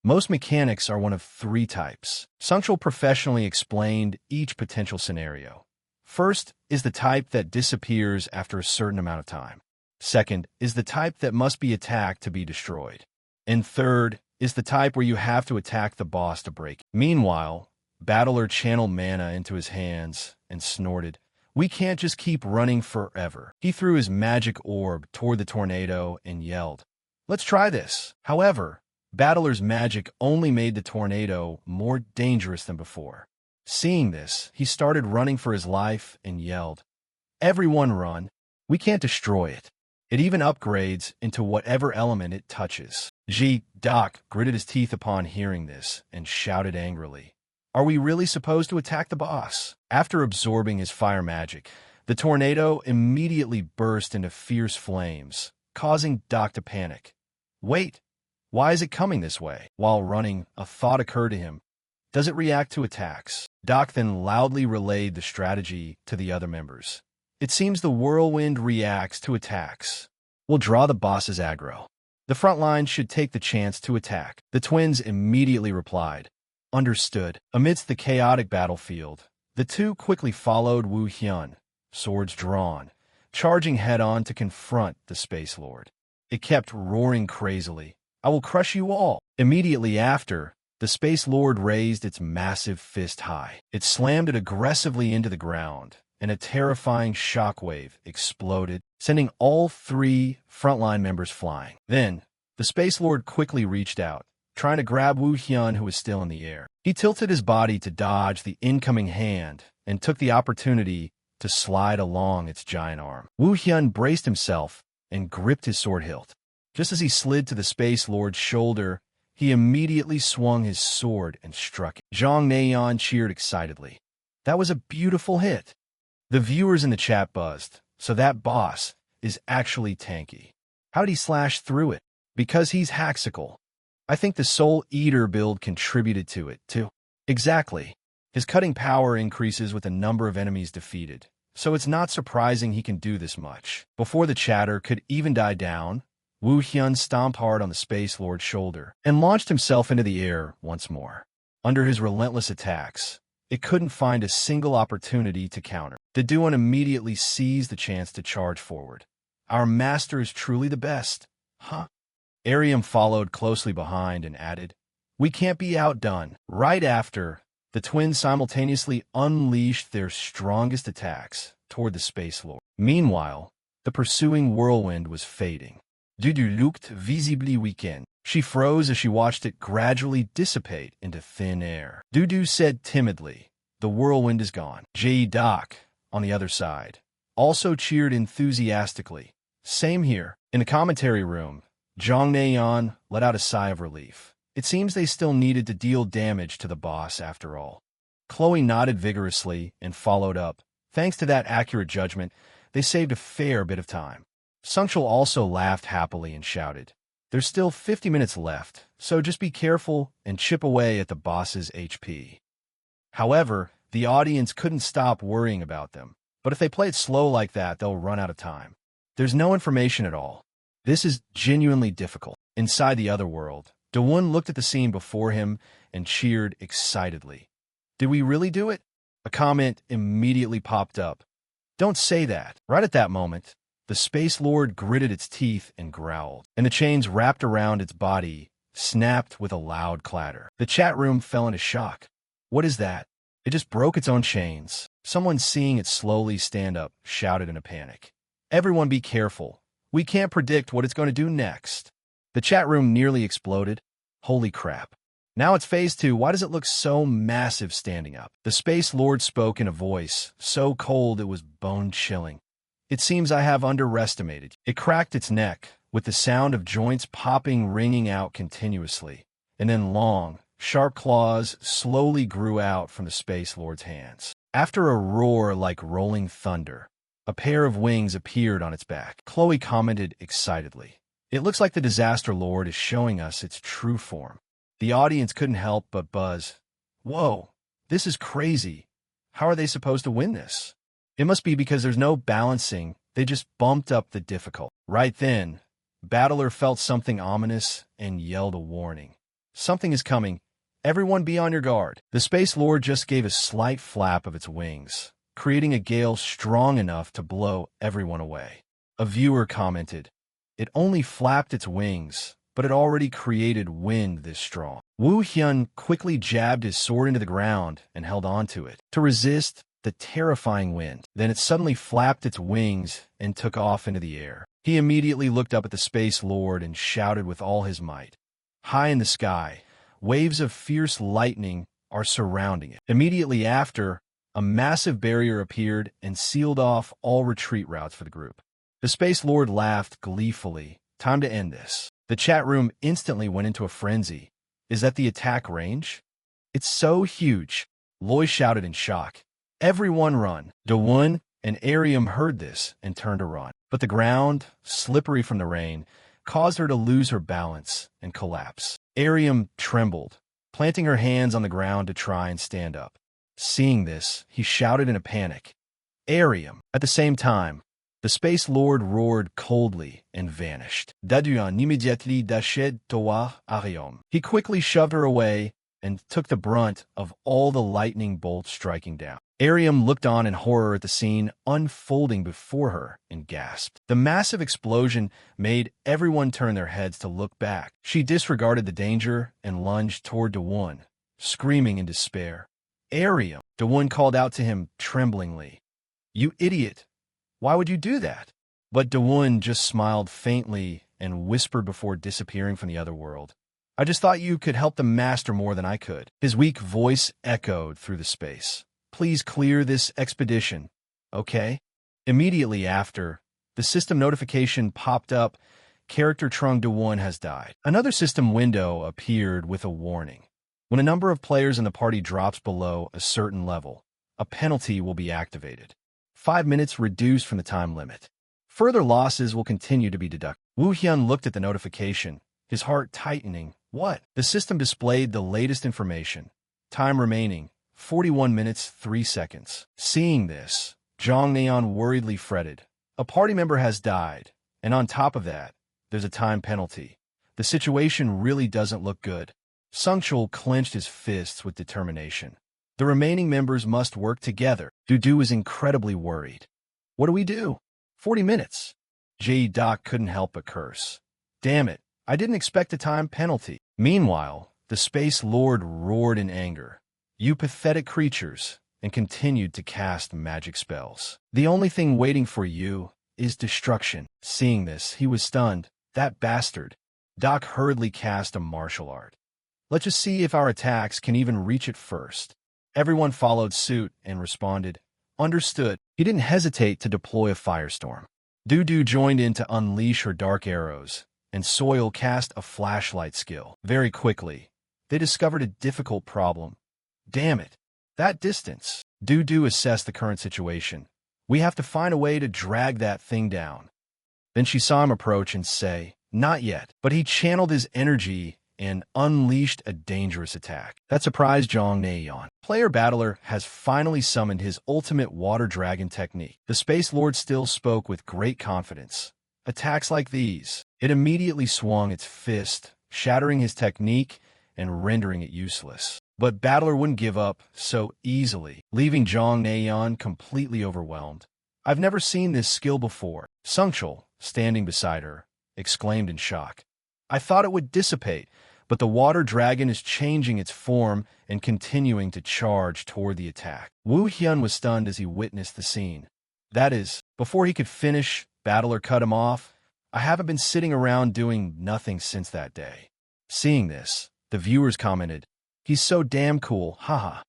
"Most mechanics are one of three types." Sungchul professionally explained each potential scenario. First is the type that disappears after a certain amount of time. Second is the type that must be attacked to be destroyed. And third is the type where you have to attack the boss to break it. Meanwhile, Battler channeled mana into his hands and snorted, "We can't just keep running forever." He threw his magic orb toward the tornado and yelled, "Let's try this." However, Battler's magic only made the tornado more dangerous than before. Seeing this, he started running for his life and yelled, "Everyone run. We can't destroy it. It even upgrades into whatever element it touches." Doc gritted his teeth upon hearing this and shouted angrily, "Are we really supposed to attack the boss?" After absorbing his fire magic, the tornado immediately burst into fierce flames, causing Doc to panic. "Wait, why is it coming this way?" While running, a thought occurred to him. Does it react to attacks? Doc then loudly relayed the strategy to the other members. "It seems the whirlwind reacts to attacks. We'll draw the boss's aggro. The front line should take the chance to attack." The twins immediately replied, "Understood." Amidst the chaotic battlefield, the two quickly followed Woo Hyun, swords drawn, charging head-on to confront the Space Lord. It kept roaring crazily, "I will crush you all." Immediately after, the Space Lord raised its massive fist high. It slammed it aggressively into the ground, and a terrifying shockwave exploded, sending all three frontline members flying. Then, the Space Lord quickly reached out, trying to grab Woo Hyun, who was still in the air. He tilted his body to dodge the incoming hand and took the opportunity to slide along its giant arm. Woo Hyun braced himself and gripped his sword hilt. Just as he slid to the Space Lord's shoulder, he immediately swung his sword and struck it. Jong Naeon cheered excitedly. "That was a beautiful hit." The viewers in the chat buzzed, "So that boss is actually tanky. How did he slash through it?" "Because he's Haxical. I think the Soul Eater build contributed to it, too." "Exactly. His cutting power increases with the number of enemies defeated, so it's not surprising he can do this much." Before the chatter could even die down, Woo Hyun stomped hard on the Space Lord's shoulder and launched himself into the air once more. Under his relentless attacks, it couldn't find a single opportunity to counter. The Duan immediately seized the chance to charge forward. "Our master is truly the best, huh?" Arium followed closely behind and added, "We can't be outdone." Right after, the twins simultaneously unleashed their strongest attacks, toward the Space Lord. Meanwhile, the pursuing whirlwind was fading. Dudu looked visibly weakened. She froze as she watched it gradually dissipate into thin air. Dudu said timidly, "The whirlwind is gone." Doc, on the other side, also cheered enthusiastically. "Same here." In the commentary room, Zhang Neian let out a sigh of relief. It seems they still needed to deal damage to the boss after all. Chloe nodded vigorously and followed up. Thanks to that accurate judgment, they saved a fair bit of time. Sungchul also laughed happily and shouted, "There's still 50 minutes left, so just be careful and chip away at the boss's HP." However, the audience couldn't stop worrying about them. But if they play it slow like that, they'll run out of time. There's no information at all. This is genuinely difficult. Inside the other world, Dawon looked at the scene before him and cheered excitedly. "Did we really do it?" A comment immediately popped up. "Don't say that." Right at that moment, the Space Lord gritted its teeth and growled, and the chains wrapped around its body snapped with a loud clatter. The chat room fell into shock. "What is that?" It just broke its own chains. Someone seeing it slowly stand up shouted in a panic. "Everyone be careful. We can't predict what it's going to do next." The chat room nearly exploded. Holy crap. Now it's phase 2. Why does it look so massive standing up? The Space Lord spoke in a voice so cold it was bone-chilling. "It seems I have underestimated." It cracked its neck, with the sound of joints popping ringing out continuously, and then long, sharp claws slowly grew out from the Space Lord's hands. After a roar like rolling thunder, a pair of wings appeared on its back. Chloe commented excitedly, "It looks like the Disaster Lord is showing us its true form." The audience couldn't help but buzz. "Whoa, this is crazy. How are they supposed to win this?" It must be because there's no balancing. They just bumped up the difficulty. Right then, Battler felt something ominous and yelled a warning. "Something is coming. Everyone be on your guard." The Space Lord just gave a slight flap of its wings, creating a gale strong enough to blow everyone away. A viewer commented, "It only flapped its wings, but it already created wind this strong." Wu Hyun quickly jabbed his sword into the ground and held on to it to resist the terrifying wind. Then it suddenly flapped its wings and took off into the air. He immediately looked up at the Space Lord and shouted with all his might. High in the sky, waves of fierce lightning are surrounding it. Immediately after, a massive barrier appeared and sealed off all retreat routes for the group. The Space Lord laughed gleefully. "Time to end this." The chat room instantly went into a frenzy. "Is that the attack range?" "It's so huge," Loy shouted in shock. "Everyone run." Dawon and Arium heard this and turned to run. But the ground, slippery from the rain, caused her to lose her balance and collapse. Arium trembled, planting her hands on the ground to try and stand up. Seeing this, he shouted in a panic, "Arium!" At the same time, the Space Lord roared coldly and vanished. Daduan immédiately dashed towa Arium. He quickly shoved her away and took the brunt of all the lightning bolts striking down. Arium looked on in horror at the scene unfolding before her and gasped. The massive explosion made everyone turn their heads to look back. She disregarded the danger and lunged toward Dawon, screaming in despair. "Arium!" Dawon called out to him tremblingly. "You idiot! Why would you do that?" But Dawon just smiled faintly and whispered before disappearing from the other world, "I just thought you could help the master more than I could." His weak voice echoed through the space. "Please clear this expedition, okay?" Immediately after, the system notification popped up. Character Trung Dawon has died. Another system window appeared with a warning. When a number of players in the party drops below a certain level, a penalty will be activated. 5 minutes reduced from the time limit. Further losses will continue to be deducted. Wu Hyun looked at the notification, his heart tightening. What? The system displayed the latest information. Time remaining, 41 minutes, 3 seconds. Seeing this, Zhang Neon worriedly fretted. A party member has died, and on top of that, there's a time penalty. The situation really doesn't look good. Sungchul clenched his fists with determination. The remaining members must work together. Dudu was incredibly worried. What do we do? 40 minutes. Doc couldn't help but curse. Damn it, I didn't expect a time penalty. Meanwhile, the Space Lord roared in anger. You pathetic creatures, and continued to cast magic spells. The only thing waiting for you is destruction. Seeing this, he was stunned. That bastard. Doc hurriedly cast a martial art. Let's just see if our attacks can even reach it first. Everyone followed suit and responded. Understood. He didn't hesitate to deploy a firestorm. Dudu joined in to unleash her dark arrows, and Soil cast a flashlight skill. Very quickly, they discovered a difficult problem. Damn it. That distance. Dudu assessed the current situation. We have to find a way to drag that thing down. Then she saw him approach and say, not yet. But he channeled his energy and unleashed a dangerous attack. That surprised Zhang Neiyan. Player Battler has finally summoned his ultimate water dragon technique. The Space Lord still spoke with great confidence. Attacks like these. It immediately swung its fist, shattering his technique and rendering it useless. But Battler wouldn't give up so easily, leaving Zhang Neiyan completely overwhelmed. I've never seen this skill before. Sungchul, standing beside her, exclaimed in shock. I thought it would dissipate, but the water dragon is changing its form and continuing to charge toward the attack. Wu Hyun was stunned as he witnessed the scene. That is, before he could finish, Battler cut him off. I haven't been sitting around doing nothing since that day. Seeing this, the viewers commented, he's so damn cool, haha.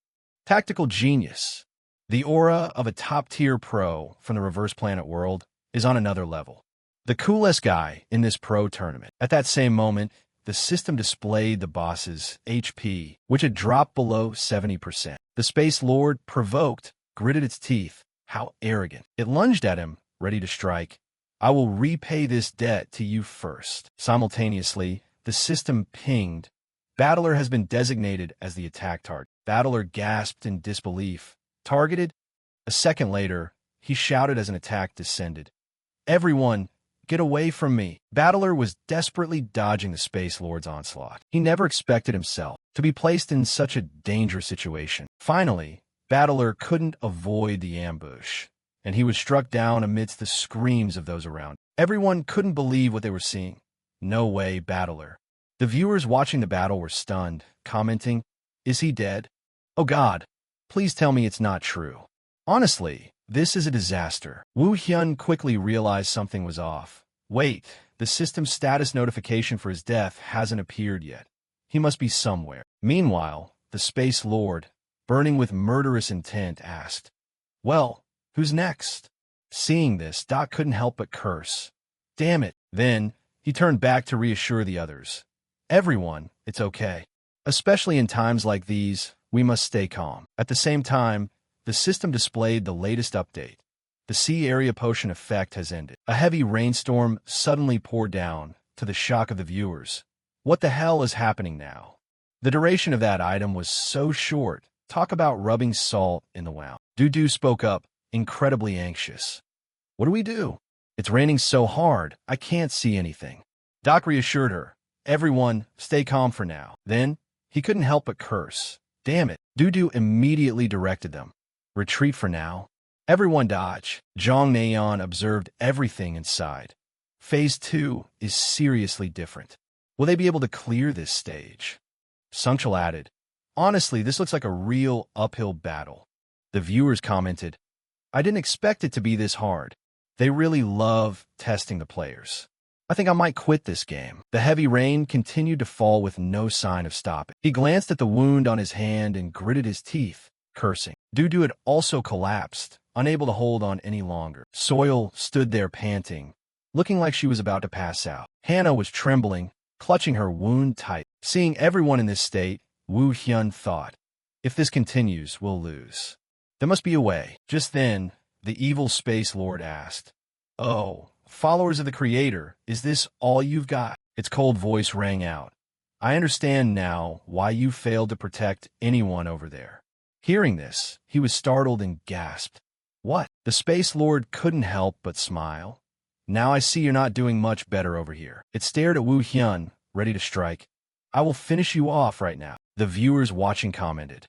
Tactical genius. The aura of a top-tier pro from the Reverse Planet world is on another level. The coolest guy in this pro tournament. At that same moment, the system displayed the boss's HP, which had dropped below 70%. The Space Lord, provoked, gritted its teeth. How arrogant. It lunged at him, ready to strike. I will repay this debt to you first. Simultaneously, the system pinged. Battler has been designated as the attack target. Battler gasped in disbelief. Targeted? A second later, he shouted as an attack descended. Everyone, get away from me. Battler was desperately dodging the Space Lord's onslaught. He never expected himself to be placed in such a dangerous situation. Finally, Battler couldn't avoid the ambush, and he was struck down amidst the screams of those around. Everyone couldn't believe what they were seeing. No way, Battler. The viewers watching the battle were stunned, commenting, is he dead? Oh God, please tell me it's not true. Honestly, this is a disaster. Wu Hyun quickly realized something was off. Wait, the system's status notification for his death hasn't appeared yet. He must be somewhere. Meanwhile, the Space Lord, burning with murderous intent, asked, well, who's next? Seeing this, Doc couldn't help but curse. Damn it. Then, he turned back to reassure the others. Everyone, it's okay. Especially in times like these, we must stay calm. At the same time, the system displayed the latest update. The sea area potion effect has ended. A heavy rainstorm suddenly poured down, to the shock of the viewers. What the hell is happening now? The duration of that item was so short. Talk about rubbing salt in the wound. Dudu spoke up, incredibly anxious. What do we do? It's raining so hard, I can't see anything. Doc reassured her. Everyone, stay calm for now. Then, he couldn't help but curse. Damn it. Dudu immediately directed them. Retreat for now. Everyone dodge. Zhang Neiyan observed everything inside. Phase 2 is seriously different. Will they be able to clear this stage? Sungchul added, honestly, this looks like a real uphill battle. The viewers commented, I didn't expect it to be this hard. They really love testing the players. I think I might quit this game. The heavy rain continued to fall with no sign of stopping. He glanced at the wound on his hand and gritted his teeth, cursing. Dudu had also collapsed, unable to hold on any longer. Soil stood there panting, looking like she was about to pass out. Hannah was trembling, clutching her wound tight. Seeing everyone in this state, Wu Hyun thought, if this continues, we'll lose. There must be a way. Just then, the evil Space Lord asked, oh, followers of the Creator, is this all you've got? Its cold voice rang out. I understand now why you failed to protect anyone over there. Hearing this, he was startled and gasped. What? The Space Lord couldn't help but smile. Now I see you're not doing much better over here. It stared at Wu Hyun, ready to strike. I will finish you off right now. The viewers watching commented.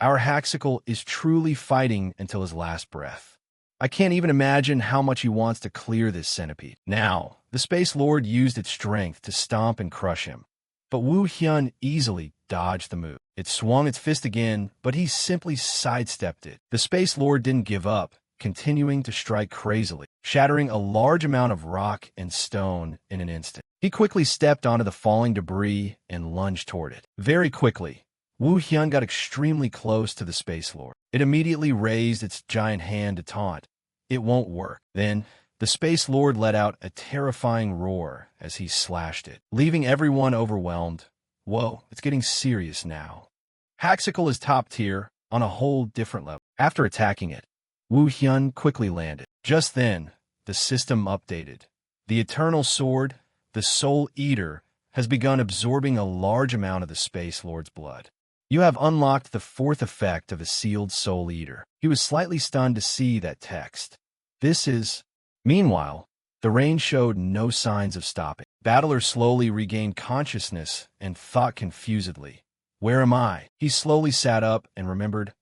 Our Haxical is truly fighting until his last breath. I can't even imagine how much he wants to clear this centipede. Now, the Space Lord used its strength to stomp and crush him. But Wu Hyun easily dodged the move. It swung its fist again, but he simply sidestepped it. The Space Lord didn't give up, continuing to strike crazily, shattering a large amount of rock and stone in an instant. He quickly stepped onto the falling debris and lunged toward it. Very quickly, Wu Hyun got extremely close to the Space Lord. It immediately raised its giant hand to taunt. It won't work. Then, the Space Lord let out a terrifying roar as he slashed it, leaving everyone overwhelmed. Whoa, it's getting serious now. Haxical is top tier, on a whole different level. After attacking it, Wu Hyun quickly landed. Just then, the system updated. The Eternal Sword, the Soul Eater, has begun absorbing a large amount of the Space Lord's blood. You have unlocked the fourth effect of a sealed Soul Eater. He was slightly stunned to see that text. This is... Meanwhile, the rain showed no signs of stopping. Battler slowly regained consciousness and thought confusedly. Where am I? He slowly sat up and remembered,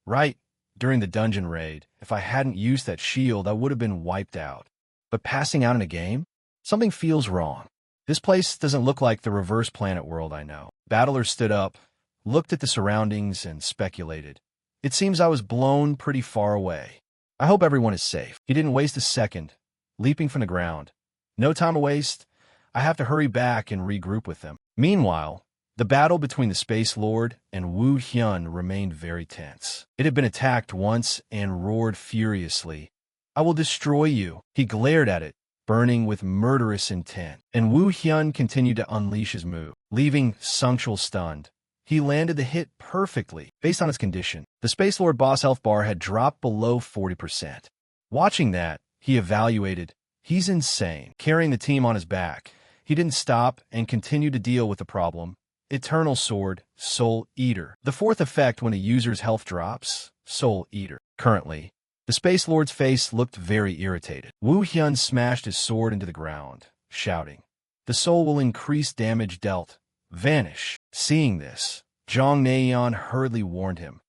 right, during the dungeon raid, if I hadn't used that shield, I would have been wiped out. But passing out in a game? Something feels wrong. This place doesn't look like the reverse planet world I know. Battler stood up, looked at the surroundings, and speculated. It seems I was blown pretty far away. I hope everyone is safe. He didn't waste a second, leaping from the ground. No time to waste. I have to hurry back and regroup with them. Meanwhile, the battle between the Space Lord and Wu Hyun remained very tense. It had been attacked once and roared furiously. I will destroy you. He glared at it, burning with murderous intent. And Wu Hyun continued to unleash his move, leaving Sungchul stunned. He landed the hit perfectly, based on its condition. The Space Lord boss health bar had dropped below 40%. Watching that, he evaluated. He's insane. Carrying the team on his back, he didn't stop and continued to deal with the problem. Eternal Sword, Soul Eater. The fourth effect when a user's health drops, Soul Eater. Currently, the Space Lord's face looked very irritated. Wu Hyun smashed his sword into the ground, shouting, "The soul will increase damage dealt. Vanish." Seeing this, Zhang Neian hurriedly warned him.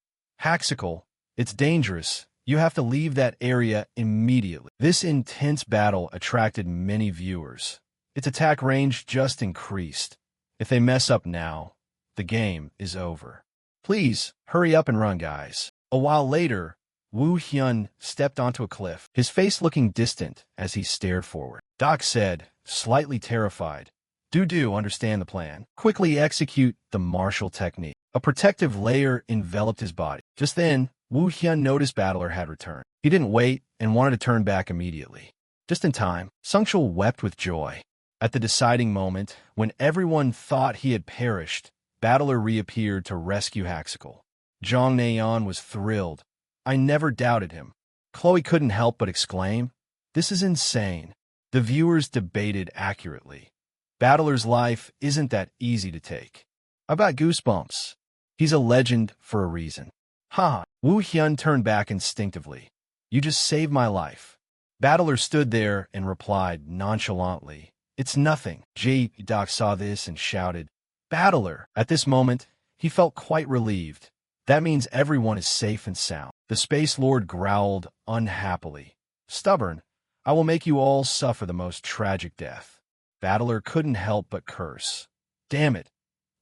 Haxical, it's dangerous. You have to leave that area immediately. This intense battle attracted many viewers. Its attack range just increased. If they mess up now, the game is over. Please, hurry up and run, guys. A while later, Wu Hyun stepped onto a cliff, his face looking distant as he stared forward. Doc said, slightly terrified, Do understand the plan. Quickly execute the martial technique. A protective layer enveloped his body. Just then, Wu Hyun noticed Battler had returned. He didn't wait and wanted to turn back immediately. Just in time, Sungchul wept with joy. At the deciding moment, when everyone thought he had perished, Battler reappeared to rescue Haxical. Zhang Neian was thrilled. I never doubted him. Chloe couldn't help but exclaim, "This is insane." The viewers debated accurately. Battler's life isn't that easy to take. I got goosebumps. He's a legend for a reason. Ha! Wu Hyun turned back instinctively. You just saved my life. Battler stood there and replied nonchalantly, "It's nothing." Doc saw this and shouted, "Battler!" At this moment, he felt quite relieved. That means everyone is safe and sound. The Space Lord growled unhappily. "Stubborn, I will make you all suffer the most tragic death." Battler couldn't help but curse. Damn it.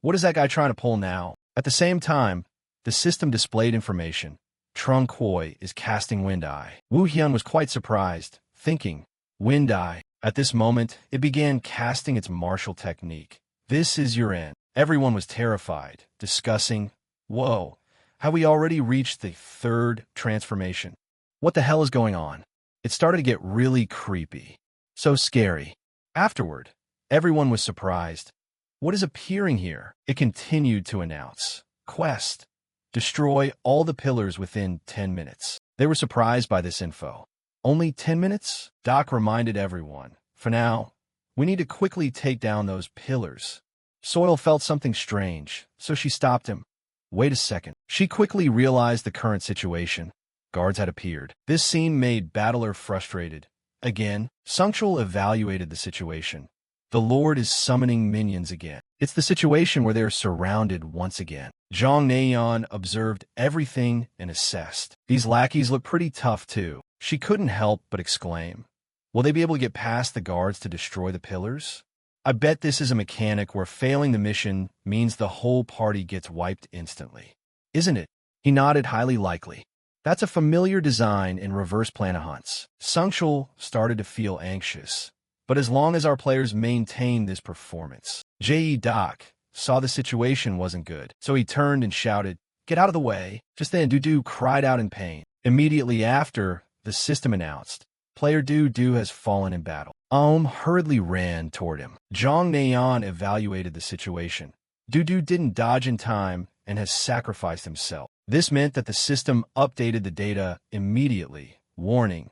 What is that guy trying to pull now? At the same time, the system displayed information. Trung Kwoi is casting Wind Eye. Wu Hyun was quite surprised, thinking, Wind Eye. At this moment, it began casting its martial technique. This is your end. Everyone was terrified, discussing, whoa, have we already reached the third transformation? What the hell is going on? It started to get really creepy. So scary. Afterward, everyone was surprised. What is appearing here? It continued to announce. Quest. Destroy all the pillars within 10 minutes. They were surprised by this info. Only 10 minutes? Doc reminded everyone. For now, we need to quickly take down those pillars. Soil felt something strange, so she stopped him. Wait a second. She quickly realized the current situation. Guards had appeared. This scene made Battler frustrated. Again, Sungchul evaluated the situation. The Lord is summoning minions again. It's the situation where they're surrounded once again. Zhang Neian observed everything and assessed. These lackeys look pretty tough too. She couldn't help but exclaim, will they be able to get past the guards to destroy the pillars? I bet this is a mechanic where failing the mission means the whole party gets wiped instantly. Isn't it? He nodded, highly likely. That's a familiar design in reverse planet hunts. Sungchul started to feel anxious, but as long as our players maintained this performance. Doc saw the situation wasn't good, so he turned and shouted, "Get out of the way." Just then, Dudu cried out in pain. Immediately after, the system announced, "Player Dudu has fallen in battle." Hurriedly ran toward him. Zhang Neian evaluated the situation. Dudu didn't dodge in time and has sacrificed himself. This meant that the system updated the data immediately. Warning: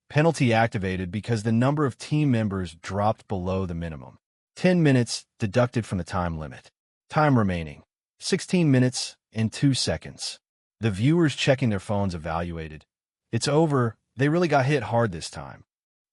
penalty activated because the number of team members dropped below the minimum. 10 minutes deducted from the time limit. Time remaining: 16 minutes and 2 seconds. The viewers checking their phones evaluated. It's over. They really got hit hard this time.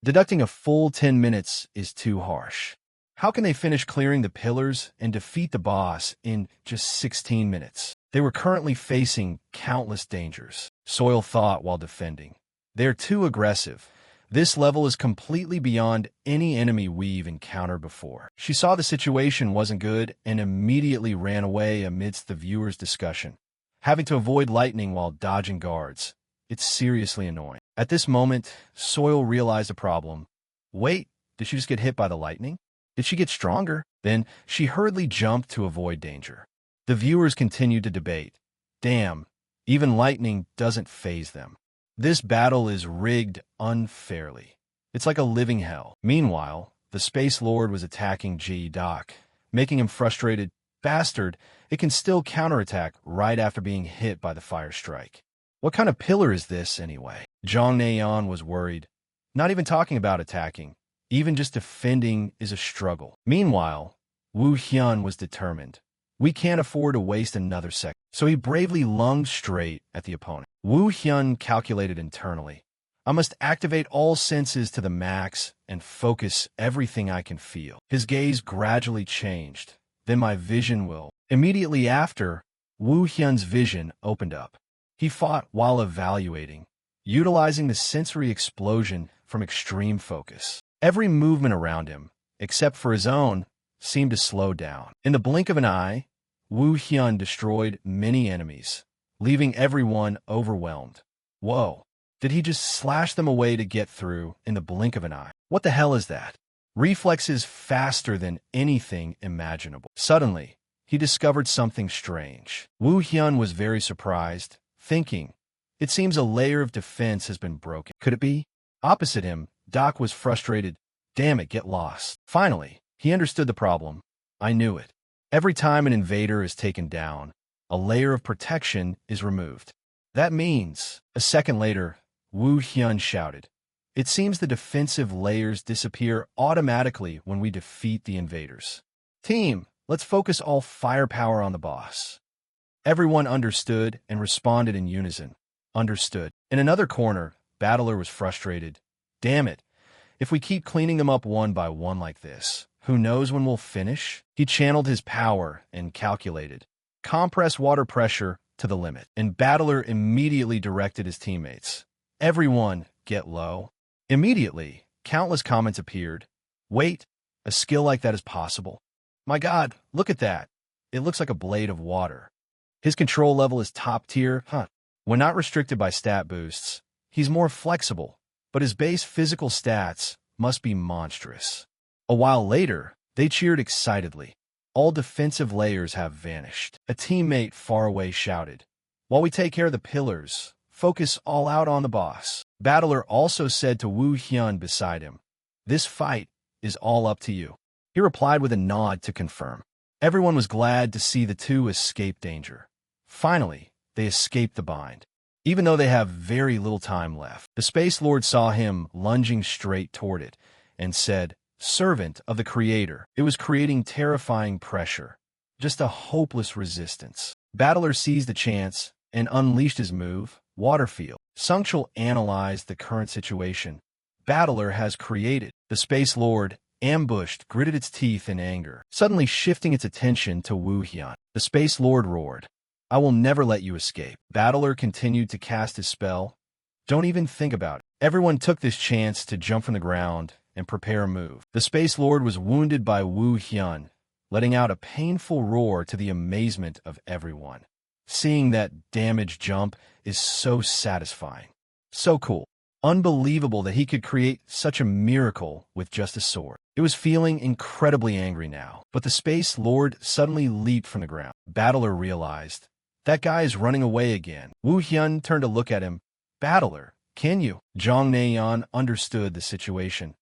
Deducting a full 10 minutes is too harsh. How can they finish clearing the pillars and defeat the boss in just 16 minutes? They were currently facing countless dangers. Soil thought while defending. They're too aggressive. This level is completely beyond any enemy we've encountered before. She saw the situation wasn't good and immediately ran away amidst the viewers' discussion. Having to avoid lightning while dodging guards. It's seriously annoying. At this moment, Soil realized a problem. Wait, did she just get hit by the lightning? Did she get stronger? Then she hurriedly jumped to avoid danger. The viewers continued to debate. Damn, even lightning doesn't faze them. This battle is rigged unfairly. It's like a living hell. Meanwhile, the Space Lord was attacking Doc, making him frustrated. Bastard, it can still counterattack right after being hit by the fire strike. What kind of pillar is this, anyway? Zhang Neian was worried. Not even talking about attacking. Even just defending is a struggle. Meanwhile, Wu Hyun was determined. We can't afford to waste another second. So he bravely lunged straight at the opponent. Wu Hyun calculated internally. I must activate all senses to the max and focus everything I can feel. His gaze gradually changed. Then my vision will. Immediately after, Wu Hyun's vision opened up. He fought while evaluating, utilizing the sensory explosion from extreme focus. Every movement around him, except for his own, seemed to slow down. In the blink of an eye, Wu Hyun destroyed many enemies, leaving everyone overwhelmed. Whoa, did he just slash them away to get through in the blink of an eye? What the hell is that? Reflexes faster than anything imaginable. Suddenly, he discovered something strange. Wu Hyun was very surprised, thinking, it seems a layer of defense has been broken. Could it be? Opposite him, Doc was frustrated. Damn it, get lost. Finally, he understood the problem. I knew it. Every time an invader is taken down, a layer of protection is removed. That means, a second later, Wu Hyun shouted, it seems the defensive layers disappear automatically when we defeat the invaders. Team, let's focus all firepower on the boss. Everyone understood and responded in unison. Understood. In another corner, Battler was frustrated. Damn it. If we keep cleaning them up one by one like this, who knows when we'll finish? He channeled his power and calculated. Compress water pressure to the limit. And Battler immediately directed his teammates. Everyone, get low. Immediately, countless comments appeared. Wait, a skill like that is possible. My God, look at that. It looks like a blade of water. His control level is top tier, huh? When not restricted by stat boosts, he's more flexible, but his base physical stats must be monstrous. A while later, they cheered excitedly. All defensive layers have vanished. A teammate far away shouted, while we take care of the pillars, focus all out on the boss. Battler also said to Wu Hyun beside him, this fight is all up to you. He replied with a nod to confirm. Everyone was glad to see the two escape danger. Finally, they escaped the bind. Even though they have very little time left, the Space Lord saw him lunging straight toward it and said, servant of the Creator. It was creating terrifying pressure, just a hopeless resistance. Battler seized the chance and unleashed his move, Waterfield. Sungchul analyzed the current situation. Battler has created. The Space Lord, ambushed, gritted its teeth in anger, suddenly shifting its attention to Wu Hyun. The Space Lord roared, I will never let you escape. Battler continued to cast his spell. Don't even think about it. Everyone took this chance to jump from the ground and prepare a move. The Space Lord was wounded by Wu Hyun, letting out a painful roar to the amazement of everyone. Seeing that damage jump is so satisfying. So cool. Unbelievable that he could create such a miracle with just a sword. It was feeling incredibly angry now, but the Space Lord suddenly leaped from the ground. Battler realized, that guy is running away again. Wu Hyun turned to look at him. Battler, can you? Jong Naeon understood the situation.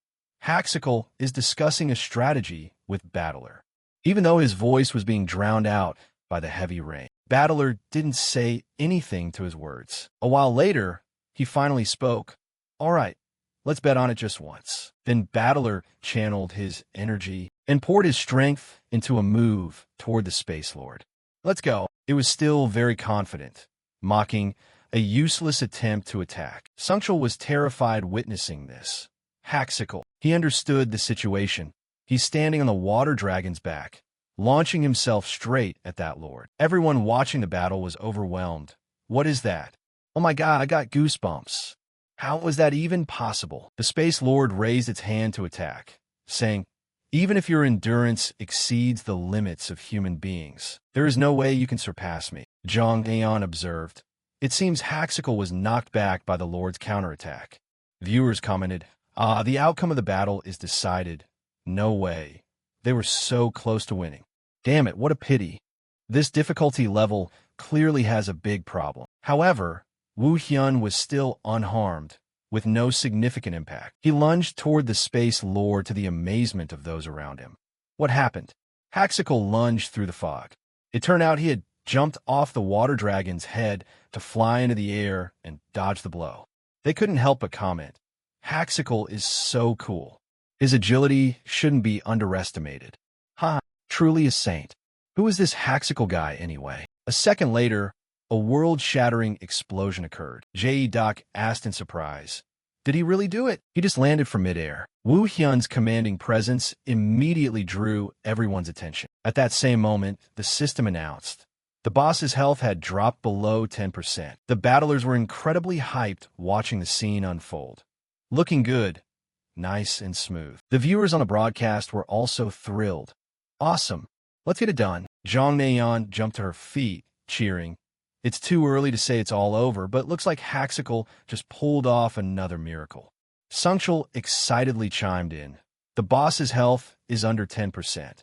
Haxical is discussing a strategy with Battler. Even though his voice was being drowned out by the heavy rain, Battler didn't say anything to his words. A while later, he finally spoke. All right, let's bet on it just once. Then Battler channeled his energy and poured his strength into a move toward the Space Lord. Let's go. It was still very confident, mocking a useless attempt to attack. Sungchul was terrified witnessing this. Haxical. He understood the situation. He's standing on the water dragon's back, launching himself straight at that lord. Everyone watching the battle was overwhelmed. What is that? Oh my god, I got goosebumps. How was that even possible? The Space Lord raised its hand to attack, saying, even if your endurance exceeds the limits of human beings, there is no way you can surpass me. Jong Aeon observed. It seems Haxical was knocked back by the Lord's counterattack. Viewers commented, the outcome of the battle is decided. No way. They were so close to winning. Damn it, what a pity. This difficulty level clearly has a big problem. However, Wu Hyun was still unharmed, with no significant impact. He lunged toward the Space Lord to the amazement of those around him. What happened? Haxical lunged through the fog. It turned out he had jumped off the water dragon's head to fly into the air and dodge the blow. They couldn't help but comment, Haxical is so cool. His agility shouldn't be underestimated. Truly a saint. Who is this Haxical guy anyway? A second later, a world-shattering explosion occurred. Jae-Doc asked in surprise, did he really do it? He just landed from midair. Wu Hyun's commanding presence immediately drew everyone's attention. At that same moment, the system announced, the boss's health had dropped below 10%. The battlers were incredibly hyped watching the scene unfold. Looking good, nice and smooth. The viewers on the broadcast were also thrilled. Awesome. Let's get it done. Jong Naeon jumped to her feet, cheering. It's too early to say it's all over, but looks like Haxical just pulled off another miracle. Sungchul excitedly chimed in. The boss's health is under 10%.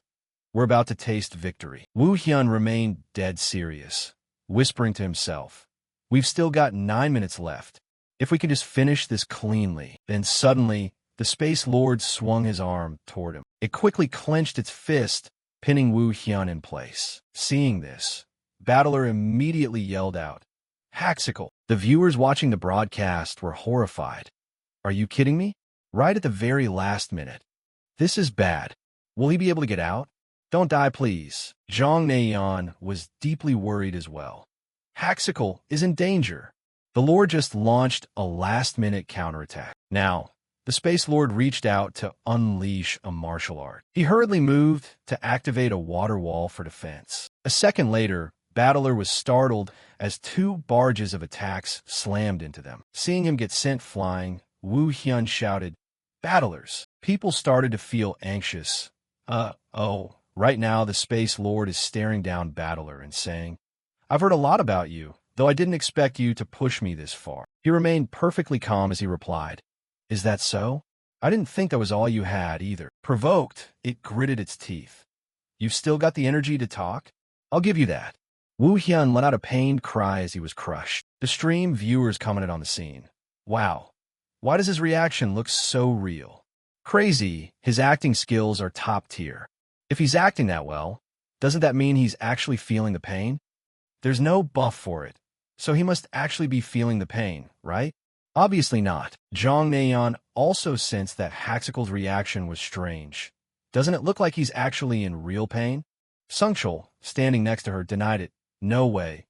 We're about to taste victory. Wu Hyun remained dead serious, whispering to himself. We've still got 9 minutes left. If we can just finish this cleanly. Then suddenly, the Space Lord swung his arm toward him. It quickly clenched its fist, pinning Wu Hyun in place. Seeing this, Battler immediately yelled out, Haxical! The viewers watching the broadcast were horrified. Are you kidding me? Right at the very last minute. This is bad. Will he be able to get out? Don't die, please. Jong Naeon was deeply worried as well. Haxical is in danger. The Lord just launched a last-minute counterattack. Now, the Space Lord reached out to unleash a martial art. He hurriedly moved to activate a water wall for defense. A second later, Battler was startled as 2 barges of attacks slammed into them. Seeing him get sent flying, Wu Hyun shouted, Battlers! People started to feel anxious. Right now the Space Lord is staring down Battler and saying, I've heard a lot about you, though I didn't expect you to push me this far. He remained perfectly calm as he replied, Is that so? I didn't think that was all you had either. Provoked, it gritted its teeth. You've still got the energy to talk? I'll give you that. Wu Hyun let out a pained cry as he was crushed. The stream viewers commented on the scene. Wow. Why does his reaction look so real? Crazy, his acting skills are top tier. If he's acting that well, doesn't that mean he's actually feeling the pain? There's no buff for it, so he must actually be feeling the pain, right? Obviously not. Jong Naeon also sensed that Haxical's reaction was strange. Doesn't it look like he's actually in real pain? Sungchul, standing next to her, denied it. No way.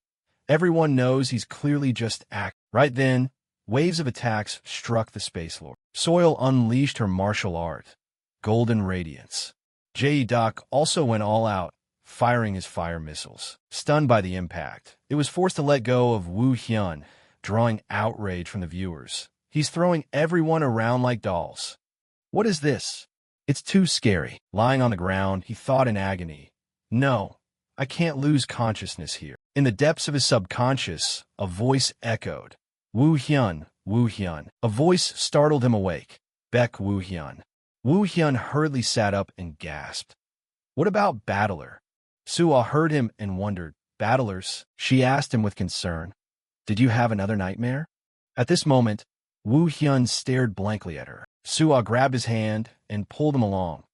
Everyone knows he's clearly just acting. Right then, waves of attacks struck the Space Lord. Soil unleashed her martial art, Golden Radiance. Jae-Doc also went all out, firing his fire missiles. Stunned by the impact, it was forced to let go of Wu Hyun, drawing outrage from the viewers. He's throwing everyone around like dolls. What is this? It's too scary. Lying on the ground, he thought in agony. No, I can't lose consciousness here. In the depths of his subconscious, a voice echoed. Woo Hyun, Woo Hyun. A voice startled him awake. Baek Woo Hyun. Woo Hyun hurriedly sat up and gasped. What about Battler? Suah heard him and wondered. Battlers? She asked him with concern. Did you have another nightmare? At this moment, Woo Hyun stared blankly at her. Suah grabbed his hand and pulled him along.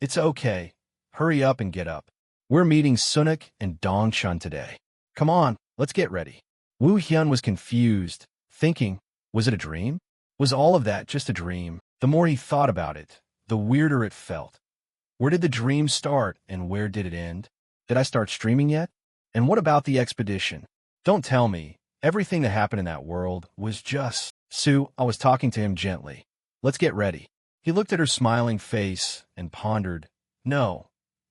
It's okay. Hurry up and get up. We're meeting Sunuk and Dong Chun today. Come on, let's get ready. Woo Hyun was confused, thinking, was it a dream? Was all of that just a dream? The more he thought about it, the weirder it felt. Where did the dream start and where did it end? Did I start streaming yet? And what about the expedition? Don't tell me. Everything that happened in that world was just... Sue, I was talking to him gently. Let's get ready. He looked at her smiling face and pondered. No,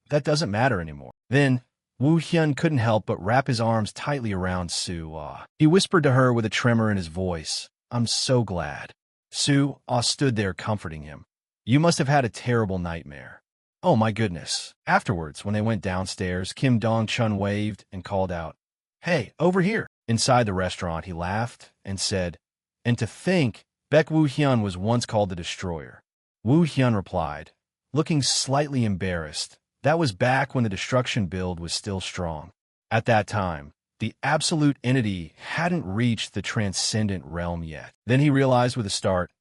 that doesn't matter anymore. Then, Woo Hyun couldn't help but wrap his arms tightly around Sue. He whispered to her with a tremor in his voice, I'm so glad. Sue stood there comforting him. You must have had a terrible nightmare. Oh my goodness. Afterwards, when they went downstairs, Kim Dong-chun waved and called out, Hey, over here. Inside the restaurant, he laughed and said, And to think, Baek Woo Hyun was once called the Destroyer. Woo Hyun replied, looking slightly embarrassed. That was back when the destruction build was still strong. At that time, the absolute entity hadn't reached the transcendent realm yet. Then he realized with a start,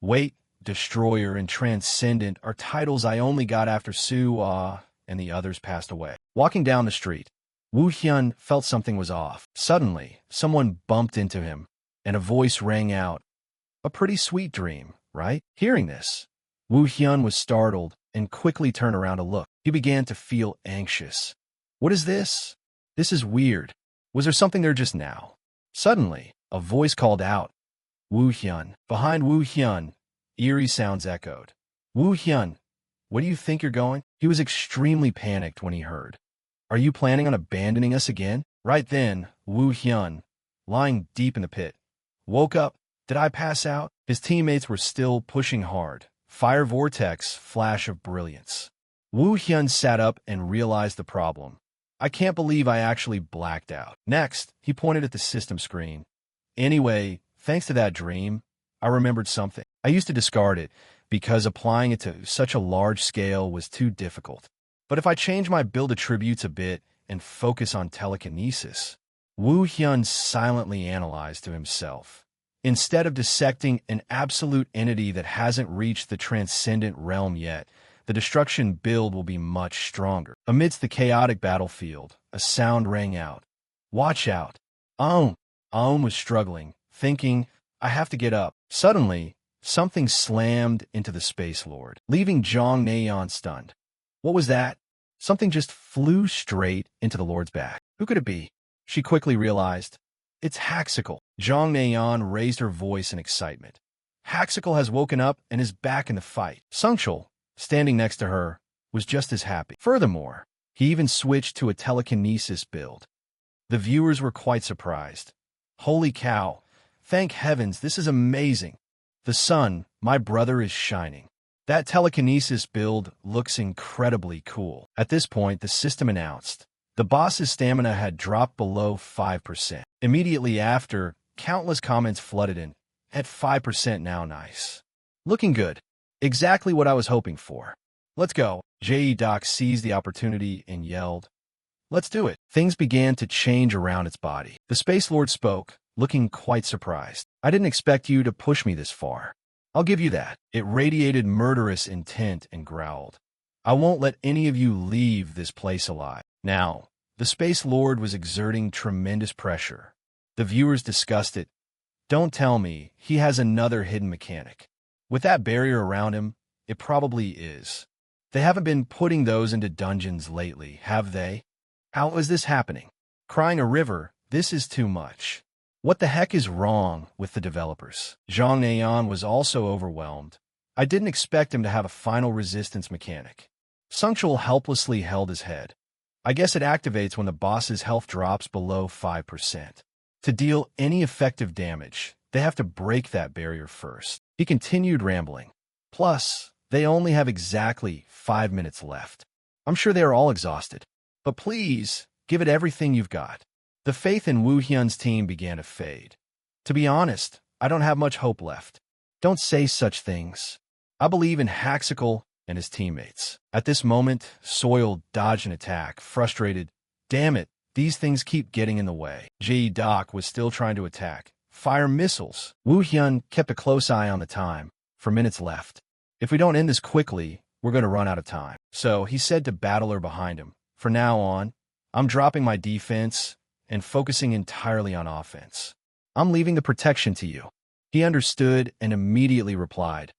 wait, Destroyer and Transcendent are titles I only got after Sue and the others passed away. Walking down the street, Woo Hyun felt something was off. Suddenly, someone bumped into him, and a voice rang out. A pretty sweet dream, right? Hearing this, Woo Hyun was startled and quickly turned around to look. He began to feel anxious. What is this? This is weird. Was there something there just now? Suddenly, a voice called out. Woo Hyun. Behind Woo Hyun, eerie sounds echoed. Woo Hyun, where do you think you're going? He was extremely panicked when he heard. Are you planning on abandoning us again? Right then, Woo Hyun, lying deep in the pit, woke up. Did I pass out? His teammates were still pushing hard. Fire vortex, flash of brilliance. Woo Hyun sat up and realized the problem. I can't believe I actually blacked out. Next, he pointed at the system screen. Anyway, thanks to that dream, I remembered something. I used to discard it because applying it to such a large scale was too difficult. But if I change my build attributes a bit and focus on telekinesis, Woo Hyun silently analyzed to himself. Instead of dissecting an absolute entity that hasn't reached the transcendent realm yet, the destruction build will be much stronger. Amidst the chaotic battlefield, a sound rang out. Watch out. Aum was struggling, thinking, I have to get up. Suddenly, something slammed into the Space Lord, leaving Jong Naeon stunned. What was that? Something just flew straight into the Lord's back. Who could it be? She quickly realized. It's Haxical. Jong Naeon raised her voice in excitement. Haxical has woken up and is back in the fight. Sungchul, standing next to her, was just as happy. Furthermore, he even switched to a telekinesis build. The viewers were quite surprised. Holy cow! Thank heavens, this is amazing. The sun, my brother, is shining. That telekinesis build looks incredibly cool. At this point, the system announced. The boss's stamina had dropped below 5%. Immediately after, countless comments flooded in. At 5% now, nice. Looking good. Exactly what I was hoping for. Let's go. Doc seized the opportunity and yelled. Let's do it. Things began to change around its body. The Space Lord spoke, looking quite surprised. I didn't expect you to push me this far. I'll give you that. It radiated murderous intent and growled. I won't let any of you leave this place alive. Now, the Space Lord was exerting tremendous pressure. The viewers discussed it. Don't tell me he has another hidden mechanic. With that barrier around him, it probably is. They haven't been putting those into dungeons lately, have they? How is this happening? Crying a river, this is too much. What the heck is wrong with the developers? Jong Naeon was also overwhelmed. I didn't expect him to have a final resistance mechanic. Sungchul helplessly held his head. I guess it activates when the boss's health drops below 5%. To deal any effective damage, they have to break that barrier first. He continued rambling. Plus, They only have exactly 5 minutes left. I'm sure they are all exhausted. But please, give it everything you've got. The faith in Woo Hyun's team began to fade. To be honest, I don't have much hope left. Don't say such things. I believe in Haxical and his teammates. At this moment, Soil dodged an attack, frustrated. Damn it, these things keep getting in the way. Ji-Doc was still trying to attack. Fire missiles. Woo Hyun kept a close eye on the time. 4 minutes left. If we don't end this quickly, we're going to run out of time. So he said to battler behind him, from now on, I'm dropping my defense and focusing entirely on offense. I'm leaving the protection to you. He understood and immediately replied,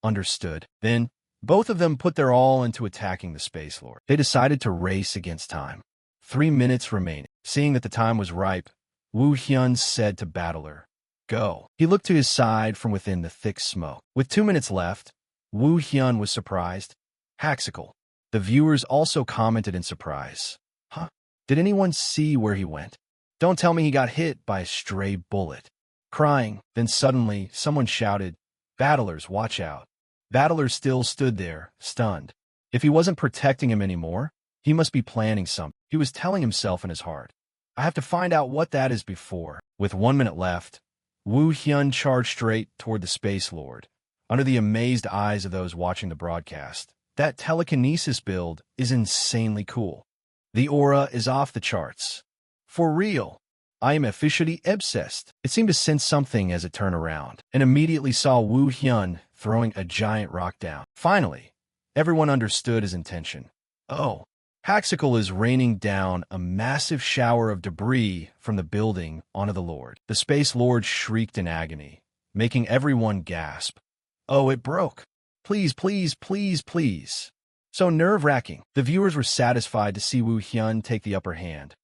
understood. Then, both of them put their all into attacking the Space Lord. They decided to race against time. 3 minutes remaining. Seeing that the time was ripe, Woo Hyun said to battler, go. He looked to his side from within the thick smoke. With 2 minutes left, Woo Hyun was surprised. Haxical. The viewers also commented in surprise. Huh? Did anyone see where he went? Don't tell me he got hit by a stray bullet. Crying, then suddenly someone shouted, battlers, watch out. Battler still stood there, stunned. If he wasn't protecting him anymore, he must be planning something. He was telling himself in his heart, I have to find out what that is before. With 1 minute left, Woo Hyun charged straight toward the Space Lord. Under the amazed eyes of those watching the broadcast, that telekinesis build is insanely cool. The aura is off the charts. For real. I am officially obsessed. It seemed to sense something as it turned around, and immediately saw Woo Hyun throwing a giant rock down. Finally, everyone understood his intention. Oh, Haxical is raining down a massive shower of debris from the building onto the Lord. The Space Lord shrieked in agony, making everyone gasp. Oh, it broke. Please, please, please, please. So nerve-wracking. The viewers were satisfied to see Woo Hyun take the upper hand.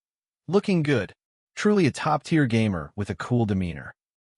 Looking good. Truly a top-tier gamer with a cool demeanor.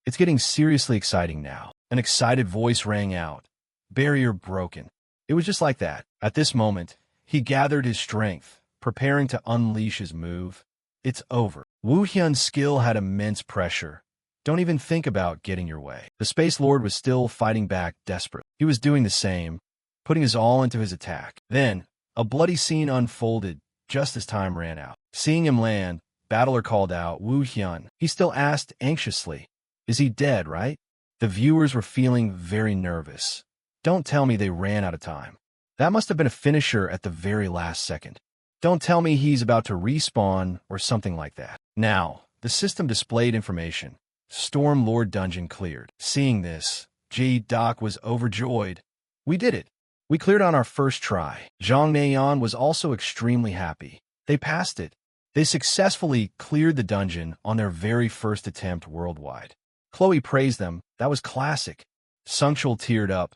It's getting seriously exciting now. An excited voice rang out. Barrier broken. It was just like that. At this moment, he gathered his strength, preparing to unleash his move. It's over. Woo Hyun's skill had immense pressure. Don't even think about getting your way. The Space Lord was still fighting back desperately. He was doing the same, putting his all into his attack. Then, a bloody scene unfolded just as time ran out. Seeing him land, battler called out, Woo Hyun. He still asked anxiously, is he dead, right? The viewers were feeling very nervous. Don't tell me they ran out of time. That must have been a finisher at the very last second. Don't tell me he's about to respawn or something like that. Now, the system displayed information. Storm Lord Dungeon cleared. Seeing this, Ji-Doc was overjoyed. We did it. We cleared on our first try. Zhang Neian was also extremely happy. They passed it. They successfully cleared the dungeon on their very first attempt worldwide. Chloe praised them. That was classic. Sungchul teared up.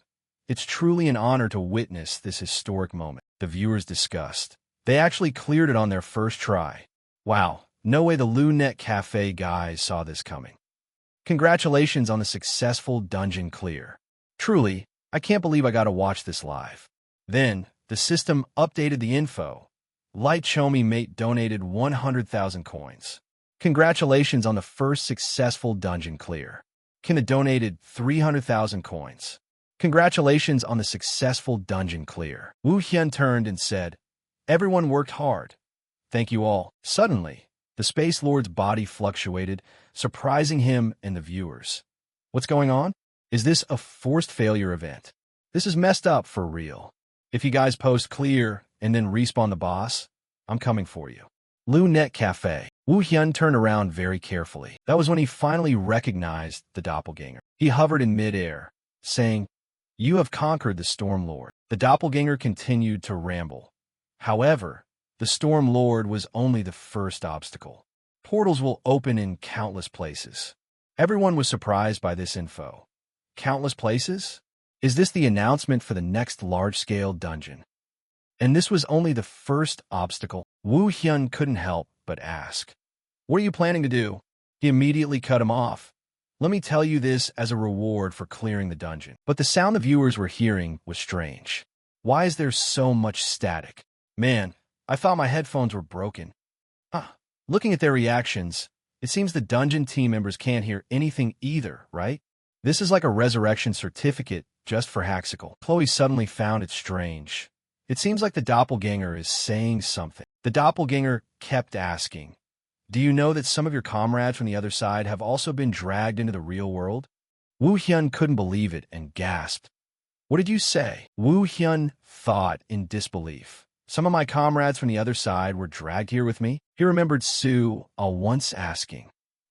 It's truly an honor to witness this historic moment. The viewers discussed. They actually cleared it on their first try. Wow, no way the Lunette Cafe guys saw this coming. Congratulations on the successful dungeon clear. Truly, I can't believe I got to watch this live. Then, the system updated the info. Light Chomi Mate donated 100,000 coins. Congratulations on the first successful dungeon clear. Kina donated 300,000 coins. Congratulations on the successful dungeon clear. Woo Hyun turned and said, everyone worked hard. Thank you all. Suddenly, the Space Lord's body fluctuated, surprising him and the viewers. What's going on? Is this a forced failure event? This is messed up for real. If you guys post clear and then respawn the boss, I'm coming for you. Lunette Cafe. Woo Hyun turned around very carefully. That was when he finally recognized the doppelganger. He hovered in midair, saying, you have conquered the Storm Lord. The doppelganger continued to ramble. However, the Storm Lord was only the first obstacle. Portals will open in countless places. Everyone was surprised by this info. Countless places? Is this the announcement for the next large-scale dungeon? And this was only the first obstacle. Woo Hyun couldn't help but ask, what are you planning to do? He immediately cut him off. Let me tell you this as a reward for clearing the dungeon. But the sound the viewers were hearing was strange. Why is there so much static? Man, I thought my headphones were broken. Looking at their reactions, it seems the dungeon team members can't hear anything either, right? This is like a resurrection certificate just for Haxical. Chloe suddenly found it strange. It seems like the doppelganger is saying something. The doppelganger kept asking, "Do you know that some of your comrades from the other side have also been dragged into the real world?" Woo Hyun couldn't believe it and gasped. "What did you say?" Woo Hyun thought in disbelief. "Some of my comrades from the other side were dragged here with me?" He remembered Soo once asking,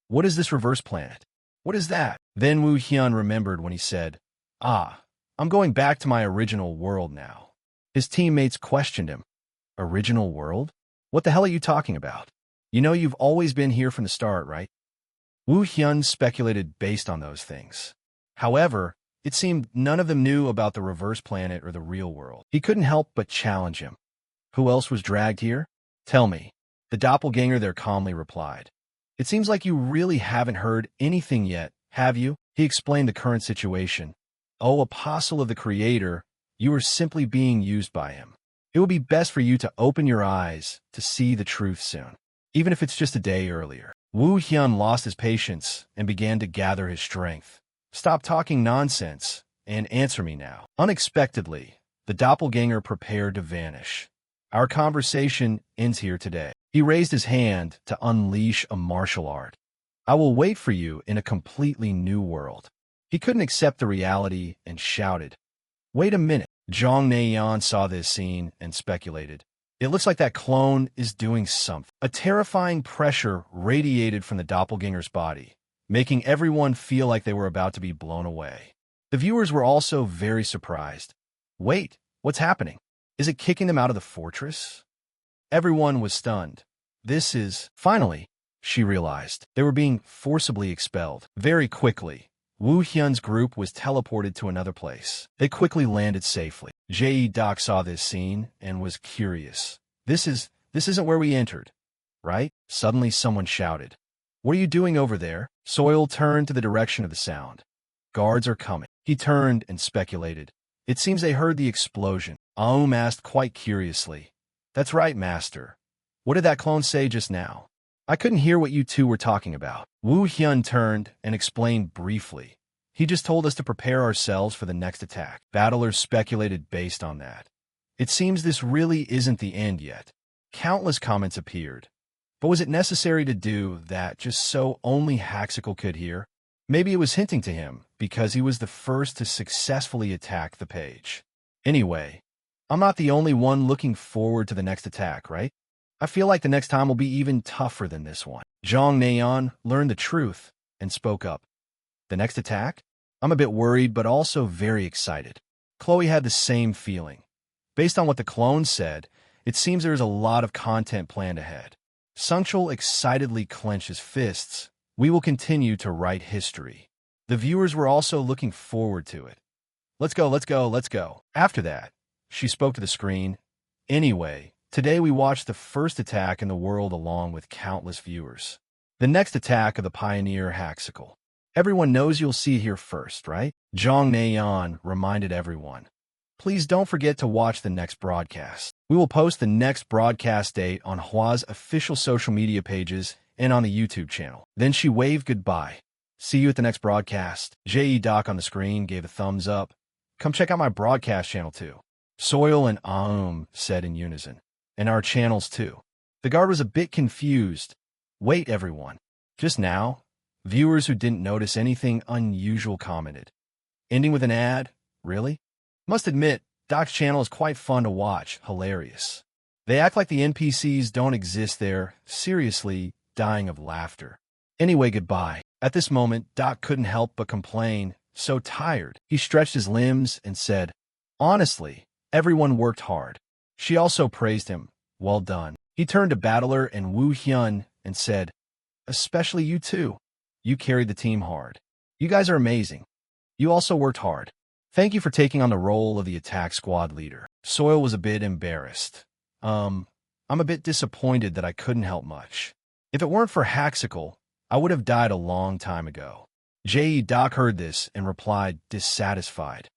"What is this reverse planet? What is that?" Then Woo Hyun remembered when he said, "Ah, I'm going back to my original world now." His teammates questioned him. "Original world? What the hell are you talking about? You know you've always been here from the start, right?" Woo Hyun speculated based on those things. However, it seemed none of them knew about the reverse planet or the real world. He couldn't help but challenge him. "Who else was dragged here? Tell me." The doppelganger there calmly replied. "It seems like you really haven't heard anything yet, have you?" He explained the current situation. "Oh, apostle of the Creator, you are simply being used by him. It will be best for you to open your eyes to see the truth soon, even if it's just a day earlier." Woo Hyun lost his patience and began to gather his strength. "Stop talking nonsense and answer me now." Unexpectedly, the doppelganger prepared to vanish. "Our conversation ends here today." He raised his hand to unleash a martial art. "I will wait for you in a completely new world." He couldn't accept the reality and shouted, "Wait a minute." Jong Naeon saw this scene and speculated, "It looks like that clone is doing something." A terrifying pressure radiated from the doppelganger's body, making everyone feel like they were about to be blown away. The viewers were also very surprised. "Wait, what's happening? Is it kicking them out of the fortress?" Everyone was stunned. Finally, she realized. They were being forcibly expelled. Very quickly, Woo Hyun's group was teleported to another place. They quickly landed safely. Jae-Doc saw this scene and was curious. This isn't where we entered, right?" Suddenly someone shouted, "What are you doing over there?" Soil turned to the direction of the sound. "Guards are coming." He turned and speculated, "It seems they heard the explosion." Aum asked quite curiously, "That's right, Master. What did that clone say just now? I couldn't hear what you two were talking about." Woo Hyun turned and explained briefly. "He just told us to prepare ourselves for the next attack." Battlers speculated based on that. It seems this really isn't the end yet. Countless comments appeared. But was it necessary to do that just so only Haxical could hear? Maybe it was hinting to him because he was the first to successfully attack the page. Anyway, I'm not the only one looking forward to the next attack, right? I feel like the next time will be even tougher than this one. Jong Naeon learned the truth and spoke up. "The next attack? I'm a bit worried but also very excited." Chloe had the same feeling. Based on what the clone said, it seems there is a lot of content planned ahead. Sungchul excitedly clenched his fists. "We will continue to write history." The viewers were also looking forward to it. Let's go, let's go, let's go." After that, she spoke to the screen. "Anyway, today we watched the first attack in the world along with countless viewers. The next attack of the pioneer Haxical. Everyone knows you'll see here first, right?" Jong Naeon reminded everyone. "Please don't forget to watch the next broadcast. We will post the next broadcast date on Hwa's official social media pages and on the YouTube channel." Then she waved goodbye. "See you at the next broadcast." Jae-Doc on the screen gave a thumbs up. "Come check out my broadcast channel too." Soil and Aum said in unison. "And our channels too." The guard was a bit confused. "Wait, everyone. Just now?" Viewers who didn't notice anything unusual commented. "Ending with an ad? Really?" Must admit, Doc's channel is quite fun to watch. Hilarious. They act like the NPCs don't exist there, seriously dying of laughter. Anyway, goodbye. At this moment, Doc couldn't help but complain. So tired. He stretched his limbs and said, "Honestly, everyone worked hard." She also praised him. "Well done." He turned to Battler and Woo Hyun and said, "Especially you two. You carried the team hard. You guys are amazing. You also worked hard. Thank you for taking on the role of the attack squad leader." Soil was a bit embarrassed. I'm a bit disappointed that I couldn't help much. If it weren't for Haxical, I would have died a long time ago." Jae-Doc heard this and replied, dissatisfied.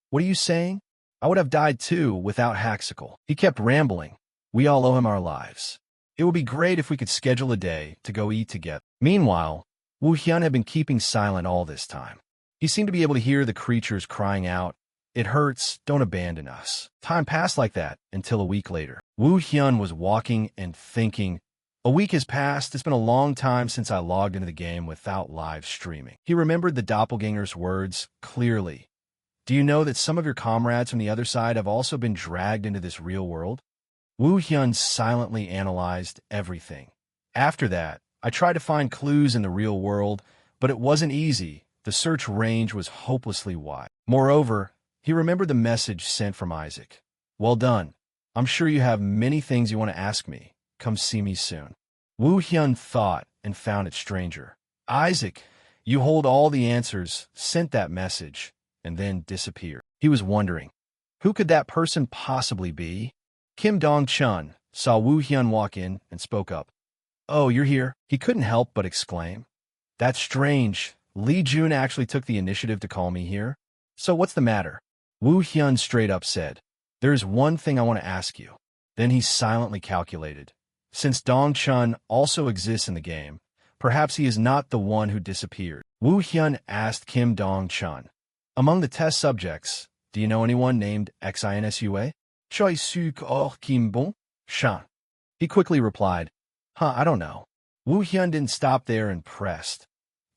"What are you saying? I would have died too without Haxical." He kept rambling. "We all owe him our lives. It would be great if we could schedule a day to go eat together." Meanwhile, Woo Hyun had been keeping silent all this time. He seemed to be able to hear the creatures crying out, It hurts, don't abandon us. Time passed like that until a week later. Woo Hyun was walking and thinking, a week has passed. It's been a long time since I logged into the game without live streaming. He remembered the doppelganger's words clearly. Do you know that some of your comrades from the other side have also been dragged into this real world? Woo Hyun silently analyzed everything. After that, I tried to find clues in the real world, but it wasn't easy. The search range was hopelessly wide. Moreover, he remembered the message sent from Isaac. Well done. I'm sure you have many things you want to ask me. Come see me soon. Woo Hyun thought and found it stranger. Isaac, you hold all the answers, sent that message, and then disappeared. He was wondering, who could that person possibly be? Kim Dong-chun saw Woo Hyun walk in and spoke up. Oh, you're here? He couldn't help but exclaim. That's strange. Lee Jun actually took the initiative to call me here. So what's the matter? Woo Hyun straight up said, there's one thing I want to ask you. Then he silently calculated. Since Dong-chun also exists in the game, perhaps he is not the one who disappeared. Woo Hyun asked Kim Dong-chun. Among the test subjects, do you know anyone named Xinsua? Choi Suk Oh Kim Bong? Shan. He quickly replied, I don't know. Woo Hyun didn't stop there and pressed.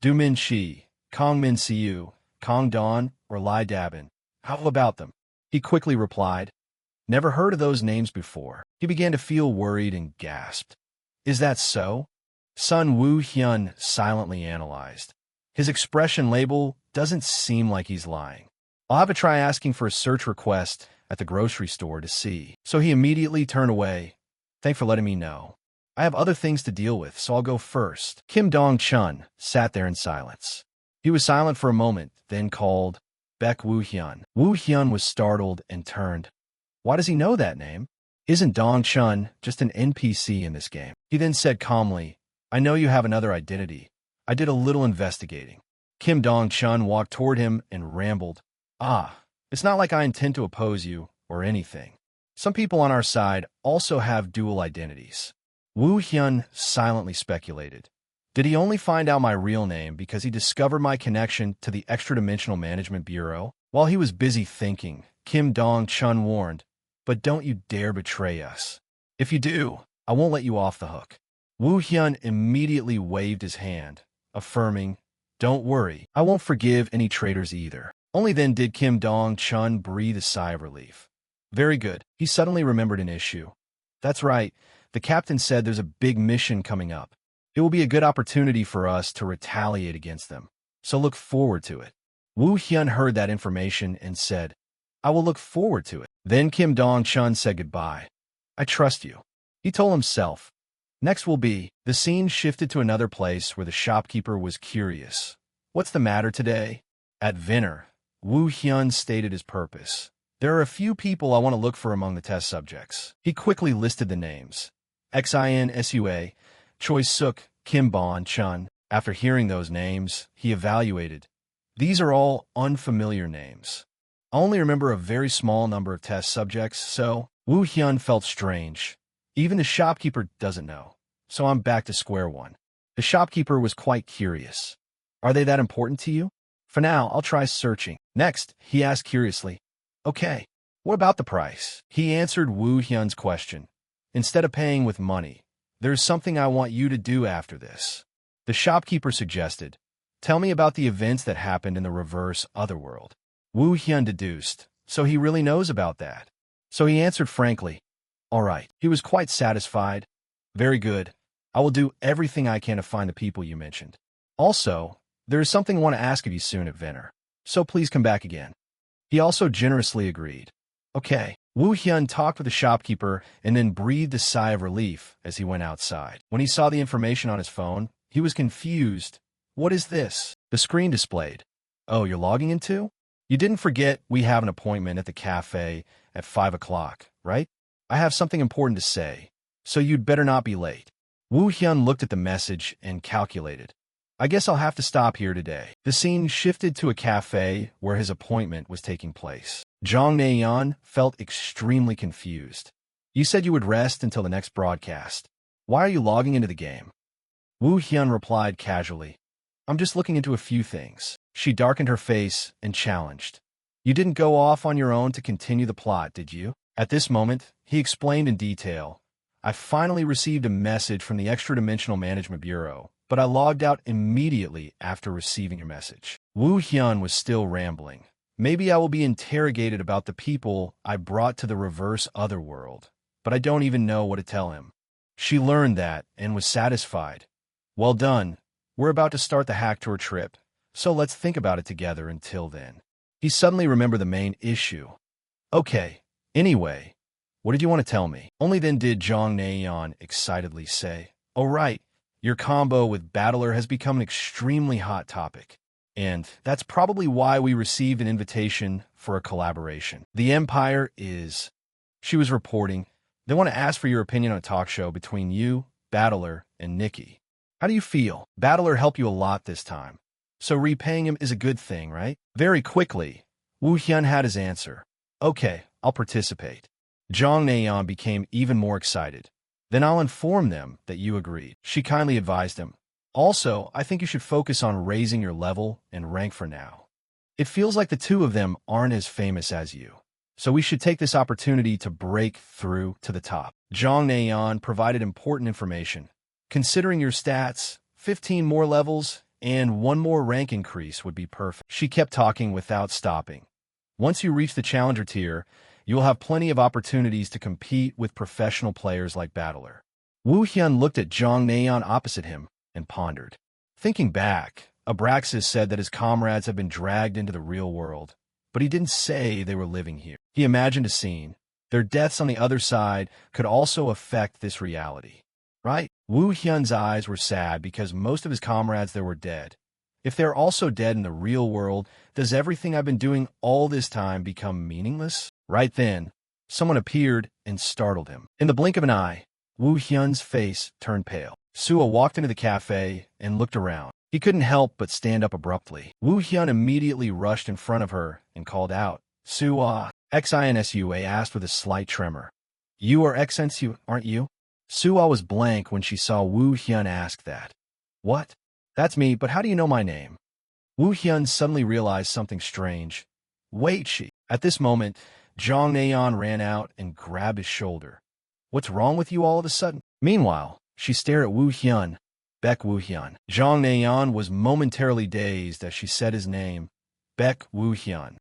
Du Min Shi, Kong Min Siu, Kong Don, or Lai Dabin. How about them? He quickly replied, never heard of those names before. He began to feel worried and gasped. Is that so? Son Woo Hyun silently analyzed. His expression label doesn't seem like he's lying. I'll have to try asking for a search request at the grocery store to see. So he immediately turned away. Thanks for letting me know. I have other things to deal with, so I'll go first. Kim Dong-chun sat there in silence. He was silent for a moment, then called, Baek Woo Hyun. Woo Hyun was startled and turned. Why does he know that name? Isn't Dong-chun just an NPC in this game? He then said calmly, I know you have another identity. I did a little investigating. Kim Dong-chun walked toward him and rambled. It's not like I intend to oppose you or anything. Some people on our side also have dual identities. Woo Hyun silently speculated. Did he only find out my real name because he discovered my connection to the Extra-Dimensional Management Bureau? While he was busy thinking, Kim Dong-chun warned, but don't you dare betray us. If you do, I won't let you off the hook. Woo Hyun immediately waved his hand, affirming, don't worry, I won't forgive any traitors either. Only then did Kim Dong-chun breathe a sigh of relief. Very good. He suddenly remembered an issue. That's right. The captain said there's a big mission coming up. It will be a good opportunity for us to retaliate against them. So look forward to it. Woo Hyun heard that information and said, I will look forward to it. Then Kim Dong-chun said goodbye. I trust you. He told himself. Next will be, the scene shifted to another place where the shopkeeper was curious. What's the matter today? At dinner, Woo Hyun stated his purpose. There are a few people I want to look for among the test subjects. He quickly listed the names. Xinsua, Choi Suk, Kim Bon-chun. After hearing those names, he evaluated. These are all unfamiliar names. I only remember a very small number of test subjects, so Woo Hyun felt strange. Even the shopkeeper doesn't know. So I'm back to square one. The shopkeeper was quite curious. Are they that important to you? For now, I'll try searching. Next, he asked curiously. Okay, what about the price? He answered Woo Hyun's question. Instead of paying with money, there's something I want you to do after this. The shopkeeper suggested. Tell me about the events that happened in the reverse otherworld. Woo Hyun deduced. So he really knows about that. So he answered frankly. All right. He was quite satisfied. Very good. I will do everything I can to find the people you mentioned. Also, there is something I want to ask of you soon at dinner. So please come back again. He also generously agreed. Okay. Woo Hyun talked with the shopkeeper and then breathed a sigh of relief as he went outside. When he saw the information on his phone, he was confused. What is this? The screen displayed. Oh, you're logging in too? You didn't forget we have an appointment at the cafe at 5 o'clock, right? I have something important to say, so you'd better not be late. Woo Hyun looked at the message and calculated. I guess I'll have to stop here today. The scene shifted to a cafe where his appointment was taking place. Jong Na-yeon felt extremely confused. You said you would rest until the next broadcast. Why are you logging into the game? Woo Hyun replied casually. I'm just looking into a few things. She darkened her face and challenged. You didn't go off on your own to continue the plot, did you? At this moment, he explained in detail. I finally received a message from the Extra-Dimensional Management Bureau, but I logged out immediately after receiving your message. Woo Hyun was still rambling. Maybe I will be interrogated about the people I brought to the reverse otherworld, but I don't even know what to tell him. She learned that and was satisfied. Well done. We're about to start the hack tour trip, so let's think about it together until then. He suddenly remembered the main issue. Okay, anyway, what did you want to tell me? Only then did Jong Naeon excitedly say, oh right, your combo with Battler has become an extremely hot topic. And that's probably why we received an invitation for a collaboration. The Empire is... She was reporting. They want to ask for your opinion on a talk show between you, Battler, and Nikki. How do you feel? Battler helped you a lot this time, so repaying him is a good thing, right? Very quickly, Woo Hyun had his answer. Okay, I'll participate. Jong Naeon became even more excited. Then I'll inform them that you agreed. She kindly advised him. Also, I think you should focus on raising your level and rank for now. It feels like the two of them aren't as famous as you, so we should take this opportunity to break through to the top. Jong Naeon provided important information. Considering your stats, 15 more levels and 1 more rank increase would be perfect. She kept talking without stopping. Once you reach the challenger tier, you will have plenty of opportunities to compete with professional players like Battler. Woo Hyun looked at Jong Naeon opposite him and pondered. Thinking back, Abraxas said that his comrades had been dragged into the real world, but he didn't say they were living here. He imagined a scene. Their deaths on the other side could also affect this reality. Right? Woo Hyun's eyes were sad because most of his comrades there were dead. If they're also dead in the real world, does everything I've been doing all this time become meaningless? Right then, someone appeared and startled him. In the blink of an eye, Woo Hyun's face turned pale. Suha walked into the cafe and looked around. He couldn't help but stand up abruptly. Woo Hyun immediately rushed in front of her and called out, Suha. Xinsua asked with a slight tremor. You are Xinsua, aren't you? Suha was blank when she saw Woo Hyun ask that. What? That's me, but how do you know my name? Woo Hyun suddenly realized something strange. Wait, she. At this moment, Jong Naeon ran out and grabbed his shoulder. What's wrong with you all of a sudden? Meanwhile, she stared at Woo Hyun. Baek Woo Hyun. Jong Naeon was momentarily dazed as she said his name. Baek Woo Hyun.